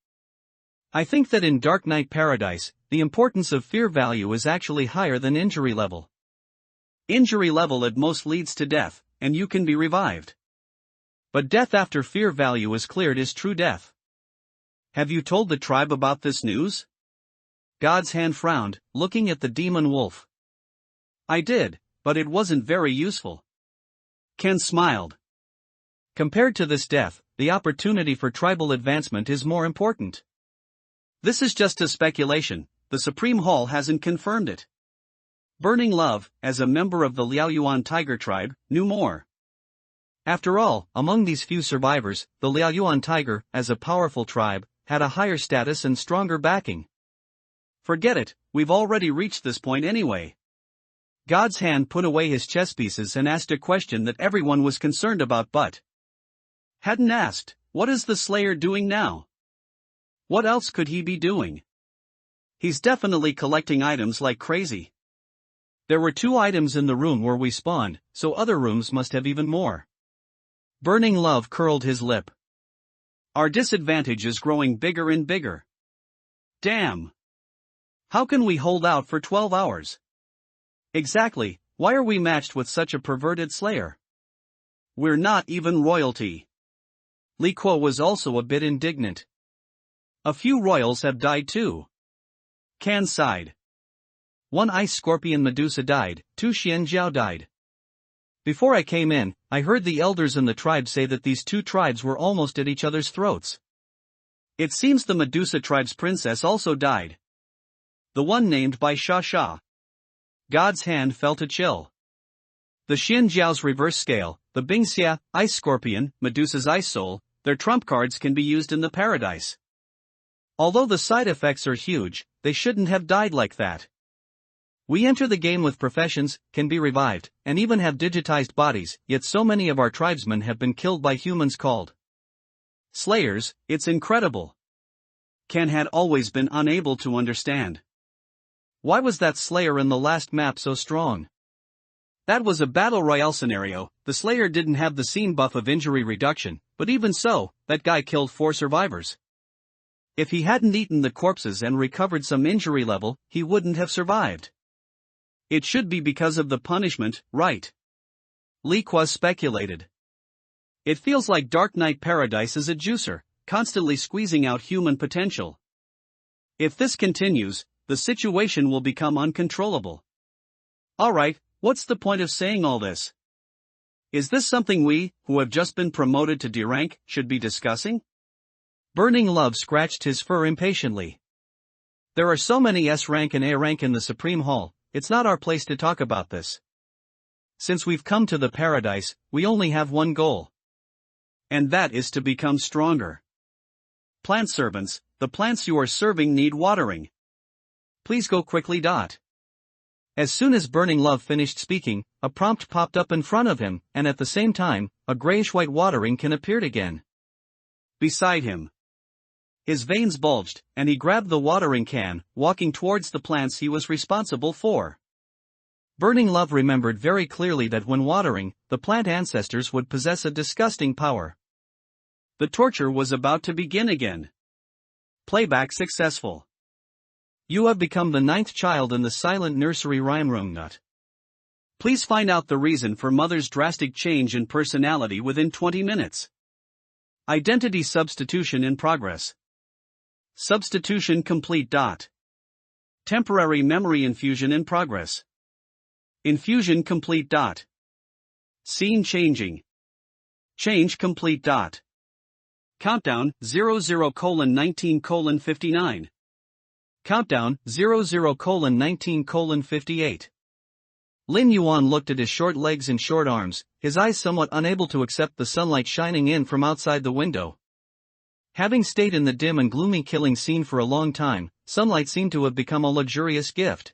"I think that in Dark Knight Paradise, the importance of fear value is actually higher than injury level. Injury level at most leads to death, and you can be revived. But death after fear value is cleared is true death." "Have you told the tribe about this news?" God's hand frowned, looking at the demon wolf. "I did, but it wasn't very useful." Ken smiled. "Compared to this death, the opportunity for tribal advancement is more important. This is just a speculation, the Supreme Hall hasn't confirmed it." Burning Love, as a member of the Liaoyuan tiger tribe, knew more. After all, among these few survivors, the Liaoyuan tiger, as a powerful tribe, had a higher status and stronger backing. "Forget it, we've already reached this point anyway." God's hand put away his chess pieces and asked a question that everyone was concerned about but hadn't asked. What is the Slayer doing now? What else could he be doing? He's definitely collecting items like crazy. There were 2 items in the room where we spawned, so other rooms must have even more. Burning Love curled his lip. "Our disadvantage is growing bigger and bigger. Damn. How can we hold out for 12 hours? Exactly, why are we matched with such a perverted Slayer? We're not even royalty." Li Kuo was also a bit indignant. "A few royals have died too." Can sighed. 1 ice scorpion Medusa died, 2 Xianjiao died. Before I came in, I heard the elders in the tribe say that these 2 tribes were almost at each other's throats. It seems the Medusa tribe's princess also died. The one named by Sha Sha. God's hand felt a chill. The Xianjiao's reverse scale, the Bingxia, Ice Scorpion, Medusa's Ice Soul, their trump cards can be used in the paradise. Although the side effects are huge, they shouldn't have died like that. We enter the game with professions, can be revived, and even have digitized bodies, yet so many of our tribesmen have been killed by humans called Slayers. It's incredible. Ken had always been unable to understand. Why was that Slayer in the last map so strong? That was a battle royale scenario. The Slayer didn't have the scene buff of injury reduction, but even so, that guy killed 4 survivors. If he hadn't eaten the corpses and recovered some injury level, he wouldn't have survived. It should be because of the punishment, right? Li Kwa speculated. It feels like Dark Knight Paradise is a juicer, constantly squeezing out human potential. If this continues, the situation will become uncontrollable. Alright, what's the point of saying all this? Is this something we, who have just been promoted to D rank, should be discussing? Burning Love scratched his fur impatiently. There are so many S rank and A rank in the Supreme Hall, it's not our place to talk about this. Since we've come to the paradise, we only have one goal. And that is to become stronger. Plant servants, the plants you are serving need watering. Please go quickly. As soon as Burning Love finished speaking, a prompt popped up in front of him, and at the same time, a grayish-white watering can appeared again beside him. His veins bulged, and he grabbed the watering can, walking towards the plants he was responsible for. Burning Love remembered very clearly that when watering, the plant ancestors would possess a disgusting power. The torture was about to begin again. Playback successful. You have become the 9th child in the silent nursery rhyme room. Please find out the reason for mother's drastic change in personality within 20 minutes. Identity substitution in progress. Substitution complete. Temporary memory infusion in progress. Infusion complete. Scene changing. Change complete. Countdown 00:19:59. Countdown 00:19:58. Lin Yuan looked at his short legs and short arms, his eyes somewhat unable to accept the sunlight shining in from outside the window. Having stayed in the dim and gloomy killing scene for a long time, sunlight seemed to have become a luxurious gift.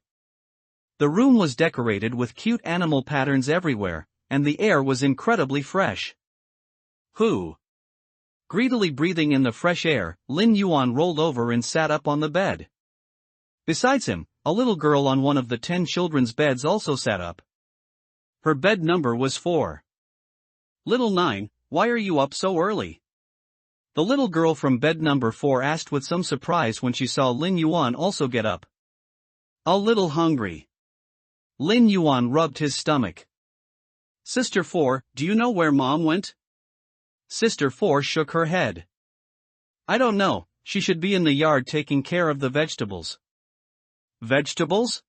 The room was decorated with cute animal patterns everywhere, and the air was incredibly fresh. Who? Greedily breathing in the fresh air, Lin Yuan rolled over and sat up on the bed. Besides him, a little girl on one of the 10 children's beds also sat up. Her bed number was 4. Little 9, why are you up so early? The little girl from bed number 4 asked with some surprise when she saw Lin Yuan also get up. A little hungry. Lin Yuan rubbed his stomach. Sister 4, do you know where Mom went? Sister 4 shook her head. I don't know, she should be in the yard taking care of the vegetables. Vegetables?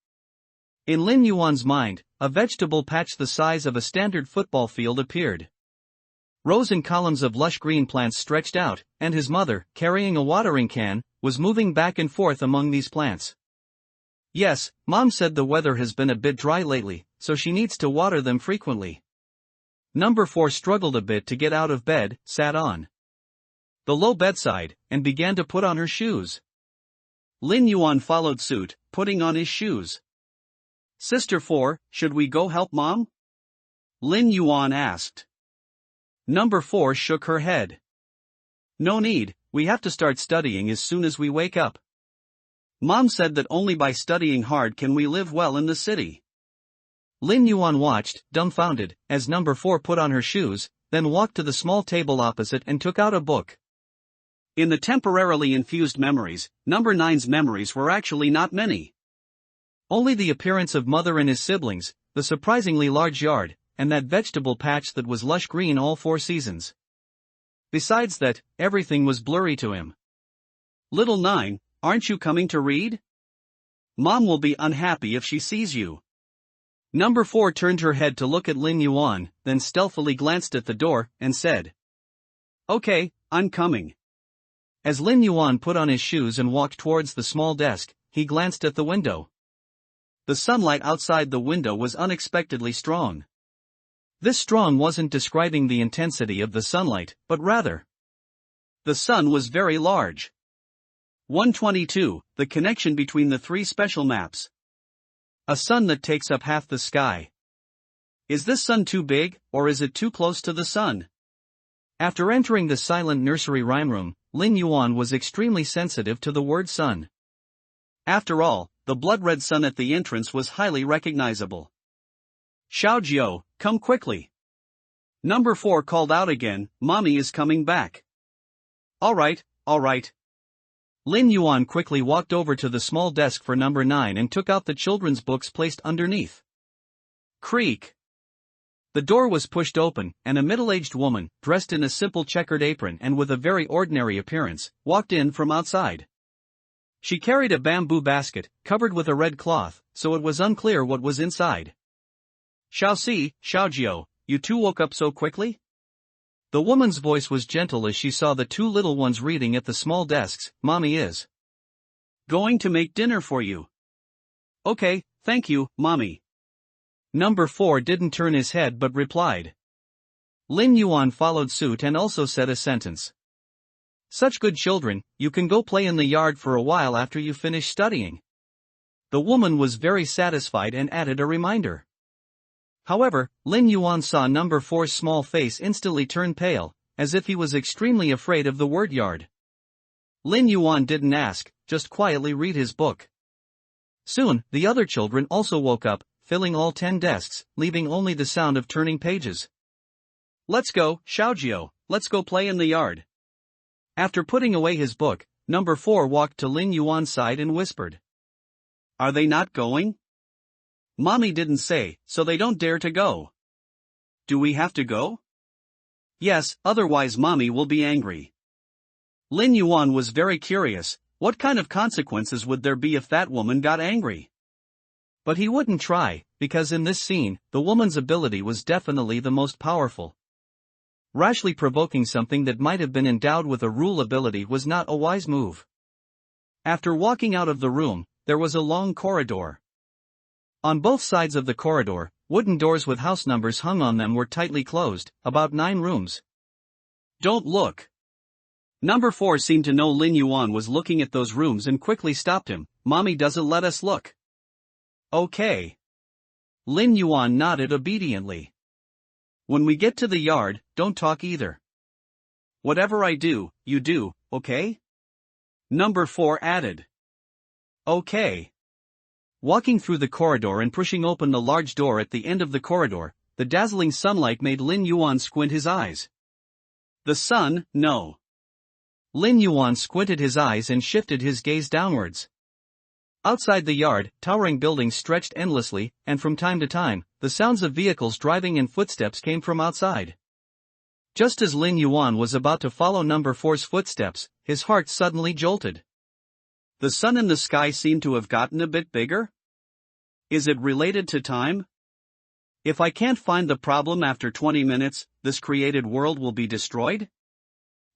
In Lin Yuan's mind, a vegetable patch the size of a standard football field appeared. Rows and columns of lush green plants stretched out, and his mother, carrying a watering can, was moving back and forth among these plants. Yes, Mom said the weather has been a bit dry lately, so she needs to water them frequently. Number 4 struggled a bit to get out of bed, sat on the low bedside, and began to put on her shoes. Lin Yuan followed suit, putting on his shoes. Sister 4, should we go help Mom? Lin Yuan asked. Number 4 shook her head. No need, we have to start studying as soon as we wake up. Mom said that only by studying hard can we live well in the city. Lin Yuan watched, dumbfounded, as number 4 put on her shoes, then walked to the small table opposite and took out a book. In the temporarily infused memories, number 9's memories were actually not many. Only the appearance of mother and his siblings, the surprisingly large yard, and that vegetable patch that was lush green all 4 seasons. Besides that, everything was blurry to him. Little 9, aren't you coming to read? Mom will be unhappy if she sees you. Number 4 turned her head to look at Lin Yuan, then stealthily glanced at the door, and said, Okay, I'm coming. As Lin Yuan put on his shoes and walked towards the small desk, he glanced at the window. The sunlight outside the window was unexpectedly strong. This strong wasn't describing the intensity of the sunlight, but rather, the sun was very large. 122, the connection between the 3 special maps. A sun that takes up half the sky. Is this sun too big, or is it too close to the sun? After entering the silent nursery rhyme room, Lin Yuan was extremely sensitive to the word sun. After all, the blood-red sun at the entrance was highly recognizable. Xiaojiao, come quickly. Number 4 called out again, Mommy is coming back. Alright. Lin Yuan quickly walked over to the small desk for number 9 and took out the children's books placed underneath. Creak. The door was pushed open, and a middle-aged woman, dressed in a simple checkered apron and with a very ordinary appearance, walked in from outside. She carried a bamboo basket, covered with a red cloth, so it was unclear what was inside. "Xiaoxi, Xiaojiu, you two woke up so quickly?" The woman's voice was gentle as she saw the two little ones reading at the small desks. "Mommy is going to make dinner for you." "Okay, thank you, Mommy." Number 4 didn't turn his head but replied. Lin Yuan followed suit and also said a sentence. "Such good children, you can go play in the yard for a while after you finish studying." The woman was very satisfied and added a reminder. However, Lin Yuan saw number 4's small face instantly turn pale, as if he was extremely afraid of the word yard. Lin Yuan didn't ask, just quietly read his book. Soon, the other children also woke up, filling all 10 desks, leaving only the sound of turning pages. "Let's go, Xiaojiu, let's go play in the yard." After putting away his book, number 4 walked to Lin Yuan's side and whispered. "Are they not going? Mommy didn't say, so they don't dare to go. Do we have to go?" "Yes, otherwise Mommy will be angry." Lin Yuan was very curious, what kind of consequences would there be if that woman got angry? But he wouldn't try, because in this scene, the woman's ability was definitely the most powerful. Rashly provoking something that might have been endowed with a rule ability was not a wise move. After walking out of the room, there was a long corridor. On both sides of the corridor, wooden doors with house numbers hung on them were tightly closed, about 9 rooms. "Don't look." Number 4 seemed to know Lin Yuan was looking at those rooms and quickly stopped him. "Mommy doesn't let us look." "Okay." Lin Yuan nodded obediently. "When we get to the yard, don't talk either. Whatever I do, you do, okay?" Number 4 added. "Okay." Walking through the corridor and pushing open the large door at the end of the corridor, the dazzling sunlight made Lin Yuan squint his eyes. "The sun, no." Lin Yuan squinted his eyes and shifted his gaze downwards. Outside the yard, towering buildings stretched endlessly, and from time to time, the sounds of vehicles driving and footsteps came from outside. Just as Lin Yuan was about to follow number 4's footsteps, his heart suddenly jolted. The sun in the sky seemed to have gotten a bit bigger? Is it related to time? If I can't find the problem after 20 minutes, this created world will be destroyed?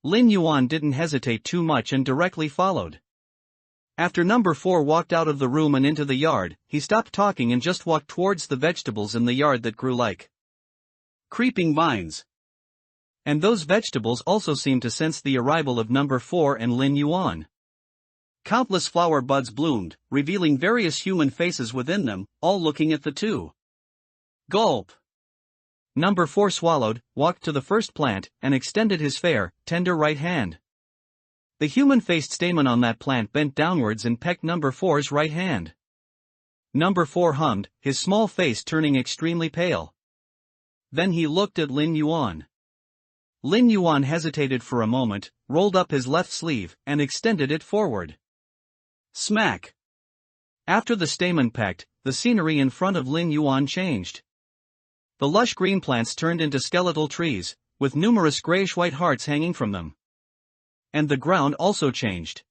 Lin Yuan didn't hesitate too much and directly followed. After number 4 walked out of the room and into the yard, he stopped talking and just walked towards the vegetables in the yard that grew like creeping vines. And those vegetables also seemed to sense the arrival of number 4 and Lin Yuan. Countless flower buds bloomed, revealing various human faces within them, all looking at the two. Gulp. Number 4 swallowed, walked to the first plant, and extended his fair, tender right hand. The human-faced stamen on that plant bent downwards and pecked number 4's right hand. Number 4 hummed, his small face turning extremely pale. Then he looked at Lin Yuan. Lin Yuan hesitated for a moment, rolled up his left sleeve, and extended it forward. Smack! After the stamen pecked, the scenery in front of Lin Yuan changed. The lush green plants turned into skeletal trees, with numerous grayish-white hearts hanging from them. And the ground also changed.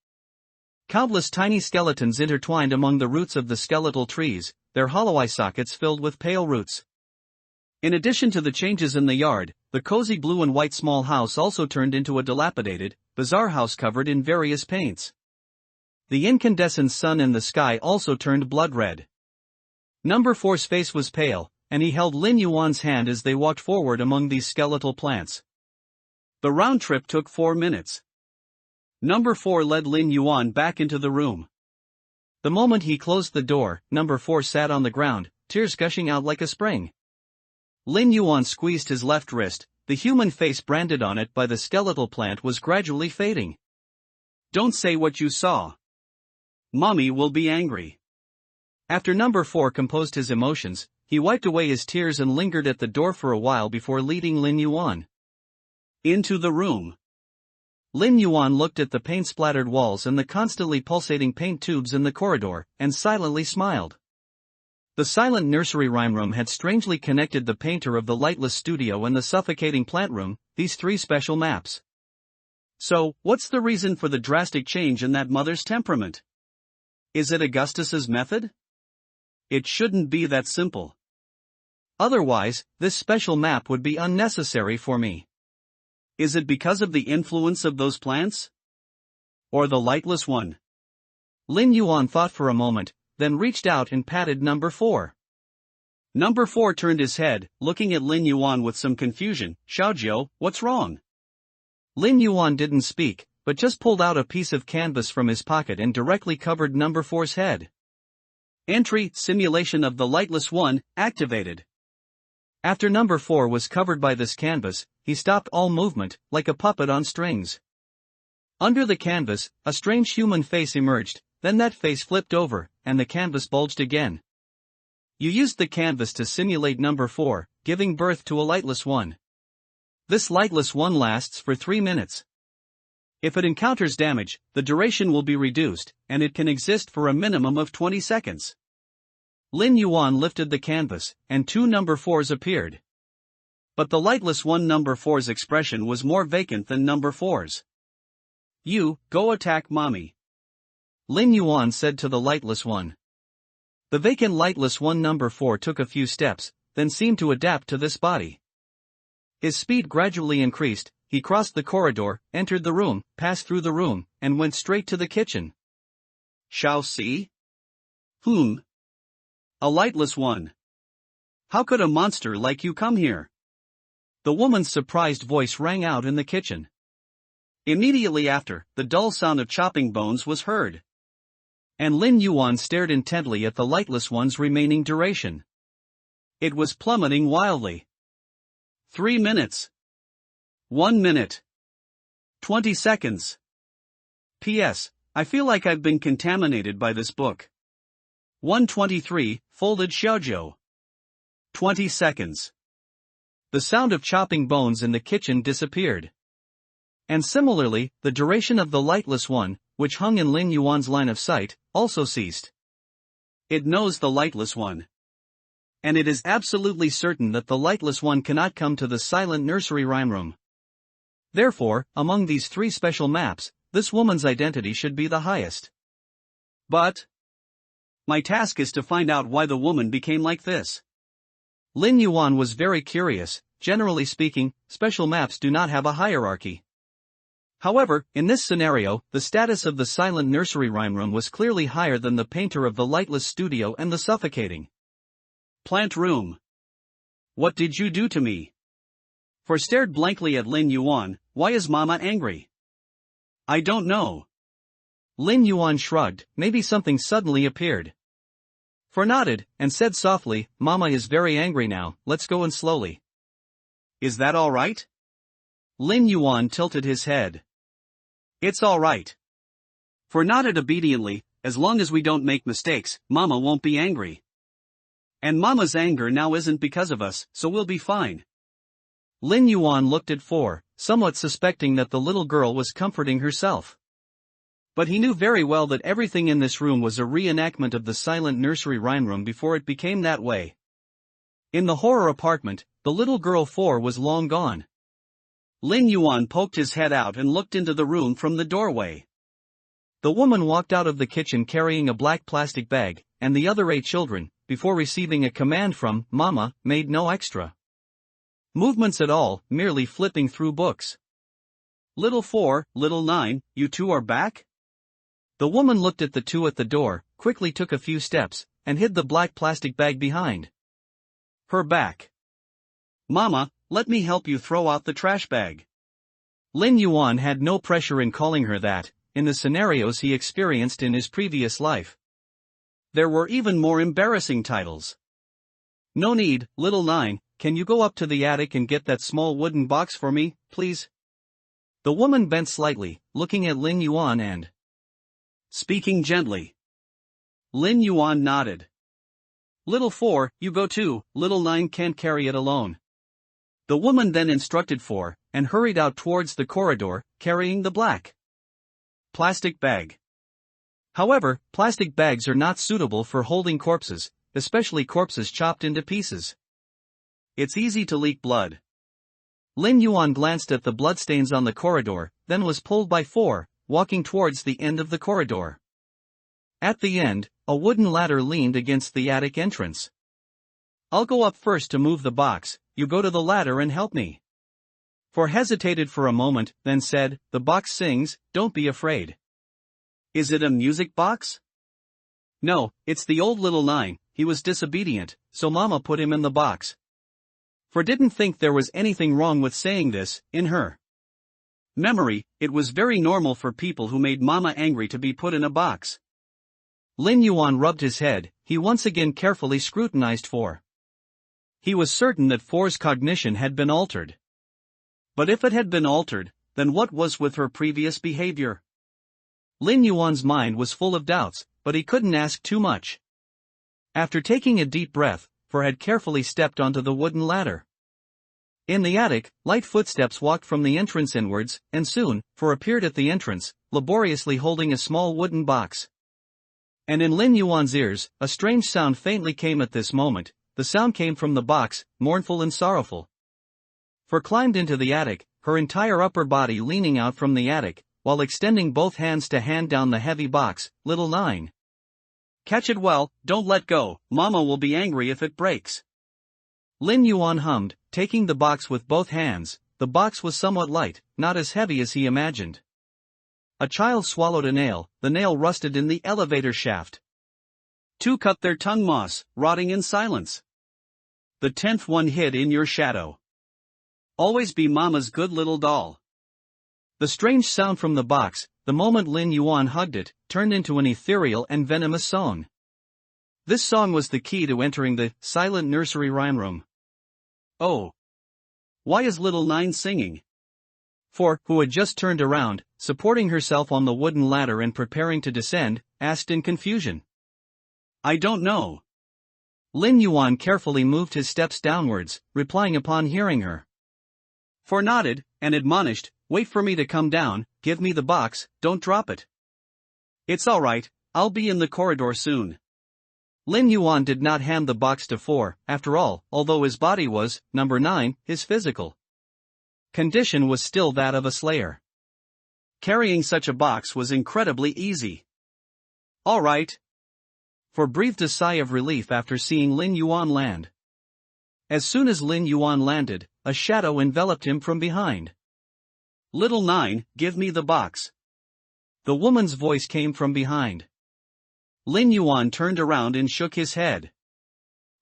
Countless tiny skeletons intertwined among the roots of the skeletal trees, their hollow eye sockets filled with pale roots. In addition to the changes in the yard, the cozy blue and white small house also turned into a dilapidated, bizarre house covered in various paints. The incandescent sun in the sky also turned blood red. Number 4's face was pale, and he held Lin Yuan's hand as they walked forward among these skeletal plants. The round trip took 4 minutes. Number 4 led Lin Yuan back into the room. The moment he closed the door, number 4 sat on the ground, tears gushing out like a spring. Lin Yuan squeezed his left wrist, the human face branded on it by the skeletal plant was gradually fading. Don't say what you saw. Mommy will be angry. After number 4 composed his emotions, he wiped away his tears and lingered at the door for a while before leading Lin Yuan into the room. Lin Yuan looked at the paint-splattered walls and the constantly pulsating paint tubes in the corridor, and silently smiled. The silent nursery rhyme room had strangely connected the painter of the lightless studio and the suffocating plant room, these three special maps. So, what's the reason for the drastic change in that mother's temperament? Is it Augustus's method? It shouldn't be that simple. Otherwise, this special map would be unnecessary for me. Is it because of the influence of those plants? Or the lightless one? Lin Yuan thought for a moment, then reached out and patted number 4. Number 4 turned his head, looking at Lin Yuan with some confusion. Xiaojiu, what's wrong? Lin Yuan didn't speak, but just pulled out a piece of canvas from his pocket and directly covered number 4's head. Entry, simulation of the lightless one, activated. After number 4 was covered by this canvas, he stopped all movement, like a puppet on strings. Under the canvas, a strange human face emerged, then that face flipped over, and the canvas bulged again. You used the canvas to simulate number 4, giving birth to a lightless one. This lightless one lasts for 3 minutes. If it encounters damage, the duration will be reduced, and it can exist for a minimum of 20 seconds. Lin Yuan lifted the canvas, and 2 number 4s appeared. But the lightless one number 4's expression was more vacant than number 4's. You, go attack mommy. Lin Yuan said to the lightless one. The vacant lightless one number 4 took a few steps, then seemed to adapt to this body. His speed gradually increased, he crossed the corridor, entered the room, passed through the room, and went straight to the kitchen. Shall see? A lightless one. How could a monster like you come here? The woman's surprised voice rang out in the kitchen. Immediately after, the dull sound of chopping bones was heard. And Lin Yuan stared intently at the lightless one's remaining duration. It was plummeting wildly. 3 minutes. 1 minute. 20 seconds. P.S. I feel like I've been contaminated by this book. 123, folded Xiaojiu. 20 seconds. The sound of chopping bones in the kitchen disappeared. And similarly, the duration of the lightless one, which hung in Lin Yuan's line of sight, also ceased. It knows the lightless one. And it is absolutely certain that the lightless one cannot come to the silent nursery rhyme room. Therefore, among these 3 special maps, this woman's identity should be the highest. But my task is to find out why the woman became like this. Lin Yuan was very curious. Generally speaking, special maps do not have a hierarchy. However, in this scenario, the status of the silent nursery rhyme room was clearly higher than the painter of the lightless studio and the suffocating plant room. What did you do to me? For stared blankly at Lin Yuan. Why is Mama angry? I don't know. Lin Yuan shrugged, maybe something suddenly appeared. For nodded, and said softly, Mama is very angry now, let's go in slowly. Is that all right? Lin Yuan tilted his head. It's all right. For nodded obediently, as long as we don't make mistakes, Mama won't be angry. And Mama's anger now isn't because of us, so we'll be fine. Lin Yuan looked at 4, somewhat suspecting that the little girl was comforting herself. But he knew very well that everything in this room was a reenactment of the silent nursery rhyme room before it became that way. In the horror apartment, the little girl 4 was long gone. Lin Yuan poked his head out and looked into the room from the doorway. The woman walked out of the kitchen carrying a black plastic bag, and the other 8 children, before receiving a command from Mama, made no extra movements at all, merely flipping through books. Little 4, little 9, you 2 are back? The woman looked at the 2 at the door, quickly took a few steps, and hid the black plastic bag behind her back. Mama, let me help you throw out the trash bag. Lin Yuan had no pressure in calling her that, in the scenarios he experienced in his previous life. There were even more embarrassing titles. No need, little 9, can you go up to the attic and get that small wooden box for me, please? The woman bent slightly, looking at Lin Yuan and speaking gently. Lin Yuan nodded. Little 4, you go too, little 9 can't carry it alone. The woman then instructed 4, and hurried out towards the corridor, carrying the black plastic bag. However, plastic bags are not suitable for holding corpses, especially corpses chopped into pieces. It's easy to leak blood. Lin Yuan glanced at the bloodstains on the corridor, then was pulled by 4, walking towards the end of the corridor. At the end, a wooden ladder leaned against the attic entrance. I'll go up first to move the box, you go to the ladder and help me. 4 hesitated for a moment, then said, the box sings, don't be afraid. Is it a music box? No, it's the old little 9, he was disobedient, so Mama put him in the box. 4 didn't think there was anything wrong with saying this, in her memory, it was very normal for people who made Mama angry to be put in a box. Lin Yuan rubbed his head, he once again carefully scrutinized 4. He was certain that 4's cognition had been altered. But if it had been altered, then what was with her previous behavior? Lin Yuan's mind was full of doubts, but he couldn't ask too much. After taking a deep breath, 4 had carefully stepped onto the wooden ladder. In the attic, light footsteps walked from the entrance inwards, and soon, 4 appeared at the entrance, laboriously holding a small wooden box. And in Lin Yuan's ears, a strange sound faintly came at this moment. The sound came from the box, mournful and sorrowful. 4 climbed into the attic, her entire upper body leaning out from the attic, while extending both hands to hand down the heavy box. Little 9. Catch it well, don't let go, Mama will be angry if it breaks. Lin Yuan hummed, taking the box with both hands. The box was somewhat light, not as heavy as he imagined. A child swallowed a nail, the nail rusted in the elevator shaft. 2 cut their tongue moss, rotting in silence. The 10th one hid in your shadow. Always be Mama's good little doll. The strange sound from the box, the moment Lin Yuan hugged it, turned into an ethereal and venomous song. This song was the key to entering the silent nursery rhyme room. Oh! Why is little 9 singing? 4, who had just turned around, supporting herself on the wooden ladder and preparing to descend, asked in confusion. I don't know. Lin Yuan carefully moved his steps downwards, replying upon hearing her. 4 nodded, and admonished, wait for me to come down, give me the box, don't drop it. It's alright, I'll be in the corridor soon. Lin Yuan did not hand the box to 4, after all, although his body was, number 9, his physical condition was still that of a slayer. Carrying such a box was incredibly easy. Alright. 4 breathed a sigh of relief after seeing Lin Yuan land. As soon as Lin Yuan landed, a shadow enveloped him from behind. Little 9, give me the box. The woman's voice came from behind. Lin Yuan turned around and shook his head.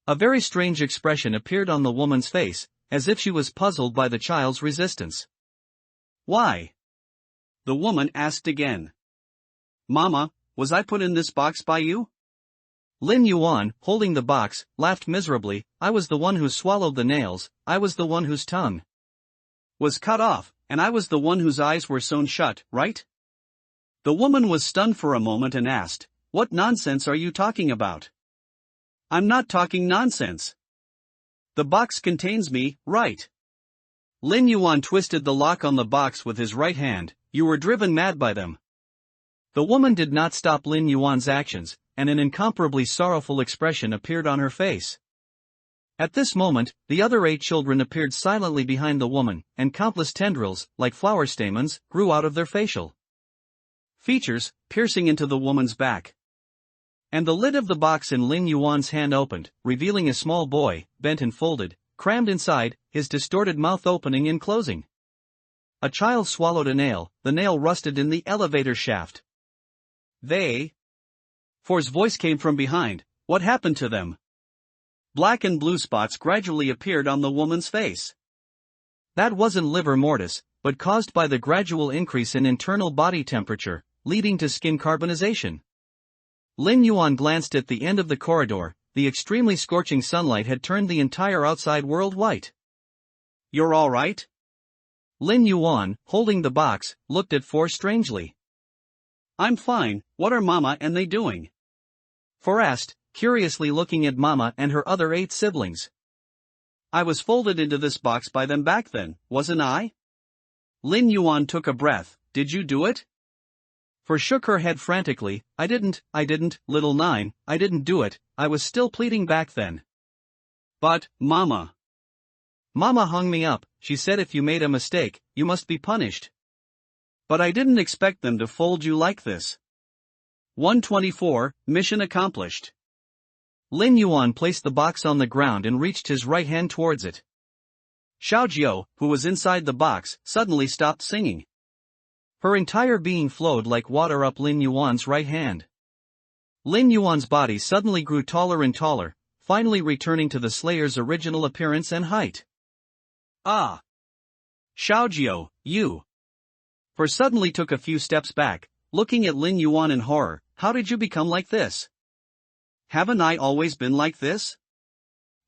A very strange expression appeared on the woman's face, as if she was puzzled by the child's resistance. Why? The woman asked again. Mama, was I put in this box by you? Lin Yuan, holding the box, laughed miserably. I was the one who swallowed the nails, I was the one whose tongue was cut off, and I was the one whose eyes were sewn shut, right? The woman was stunned for a moment and asked, what nonsense are you talking about? I'm not talking nonsense. The box contains me, right? Lin Yuan twisted the lock on the box with his right hand. You were driven mad by them. The woman did not stop Lin Yuan's actions, and an incomparably sorrowful expression appeared on her face. At this moment, the other 8 children appeared silently behind the woman, and countless tendrils, like flower stamens, grew out of their facial features, piercing into the woman's back. And the lid of the box in Lin Yuan's hand opened, revealing a small boy, bent and folded, crammed inside, his distorted mouth opening and closing. A child swallowed a nail, the nail rusted in the elevator shaft. They? 4's voice came from behind. What happened to them? Black and blue spots gradually appeared on the woman's face. That wasn't livor mortis, but caused by the gradual increase in internal body temperature, leading to skin carbonization. Lin Yuan glanced at the end of the corridor. The extremely scorching sunlight had turned the entire outside world white. You're all right? Lin Yuan, holding the box, looked at 4 strangely. I'm fine, what are Mama and they doing? 4 asked, curiously looking at Mama and her other 8 siblings. I was folded into this box by them back then, wasn't I? Lin Yuan took a breath. Did you do it? 4 shook her head frantically. I didn't, little 9, I didn't do it, I was still pleading back then. But, Mama. Mama hung me up. She said if you made a mistake, you must be punished. But I didn't expect them to fold you like this. 124, mission accomplished. Lin Yuan placed the box on the ground and reached his right hand towards it. Xiaojiao, who was inside the box, suddenly stopped singing. Her entire being flowed like water up Lin Yuan's right hand. Lin Yuan's body suddenly grew taller and taller, finally returning to the Slayer's original appearance and height. Ah! Xiaojiao, you! For suddenly took a few steps back, looking at Lin Yuan in horror. How did you become like this? Haven't I always been like this?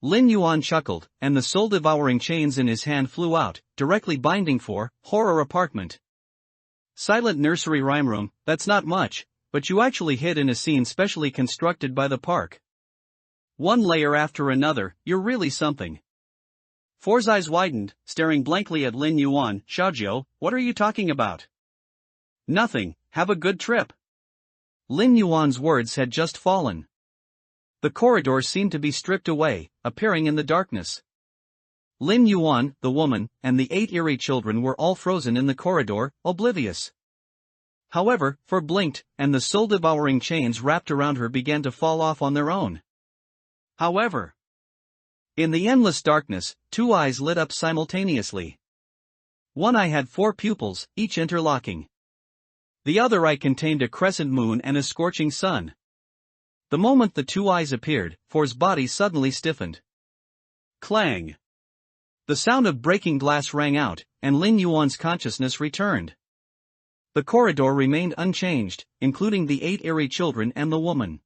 Lin Yuan chuckled, and the soul-devouring chains in his hand flew out, directly binding for horror apartment. Silent nursery rhyme room, that's not much, but you actually hid in a scene specially constructed by the park. One layer after another, you're really something. Four's eyes widened, staring blankly at Lin Yuan. Xiaojiao, what are you talking about? Nothing, have a good trip. Lin Yuan's words had just fallen. The corridor seemed to be stripped away, appearing in the darkness. Lin Yuan, the woman, and the 8 eerie children were all frozen in the corridor, oblivious. However, For blinked, and the soul-devouring chains wrapped around her began to fall off on their own. However, in the endless darkness, 2 eyes lit up simultaneously. One eye had 4 pupils, each interlocking. The other eye contained a crescent moon and a scorching sun. The moment the 2 eyes appeared, For's body suddenly stiffened. Clang! The sound of breaking glass rang out, and Lin Yuan's consciousness returned. The corridor remained unchanged, including the 8 eerie children and the woman.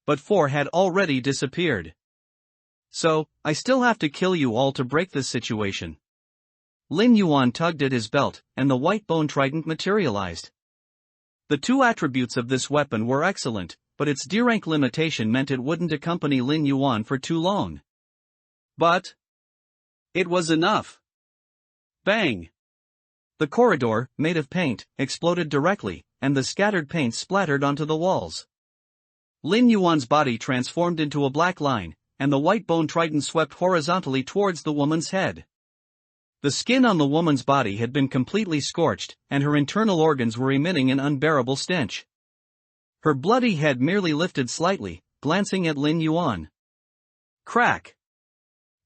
But 4 had already disappeared. So, I still have to kill you all to break this situation. Lin Yuan tugged at his belt, and the white bone trident materialized. The 2 attributes of this weapon were excellent, but its D-rank limitation meant it wouldn't accompany Lin Yuan for too long. But it was enough. Bang! The corridor, made of paint, exploded directly, and the scattered paint splattered onto the walls. Lin Yuan's body transformed into a black line, and the white bone trident swept horizontally towards the woman's head. The skin on the woman's body had been completely scorched, and her internal organs were emitting an unbearable stench. Her bloody head merely lifted slightly, glancing at Lin Yuan. Crack!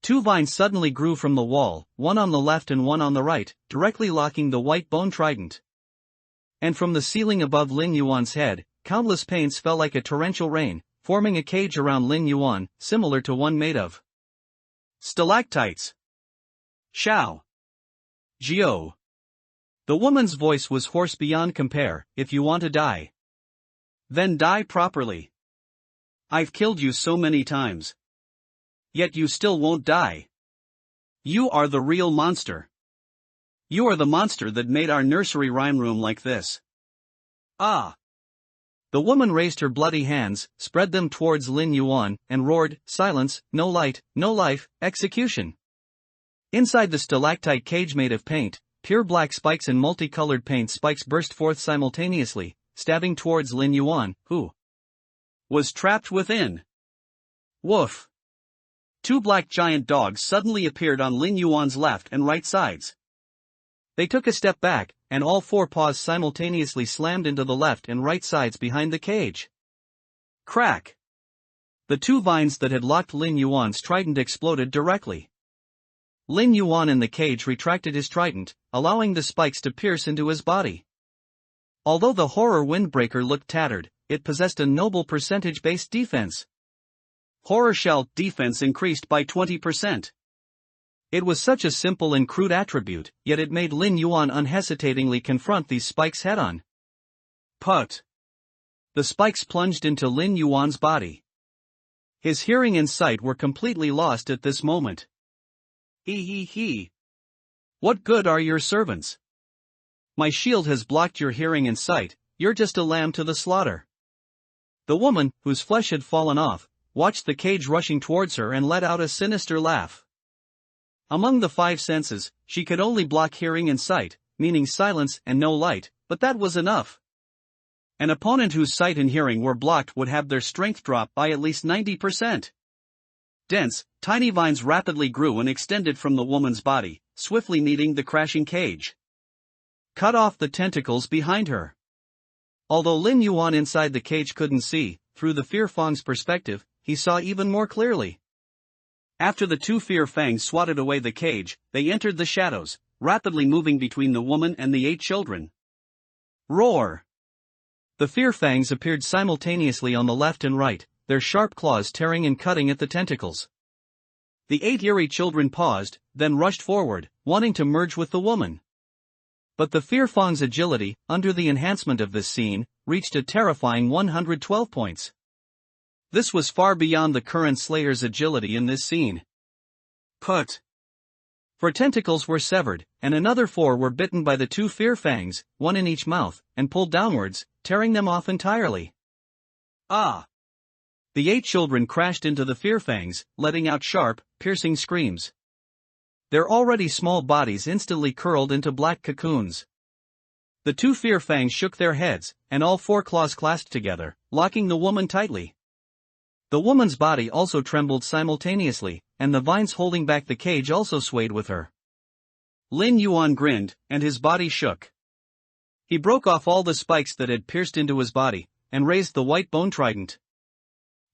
2 vines suddenly grew from the wall, one on the left and one on the right, directly locking the white bone trident. And from the ceiling above Lin Yuan's head, countless paints fell like a torrential rain, forming a cage around Lin Yuan, similar to one made of stalactites. Xiao Jiao. The woman's voice was hoarse beyond compare. If you want to die, then die properly. I've killed you so many times. Yet you still won't die. You are the real monster. You are the monster that made our nursery rhyme room like this. Ah! The woman raised her bloody hands, spread them towards Lin Yuan, and roared, silence, no light, no life, execution. Inside the stalactite cage made of paint, pure black spikes and multicolored paint spikes burst forth simultaneously, stabbing towards Lin Yuan, who was trapped within. Woof! 2 black giant dogs suddenly appeared on Lin Yuan's left and right sides. They took a step back, and all 4 paws simultaneously slammed into the left and right sides behind the cage. Crack! The 2 vines that had locked Lin Yuan's trident exploded directly. Lin Yuan in the cage retracted his trident, allowing the spikes to pierce into his body. Although the horror windbreaker looked tattered, it possessed a noble percentage-based defense. Horror shell defense increased by 20%. It was such a simple and crude attribute, yet it made Lin Yuan unhesitatingly confront these spikes head-on. Put! The spikes plunged into Lin Yuan's body. His hearing and sight were completely lost at this moment. He. What good are your servants? My shield has blocked your hearing and sight, you're just a lamb to the slaughter. The woman, whose flesh had fallen off, watched the cage rushing towards her and let out a sinister laugh. Among the 5 senses, she could only block hearing and sight, meaning silence and no light, but that was enough. An opponent whose sight and hearing were blocked would have their strength drop by at least 90%. Dense, tiny vines rapidly grew and extended from the woman's body, swiftly kneading the crashing cage. Cut off the tentacles behind her. Although Lin Yuan inside the cage couldn't see, through the Fear Fang's perspective, he saw even more clearly. After the two Fear Fangs swatted away the cage, they entered the shadows, rapidly moving between the woman and the 8 children. Roar! The Fear Fangs appeared simultaneously on the left and right, their sharp claws tearing and cutting at the tentacles. The 8 eerie children paused, then rushed forward, wanting to merge with the woman. But the Fear Fang's agility, under the enhancement of this scene, reached a terrifying 112 points. This was far beyond the current Slayer's agility in this scene. Put. 4 tentacles were severed, and another 4 were bitten by the 2 Fear Fangs, one in each mouth, and pulled downwards, tearing them off entirely. Ah! The 8 children crashed into the Fear Fangs, letting out sharp, piercing screams. Their already small bodies instantly curled into black cocoons. The 2 Fear Fangs shook their heads, and all 4 claws clasped together, locking the woman tightly. The woman's body also trembled simultaneously, and the vines holding back the cage also swayed with her. Lin Yuan grinned, and his body shook. He broke off all the spikes that had pierced into his body, and raised the white bone trident.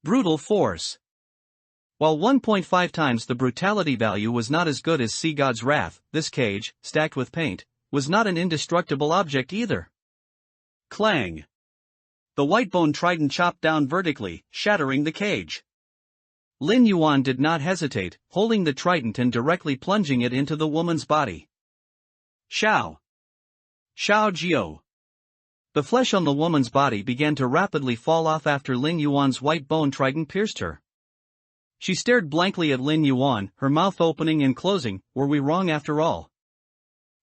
Brutal force. While 1.5 times the brutality value was not as good as Sea God's Wrath, this cage, stacked with paint, was not an indestructible object either. Clang! The white bone trident chopped down vertically, shattering the cage. Lin Yuan did not hesitate, holding the trident and directly plunging it into the woman's body. Xiao! Xiao Jiao! The flesh on the woman's body began to rapidly fall off after Lin Yuan's white bone trident pierced her. She stared blankly at Lin Yuan, her mouth opening and closing. Were we wrong after all?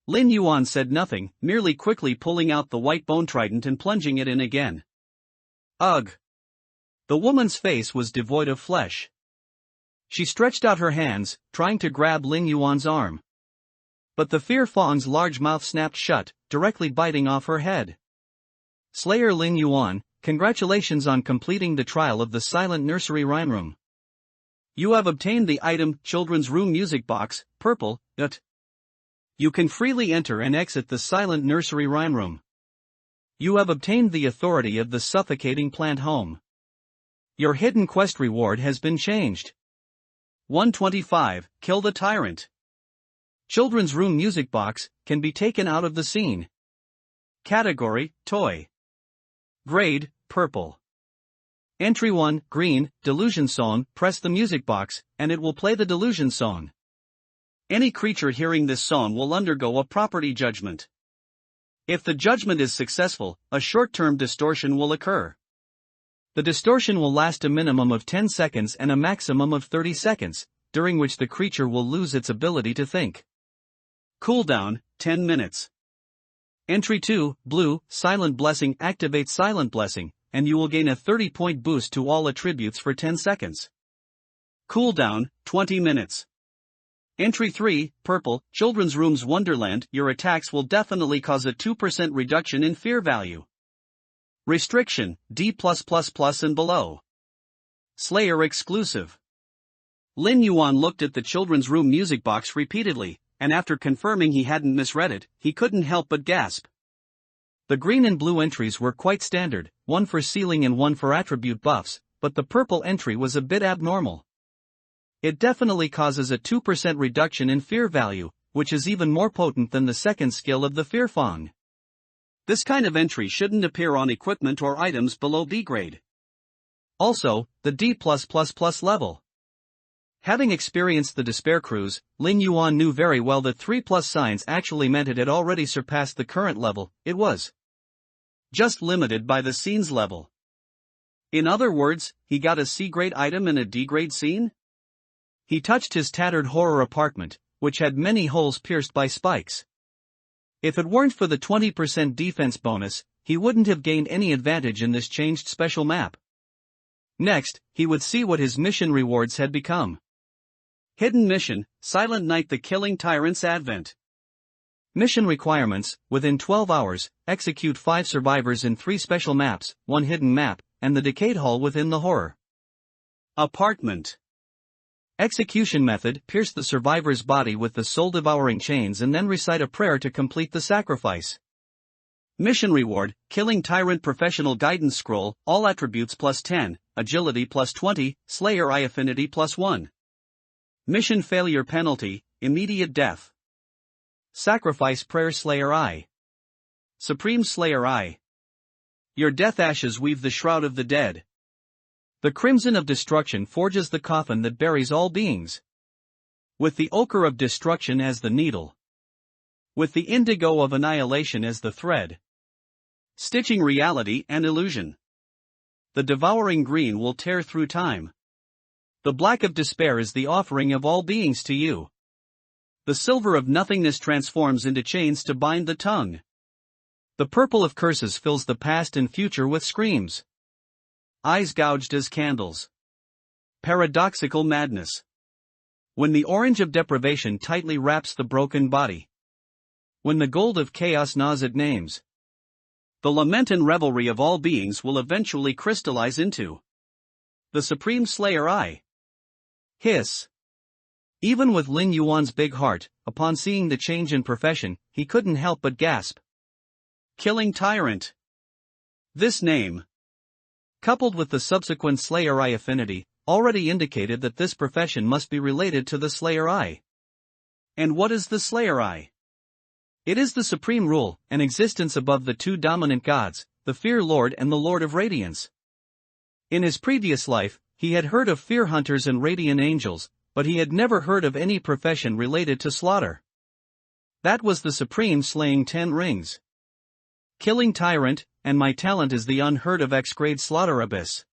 Lin Yuan said nothing, merely quickly pulling out the white bone trident and plunging it in again. Ugh! The woman's face was devoid of flesh. She stretched out her hands, trying to grab Lin Yuan's arm. But the Fear Fang's large mouth snapped shut, directly biting off her head. Slayer Lin Yuan, congratulations on completing the trial of the Silent Nursery Rhyme Room. You have obtained the item, Children's Room Music Box, purple, ut. You can freely enter and exit the Silent Nursery Rhyme Room. You have obtained the authority of the Suffocating Plant Home. Your hidden quest reward has been changed. 125, Kill the Tyrant. Children's Room Music Box, can be taken out of the scene. Category, Toy. Grade, Purple. Entry 1, Green, Delusion Song. Press the music box, and it will play the Delusion Song. Any creature hearing this song will undergo a property judgment. If the judgment is successful, a short-term distortion will occur. The distortion will last a minimum of 10 seconds and a maximum of 30 seconds, during which the creature will lose its ability to think. Cooldown, 10 minutes. Entry 2, Blue, Silent Blessing. Activate Silent Blessing, and you will gain a 30-point boost to all attributes for 10 seconds. Cooldown, 20 minutes. Entry 3, Purple, Children's Room's Wonderland. Your attacks will definitely cause a 2% reduction in fear value. Restriction, D+++ and below. Slayer exclusive. Lin Yuan looked at the Children's Room music box repeatedly, and after confirming he hadn't misread it, he couldn't help but gasp. The green and blue entries were quite standard, one for ceiling and one for attribute buffs, but the purple entry was a bit abnormal. It definitely causes a 2% reduction in fear value, which is even more potent than the second skill of the Fear Fang. This kind of entry shouldn't appear on equipment or items below B grade. Also, the D++ level. Having experienced the Despair Cruise, Lin Yuan knew very well that 3+ signs actually meant it had already surpassed the current level. It was just limited by the scene's level. In other words, he got a C-grade item in a D-grade scene? He touched his tattered horror apartment, which had many holes pierced by spikes. If it weren't for the 20% defense bonus, he wouldn't have gained any advantage in this changed special map. Next, he would see what his mission rewards had become. Hidden Mission, Silent Night: The Killing Tyrant's Advent. Mission requirements: within 12 hours, execute 5 survivors in 3 special maps, 1 hidden map, and the decayed hall within the horror apartment. Execution method: pierce the survivor's body with the soul-devouring chains and then recite a prayer to complete the sacrifice. Mission reward: killing tyrant professional guidance scroll, all attributes plus 10, agility plus 20, Slayer Eye affinity plus 1. Mission failure penalty: immediate death. Sacrifice prayer Slayer Eye. Supreme Slayer Eye. Your death ashes weave the shroud of the dead. The crimson of destruction forges the coffin that buries all beings. With the ochre of destruction as the needle. With the indigo of annihilation as the thread. Stitching reality and illusion. The devouring green will tear through time. The black of despair is the offering of all beings to you. The silver of nothingness transforms into chains to bind the tongue. The purple of curses fills the past and future with screams. Eyes gouged as candles. Paradoxical madness. When the orange of deprivation tightly wraps the broken body. When the gold of chaos gnaws at names. The lament and revelry of all beings will eventually crystallize into the Supreme Slayer Eye. Hiss. Even with Lin Yuan's big heart, upon seeing the change in profession, he couldn't help but gasp. Killing tyrant. This name, coupled with the subsequent Slayer Eye affinity, already indicated that this profession must be related to the Slayer Eye. And what is the Slayer Eye? It is the supreme rule, an existence above the 2 dominant gods, the Fear Lord and the Lord of Radiance. In his previous life, he had heard of fear hunters and radiant angels, but he had never heard of any profession related to slaughter. That was the supreme slaying 10 rings. Killing tyrant, and my talent is the unheard of X-grade slaughter abyss.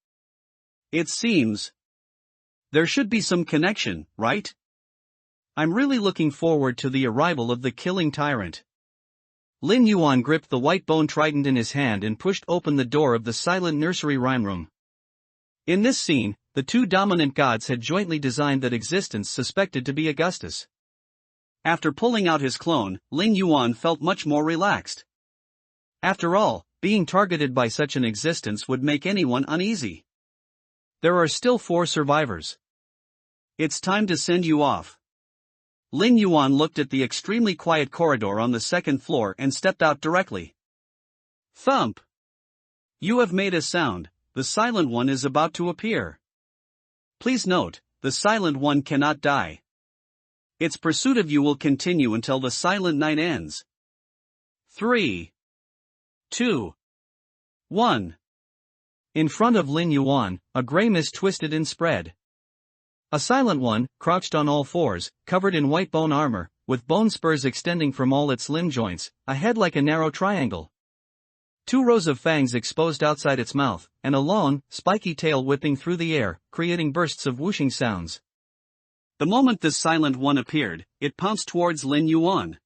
It seems there should be some connection, right? I'm really looking forward to the arrival of the killing tyrant. Lin Yuan gripped the white bone trident in his hand and pushed open the door of the silent nursery rhyme room. In this scene, the 2 dominant gods had jointly designed that existence suspected to be Augustus. After pulling out his clone, Lin Yuan felt much more relaxed. After all, being targeted by such an existence would make anyone uneasy. There are still 4 survivors. It's time to send you off. Lin Yuan looked at the extremely quiet corridor on the 2nd floor and stepped out directly. Thump! You have made a sound, the Silent One is about to appear. Please note, the Silent One cannot die. Its pursuit of you will continue until the silent night ends. 3, 2, 1. In front of Lin Yuan, a gray mist twisted and spread. A Silent One, crouched on all fours, covered in white bone armor, with bone spurs extending from all its limb joints, a head like a narrow triangle. 2 rows of fangs exposed outside its mouth, and a long, spiky tail whipping through the air, creating bursts of whooshing sounds. The moment this Silent One appeared, it pounced towards Lin Yuan.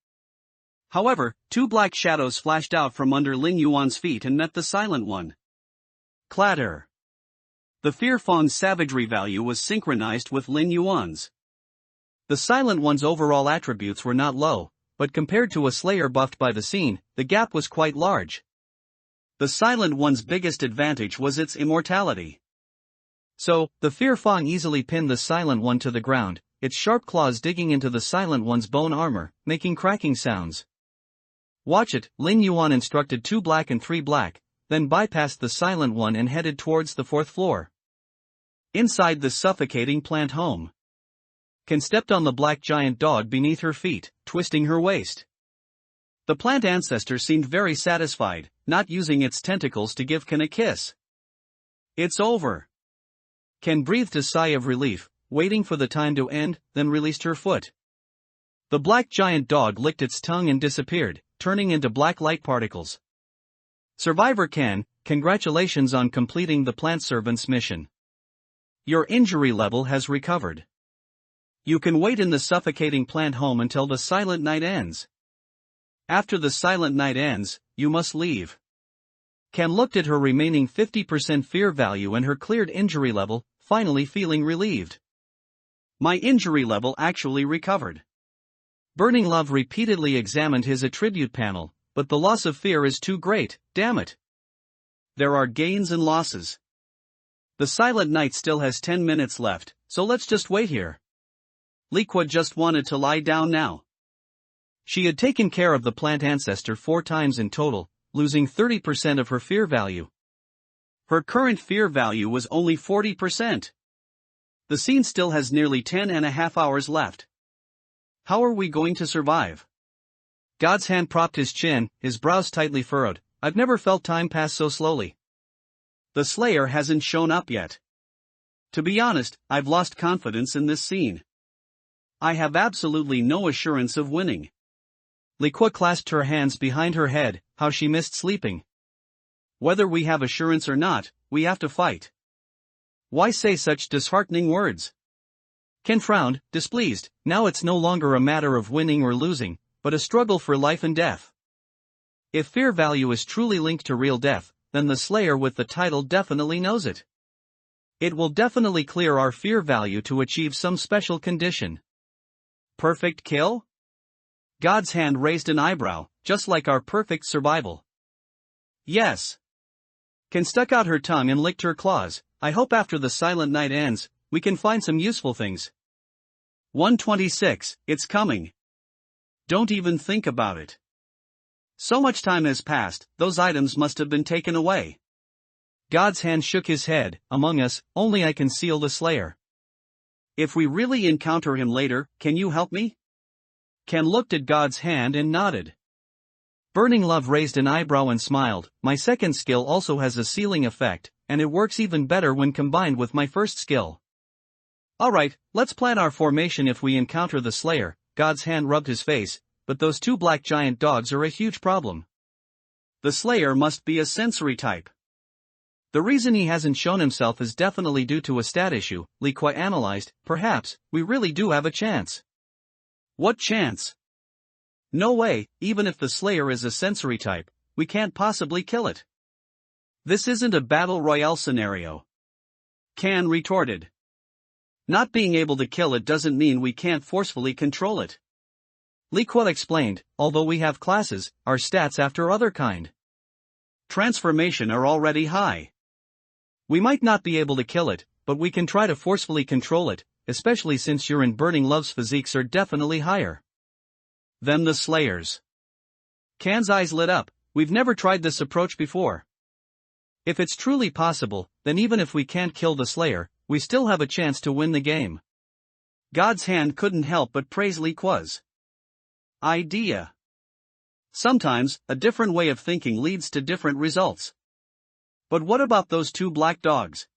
However, 2 black shadows flashed out from under Lin Yuan's feet and met the Silent One. Clatter. The Fear Fang's savagery value was synchronized with Lin Yuan's. The Silent One's overall attributes were not low, but compared to a Slayer buffed by the scene, the gap was quite large. The Silent One's biggest advantage was its immortality. So, the Fear Fang easily pinned the Silent One to the ground, its sharp claws digging into the Silent One's bone armor, making cracking sounds. Watch it, Lin Yuan instructed 2 black and 3 black, then bypassed the Silent One and headed towards the 4th floor. Inside the suffocating plant home, Ken stepped on the black giant dog beneath her feet, twisting her waist. The plant ancestor seemed very satisfied, not using its tentacles to give Ken a kiss. It's over. Ken breathed a sigh of relief, waiting for the time to end, then released her foot. The black giant dog licked its tongue and disappeared, turning into black light particles. Survivor Ken, congratulations on completing the plant servant's mission. Your injury level has recovered. You can wait in the suffocating plant home until the silent night ends. After the silent night ends, you must leave. Ken looked at her remaining 50% fear value and her cleared injury level, finally feeling relieved. My injury level actually recovered. Burning Love repeatedly examined his attribute panel, but the loss of fear is too great, damn it. There are gains and losses. The Silent Night still has 10 minutes left, so let's just wait here. Liqua just wanted to lie down now. She had taken care of the plant ancestor 4 times in total, losing 30% of her fear value. Her current fear value was only 40%. The scene still has nearly 10.5 hours left. How are we going to survive? God's hand propped his chin, his brows tightly furrowed. I've never felt time pass so slowly. The Slayer hasn't shown up yet. To be honest, I've lost confidence in this scene. I have absolutely no assurance of winning. Liqua clasped her hands behind her head. How she missed sleeping. Whether we have assurance or not, we have to fight. Why say such disheartening words? Ken frowned, displeased. Now it's no longer a matter of winning or losing, but a struggle for life and death. If fear value is truly linked to real death, then the Slayer with the title definitely knows it. It will definitely clear our fear value to achieve some special condition. Perfect kill? God's hand raised an eyebrow, just like our perfect survival. Yes. Ken stuck out her tongue and licked her claws. I hope after the Silent Night ends, we can find some useful things. 126, it's coming. Don't even think about it. So much time has passed, those items must have been taken away. God's hand shook his head. Among us, only I can seal the Slayer. If we really encounter him later, can you help me? Ken looked at God's hand and nodded. Burning Love raised an eyebrow and smiled. My second skill also has a sealing effect, and it works even better when combined with my first skill. Alright, let's plan our formation if we encounter the Slayer. God's hand rubbed his face, but those 2 black giant dogs are a huge problem. The Slayer must be a sensory type. The reason he hasn't shown himself is definitely due to a stat issue, Liqua analyzed. Perhaps, we really do have a chance. What chance? No way, even if the Slayer is a sensory type, we can't possibly kill it. This isn't a battle royale scenario. Can retorted. Not being able to kill it doesn't mean we can't forcefully control it. Liqua explained, although we have classes, our stats after other kind. Transformation are already high. We might not be able to kill it, but we can try to forcefully control it, especially since your and Burning Love's physiques are definitely higher. Then the Slayers. Can's eyes lit up. We've never tried this approach before. If it's truly possible, then even if we can't kill the Slayer, we still have a chance to win the game. God's hand couldn't help but praise Liqua's idea. Sometimes, a different way of thinking leads to different results. But what about those 2 black dogs?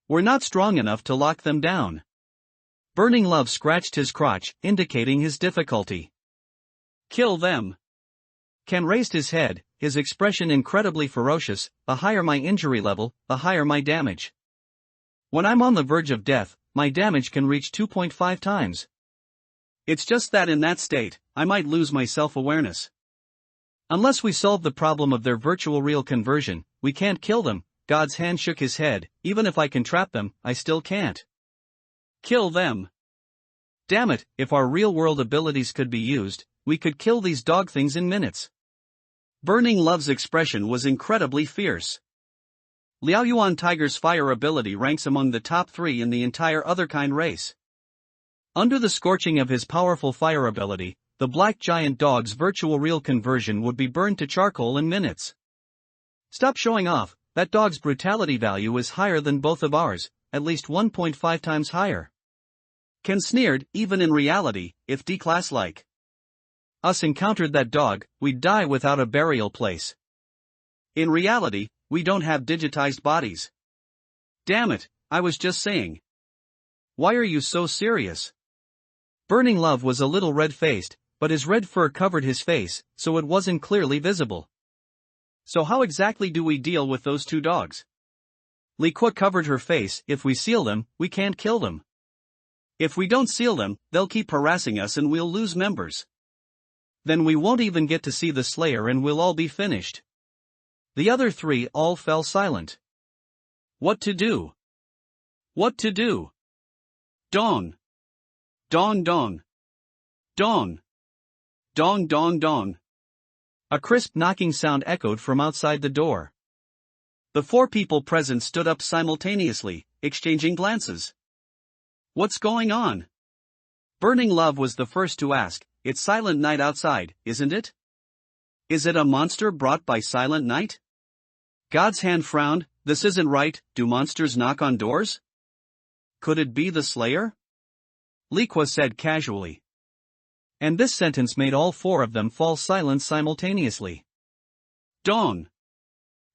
We're not strong enough to lock them down. Burning Love scratched his crotch, indicating his difficulty. Kill them. Ken raised his head, his expression incredibly ferocious. The higher my injury level, the higher my damage. When I'm on the verge of death, my damage can reach 2.5 times. It's just that in that state, I might lose my self-awareness. Unless we solve the problem of their virtual real conversion, we can't kill them. God's hand shook his head. Even if I can trap them, I still can't kill them. Damn it, if our real-world abilities could be used, we could kill these dog things in minutes. Burning Love's expression was incredibly fierce. Liao Yuan Tiger's fire ability ranks among the top 3 in the entire Otherkind race. Under the scorching of his powerful fire ability, the black giant dog's virtual real conversion would be burned to charcoal in minutes. Stop showing off, that dog's brutality value is higher than both of ours, at least 1.5 times higher. Ken sneered. Even in reality, if D-class like us encountered that dog, we'd die without a burial place. In reality, we don't have digitized bodies. Damn it, I was just saying. Why are you so serious? Burning Love was a little red-faced, but his red fur covered his face, so it wasn't clearly visible. So how exactly do we deal with those 2 dogs? Liqua covered her face. If we seal them, we can't kill them. If we don't seal them, they'll keep harassing us and we'll lose members. Then we won't even get to see the Slayer and we'll all be finished. The other 3 all fell silent. What to do? What to do? Dawn. Dawn, dawn. Dawn. Dong dong dong. A crisp knocking sound echoed from outside the door. The four people present stood up simultaneously, exchanging glances. What's going on? Burning Love was the first to ask. It's silent night outside, isn't it? Is it a monster brought by Silent Night? God's Hand frowned. This isn't right. Do monsters knock on doors? Could it be the Slayer? Liqua said casually. And this sentence made all four of them fall silent simultaneously. Dong.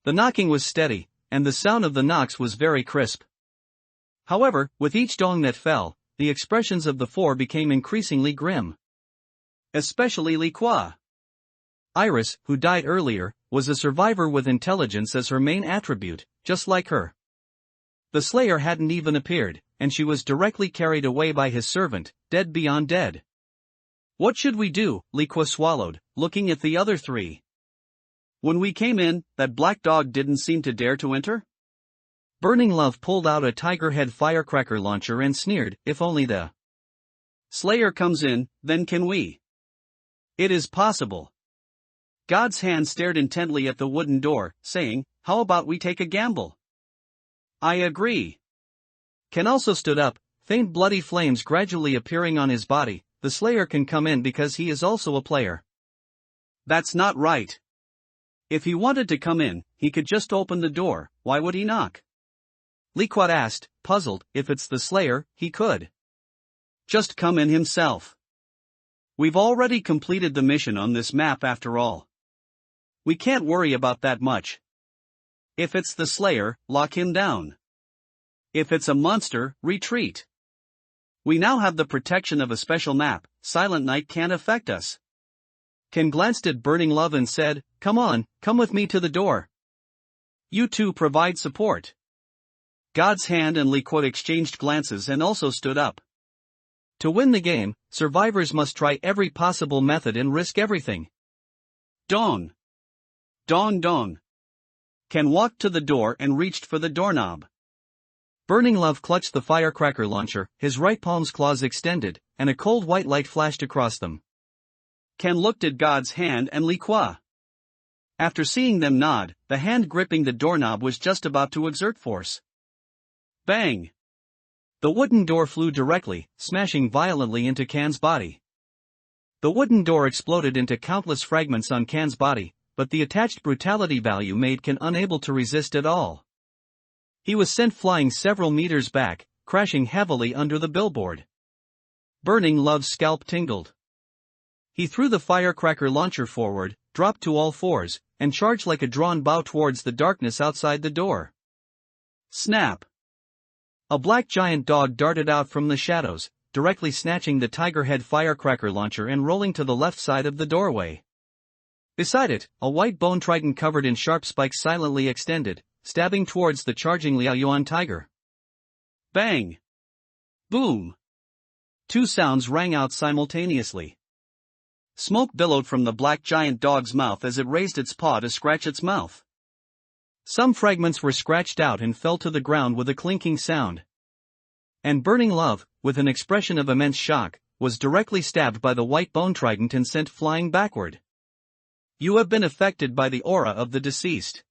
The knocking was steady, and the sound of the knocks was very crisp. However, with each dong that fell, the expressions of the four became increasingly grim. Especially Liqua. Iris, who died earlier, was a survivor with intelligence as her main attribute, just like her. The Slayer hadn't even appeared, and she was directly carried away by his servant, dead beyond dead. What should we do? Liqua swallowed, looking at the other three. When we came in, that black dog didn't seem to dare to enter? Burning Love pulled out a tiger head firecracker launcher and sneered, if only the Slayer comes in, then can we? It is possible. God's Hand stared intently at the wooden door, saying, how about we take a gamble? I agree. Ken also stood up, faint bloody flames gradually appearing on his body. The Slayer can come in because he is also a player. That's not right. If he wanted to come in, he could just open the door. Why would he knock? Liqua asked, puzzled. If it's the Slayer, he could just come in himself. We've already completed the mission on this map after all. We can't worry about that much. If it's the Slayer, lock him down. If it's a monster, retreat. We now have the protection of a special map. Silent Night can't affect us. Ken glanced at Burning Love and said, come on, come with me to the door. You two provide support. God's Hand and Liqua exchanged glances and also stood up. To win the game, survivors must try every possible method and risk everything. Dong. Dong dong. Ken walked to the door and reached for the doorknob. Burning Love clutched the firecracker launcher, his right palm's claws extended, and a cold white light flashed across them. Ken looked at God's Hand and Liqua. After seeing them nod, the hand gripping the doorknob was just about to exert force. Bang! The wooden door flew directly, smashing violently into Ken's body. The wooden door exploded into countless fragments on Ken's body, but the attached brutality value made Ken unable to resist at all. He was sent flying several meters back, crashing heavily under the billboard. Burning Love's scalp tingled. He threw the firecracker launcher forward, dropped to all fours, and charged like a drawn bow towards the darkness outside the door. Snap! A black giant dog darted out from the shadows, directly snatching the tiger head firecracker launcher and rolling to the left side of the doorway. Beside it, a white bone trident covered in sharp spikes silently extended, stabbing towards the charging Lin Yuan tiger. Bang! Boom! Two sounds rang out simultaneously. Smoke billowed from the black giant dog's mouth as it raised its paw to scratch its mouth. Some fragments were scratched out and fell to the ground with a clinking sound. And Burning Love, with an expression of immense shock, was directly stabbed by the white bone trident and sent flying backward. You have been affected by the aura of the deceased.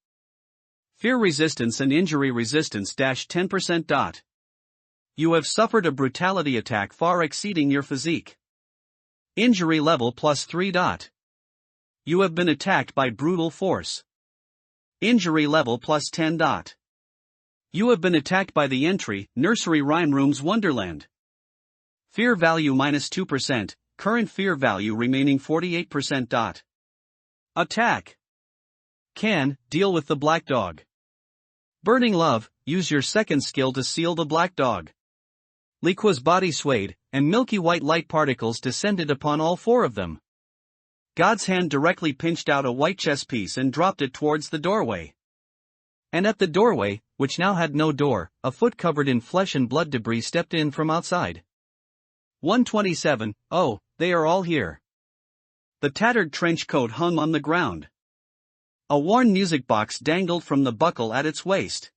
Fear resistance and injury resistance -10%. You have suffered a brutality attack far exceeding your physique. Injury level +3. You have been attacked by brutal force. Injury level +10. You have been attacked by the entry, Nursery Rhyme Room's Wonderland. Fear value -2%, current fear value remaining 48%. Attack. Can, deal with the black dog. Burning Love, use your second skill to seal the black dog. Liqua's body swayed, and milky white light particles descended upon all four of them. God's Hand directly pinched out a white chess piece and dropped it towards the doorway. And at the doorway, which now had no door, a foot covered in flesh and blood debris stepped in from outside. 127, oh, they are all here. The tattered trench coat hung on the ground. A worn music box dangled from the buckle at its waist.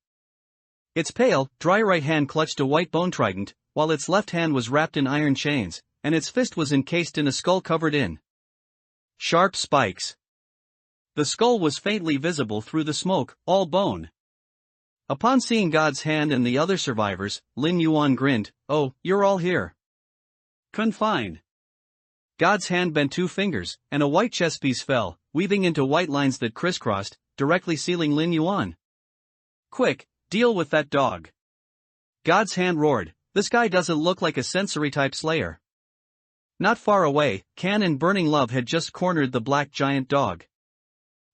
Its pale, dry right hand clutched a white bone trident, while its left hand was wrapped in iron chains, and its fist was encased in a skull covered in Sharp spikes. The skull was faintly visible through the smoke, all bone. Upon seeing God's hand and the other survivors, Lin Yuan grinned, "Oh, you're all here. Confine." God's hand bent 2 fingers, and a white chess piece fell, weaving into white lines that crisscrossed, directly sealing Lin Yuan. "Quick, deal with that dog." God's hand roared, "This guy doesn't look like a sensory-type slayer." Not far away, Can and Burning Love had just cornered the black giant dog.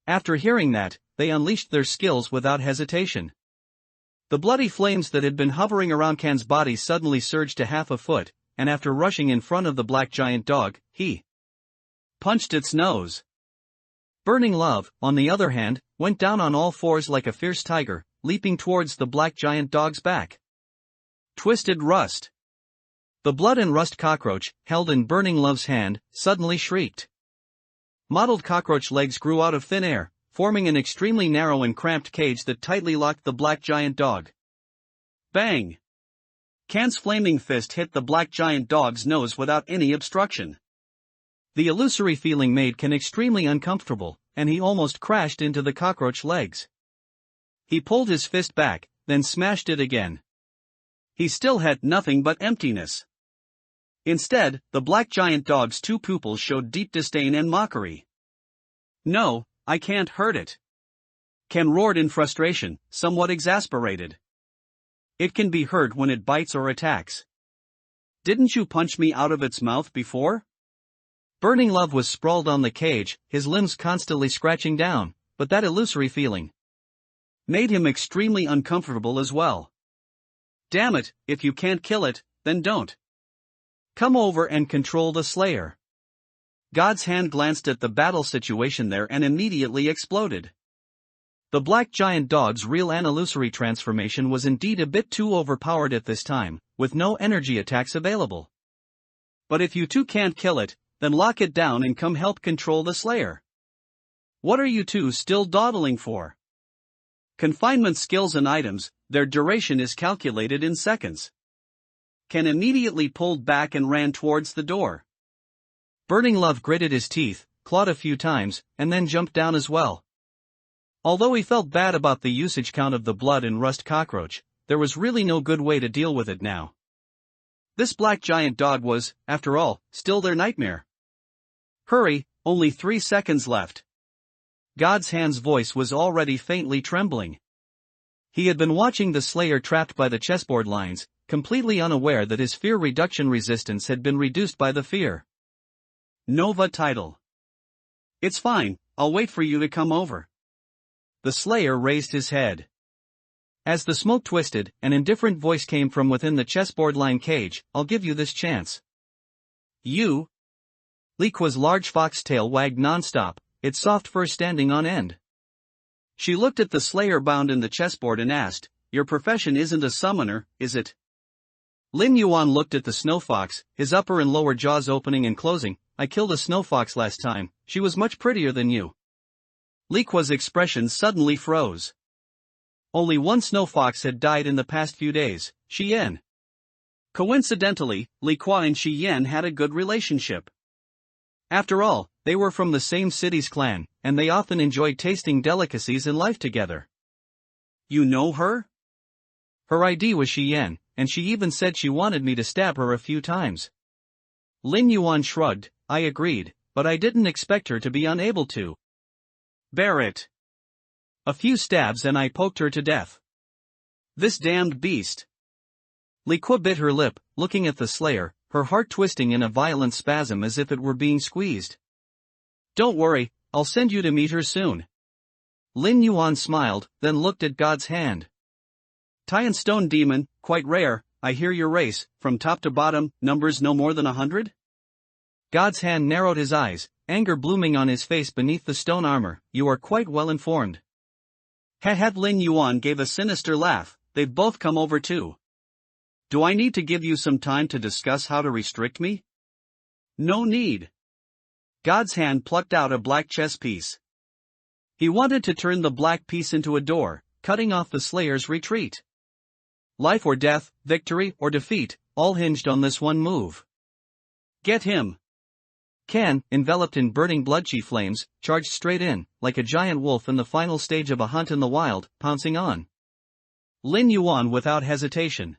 After hearing that, they unleashed their skills without hesitation. The bloody flames that had been hovering around Can's body suddenly surged to half a foot, and after rushing in front of the black giant dog, he punched its nose. Burning Love, on the other hand, went down on all fours like a fierce tiger, leaping towards the black giant dog's back. Twisted Rust. The blood and rust cockroach, held in Burning Love's hand, suddenly shrieked. Mottled cockroach legs grew out of thin air, forming an extremely narrow and cramped cage that tightly locked the black giant dog. Bang! Can's flaming fist hit the black giant dog's nose without any obstruction. The illusory feeling made Can extremely uncomfortable, and he almost crashed into the cockroach legs. He pulled his fist back, then smashed it again. He still had nothing but emptiness. Instead, the black giant dog's 2 pupils showed deep disdain and mockery. "No, I can't hurt it." Can roared in frustration, somewhat exasperated. "It can be hurt when it bites or attacks. Didn't you punch me out of its mouth before?" Burning Love was sprawled on the cage, his limbs constantly scratching down, but that illusory feeling made him extremely uncomfortable as well. "Damn it, if you can't kill it, then don't. Come over and control the Slayer." God's hand glanced at the battle situation there and immediately exploded. The black giant dog's real and illusory transformation was indeed a bit too overpowered at this time, with no energy attacks available. "But if you two can't kill it, then lock it down and come help control the Slayer. What are you two still dawdling for? Confinement skills and items, their duration is calculated in seconds." Can immediately pulled back and ran towards the door. Burning Love gritted his teeth, clawed a few times, and then jumped down as well. Although he felt bad about the usage count of the blood and rust cockroach, there was really no good way to deal with it now. This black giant dog was, after all, still their nightmare. "Hurry, only 3 seconds left." God's hand's voice was already faintly trembling. He had been watching the Slayer trapped by the chessboard lines, completely unaware that his fear reduction resistance had been reduced by the fear. Nova title. "It's fine, I'll wait for you to come over." The Slayer raised his head. As the smoke twisted, an indifferent voice came from within the chessboard line cage, "I'll give you this chance." "You?" Li Kua's large foxtail wagged non-stop, its soft fur standing on end. She looked at the Slayer bound in the chessboard and asked, "Your profession isn't a summoner, is it?" Lin Yuan looked at the snow fox, his upper and lower jaws opening and closing. "I killed a snow fox last time, she was much prettier than you." Li Kua's expression suddenly froze. Only one snow fox had died in the past few days, Shi Yan. Coincidentally, Li Kua and Shi Yan had a good relationship. After all, they were from the same city's clan, and they often enjoyed tasting delicacies and life together. "You know her?" "Her ID was Shi Yan, and she even said she wanted me to stab her a few times." Lin Yuan shrugged. "I agreed, but I didn't expect her to be unable to bear it. A few stabs and I poked her to death. This damned beast." Li Kua bit her lip, looking at the Slayer, her heart twisting in a violent spasm as if it were being squeezed. "Don't worry, I'll send you to meet her soon." Lin Yuan smiled, then looked at God's hand. "Tian Stone Demon, quite rare, I hear your race, from top to bottom, numbers no more than 100? God's hand narrowed his eyes, anger blooming on his face beneath the stone armor. "You are quite well informed." Lin Yuan gave a sinister laugh. "They've both come over too. Do I need to give you some time to discuss how to restrict me?" "No need." God's hand plucked out a black chess piece. He wanted to turn the black piece into a door, cutting off the Slayer's retreat. Life or death, victory or defeat, all hinged on this one move. "Get him." Can, enveloped in burning blood-chi flames, charged straight in, like a giant wolf in the final stage of a hunt in the wild, pouncing on Lin Yuan without hesitation.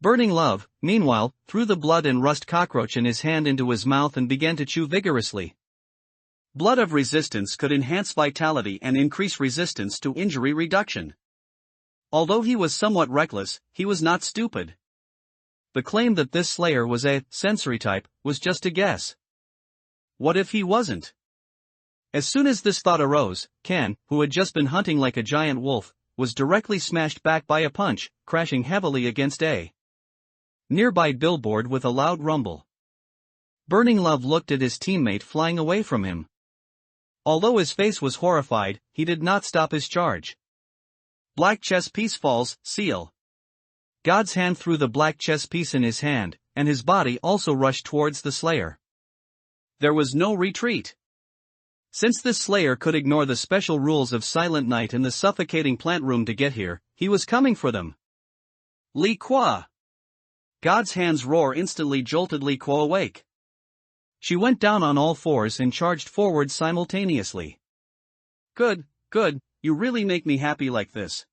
Burning Love, meanwhile, threw the blood and rust cockroach in his hand into his mouth and began to chew vigorously. Blood of resistance could enhance vitality and increase resistance to injury reduction. Although he was somewhat reckless, he was not stupid. The claim that this slayer was a sensory type was just a guess. What if he wasn't? As soon as this thought arose, Can, who had just been hunting like a giant wolf, was directly smashed back by a punch, crashing heavily against a nearby billboard with a loud rumble. Burning Love looked at his teammate flying away from him. Although his face was horrified, he did not stop his charge. Black chess piece falls, seal. God's hand threw the black chess piece in his hand, and his body also rushed towards the slayer. There was no retreat. Since this slayer could ignore the special rules of Silent Night in the suffocating plant room to get here, he was coming for them. Li Kwa! God's hand's roar instantly jolted Li Kwa awake. She went down on all fours and charged forward simultaneously. Good, you really make me happy like this.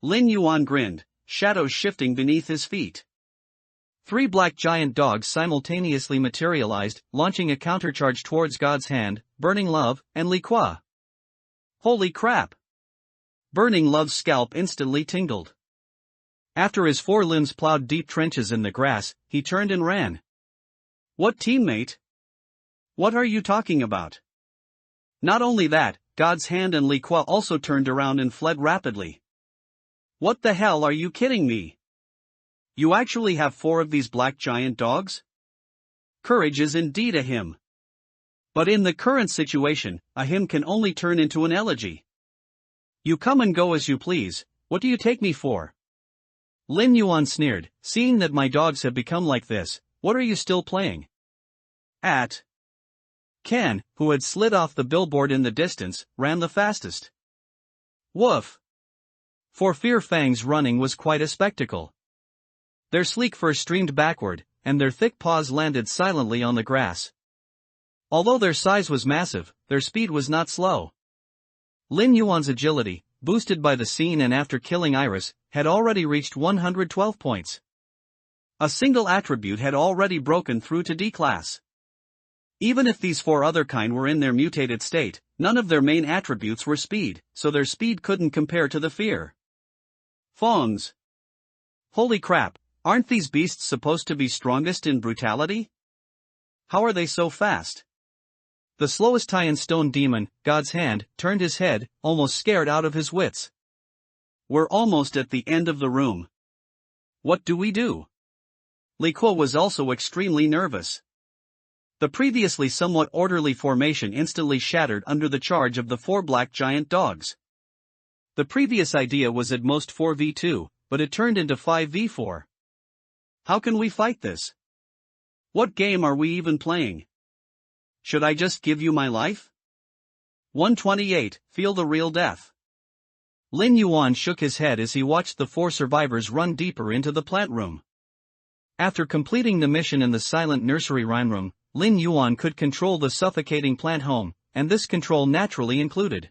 Lin Yuan grinned, shadows shifting beneath his feet. 3 black giant dogs simultaneously materialized, launching a countercharge towards God's hand, Burning Love, and Li Kwa. Holy crap! Burning Love's scalp instantly tingled. After his 4 limbs plowed deep trenches in the grass, he turned and ran. What teammate? What are you talking about? Not only that, God's hand and Li Kwa also turned around and fled rapidly. What the hell, are you kidding me? You actually have 4 of these black giant dogs? Courage is indeed a hymn. But in the current situation, a hymn can only turn into an elegy. You come and go as you please, what do you take me for? Lin Yuan sneered, seeing that my dogs have become like this, what are you still playing at? Can, who had slid off the billboard in the distance, ran the fastest. Woof! For Fear Fang's running was quite a spectacle. Their sleek fur streamed backward, and their thick paws landed silently on the grass. Although their size was massive, their speed was not slow. Lin Yuan's agility, boosted by the scene and after killing Iris, had already reached 112 points. A single attribute had already broken through to D class. Even if these 4 other kind were in their mutated state, none of their main attributes were speed, so their speed couldn't compare to the Fear Fang's. Holy crap, aren't these beasts supposed to be strongest in Brutality? How are they so fast? The slowest Taiyan stone demon, God's hand, turned his head, almost scared out of his wits. We're almost at the end of the room. What do we do? Li Kwa was also extremely nervous. The previously somewhat orderly formation instantly shattered under the charge of the 4 black giant dogs. The previous idea was at most 4v2, but it turned into 5v4. How can we fight this? What game are we even playing? Should I just give you my life? 128, feel the real death. Lin Yuan shook his head as he watched the 4 survivors run deeper into the plant room. After completing the mission in the silent nursery rhyme room, Lin Yuan could control the suffocating plant home, and this control naturally included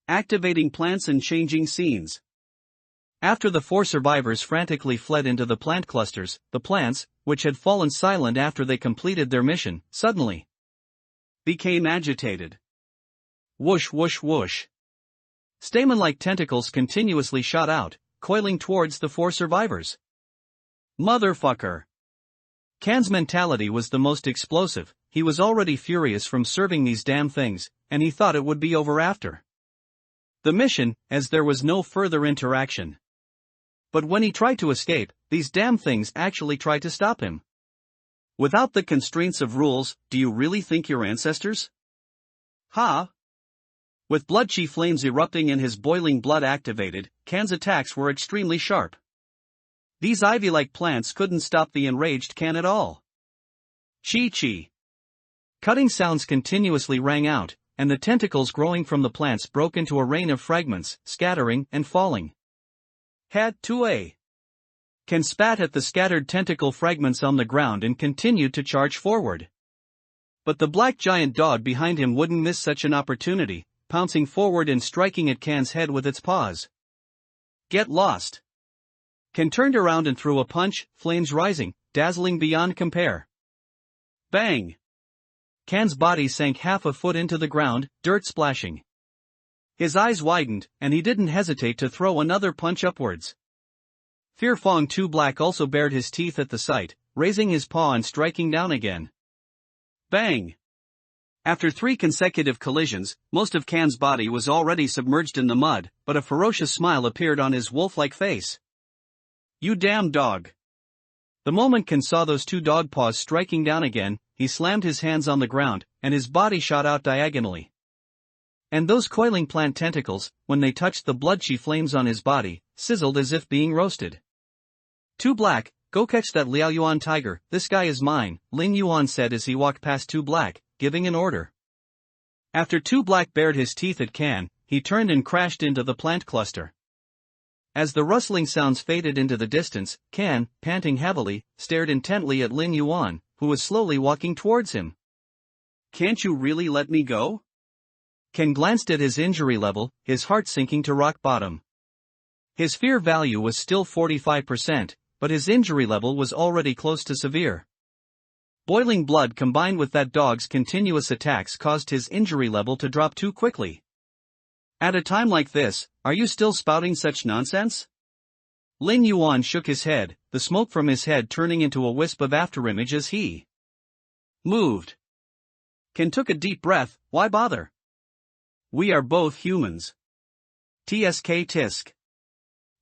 activating plants and changing scenes. After the 4 survivors frantically fled into the plant clusters, the plants, which had fallen silent after they completed their mission, suddenly became agitated. Whoosh whoosh whoosh. Stamen-like tentacles continuously shot out, coiling towards the 4 survivors. Motherfucker! Can's mentality was the most explosive. He was already furious from serving these damn things, and he thought it would be over after the mission, as there was no further interaction. But when he tried to escape, these damn things actually tried to stop him. Without the constraints of rules, do you really think you're ancestors? Ha! With blood-chi flames erupting and his boiling blood activated, Can's attacks were extremely sharp. These ivy-like plants couldn't stop the enraged Can at all. Chi-chi. Cutting sounds continuously rang out, and the tentacles growing from the plants broke into a rain of fragments, scattering and falling. Had to a. Can spat at the scattered tentacle fragments on the ground and continued to charge forward. But the black giant dog behind him wouldn't miss such an opportunity, pouncing forward and striking at Can's head with its paws. Get lost! Can turned around and threw a punch, flames rising, dazzling beyond compare. Bang! Can's body sank half a foot into the ground, dirt splashing. His eyes widened, and he didn't hesitate to throw another punch upwards. Fear Fong 2 Black also bared his teeth at the sight, raising his paw and striking down again. Bang! After 3 consecutive collisions, most of Can's body was already submerged in the mud, but a ferocious smile appeared on his wolf-like face. You damn dog! The moment Can saw those 2 dog paws striking down again, he slammed his hands on the ground, and his body shot out diagonally. And those coiling plant tentacles, when they touched the blood-chi flames on his body, sizzled as if being roasted. 2 Black, go catch that Liao Yuan tiger, this guy is mine, Lin Yuan said as he walked past 2 Black, giving an order. After 2 Black bared his teeth at Can, he turned and crashed into the plant cluster. As the rustling sounds faded into the distance, Can, panting heavily, stared intently at Lin Yuan, who was slowly walking towards him. Can't you really let me go? Can glanced at his injury level, his heart sinking to rock bottom. His fear value was still 45%, but his injury level was already close to severe. Boiling blood combined with that dog's continuous attacks caused his injury level to drop too quickly. At a time like this, are you still spouting such nonsense? Lin Yuan shook his head, the smoke from his head turning into a wisp of afterimage as he moved. Can took a deep breath, why bother? We are both humans. TSK tisk.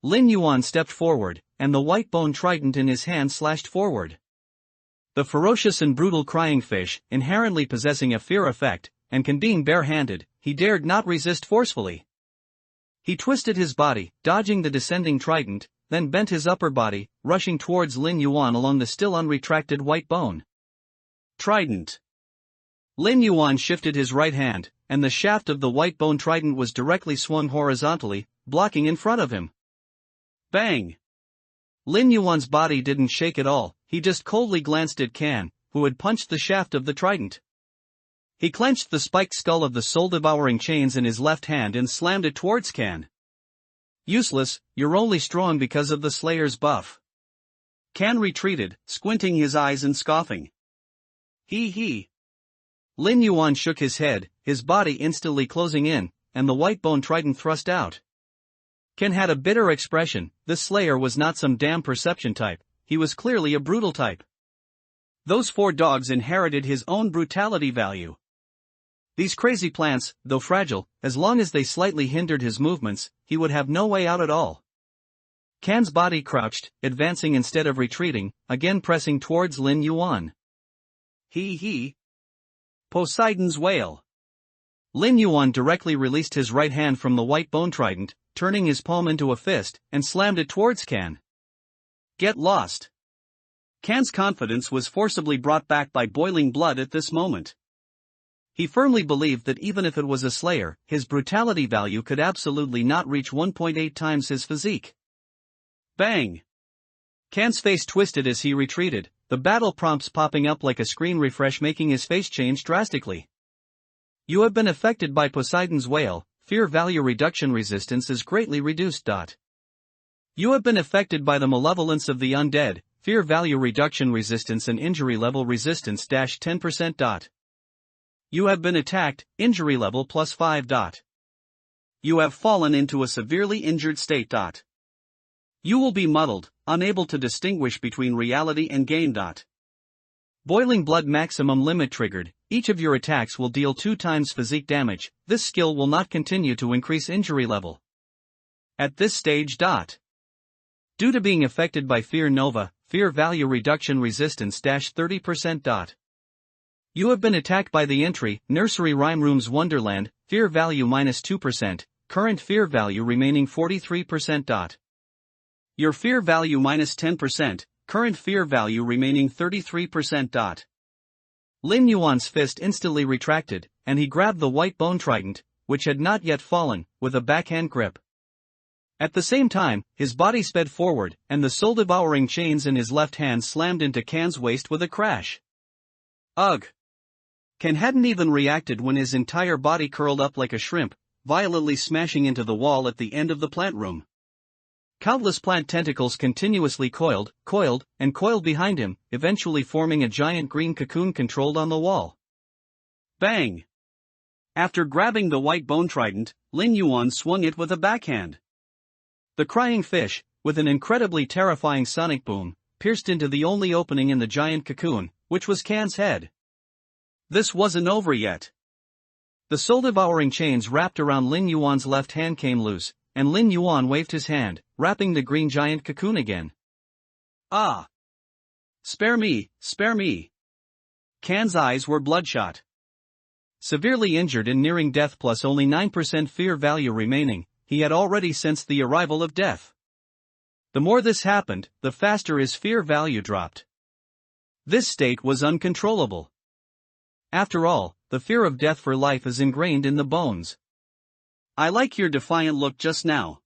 Lin Yuan stepped forward, and the white bone trident in his hand slashed forward. The ferocious and brutal crying fish, inherently possessing a fear effect, and can being bare-handed, he dared not resist forcefully. He twisted his body, dodging the descending trident, then bent his upper body, rushing towards Lin Yuan along the still unretracted white bone. Trident. Lin Yuan shifted his right hand, and the shaft of the white bone trident was directly swung horizontally, blocking in front of him. Bang! Lin Yuan's body didn't shake at all, he just coldly glanced at Can, who had punched the shaft of the trident. He clenched the spiked skull of the soul-devouring chains in his left hand and slammed it towards Can. Useless, you're only strong because of the Slayer's buff. Can retreated, squinting his eyes and scoffing. He. Lin Yuan shook his head, his body instantly closing in, and the white bone trident thrust out. Can had a bitter expression. This Slayer was not some damn perception type, he was clearly a brutal type. Those 4 dogs inherited his own brutality value. These crazy plants, though fragile, as long as they slightly hindered his movements, he would have no way out at all. Can's body crouched, advancing instead of retreating, again pressing towards Lin Yuan. He. Poseidon's Whale. Lin Yuan directly released his right hand from the white bone trident, turning his palm into a fist, and slammed it towards Can. Get lost. Can's confidence was forcibly brought back by boiling blood at this moment. He firmly believed that even if it was a Slayer, his brutality value could absolutely not reach 1.8 times his physique. Bang! Can's face twisted as he retreated, the battle prompts popping up like a screen refresh making his face change drastically. You have been affected by Poseidon's Whale, fear value reduction resistance is greatly reduced. You have been affected by the malevolence of the undead, fear value reduction resistance and injury level resistance -10%. You have been attacked, injury level +5. You have fallen into a severely injured state. You will be muddled, unable to distinguish between reality and game. Boiling blood maximum limit triggered, each of your attacks will deal 2 times physique damage, this skill will not continue to increase injury level. At this stage. Due to being affected by Fear Nova, fear value reduction resistance -30%. You have been attacked by the entry, Nursery Rhyme Room's Wonderland, fear value -2%, current fear value remaining 43%. Your fear value -10%, current fear value remaining 33%. Lin Yuan's fist instantly retracted, and he grabbed the white bone trident, which had not yet fallen, with a backhand grip. At the same time, his body sped forward, and the soul-devouring chains in his left hand slammed into Can's waist with a crash. Ugh! Ken hadn't even reacted when his entire body curled up like a shrimp, violently smashing into the wall at the end of the plant room. Countless plant tentacles continuously coiled, and coiled behind him, eventually forming a giant green cocoon controlled on the wall. Bang! After grabbing the white bone trident, Lin Yuan swung it with a backhand. The crying fish, with an incredibly terrifying sonic boom, pierced into the only opening in the giant cocoon, which was Can's head. This wasn't over yet. The soul-devouring chains wrapped around Lin Yuan's left hand came loose, and Lin Yuan waved his hand, wrapping the green giant cocoon again. Ah! Spare me, spare me! Can's eyes were bloodshot. Severely injured and nearing death plus only 9% fear value remaining, he had already sensed the arrival of death. The more this happened, the faster his fear value dropped. This state was uncontrollable. After all, the fear of death for life is ingrained in the bones. I like your defiant look just now.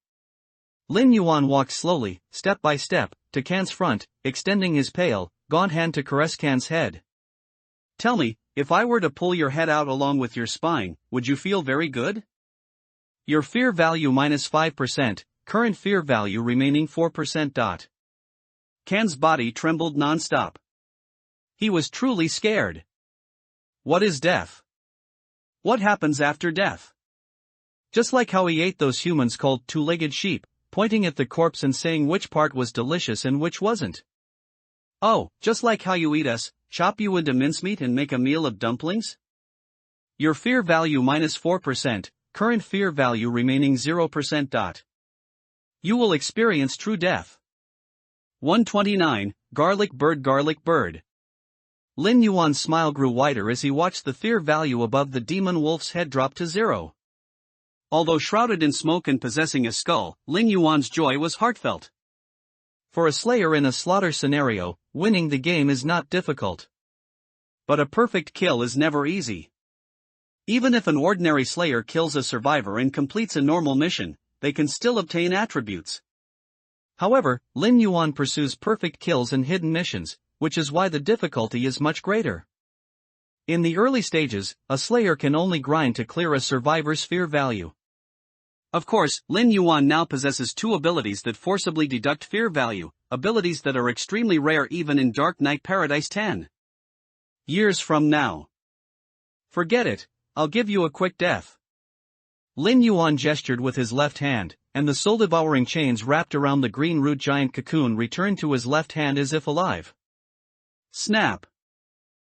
Lin Yuan walked slowly, step by step, to Can's front, extending his pale, gaunt hand to caress Can's head. Tell me, if I were to pull your head out along with your spine, would you feel very good? Your fear value minus 5%, current fear value remaining 4%. Can's body trembled non-stop. He was truly scared. What is death? What happens after death? Just like how he ate those humans called two-legged sheep, pointing at the corpse and saying which part was delicious and which wasn't. Oh, just like how you eat us, chop you into mincemeat and make a meal of dumplings? Your fear value minus 4%, current fear value remaining 0%. You will experience true death. 129, Garlic Bird. Lin Yuan's smile grew wider as he watched the fear value above the demon wolf's head drop to 0. Although shrouded in smoke and possessing a skull, Lin Yuan's joy was heartfelt. For a slayer in a slaughter scenario, winning the game is not difficult. But a perfect kill is never easy. Even if an ordinary slayer kills a survivor and completes a normal mission, they can still obtain attributes. However, Lin Yuan pursues perfect kills and hidden missions, which is why the difficulty is much greater. In the early stages, a slayer can only grind to clear a survivor's fear value. Of course, Lin Yuan now possesses two abilities that forcibly deduct fear value, abilities that are extremely rare even in Dark Knight Paradise 10. Years from now. Forget it, I'll give you a quick death. Lin Yuan gestured with his left hand, and the soul-devouring chains wrapped around the green root giant cocoon returned to his left hand as if alive. Snap!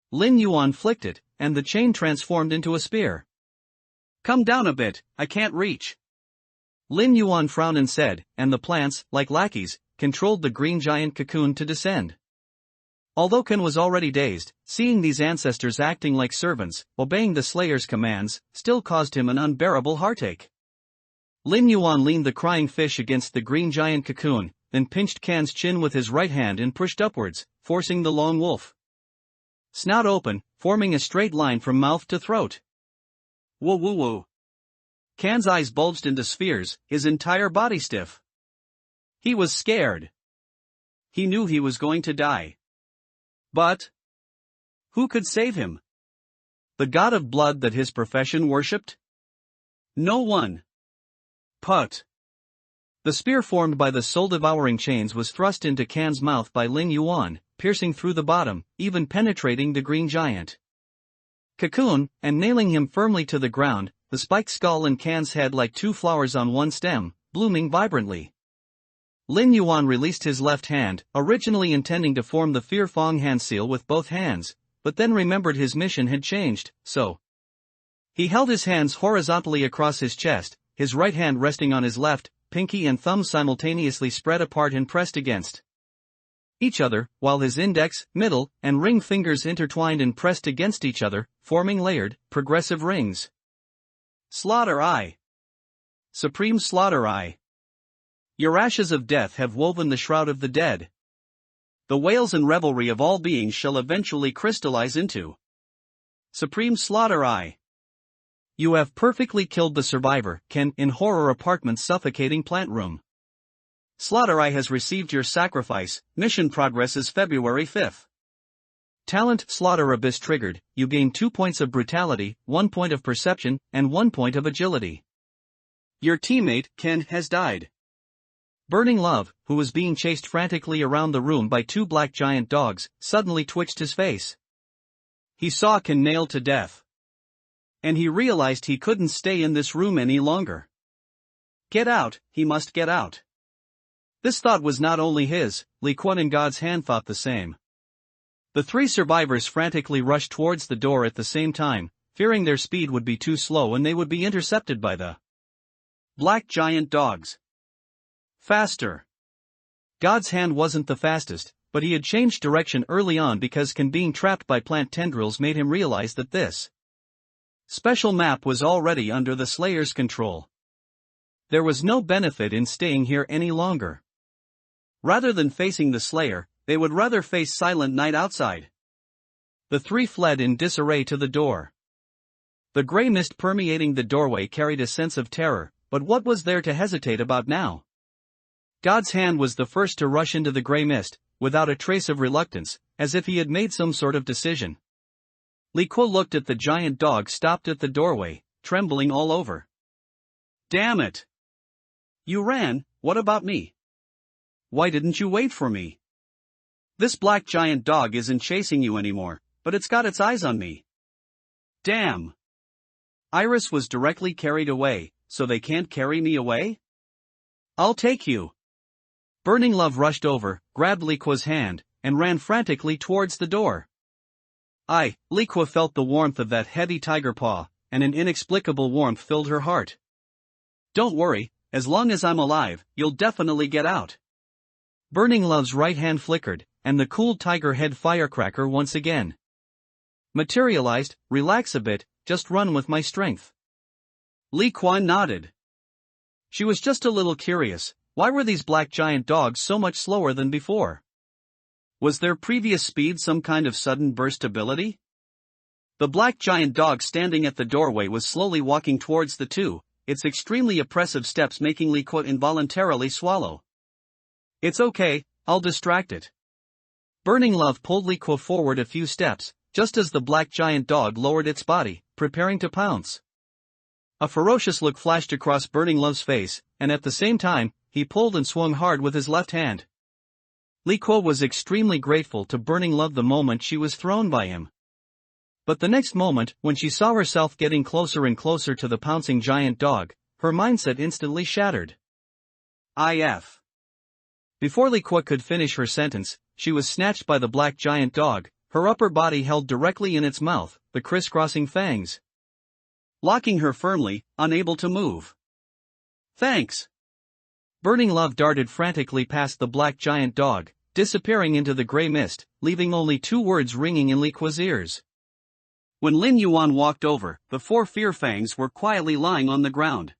Lin Yuan flicked it, and the chain transformed into a spear. Come down a bit, I can't reach. Lin Yuan frowned and said, and the plants, like lackeys, controlled the green giant cocoon to descend. Although Ken was already dazed, seeing these ancestors acting like servants, obeying the Slayer's commands, still caused him an unbearable heartache. Lin Yuan leaned the crying fish against the green giant cocoon, then pinched Can's chin with his right hand and pushed upwards, forcing the lone wolf. Snout open, forming a straight line from mouth to throat. Whoa whoa whoa. Can's eyes bulged into spheres, his entire body stiff. He was scared. He knew he was going to die. But who could save him? The god of blood that his profession worshipped? No one. Put. The spear formed by the soul-devouring chains was thrust into Can's mouth by Lin Yuan, piercing through the bottom, even penetrating the green giant cocoon, and nailing him firmly to the ground, the spiked skull and Can's head like two flowers on one stem, blooming vibrantly. Lin Yuan released his left hand, originally intending to form the Fear Fong hand seal with both hands, but then remembered his mission had changed, so he held his hands horizontally across his chest, his right hand resting on his left, pinky and thumb simultaneously spread apart and pressed against each other, while his index, middle, and ring fingers intertwined and pressed against each other, forming layered, progressive rings. Slaughter Eye. Supreme Slaughter Eye. Your ashes of death have woven the shroud of the dead. The wails and revelry of all beings shall eventually crystallize into Supreme Slaughter Eye. You have perfectly killed the survivor, Ken, in horror apartment's suffocating plant room. Slaughter Eye has received your sacrifice. Mission progress is February 5th. Talent Slaughter Abyss triggered, you gain 2 points of brutality, 1 point of perception, and 1 point of agility. Your teammate, Ken, has died. Burning Love, who was being chased frantically around the room by 2 black giant dogs, suddenly twitched his face. He saw Ken nailed to death. And he realized he couldn't stay in this room any longer. Get out, he must get out. This thought was not only his, Lin Yuan and God's Hand thought the same. The 3 survivors frantically rushed towards the door at the same time, fearing their speed would be too slow and they would be intercepted by the black giant dogs. Faster. God's Hand wasn't the fastest, but he had changed direction early on because Ken being trapped by plant tendrils made him realize that this special map was already under the Slayer's control. There was no benefit in staying here any longer. Rather than facing the Slayer, they would rather face Silent Night outside. The 3 fled in disarray to the door. The gray mist permeating the doorway carried a sense of terror, but what was there to hesitate about now? God's Hand was the first to rush into the gray mist, without a trace of reluctance, as if he had made some sort of decision. Lin Yuan looked at the giant dog stopped at the doorway, trembling all over. Damn it! You ran, what about me? Why didn't you wait for me? This black giant dog isn't chasing you anymore, but it's got its eyes on me. Damn! Iris was directly carried away, so they can't carry me away? I'll take you. Burning Love rushed over, grabbed Lin Yuan's hand, and ran frantically towards the door. Lin Yuan felt the warmth of that heavy tiger paw, and an inexplicable warmth filled her heart. Don't worry, as long as I'm alive, you'll definitely get out. Burning Love's right hand flickered, and the cool tiger head firecracker once again materialized. Relax a bit, just run with my strength. Lin Yuan nodded. She was just a little curious, why were these black giant dogs so much slower than before? Was their previous speed some kind of sudden burst ability? The black giant dog standing at the doorway was slowly walking towards the 2, its extremely oppressive steps making Lin Yuan involuntarily swallow. It's okay, I'll distract it. Burning Love pulled Lin Yuan forward a few steps, just as the black giant dog lowered its body, preparing to pounce. A ferocious look flashed across Burning Love's face, and at the same time, he pulled and swung hard with his left hand. Lin Yuan was extremely grateful to Burning Love the moment she was thrown by him. But the next moment, when she saw herself getting closer and closer to the pouncing giant dog, her mindset instantly shattered. IF. Before Lin Yuan could finish her sentence, she was snatched by the black giant dog, her upper body held directly in its mouth, the crisscrossing fangs locking her firmly, unable to move. Thanks. Burning Love darted frantically past the black giant dog, disappearing into the gray mist, leaving only 2 words ringing in Lin Yuan's ears. When Lin Yuan walked over, the 4 fear fangs were quietly lying on the ground.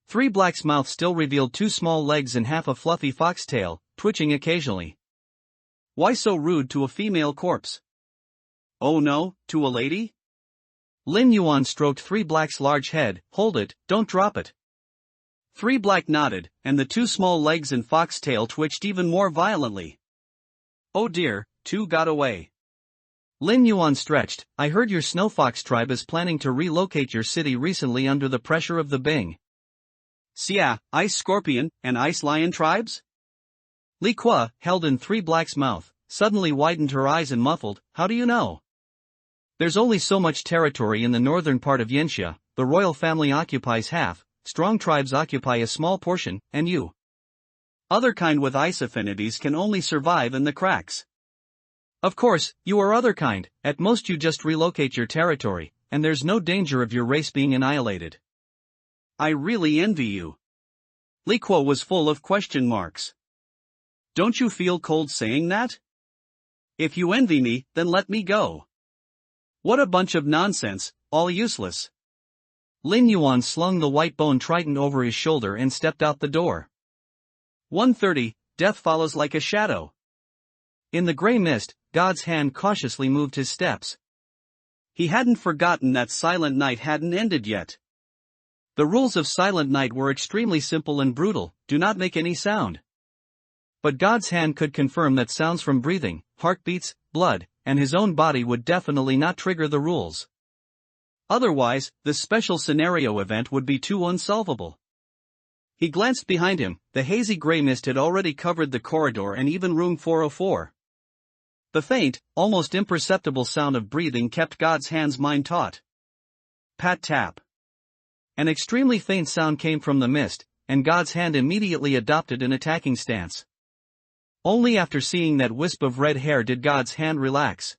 3 Black's mouth still revealed 2 small legs and half a fluffy foxtail, twitching occasionally. Why so rude to a female corpse? Oh no, to a lady? Lin Yuan stroked 3 Black's large head. Hold it, don't drop it. 3 Black nodded, and the 2 small legs and foxtail twitched even more violently. Oh dear, 2 got away. Lin Yuan stretched. I heard your Snowfox tribe is planning to relocate your city recently under the pressure of the Bing. Xia, Ice Scorpion, and Ice Lion tribes? Lin Yuan, held in 3 Black's mouth, suddenly widened her eyes and muffled, how do you know? There's only so much territory in the northern part of Yanxia, the royal family occupies half, strong tribes occupy a small portion, and you. Other kind with ice affinities can only survive in the cracks. Of course, you are other kind, at most you just relocate your territory, and there's no danger of your race being annihilated. I really envy you. Lin Yuan was full of question marks. Don't you feel cold saying that? If you envy me, then let me go. What a bunch of nonsense, all useless. Lin Yuan slung the white bone trident over his shoulder and stepped out the door. 130, death follows like a shadow. In the gray mist, God's Hand cautiously moved his steps. He hadn't forgotten that Silent Night hadn't ended yet. The rules of Silent Night were extremely simple and brutal, do not make any sound. But God's Hand could confirm that sounds from breathing, heartbeats, blood, and his own body would definitely not trigger the rules. Otherwise, this special scenario event would be too unsolvable. He glanced behind him. The hazy gray mist had already covered the corridor and even room 404. The faint, almost imperceptible sound of breathing kept God's hand's mind taut. Pat-tap. An extremely faint sound came from the mist, and God's hand immediately adopted an attacking stance. Only after seeing that wisp of red hair did God's hand relax.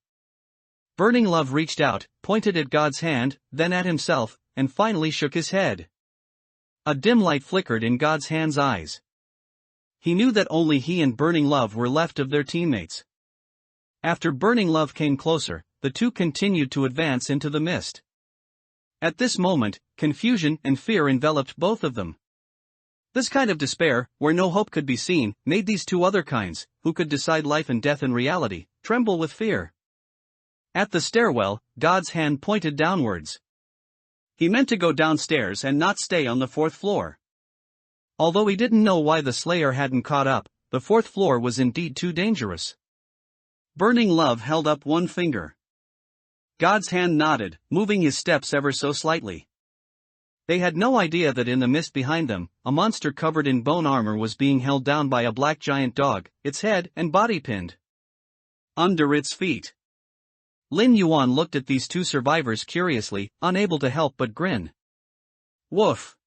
Burning Love reached out, pointed at God's hand, then at himself, and finally shook his head. A dim light flickered in God's hand's eyes. He knew that only he and Burning Love were left of their teammates. After Burning Love came closer, the two continued to advance into the mist. At this moment, confusion and fear enveloped both of them. This kind of despair, where no hope could be seen, made these two other kinds, who could decide life and death in reality, tremble with fear. At the stairwell, God's hand pointed downwards. He meant to go downstairs and not stay on the 4th floor. Although he didn't know why the Slayer hadn't caught up, the 4th floor was indeed too dangerous. Burning Love held up one finger. God's hand nodded, moving his steps ever so slightly. They had no idea that in the mist behind them, a monster covered in bone armor was being held down by a black giant dog, its head and body pinned under its feet. Lin Yuan looked at these two survivors curiously, unable to help but grin. Woof!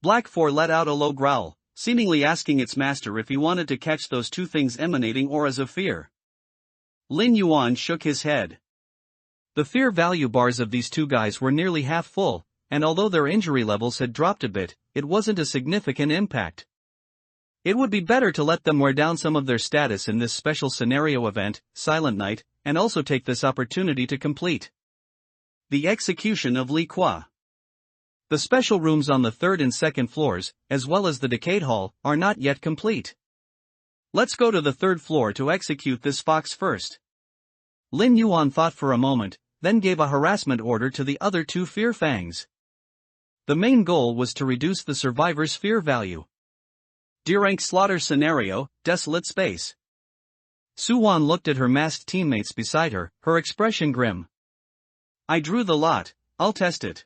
Black 4 let out a low growl, seemingly asking its master if he wanted to catch those two things emanating auras of fear. Lin Yuan shook his head. The fear value bars of these two guys were nearly half full, and although their injury levels had dropped a bit, it wasn't a significant impact. It would be better to let them wear down some of their status in this special scenario event, Silent Night, and also take this opportunity to complete the execution of Li Kwa. The special rooms on the 3rd and 2nd floors, as well as the Decade Hall, are not yet complete. Let's go to the 3rd floor to execute this fox first. Lin Yuan thought for a moment, then gave a harassment order to the other two Fear Fangs. The main goal was to reduce the survivor's fear value. D-rank slaughter scenario, desolate space. Su-Wan looked at her masked teammates beside her, her expression grim. I drew the lot, I'll test it.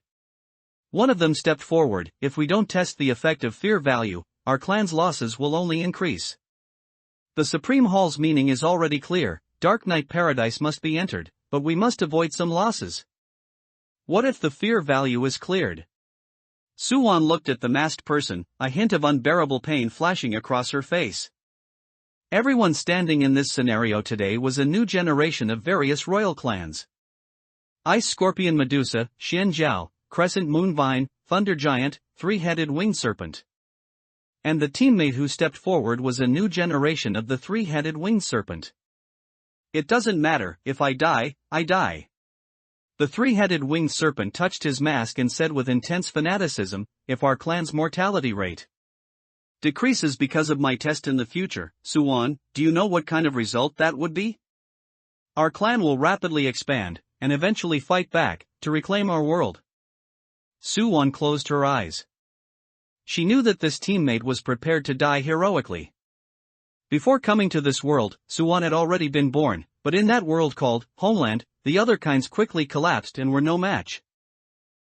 One of them stepped forward. If we don't test the effect of fear value, our clan's losses will only increase. The Supreme Hall's meaning is already clear. Dark Knight Paradise must be entered, but we must avoid some losses. What if the fear value is cleared? Su-Wan looked at the masked person, a hint of unbearable pain flashing across her face. Everyone standing in this scenario today was a new generation of various royal clans. Ice Scorpion Medusa, Xian Jiao, Crescent Moon Vine, Thunder Giant, Three-Headed Winged Serpent. And the teammate who stepped forward was a new generation of the Three-Headed Winged Serpent. It doesn't matter, if I die, I die. The Three-Headed Winged Serpent touched his mask and said with intense fanaticism, if our clan's mortality rate decreases because of my test in the future, Su-Wan, do you know what kind of result that would be? Our clan will rapidly expand, and eventually fight back, to reclaim our world. Su-Wan closed her eyes. She knew that this teammate was prepared to die heroically. Before coming to this world, Su-Wan had already been born, but in that world called Homeland, the other kinds quickly collapsed and were no match.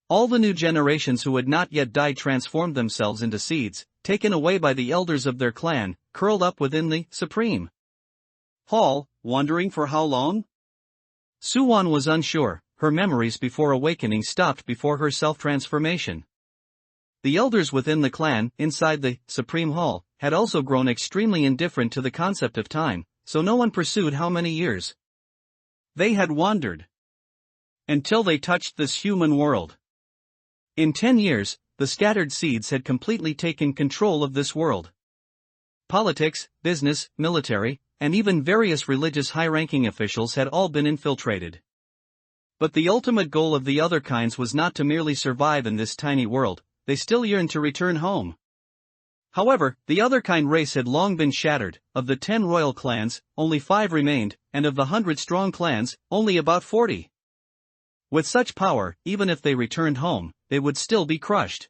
All the new generations who had not yet died transformed themselves into seeds, taken away by the elders of their clan, curled up within the Supreme Hall, wondering for how long? Su-Wan was unsure. Her memories before awakening stopped before her self-transformation. The elders within the clan, inside the Supreme Hall, had also grown extremely indifferent to the concept of time, so no one pursued how many years they had wandered until they touched this human world. In 10 years, the scattered seeds had completely taken control of this world. Politics, business, military, and even various religious high-ranking officials had all been infiltrated. But the ultimate goal of the other kinds was not to merely survive in this tiny world, they still yearned to return home. However, the other kind race had long been shattered. Of the 10 royal clans, only 5 remained, and of the 100-strong clans, only about 40. With such power, even if they returned home, they would still be crushed.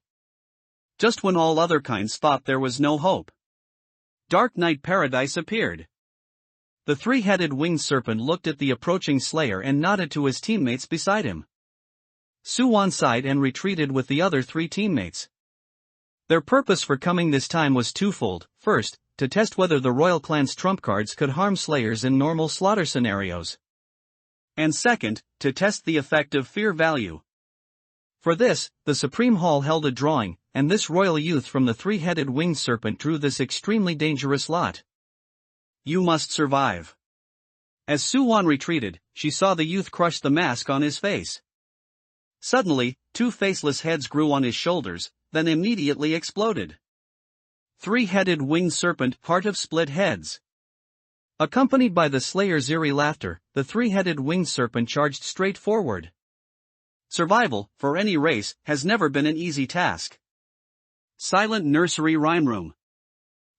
Just when all other kinds thought there was no hope, Dark Knight Paradise appeared. The three-headed winged serpent looked at the approaching slayer and nodded to his teammates beside him. Suwon sighed and retreated with the other three teammates. Their purpose for coming this time was twofold: first, to test whether the royal clan's trump cards could harm slayers in normal slaughter scenarios. And second, to test the effect of fear value. For this, the Supreme Hall held a drawing, and this royal youth from the three-headed winged serpent drew this extremely dangerous lot. You must survive. As Suwon retreated, she saw the youth crush the mask on his face. Suddenly, two faceless heads grew on his shoulders, then immediately exploded. Three-headed winged serpent, heart of split heads. Accompanied by the slayer's eerie laughter, the three-headed winged serpent charged straight forward. Survival, for any race, has never been an easy task. Silent nursery rhyme room.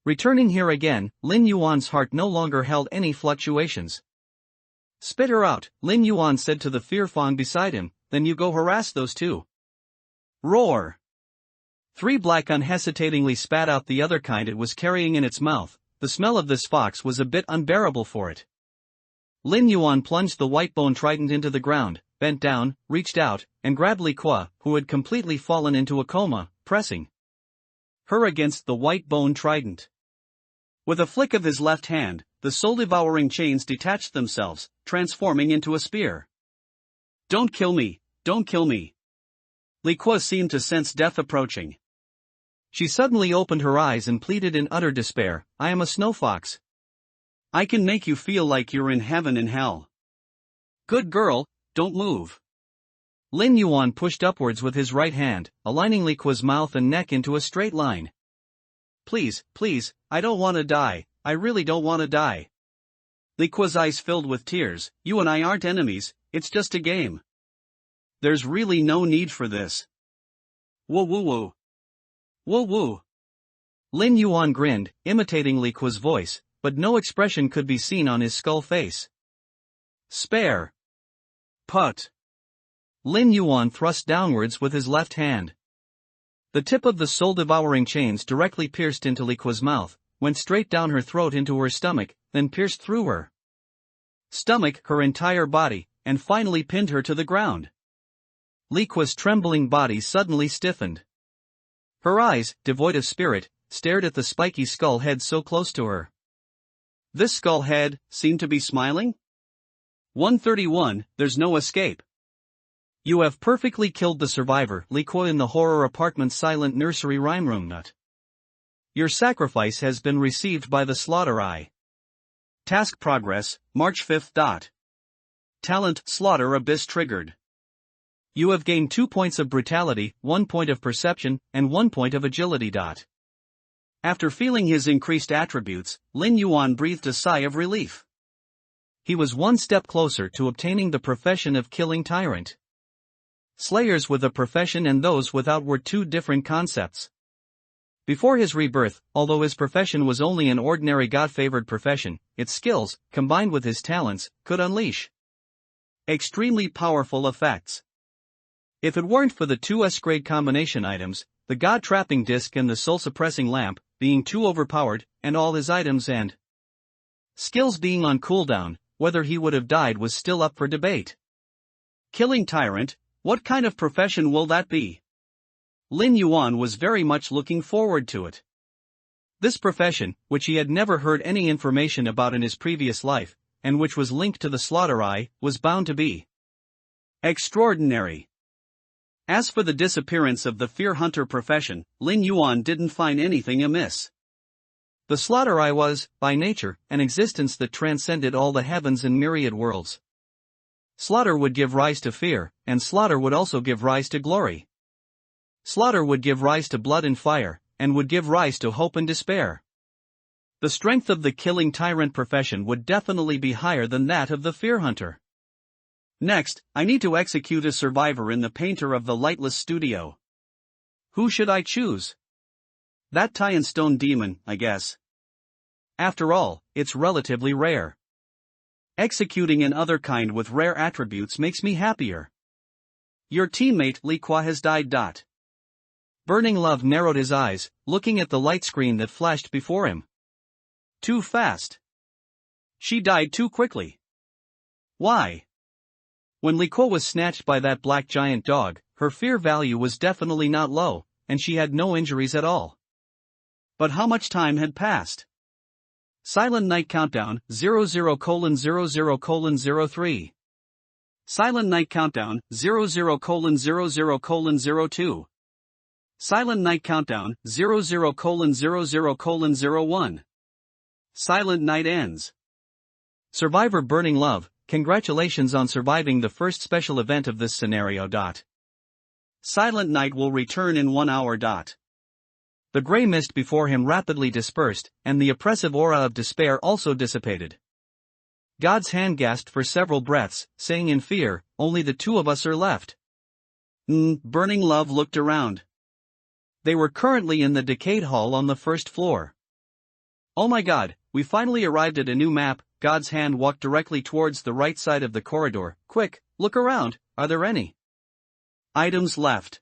Returning here again, Lin Yuan's heart no longer held any fluctuations. Spit her out, Lin Yuan said to the fear fawn beside him, then you go harass those two. Roar! Three Black unhesitatingly spat out the other kind it was carrying in its mouth. The smell of this fox was a bit unbearable for it. Lin Yuan plunged the white bone trident into the ground, bent down, reached out, and grabbed Li Kwa, who had completely fallen into a coma, pressing her against the white bone trident. With a flick of his left hand, the soul-devouring chains detached themselves, transforming into a spear. Don't kill me, don't kill me. Li Kwa seemed to sense death approaching. She suddenly opened her eyes and pleaded in utter despair, I am a snow fox. I can make you feel like you're in heaven and hell. Good girl, don't move. Lin Yuan pushed upwards with his right hand, aligning Li Kwa's mouth and neck into a straight line. Please, please, I don't want to die, I really don't want to die. Li Kwa's eyes filled with tears, you and I aren't enemies, it's just a game. There's really no need for this. Woo woo woo. Woo woo. Lin Yuan grinned, imitating Li Kwa's voice, but no expression could be seen on his skull face. Spare. Put. Lin Yuan thrust downwards with his left hand. The tip of the soul-devouring chains directly pierced into Li Kwa's mouth, went straight down her throat into her stomach, then pierced through her stomach, her entire body, and finally pinned her to the ground. Li Kwa's trembling body suddenly stiffened. Her eyes, devoid of spirit, stared at the spiky skull head so close to her. This skull head seemed to be smiling? 131, there's no escape. You have perfectly killed the survivor, Li Kwa in the horror apartment's silent nursery rhyme room nut. Your sacrifice has been received by the slaughter eye. Task progress, March 5th. Talent, slaughter abyss triggered. You have gained 2 points of brutality, 1 point of perception, and 1 point of agility. After feeling his increased attributes, Lin Yuan breathed a sigh of relief. He was one step closer to obtaining the profession of killing tyrant. Slayers with a profession and those without were two different concepts. Before his rebirth, although his profession was only an ordinary God-favored profession, its skills, combined with his talents, could unleash extremely powerful effects. If it weren't for the two S-grade combination items, the God-trapping disc and the soul-suppressing lamp, being too overpowered, and all his items and skills being on cooldown, whether he would have died was still up for debate. Killing tyrant, what kind of profession will that be? Lin Yuan was very much looking forward to it. This profession, which he had never heard any information about in his previous life, and which was linked to the slaughter eye, was bound to be extraordinary. As for the disappearance of the fear hunter profession, Lin Yuan didn't find anything amiss. The slaughter eye was, by nature, an existence that transcended all the heavens and myriad worlds. Slaughter would give rise to fear, and slaughter would also give rise to glory. Slaughter would give rise to blood and fire, and would give rise to hope and despair. The strength of the killing tyrant profession would definitely be higher than that of the fear hunter. Next, I need to execute a survivor in the painter of the lightless studio. Who should I choose? That tie and stone demon, I guess. After all, it's relatively rare. Executing an other kind with rare attributes makes me happier. Your teammate Li Kwa has died. Burning love narrowed his eyes, looking at the light screen that flashed before him. Too fast. She died too quickly. Why? When Li Kuo was snatched by that black giant dog, her fear value was definitely not low, and she had no injuries at all. But how much time had passed? Silent Night Countdown, 00:00:03. Silent Night Countdown, 00:00:02. Silent Night Countdown, 00:00:01. Silent Night ends. Survivor Burning Love, congratulations on surviving the first special event of this scenario. Silent Night will return in 1 hour. The gray mist before him rapidly dispersed, and the oppressive aura of despair also dissipated. God's hand gasped for several breaths, saying in fear, "Only the two of us are left." Burning Love looked around. They were currently in the decayed hall on the first floor. "Oh my God, we finally arrived at a new map." God's hand walked directly towards the right side of the corridor. "Quick, look around, are there any items left?"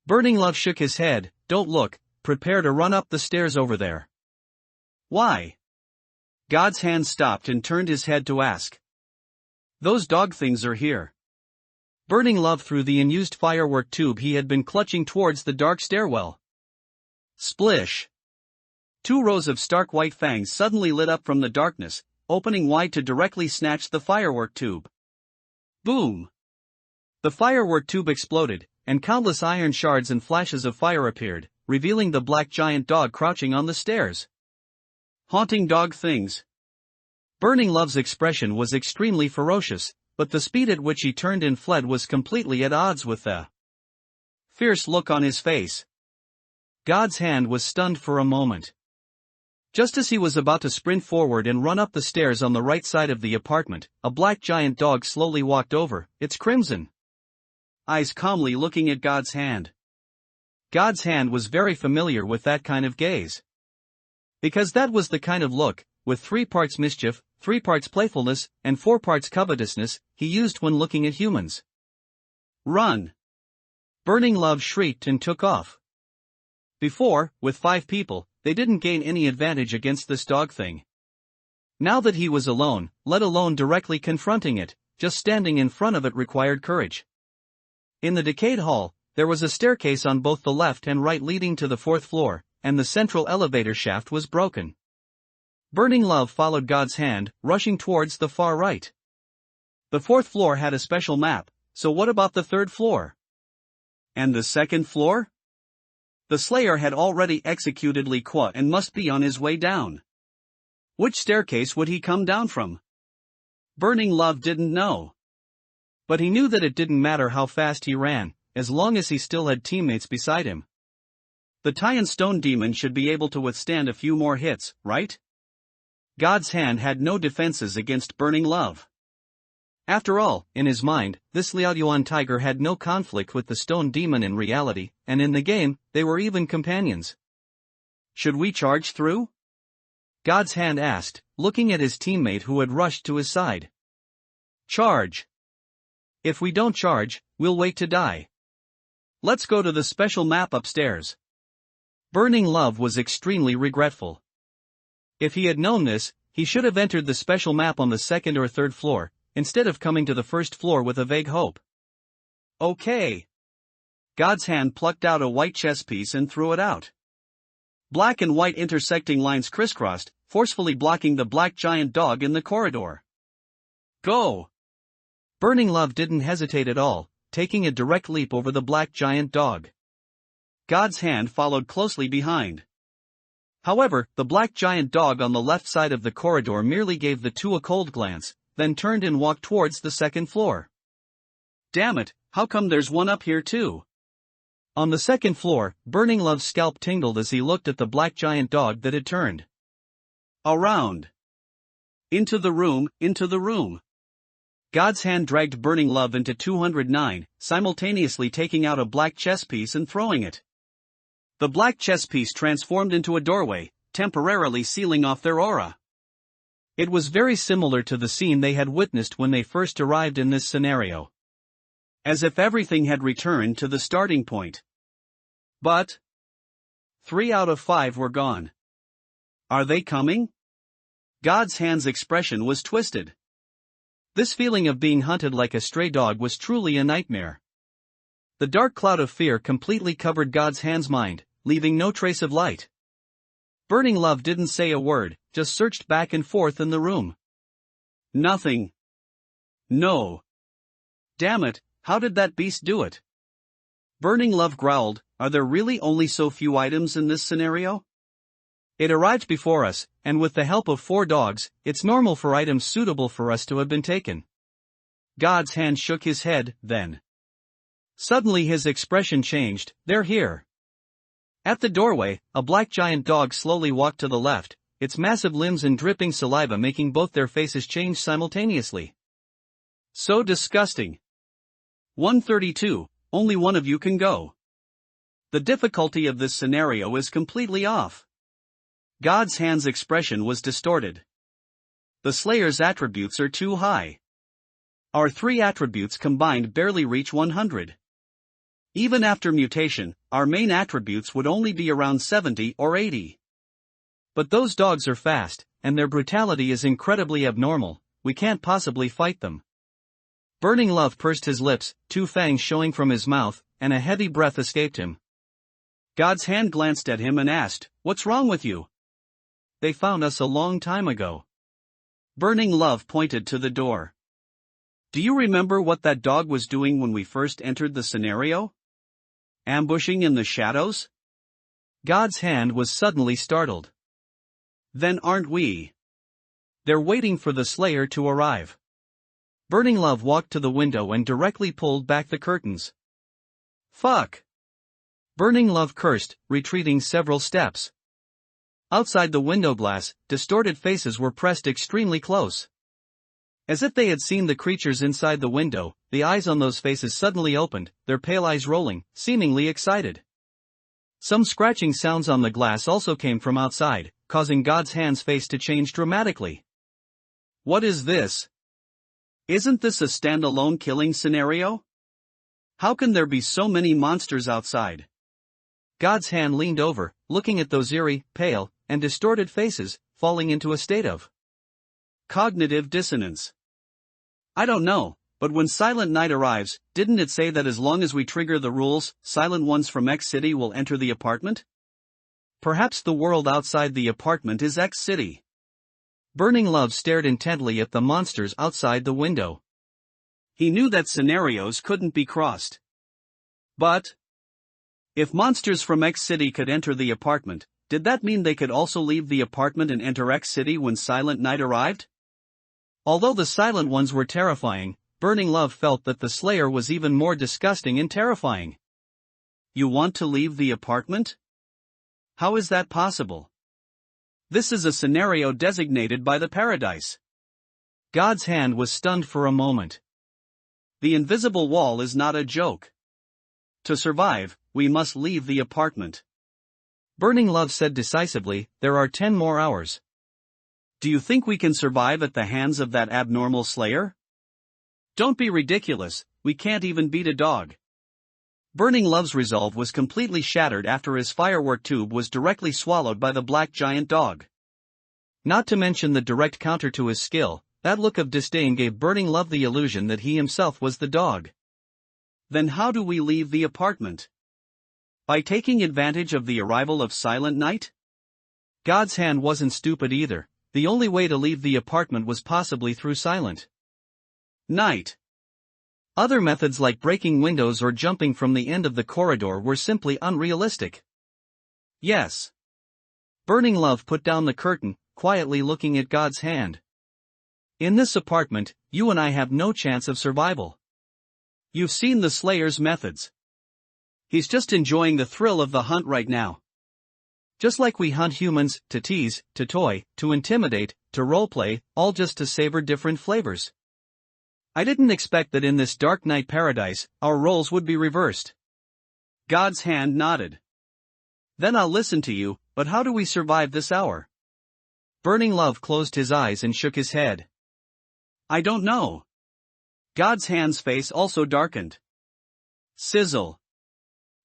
Burning Love shook his head. "Don't look, prepare to run up the stairs over there." "Why?" God's hand stopped and turned his head to ask. "Those dog things are here." Burning Love threw the unused firework tube he had been clutching towards the dark stairwell. Splish! 2 rows of stark white fangs suddenly lit up from the darkness, opening wide to directly snatch the firework tube. Boom! The firework tube exploded, and countless iron shards and flashes of fire appeared, revealing the black giant dog crouching on the stairs. Haunting dog things. Burning Love's expression was extremely ferocious, but the speed at which he turned and fled was completely at odds with the fierce look on his face. God's hand was stunned for a moment. Just as he was about to sprint forward and run up the stairs on the right side of the apartment, a black giant dog slowly walked over, its crimson eyes calmly looking at God's hand. God's hand was very familiar with that kind of gaze. Because that was the kind of look, with 3 parts mischief, 3 parts playfulness, and 4 parts covetousness, he used when looking at humans. "Run!" Burning Love shrieked and took off. Before, with 5 people, they didn't gain any advantage against this dog thing. Now that he was alone, let alone directly confronting it, just standing in front of it required courage. In the decayed hall, there was a staircase on both the left and right leading to the 4th floor, and the central elevator shaft was broken. Burning Love followed God's hand, rushing towards the far right. The 4th floor had a special map, so what about the 3rd floor? And the 2nd floor? The Slayer had already executed Li Kuo and must be on his way down. Which staircase would he come down from? Burning Love didn't know. But he knew that it didn't matter how fast he ran, as long as he still had teammates beside him. The Tian Stone Demon should be able to withstand a few more hits, right? God's hand had no defenses against Burning Love. After all, in his mind, this Lin Yuan tiger had no conflict with the Stone Demon in reality, and in the game, they were even companions. "Should we charge through?" God's hand asked, looking at his teammate who had rushed to his side. "Charge. If we don't charge, we'll wait to die. Let's go to the special map upstairs." Burning Love was extremely regretful. If he had known this, he should have entered the special map on the 2nd or 3rd floor, instead of coming to the 1st floor with a vague hope. "Okay." God's hand plucked out a white chess piece and threw it out. Black and white intersecting lines crisscrossed, forcefully blocking the black giant dog in the corridor. "Go!" Burning Love didn't hesitate at all, taking a direct leap over the black giant dog. God's hand followed closely behind. However, the black giant dog on the left side of the corridor merely gave the two a cold glance, then turned and walked towards the 2nd floor. "Damn it, how come there's one up here too?" On the 2nd floor, Burning Love's scalp tingled as he looked at the black giant dog that had turned around. Into the room, into the room. God's hand dragged Burning Love into 209, simultaneously taking out a black chess piece and throwing it. The black chess piece transformed into a doorway, temporarily sealing off their aura. It was very similar to the scene they had witnessed when they first arrived in this scenario. As if everything had returned to the starting point. But 3 out of 5 were gone. Are they coming? God's hand's expression was twisted. This feeling of being hunted like a stray dog was truly a nightmare. The dark cloud of fear completely covered God's hand's mind, leaving no trace of light. Burning Love didn't say a word, just searched back and forth in the room. Nothing. No. Damn it, how did that beast do it? Burning Love growled, are there really only so few items in this scenario? It arrived before us, and with the help of 4 dogs, it's normal for items suitable for us to have been taken. God's hand shook his head, then. Suddenly his expression changed, they're here. At the doorway, a black giant dog slowly walked to the left, its massive limbs and dripping saliva making both their faces change simultaneously. So disgusting. 132, only one of you can go. The difficulty of this scenario is completely off. God's hand's expression was distorted. The Slayer's attributes are too high. Our 3 attributes combined barely reach 100. Even after mutation, our main attributes would only be around 70 or 80. But those dogs are fast, and their brutality is incredibly abnormal, we can't possibly fight them. Burning Love pursed his lips, 2 fangs showing from his mouth, and a heavy breath escaped him. God's hand glanced at him and asked, what's wrong with you? They found us a long time ago. Burning Love pointed to the door. Do you remember what that dog was doing when we first entered the scenario? Ambushing in the shadows? God's hand was suddenly startled. Then aren't we? They're waiting for the Slayer to arrive. Burning Love walked to the window and directly pulled back the curtains. Fuck! Burning Love cursed, retreating several steps. Outside the window glass, distorted faces were pressed extremely close. As if they had seen the creatures inside the window, the eyes on those faces suddenly opened, their pale eyes rolling, seemingly excited. Some scratching sounds on the glass also came from outside, causing God's hand's face to change dramatically. What is this? Isn't this a standalone killing scenario? How can there be so many monsters outside? God's hand leaned over, looking at those eerie, pale, and distorted faces, falling into a state of cognitive dissonance. I don't know, but when Silent Night arrives, didn't it say that as long as we trigger the rules, silent ones from X City will enter the apartment? Perhaps the world outside the apartment is X City. Burning Love stared intently at the monsters outside the window. He knew that scenarios couldn't be crossed. But if monsters from X City could enter the apartment, did that mean they could also leave the apartment and enter X City when Silent Night arrived? Although the silent ones were terrifying, Burning Love felt that the Slayer was even more disgusting and terrifying. You want to leave the apartment? How is that possible? This is a scenario designated by the Paradise. God's hand was stunned for a moment. The invisible wall is not a joke. To survive, we must leave the apartment. Burning Love said decisively, there are 10 more hours. Do you think we can survive at the hands of that abnormal Slayer? Don't be ridiculous, we can't even beat a dog. Burning Love's resolve was completely shattered after his firework tube was directly swallowed by the black giant dog. Not to mention the direct counter to his skill, that look of disdain gave Burning Love the illusion that he himself was the dog. Then how do we leave the apartment? By taking advantage of the arrival of Silent Night? God's hand wasn't stupid either, the only way to leave the apartment was possibly through Silent Night. Other methods like breaking windows or jumping from the end of the corridor were simply unrealistic. Yes. Burning Love put down the curtain, quietly looking at God's hand. In this apartment, you and I have no chance of survival. You've seen the Slayer's methods. He's just enjoying the thrill of the hunt right now. Just like we hunt humans, to tease, to toy, to intimidate, to roleplay, all just to savor different flavors. I didn't expect that in this dark night paradise, our roles would be reversed. God's hand nodded. Then I'll listen to you, but how do we survive this hour? Burning Love closed his eyes and shook his head. I don't know. God's hand's face also darkened. Sizzle.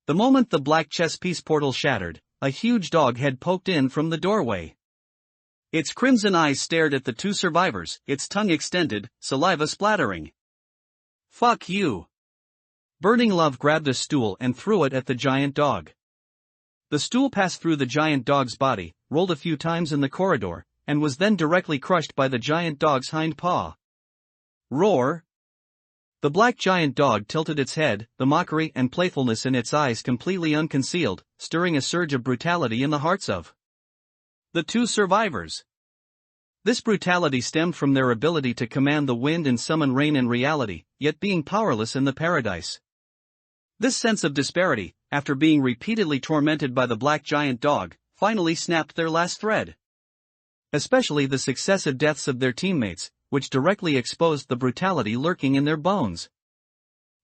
The moment the black chess piece portal shattered, a huge dog head poked in from the doorway. Its crimson eyes stared at the two survivors, its tongue extended, saliva splattering. Fuck you. Burning Love grabbed a stool and threw it at the giant dog. The stool passed through the giant dog's body, rolled a few times in the corridor, and was then directly crushed by the giant dog's hind paw. Roar! The black giant dog tilted its head, the mockery and playfulness in its eyes completely unconcealed, stirring a surge of brutality in the hearts of the two survivors. This brutality stemmed from their ability to command the wind and summon rain in reality, yet being powerless in the paradise. This sense of disparity, after being repeatedly tormented by the black giant dog, finally snapped their last thread. Especially the successive deaths of their teammates, which directly exposed the brutality lurking in their bones.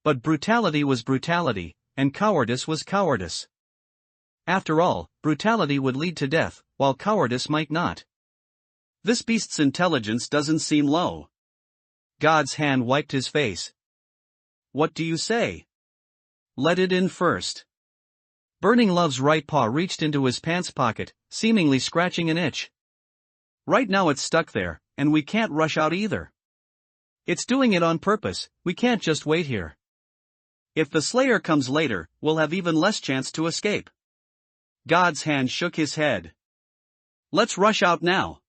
But brutality was brutality, and cowardice was cowardice. After all, brutality would lead to death, while cowardice might not. This beast's intelligence doesn't seem low. God's hand wiped his face. What do you say? Let it in first. Burning Love's right paw reached into his pants pocket, seemingly scratching an itch. Right now it's stuck there, and we can't rush out either. It's doing it on purpose, we can't just wait here. If the Slayer comes later, we'll have even less chance to escape. God's hand shook his head. Let's rush out now.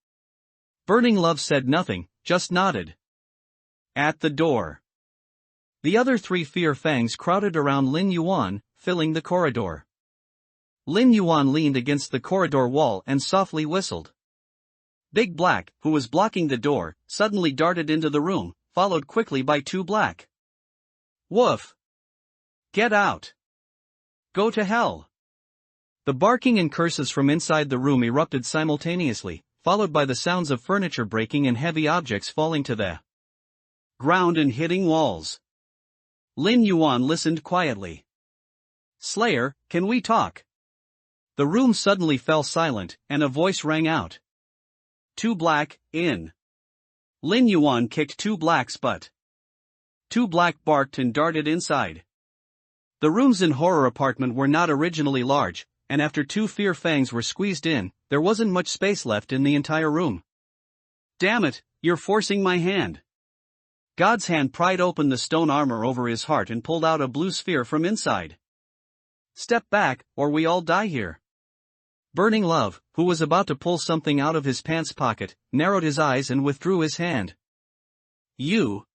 Burning Love said nothing, just nodded. At the door. The other three Fear Fangs crowded around Lin Yuan, filling the corridor. Lin Yuan leaned against the corridor wall and softly whistled. Big Black, who was blocking the door, suddenly darted into the room, followed quickly by Two Black. Woof! Get out! Go to hell! The barking and curses from inside the room erupted simultaneously, followed by the sounds of furniture breaking and heavy objects falling to the ground and hitting walls. Lin Yuan listened quietly. Slayer, can we talk? The room suddenly fell silent, and a voice rang out. Two Black, in. Lin Yuan kicked Two Black's butt. Two Black barked and darted inside. The rooms in Horror Apartment were not originally large, and after two Fear Fangs were squeezed in, there wasn't much space left in the entire room. Damn it, you're forcing my hand. God's hand pried open the stone armor over his heart and pulled out a blue sphere from inside. Step back, or we all die here. Burning Love, who was about to pull something out of his pants pocket, narrowed his eyes and withdrew his hand. You.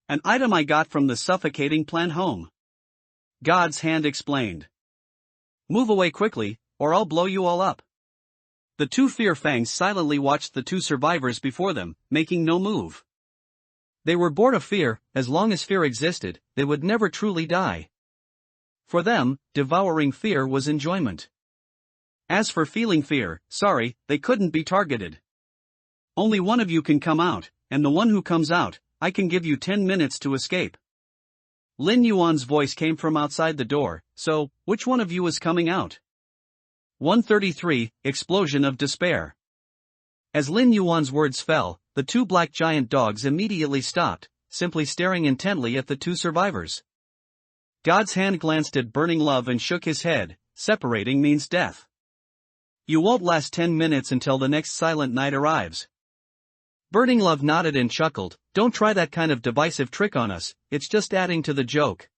An item I got from the suffocating plant home. God's hand explained. Move away quickly, or I'll blow you all up. The two Fear Fangs silently watched the two survivors before them, making no move. They were bored of fear. As long as fear existed, they would never truly die. For them, devouring fear was enjoyment. As for feeling fear, sorry, they couldn't be targeted. Only one of you can come out, and the one who comes out, I can give you 10 minutes to escape. Lin Yuan's voice came from outside the door, so, which one of you is coming out? 133, Explosion of Despair. As Lin Yuan's words fell, the two black giant dogs immediately stopped, simply staring intently at the two survivors. God's hand glanced at Burning Love and shook his head. Separating means death. You won't last 10 minutes until the next silent night arrives. Burning Love nodded and chuckled. Don't try that kind of divisive trick on us, it's just adding to the joke.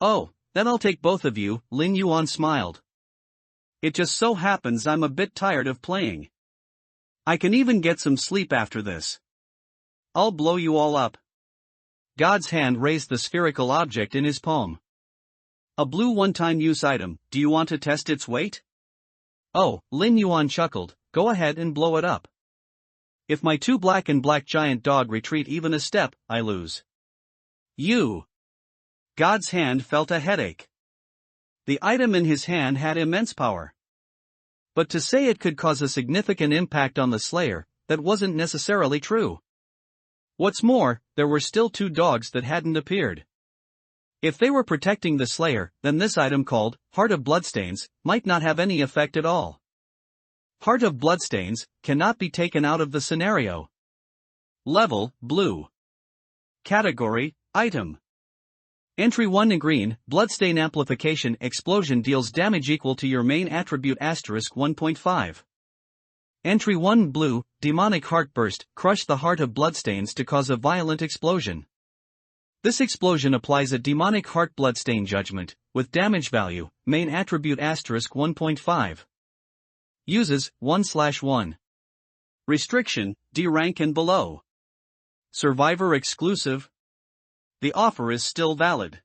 Oh, then I'll take both of you, Lin Yuan smiled. It just so happens I'm a bit tired of playing. I can even get some sleep after this. I'll blow you all up. God's hand raised the spherical object in his palm. A blue one-time use item, do you want to test its weight? Oh, Lin Yuan chuckled, go ahead and blow it up. If my two black and black giant dog retreat even a step, I lose. You. God's hand felt a headache. The item in his hand had immense power. But to say it could cause a significant impact on the Slayer, that wasn't necessarily true. What's more, there were still two dogs that hadn't appeared. If they were protecting the Slayer, then this item called Heart of Bloodstains might not have any effect at all. Heart of Bloodstains cannot be taken out of the scenario. Level, blue. Category, item. Entry 1 in green, Bloodstain Amplification Explosion deals damage equal to your main attribute *1.5. Entry 1 Blue, demonic heartburst, crush the heart of bloodstains to cause a violent explosion. This explosion applies a demonic heart bloodstain judgment, with damage value, main attribute asterisk 1.5. Uses, 1/1. Restriction, D rank and below. Survivor exclusive. The offer is still valid.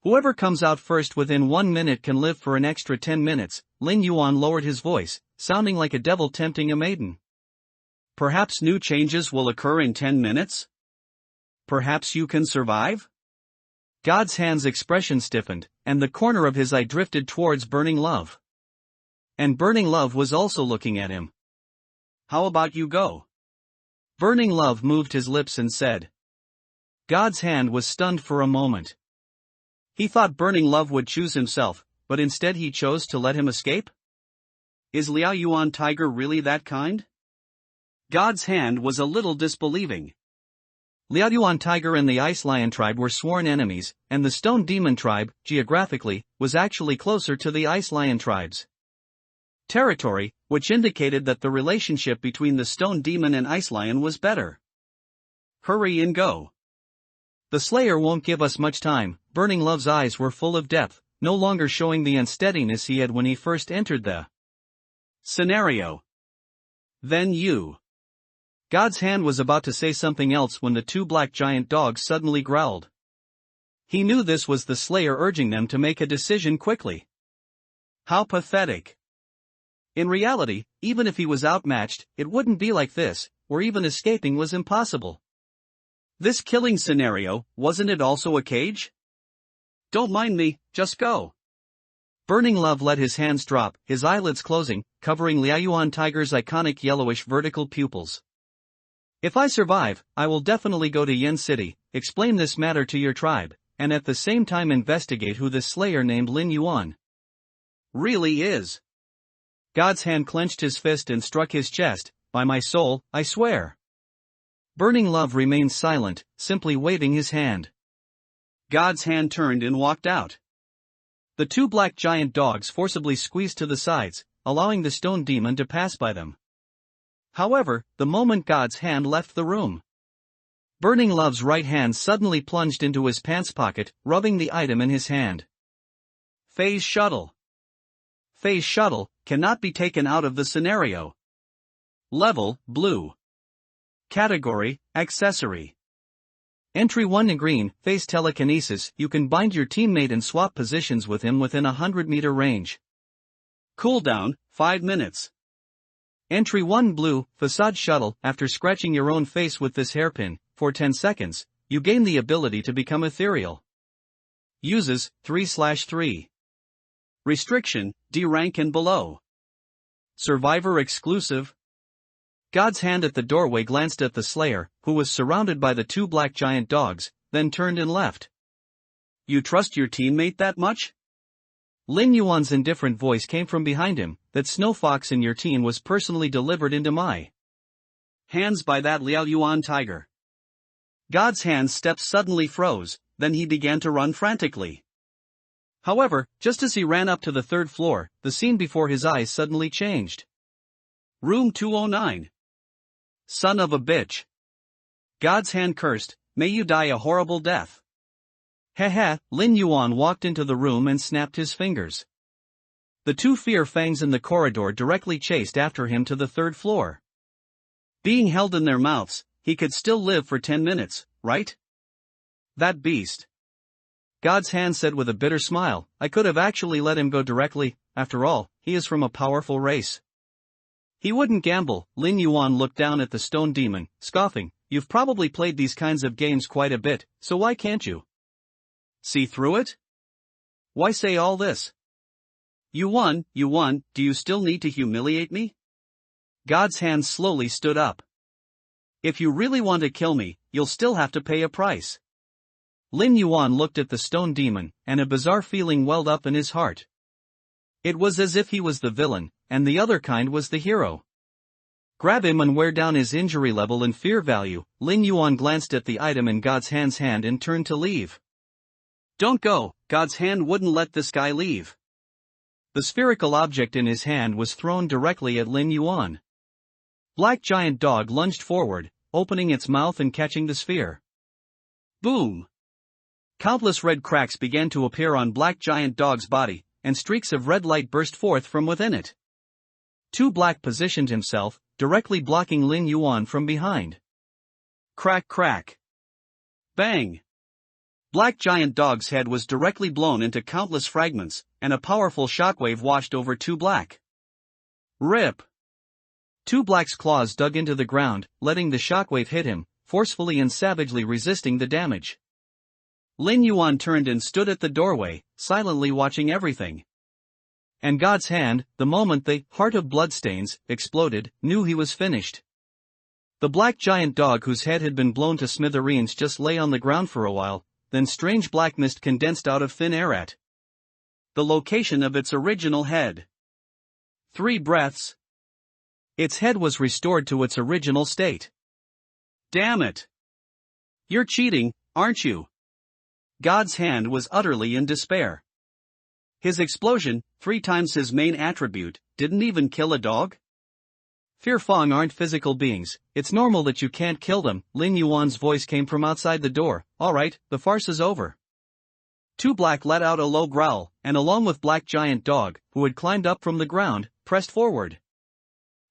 Whoever comes out first within 1 minute can live for an extra 10 minutes, Lin Yuan lowered his voice, sounding like a devil tempting a maiden. Perhaps new changes will occur in 10 minutes? Perhaps you can survive? God's hand's expression stiffened, and the corner of his eye drifted towards Burning Love. And Burning Love was also looking at him. How about you go? Burning Love moved his lips and said. God's hand was stunned for a moment. He thought Burning Love would choose himself, but instead he chose to let him escape? Is Liao Yuan Tiger really that kind? God's hand was a little disbelieving. Liao Yuan Tiger and the Ice Lion tribe were sworn enemies, and the Stone Demon tribe, geographically, was actually closer to the Ice Lion tribe's territory, which indicated that the relationship between the Stone Demon and Ice Lion was better. Hurry and go. The Slayer won't give us much time. Burning Love's eyes were full of depth, no longer showing the unsteadiness he had when he first entered the scenario. Then you. God's hand was about to say something else when the two black giant dogs suddenly growled. He knew this was the Slayer urging them to make a decision quickly. How pathetic. In reality, even if he was outmatched, it wouldn't be like this, where even escaping was impossible. This killing scenario, wasn't it also a cage? Don't mind me, just go. Burning Love let his hands drop, his eyelids closing, covering Liao Yuan Tiger's iconic yellowish vertical pupils. If I survive, I will definitely go to Yen City, explain this matter to your tribe, and at the same time investigate who this slayer named Lin Yuan really is. God's hand clenched his fist and struck his chest. By my soul, I swear. Burning Love remained silent, simply waving his hand. God's hand turned and walked out. The two black giant dogs forcibly squeezed to the sides, allowing the stone demon to pass by them. However, the moment God's hand left the room, Burning Love's right hand suddenly plunged into his pants pocket, rubbing the item in his hand. Phase shuttle. Phase shuttle cannot be taken out of the scenario. Level, blue. Category, accessory. Entry 1 in green, phase telekinesis, you can bind your teammate and swap positions with him within a 100-meter range. Cooldown, 5 minutes. Entry 1 blue, facade shuttle, after scratching your own face with this hairpin, for 10 seconds, you gain the ability to become ethereal. Uses, 3/3. Restriction, D rank and below. Survivor exclusive. God's hand at the doorway glanced at the Slayer, who was surrounded by the two black giant dogs, then turned and left. You trust your teammate that much? Lin Yuan's indifferent voice came from behind him. That Snow Fox in your team was personally delivered into my hands by that Liao Yuan Tiger. God's hand's steps suddenly froze, then he began to run frantically. However, just as he ran up to the 3rd floor, the scene before his eyes suddenly changed. Room 209. Son of a bitch. God's hand cursed, may you die a horrible death. Heh. Lin Yuan walked into the room and snapped his fingers. The two fear fangs in the corridor directly chased after him to the 3rd floor. Being held in their mouths, he could still live for 10 minutes, right? That beast. God's hand said with a bitter smile, I could have actually let him go directly, after all, he is from a powerful race. He wouldn't gamble. Lin Yuan looked down at the stone demon, scoffing, you've probably played these kinds of games quite a bit, so why can't you see through it? Why say all this? You won, do you still need to humiliate me? God's hand slowly stood up. If you really want to kill me, you'll still have to pay a price. Lin Yuan looked at the stone demon, and a bizarre feeling welled up in his heart. It was as if he was the villain, and the other kind was the hero. Grab him and wear down his injury level and fear value. Lin Yuan glanced at the item in God's hand's hand and turned to leave. Don't go, God's hand wouldn't let this guy leave. The spherical object in his hand was thrown directly at Lin Yuan. Black giant dog lunged forward, opening its mouth and catching the sphere. Boom! Countless red cracks began to appear on Black giant dog's body, and streaks of red light burst forth from within it. Two Black positioned himself, directly blocking Lin Yuan from behind. Crack crack. Bang! Black giant dog's head was directly blown into countless fragments, and a powerful shockwave washed over Two Black. Rip! Two Black's claws dug into the ground, letting the shockwave hit him, forcefully and savagely resisting the damage. Lin Yuan turned and stood at the doorway, silently watching everything. And God's hand, the moment the heart of bloodstains exploded, knew he was finished. The black giant dog whose head had been blown to smithereens just lay on the ground for a while, then strange black mist condensed out of thin air at the location of its original head. 3 breaths. Its head was restored to its original state. Damn it! You're cheating, aren't you? God's hand was utterly in despair. His explosion, 3 times his main attribute, didn't even kill a dog? Fear Fong aren't physical beings, it's normal that you can't kill them. Lin Yuan's voice came from outside the door. Alright, the farce is over. Two Black let out a low growl, and along with Black Giant Dog, who had climbed up from the ground, pressed forward.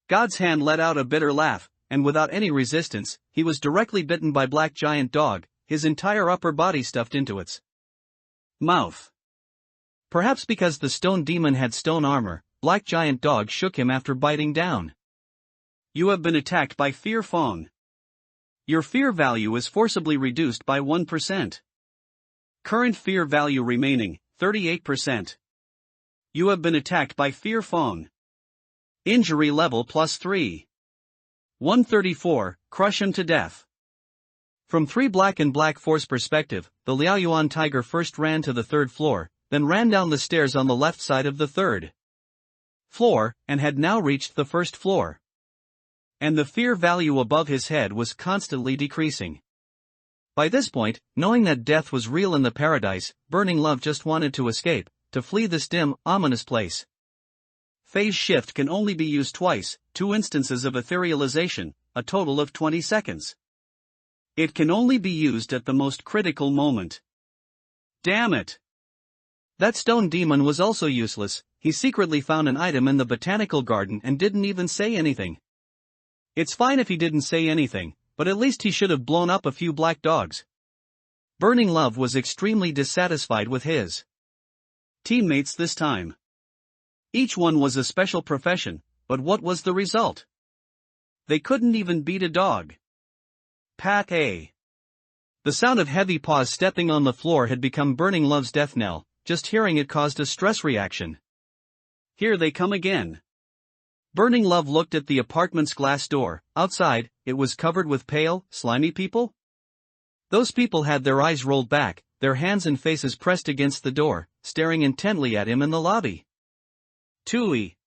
God's hand let out a bitter laugh, and without any resistance, he was directly bitten by Black Giant Dog, his entire upper body stuffed into its mouth. Perhaps because the stone demon had stone armor, Black Giant Dog shook him after biting down. You have been attacked by Fear Fong. Your fear value is forcibly reduced by 1%. Current fear value remaining, 38%. You have been attacked by Fear Fong. Injury level +3. 134, crush him to death. From 3 Black and Black Force perspective, the Liaoyuan tiger first ran to the 3rd floor, then ran down the stairs on the left side of the 3rd floor, and had now reached the 1st floor. And the fear value above his head was constantly decreasing. By this point, knowing that death was real in the paradise, Burning Love just wanted to escape, to flee this dim, ominous place. Phase shift can only be used twice, 2 instances of etherealization, a total of 20 seconds. It can only be used at the most critical moment. Damn it! That stone demon was also useless. He secretly found an item in the botanical garden and didn't even say anything. It's fine if he didn't say anything, but at least he should have blown up a few black dogs. Burning Love was extremely dissatisfied with his teammates this time. Each one was a special profession, but what was the result? They couldn't even beat a dog. Pat A. The sound of heavy paws stepping on the floor had become Burning Love's death knell. Just hearing it caused a stress reaction. Here they come again. Burning Love looked at the apartment's glass door. Outside, it was covered with pale, slimy people. Those people had their eyes rolled back, their hands and faces pressed against the door, staring intently at him in the lobby. Tui.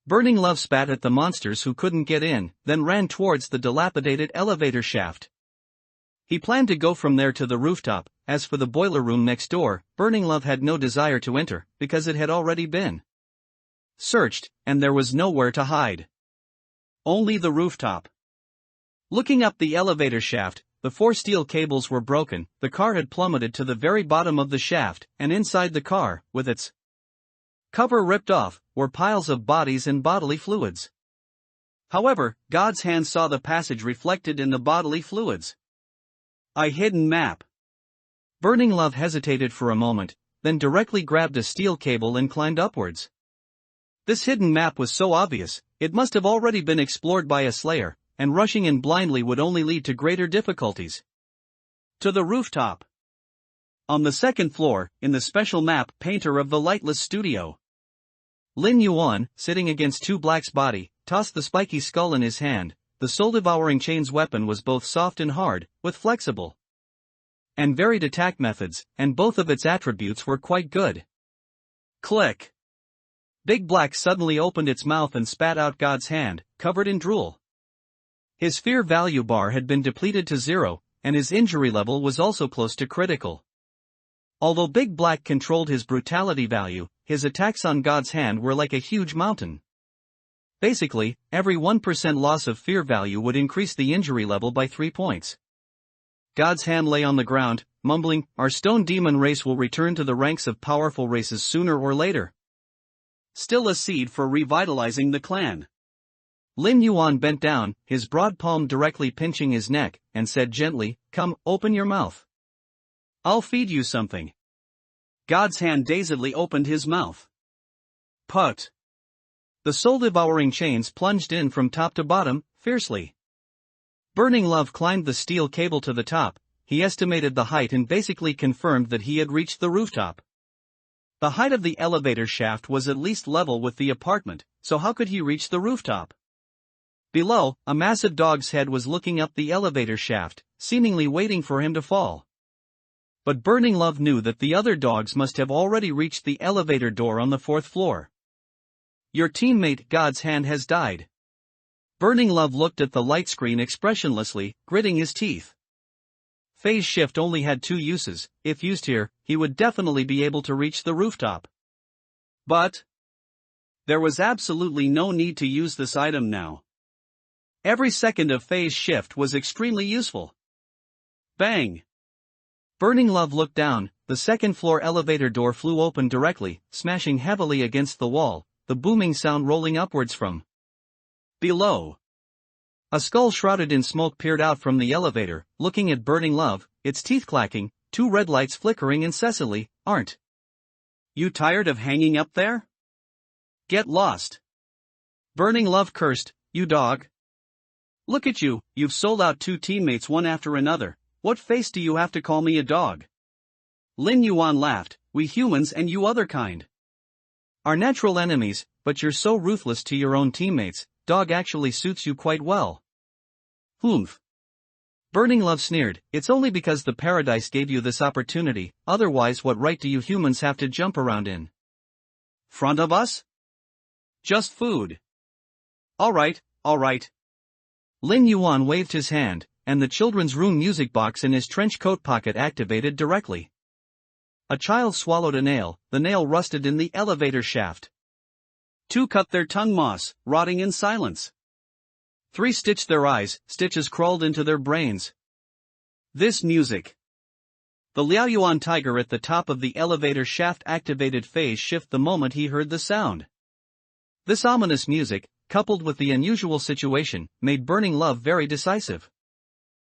Burning Love spat at the monsters who couldn't get in, then ran towards the dilapidated elevator shaft. He planned to go from there to the rooftop. As for the boiler room next door, Burning Love had no desire to enter, because it had already been searched, and there was nowhere to hide. Only the rooftop. Looking up the elevator shaft, the 4 steel cables were broken, the car had plummeted to the very bottom of the shaft, and inside the car, with its cover ripped off, were piles of bodies and bodily fluids. However, God's hand saw the passage reflected in the bodily fluids. A hidden map. Burning Love hesitated for a moment, then directly grabbed a steel cable and climbed upwards. This hidden map was so obvious, it must have already been explored by a slayer, and rushing in blindly would only lead to greater difficulties. To the rooftop. On the 2nd floor, in the special map painter of the Lightless Studio. Lin Yuan, sitting against Two Black's body, tossed the spiky skull in his hand. The soul-devouring chain's weapon was both soft and hard, with flexible and varied attack methods, and both of its attributes were quite good. Click. Big Black suddenly opened its mouth and spat out God's hand, covered in drool. His fear value bar had been depleted to 0, and his injury level was also close to critical. Although Big Black controlled his brutality value, his attacks on God's hand were like a huge mountain. Basically, every 1% loss of fear value would increase the injury level by 3 points. God's hand lay on the ground, mumbling, "Our stone demon race will return to the ranks of powerful races sooner or later." Still a seed for revitalizing the clan. Lin Yuan bent down, his broad palm directly pinching his neck, and said gently, "Come, open your mouth. I'll feed you something." God's hand dazedly opened his mouth. Put. The soul-devouring chains plunged in from top to bottom, fiercely. Burning Love climbed the steel cable to the top. He estimated the height and basically confirmed that he had reached the rooftop. The height of the elevator shaft was at least level with the apartment, so how could he reach the rooftop? Below, a massive dog's head was looking up the elevator shaft, seemingly waiting for him to fall. But Burning Love knew that the other dogs must have already reached the elevator door on the 4th floor. "Your teammate God's hand has died." Burning Love looked at the light screen expressionlessly, gritting his teeth. Phase shift only had 2 uses. If used here, he would definitely be able to reach the rooftop. But there was absolutely no need to use this item now. Every second of phase shift was extremely useful. Bang! Burning Love looked down. The 2nd floor elevator door flew open directly, smashing heavily against the wall, the booming sound rolling upwards from below. A skull shrouded in smoke peered out from the elevator, looking at Burning Love, its teeth clacking, 2 red lights flickering incessantly. "Aren't you tired of hanging up there? Get lost." Burning Love cursed, "You dog. Look at you, you've sold out 2 teammates one after another. What face do you have to call me a dog?" Lin Yuan laughed, "We humans and you other kind are natural enemies, but you're so ruthless to your own teammates. Dog actually suits you quite well." "Humph." Burning Love sneered, "It's only because the paradise gave you this opportunity, otherwise what right do you humans have to jump around in front of us? Just food." Alright. Lin Yuan waved his hand, and the children's room music box in his trench coat pocket activated directly. A child swallowed a nail, the nail rusted in the elevator shaft. 2 cut their tongue moss, rotting in silence. 3 stitched their eyes, stitches crawled into their brains. This music. The Liaoyuan tiger at the top of the elevator shaft activated phase shift the moment he heard the sound. This ominous music, coupled with the unusual situation, made Burning Love very decisive.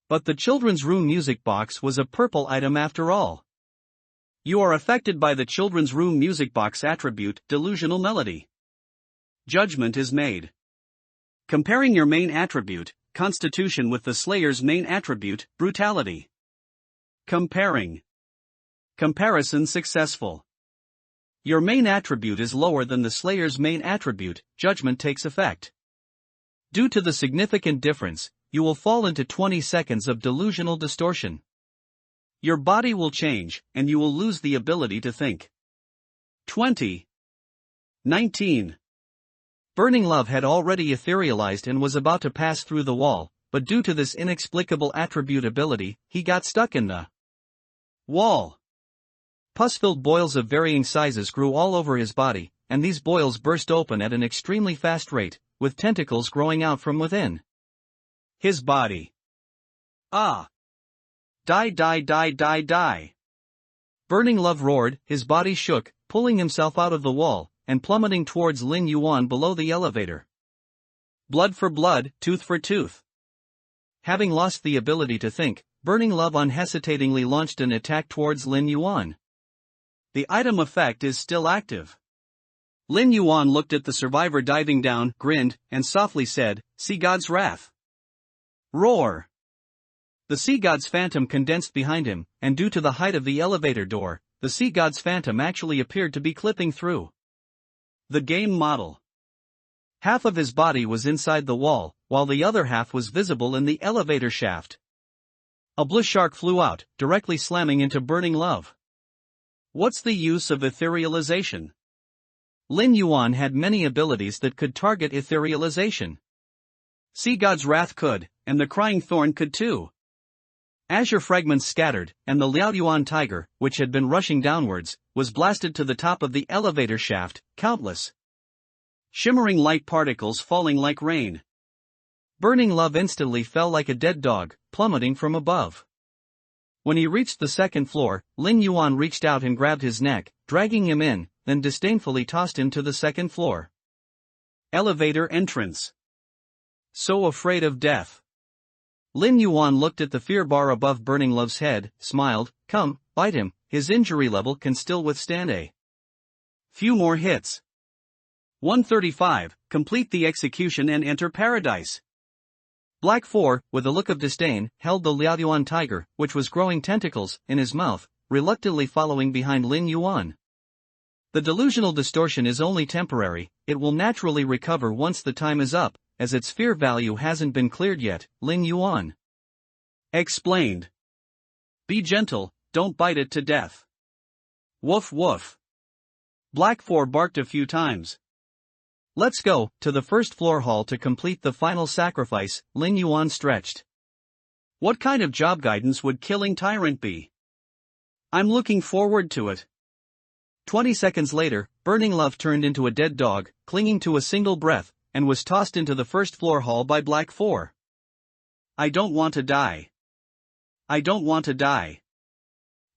But the children's room music box was a purple item after all. You are affected by the children's room music box attribute, delusional melody. Judgment is made. Comparing your main attribute, Constitution, with the Slayer's main attribute, Brutality. Comparing. Comparison successful. Your main attribute is lower than the Slayer's main attribute, Judgment takes effect. Due to the significant difference, you will fall into 20 seconds of delusional distortion. Your body will change, and you will lose the ability to think. 20. 19. Burning Love had already etherealized and was about to pass through the wall, but due to this inexplicable attribute ability, he got stuck in the wall. Pus-filled boils of varying sizes grew all over his body, and these boils burst open at an extremely fast rate, with tentacles growing out from within his body. Ah! Die! Burning Love roared, his body shook, pulling himself out of the wall, and plummeting towards Lin Yuan below the elevator. Blood for blood, tooth for tooth. Having lost the ability to think, Burning Love unhesitatingly launched an attack towards Lin Yuan. The item effect is still active. Lin Yuan looked at the survivor diving down, grinned, and softly said, "See God's wrath." Roar! The Sea God's phantom condensed behind him, and due to the height of the elevator door, the Sea God's phantom actually appeared to be clipping through the game model. Half of his body was inside the wall, while the other half was visible in the elevator shaft. A blue shark flew out, directly slamming into Burning Love. What's the use of etherealization? Lin Yuan had many abilities that could target etherealization. Sea God's wrath could, and the Crying Thorn could too. Azure fragments scattered, and the Liaoyuan tiger, which had been rushing downwards, was blasted to the top of the elevator shaft, countless shimmering light particles falling like rain. Burning Love instantly fell like a dead dog, plummeting from above. When he reached the second floor, Lin Yuan reached out and grabbed his neck, dragging him in, then disdainfully tossed him to the second floor. Elevator entrance. So afraid of death. Lin Yuan looked at the fear bar above Burning Love's head, smiled. Come, bite him, his injury level can still withstand a few more hits. 135, complete the execution and enter paradise. Black 4, with a look of disdain, held the Liao Yuan tiger, which was growing tentacles, in his mouth, reluctantly following behind Lin Yuan. The delusional distortion is only temporary, it will naturally recover once the time is up, as its fear value hasn't been cleared yet, Lin Yuan explained. Be gentle, don't bite it to death. Woof woof. Black 4 barked a few times. Let's go, to the first floor hall to complete the final sacrifice, Lin Yuan stretched. What kind of job guidance would killing Tyrant be? I'm looking forward to it. 20 seconds later, Burning Love turned into a dead dog, clinging to a single breath, and was tossed into the first floor hall by Black 4. I don't want to die. I don't want to die.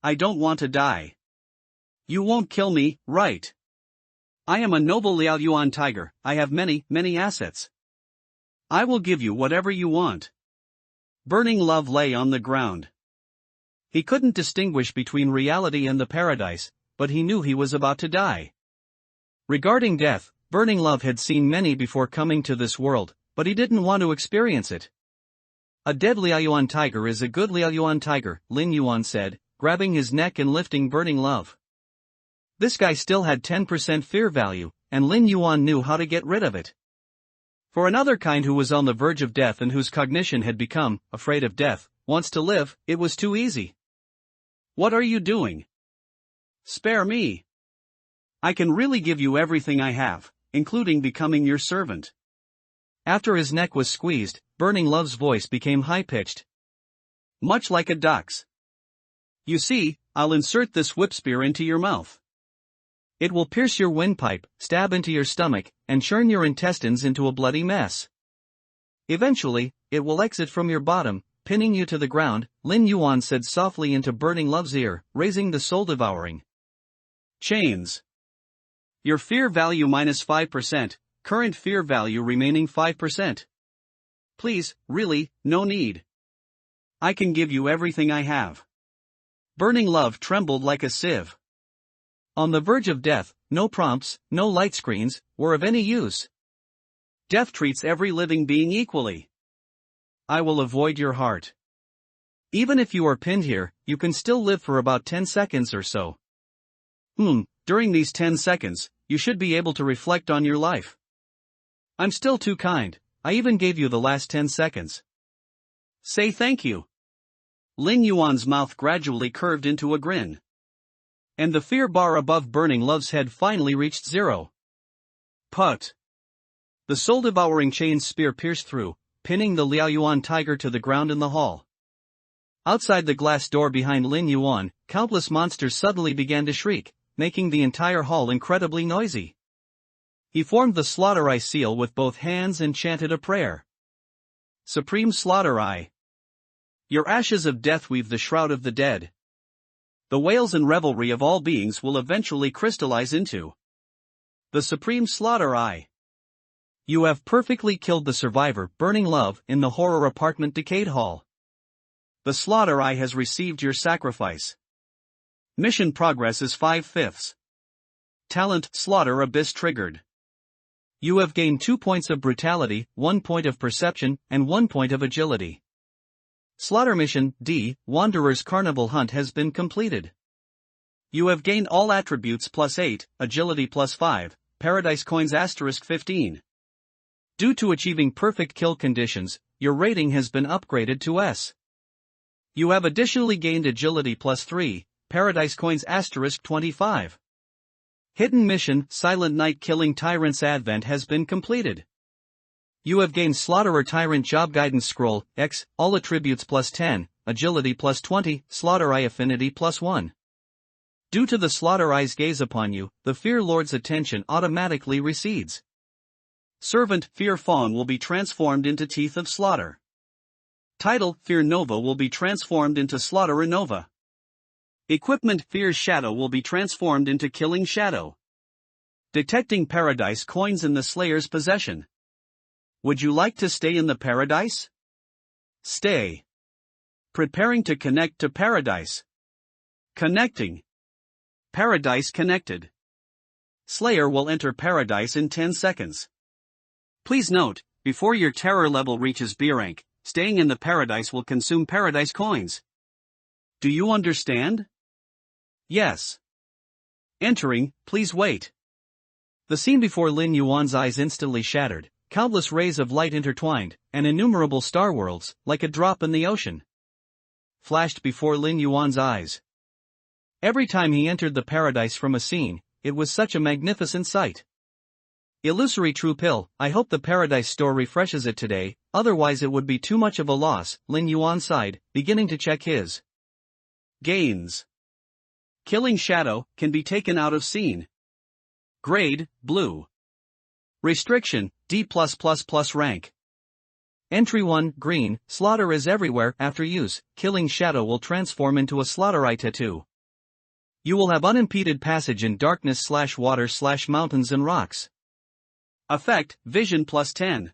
I don't want to die. You won't kill me, right? I am a noble Liao Yuan tiger, I have many, many assets. I will give you whatever you want. Burning Love lay on the ground. He couldn't distinguish between reality and the paradise, but he knew he was about to die. Regarding death, Burning Love had seen many before coming to this world, but he didn't want to experience it. A dead Liao Yuan tiger is a good Liao Yuan tiger, Lin Yuan said, grabbing his neck and lifting Burning Love. This guy still had 10% fear value, and Lin Yuan knew how to get rid of it. For another kind who was on the verge of death and whose cognition had become afraid of death, wants to live, it was too easy. What are you doing? Spare me. I can really give you everything I have, including becoming your servant. After his neck was squeezed, Burning Love's voice became high-pitched. Much like a duck's. You see, I'll insert this whip spear into your mouth. It will pierce your windpipe, stab into your stomach, and churn your intestines into a bloody mess. Eventually, it will exit from your bottom, pinning you to the ground, Lin Yuan said softly into Burning Love's ear, raising the soul-devouring chains. Your fear value minus 5%, current fear value remaining 5%. Please, really, no need. I can give you everything I have. Burning Love trembled like a sieve. On the verge of death, no prompts, no light screens, were of any use. Death treats every living being equally. I will avoid your heart. Even if you are pinned here, you can still live for about 10 seconds or so. During these 10 seconds, you should be able to reflect on your life. I'm still too kind, I even gave you the last 10 seconds. Say thank you. Lin Yuan's mouth gradually curved into a grin. And the fear bar above Burning Love's head finally reached 0. Put. The soul-devouring chain spear pierced through, pinning the Liao Yuan tiger to the ground in the hall. Outside the glass door behind Lin Yuan, countless monsters suddenly began to shriek, making the entire hall incredibly noisy. He formed the Slaughter Eye seal with both hands and chanted a prayer. Supreme Slaughter Eye. Your ashes of death weave the shroud of the dead. The wails and revelry of all beings will eventually crystallize into the Supreme Slaughter Eye. You have perfectly killed the survivor, Burning Love, in the horror apartment Decade Hall. The Slaughter Eye has received your sacrifice. Mission progress is 5/5. Talent, Slaughter Abyss triggered. You have gained 2 points of brutality, 1 point of perception, and 1 point of agility. Slaughter Mission, D, Wanderer's Carnival Hunt has been completed. You have gained all attributes +8, agility +5, paradise coins *15. Due to achieving perfect kill conditions, your rating has been upgraded to S. You have additionally gained agility +3, paradise coins *25. Hidden Mission, Silent Night Killing Tyrant's Advent has been completed. You have gained Slaughterer Tyrant Job Guidance Scroll, X, all attributes +10, agility +20, Slaughter Eye affinity +1. Due to the Slaughter Eye's gaze upon you, the Fear Lord's attention automatically recedes. Servant Fear Fawn will be transformed into Teeth of Slaughter. Title Fear Nova will be transformed into Slaughterer Nova. Equipment Fear's Shadow will be transformed into Killing Shadow. Detecting Paradise coins in the Slayer's possession. Would you like to stay in the Paradise? Stay. Preparing to connect to Paradise. Connecting. Paradise connected. Slayer will enter Paradise in 10 seconds. Please note, before your terror level reaches B rank, staying in the Paradise will consume Paradise coins. Do you understand? Yes. Entering, please wait. The scene before Lin Yuan's eyes instantly shattered, countless rays of light intertwined, and innumerable star worlds, like a drop in the ocean, flashed before Lin Yuan's eyes. Every time he entered the Paradise from a scene, it was such a magnificent sight. Illusory true pill, I hope the Paradise store refreshes it today, otherwise it would be too much of a loss, Lin Yuan sighed, beginning to check his gains. Killing Shadow can be taken out of scene. Grade, Blue. Restriction, D+++ rank. Entry 1, Green, Slaughter is everywhere. After use, Killing Shadow will transform into a Slaughter tattoo. You will have unimpeded passage in darkness/water/mountains and rocks. Effect, Vision +10.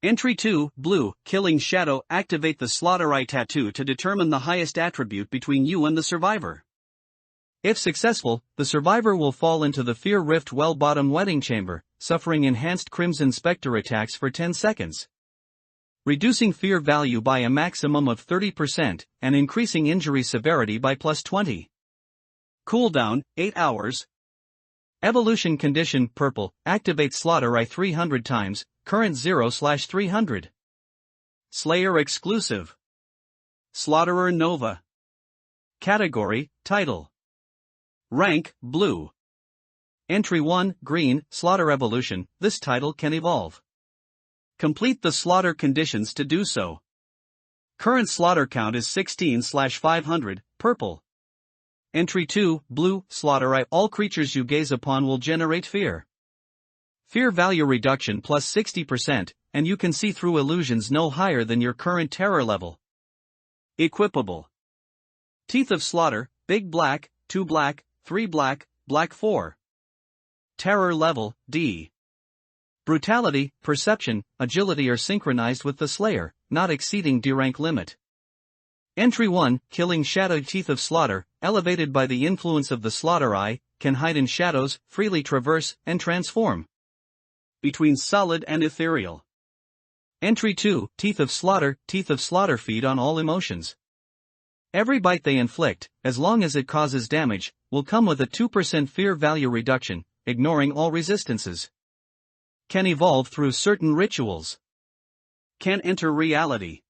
Entry 2, Blue, Killing Shadow. Activate the Slaughter tattoo to determine the highest attribute between you and the survivor. If successful, the survivor will fall into the Fear Rift well-bottom wedding chamber, suffering enhanced Crimson Spectre attacks for 10 seconds. Reducing fear value by a maximum of 30%, and increasing injury severity by +20. Cooldown, 8 hours. Evolution condition Purple, activate Slaughter 300 times, current 0/300. Slayer exclusive. Slaughterer Nova. Category, Title. Rank, Blue. Entry 1, Green, Slaughter Evolution. This title can evolve. Complete the slaughter conditions to do so. Current slaughter count is 16/500, Purple. Entry 2, Blue, Slaughter All creatures you gaze upon will generate fear. Fear value reduction +60%, and you can see through illusions no higher than your current terror level. Equipable. Teeth of Slaughter, Big Black, 2 black, 3 black, black 4. Terror level, D. Brutality, Perception, Agility are synchronized with the Slayer, not exceeding D rank limit. Entry 1, Killing Shadow. Teeth of Slaughter, elevated by the influence of the Slaughter Eye, can hide in shadows, freely traverse, and transform between solid and ethereal. Entry 2, Teeth of Slaughter. Teeth of Slaughter feed on all emotions. Every bite they inflict, as long as it causes damage, will come with a 2% fear value reduction, ignoring all resistances. Can evolve through certain rituals. Can enter reality.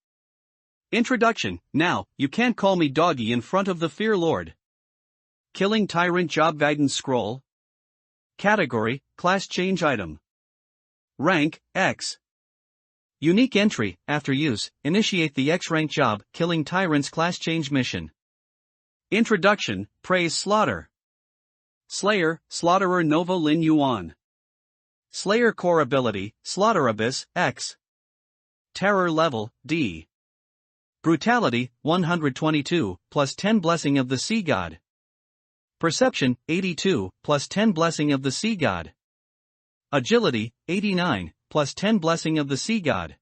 Introduction. Now, you can't call me doggy in front of the Fear Lord. Killing Tyrant Job Guidance Scroll. Category, Class Change Item. Rank, X. Unique entry, after use, initiate the X-rank job, Killing Tyrants class change mission. Introduction, Praise Slaughter. Slayer, Slaughterer Nova Lin Yuan. Slayer core ability, Slaughter Abyss, X. Terror level, D. Brutality, 122, +10 Blessing of the Sea God. Perception, 82, +10 Blessing of the Sea God. Agility, 89, +10 Blessing of the Sea God.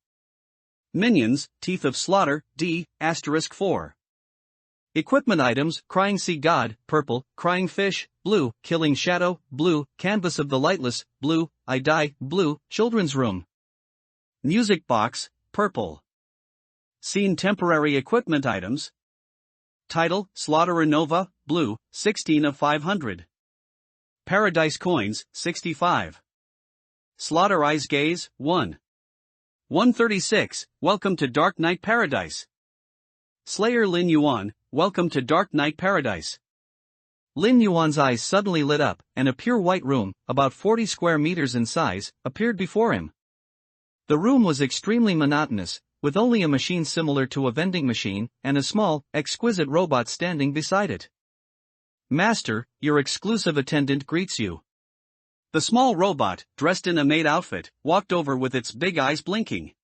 Minions, Teeth of Slaughter, D, *4. Equipment items, Crying Sea God, Purple, Crying Fish, Blue, Killing Shadow, Blue, Canvas of the Lightless, Blue, I Die, Blue, Children's Room. Music Box, Purple. Scene Temporary Equipment Items. Title, Slaughterer Nova, Blue, 16 of 500. Paradise Coins, 65. Slaughter Eyes Gaze, 1. 136, Welcome to Dark Knight Paradise. Slayer Lin Yuan, Welcome to Dark Knight Paradise. Lin Yuan's eyes suddenly lit up, and a pure white room, about 40 square meters in size, appeared before him. The room was extremely monotonous, with only a machine similar to a vending machine, and a small, exquisite robot standing beside it. Master, your exclusive attendant greets you. The small robot, dressed in a maid outfit, walked over with its big eyes blinking.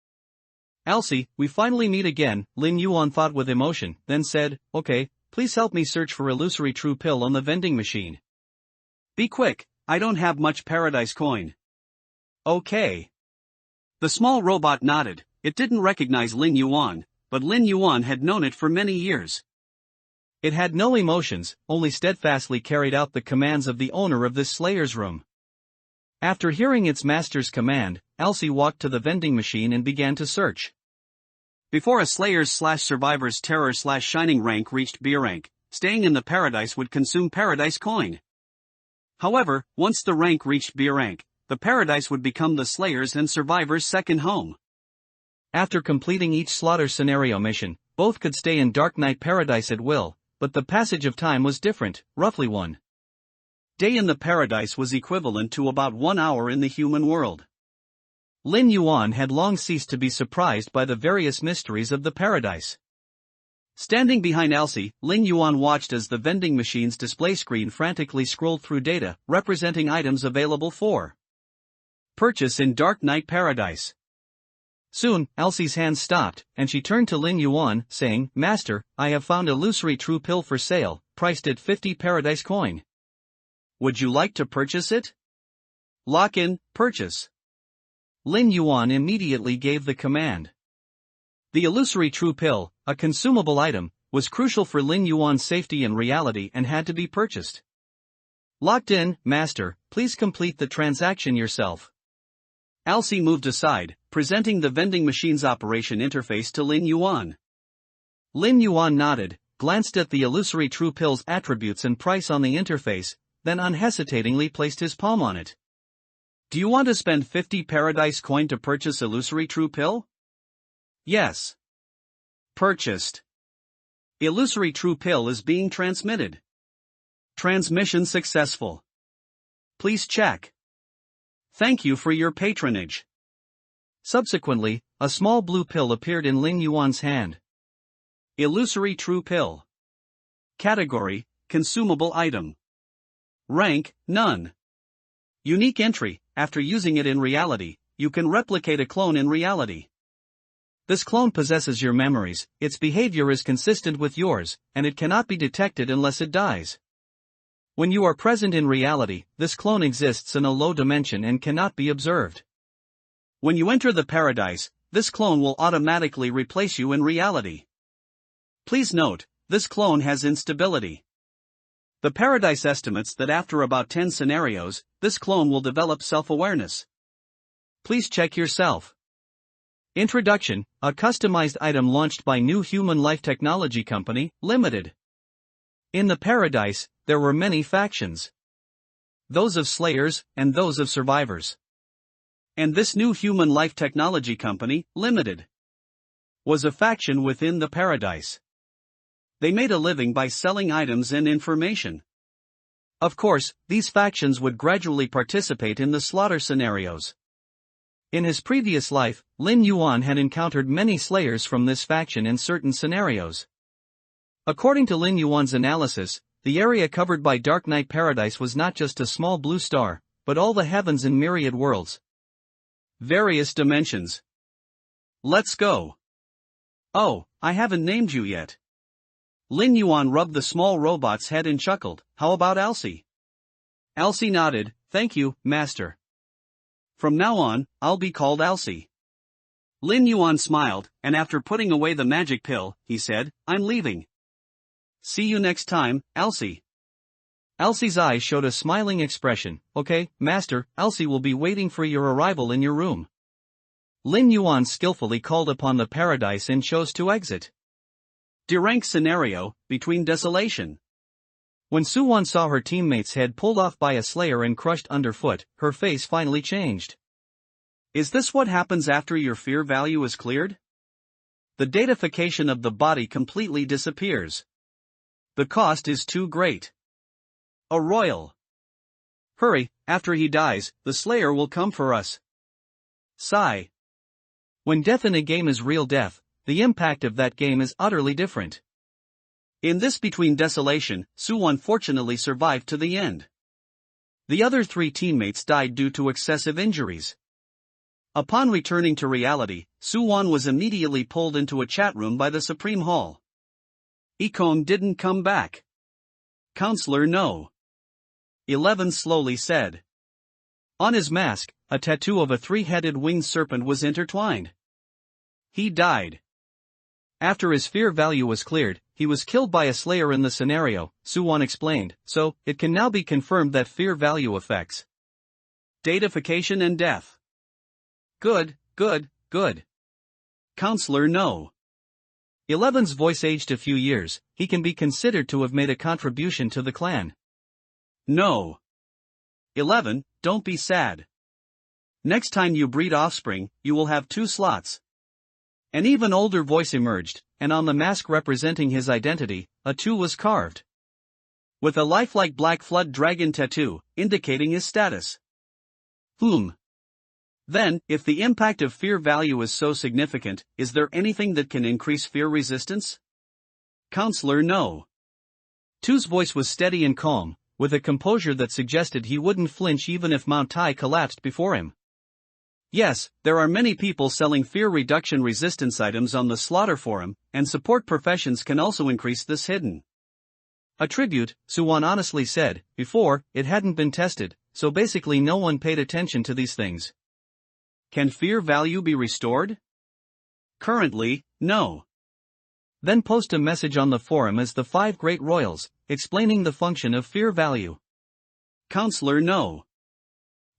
"Elsie, we finally meet again," Lin Yuan thought with emotion, then said, "Okay, please help me search for illusory true pill on the vending machine. Be quick, I don't have much paradise coin." "Okay." The small robot nodded. It didn't recognize Lin Yuan, but Lin Yuan had known it for many years. It had no emotions, only steadfastly carried out the commands of the owner of this slayer's room. After hearing its master's command, Elsie walked to the vending machine and began to search. Before a Slayer's/Survivor's Terror/Shining rank reached B rank, staying in the paradise would consume paradise coin. However, once the rank reached B rank, the paradise would become the Slayer's and Survivor's second home. After completing each slaughter scenario mission, both could stay in Dark Knight Paradise at will, but the passage of time was different, roughly 1 day in the paradise was equivalent to about 1 hour in the human world. Lin Yuan had long ceased to be surprised by the various mysteries of the paradise. Standing behind Elsie, Lin Yuan watched as the vending machine's display screen frantically scrolled through data, representing items available for purchase in Dark Knight Paradise. Soon, Elsie's hands stopped, and she turned to Lin Yuan, saying, "Master, I have found illusory true pill for sale, priced at 50 paradise coin. Would you like to purchase it?" "Lock in, purchase." Lin Yuan immediately gave the command. The illusory true pill, a consumable item, was crucial for Lin Yuan's safety in reality and had to be purchased. "Locked in, master, please complete the transaction yourself." Elsie moved aside, presenting the vending machine's operation interface to Lin Yuan. Lin Yuan nodded, glanced at the illusory true pill's attributes and price on the interface, then unhesitatingly placed his palm on it. "Do you want to spend 50 paradise coin to purchase illusory true pill?" "Yes." Purchased. Illusory true pill is being transmitted. Transmission successful. Please check. Thank you for your patronage. Subsequently, a small blue pill appeared in Lin Yuan's hand. Illusory true pill. Category: consumable item. Rank: none. Unique entry: after using it in reality, you can replicate a clone in reality. This clone possesses your memories, its behavior is consistent with yours, and it cannot be detected unless it dies. When you are present in reality, this clone exists in a low dimension and cannot be observed. When you enter the paradise, this clone will automatically replace you in reality. Please note, this clone has instability. The paradise estimates that after about 10 scenarios, this clone will develop self-awareness. Please check yourself. Introduction: a customized item launched by New Human Life Technology Company, Limited. In the paradise, there were many factions. Those of Slayers, and those of Survivors. And this New Human Life Technology Company, Limited, was a faction within the paradise. They made a living by selling items and information. Of course, these factions would gradually participate in the slaughter scenarios. In his previous life, Lin Yuan had encountered many Slayers from this faction in certain scenarios. According to Lin Yuan's analysis, the area covered by Dark Knight Paradise was not just a small blue star, but all the heavens in myriad worlds. Various dimensions. Let's go. Oh, I haven't named you yet. Lin Yuan rubbed the small robot's head and chuckled, "How about Elsie?" Elsie nodded, "Thank you, master. From now on, I'll be called Elsie." Lin Yuan smiled, and after putting away the magic pill, he said, "I'm leaving. See you next time, Elsie." Elsie's eyes showed a smiling expression. "Okay, master, Elsie will be waiting for your arrival in your room." Lin Yuan skillfully called upon the paradise and chose to exit. D-rank scenario: between desolation. When Suwon saw her teammate's head pulled off by a Slayer and crushed underfoot, her face finally changed. Is this what happens after your fear value is cleared? The datafication of the body completely disappears. The cost is too great. A royal. Hurry, after he dies, the Slayer will come for us. Sigh. When death in a game is real death, the impact of that game is utterly different. In this between desolation, Suwon fortunately survived to the end. The other 3 teammates died due to excessive injuries. Upon returning to reality, Su-won was immediately pulled into a chat room by the Supreme Hall. Ikon didn't come back. Counselor no. 11 slowly said. On his mask, a tattoo of a 3-headed winged serpent was intertwined. He died. After his fear value was cleared, he was killed by a slayer in the scenario, Su-won explained, so it can now be confirmed that fear value affects datafication and death. Good, good, good. Counselor no. 11's voice aged a few years, he can be considered to have made a contribution to the clan. No. 11, don't be sad. Next time you breed offspring, you will have 2 slots. An even older voice emerged, and on the mask representing his identity, a 2 was carved. With a lifelike black flood dragon tattoo, indicating his status. Then, if the impact of fear value is so significant, is there anything that can increase fear resistance? Counselor no. 2's voice was steady and calm, with a composure that suggested he wouldn't flinch even if Mount Tai collapsed before him. Yes, there are many people selling fear reduction resistance items on the slaughter forum, and support professions can also increase this hidden attribute, Su-won honestly said. Before, it hadn't been tested, so basically no one paid attention to these things. Can fear value be restored? Currently, no. Then post a message on the forum as the 5 Great Royals, explaining the function of fear value. Counselor no.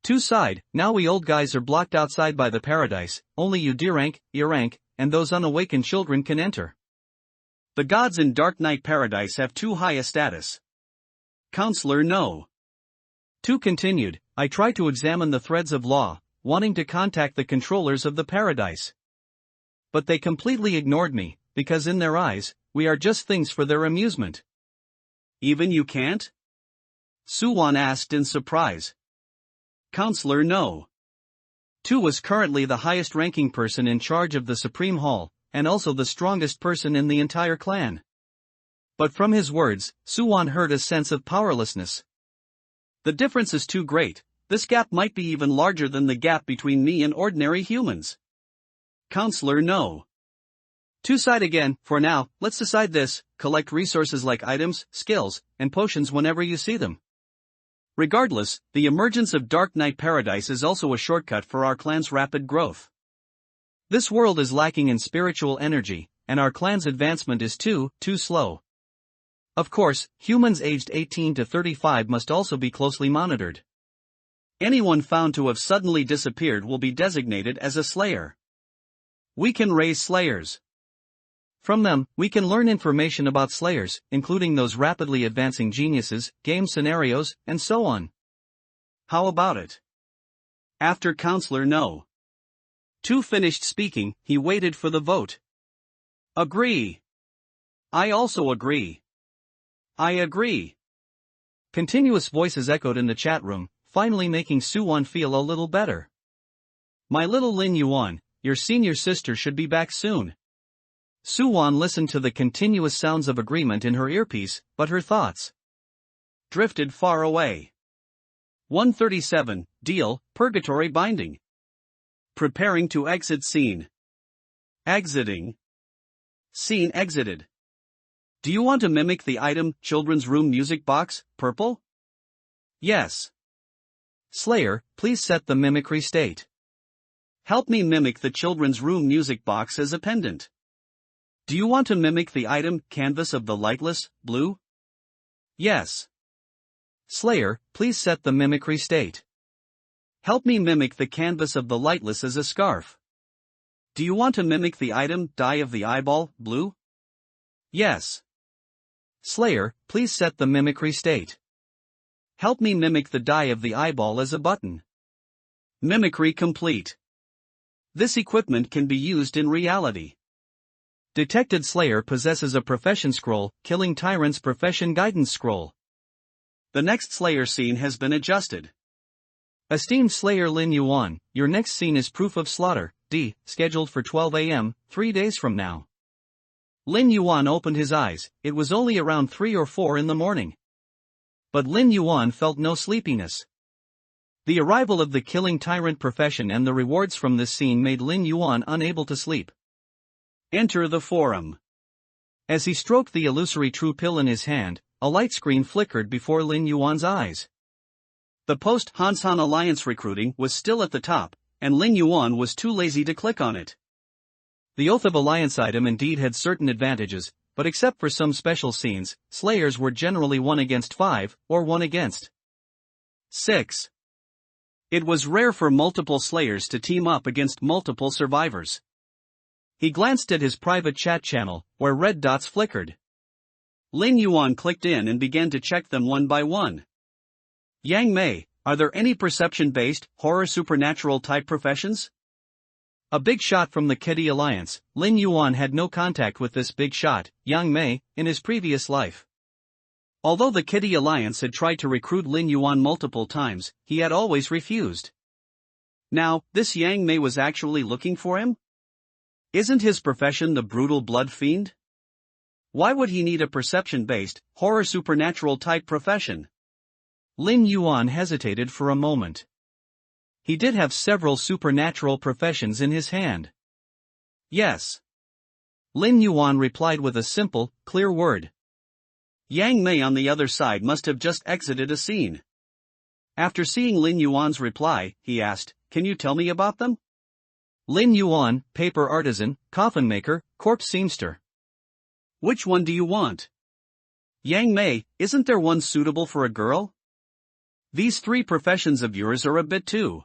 2 sighed, now we old guys are blocked outside by the paradise, only you D-rank, E-rank, and those unawakened children can enter. The gods in Dark Knight Paradise have too high a status. Counselor no. 2 continued, I try to examine the threads of law, wanting to contact the controllers of the paradise. But they completely ignored me, because in their eyes, we are just things for their amusement. Even you can't? Su-won asked in surprise. Counselor no. 2 was currently the highest ranking person in charge of the Supreme Hall, and also the strongest person in the entire clan. But from his words, Su-won heard a sense of powerlessness. The difference is too great. This gap might be even larger than the gap between me and ordinary humans. Counselor no. 2 sighed again, for now, let's decide this, collect resources like items, skills, and potions whenever you see them. Regardless, the emergence of Dark Knight Paradise is also a shortcut for our clan's rapid growth. This world is lacking in spiritual energy, and our clan's advancement is too slow. Of course, humans aged 18 to 35 must also be closely monitored. Anyone found to have suddenly disappeared will be designated as a slayer. We can raise slayers. From them, we can learn information about slayers, including those rapidly advancing geniuses, game scenarios, and so on. How about it? After Counselor no. 2 finished speaking, he waited for the vote. Agree. I also agree. I agree. Continuous voices echoed in the chat room, finally making Su-won feel a little better. My little Lin Yuan, your senior sister should be back soon. Su-won listened to the continuous sounds of agreement in her earpiece, but her thoughts drifted far away. 137, Deal, Purgatory Binding. Preparing to exit scene. Exiting. Scene exited. Do you want to mimic the item, Children's Room Music Box, purple? Yes. Slayer, please set the mimicry state. Help me mimic the Children's Room Music Box as a pendant. Do you want to mimic the item, Canvas of the Lightless, blue? Yes. Slayer, please set the mimicry state. Help me mimic the Canvas of the Lightless as a scarf. Do you want to mimic the item, Dye of the Eyeball, blue? Yes. Slayer, please set the mimicry state. Help me mimic the dye of the eyeball as a button. Mimicry complete. This equipment can be used in reality. Detected Slayer possesses a profession scroll, Killing Tyrants profession guidance scroll. The next Slayer scene has been adjusted. Esteemed Slayer Lin Yuan, your next scene is Proof of Slaughter, D, scheduled for 12 a.m., 3 days from now. Lin Yuan opened his eyes, it was only around 3 or 4 in the morning. But Lin Yuan felt no sleepiness. The arrival of the killing tyrant profession and the rewards from this scene made Lin Yuan unable to sleep. Enter the forum. As he stroked the illusory true pill in his hand, a light screen flickered before Lin Yuan's eyes. The post-Hansan Alliance recruiting was still at the top, and Lin Yuan was too lazy to click on it. The Oath of Alliance item indeed had certain advantages, but except for some special scenes, slayers were generally 1 against 5, or 1 against 6. It was rare for multiple slayers to team up against multiple survivors. He glanced at his private chat channel, where red dots flickered. Lin Yuan clicked in and began to check them one by one. Yang Mei, are there any perception-based, horror supernatural type professions? A big shot from the Kitty Alliance. Lin Yuan had no contact with this big shot, Yang Mei, in his previous life. Although the Kitty Alliance had tried to recruit Lin Yuan multiple times, he had always refused. Now, this Yang Mei was actually looking for him? Isn't his profession the brutal blood fiend? Why would he need a perception-based, horror supernatural type profession? Lin Yuan hesitated for a moment. He did have several supernatural professions in his hand. Yes. Lin Yuan replied with a simple, clear word. Yang Mei on the other side must have just exited a scene. After seeing Lin Yuan's reply, he asked, "Can you tell me about them?" Lin Yuan, paper artisan, coffin maker, corpse seamster. Which one do you want? Yang Mei, isn't there one suitable for a girl? These 3 professions of yours are a bit too.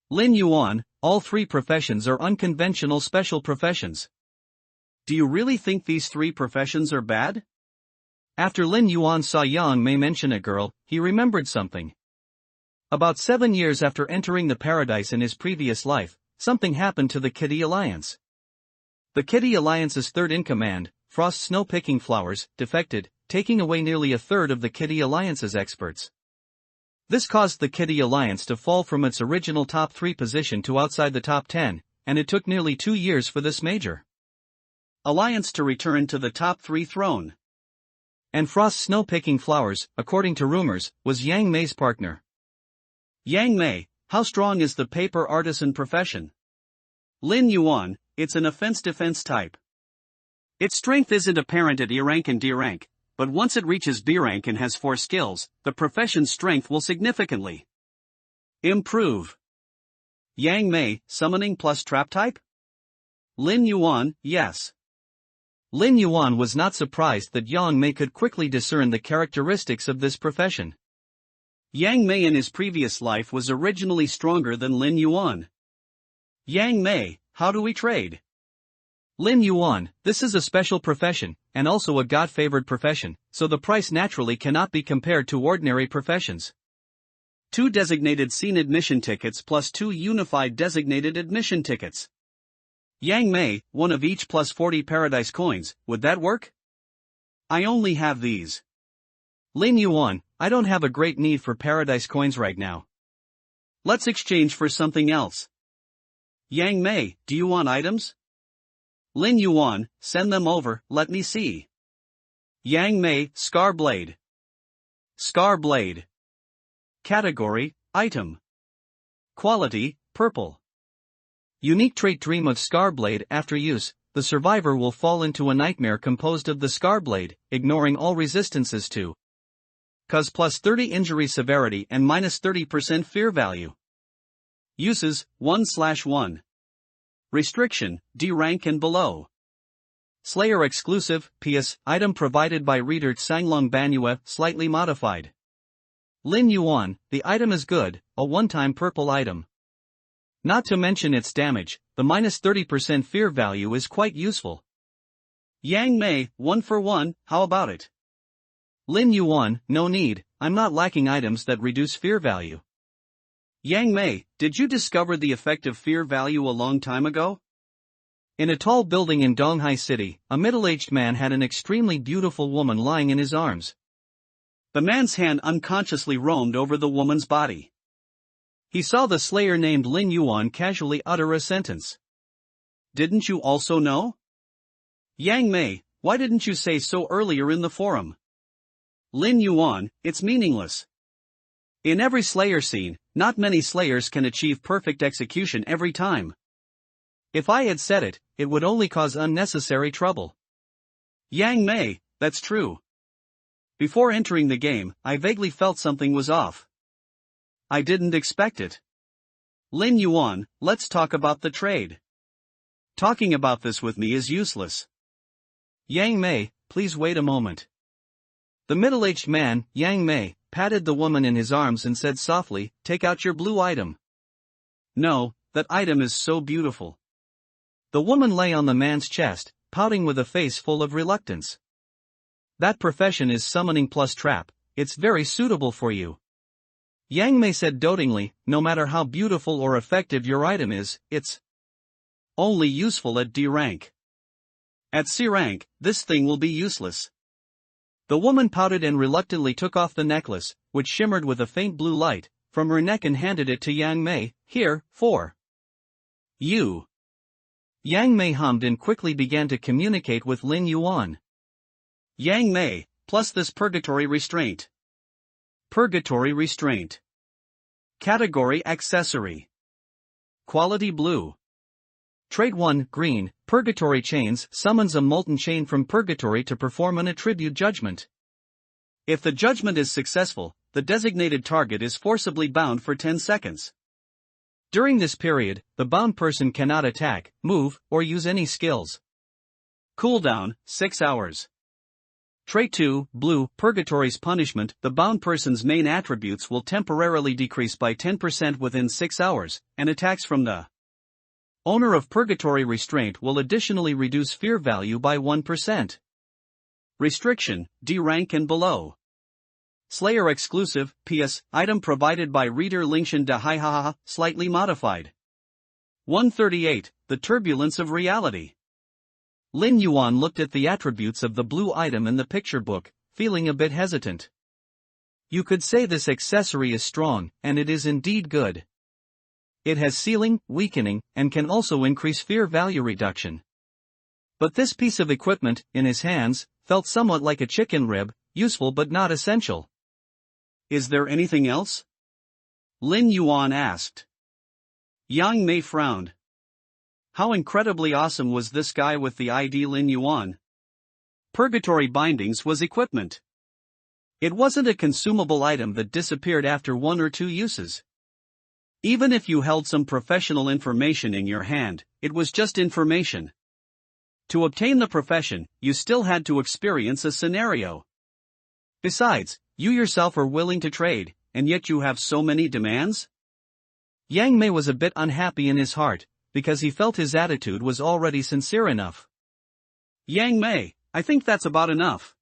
Lin Yuan, all 3 professions are unconventional special professions. Do you really think these 3 professions are bad? After Lin Yuan saw Yang Mei mention a girl, he remembered something. About 7 years after entering the paradise in his previous life, something happened to the Kitty Alliance. The Kitty Alliance's third-in-command, Frost Snow-Picking Flowers, defected, taking away nearly a third of the Kitty Alliance's experts. This caused the Kitty Alliance to fall from its original top 3 position to outside the top 10, and it took nearly 2 years for this major alliance to return to the top 3 throne. And Frost Snow-Picking Flowers, according to rumors, was Yang Mei's partner. Yang Mei, how strong is the paper artisan profession? Lin Yuan, it's an offense-defense type. Its strength isn't apparent at E rank and D rank, but once it reaches B rank and has 4 skills, the profession's strength will significantly improve. Yang Mei, summoning plus trap type? Lin Yuan, yes. Lin Yuan was not surprised that Yang Mei could quickly discern the characteristics of this profession. Yang Mei in his previous life was originally stronger than Lin Yuan. Yang Mei, how do we trade? Lin Yuan, this is a special profession, and also a God-favored profession, so the price naturally cannot be compared to ordinary professions. 2 designated scene admission tickets plus 2 unified designated admission tickets. Yang Mei, 1 of each plus 40 paradise coins, would that work? I only have these. Lin Yuan, I don't have a great need for paradise coins right now. Let's exchange for something else. Yang Mei, do you want items? Lin Yuan, send them over, let me see. Yang Mei, Scar Blade. Scar Blade. Category, Item. Quality, Purple. Unique trait: Dream of Scar Blade. After use, the survivor will fall into a nightmare composed of the Scar Blade, ignoring all resistances to cause plus 30 injury severity and minus 30% fear value. Uses, 1/1. Restriction, D rank and below. Slayer exclusive, PS, item provided by reader Sanglong Manhwa, slightly modified. Lin Yuan, the item is good, a one-time purple item. Not to mention its damage, the minus 30% fear value is quite useful. Yang Mei, 1 for 1, how about it? Lin Yuan, no need, I'm not lacking items that reduce fear value. Yang Mei, did you discover the effect of fear value a long time ago? In a tall building in Donghai City, a middle-aged man had an extremely beautiful woman lying in his arms. The man's hand unconsciously roamed over the woman's body. He saw the slayer named Lin Yuan casually utter a sentence. Didn't you also know? Yang Mei, why didn't you say so earlier in the forum? Lin Yuan, it's meaningless. In every Slayer scene, not many Slayers can achieve perfect execution every time. If I had said it, it would only cause unnecessary trouble. Yang Mei, that's true. Before entering the game, I vaguely felt something was off. I didn't expect it. Lin Yuan, let's talk about the trade. Talking about this with me is useless. Yang Mei, please wait a moment. The middle-aged man, Yang Mei, patted the woman in his arms and said softly, take out your blue item. No, that item is so beautiful. The woman lay on the man's chest, pouting with a face full of reluctance. That profession is summoning plus trap, it's very suitable for you. Yang Mei said dotingly, no matter how beautiful or effective your item is, it's only useful at D rank. At C rank, this thing will be useless. The woman pouted and reluctantly took off the necklace, which shimmered with a faint blue light, from her neck and handed it to Yang Mei. Here, for you. Yang Mei hummed and quickly began to communicate with Lin Yuan. Yang Mei, plus this purgatory restraint. Purgatory restraint. Category accessory. Quality blue. Trait 1, green, purgatory chains summons a molten chain from purgatory to perform an attribute judgment. If the judgment is successful, the designated target is forcibly bound for 10 seconds. During this period, the bound person cannot attack, move, or use any skills. Cooldown, 6 hours. Trait 2, blue, purgatory's punishment, the bound person's main attributes will temporarily decrease by 10% within 6 hours, and attacks from the owner of purgatory restraint will additionally reduce fear value by 1%. Restriction, D rank and below. Slayer exclusive, PS, item provided by reader Lingshan de Hai slightly modified. 138, the turbulence of reality. Lin Yuan looked at the attributes of the blue item in the picture book, feeling a bit hesitant. You could say this accessory is strong, and it is indeed good. It has sealing, weakening, and can also increase fear value reduction. But this piece of equipment, in his hands, felt somewhat like a chicken rib, useful but not essential. Is there anything else? Lin Yuan asked. Yang Mei frowned. How incredibly awesome was this guy with the ID Lin Yuan? Purgatory bindings was equipment. It wasn't a consumable item that disappeared after 1 or 2 uses. Even if you held some professional information in your hand, it was just information. To obtain the profession, you still had to experience a scenario. Besides, you yourself are willing to trade, and yet you have so many demands? Yang Mei was a bit unhappy in his heart, because he felt his attitude was already sincere enough. Yang Mei, I think that's about enough.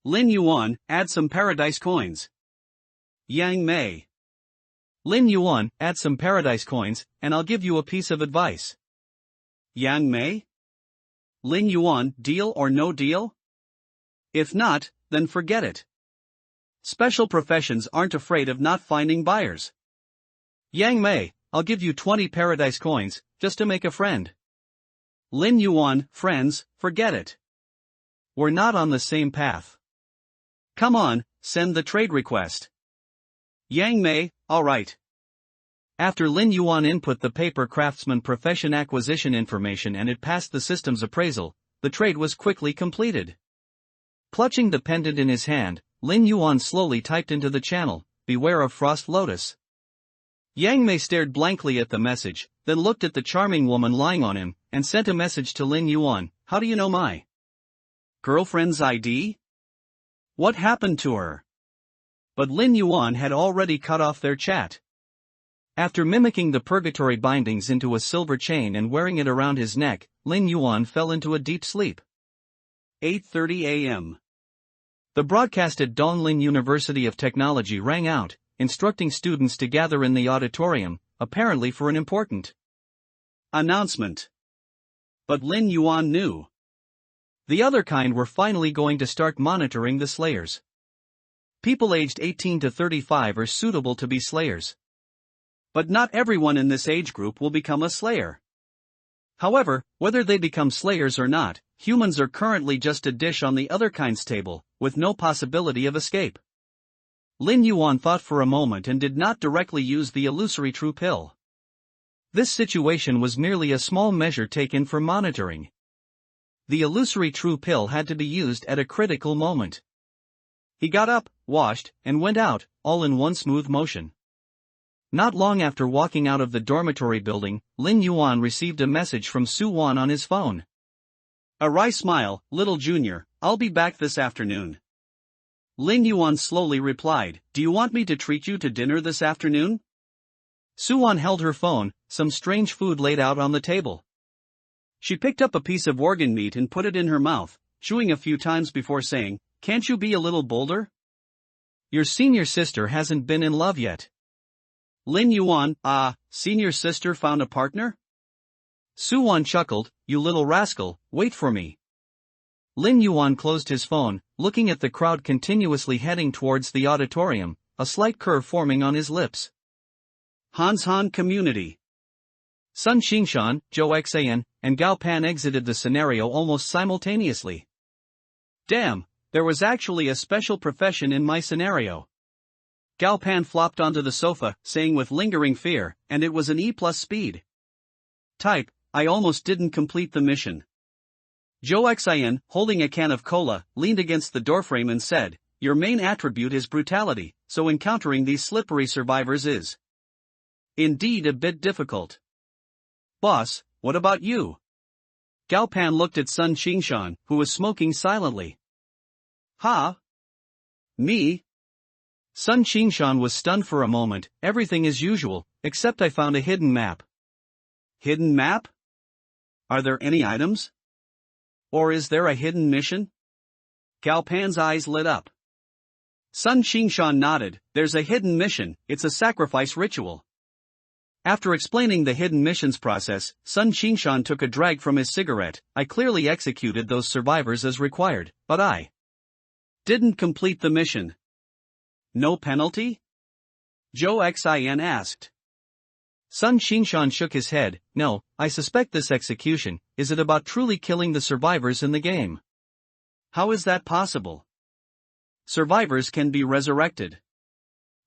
Lin Yuan, add some paradise coins. Yang Mei. Lin Yuan, add some paradise coins, and I'll give you a piece of advice. Yang Mei? Lin Yuan, deal or no deal? If not, then forget it. Special professions aren't afraid of not finding buyers. Yang Mei, I'll give you 20 paradise coins, just to make a friend. Lin Yuan, friends, forget it. We're not on the same path. Come on, send the trade request. Yang Mei, alright. After Lin Yuan input the paper craftsman profession acquisition information and it passed the system's appraisal, the trade was quickly completed. Clutching the pendant in his hand, Lin Yuan slowly typed into the channel, beware of Frost Lotus. Yang Mei stared blankly at the message, then looked at the charming woman lying on him, and sent a message to Lin Yuan, how do you know my girlfriend's ID? What happened to her? But Lin Yuan had already cut off their chat. After mimicking the purgatory bindings into a silver chain and wearing it around his neck, Lin Yuan fell into a deep sleep. 8:30 a.m. The broadcast at Donglin University of Technology rang out, instructing students to gather in the auditorium, apparently for an important announcement. But Lin Yuan knew. The other kind were finally going to start monitoring the Slayers. People aged 18 to 35 are suitable to be Slayers. But not everyone in this age group will become a Slayer. However, whether they become Slayers or not, humans are currently just a dish on the other kind's table, with no possibility of escape. Lin Yuan thought for a moment and did not directly use the illusory true pill. This situation was merely a small measure taken for monitoring. The illusory true pill had to be used at a critical moment. He got up, washed, and went out, all in one smooth motion. Not long after walking out of the dormitory building, Lin Yuan received a message from Su Wan on his phone. A wry smile, little junior, I'll be back this afternoon. Lin Yuan slowly replied, do you want me to treat you to dinner this afternoon? Su Wan held her phone, some strange food laid out on the table. She picked up a piece of organ meat and put it in her mouth, chewing a few times before saying, can't you be a little bolder? Your senior sister hasn't been in love yet. Lin Yuan, senior sister found a partner? Su Wan chuckled, you little rascal, wait for me. Lin Yuan closed his phone, looking at the crowd continuously heading towards the auditorium, a slight curve forming on his lips. Han community. Sun Xingshan, Zhou Xan, and Gao Pan exited the scenario almost simultaneously. Damn, there was actually a special profession in my scenario. Gao Pan flopped onto the sofa, saying with lingering fear, and it was an E+ speed. Type, I almost didn't complete the mission. Zhou Xan, holding a can of cola, leaned against the doorframe and said, your main attribute is brutality, so encountering these slippery survivors is indeed a bit difficult. Boss, what about you? Gao Pan looked at Sun Xingshan, who was smoking silently. Ha? Me? Sun Xingshan was stunned for a moment, everything as usual, except I found a hidden map. Hidden map? Are there any items? Or is there a hidden mission? Gao Pan's eyes lit up. Sun Xingshan nodded, there's a hidden mission, it's a sacrifice ritual. After explaining the hidden missions process, Sun Xingshan took a drag from his cigarette. I clearly executed those survivors as required, but I didn't complete the mission. No penalty? Zhou Xian asked. Sun Xingshan shook his head, no, I suspect this execution, is it about truly killing the survivors in the game? How is that possible? Survivors can be resurrected.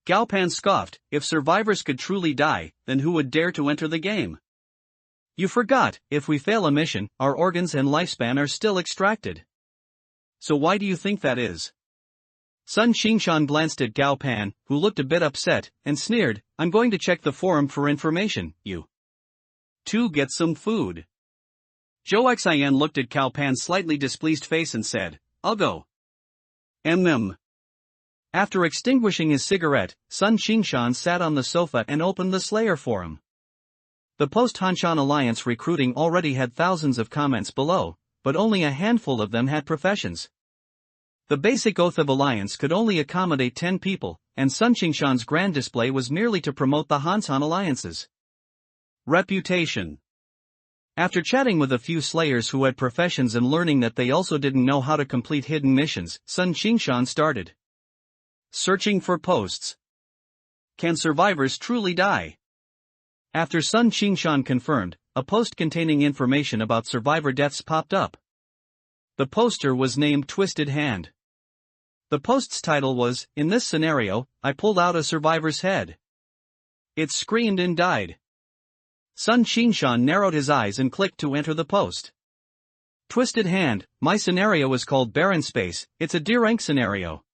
Gao Pan scoffed, if survivors could truly die, then who would dare to enter the game? You forgot, if we fail a mission, our organs and lifespan are still extracted. So why do you think that is? Sun Xingshan glanced at Gao Pan, who looked a bit upset, and sneered, I'm going to check the forum for information, you two get some food. Zhou Xian looked at Gao Pan's slightly displeased face and said, I'll go. After extinguishing his cigarette, Sun Xingshan sat on the sofa and opened the Slayer forum. The post-Hanshan Alliance recruiting already had thousands of comments below, but only a handful of them had professions. The basic oath of alliance could only accommodate 10 people, and Sun Xingshan's grand display was merely to promote the Hanshan alliances. Reputation. After chatting with a few slayers who had professions and learning that they also didn't know how to complete hidden missions, Sun Xingshan started searching for posts. Can survivors truly die? After Sun Xingshan confirmed, a post containing information about survivor deaths popped up. The poster was named Twisted Hand. The post's title was, in this scenario, I pulled out a survivor's head. It screamed and died. Sun Xingshan narrowed his eyes and clicked to enter the post. Twisted Hand, my scenario is called Barren Space, it's a D-rank scenario.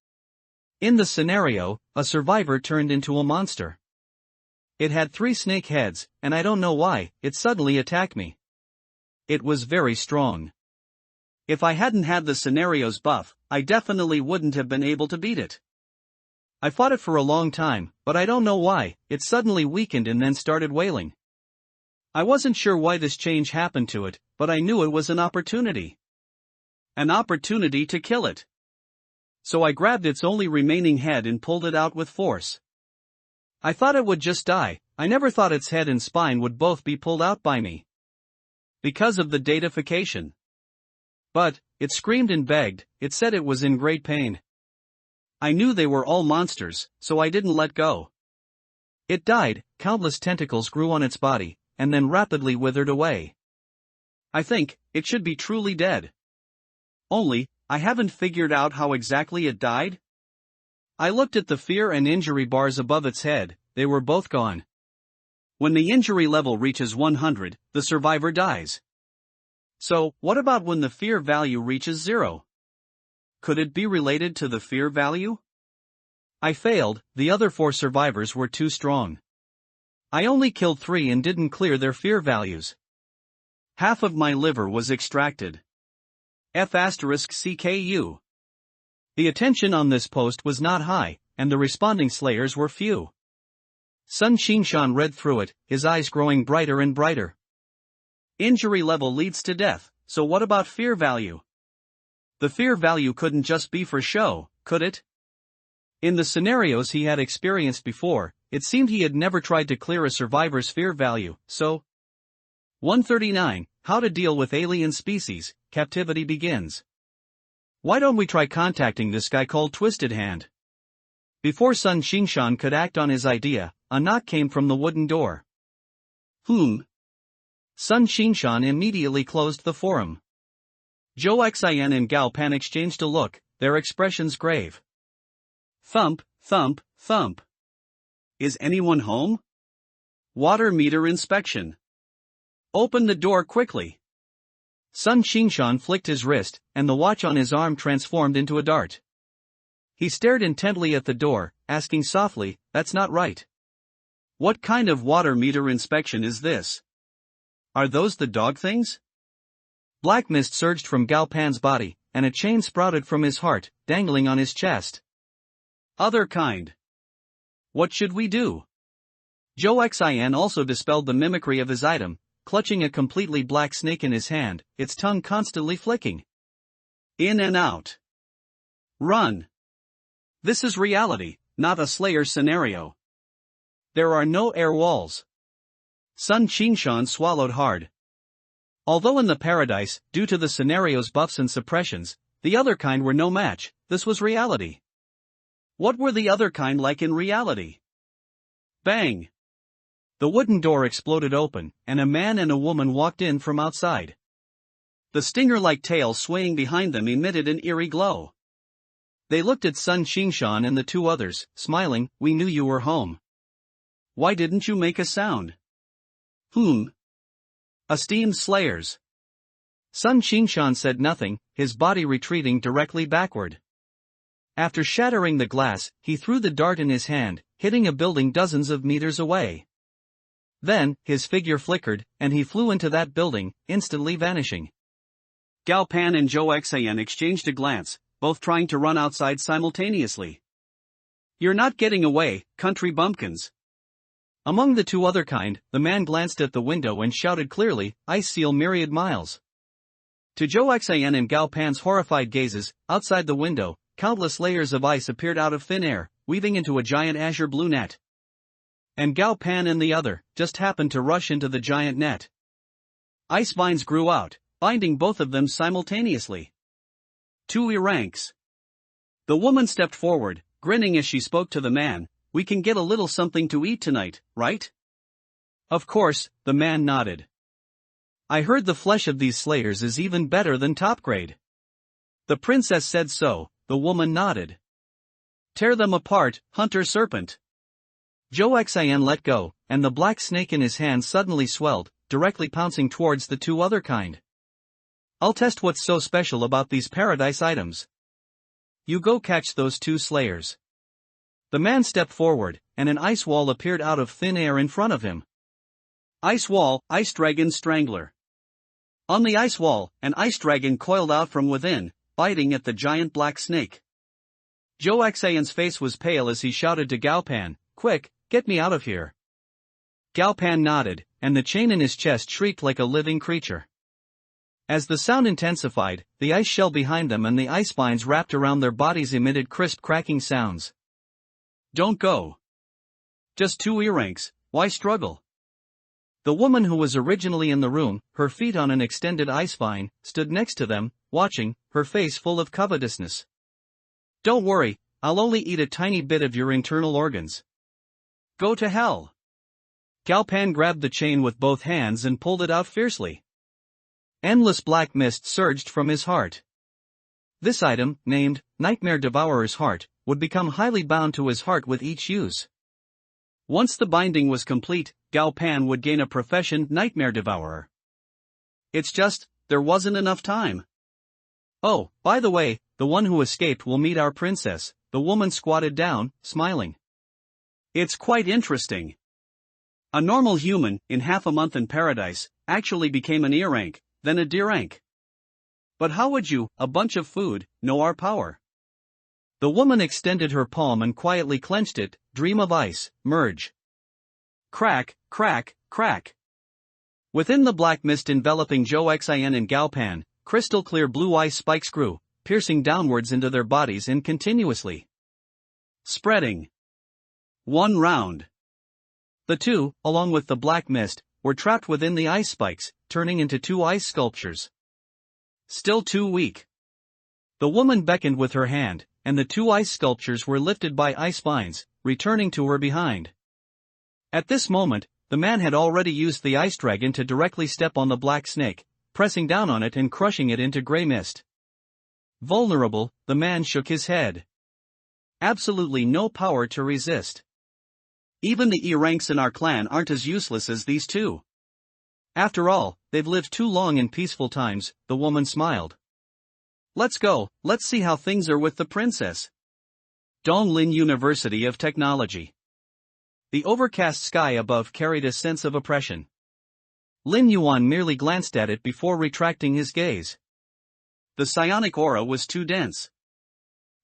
In the scenario, a survivor turned into a monster. It had 3 snake heads, and I don't know why, it suddenly attacked me. It was very strong. If I hadn't had the scenario's buff, I definitely wouldn't have been able to beat it. I fought it for a long time, but I don't know why, it suddenly weakened and then started wailing. I wasn't sure why this change happened to it, but I knew it was an opportunity. An opportunity to kill it. So I grabbed its only remaining head and pulled it out with force. I thought it would just die, I never thought its head and spine would both be pulled out by me. Because of the datafication. But, it screamed and begged, it said it was in great pain. I knew they were all monsters, so I didn't let go. It died, countless tentacles grew on its body, and then rapidly withered away. I think, it should be truly dead. Only, I haven't figured out how exactly it died. I looked at the fear and injury bars above its head, they were both gone. When the injury level reaches 100, the survivor dies. So, what about when the fear value reaches 0? Could it be related to the fear value? I failed, the other 4 survivors were too strong. I only killed 3 and didn't clear their fear values. Half of my liver was extracted. F***CKU. The attention on this post was not high, and the responding slayers were few. Sun Xingshan read through it, his eyes growing brighter and brighter. Injury level leads to death, so what about fear value? The fear value couldn't just be for show, could it? In the scenarios he had experienced before, it seemed he had never tried to clear a survivor's fear value, so... 139, How to Deal with Alien Species, Captivity Begins. Why don't we try contacting this guy called Twisted Hand? Before Sun Xingshan could act on his idea, a knock came from the wooden door. Sun Xingshan immediately closed the forum. Zhou Xian and Gao Pan exchanged a look, their expressions grave. Thump, thump, thump. Is anyone home? Water meter inspection. Open the door quickly. Sun Xingshan flicked his wrist, and the watch on his arm transformed into a dart. He stared intently at the door, asking softly, "That's not right. What kind of water meter inspection is this? Are those the dog things?" Black mist surged from Gao Pan's body, and a chain sprouted from his heart, dangling on his chest. Other kind. What should we do? Zhou Xian also dispelled the mimicry of his item, clutching a completely black snake in his hand, its tongue constantly flicking. In and out. Run. This is reality, not a Slayer scenario. There are no air walls. Sun Xingshan swallowed hard. Although in the paradise, due to the scenario's buffs and suppressions, the other kind were no match, this was reality. What were the other kind like in reality? Bang! The wooden door exploded open, and a man and a woman walked in from outside. The stinger-like tail swaying behind them emitted an eerie glow. They looked at Sun Xingshan and the 2 others, smiling. "We knew you were home. Why didn't you make a sound?" Esteemed Slayers. Sun Xingshan said nothing, his body retreating directly backward. After shattering the glass, he threw the dart in his hand, hitting a building dozens of meters away. Then, his figure flickered, and he flew into that building, instantly vanishing. Gao Pan and Zhou Xian exchanged a glance, both trying to run outside simultaneously. "You're not getting away, country bumpkins." Among the 2 other kind, the man glanced at the window and shouted clearly, "Ice seal myriad miles." To Zhou Xian and Gao Pan's horrified gazes, outside the window, countless layers of ice appeared out of thin air, weaving into a giant azure blue net. And Gao Pan and the other just happened to rush into the giant net. Ice vines grew out, binding both of them simultaneously. 2 ranks. The woman stepped forward, grinning as she spoke to the man. "We can get a little something to eat tonight, right?" Of course, the man nodded. "I heard the flesh of these slayers is even better than top grade." The princess said so, the woman nodded. "Tear them apart, hunter serpent." Zhou Xian let go, and the black snake in his hand suddenly swelled, directly pouncing towards the 2 other kind. "I'll test what's so special about these paradise items. You go catch those 2 slayers." The man stepped forward, and an ice wall appeared out of thin air in front of him. Ice wall, Ice Dragon Strangler. On the ice wall, an ice dragon coiled out from within, biting at the giant black snake. Zhou Xian's face was pale as he shouted to Gao Pan, "Quick, get me out of here." Gao Pan nodded, and the chain in his chest shrieked like a living creature. As the sound intensified, the ice shell behind them and the ice vines wrapped around their bodies emitted crisp cracking sounds. "Don't go. Just 2 earrings, why struggle?" The woman who was originally in the room, her feet on an extended ice vine, stood next to them, watching, her face full of covetousness. "Don't worry, I'll only eat a tiny bit of your internal organs. Go to hell." Gao Pan grabbed the chain with both hands and pulled it out fiercely. Endless black mist surged from his heart. This item, named Nightmare Devourer's Heart, would become highly bound to his heart with each use. Once the binding was complete, Gao Pan would gain a profession nightmare devourer. It's just, there wasn't enough time. Oh, by the way, the one who escaped will meet our princess, the woman squatted down, smiling. It's quite interesting. A normal human, in half a month in paradise, actually became an ear-rank, then a deer-rank. But how would you, a bunch of food, know our power? The woman extended her palm and quietly clenched it, dream of ice, merge. Crack, crack, crack. Within the black mist enveloping Zhou Xian and Gao Pan, crystal clear blue ice spikes grew, piercing downwards into their bodies and continuously spreading. One round. The two, along with the black mist, were trapped within the ice spikes, turning into two ice sculptures. Still too weak. The woman beckoned with her hand, and the two ice sculptures were lifted by ice vines, returning to her behind. At this moment, the man had already used the ice dragon to directly step on the black snake, pressing down on it and crushing it into grey mist. Vulnerable, the man shook his head. Absolutely no power to resist. Even the E-ranks in our clan aren't as useless as these two. After all, they've lived too long in peaceful times, the woman smiled. Let's go, let's see how things are with the princess. Donglin University of Technology. The overcast sky above carried a sense of oppression. Lin Yuan merely glanced at it before retracting his gaze. The psionic aura was too dense.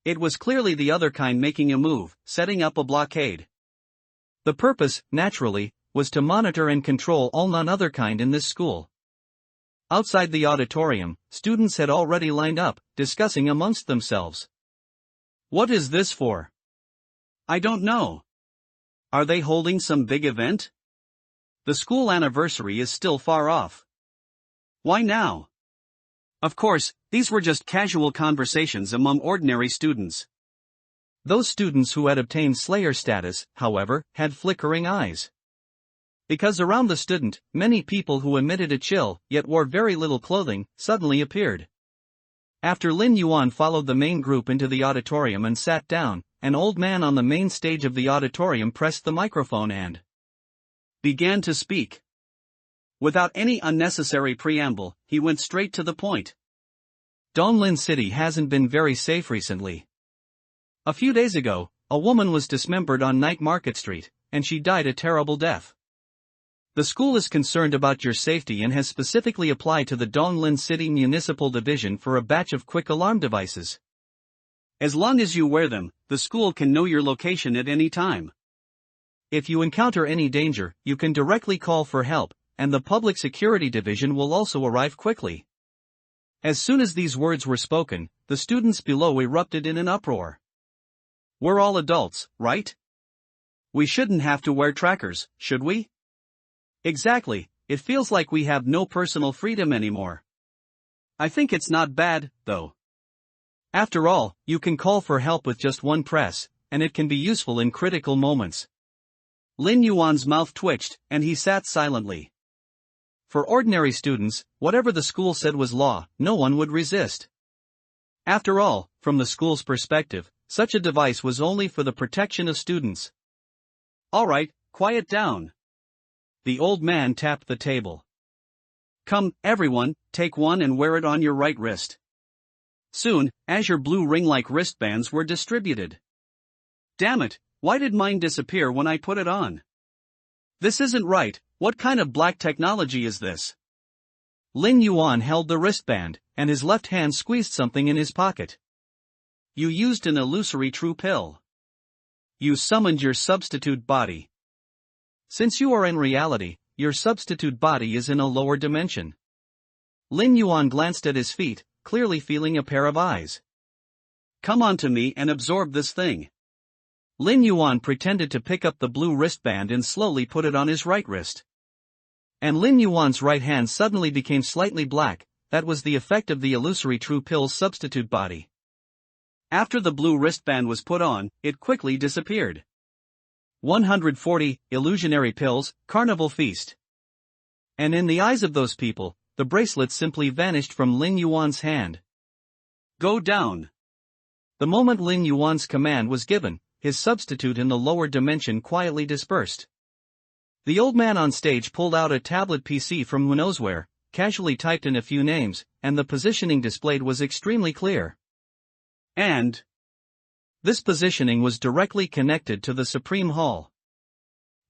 It was clearly the other kind making a move, setting up a blockade. The purpose, naturally, was to monitor and control all non-other kind in this school. Outside the auditorium, students had already lined up, discussing amongst themselves. What is this for? I don't know. Are they holding some big event? The school anniversary is still far off. Why now? Of course, these were just casual conversations among ordinary students. Those students who had obtained Slayer status, however, had flickering eyes. Because around the student, many people who emitted a chill, yet wore very little clothing, suddenly appeared. After Lin Yuan followed the main group into the auditorium and sat down, an old man on the main stage of the auditorium pressed the microphone and began to speak. Without any unnecessary preamble, he went straight to the point. Donglin City hasn't been very safe recently. A few days ago, a woman was dismembered on Night Market Street, and she died a terrible death. The school is concerned about your safety and has specifically applied to the Donglin City Municipal Division for a batch of quick alarm devices. As long as you wear them, the school can know your location at any time. If you encounter any danger, you can directly call for help, and the Public Security Division will also arrive quickly. As soon as these words were spoken, the students below erupted in an uproar. We're all adults, right? We shouldn't have to wear trackers, should we? Exactly, it feels like we have no personal freedom anymore. I think it's not bad, though. After all, you can call for help with just one press, and it can be useful in critical moments. Lin Yuan's mouth twitched, and he sat silently. For ordinary students, whatever the school said was law, no one would resist. After all, from the school's perspective, such a device was only for the protection of students. All right, quiet down. The old man tapped the table. Come, everyone, take one and wear it on your right wrist. Soon, azure blue ring-like wristbands were distributed. Damn it, why did mine disappear when I put it on? This isn't right, what kind of black technology is this? Lin Yuan held the wristband, and his left hand squeezed something in his pocket. You used an illusory true pill. You summoned your substitute body. Since you are in reality, your substitute body is in a lower dimension. Lin Yuan glanced at his feet, clearly feeling a pair of eyes. Come on to me and absorb this thing. Lin Yuan pretended to pick up the blue wristband and slowly put it on his right wrist. And Lin Yuan's right hand suddenly became slightly black, that was the effect of the illusory true pill's substitute body. After the blue wristband was put on, it quickly disappeared. 140 illusionary pills, carnival feast. And in the eyes of those people, the bracelet simply vanished from Lin Yuan's hand. Go down. The moment Lin Yuan's command was given, his substitute in the lower dimension quietly dispersed. The old man on stage pulled out a tablet PC from who knows where, casually typed in a few names, and the positioning displayed was extremely clear. And this positioning was directly connected to the Supreme Hall.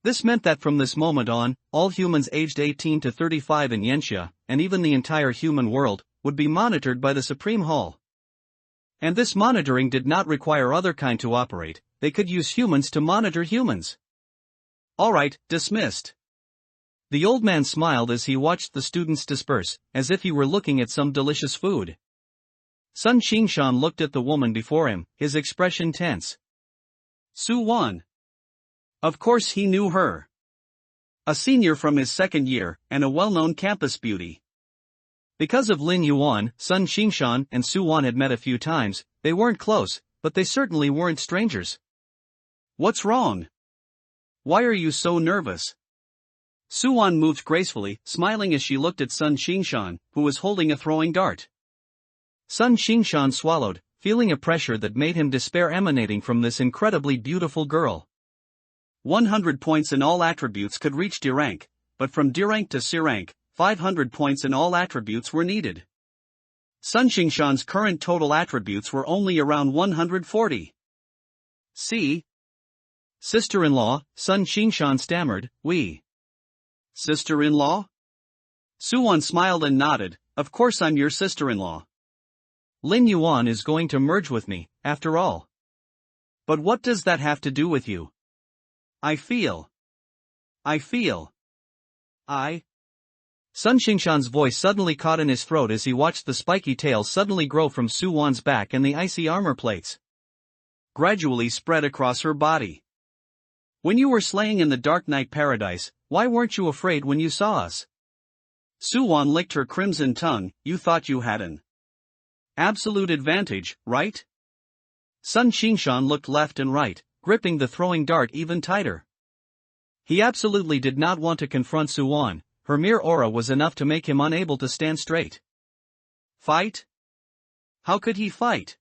This meant that from this moment on, all humans aged 18 to 35 in Yanxia, and even the entire human world, would be monitored by the Supreme Hall. And this monitoring did not require other kind to operate, they could use humans to monitor humans. Alright, dismissed. The old man smiled as he watched the students disperse, as if he were looking at some delicious food. Sun Qingshan looked at the woman before him, his expression tense. Su Wan. Of course he knew her. A senior from his second year, and a well-known campus beauty. Because of Lin Yuan, Sun Qingshan and Su Wan had met a few times, they weren't close, but they certainly weren't strangers. What's wrong? Why are you so nervous? Su Wan moved gracefully, smiling as she looked at Sun Qingshan, who was holding a throwing dart. Sun Qingshan swallowed, feeling a pressure that made him despair emanating from this incredibly beautiful girl. 100 points in all attributes could reach D rank, but from D rank to C rank, 500 points in all attributes were needed. Sun Qingshan's current total attributes were only around 140. See? Sister-in-law, Sun Qingshan stammered, we. Sister-in-law? Su Wan smiled and nodded, of course I'm your sister-in-law. Lin Yuan is going to merge with me, after all. But what does that have to do with you? I feel. Sun Qingshan's voice suddenly caught in his throat as he watched the spiky tail suddenly grow from Su Wan's back and the icy armor plates gradually spread across her body. When you were slaying in the Dark Knight Paradise, why weren't you afraid when you saw us? Su Wan licked her crimson tongue, you thought you had an absolute advantage, right? Sun Qingshan looked left and right, gripping the throwing dart even tighter. He absolutely did not want to confront Su Wan. Her mere aura was enough to make him unable to stand straight. Fight? How could he fight?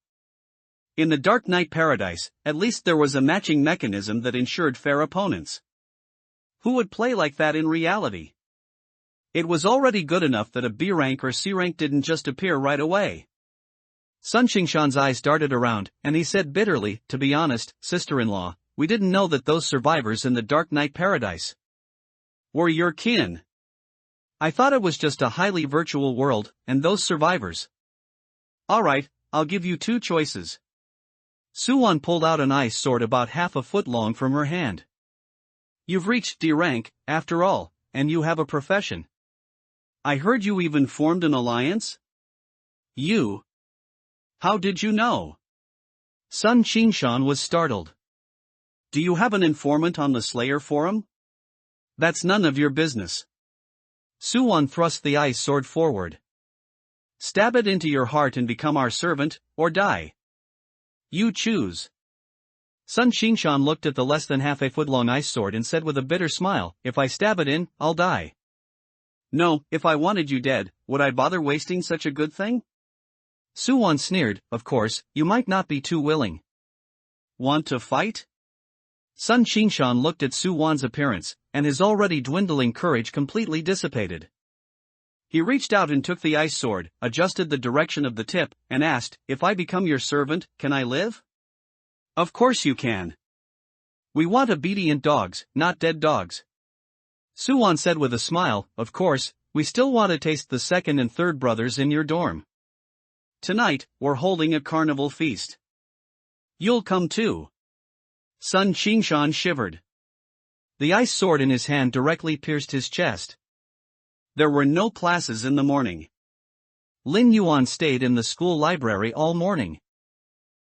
In the Dark Knight Paradise, at least there was a matching mechanism that ensured fair opponents. Who would play like that in reality? It was already good enough that a B rank or C rank didn't just appear right away. Sun Qingshan's eyes darted around, and he said bitterly, to be honest, sister-in-law, we didn't know that those survivors in the Dark Knight Paradise were your kin. I thought it was just a highly virtual world, and those survivors. Alright, I'll give you two choices. Su Wan pulled out an ice sword about half a foot long from her hand. You've reached D rank, after all, and you have a profession. I heard you even formed an alliance? You? How did you know? Sun Qingshan was startled. Do you have an informant on the Slayer Forum? That's none of your business. Su Wan thrust the ice sword forward. Stab it into your heart and become our servant, or die. You choose. Sun Qingshan looked at the less than half a foot long ice sword and said with a bitter smile, if I stab it in, I'll die. No, if I wanted you dead, would I bother wasting such a good thing? Su Wan sneered, of course, you might not be too willing. Want to fight? Sun Qingshan looked at Su Wan's appearance, and his already dwindling courage completely dissipated. He reached out and took the ice sword, adjusted the direction of the tip, and asked, if I become your servant, can I live? Of course you can. We want obedient dogs, not dead dogs. Su Wan said with a smile, of course, we still want to taste the second and third brothers in your dorm. Tonight, we're holding a carnival feast. You'll come too. Sun Qingshan shivered. The ice sword in his hand directly pierced his chest. There were no classes in the morning. Lin Yuan stayed in the school library all morning.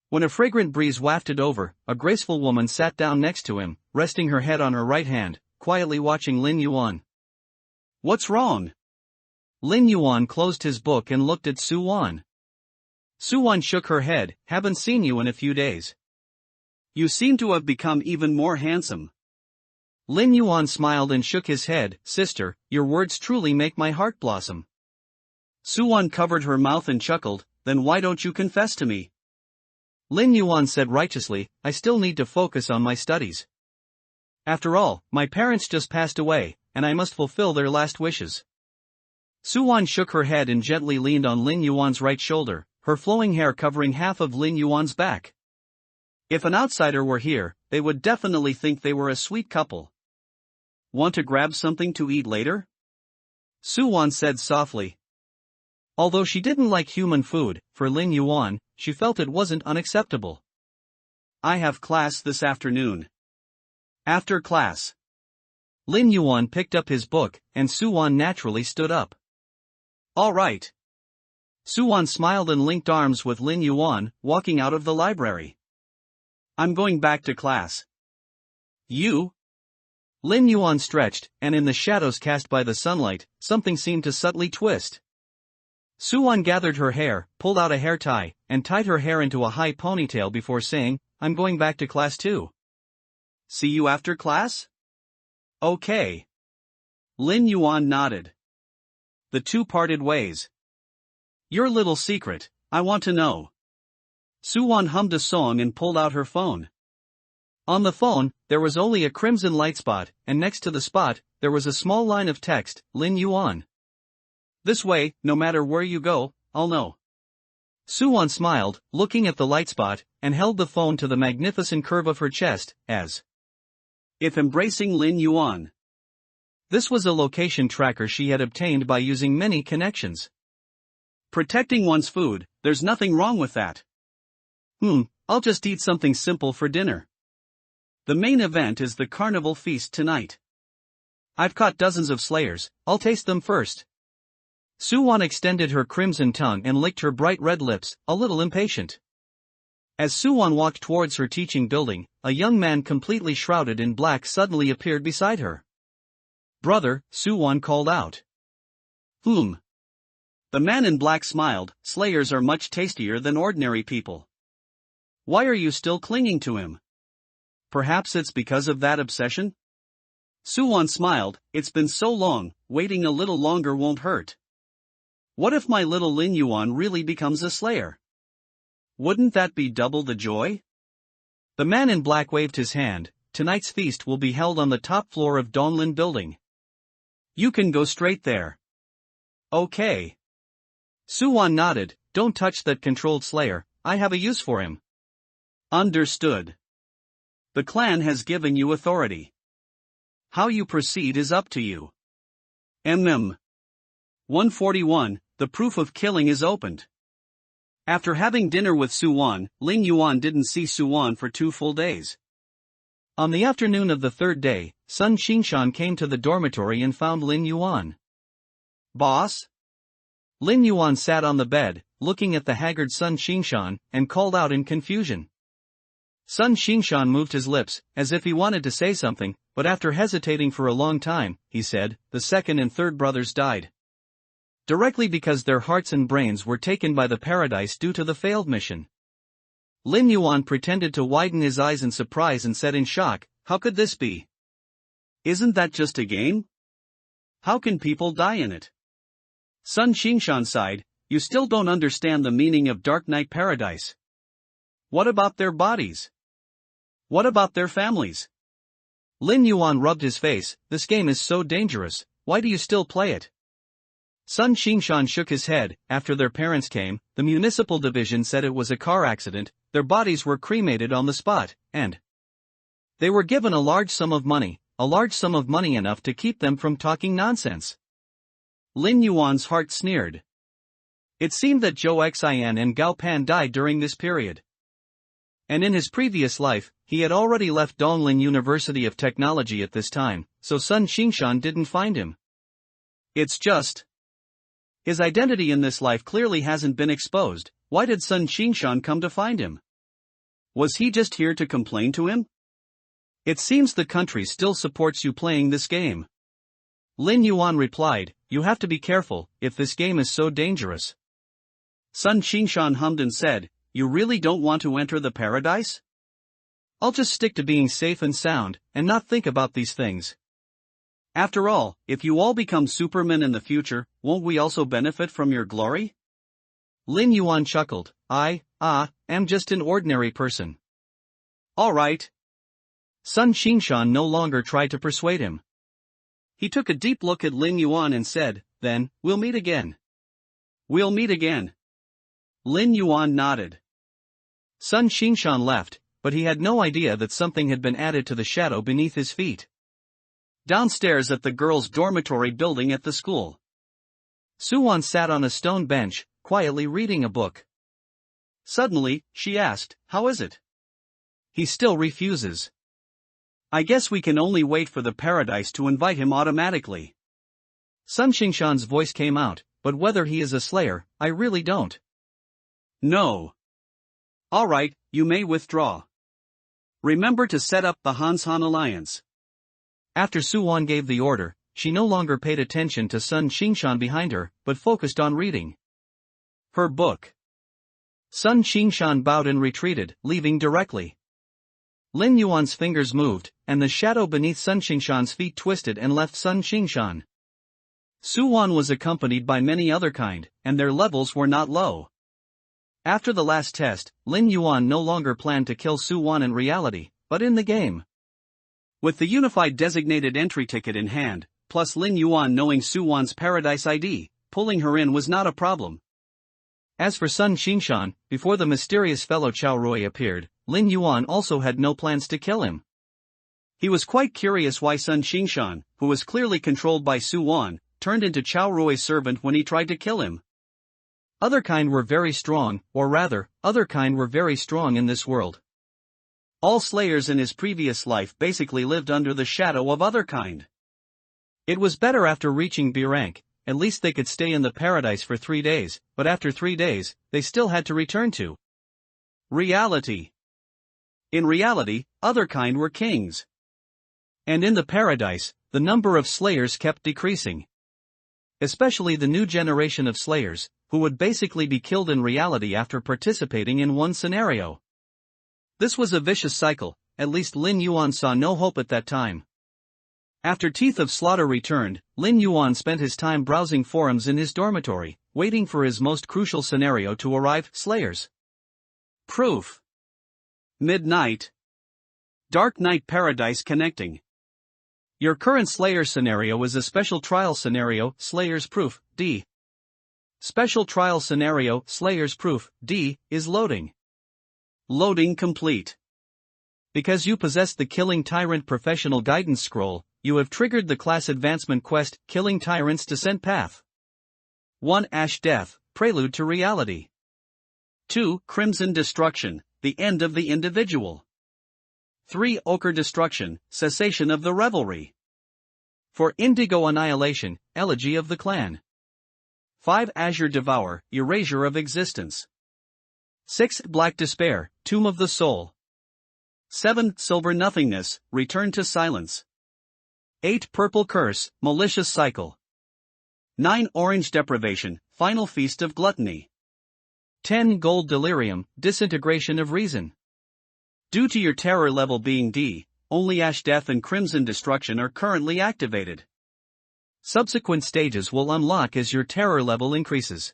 When a fragrant breeze wafted over, a graceful woman sat down next to him, resting her head on her right hand, quietly watching Lin Yuan. What's wrong? Lin Yuan closed his book and looked at Su Wan. Su Wan shook her head, haven't seen you in a few days. You seem to have become even more handsome. Lin Yuan smiled and shook his head, sister, your words truly make my heart blossom. Su Wan covered her mouth and chuckled, then why don't you confess to me? Lin Yuan said righteously, I still need to focus on my studies. After all, my parents just passed away, and I must fulfill their last wishes. Suwan shook her head and gently leaned on Lin Yuan's right shoulder, her flowing hair covering half of Lin Yuan's back. If an outsider were here, they would definitely think they were a sweet couple. Want to grab something to eat later? Suwan said softly. Although she didn't like human food, for Lin Yuan, she felt it wasn't unacceptable. I have class this afternoon. After class. Lin Yuan picked up his book, and Suwan naturally stood up. All right. Suwan smiled and linked arms with Lin Yuan, walking out of the library. I'm going back to class. You? Lin Yuan stretched, and in the shadows cast by the sunlight, something seemed to subtly twist. Suwan gathered her hair, pulled out a hair tie, and tied her hair into a high ponytail before saying, I'm going back to class too. See you after class? Okay. Lin Yuan nodded. The two parted ways. Your little secret, I want to know. Suwan hummed a song and pulled out her phone. On the phone, there was only a crimson light spot, and next to the spot, there was a small line of text, Lin Yuan. This way, no matter where you go, I'll know. Suwan smiled, looking at the light spot, and held the phone to the magnificent curve of her chest, as if embracing Lin Yuan. This was a location tracker she had obtained by using many connections. Protecting one's food, there's nothing wrong with that. I'll just eat something simple for dinner. The main event is the carnival feast tonight. I've caught dozens of slayers, I'll taste them first. Suwan extended her crimson tongue and licked her bright red lips, a little impatient. As Suwan walked towards her teaching building, a young man completely shrouded in black suddenly appeared beside her. Brother, Suwan called out. The man in black smiled, slayers are much tastier than ordinary people. Why are you still clinging to him? Perhaps it's because of that obsession? Suwan smiled, it's been so long, waiting a little longer won't hurt. What if my little Lin Yuan really becomes a slayer? Wouldn't that be double the joy? The man in black waved his hand. Tonight's feast will be held on the top floor of Donglin building. You can go straight there. Okay. Suwan nodded, don't touch that controlled slayer, I have a use for him. Understood. The clan has given you authority. How you proceed is up to you. 141, the proof of killing is opened. After having dinner with Suwan, Lin Yuan didn't see Suwan for 2 full days. On the afternoon of the 3rd day, Sun Xingshan came to the dormitory and found Lin Yuan. Boss? Lin Yuan sat on the bed, looking at the haggard Sun Xingshan, and called out in confusion. Sun Xingshan moved his lips, as if he wanted to say something, but after hesitating for a long time, he said, the second and third brothers died. Directly because their hearts and brains were taken by the paradise due to the failed mission. Lin Yuan pretended to widen his eyes in surprise and said in shock, how could this be? Isn't that just a game? How can people die in it? Sun Xingshan sighed, you still don't understand the meaning of Dark Knight Paradise. What about their bodies? What about their families? Lin Yuan rubbed his face, this game is so dangerous, why do you still play it? Sun Xingshan shook his head, after their parents came, the municipal division said it was a car accident, their bodies were cremated on the spot, and they were given a large sum of money enough to keep them from talking nonsense. Lin Yuan's heart sneered. It seemed that Zhou Xian and Gao Pan died during this period. And in his previous life, he had already left Donglin University of Technology at this time, so Sun Xingshan didn't find him. It's just his identity in this life clearly hasn't been exposed. Why did Sun Xingshan come to find him? Was he just here to complain to him? It seems the country still supports you playing this game. Lin Yuan replied, you have to be careful, if this game is so dangerous. Sun Xingshan hummed and said, you really don't want to enter the paradise? I'll just stick to being safe and sound, and not think about these things. After all, if you all become supermen in the future, won't we also benefit from your glory? Lin Yuan chuckled, I am just an ordinary person. Alright. Sun Xingshan no longer tried to persuade him. He took a deep look at Lin Yuan and said, then, we'll meet again. We'll meet again. Lin Yuan nodded. Sun Xingshan left, but he had no idea that something had been added to the shadow beneath his feet. Downstairs at the girls' dormitory building at the school, Suwon sat on a stone bench, quietly reading a book. Suddenly, she asked, how is it? He still refuses. I guess we can only wait for the paradise to invite him automatically. Sun Xingshan's voice came out, but whether he is a slayer, I really don't. No. Alright, you may withdraw. Remember to set up the Hanshan alliance. After Suwon gave the order, she no longer paid attention to Sun Xingshan behind her, but focused on reading her book. Sun Xingshan bowed and retreated, leaving directly. Lin Yuan's fingers moved, and the shadow beneath Sun Xingshan's feet twisted and left Sun Xingshan. Suwon was accompanied by many other kind, and their levels were not low. After the last test, Lin Yuan no longer planned to kill Suwon in reality, but in the game. With the unified designated entry ticket in hand, plus Lin Yuan knowing Suwon's Paradise ID, pulling her in was not a problem. As for Sun Xingshan, before the mysterious fellow Chao Rui appeared, Lin Yuan also had no plans to kill him. He was quite curious why Sun Xingshan, who was clearly controlled by Suwon, turned into Chao Rui's servant when he tried to kill him. Other kind were very strong, or rather, other kind were very strong in this world. All slayers in his previous life basically lived under the shadow of other kind. It was better after reaching B rank, at least they could stay in the paradise for 3 days, but after 3 days, they still had to return to reality. In reality, other kind were kings. And in the paradise, the number of slayers kept decreasing. Especially the new generation of slayers, who would basically be killed in reality after participating in one scenario. This was a vicious cycle, at least Lin Yuan saw no hope at that time. After Teeth of Slaughter returned, Lin Yuan spent his time browsing forums in his dormitory, waiting for his most crucial scenario to arrive, Slayers. Proof. Midnight. Dark Knight Paradise connecting. Your current Slayer scenario is a special trial scenario, Slayers Proof, D. Special trial scenario, Slayers Proof, D, is loading. Loading complete. Because you possess the Killing Tyrant Professional Guidance Scroll, you have triggered the class advancement quest, Killing Tyrant's Descent Path. 1. Ash Death, Prelude to Reality. 2. Crimson Destruction, the End of the Individual. 3. Ochre Destruction, Cessation of the Revelry. 4. Indigo Annihilation, Elegy of the Clan. 5. Azure Devour, Erasure of Existence. 6. Black Despair, Tomb of the Soul. 7. Silver Nothingness, Return to Silence. 8. Purple Curse, Malicious Cycle. 9. Orange Deprivation, Final Feast of Gluttony. 10. Gold Delirium, Disintegration of Reason. Due to your terror level being D, only Ash Death and Crimson Destruction are currently activated. Subsequent stages will unlock as your terror level increases.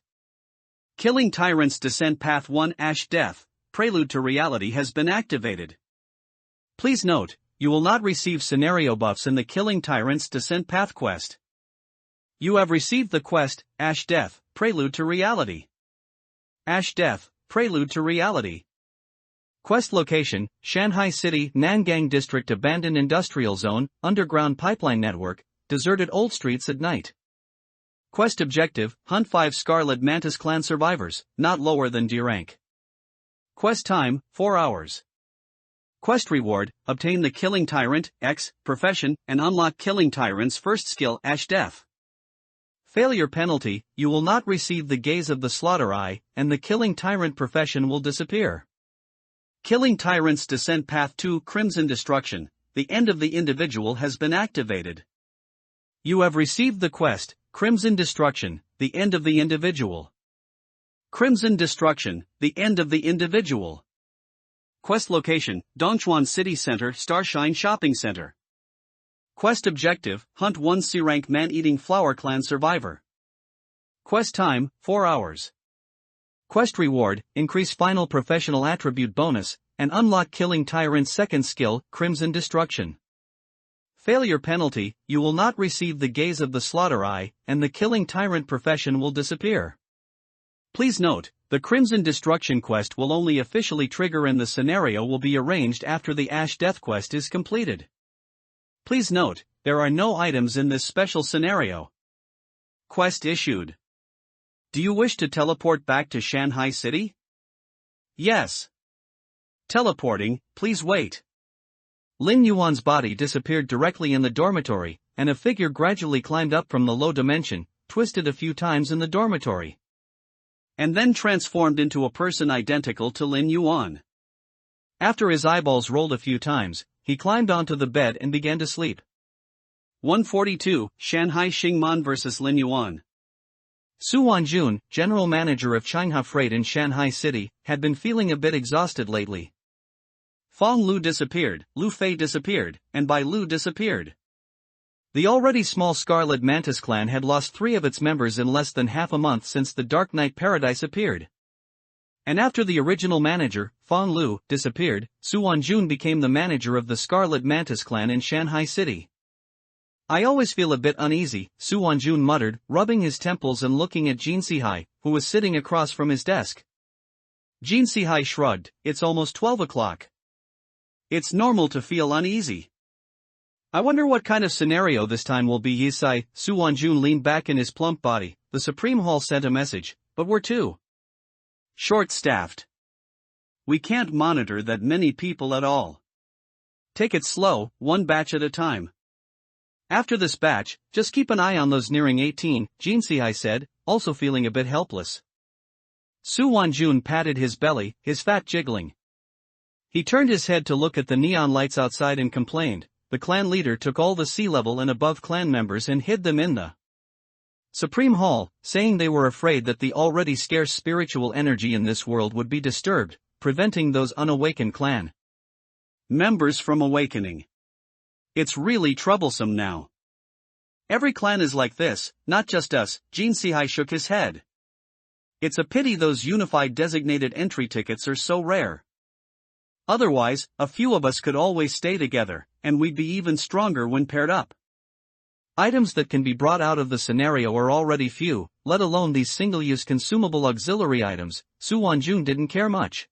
Killing Tyrant's Descent Path 1 Ash Death, Prelude to Reality has been activated. Please note, you will not receive scenario buffs in the Killing Tyrant's Descent Path quest. You have received the quest, Ash Death, Prelude to Reality. Ash Death, Prelude to Reality. Quest location, Shanghai City, Nangang District Abandoned Industrial Zone, Underground Pipeline Network, Deserted Old Streets at Night. Quest objective, hunt 5 Scarlet Mantis Clan survivors, not lower than D rank. Quest time, 4 hours. Quest reward, obtain the Killing Tyrant, X, profession, and unlock Killing Tyrant's first skill, Ash Death. Failure penalty, you will not receive the Gaze of the Slaughter Eye, and the Killing Tyrant profession will disappear. Killing Tyrant's Descent Path 2 Crimson Destruction, the End of the Individual has been activated. You have received the quest, Crimson Destruction, the End of the Individual. Crimson Destruction, the End of the Individual. Quest location, Dongchuan City Center Starshine Shopping Center. Quest objective, hunt 1 C-rank Man-Eating Flower Clan survivor. Quest time, 4 hours. Quest reward, increase final professional attribute bonus, and unlock killing tyrant's second skill, Crimson Destruction. Failure penalty, you will not receive the gaze of the slaughter eye, and the killing tyrant profession will disappear. Please note, the Crimson Destruction quest will only officially trigger and the scenario will be arranged after the Ash Death quest is completed. Please note, there are no items in this special scenario. Quest issued. Do you wish to teleport back to Shanghai City? Yes. Teleporting, please wait. Lin Yuan's body disappeared directly in the dormitory, and a figure gradually climbed up from the low dimension, twisted a few times in the dormitory, and then transformed into a person identical to Lin Yuan. After his eyeballs rolled a few times, he climbed onto the bed and began to sleep. 142, Shanghai Xingman vs. Lin Yuan. Su Wanjun, general manager of China Freight in Shanghai City, had been feeling a bit exhausted lately. Fong Lu disappeared, Lu Fei disappeared, and Bai Lu disappeared. The already small Scarlet Mantis clan had lost 3 of its members in less than half a month since the Dark Knight Paradise appeared. And after the original manager, Fong Lu, disappeared, Su Wanjun became the manager of the Scarlet Mantis clan in Shanghai City. I always feel a bit uneasy, Su Wanjun muttered, rubbing his temples and looking at Jin Sihai, who was sitting across from his desk. Jin Sihai shrugged, it's almost 12 o'clock. It's normal to feel uneasy. I wonder what kind of scenario this time will be, Yisai. Su Wanjun leaned back in his plump body. The Supreme Hall sent a message, but we're too short-staffed. We can't monitor that many people at all. Take it slow, one batch at a time. After this batch, just keep an eye on those nearing 18, Jin Sihai said, also feeling a bit helpless. Su Wanjun patted his belly, his fat jiggling. He turned his head to look at the neon lights outside and complained. The clan leader took all the sea-level and above clan members and hid them in the Supreme Hall, saying they were afraid that the already scarce spiritual energy in this world would be disturbed, preventing those unawakened clan members from awakening. It's really troublesome now. Every clan is like this, not just us, Jin Sihai shook his head. It's a pity those unified designated entry tickets are so rare. Otherwise, a few of us could always stay together, and we'd be even stronger when paired up. Items that can be brought out of the scenario are already few, let alone these single-use consumable auxiliary items. Su Wanjun didn't care much.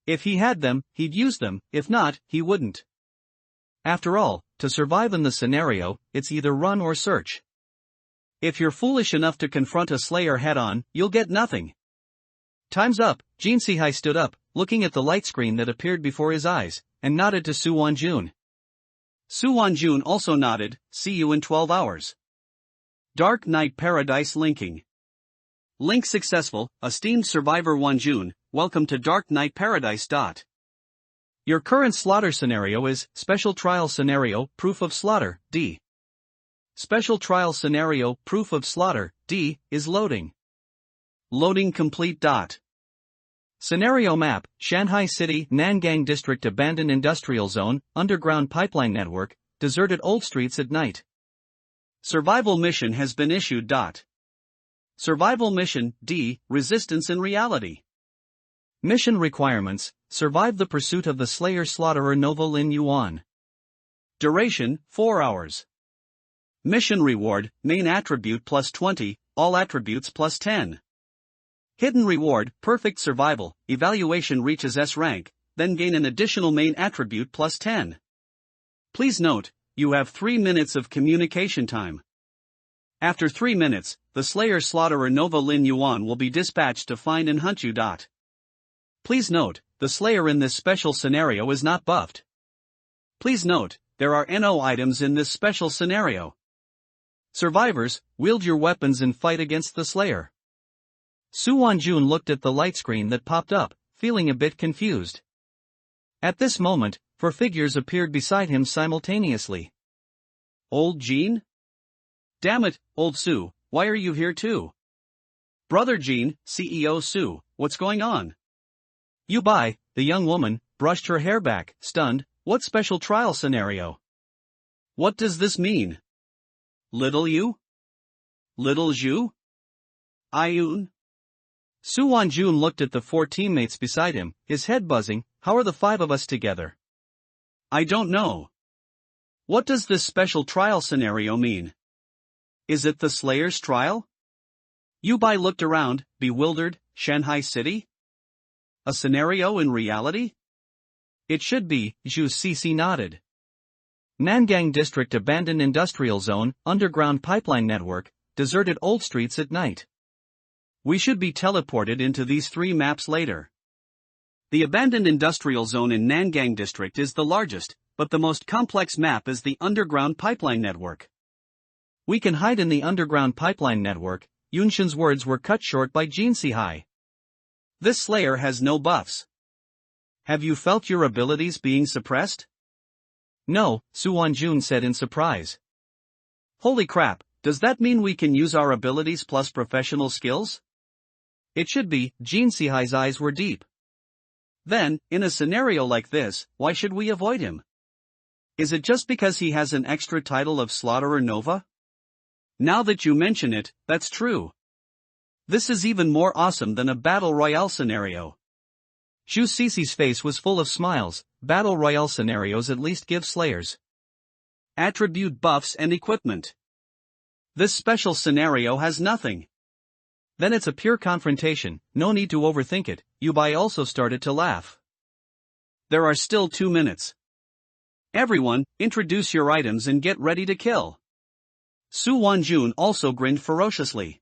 If he had them, he'd use them, if not, he wouldn't. After all, to survive in the scenario, it's either run or search. If you're foolish enough to confront a slayer head-on, you'll get nothing. Time's up. Jin Sihai stood up, looking at the light screen that appeared before his eyes, and nodded to Su Wanjun. Su Wanjun also nodded, see you in 12 hours. Dark Knight Paradise linking. Link successful, esteemed survivor Wanjun, welcome to Dark Knight Paradise. Your current slaughter scenario is, Special Trial Scenario, Proof of Slaughter, D. Special Trial Scenario, Proof of Slaughter, D, is loading. Loading complete. Scenario map, Shanghai City, Nangang District, abandoned industrial zone, underground pipeline network, deserted old streets at night. Survival mission has been issued. Survival mission, D, resistance in reality. Mission requirements, survive the pursuit of the Slayer Slaughterer Nova Lin Yuan. Duration, 4 hours. Mission reward, main attribute plus 20, all attributes plus 10. Hidden reward, perfect survival, evaluation reaches S rank, then gain an additional main attribute plus 10. Please note, you have 3 minutes of communication time. After 3 minutes, the Slayer Slaughterer Nova Lin Yuan will be dispatched to find and hunt you. Please note, the Slayer in this special scenario is not buffed. Please note, there are no items in this special scenario. Survivors, wield your weapons and fight against the Slayer. Su Wanjun looked at the light screen that popped up, feeling a bit confused. At this moment, 4 figures appeared beside him simultaneously. Old Jean? Damn it, old Su, why are you here too? Brother Jean, CEO Su, what's going on? You Bai, the young woman, brushed her hair back, stunned. What special trial scenario? What does this mean? Little you? Little Zhu? Ayun? Su Wanjun looked at the 4 teammates beside him, his head buzzing. How are the 5 of us together? I don't know. What does this special trial scenario mean? Is it the Slayer's trial? Yubai looked around, bewildered. Shanghai City? A scenario in reality? It should be, Zhu Cixi nodded. Nangang District abandoned industrial zone, underground pipeline network, deserted old streets at night. We should be teleported into these 3 maps later. The abandoned industrial zone in Nangang District is the largest, but the most complex map is the underground pipeline network. We can hide in the underground pipeline network. Yunshin's words were cut short by Jin Sihai. This Slayer has no buffs. Have you felt your abilities being suppressed? No, Su Wanjun said in surprise. Holy crap, does that mean we can use our abilities plus professional skills? It should be. Jin Sihai's eyes were deep. Then, in a scenario like this, why should we avoid him? Is it just because he has an extra title of Slaughterer Nova? Now that you mention it, that's true. This is even more awesome than a battle royale scenario. Zhu Cixi's face was full of smiles. Battle royale scenarios at least give Slayers attribute buffs and equipment. This special scenario has nothing. Then it's a pure confrontation, no need to overthink it. Yubai also started to laugh. There are still 2 minutes. Everyone, introduce your items and get ready to kill. Su Wanjun also grinned ferociously.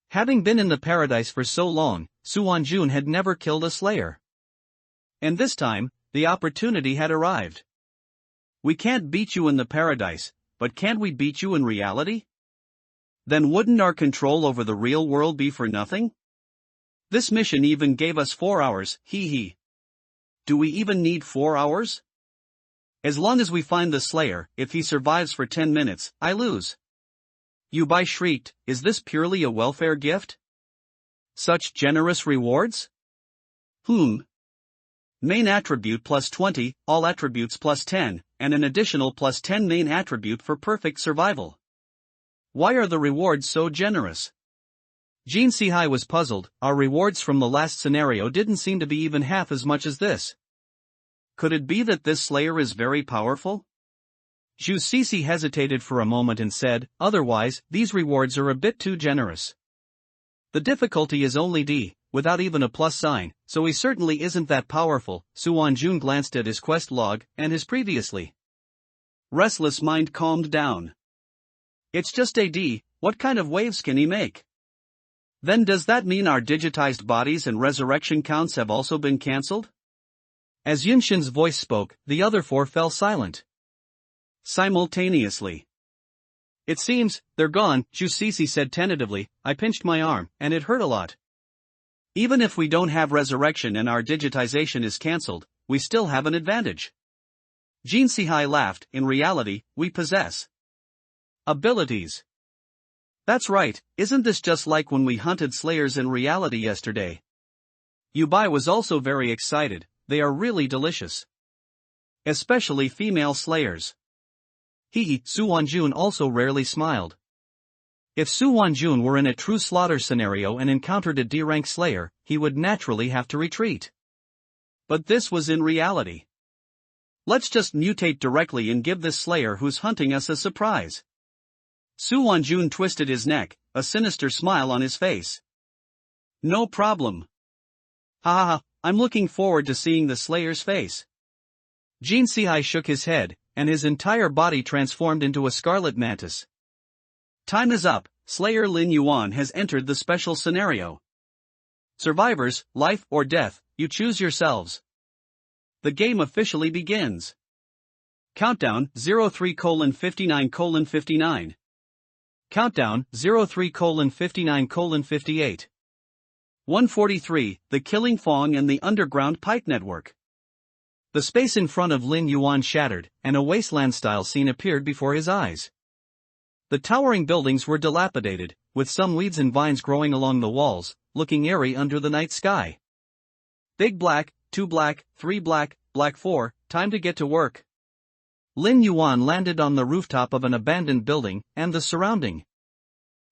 Having been in the paradise for so long, Su Wanjun had never killed a Slayer. And this time, the opportunity had arrived. We can't beat you in the paradise, but can't we beat you in reality? Then wouldn't our control over the real world be for nothing? This mission even gave us 4 hours, hee hee. Do we even need 4 hours? As long as we find the Slayer, if he survives for 10 minutes, I lose. Yubai shrieked, is this purely a welfare gift? Such generous rewards? Main attribute plus 20, all attributes plus 10, and an additional plus 10 main attribute for perfect survival. Why are the rewards so generous? Jin Sihai was puzzled. Our rewards from the last scenario didn't seem to be even half as much as this. Could it be that this Slayer is very powerful? Zhu Cixi hesitated for a moment and said, otherwise, these rewards are a bit too generous. The difficulty is only D, without even a plus sign, so he certainly isn't that powerful. Su Wanjun glanced at his quest log, and his previously restless mind calmed down. It's just a D, what kind of waves can he make? Then does that mean our digitized bodies and resurrection counts have also been cancelled? As Yunshin's voice spoke, the other 4 fell silent. Simultaneously. It seems, they're gone, Zhu Cixi said tentatively. I pinched my arm, and it hurt a lot. Even if we don't have resurrection and our digitization is cancelled, we still have an advantage. Jin Sihai laughed. In reality, we possess abilities. That's right, isn't this just like when we hunted Slayers in reality yesterday? Yubai was also very excited. They are really delicious. Especially female Slayers. Su Wanjun also rarely smiled. If Su Wanjun were in a true slaughter scenario and encountered a D-rank Slayer, he would naturally have to retreat. But this was in reality. Let's just mutate directly and give this Slayer who's hunting us a surprise. Su Wanjun twisted his neck, a sinister smile on his face. No problem. Ha ha ha, I'm looking forward to seeing the Slayer's face. Jin Sihai shook his head, and his entire body transformed into a scarlet mantis. Time is up. Slayer Lin Yuan has entered the special scenario. Survivors, life or death, you choose yourselves. The game officially begins. Countdown 03:59:59. Countdown 03:59:58. 143, The Killing Fong and the Underground Pipe Network. The space in front of Lin Yuan shattered, and a wasteland-style scene appeared before his eyes. The towering buildings were dilapidated, with some weeds and vines growing along the walls, looking eerie under the night sky. Big black, 2 black, 3 black, black 4, time to get to work. Lin Yuan landed on the rooftop of an abandoned building, and the surrounding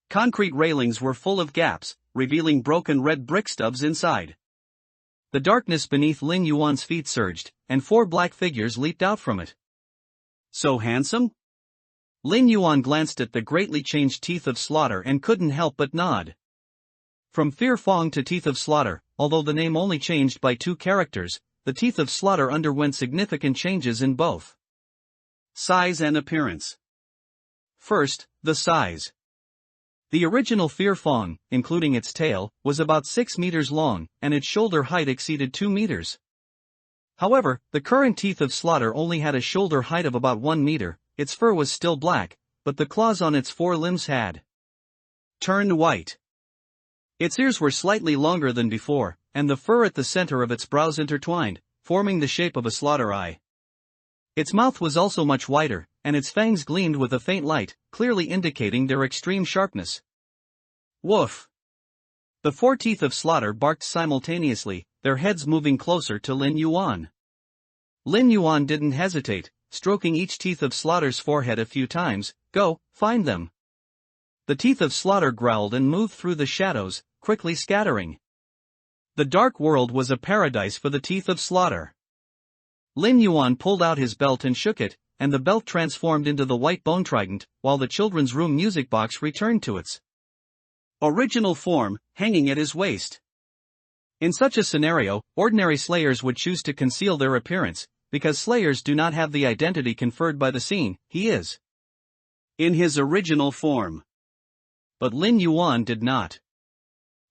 concrete railings were full of gaps, revealing broken red brick stubs inside. The darkness beneath Lin Yuan's feet surged, and 4 black figures leaped out from it. So handsome? Lin Yuan glanced at the greatly changed Teeth of Slaughter and couldn't help but nod. From Fear Fong to Teeth of Slaughter, although the name only changed by 2 characters, the Teeth of Slaughter underwent significant changes in both size and appearance. First, the size. The original Fear Fong, including its tail, was about 6 meters long, and its shoulder height exceeded 2 meters. However, the current Teeth of Slaughter only had a shoulder height of about 1 meter, its fur was still black, but the claws on its 4 limbs had turned white. Its ears were slightly longer than before, and the fur at the center of its brows intertwined, forming the shape of a slaughter eye. Its mouth was also much wider, and its fangs gleamed with a faint light, clearly indicating their extreme sharpness. Woof! The 4 Teeth of Slaughter barked simultaneously, their heads moving closer to Lin Yuan. Lin Yuan didn't hesitate, stroking each Teeth of Slaughter's forehead a few times. Go, find them. The Teeth of Slaughter growled and moved through the shadows, quickly scattering. The dark world was a paradise for the Teeth of Slaughter. Lin Yuan pulled out his belt and shook it, and the belt transformed into the white bone trident, while the children's room music box returned to its original form, hanging at his waist. In such a scenario, ordinary slayers would choose to conceal their appearance, because slayers do not have the identity conferred by the scene. He is in his original form. But Lin Yuan did not.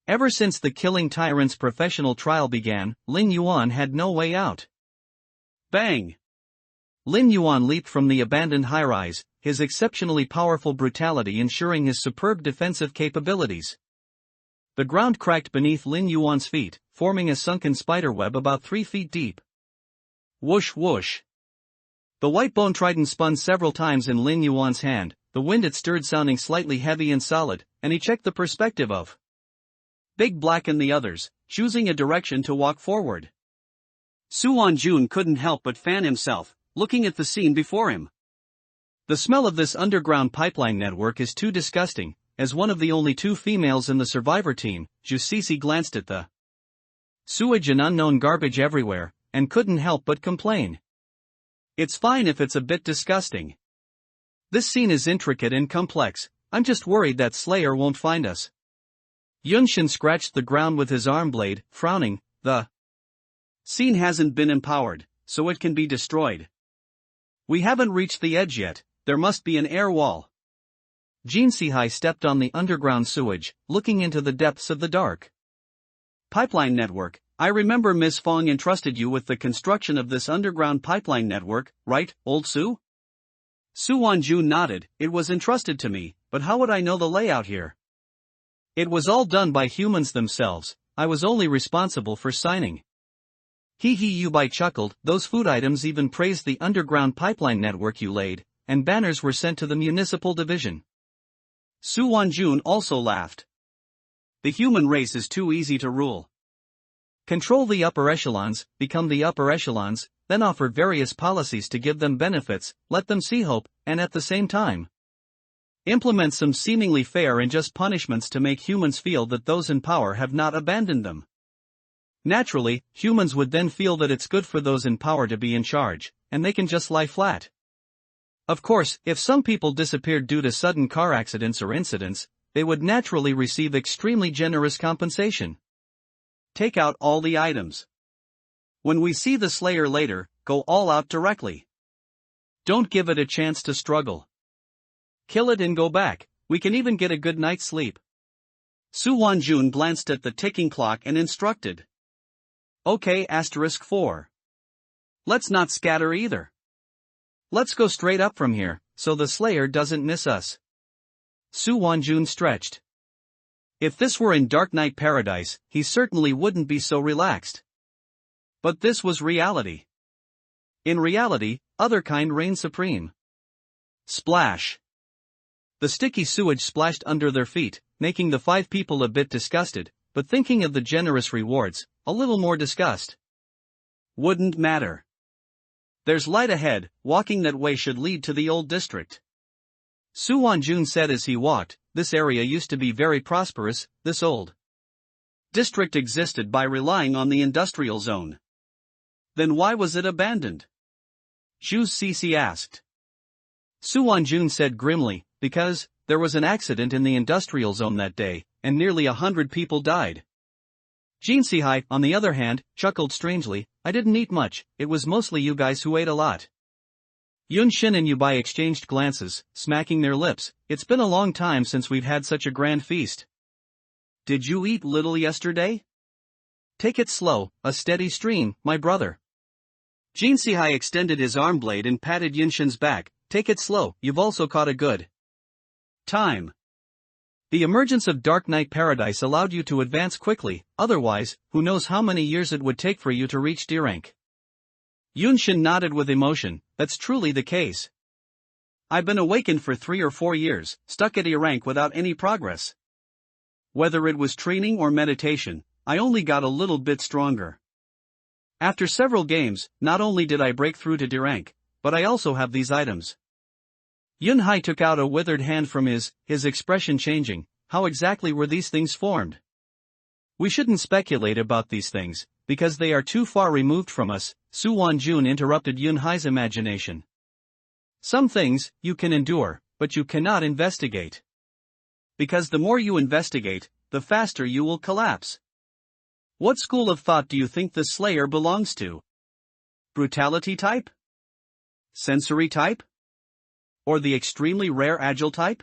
Ever since the Killing Tyrant's professional trial began, Lin Yuan had no way out. Bang! Lin Yuan leaped from the abandoned high-rise, his exceptionally powerful brutality ensuring his superb defensive capabilities. The ground cracked beneath Lin Yuan's feet, forming a sunken spiderweb about 3 feet deep. Whoosh whoosh! The white bone trident spun several times in Lin Yuan's hand, the wind it stirred sounding slightly heavy and solid, and he checked the perspective of Big Black and the others, choosing a direction to walk forward. Suwon Jun couldn't help but fan himself, looking at the scene before him. The smell of this underground pipeline network is too disgusting. As one of the only 2 females in the survivor team, Jusisi glanced at the sewage and unknown garbage everywhere, and couldn't help but complain. It's fine if it's a bit disgusting. This scene is intricate and complex. I'm just worried that Slayer won't find us. Yunshin scratched the ground with his arm blade, frowning. The scene hasn't been empowered, so it can be destroyed. We haven't reached the edge yet. There must be an air wall. Jin Sihai stepped on the underground sewage, looking into the depths of the dark pipeline network. I remember Ms. Fong entrusted you with the construction of this underground pipeline network, right, old Su? Suwon Jun nodded. It was entrusted to me, but how would I know the layout here? It was all done by humans themselves. I was only responsible for signing. Yubai chuckled. Those food items even praised the underground pipeline network you laid, and banners were sent to the municipal division. Suwon Jun also laughed. The human race is too easy to rule. Control the upper echelons, become the upper echelons, then offer various policies to give them benefits, let them see hope, and at the same time implement some seemingly fair and just punishments to make humans feel that those in power have not abandoned them. Naturally, humans would then feel that it's good for those in power to be in charge, and they can just lie flat. Of course, if some people disappeared due to sudden car accidents or incidents, they would naturally receive extremely generous compensation. Take out all the items. When we see the Slayer later, go all out directly. Don't give it a chance to struggle. Kill it and go back. We can even get a good night's sleep. Suwon Jun glanced at the ticking clock and instructed. Okay, *4. Let's not scatter either. Let's go straight up from here, so the Slayer doesn't miss us. Suwon Jun stretched. If this were in Dark Knight Paradise, he certainly wouldn't be so relaxed. But this was reality. In reality, other kind reigned supreme. Splash! The sticky sewage splashed under their feet, making the 5 people a bit disgusted, but thinking of the generous rewards, a little more disgust. Wouldn't matter. There's light ahead, walking that way should lead to the old district. Suwon Jun said as he walked, this area used to be very prosperous, this old district existed by relying on the industrial zone. Then why was it abandoned? Zhu Cixi asked. Su Wanjun said grimly, because there was an accident in the industrial zone that day, and nearly 100 people died. Jin Sihai, on the other hand, chuckled strangely, I didn't eat much, it was mostly you guys who ate a lot. Yun Xin and Yubai exchanged glances, smacking their lips. It's been a long time since we've had such a grand feast. Did you eat little yesterday? Take it slow, a steady stream, my brother. Jin Sihai extended his arm blade and patted Yun Xin's back. Take it slow, you've also caught a good time. The emergence of Dark Knight Paradise allowed you to advance quickly, otherwise, who knows how many years it would take for you to reach D rank. Yun Xin nodded with emotion, that's truly the case. I've been awakened for 3 or 4 years, stuck at E rank without any progress. Whether it was training or meditation, I only got a little bit stronger. After several games, not only did I break through to D rank, but I also have these items. Yun Hai took out a withered hand from his expression changing. How exactly were these things formed? We shouldn't speculate about these things, because they are too far removed from us, Su Wanjun interrupted Yun Hai's imagination. Some things, you can endure, but you cannot investigate. Because the more you investigate, the faster you will collapse. What school of thought do you think the Slayer belongs to? Brutality type? Sensory type? Or the extremely rare agile type?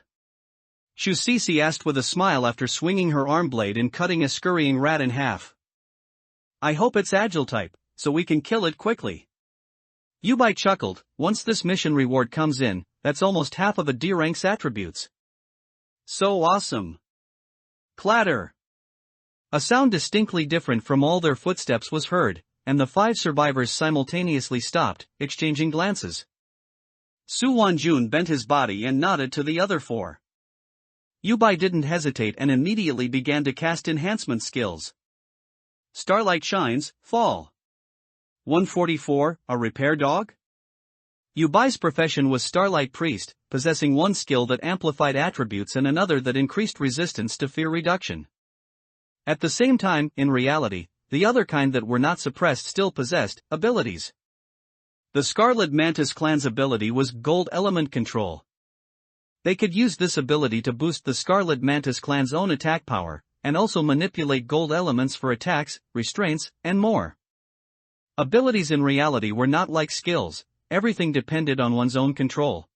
Zhu Cixi asked with a smile after swinging her arm blade and cutting a scurrying rat in half. I hope it's agile type, so we can kill it quickly. Yubai chuckled, once this mission reward comes in, that's almost half of a D rank's attributes. So awesome. Clatter. A sound distinctly different from all their footsteps was heard, and the 5 survivors simultaneously stopped, exchanging glances. Su Wanjun bent his body and nodded to the other 4. Yubai didn't hesitate and immediately began to cast enhancement skills. Starlight shines, fall. 144, a repair dog? Yubai's profession was Starlight Priest, possessing one skill that amplified attributes and another that increased resistance to fear reduction. At the same time, in reality, the other kind that were not suppressed still possessed abilities. The Scarlet Mantis clan's ability was Gold Element Control. They could use this ability to boost the Scarlet Mantis clan's own attack power, and also manipulate gold elements for attacks, restraints, and more. Abilities in reality were not like skills, everything depended on one's own control.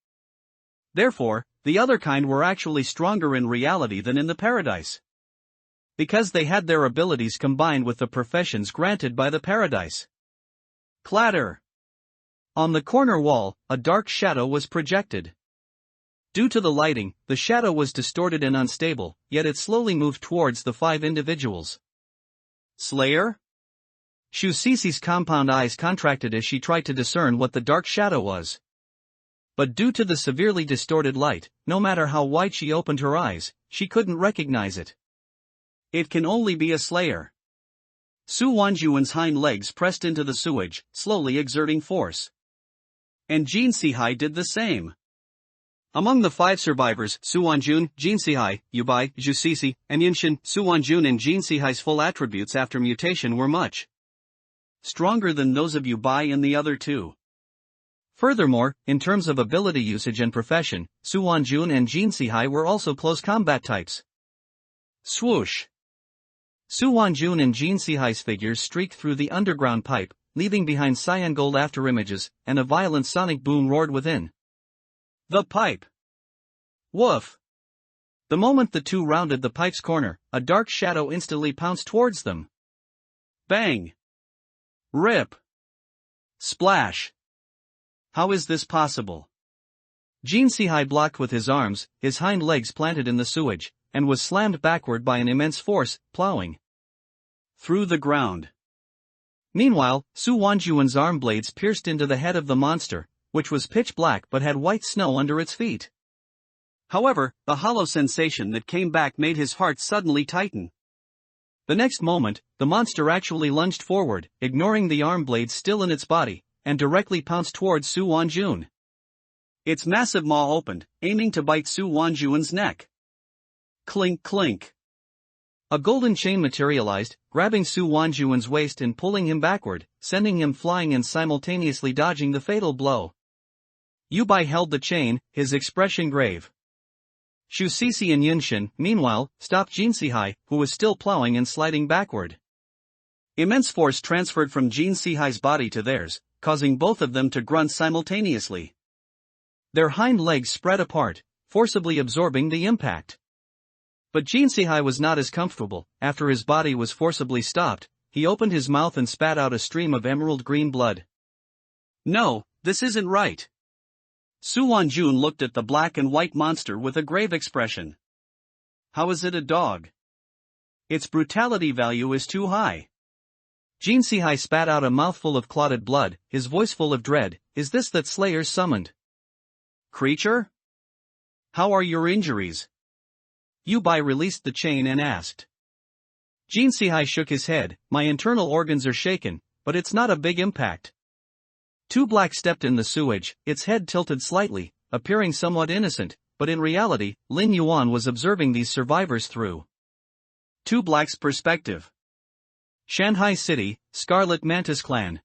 Therefore, the other kind were actually stronger in reality than in the paradise. Because they had their abilities combined with the professions granted by the paradise. Clatter. On the corner wall, a dark shadow was projected. Due to the lighting, the shadow was distorted and unstable, yet it slowly moved towards the 5 individuals. Slayer? Zhu Cixi's compound eyes contracted as she tried to discern what the dark shadow was. But due to the severely distorted light, no matter how wide she opened her eyes, she couldn't recognize it. It can only be a Slayer. Su Wanjuan's hind legs pressed into the sewage, slowly exerting force. And Jin Sihai did the same. Among the 5 survivors, Su Wanjun, Jin Sihai, Yubai, Zhu Cixi, and Yun Xin, Su Wanjun and Jin Sihai's full attributes after mutation were much stronger than those of Yubai and the other 2. Furthermore, in terms of ability usage and profession, Su Wanjun and Jin Sihai were also close combat types. Swoosh! Su Wanjun and Jin Sihai's figures streaked through the underground pipe, leaving behind cyan gold afterimages, and a violent sonic boom roared within the pipe. Woof! The moment the 2 rounded the pipe's corner, a dark shadow instantly pounced towards them. Bang! Rip! Splash! How is this possible? Jin Sihai blocked with his arms, his hind legs planted in the sewage, and was slammed backward by an immense force, plowing through the ground. Meanwhile, Su Wanjuan's arm blades pierced into the head of the monster, which was pitch black but had white snow under its feet. However, the hollow sensation that came back made his heart suddenly tighten. The next moment, the monster actually lunged forward, ignoring the arm blades still in its body, and directly pounced towards Su Wanjun. Its massive maw opened, aiming to bite Su Wanjuan's neck. Clink clink. A golden chain materialized, grabbing Su Wanjuan's waist and pulling him backward, sending him flying and simultaneously dodging the fatal blow. Yu Bai held the chain, his expression grave. Xu Sisi and Yunshin, meanwhile, stopped Jin Sihai, who was still plowing and sliding backward. Immense force transferred from Jin Sihai's body to theirs, causing both of them to grunt simultaneously. Their hind legs spread apart, forcibly absorbing the impact. But Jin Sihai was not as comfortable. After his body was forcibly stopped, he opened his mouth and spat out a stream of emerald green blood. No, this isn't right. Su Wanjun looked at the black and white monster with a grave expression. How is it a dog? Its brutality value is too high. Jin Sihai spat out a mouthful of clotted blood, his voice full of dread. Is this that Slayers summoned? Creature? How are your injuries? Yu Bai released the chain and asked. Jin Sihai shook his head. My internal organs are shaken, but it's not a big impact. Two Black stepped in the sewage, its head tilted slightly, appearing somewhat innocent, but in reality, Lin Yuan was observing these survivors through Two Black's perspective. Shanghai City, Scarlet Mantis Clan.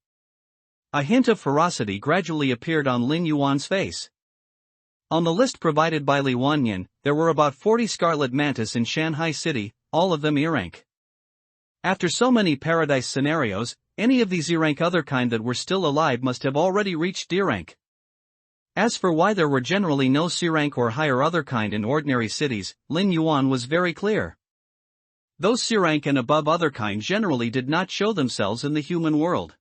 A hint of ferocity gradually appeared on Lin Yuan's face. On the list provided by Li Wanyan, there were about 40 Scarlet Mantis in Shanghai City, all of them E-rank. After so many paradise scenarios, any of these E-rank other kind that were still alive must have already reached D-rank. As for why there were generally no C-rank or higher other kind in ordinary cities, Lin Yuan was very clear. Those C-rank and above other kind generally did not show themselves in the human world.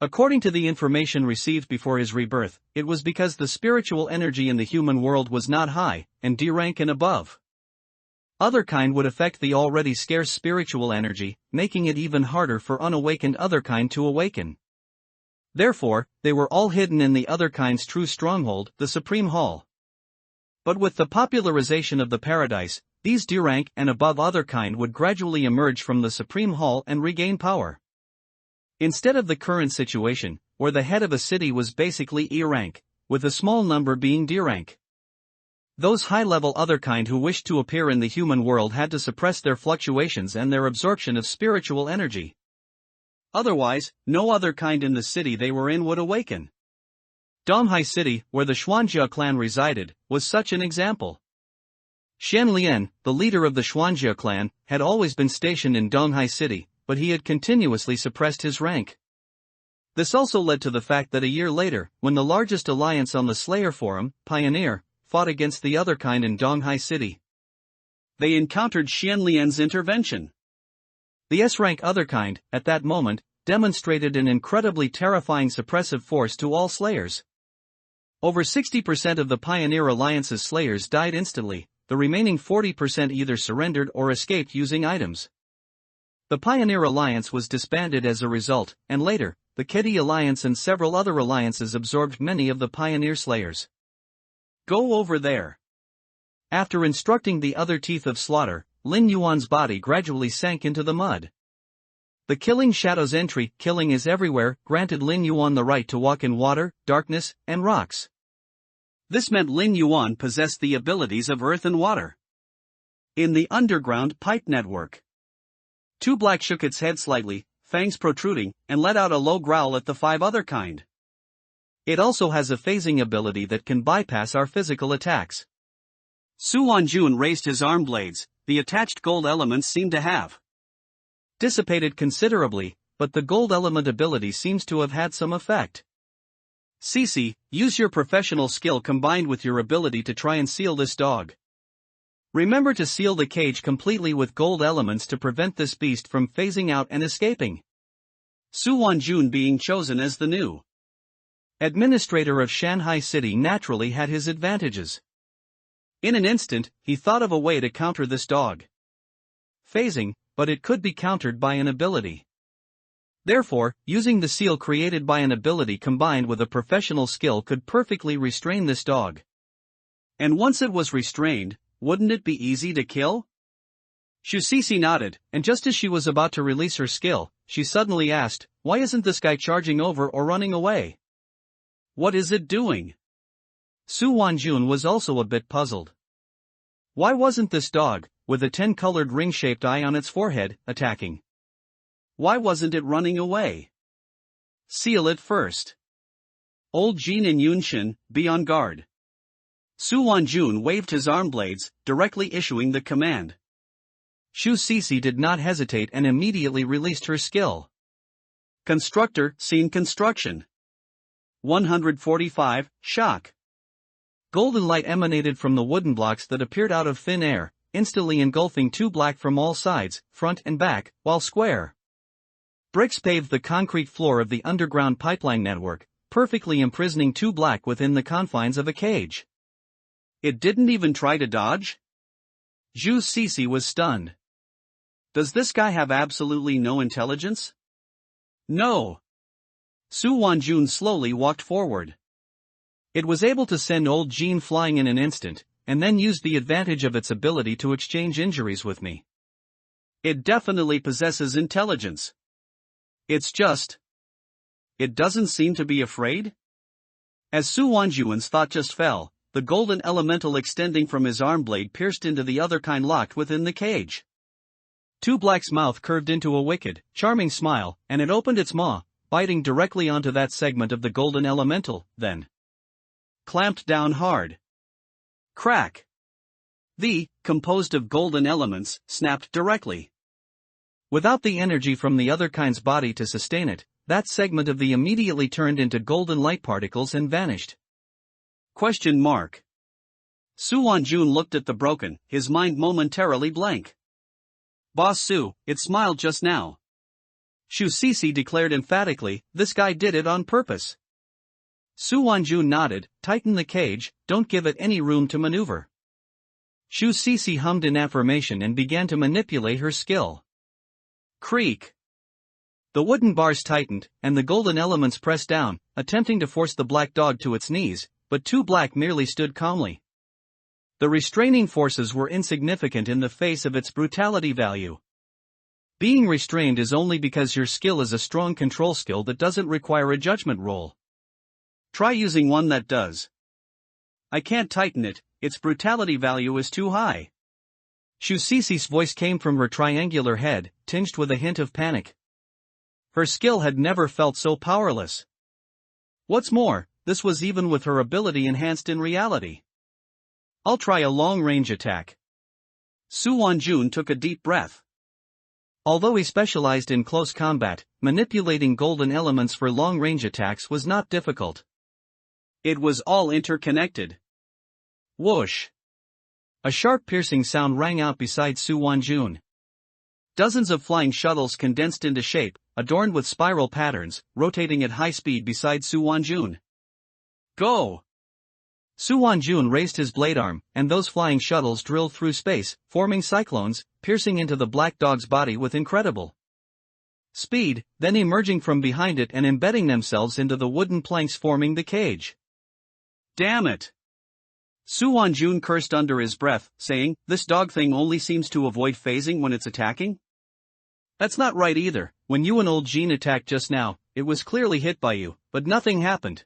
According to the information received before his rebirth, it was because the spiritual energy in the human world was not high, and D-rank and above. Other kind would affect the already scarce spiritual energy, making it even harder for unawakened other kind to awaken. Therefore, they were all hidden in the other kind's true stronghold, the Supreme Hall. But with the popularization of the paradise, these D-rank and above other kind would gradually emerge from the Supreme Hall and regain power. Instead of the current situation, where the head of a city was basically E-rank, with a small number being D-rank. Those high-level other kind who wished to appear in the human world had to suppress their fluctuations and their absorption of spiritual energy. Otherwise, no other kind in the city they were in would awaken. Donghai City, where the Xuanjia clan resided, was such an example. Shen Lian, the leader of the Xuanjia clan, had always been stationed in Donghai City, but he had continuously suppressed his rank. This also led to the fact that a year later, when the largest alliance on the Slayer Forum, Pioneer, fought against the other kind in Donghai City, they encountered Shen Lian's intervention. The S-rank other kind, at that moment, demonstrated an incredibly terrifying suppressive force to all Slayers. Over 60% of the Pioneer Alliance's Slayers died instantly, the remaining 40% either surrendered or escaped using items. The Pioneer Alliance was disbanded as a result, and later, the Kedi Alliance and several other alliances absorbed many of the Pioneer Slayers. Go over there. After instructing the other Teeth of Slaughter, Lin Yuan's body gradually sank into the mud. The Killing Shadows entry, Killing is Everywhere, granted Lin Yuan the right to walk in water, darkness, and rocks. This meant Lin Yuan possessed the abilities of earth and water. In the underground pipe network, Two Black shook its head slightly, fangs protruding, and let out a low growl at the five other kind. It also has a phasing ability that can bypass our physical attacks. Su Wanjun raised his arm blades. The attached gold elements seem to have dissipated considerably, but the gold element ability seems to have had some effect. Sisi, use your professional skill combined with your ability to try and seal this dog. Remember to seal the cage completely with gold elements to prevent this beast from phasing out and escaping. Su Wanjun being chosen as the new administrator of Shanghai City naturally had his advantages. In an instant, he thought of a way to counter this dog phasing, but it could be countered by an ability. Therefore, using the seal created by an ability combined with a professional skill could perfectly restrain this dog. And once it was restrained, wouldn't it be easy to kill? Xu Sisi nodded, and just as she was about to release her skill, she suddenly asked, why isn't this guy charging over or running away? What is it doing? Su Wanjun was also a bit puzzled. Why wasn't this dog, with a 10-colored ring-shaped eye on its forehead, attacking. Why wasn't it running away? Seal it first. Old Jin and Yunshin, be on guard. Su Wanjun waved his arm blades, directly issuing the command. Shu Cece did not hesitate and immediately released her skill. Constructor, scene construction. 145, shock. Golden light emanated from the wooden blocks that appeared out of thin air, instantly engulfing two black from all sides, front and back, while square. Bricks paved the concrete floor of the underground pipeline network, perfectly imprisoning two black within the confines of a cage. It didn't even try to dodge? Zhu Cece was stunned. Does this guy have absolutely no intelligence? No. Su Wanjun slowly walked forward. It was able to send old Jin flying in an instant, and then used the advantage of its ability to exchange injuries with me. It definitely possesses intelligence. It's just, it doesn't seem to be afraid? As Su Wanjun's thought just fell, the golden elemental extending from his arm blade pierced into the other kind locked within the cage. Two Black's mouth curved into a wicked, charming smile, and it opened its maw, biting directly onto that segment of the golden elemental, then clamped down hard. Crack! The, composed of golden elements, snapped directly. Without the energy from the other kind's body to sustain it, that segment of the immediately turned into golden light particles and vanished. Question mark. Su Wanjun looked at the broken, his mind momentarily blank. Boss Su, it smiled just now. Shu Cece declared emphatically, this guy did it on purpose. Su Wanjun nodded, tighten the cage, don't give it any room to maneuver. Shu Cece hummed in affirmation and began to manipulate her skill. Creak. The wooden bars tightened, and the golden elements pressed down, attempting to force the black dog to its knees, but two black merely stood calmly. The restraining forces were insignificant in the face of its brutality value. Being restrained is only because your skill is a strong control skill that doesn't require a judgment roll. Try using one that does. I can't tighten it, its brutality value is too high. Shu Cece's voice came from her triangular head, tinged with a hint of panic. Her skill had never felt so powerless. What's more, this was even with her ability enhanced in reality. I'll try a long-range attack. Su Wanjun took a deep breath. Although he specialized in close combat, manipulating golden elements for long-range attacks was not difficult. It was all interconnected. Whoosh! A sharp piercing sound rang out beside Su Wanjun. Dozens of flying shuttles condensed into shape, adorned with spiral patterns, rotating at high speed beside Su Wanjun. Go! Su Wanjun raised his blade arm, and those flying shuttles drilled through space, forming cyclones, piercing into the black dog's body with incredible speed, then emerging from behind it and embedding themselves into the wooden planks forming the cage. Damn it! Su Wanjun cursed under his breath, saying, this dog thing only seems to avoid phasing when it's attacking? That's not right either. When you and old Jin attacked just now, it was clearly hit by you, but nothing happened.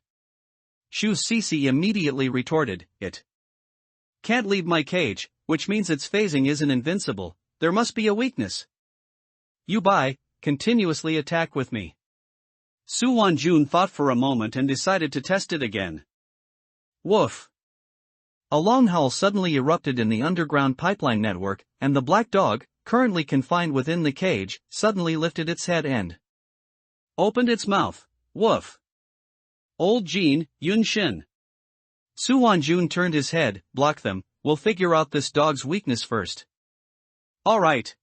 Shu Cece immediately retorted, it can't leave my cage, which means its phasing isn't invincible, there must be a weakness. You continuously attack with me. Su Wanjun thought for a moment and decided to test it again. Woof! A long howl suddenly erupted in the underground pipeline network, and the black dog, currently confined within the cage, suddenly lifted its head and opened its mouth. Woof! Old Jin, Yunshin. Su Wanjun turned his head, block them, we'll figure out this dog's weakness first. Alright.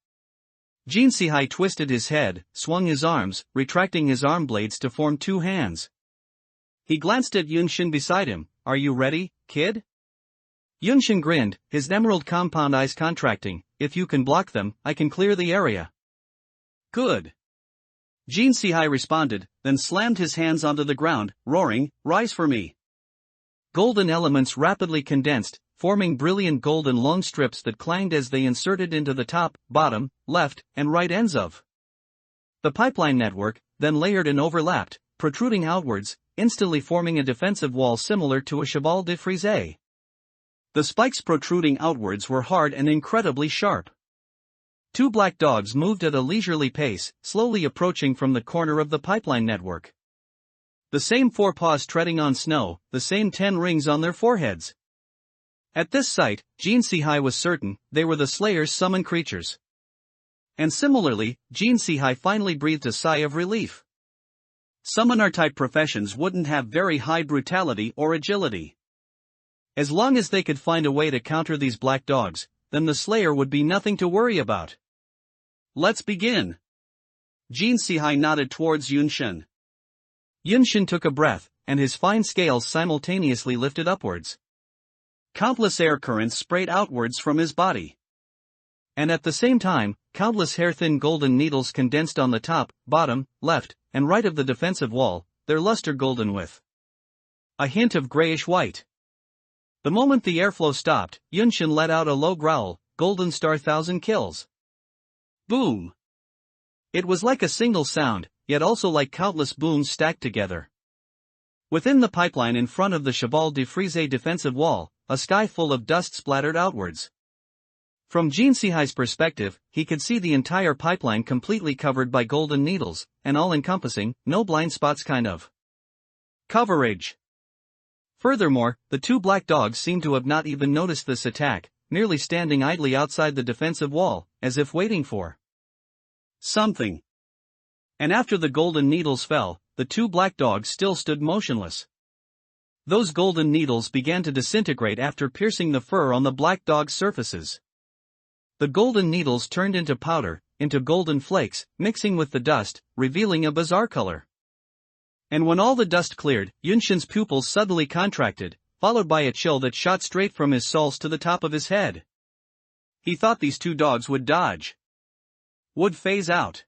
Jin Sihai twisted his head, swung his arms, retracting his arm blades to form two hands. He glanced at Yunshin beside him, are you ready, kid? Yunshin grinned, his emerald compound eyes contracting, if you can block them, I can clear the area. Good. Jin Sihai responded, then slammed his hands onto the ground, roaring, rise for me. Golden elements rapidly condensed, forming brilliant golden long strips that clanged as they inserted into the top, bottom, left, and right ends of the pipeline network, then layered and overlapped, protruding outwards, instantly forming a defensive wall similar to a cheval de frise. The spikes protruding outwards were hard and incredibly sharp. Two black dogs moved at a leisurely pace, slowly approaching from the corner of the pipeline network. The same four paws treading on snow, the same 10 rings on their foreheads. At this sight, Jin Si-hai was certain they were the Slayer's summoned creatures. And similarly, Jin Si-hai finally breathed a sigh of relief. Summoner-type professions wouldn't have very high brutality or agility. As long as they could find a way to counter these black dogs, then the Slayer would be nothing to worry about. Let's begin. Jin Si-hai nodded towards Yunshin. Yunshin took a breath, and his fine scales simultaneously lifted upwards. Countless air currents sprayed outwards from his body. And at the same time, countless hair-thin golden needles condensed on the top, bottom, left, and right of the defensive wall, their luster golden with a hint of grayish-white. The moment the airflow stopped, Yunshin let out a low growl, Golden Star 1,000 kills. Boom! It was like a single sound, yet also like countless booms stacked together. Within the pipeline in front of the Cheval de Frise defensive wall, a sky full of dust splattered outwards. From Jin Si-hai's perspective, he could see the entire pipeline completely covered by golden needles, and all-encompassing, no blind spots kind of coverage. Furthermore, the two black dogs seemed to have not even noticed this attack, merely standing idly outside the defensive wall, as if waiting for something. And after the golden needles fell, the two black dogs still stood motionless. Those golden needles began to disintegrate after piercing the fur on the black dog's surfaces. The golden needles turned into powder, into golden flakes, mixing with the dust, revealing a bizarre color. And when all the dust cleared, Yunshin's pupils suddenly contracted, followed by a chill that shot straight from his soles to the top of his head. He thought these two dogs would dodge, would phase out.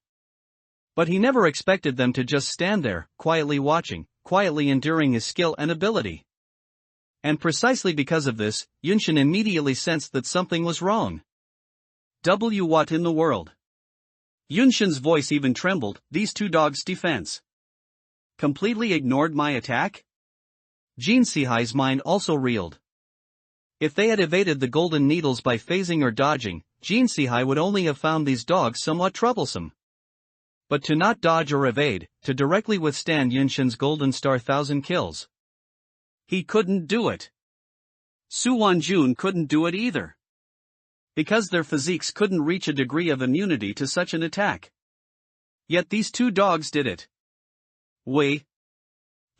But he never expected them to just stand there, quietly watching, quietly enduring his skill and ability. And precisely because of this, Yunshin immediately sensed that something was wrong. What in the world? Yunshin's voice even trembled. These two dogs' defense completely ignored my attack? Jin Si-hai's mind also reeled. If they had evaded the golden needles by phasing or dodging, Jin Si-hai would only have found these dogs somewhat troublesome. But to not dodge or evade, to directly withstand Yunshin's Golden Star 1,000 kills. He couldn't do it. Su Wanjun couldn't do it either. Because their physiques couldn't reach a degree of immunity to such an attack. Yet these two dogs did it. Wei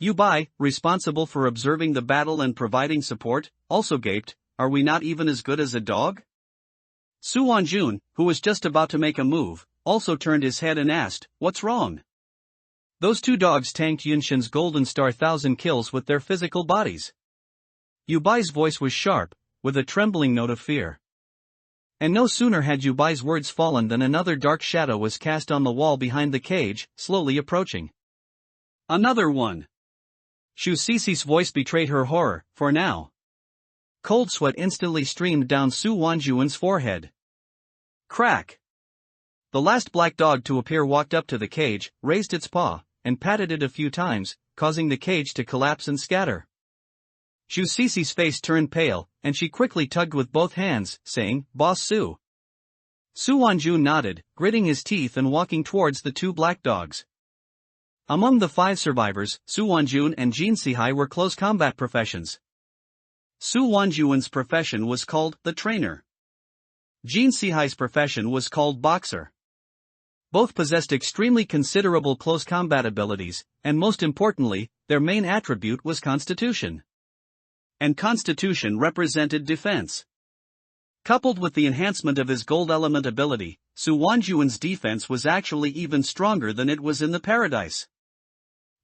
Yubai, responsible for observing the battle and providing support, also gaped, "Are we not even as good as a dog?" Su Wanjun, who was just about to make a move, also turned his head and asked, "What's wrong?" Those two dogs tanked Yunshin's Golden Star 1,000 kills with their physical bodies. Yubai's voice was sharp, with a trembling note of fear. And no sooner had Yubai's words fallen than another dark shadow was cast on the wall behind the cage, slowly approaching. Another one. Shu Cici's voice betrayed her horror, for now. Cold sweat instantly streamed down Su Wanjuan's forehead. Crack! The last black dog to appear walked up to the cage, raised its paw, and patted it a few times, causing the cage to collapse and scatter. Shu Cici's face turned pale, and she quickly tugged with both hands, saying, "Boss Su." Su Wanjun nodded, gritting his teeth and walking towards the two black dogs. Among the 5 survivors, Su Wanjun and Jin Si-hai were close combat professions. Su Wanjuan's profession was called the trainer. Jin Si-hai's profession was called boxer. Both possessed extremely considerable close combat abilities, and most importantly, their main attribute was constitution. And constitution represented defense. Coupled with the enhancement of his gold element ability, Su Wanjuan's defense was actually even stronger than it was in the paradise.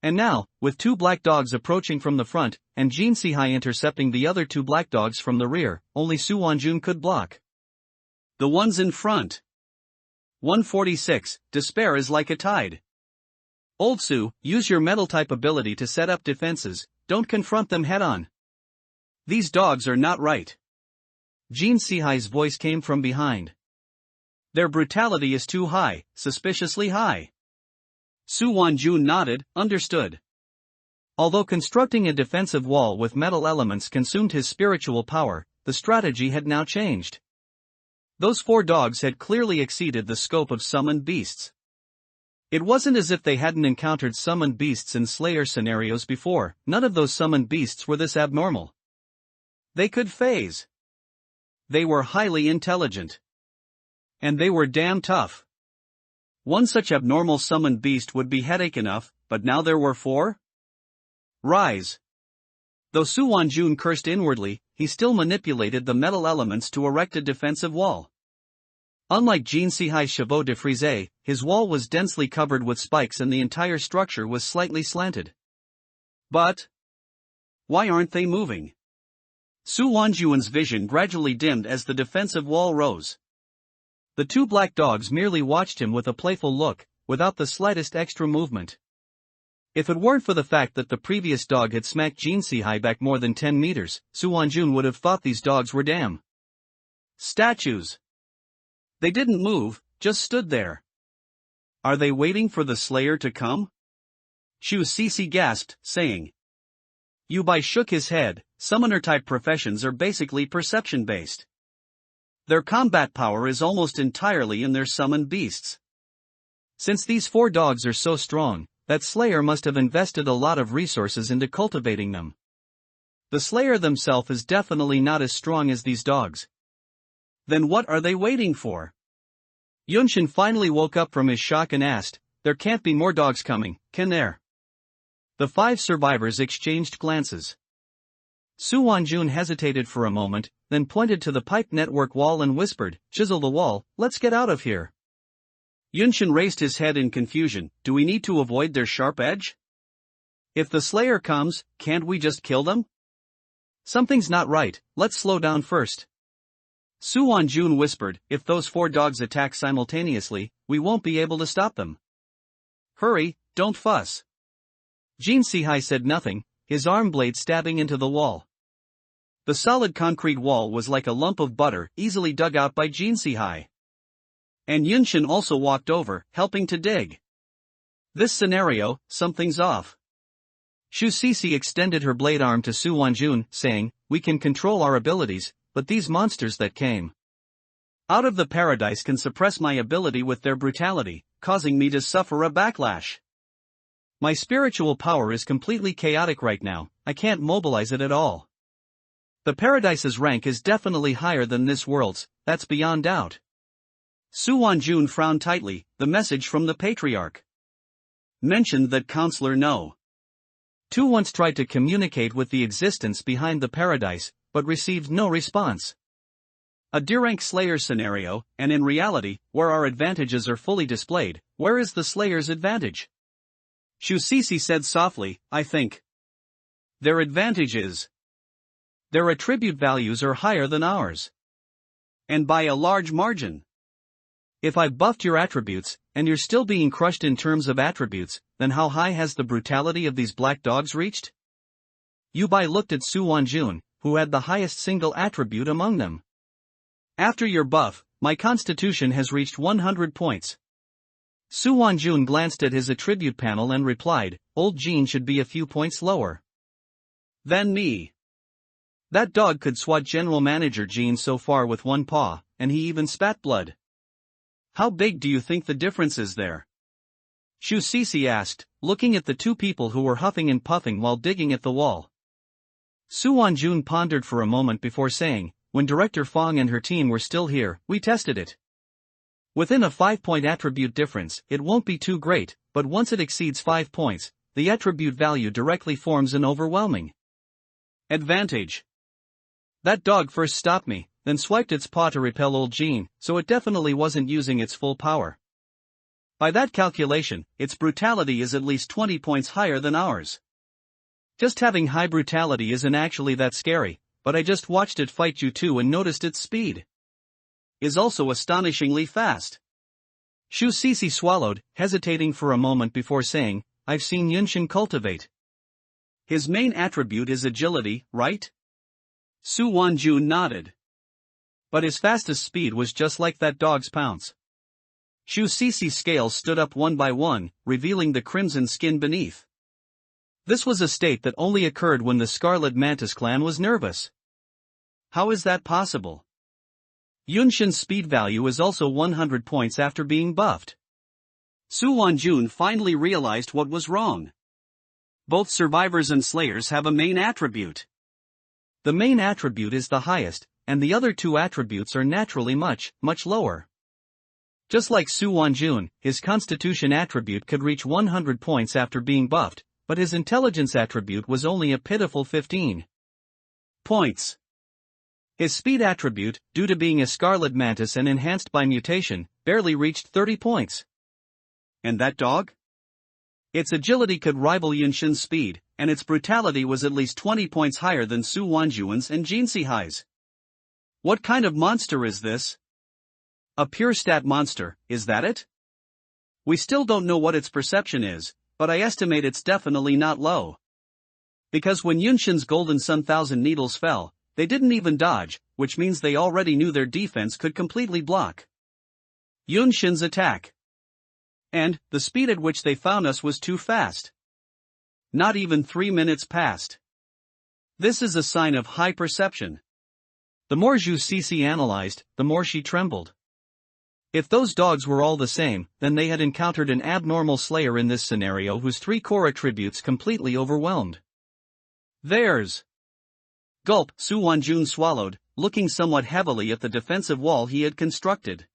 And now, with two black dogs approaching from the front, and Jin Si-hai intercepting the other two black dogs from the rear, only Su Wanjun could block the ones in front. 146, despair is like a tide. Old Su, use your metal-type ability to set up defenses, don't confront them head-on. These dogs are not right. Jin Si-hai's voice came from behind. Their brutality is too high, suspiciously high. Su Wanjun nodded, understood. Although constructing a defensive wall with metal elements consumed his spiritual power, the strategy had now changed. Those 4 dogs had clearly exceeded the scope of summoned beasts. It wasn't as if they hadn't encountered summoned beasts in Slayer scenarios before. None of those summoned beasts were this abnormal. They could phase. They were highly intelligent. And they were damn tough. One such abnormal summoned beast would be headache enough, but now there were 4? Rise. Though Su Wanjun cursed inwardly, he still manipulated the metal elements to erect a defensive wall. Unlike Jin Sihai's chevaux de frise, his wall was densely covered with spikes and the entire structure was slightly slanted. But why aren't they moving? Su Wanjun's vision gradually dimmed as the defensive wall rose. The 2 black dogs merely watched him with a playful look, without the slightest extra movement. If it weren't for the fact that the previous dog had smacked Jin Sihai back more than 10 meters, Su Wanjun would have thought these dogs were damn statues. They didn't move, just stood there. Are they waiting for the Slayer to come? Shu Cece gasped, saying. Yu Bai shook his head. Summoner-type professions are basically perception-based. Their combat power is almost entirely in their summoned beasts. Since these 4 dogs are so strong, that Slayer must have invested a lot of resources into cultivating them. The Slayer themselves is definitely not as strong as these dogs. Then what are they waiting for? Yunshin finally woke up from his shock and asked, there can't be more dogs coming, can there? The 5 survivors exchanged glances. Su Wanjun hesitated for a moment, then pointed to the pipe network wall and whispered, chisel the wall, let's get out of here. Yunshin raised his head in confusion, do we need to avoid their sharp edge? If the Slayer comes, can't we just kill them? Something's not right, let's slow down first. Su Wanjun whispered, if those 4 dogs attack simultaneously, we won't be able to stop them. Hurry, don't fuss. Jin Sihai said nothing, his arm blade stabbing into the wall. The solid concrete wall was like a lump of butter, easily dug out by Jin Sihai. And Yunshin also walked over, helping to dig. This scenario, something's off. Shu Cece extended her blade arm to Su Wanjun, saying, we can control our abilities, but these monsters that came out of the paradise can suppress my ability with their brutality, causing me to suffer a backlash. My spiritual power is completely chaotic right now, I can't mobilize it at all. The paradise's rank is definitely higher than this world's, that's beyond doubt. Su Wanjun frowned tightly, the message from the patriarch mentioned that Counselor No. 2 once tried to communicate with the existence behind the paradise, but received no response. A D-rank Slayer scenario, and in reality, where our advantages are fully displayed, where is the Slayer's advantage? Shu Cece said softly, I think their advantage is their attribute values are higher than ours. And by a large margin. If I've buffed your attributes, and you're still being crushed in terms of attributes, then how high has the brutality of these black dogs reached? Yu Bai looked at Su Wanjun, who had the highest single attribute among them. After your buff, my constitution has reached 100 points. Su Wanjun glanced at his attribute panel and replied, old Jean should be a few points lower than me. That dog could swat General Manager Jean so far with one paw, and he even spat blood. How big do you think the difference is there? Shu Cece asked, looking at the 2 people who were huffing and puffing while digging at the wall. Su Wanjun pondered for a moment before saying, when Director Fong and her team were still here, we tested it. Within a 5-point attribute difference, it won't be too great, but once it exceeds 5 points, the attribute value directly forms an overwhelming advantage. That dog first stopped me, then swiped its paw to repel old Jean, so it definitely wasn't using its full power. By that calculation, its brutality is at least 20 points higher than ours. Just having high brutality isn't actually that scary, but I just watched it fight you too and noticed its speed is also astonishingly fast. Shu Cece swallowed, hesitating for a moment before saying, I've seen Yunshin cultivate. His main attribute is agility, right? Su Wanjun nodded. But his fastest speed was just like that dog's pounce. Shu Cece's scales stood up one by one, revealing the crimson skin beneath. This was a state that only occurred when the Scarlet Mantis clan was nervous. How is that possible? Yunshin's speed value is also 100 points after being buffed. Su Wanjun finally realized what was wrong. Both survivors and slayers have a main attribute. The main attribute is the highest, and the other two attributes are naturally much lower. Just like Su Wanjun, his constitution attribute could reach 100 points after being buffed, but his intelligence attribute was only a pitiful 15 points. His speed attribute, due to being a scarlet mantis and enhanced by mutation, barely reached 30 points. And that dog? Its agility could rival Yunshin's speed, and its brutality was at least 20 points higher than Su Wanjuan's and Jinsihai's. What kind of monster is this? A pure stat monster, is that it? We still don't know what its perception is, but I estimate it's definitely not low. Because when Yunshin's Golden Sun Thousand Needles fell, they didn't even dodge, which means they already knew their defense could completely block Yunshin's attack. And, the speed at which they found us was too fast. Not even 3 minutes passed. This is a sign of high perception. The more Zhu Cixi analyzed, the more she trembled. If those dogs were all the same, then they had encountered an abnormal slayer in this scenario whose 3 core attributes completely overwhelmed theirs. Gulp, Su Wanjun swallowed, looking somewhat heavily at the defensive wall he had constructed.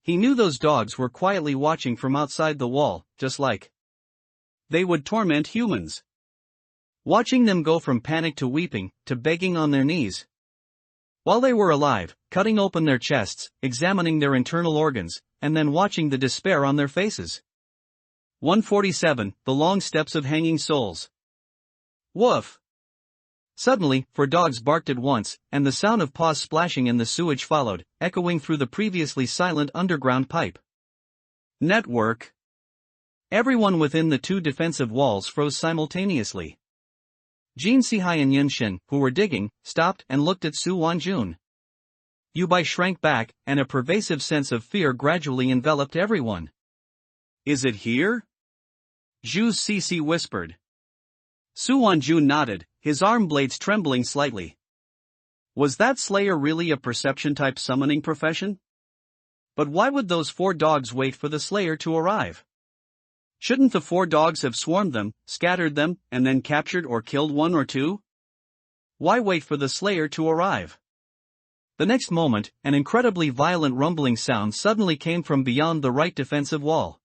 He knew those dogs were quietly watching from outside the wall, just like they would torment humans. Watching them go from panic to weeping, to begging on their knees. While they were alive, cutting open their chests, examining their internal organs, and then watching the despair on their faces. 147, The Long Steps of Hanging Souls. Woof! Suddenly, 4 dogs barked at once, and the sound of paws splashing in the sewage followed, echoing through the previously silent underground pipe network. Everyone within the 2 defensive walls froze simultaneously. Jinsihai and Yunshin, who were digging, stopped and looked at Su Wanjun. Yubai shrank back, and a pervasive sense of fear gradually enveloped everyone. Is it here? Zhu Cixi whispered. Su Wanjun nodded, his arm blades trembling slightly. Was that slayer really a perception-type summoning profession? But why would those 4 dogs wait for the slayer to arrive? Shouldn't the 4 dogs have swarmed them, scattered them, and then captured or killed 1 or 2? Why wait for the slayer to arrive? The next moment, an incredibly violent rumbling sound suddenly came from beyond the right defensive wall.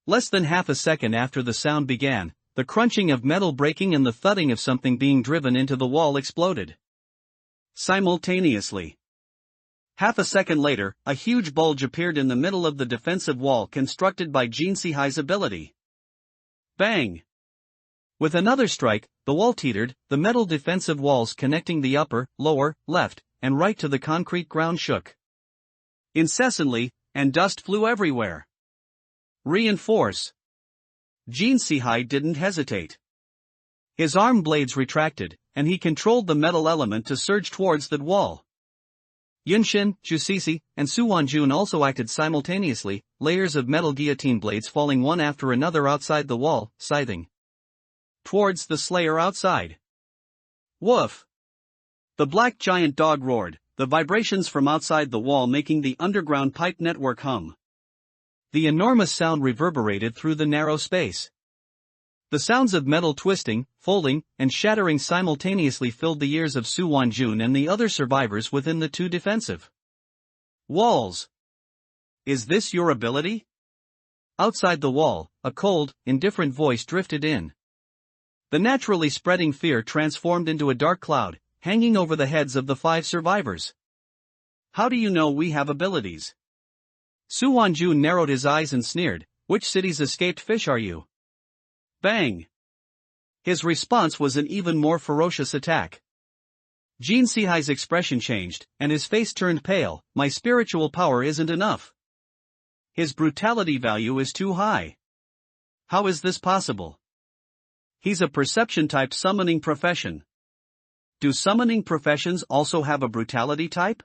Less than half a second after the sound began, the crunching of metal breaking and the thudding of something being driven into the wall exploded simultaneously. Half a second later, a huge bulge appeared in the middle of the defensive wall constructed by Jinsihai's ability. Bang! With another strike, the wall teetered, the metal defensive walls connecting the upper, lower, left, and right to the concrete ground shook incessantly, and dust flew everywhere. Reinforce! Jinsihai didn't hesitate. His arm blades retracted, and he controlled the metal element to surge towards that wall. Yunshin, Zhu Cixi, and Su Wanjun also acted simultaneously, layers of metal guillotine blades falling one after another outside the wall, scything towards the slayer outside. Woof! The black giant dog roared, the vibrations from outside the wall making the underground pipe network hum. The enormous sound reverberated through the narrow space. The sounds of metal twisting, folding, and shattering simultaneously filled the ears of Su Wanjun and the other survivors within the 2 defensive walls. Is this your ability? Outside the wall, a cold, indifferent voice drifted in. The naturally spreading fear transformed into a dark cloud, hanging over the heads of the 5 survivors. How do you know we have abilities? Su Wanjun narrowed his eyes and sneered, which city's escaped fish are you? Bang! His response was an even more ferocious attack. Jinsihai's expression changed, and his face turned pale. My spiritual power isn't enough. His brutality value is too high. How is this possible? He's a perception-type summoning profession. Do summoning professions also have a brutality type?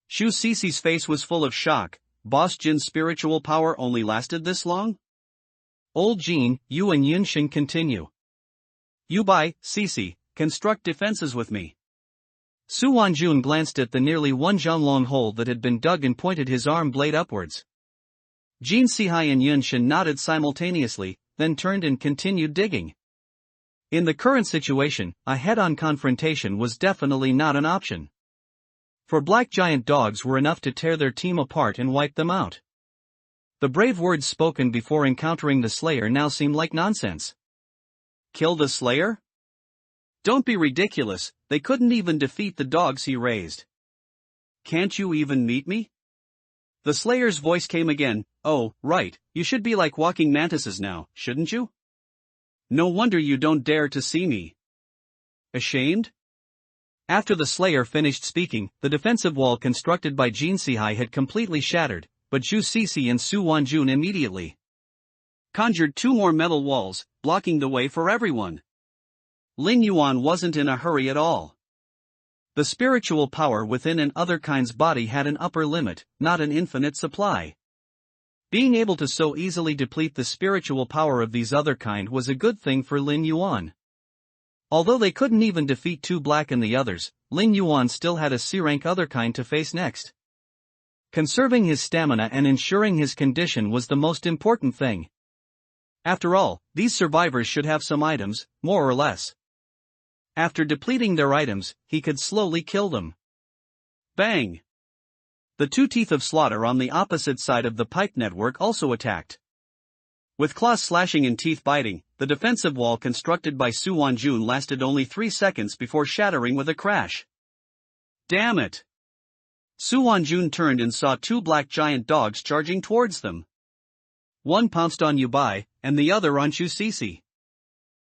Zhu Cixi's face was full of shock. Boss Jin's spiritual power only lasted this long? Old Jin, you and Yunshin continue. Yubai, Cixi, construct defenses with me. Su Wanjun glanced at the nearly 1 zhang-long hole that had been dug and pointed his arm blade upwards. Jin Sihai and Yun Shen nodded simultaneously, then turned and continued digging. In the current situation, a head-on confrontation was definitely not an option. For black giant dogs were enough to tear their team apart and wipe them out. The brave words spoken before encountering the Slayer now seemed like nonsense. Kill the Slayer? Don't be ridiculous, they couldn't even defeat the dogs he raised. Can't you even meet me? The Slayer's voice came again. Oh, right, you should be like walking mantises now, shouldn't you? No wonder you don't dare to see me. Ashamed? After the Slayer finished speaking, the defensive wall constructed by Jin Sihai had completely shattered, but Zhu Sisi and Su Wanjun immediately conjured 2 more metal walls, blocking the way for everyone. Lin Yuan wasn't in a hurry at all. The spiritual power within an other kind's body had an upper limit, not an infinite supply. Being able to so easily deplete the spiritual power of these other kind was a good thing for Lin Yuan. Although they couldn't even defeat 2 black and the others, Lin Yuan still had a C-rank other kind to face next. Conserving his stamina and ensuring his condition was the most important thing. After all, these survivors should have some items, more or less. After depleting their items, he could slowly kill them. Bang! The 2 teeth of slaughter on the opposite side of the pipe network also attacked. With claws slashing and teeth biting, the defensive wall constructed by Su Wanjun lasted only 3 seconds before shattering with a crash. Damn it! Su Wanjun turned and saw 2 black giant dogs charging towards them. One pounced on Yubai, and the other on Zhu Sisi.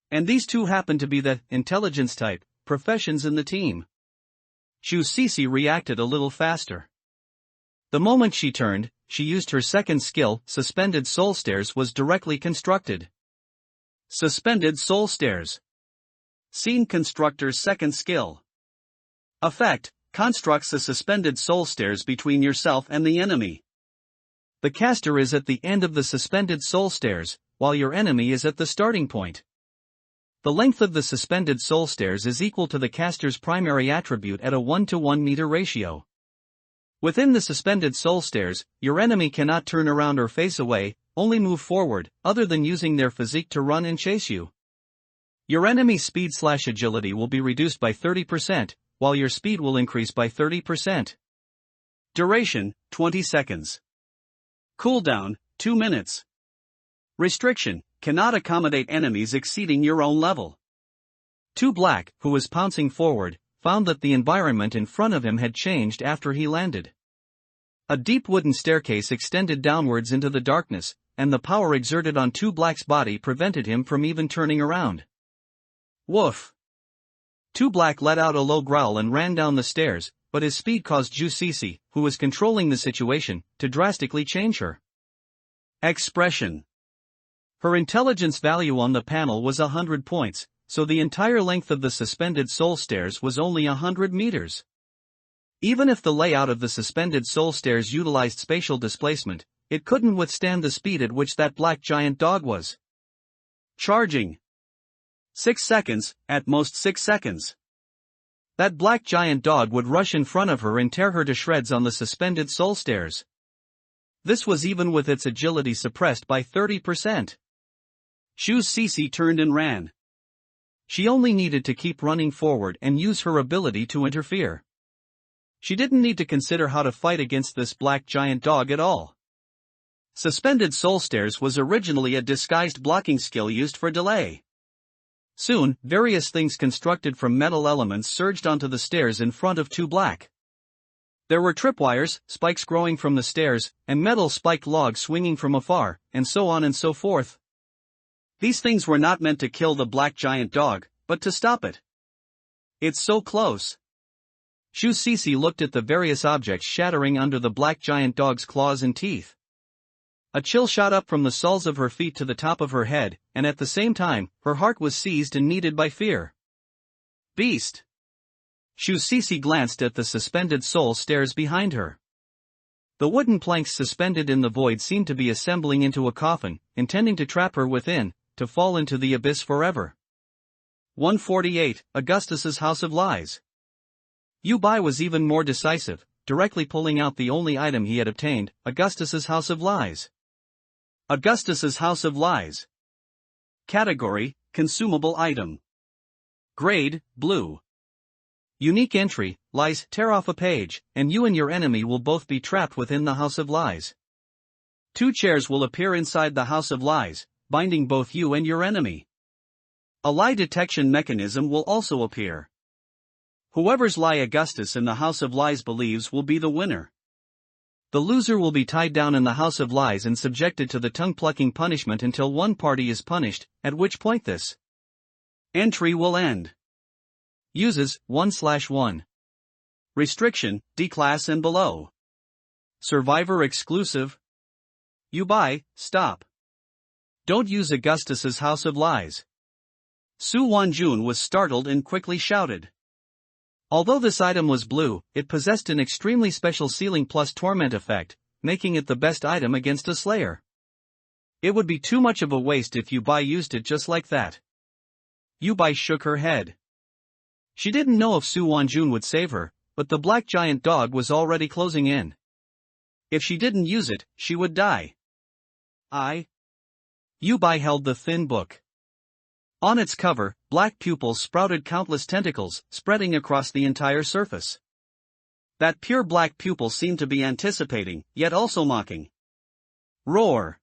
And these 2 happened to be the intelligence type professions in the team. Zhu Sisi reacted a little faster. The moment she turned, she used her second skill. Suspended soul stairs was directly constructed. Suspended soul stairs. Scene constructor's second skill. Effect: constructs the suspended soul stairs between yourself and the enemy. The caster is at the end of the suspended soul stairs, while your enemy is at the starting point. The length of the suspended soul stairs is equal to the caster's primary attribute at a 1:1 meter ratio. Within the suspended soul stairs, your enemy cannot turn around or face away, only move forward, other than using their physique to run and chase you. Your enemy's speed/agility will be reduced by 30%, while your speed will increase by 30%. Duration: 20 seconds. Cooldown: 2 minutes. Restriction: cannot accommodate enemies exceeding your own level. 2 Black, who was pouncing forward, found that the environment in front of him had changed after he landed. A deep wooden staircase extended downwards into the darkness, and the power exerted on 2 Black's body prevented him from even turning around. Woof! 2 Black let out a low growl and ran down the stairs, but his speed caused Zhu Sisi, who was controlling the situation, to drastically change her expression. Her intelligence value on the panel was 100 points, so the entire length of the suspended soul stairs was only 100 meters. Even if the layout of the suspended soul stairs utilized spatial displacement, it couldn't withstand the speed at which that black giant dog was charging. 6 seconds, at most 6 seconds. That black giant dog would rush in front of her and tear her to shreds on the suspended soul stairs. This was even with its agility suppressed by 30%. Zhu Sisi turned and ran. She only needed to keep running forward and use her ability to interfere. She didn't need to consider how to fight against this black giant dog at all. Suspended soul stairs was originally a disguised blocking skill used for delay. Soon, various things constructed from metal elements surged onto the stairs in front of 2 Black. There were tripwires, spikes growing from the stairs, and metal spiked logs swinging from afar, and so on and so forth. These things were not meant to kill the black giant dog, but to stop it. It's so close. Zhu Sisi looked at the various objects shattering under the black giant dog's claws and teeth. A chill shot up from the soles of her feet to the top of her head, and at the same time, her heart was seized and kneaded by fear. Beast! Zhu Sisi glanced at the suspended soul stairs behind her. The wooden planks suspended in the void seemed to be assembling into a coffin, intending to trap her within, to fall into the abyss forever. 148, Augustus's House of Lies. Yu Bai was even more decisive, directly pulling out the only item he had obtained, Augustus's House of Lies. Augustus's House of Lies. Category, consumable item. Grade, blue. Unique entry, lies, tear off a page, and you and your enemy will both be trapped within the House of Lies. 2 chairs will appear inside the House of Lies, binding both you and your enemy. A lie detection mechanism will also appear. Whoever's lie Augustus in the House of Lies believes will be the winner. The loser will be tied down in the House of Lies and subjected to the tongue-plucking punishment until one party is punished, at which point this entry will end. Uses 1/1. Restriction, D-class and below. Survivor exclusive. Yu Bai, stop. Don't use Augustus's House of Lies. Su Wanjun was startled and quickly shouted. Although this item was blue, it possessed an extremely special Sealing plus Torment effect, making it the best item against a Slayer. It would be too much of a waste if Yu Bai used it just like that. Yu Bai shook her head. She didn't know if Su Wanjun would save her, but the black giant dog was already closing in. If she didn't use it, she would die. Yu Bai held the thin book. On its cover, black pupils sprouted countless tentacles, spreading across the entire surface. That pure black pupil seemed to be anticipating, yet also mocking. Roar!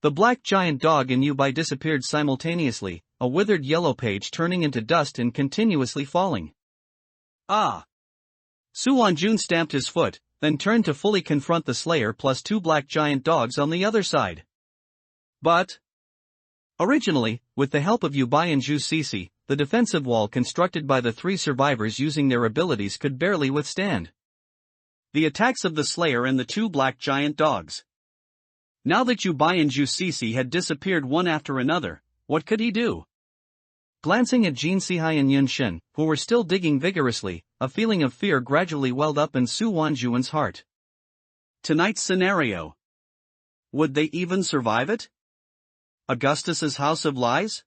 The black giant dog and Yu Bai disappeared simultaneously, a withered yellow page turning into dust and continuously falling. Su Wanjun stamped his foot, then turned to fully confront the Slayer plus 2 black giant dogs on the other side. But originally, with the help of Yu Bai and Zhu Sisi, the defensive wall constructed by the 3 survivors using their abilities could barely withstand the attacks of the Slayer and the 2 black giant dogs. Now that Yu Bai and Zhu Sisi had disappeared one after another, what could he do? Glancing at Jin Sihai and Yun Shen, who were still digging vigorously, a feeling of fear gradually welled up in Su Wanjuan's heart. Tonight's scenario. Would they even survive it? Augustus's House of Lies?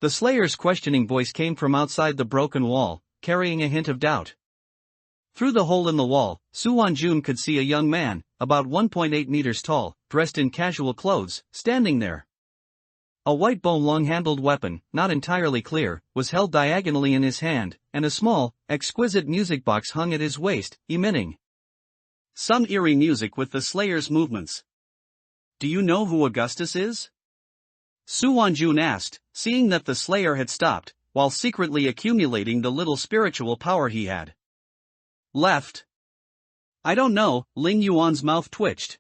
The Slayer's questioning voice came from outside the broken wall, carrying a hint of doubt. Through the hole in the wall, Su Wanjun could see a young man, about 1.8 meters tall, dressed in casual clothes, standing there. A white bone long-handled weapon, not entirely clear, was held diagonally in his hand, and a small, exquisite music box hung at his waist, emitting some eerie music with the Slayer's movements. Do you know who Augustus is? Su Wanjun asked, seeing that the Slayer had stopped, while secretly accumulating the little spiritual power he had left. I don't know, Lin Yuan's mouth twitched.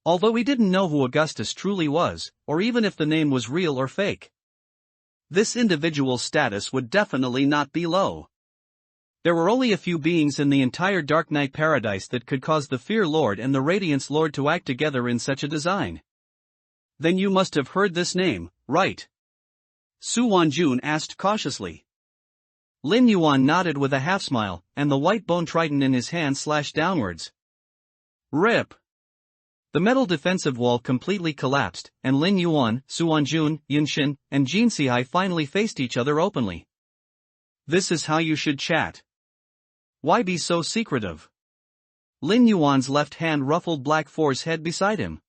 Although he didn't know who Augustus truly was, or even if the name was real or fake. This individual's status would definitely not be low. There were only a few beings in the entire Dark Knight paradise that could cause the Fear Lord and the Radiance Lord to act together in such a design. Then you must have heard this name, right? Su Wanjun asked cautiously. Lin Yuan nodded with a half-smile, and the white bone trident in his hand slashed downwards. Rip! The metal defensive wall completely collapsed, and Lin Yuan, Su Wanjun, Yunshin, and Jin Sihai finally faced each other openly. This is how you should chat. Why be so secretive? Lin Yuan's left hand ruffled Black Four's head beside him.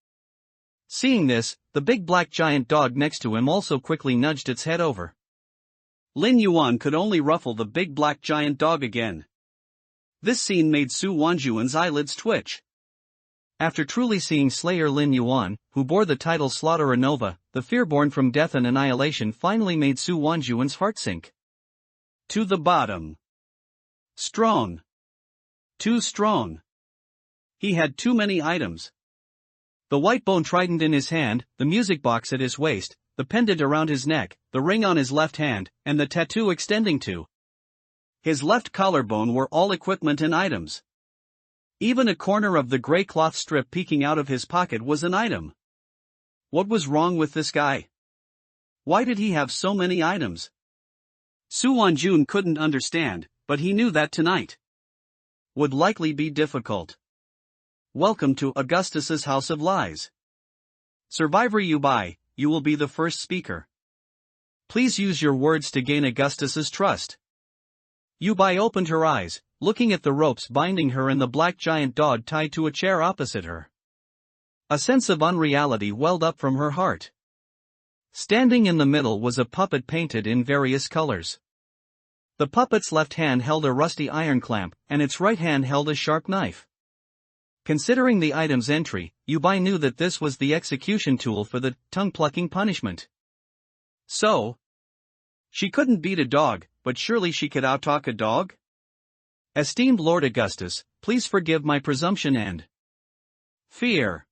Seeing this, the big black giant dog next to him also quickly nudged its head over. Lin Yuan could only ruffle the big black giant dog again. This scene made Su Wanjuan's eyelids twitch. After truly seeing Slayer Lin Yuan, who bore the title Slaughterer Nova, the Fearborn from Death and Annihilation finally made Su Wanjuan's heart sink to the bottom. Strong. Too strong. He had too many items. The white bone trident in his hand, the music box at his waist, the pendant around his neck, the ring on his left hand, and the tattoo extending to his left collarbone were all equipment and items. Even a corner of the gray cloth strip peeking out of his pocket was an item. What was wrong with this guy? Why did he have so many items? Su Wanjun couldn't understand, but he knew that tonight would likely be difficult. Welcome to Augustus's House of Lies. Survivor Yu Bai, you will be the first speaker. Please use your words to gain Augustus's trust. Yubai opened her eyes, looking at the ropes binding her and the black giant dog tied to a chair opposite her. A sense of unreality welled up from her heart. Standing in the middle was a puppet painted in various colors. The puppet's left hand held a rusty iron clamp, and its right hand held a sharp knife. Considering the item's entry, Yubai knew that this was the execution tool for the tongue-plucking punishment. So, she couldn't beat a dog, but surely she could outtalk a dog? Esteemed Lord Augustus, please forgive my presumption and fear.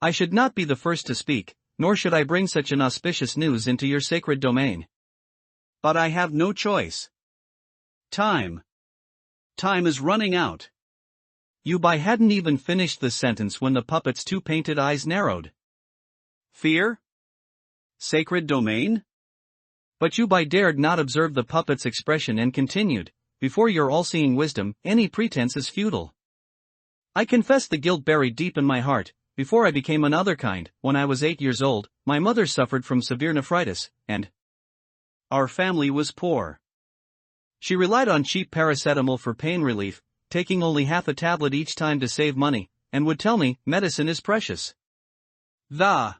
I should not be the first to speak, nor should I bring such an auspicious news into your sacred domain. But I have no choice. Time is running out. Yubai hadn't even finished the sentence when the puppet's two painted eyes narrowed. Fear? Sacred domain? But Yubai dared not observe the puppet's expression and continued, before your all-seeing wisdom, any pretense is futile. I confess the guilt buried deep in my heart. Before I became another kind, when I was 8 years old, my mother suffered from severe nephritis, and our family was poor. She relied on cheap paracetamol for pain relief, taking only half a tablet each time to save money, and would tell me, medicine is precious. The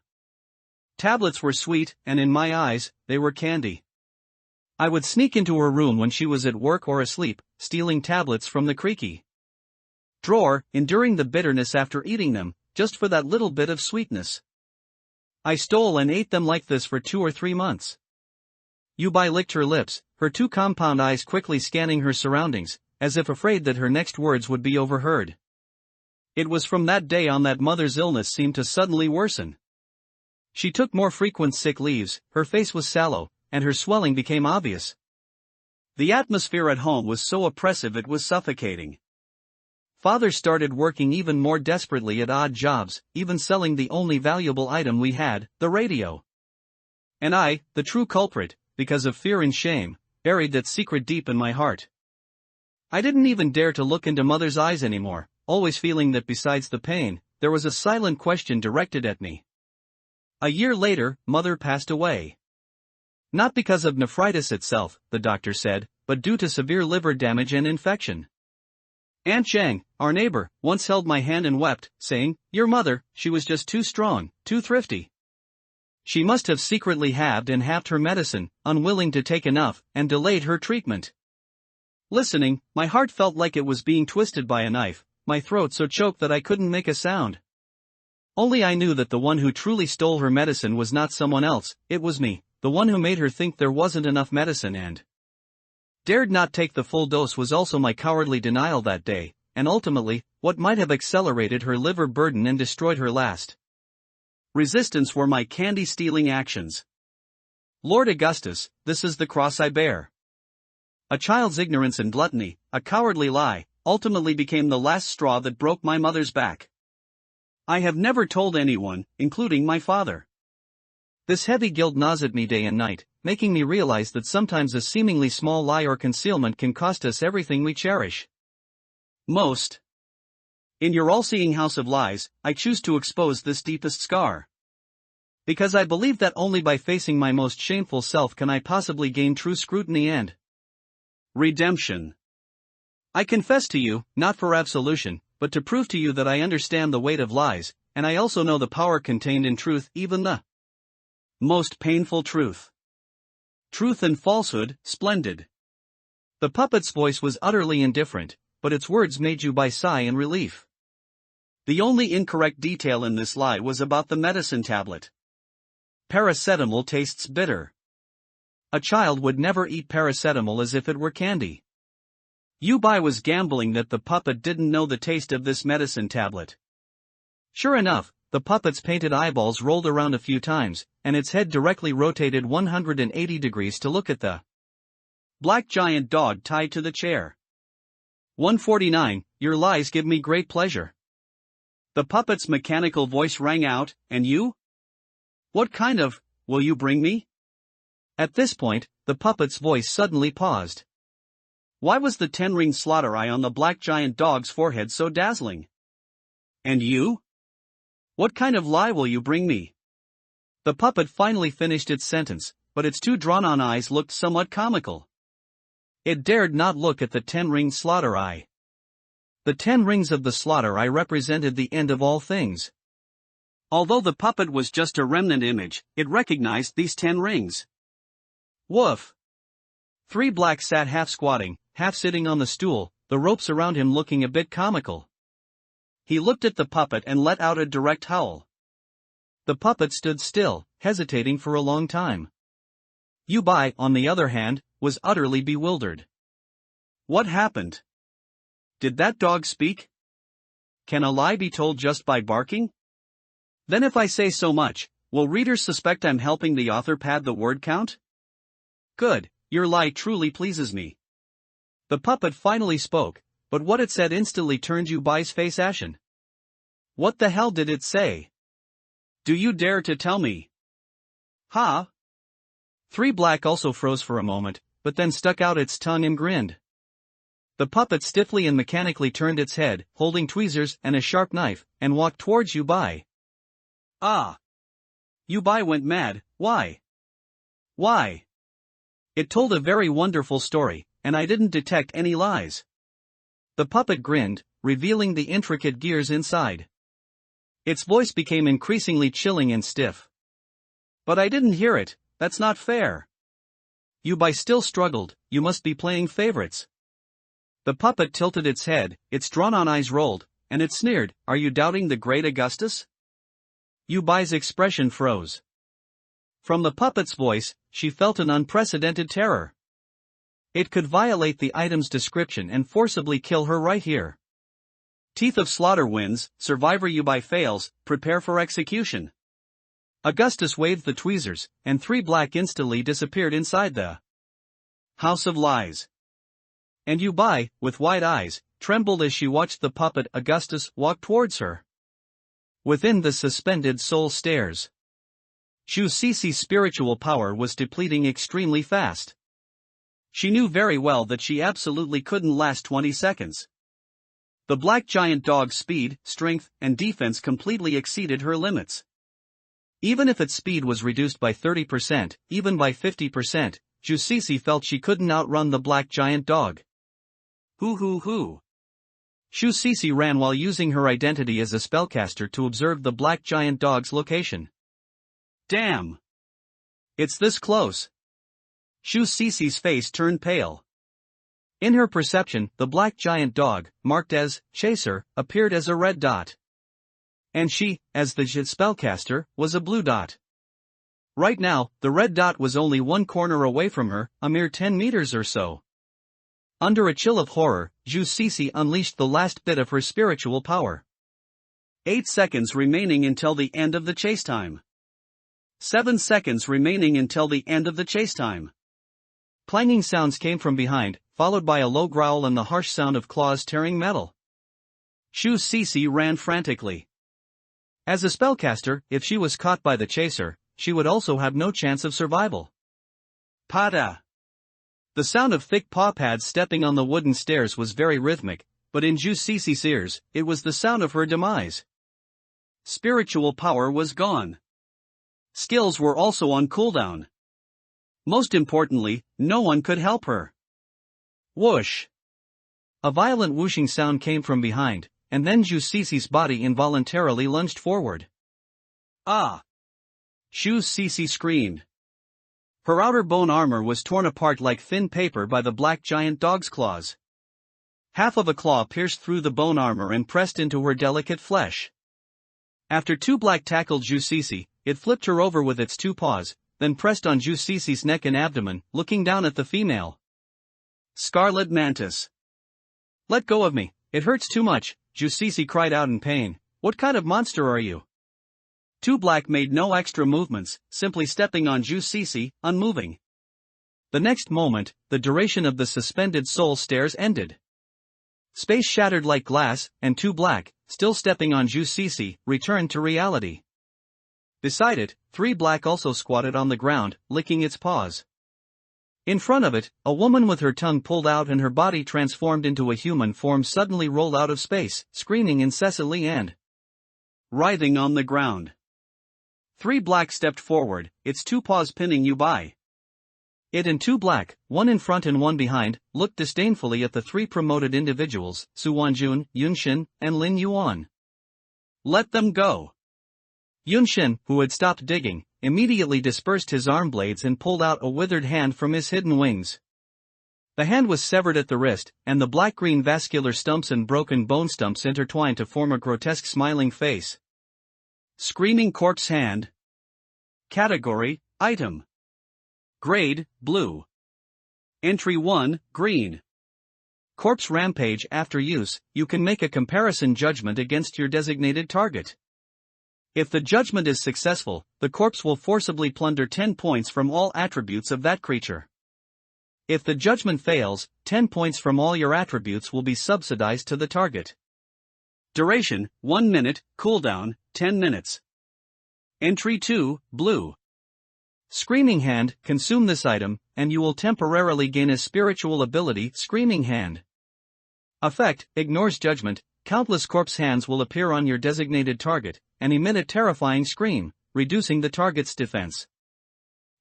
tablets were sweet, and in my eyes, they were candy. I would sneak into her room when she was at work or asleep, stealing tablets from the creaky drawer, enduring the bitterness after eating them, just for that little bit of sweetness. I stole and ate them like this for 2 or 3 months. Yubai licked her lips, her two compound eyes quickly scanning her surroundings, as if afraid that her next words would be overheard. It was from that day on that mother's illness seemed to suddenly worsen. She took more frequent sick leaves, her face was sallow, and her swelling became obvious. The atmosphere at home was so oppressive it was suffocating. Father started working even more desperately at odd jobs, even selling the only valuable item we had, the radio. And I, the true culprit, because of fear and shame, buried that secret deep in my heart. I didn't even dare to look into Mother's eyes anymore, always feeling that besides the pain, there was a silent question directed at me. A year later, Mother passed away. Not because of nephritis itself, the doctor said, but due to severe liver damage and infection. Aunt Chang, our neighbor, once held my hand and wept, saying, "Your mother, she was just too strong, too thrifty. She must have secretly halved and halved her medicine, unwilling to take enough, and delayed her treatment." Listening, my heart felt like it was being twisted by a knife, my throat so choked that I couldn't make a sound. Only I knew that the one who truly stole her medicine was not someone else, it was me, the one who made her think there wasn't enough medicine and dared not take the full dose was also my cowardly denial that day, and ultimately, what might have accelerated her liver burden and destroyed her last resistance were my candy-stealing actions. Lord Augustus, this is the cross I bear. A child's ignorance and gluttony, a cowardly lie, ultimately became the last straw that broke my mother's back. I have never told anyone, including my father. This heavy guilt gnaws at me day and night, making me realize that sometimes a seemingly small lie or concealment can cost us everything we cherish most. In your all-seeing house of lies, I choose to expose this deepest scar. Because I believe that only by facing my most shameful self can I possibly gain true scrutiny and redemption. I confess to you, not for absolution, but to prove to you that I understand the weight of lies, and I also know the power contained in truth, even the most painful truth. Truth and falsehood, splendid. The puppet's voice was utterly indifferent, but its words made Yubai sigh in relief. The only incorrect detail in this lie was about the medicine tablet. Paracetamol tastes bitter. A child would never eat paracetamol as if it were candy. Yubai was gambling that the puppet didn't know the taste of this medicine tablet. Sure enough, the puppet's painted eyeballs rolled around a few times, and its head directly rotated 180 degrees to look at the black giant dog tied to the chair. 149, your lies give me great pleasure. The puppet's mechanical voice rang out, and you? What kind of, will you bring me? At this point, the puppet's voice suddenly paused. Why was the 10-ring slaughter eye on the black giant dog's forehead so dazzling? And you? What kind of lie will you bring me? The puppet finally finished its sentence, but its two drawn-on eyes looked somewhat comical. It dared not look at the 10-ringed slaughter eye. The 10 rings of the slaughter eye represented the end of all things. Although the puppet was just a remnant image, it recognized these 10 rings. Woof! 3 Black sat half squatting, half sitting on the stool, the ropes around him looking a bit comical. He looked at the puppet and let out a direct howl. The puppet stood still, hesitating for a long time. Yubai, on the other hand, was utterly bewildered. What happened? Did that dog speak? Can a lie be told just by barking? Then if I say so much, will readers suspect I'm helping the author pad the word count? Good, your lie truly pleases me. The puppet finally spoke, but what it said instantly turned Yubai's face ashen. What the hell did it say? Do you dare to tell me? Huh? 3 Black also froze for a moment, but then stuck out its tongue and grinned. The puppet stiffly and mechanically turned its head, holding tweezers and a sharp knife, and walked towards Yubai. Ah! Yubai went mad. Why? Why? It told a very wonderful story, and I didn't detect any lies. The puppet grinned, revealing the intricate gears inside. Its voice became increasingly chilling and stiff. But I didn't hear it, that's not fair. Yubai still struggled, you must be playing favorites. The puppet tilted its head, its drawn-on eyes rolled, and it sneered, are you doubting the great Augustus? Yubai's expression froze. From the puppet's voice, she felt an unprecedented terror. It could violate the item's description and forcibly kill her right here. Teeth of Slaughter wins, Survivor Yubai fails, prepare for execution. Augustus waved the tweezers, and 3 Black instantly disappeared inside the House of Lies. And Yubai, with wide eyes, trembled as she watched the puppet Augustus walk towards her. Within the suspended soul stairs, Shu Cici's spiritual power was depleting extremely fast. She knew very well that she absolutely couldn't last 20 seconds. The black giant dog's speed, strength, and defense completely exceeded her limits. Even if its speed was reduced by 30%, even by 50%, Shu Cici felt she couldn't outrun the black giant dog. Hoo. Shu Cici ran while using her identity as a spellcaster to observe the black giant dog's location. Damn! It's this close. Shu Cici's face turned pale. In her perception, the black giant dog, marked as Chaser, appeared as a red dot. And she, as the spellcaster, was a blue dot. Right now, the red dot was only one corner away from her, a mere 10 meters or so. Under a chill of horror, Shu Cici unleashed the last bit of her spiritual power. 8 seconds remaining until the end of the chase time. 7 seconds remaining until the end of the chase time. Clanging sounds came from behind, followed by a low growl and the harsh sound of claws tearing metal. Shu Cici ran frantically. As a spellcaster, if she was caught by the chaser, she would also have no chance of survival. Pada! The sound of thick paw pads stepping on the wooden stairs was very rhythmic, but in Shu Cici's ears, it was the sound of her demise. Spiritual power was gone. Skills were also on cooldown. Most importantly, no one could help her. Whoosh! A violent whooshing sound came from behind, and then Shu Cici's body involuntarily lunged forward. Ah! Shu Cici screamed. Her outer bone armor was torn apart like thin paper by the black giant dog's claws. Half of a claw pierced through the bone armor and pressed into her delicate flesh. After 2 Black tackled Shu Cici, it flipped her over with its 2 paws, then pressed on Shu Cici's neck and abdomen, looking down at the female. Scarlet Mantis. Let go of me, it hurts too much, Shu Cici cried out in pain. What kind of monster are you? 2 Black made no extra movements, simply stepping on Shu Cici, unmoving. The next moment, the duration of the suspended soul stairs ended. Space shattered like glass, and 2 Black, still stepping on Shu Cici, returned to reality. Beside it, 3 Black also squatted on the ground, licking its paws. In front of it, a woman with her tongue pulled out and her body transformed into a human form suddenly rolled out of space, screaming incessantly and writhing on the ground. 3 Black stepped forward, its 2 paws pinning Yubai. It and two black, one in front and one behind, looked disdainfully at the three promoted individuals, Su Wanjun, Yunshin, and Lin Yuan. Let them go. Yunshin, who had stopped digging, immediately dispersed his arm blades and pulled out a withered hand from his hidden wings. The hand was severed at the wrist, and the black-green vascular stumps and broken bone stumps intertwined to form a grotesque smiling face. Screaming corpse hand. Category, item. Grade, blue. Entry 1, green. Corpse rampage. After use, you can make a comparison judgment against your designated target. If the judgment is successful, the corpse will forcibly plunder 10 points from all attributes of that creature. If the judgment fails, 10 points from all your attributes will be subsidized to the target. Duration, 1 minute, cooldown, 10 minutes. Entry 2, blue. Screaming hand. Consume this item, and you will temporarily gain a spiritual ability, Screaming Hand. Effect, ignores judgment. Countless corpse hands will appear on your designated target, and emit a terrifying scream, reducing the target's defense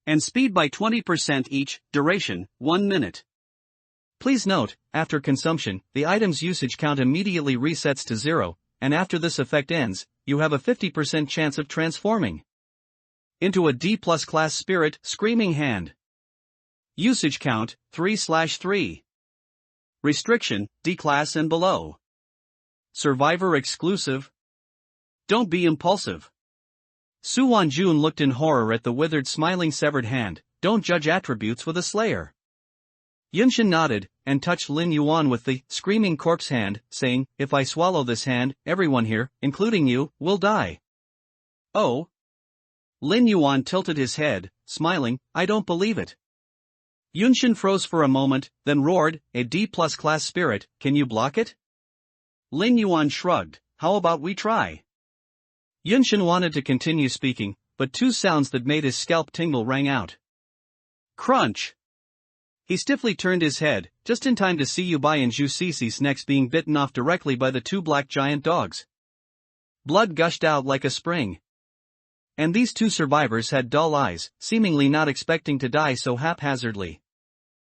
and speed by 20% each. Duration, 1 minute. Please note, after consumption, the item's usage count immediately resets to 0, and after this effect ends, you have a 50% chance of transforming into a D+ class spirit, Screaming Hand. Usage count, 3/3. Restriction, D class and below. Survivor exclusive. Don't be impulsive. Su Wanjun looked in horror at the withered smiling severed hand. Don't judge attributes with a slayer. Yunshin nodded, and touched Lin Yuan with the screaming corpse hand, saying, if I swallow this hand, everyone here, including you, will die. Oh? Lin Yuan tilted his head, smiling, I don't believe it. Yunshin froze for a moment, then roared, a D+ class spirit, can you block it? Lin Yuan shrugged, how about we try? Yunshin wanted to continue speaking, but two sounds that made his scalp tingle rang out. Crunch! He stiffly turned his head, just in time to see Yubai and Zhu Cici's necks being bitten off directly by the two black giant dogs. Blood gushed out like a spring. And these two survivors had dull eyes, seemingly not expecting to die so haphazardly.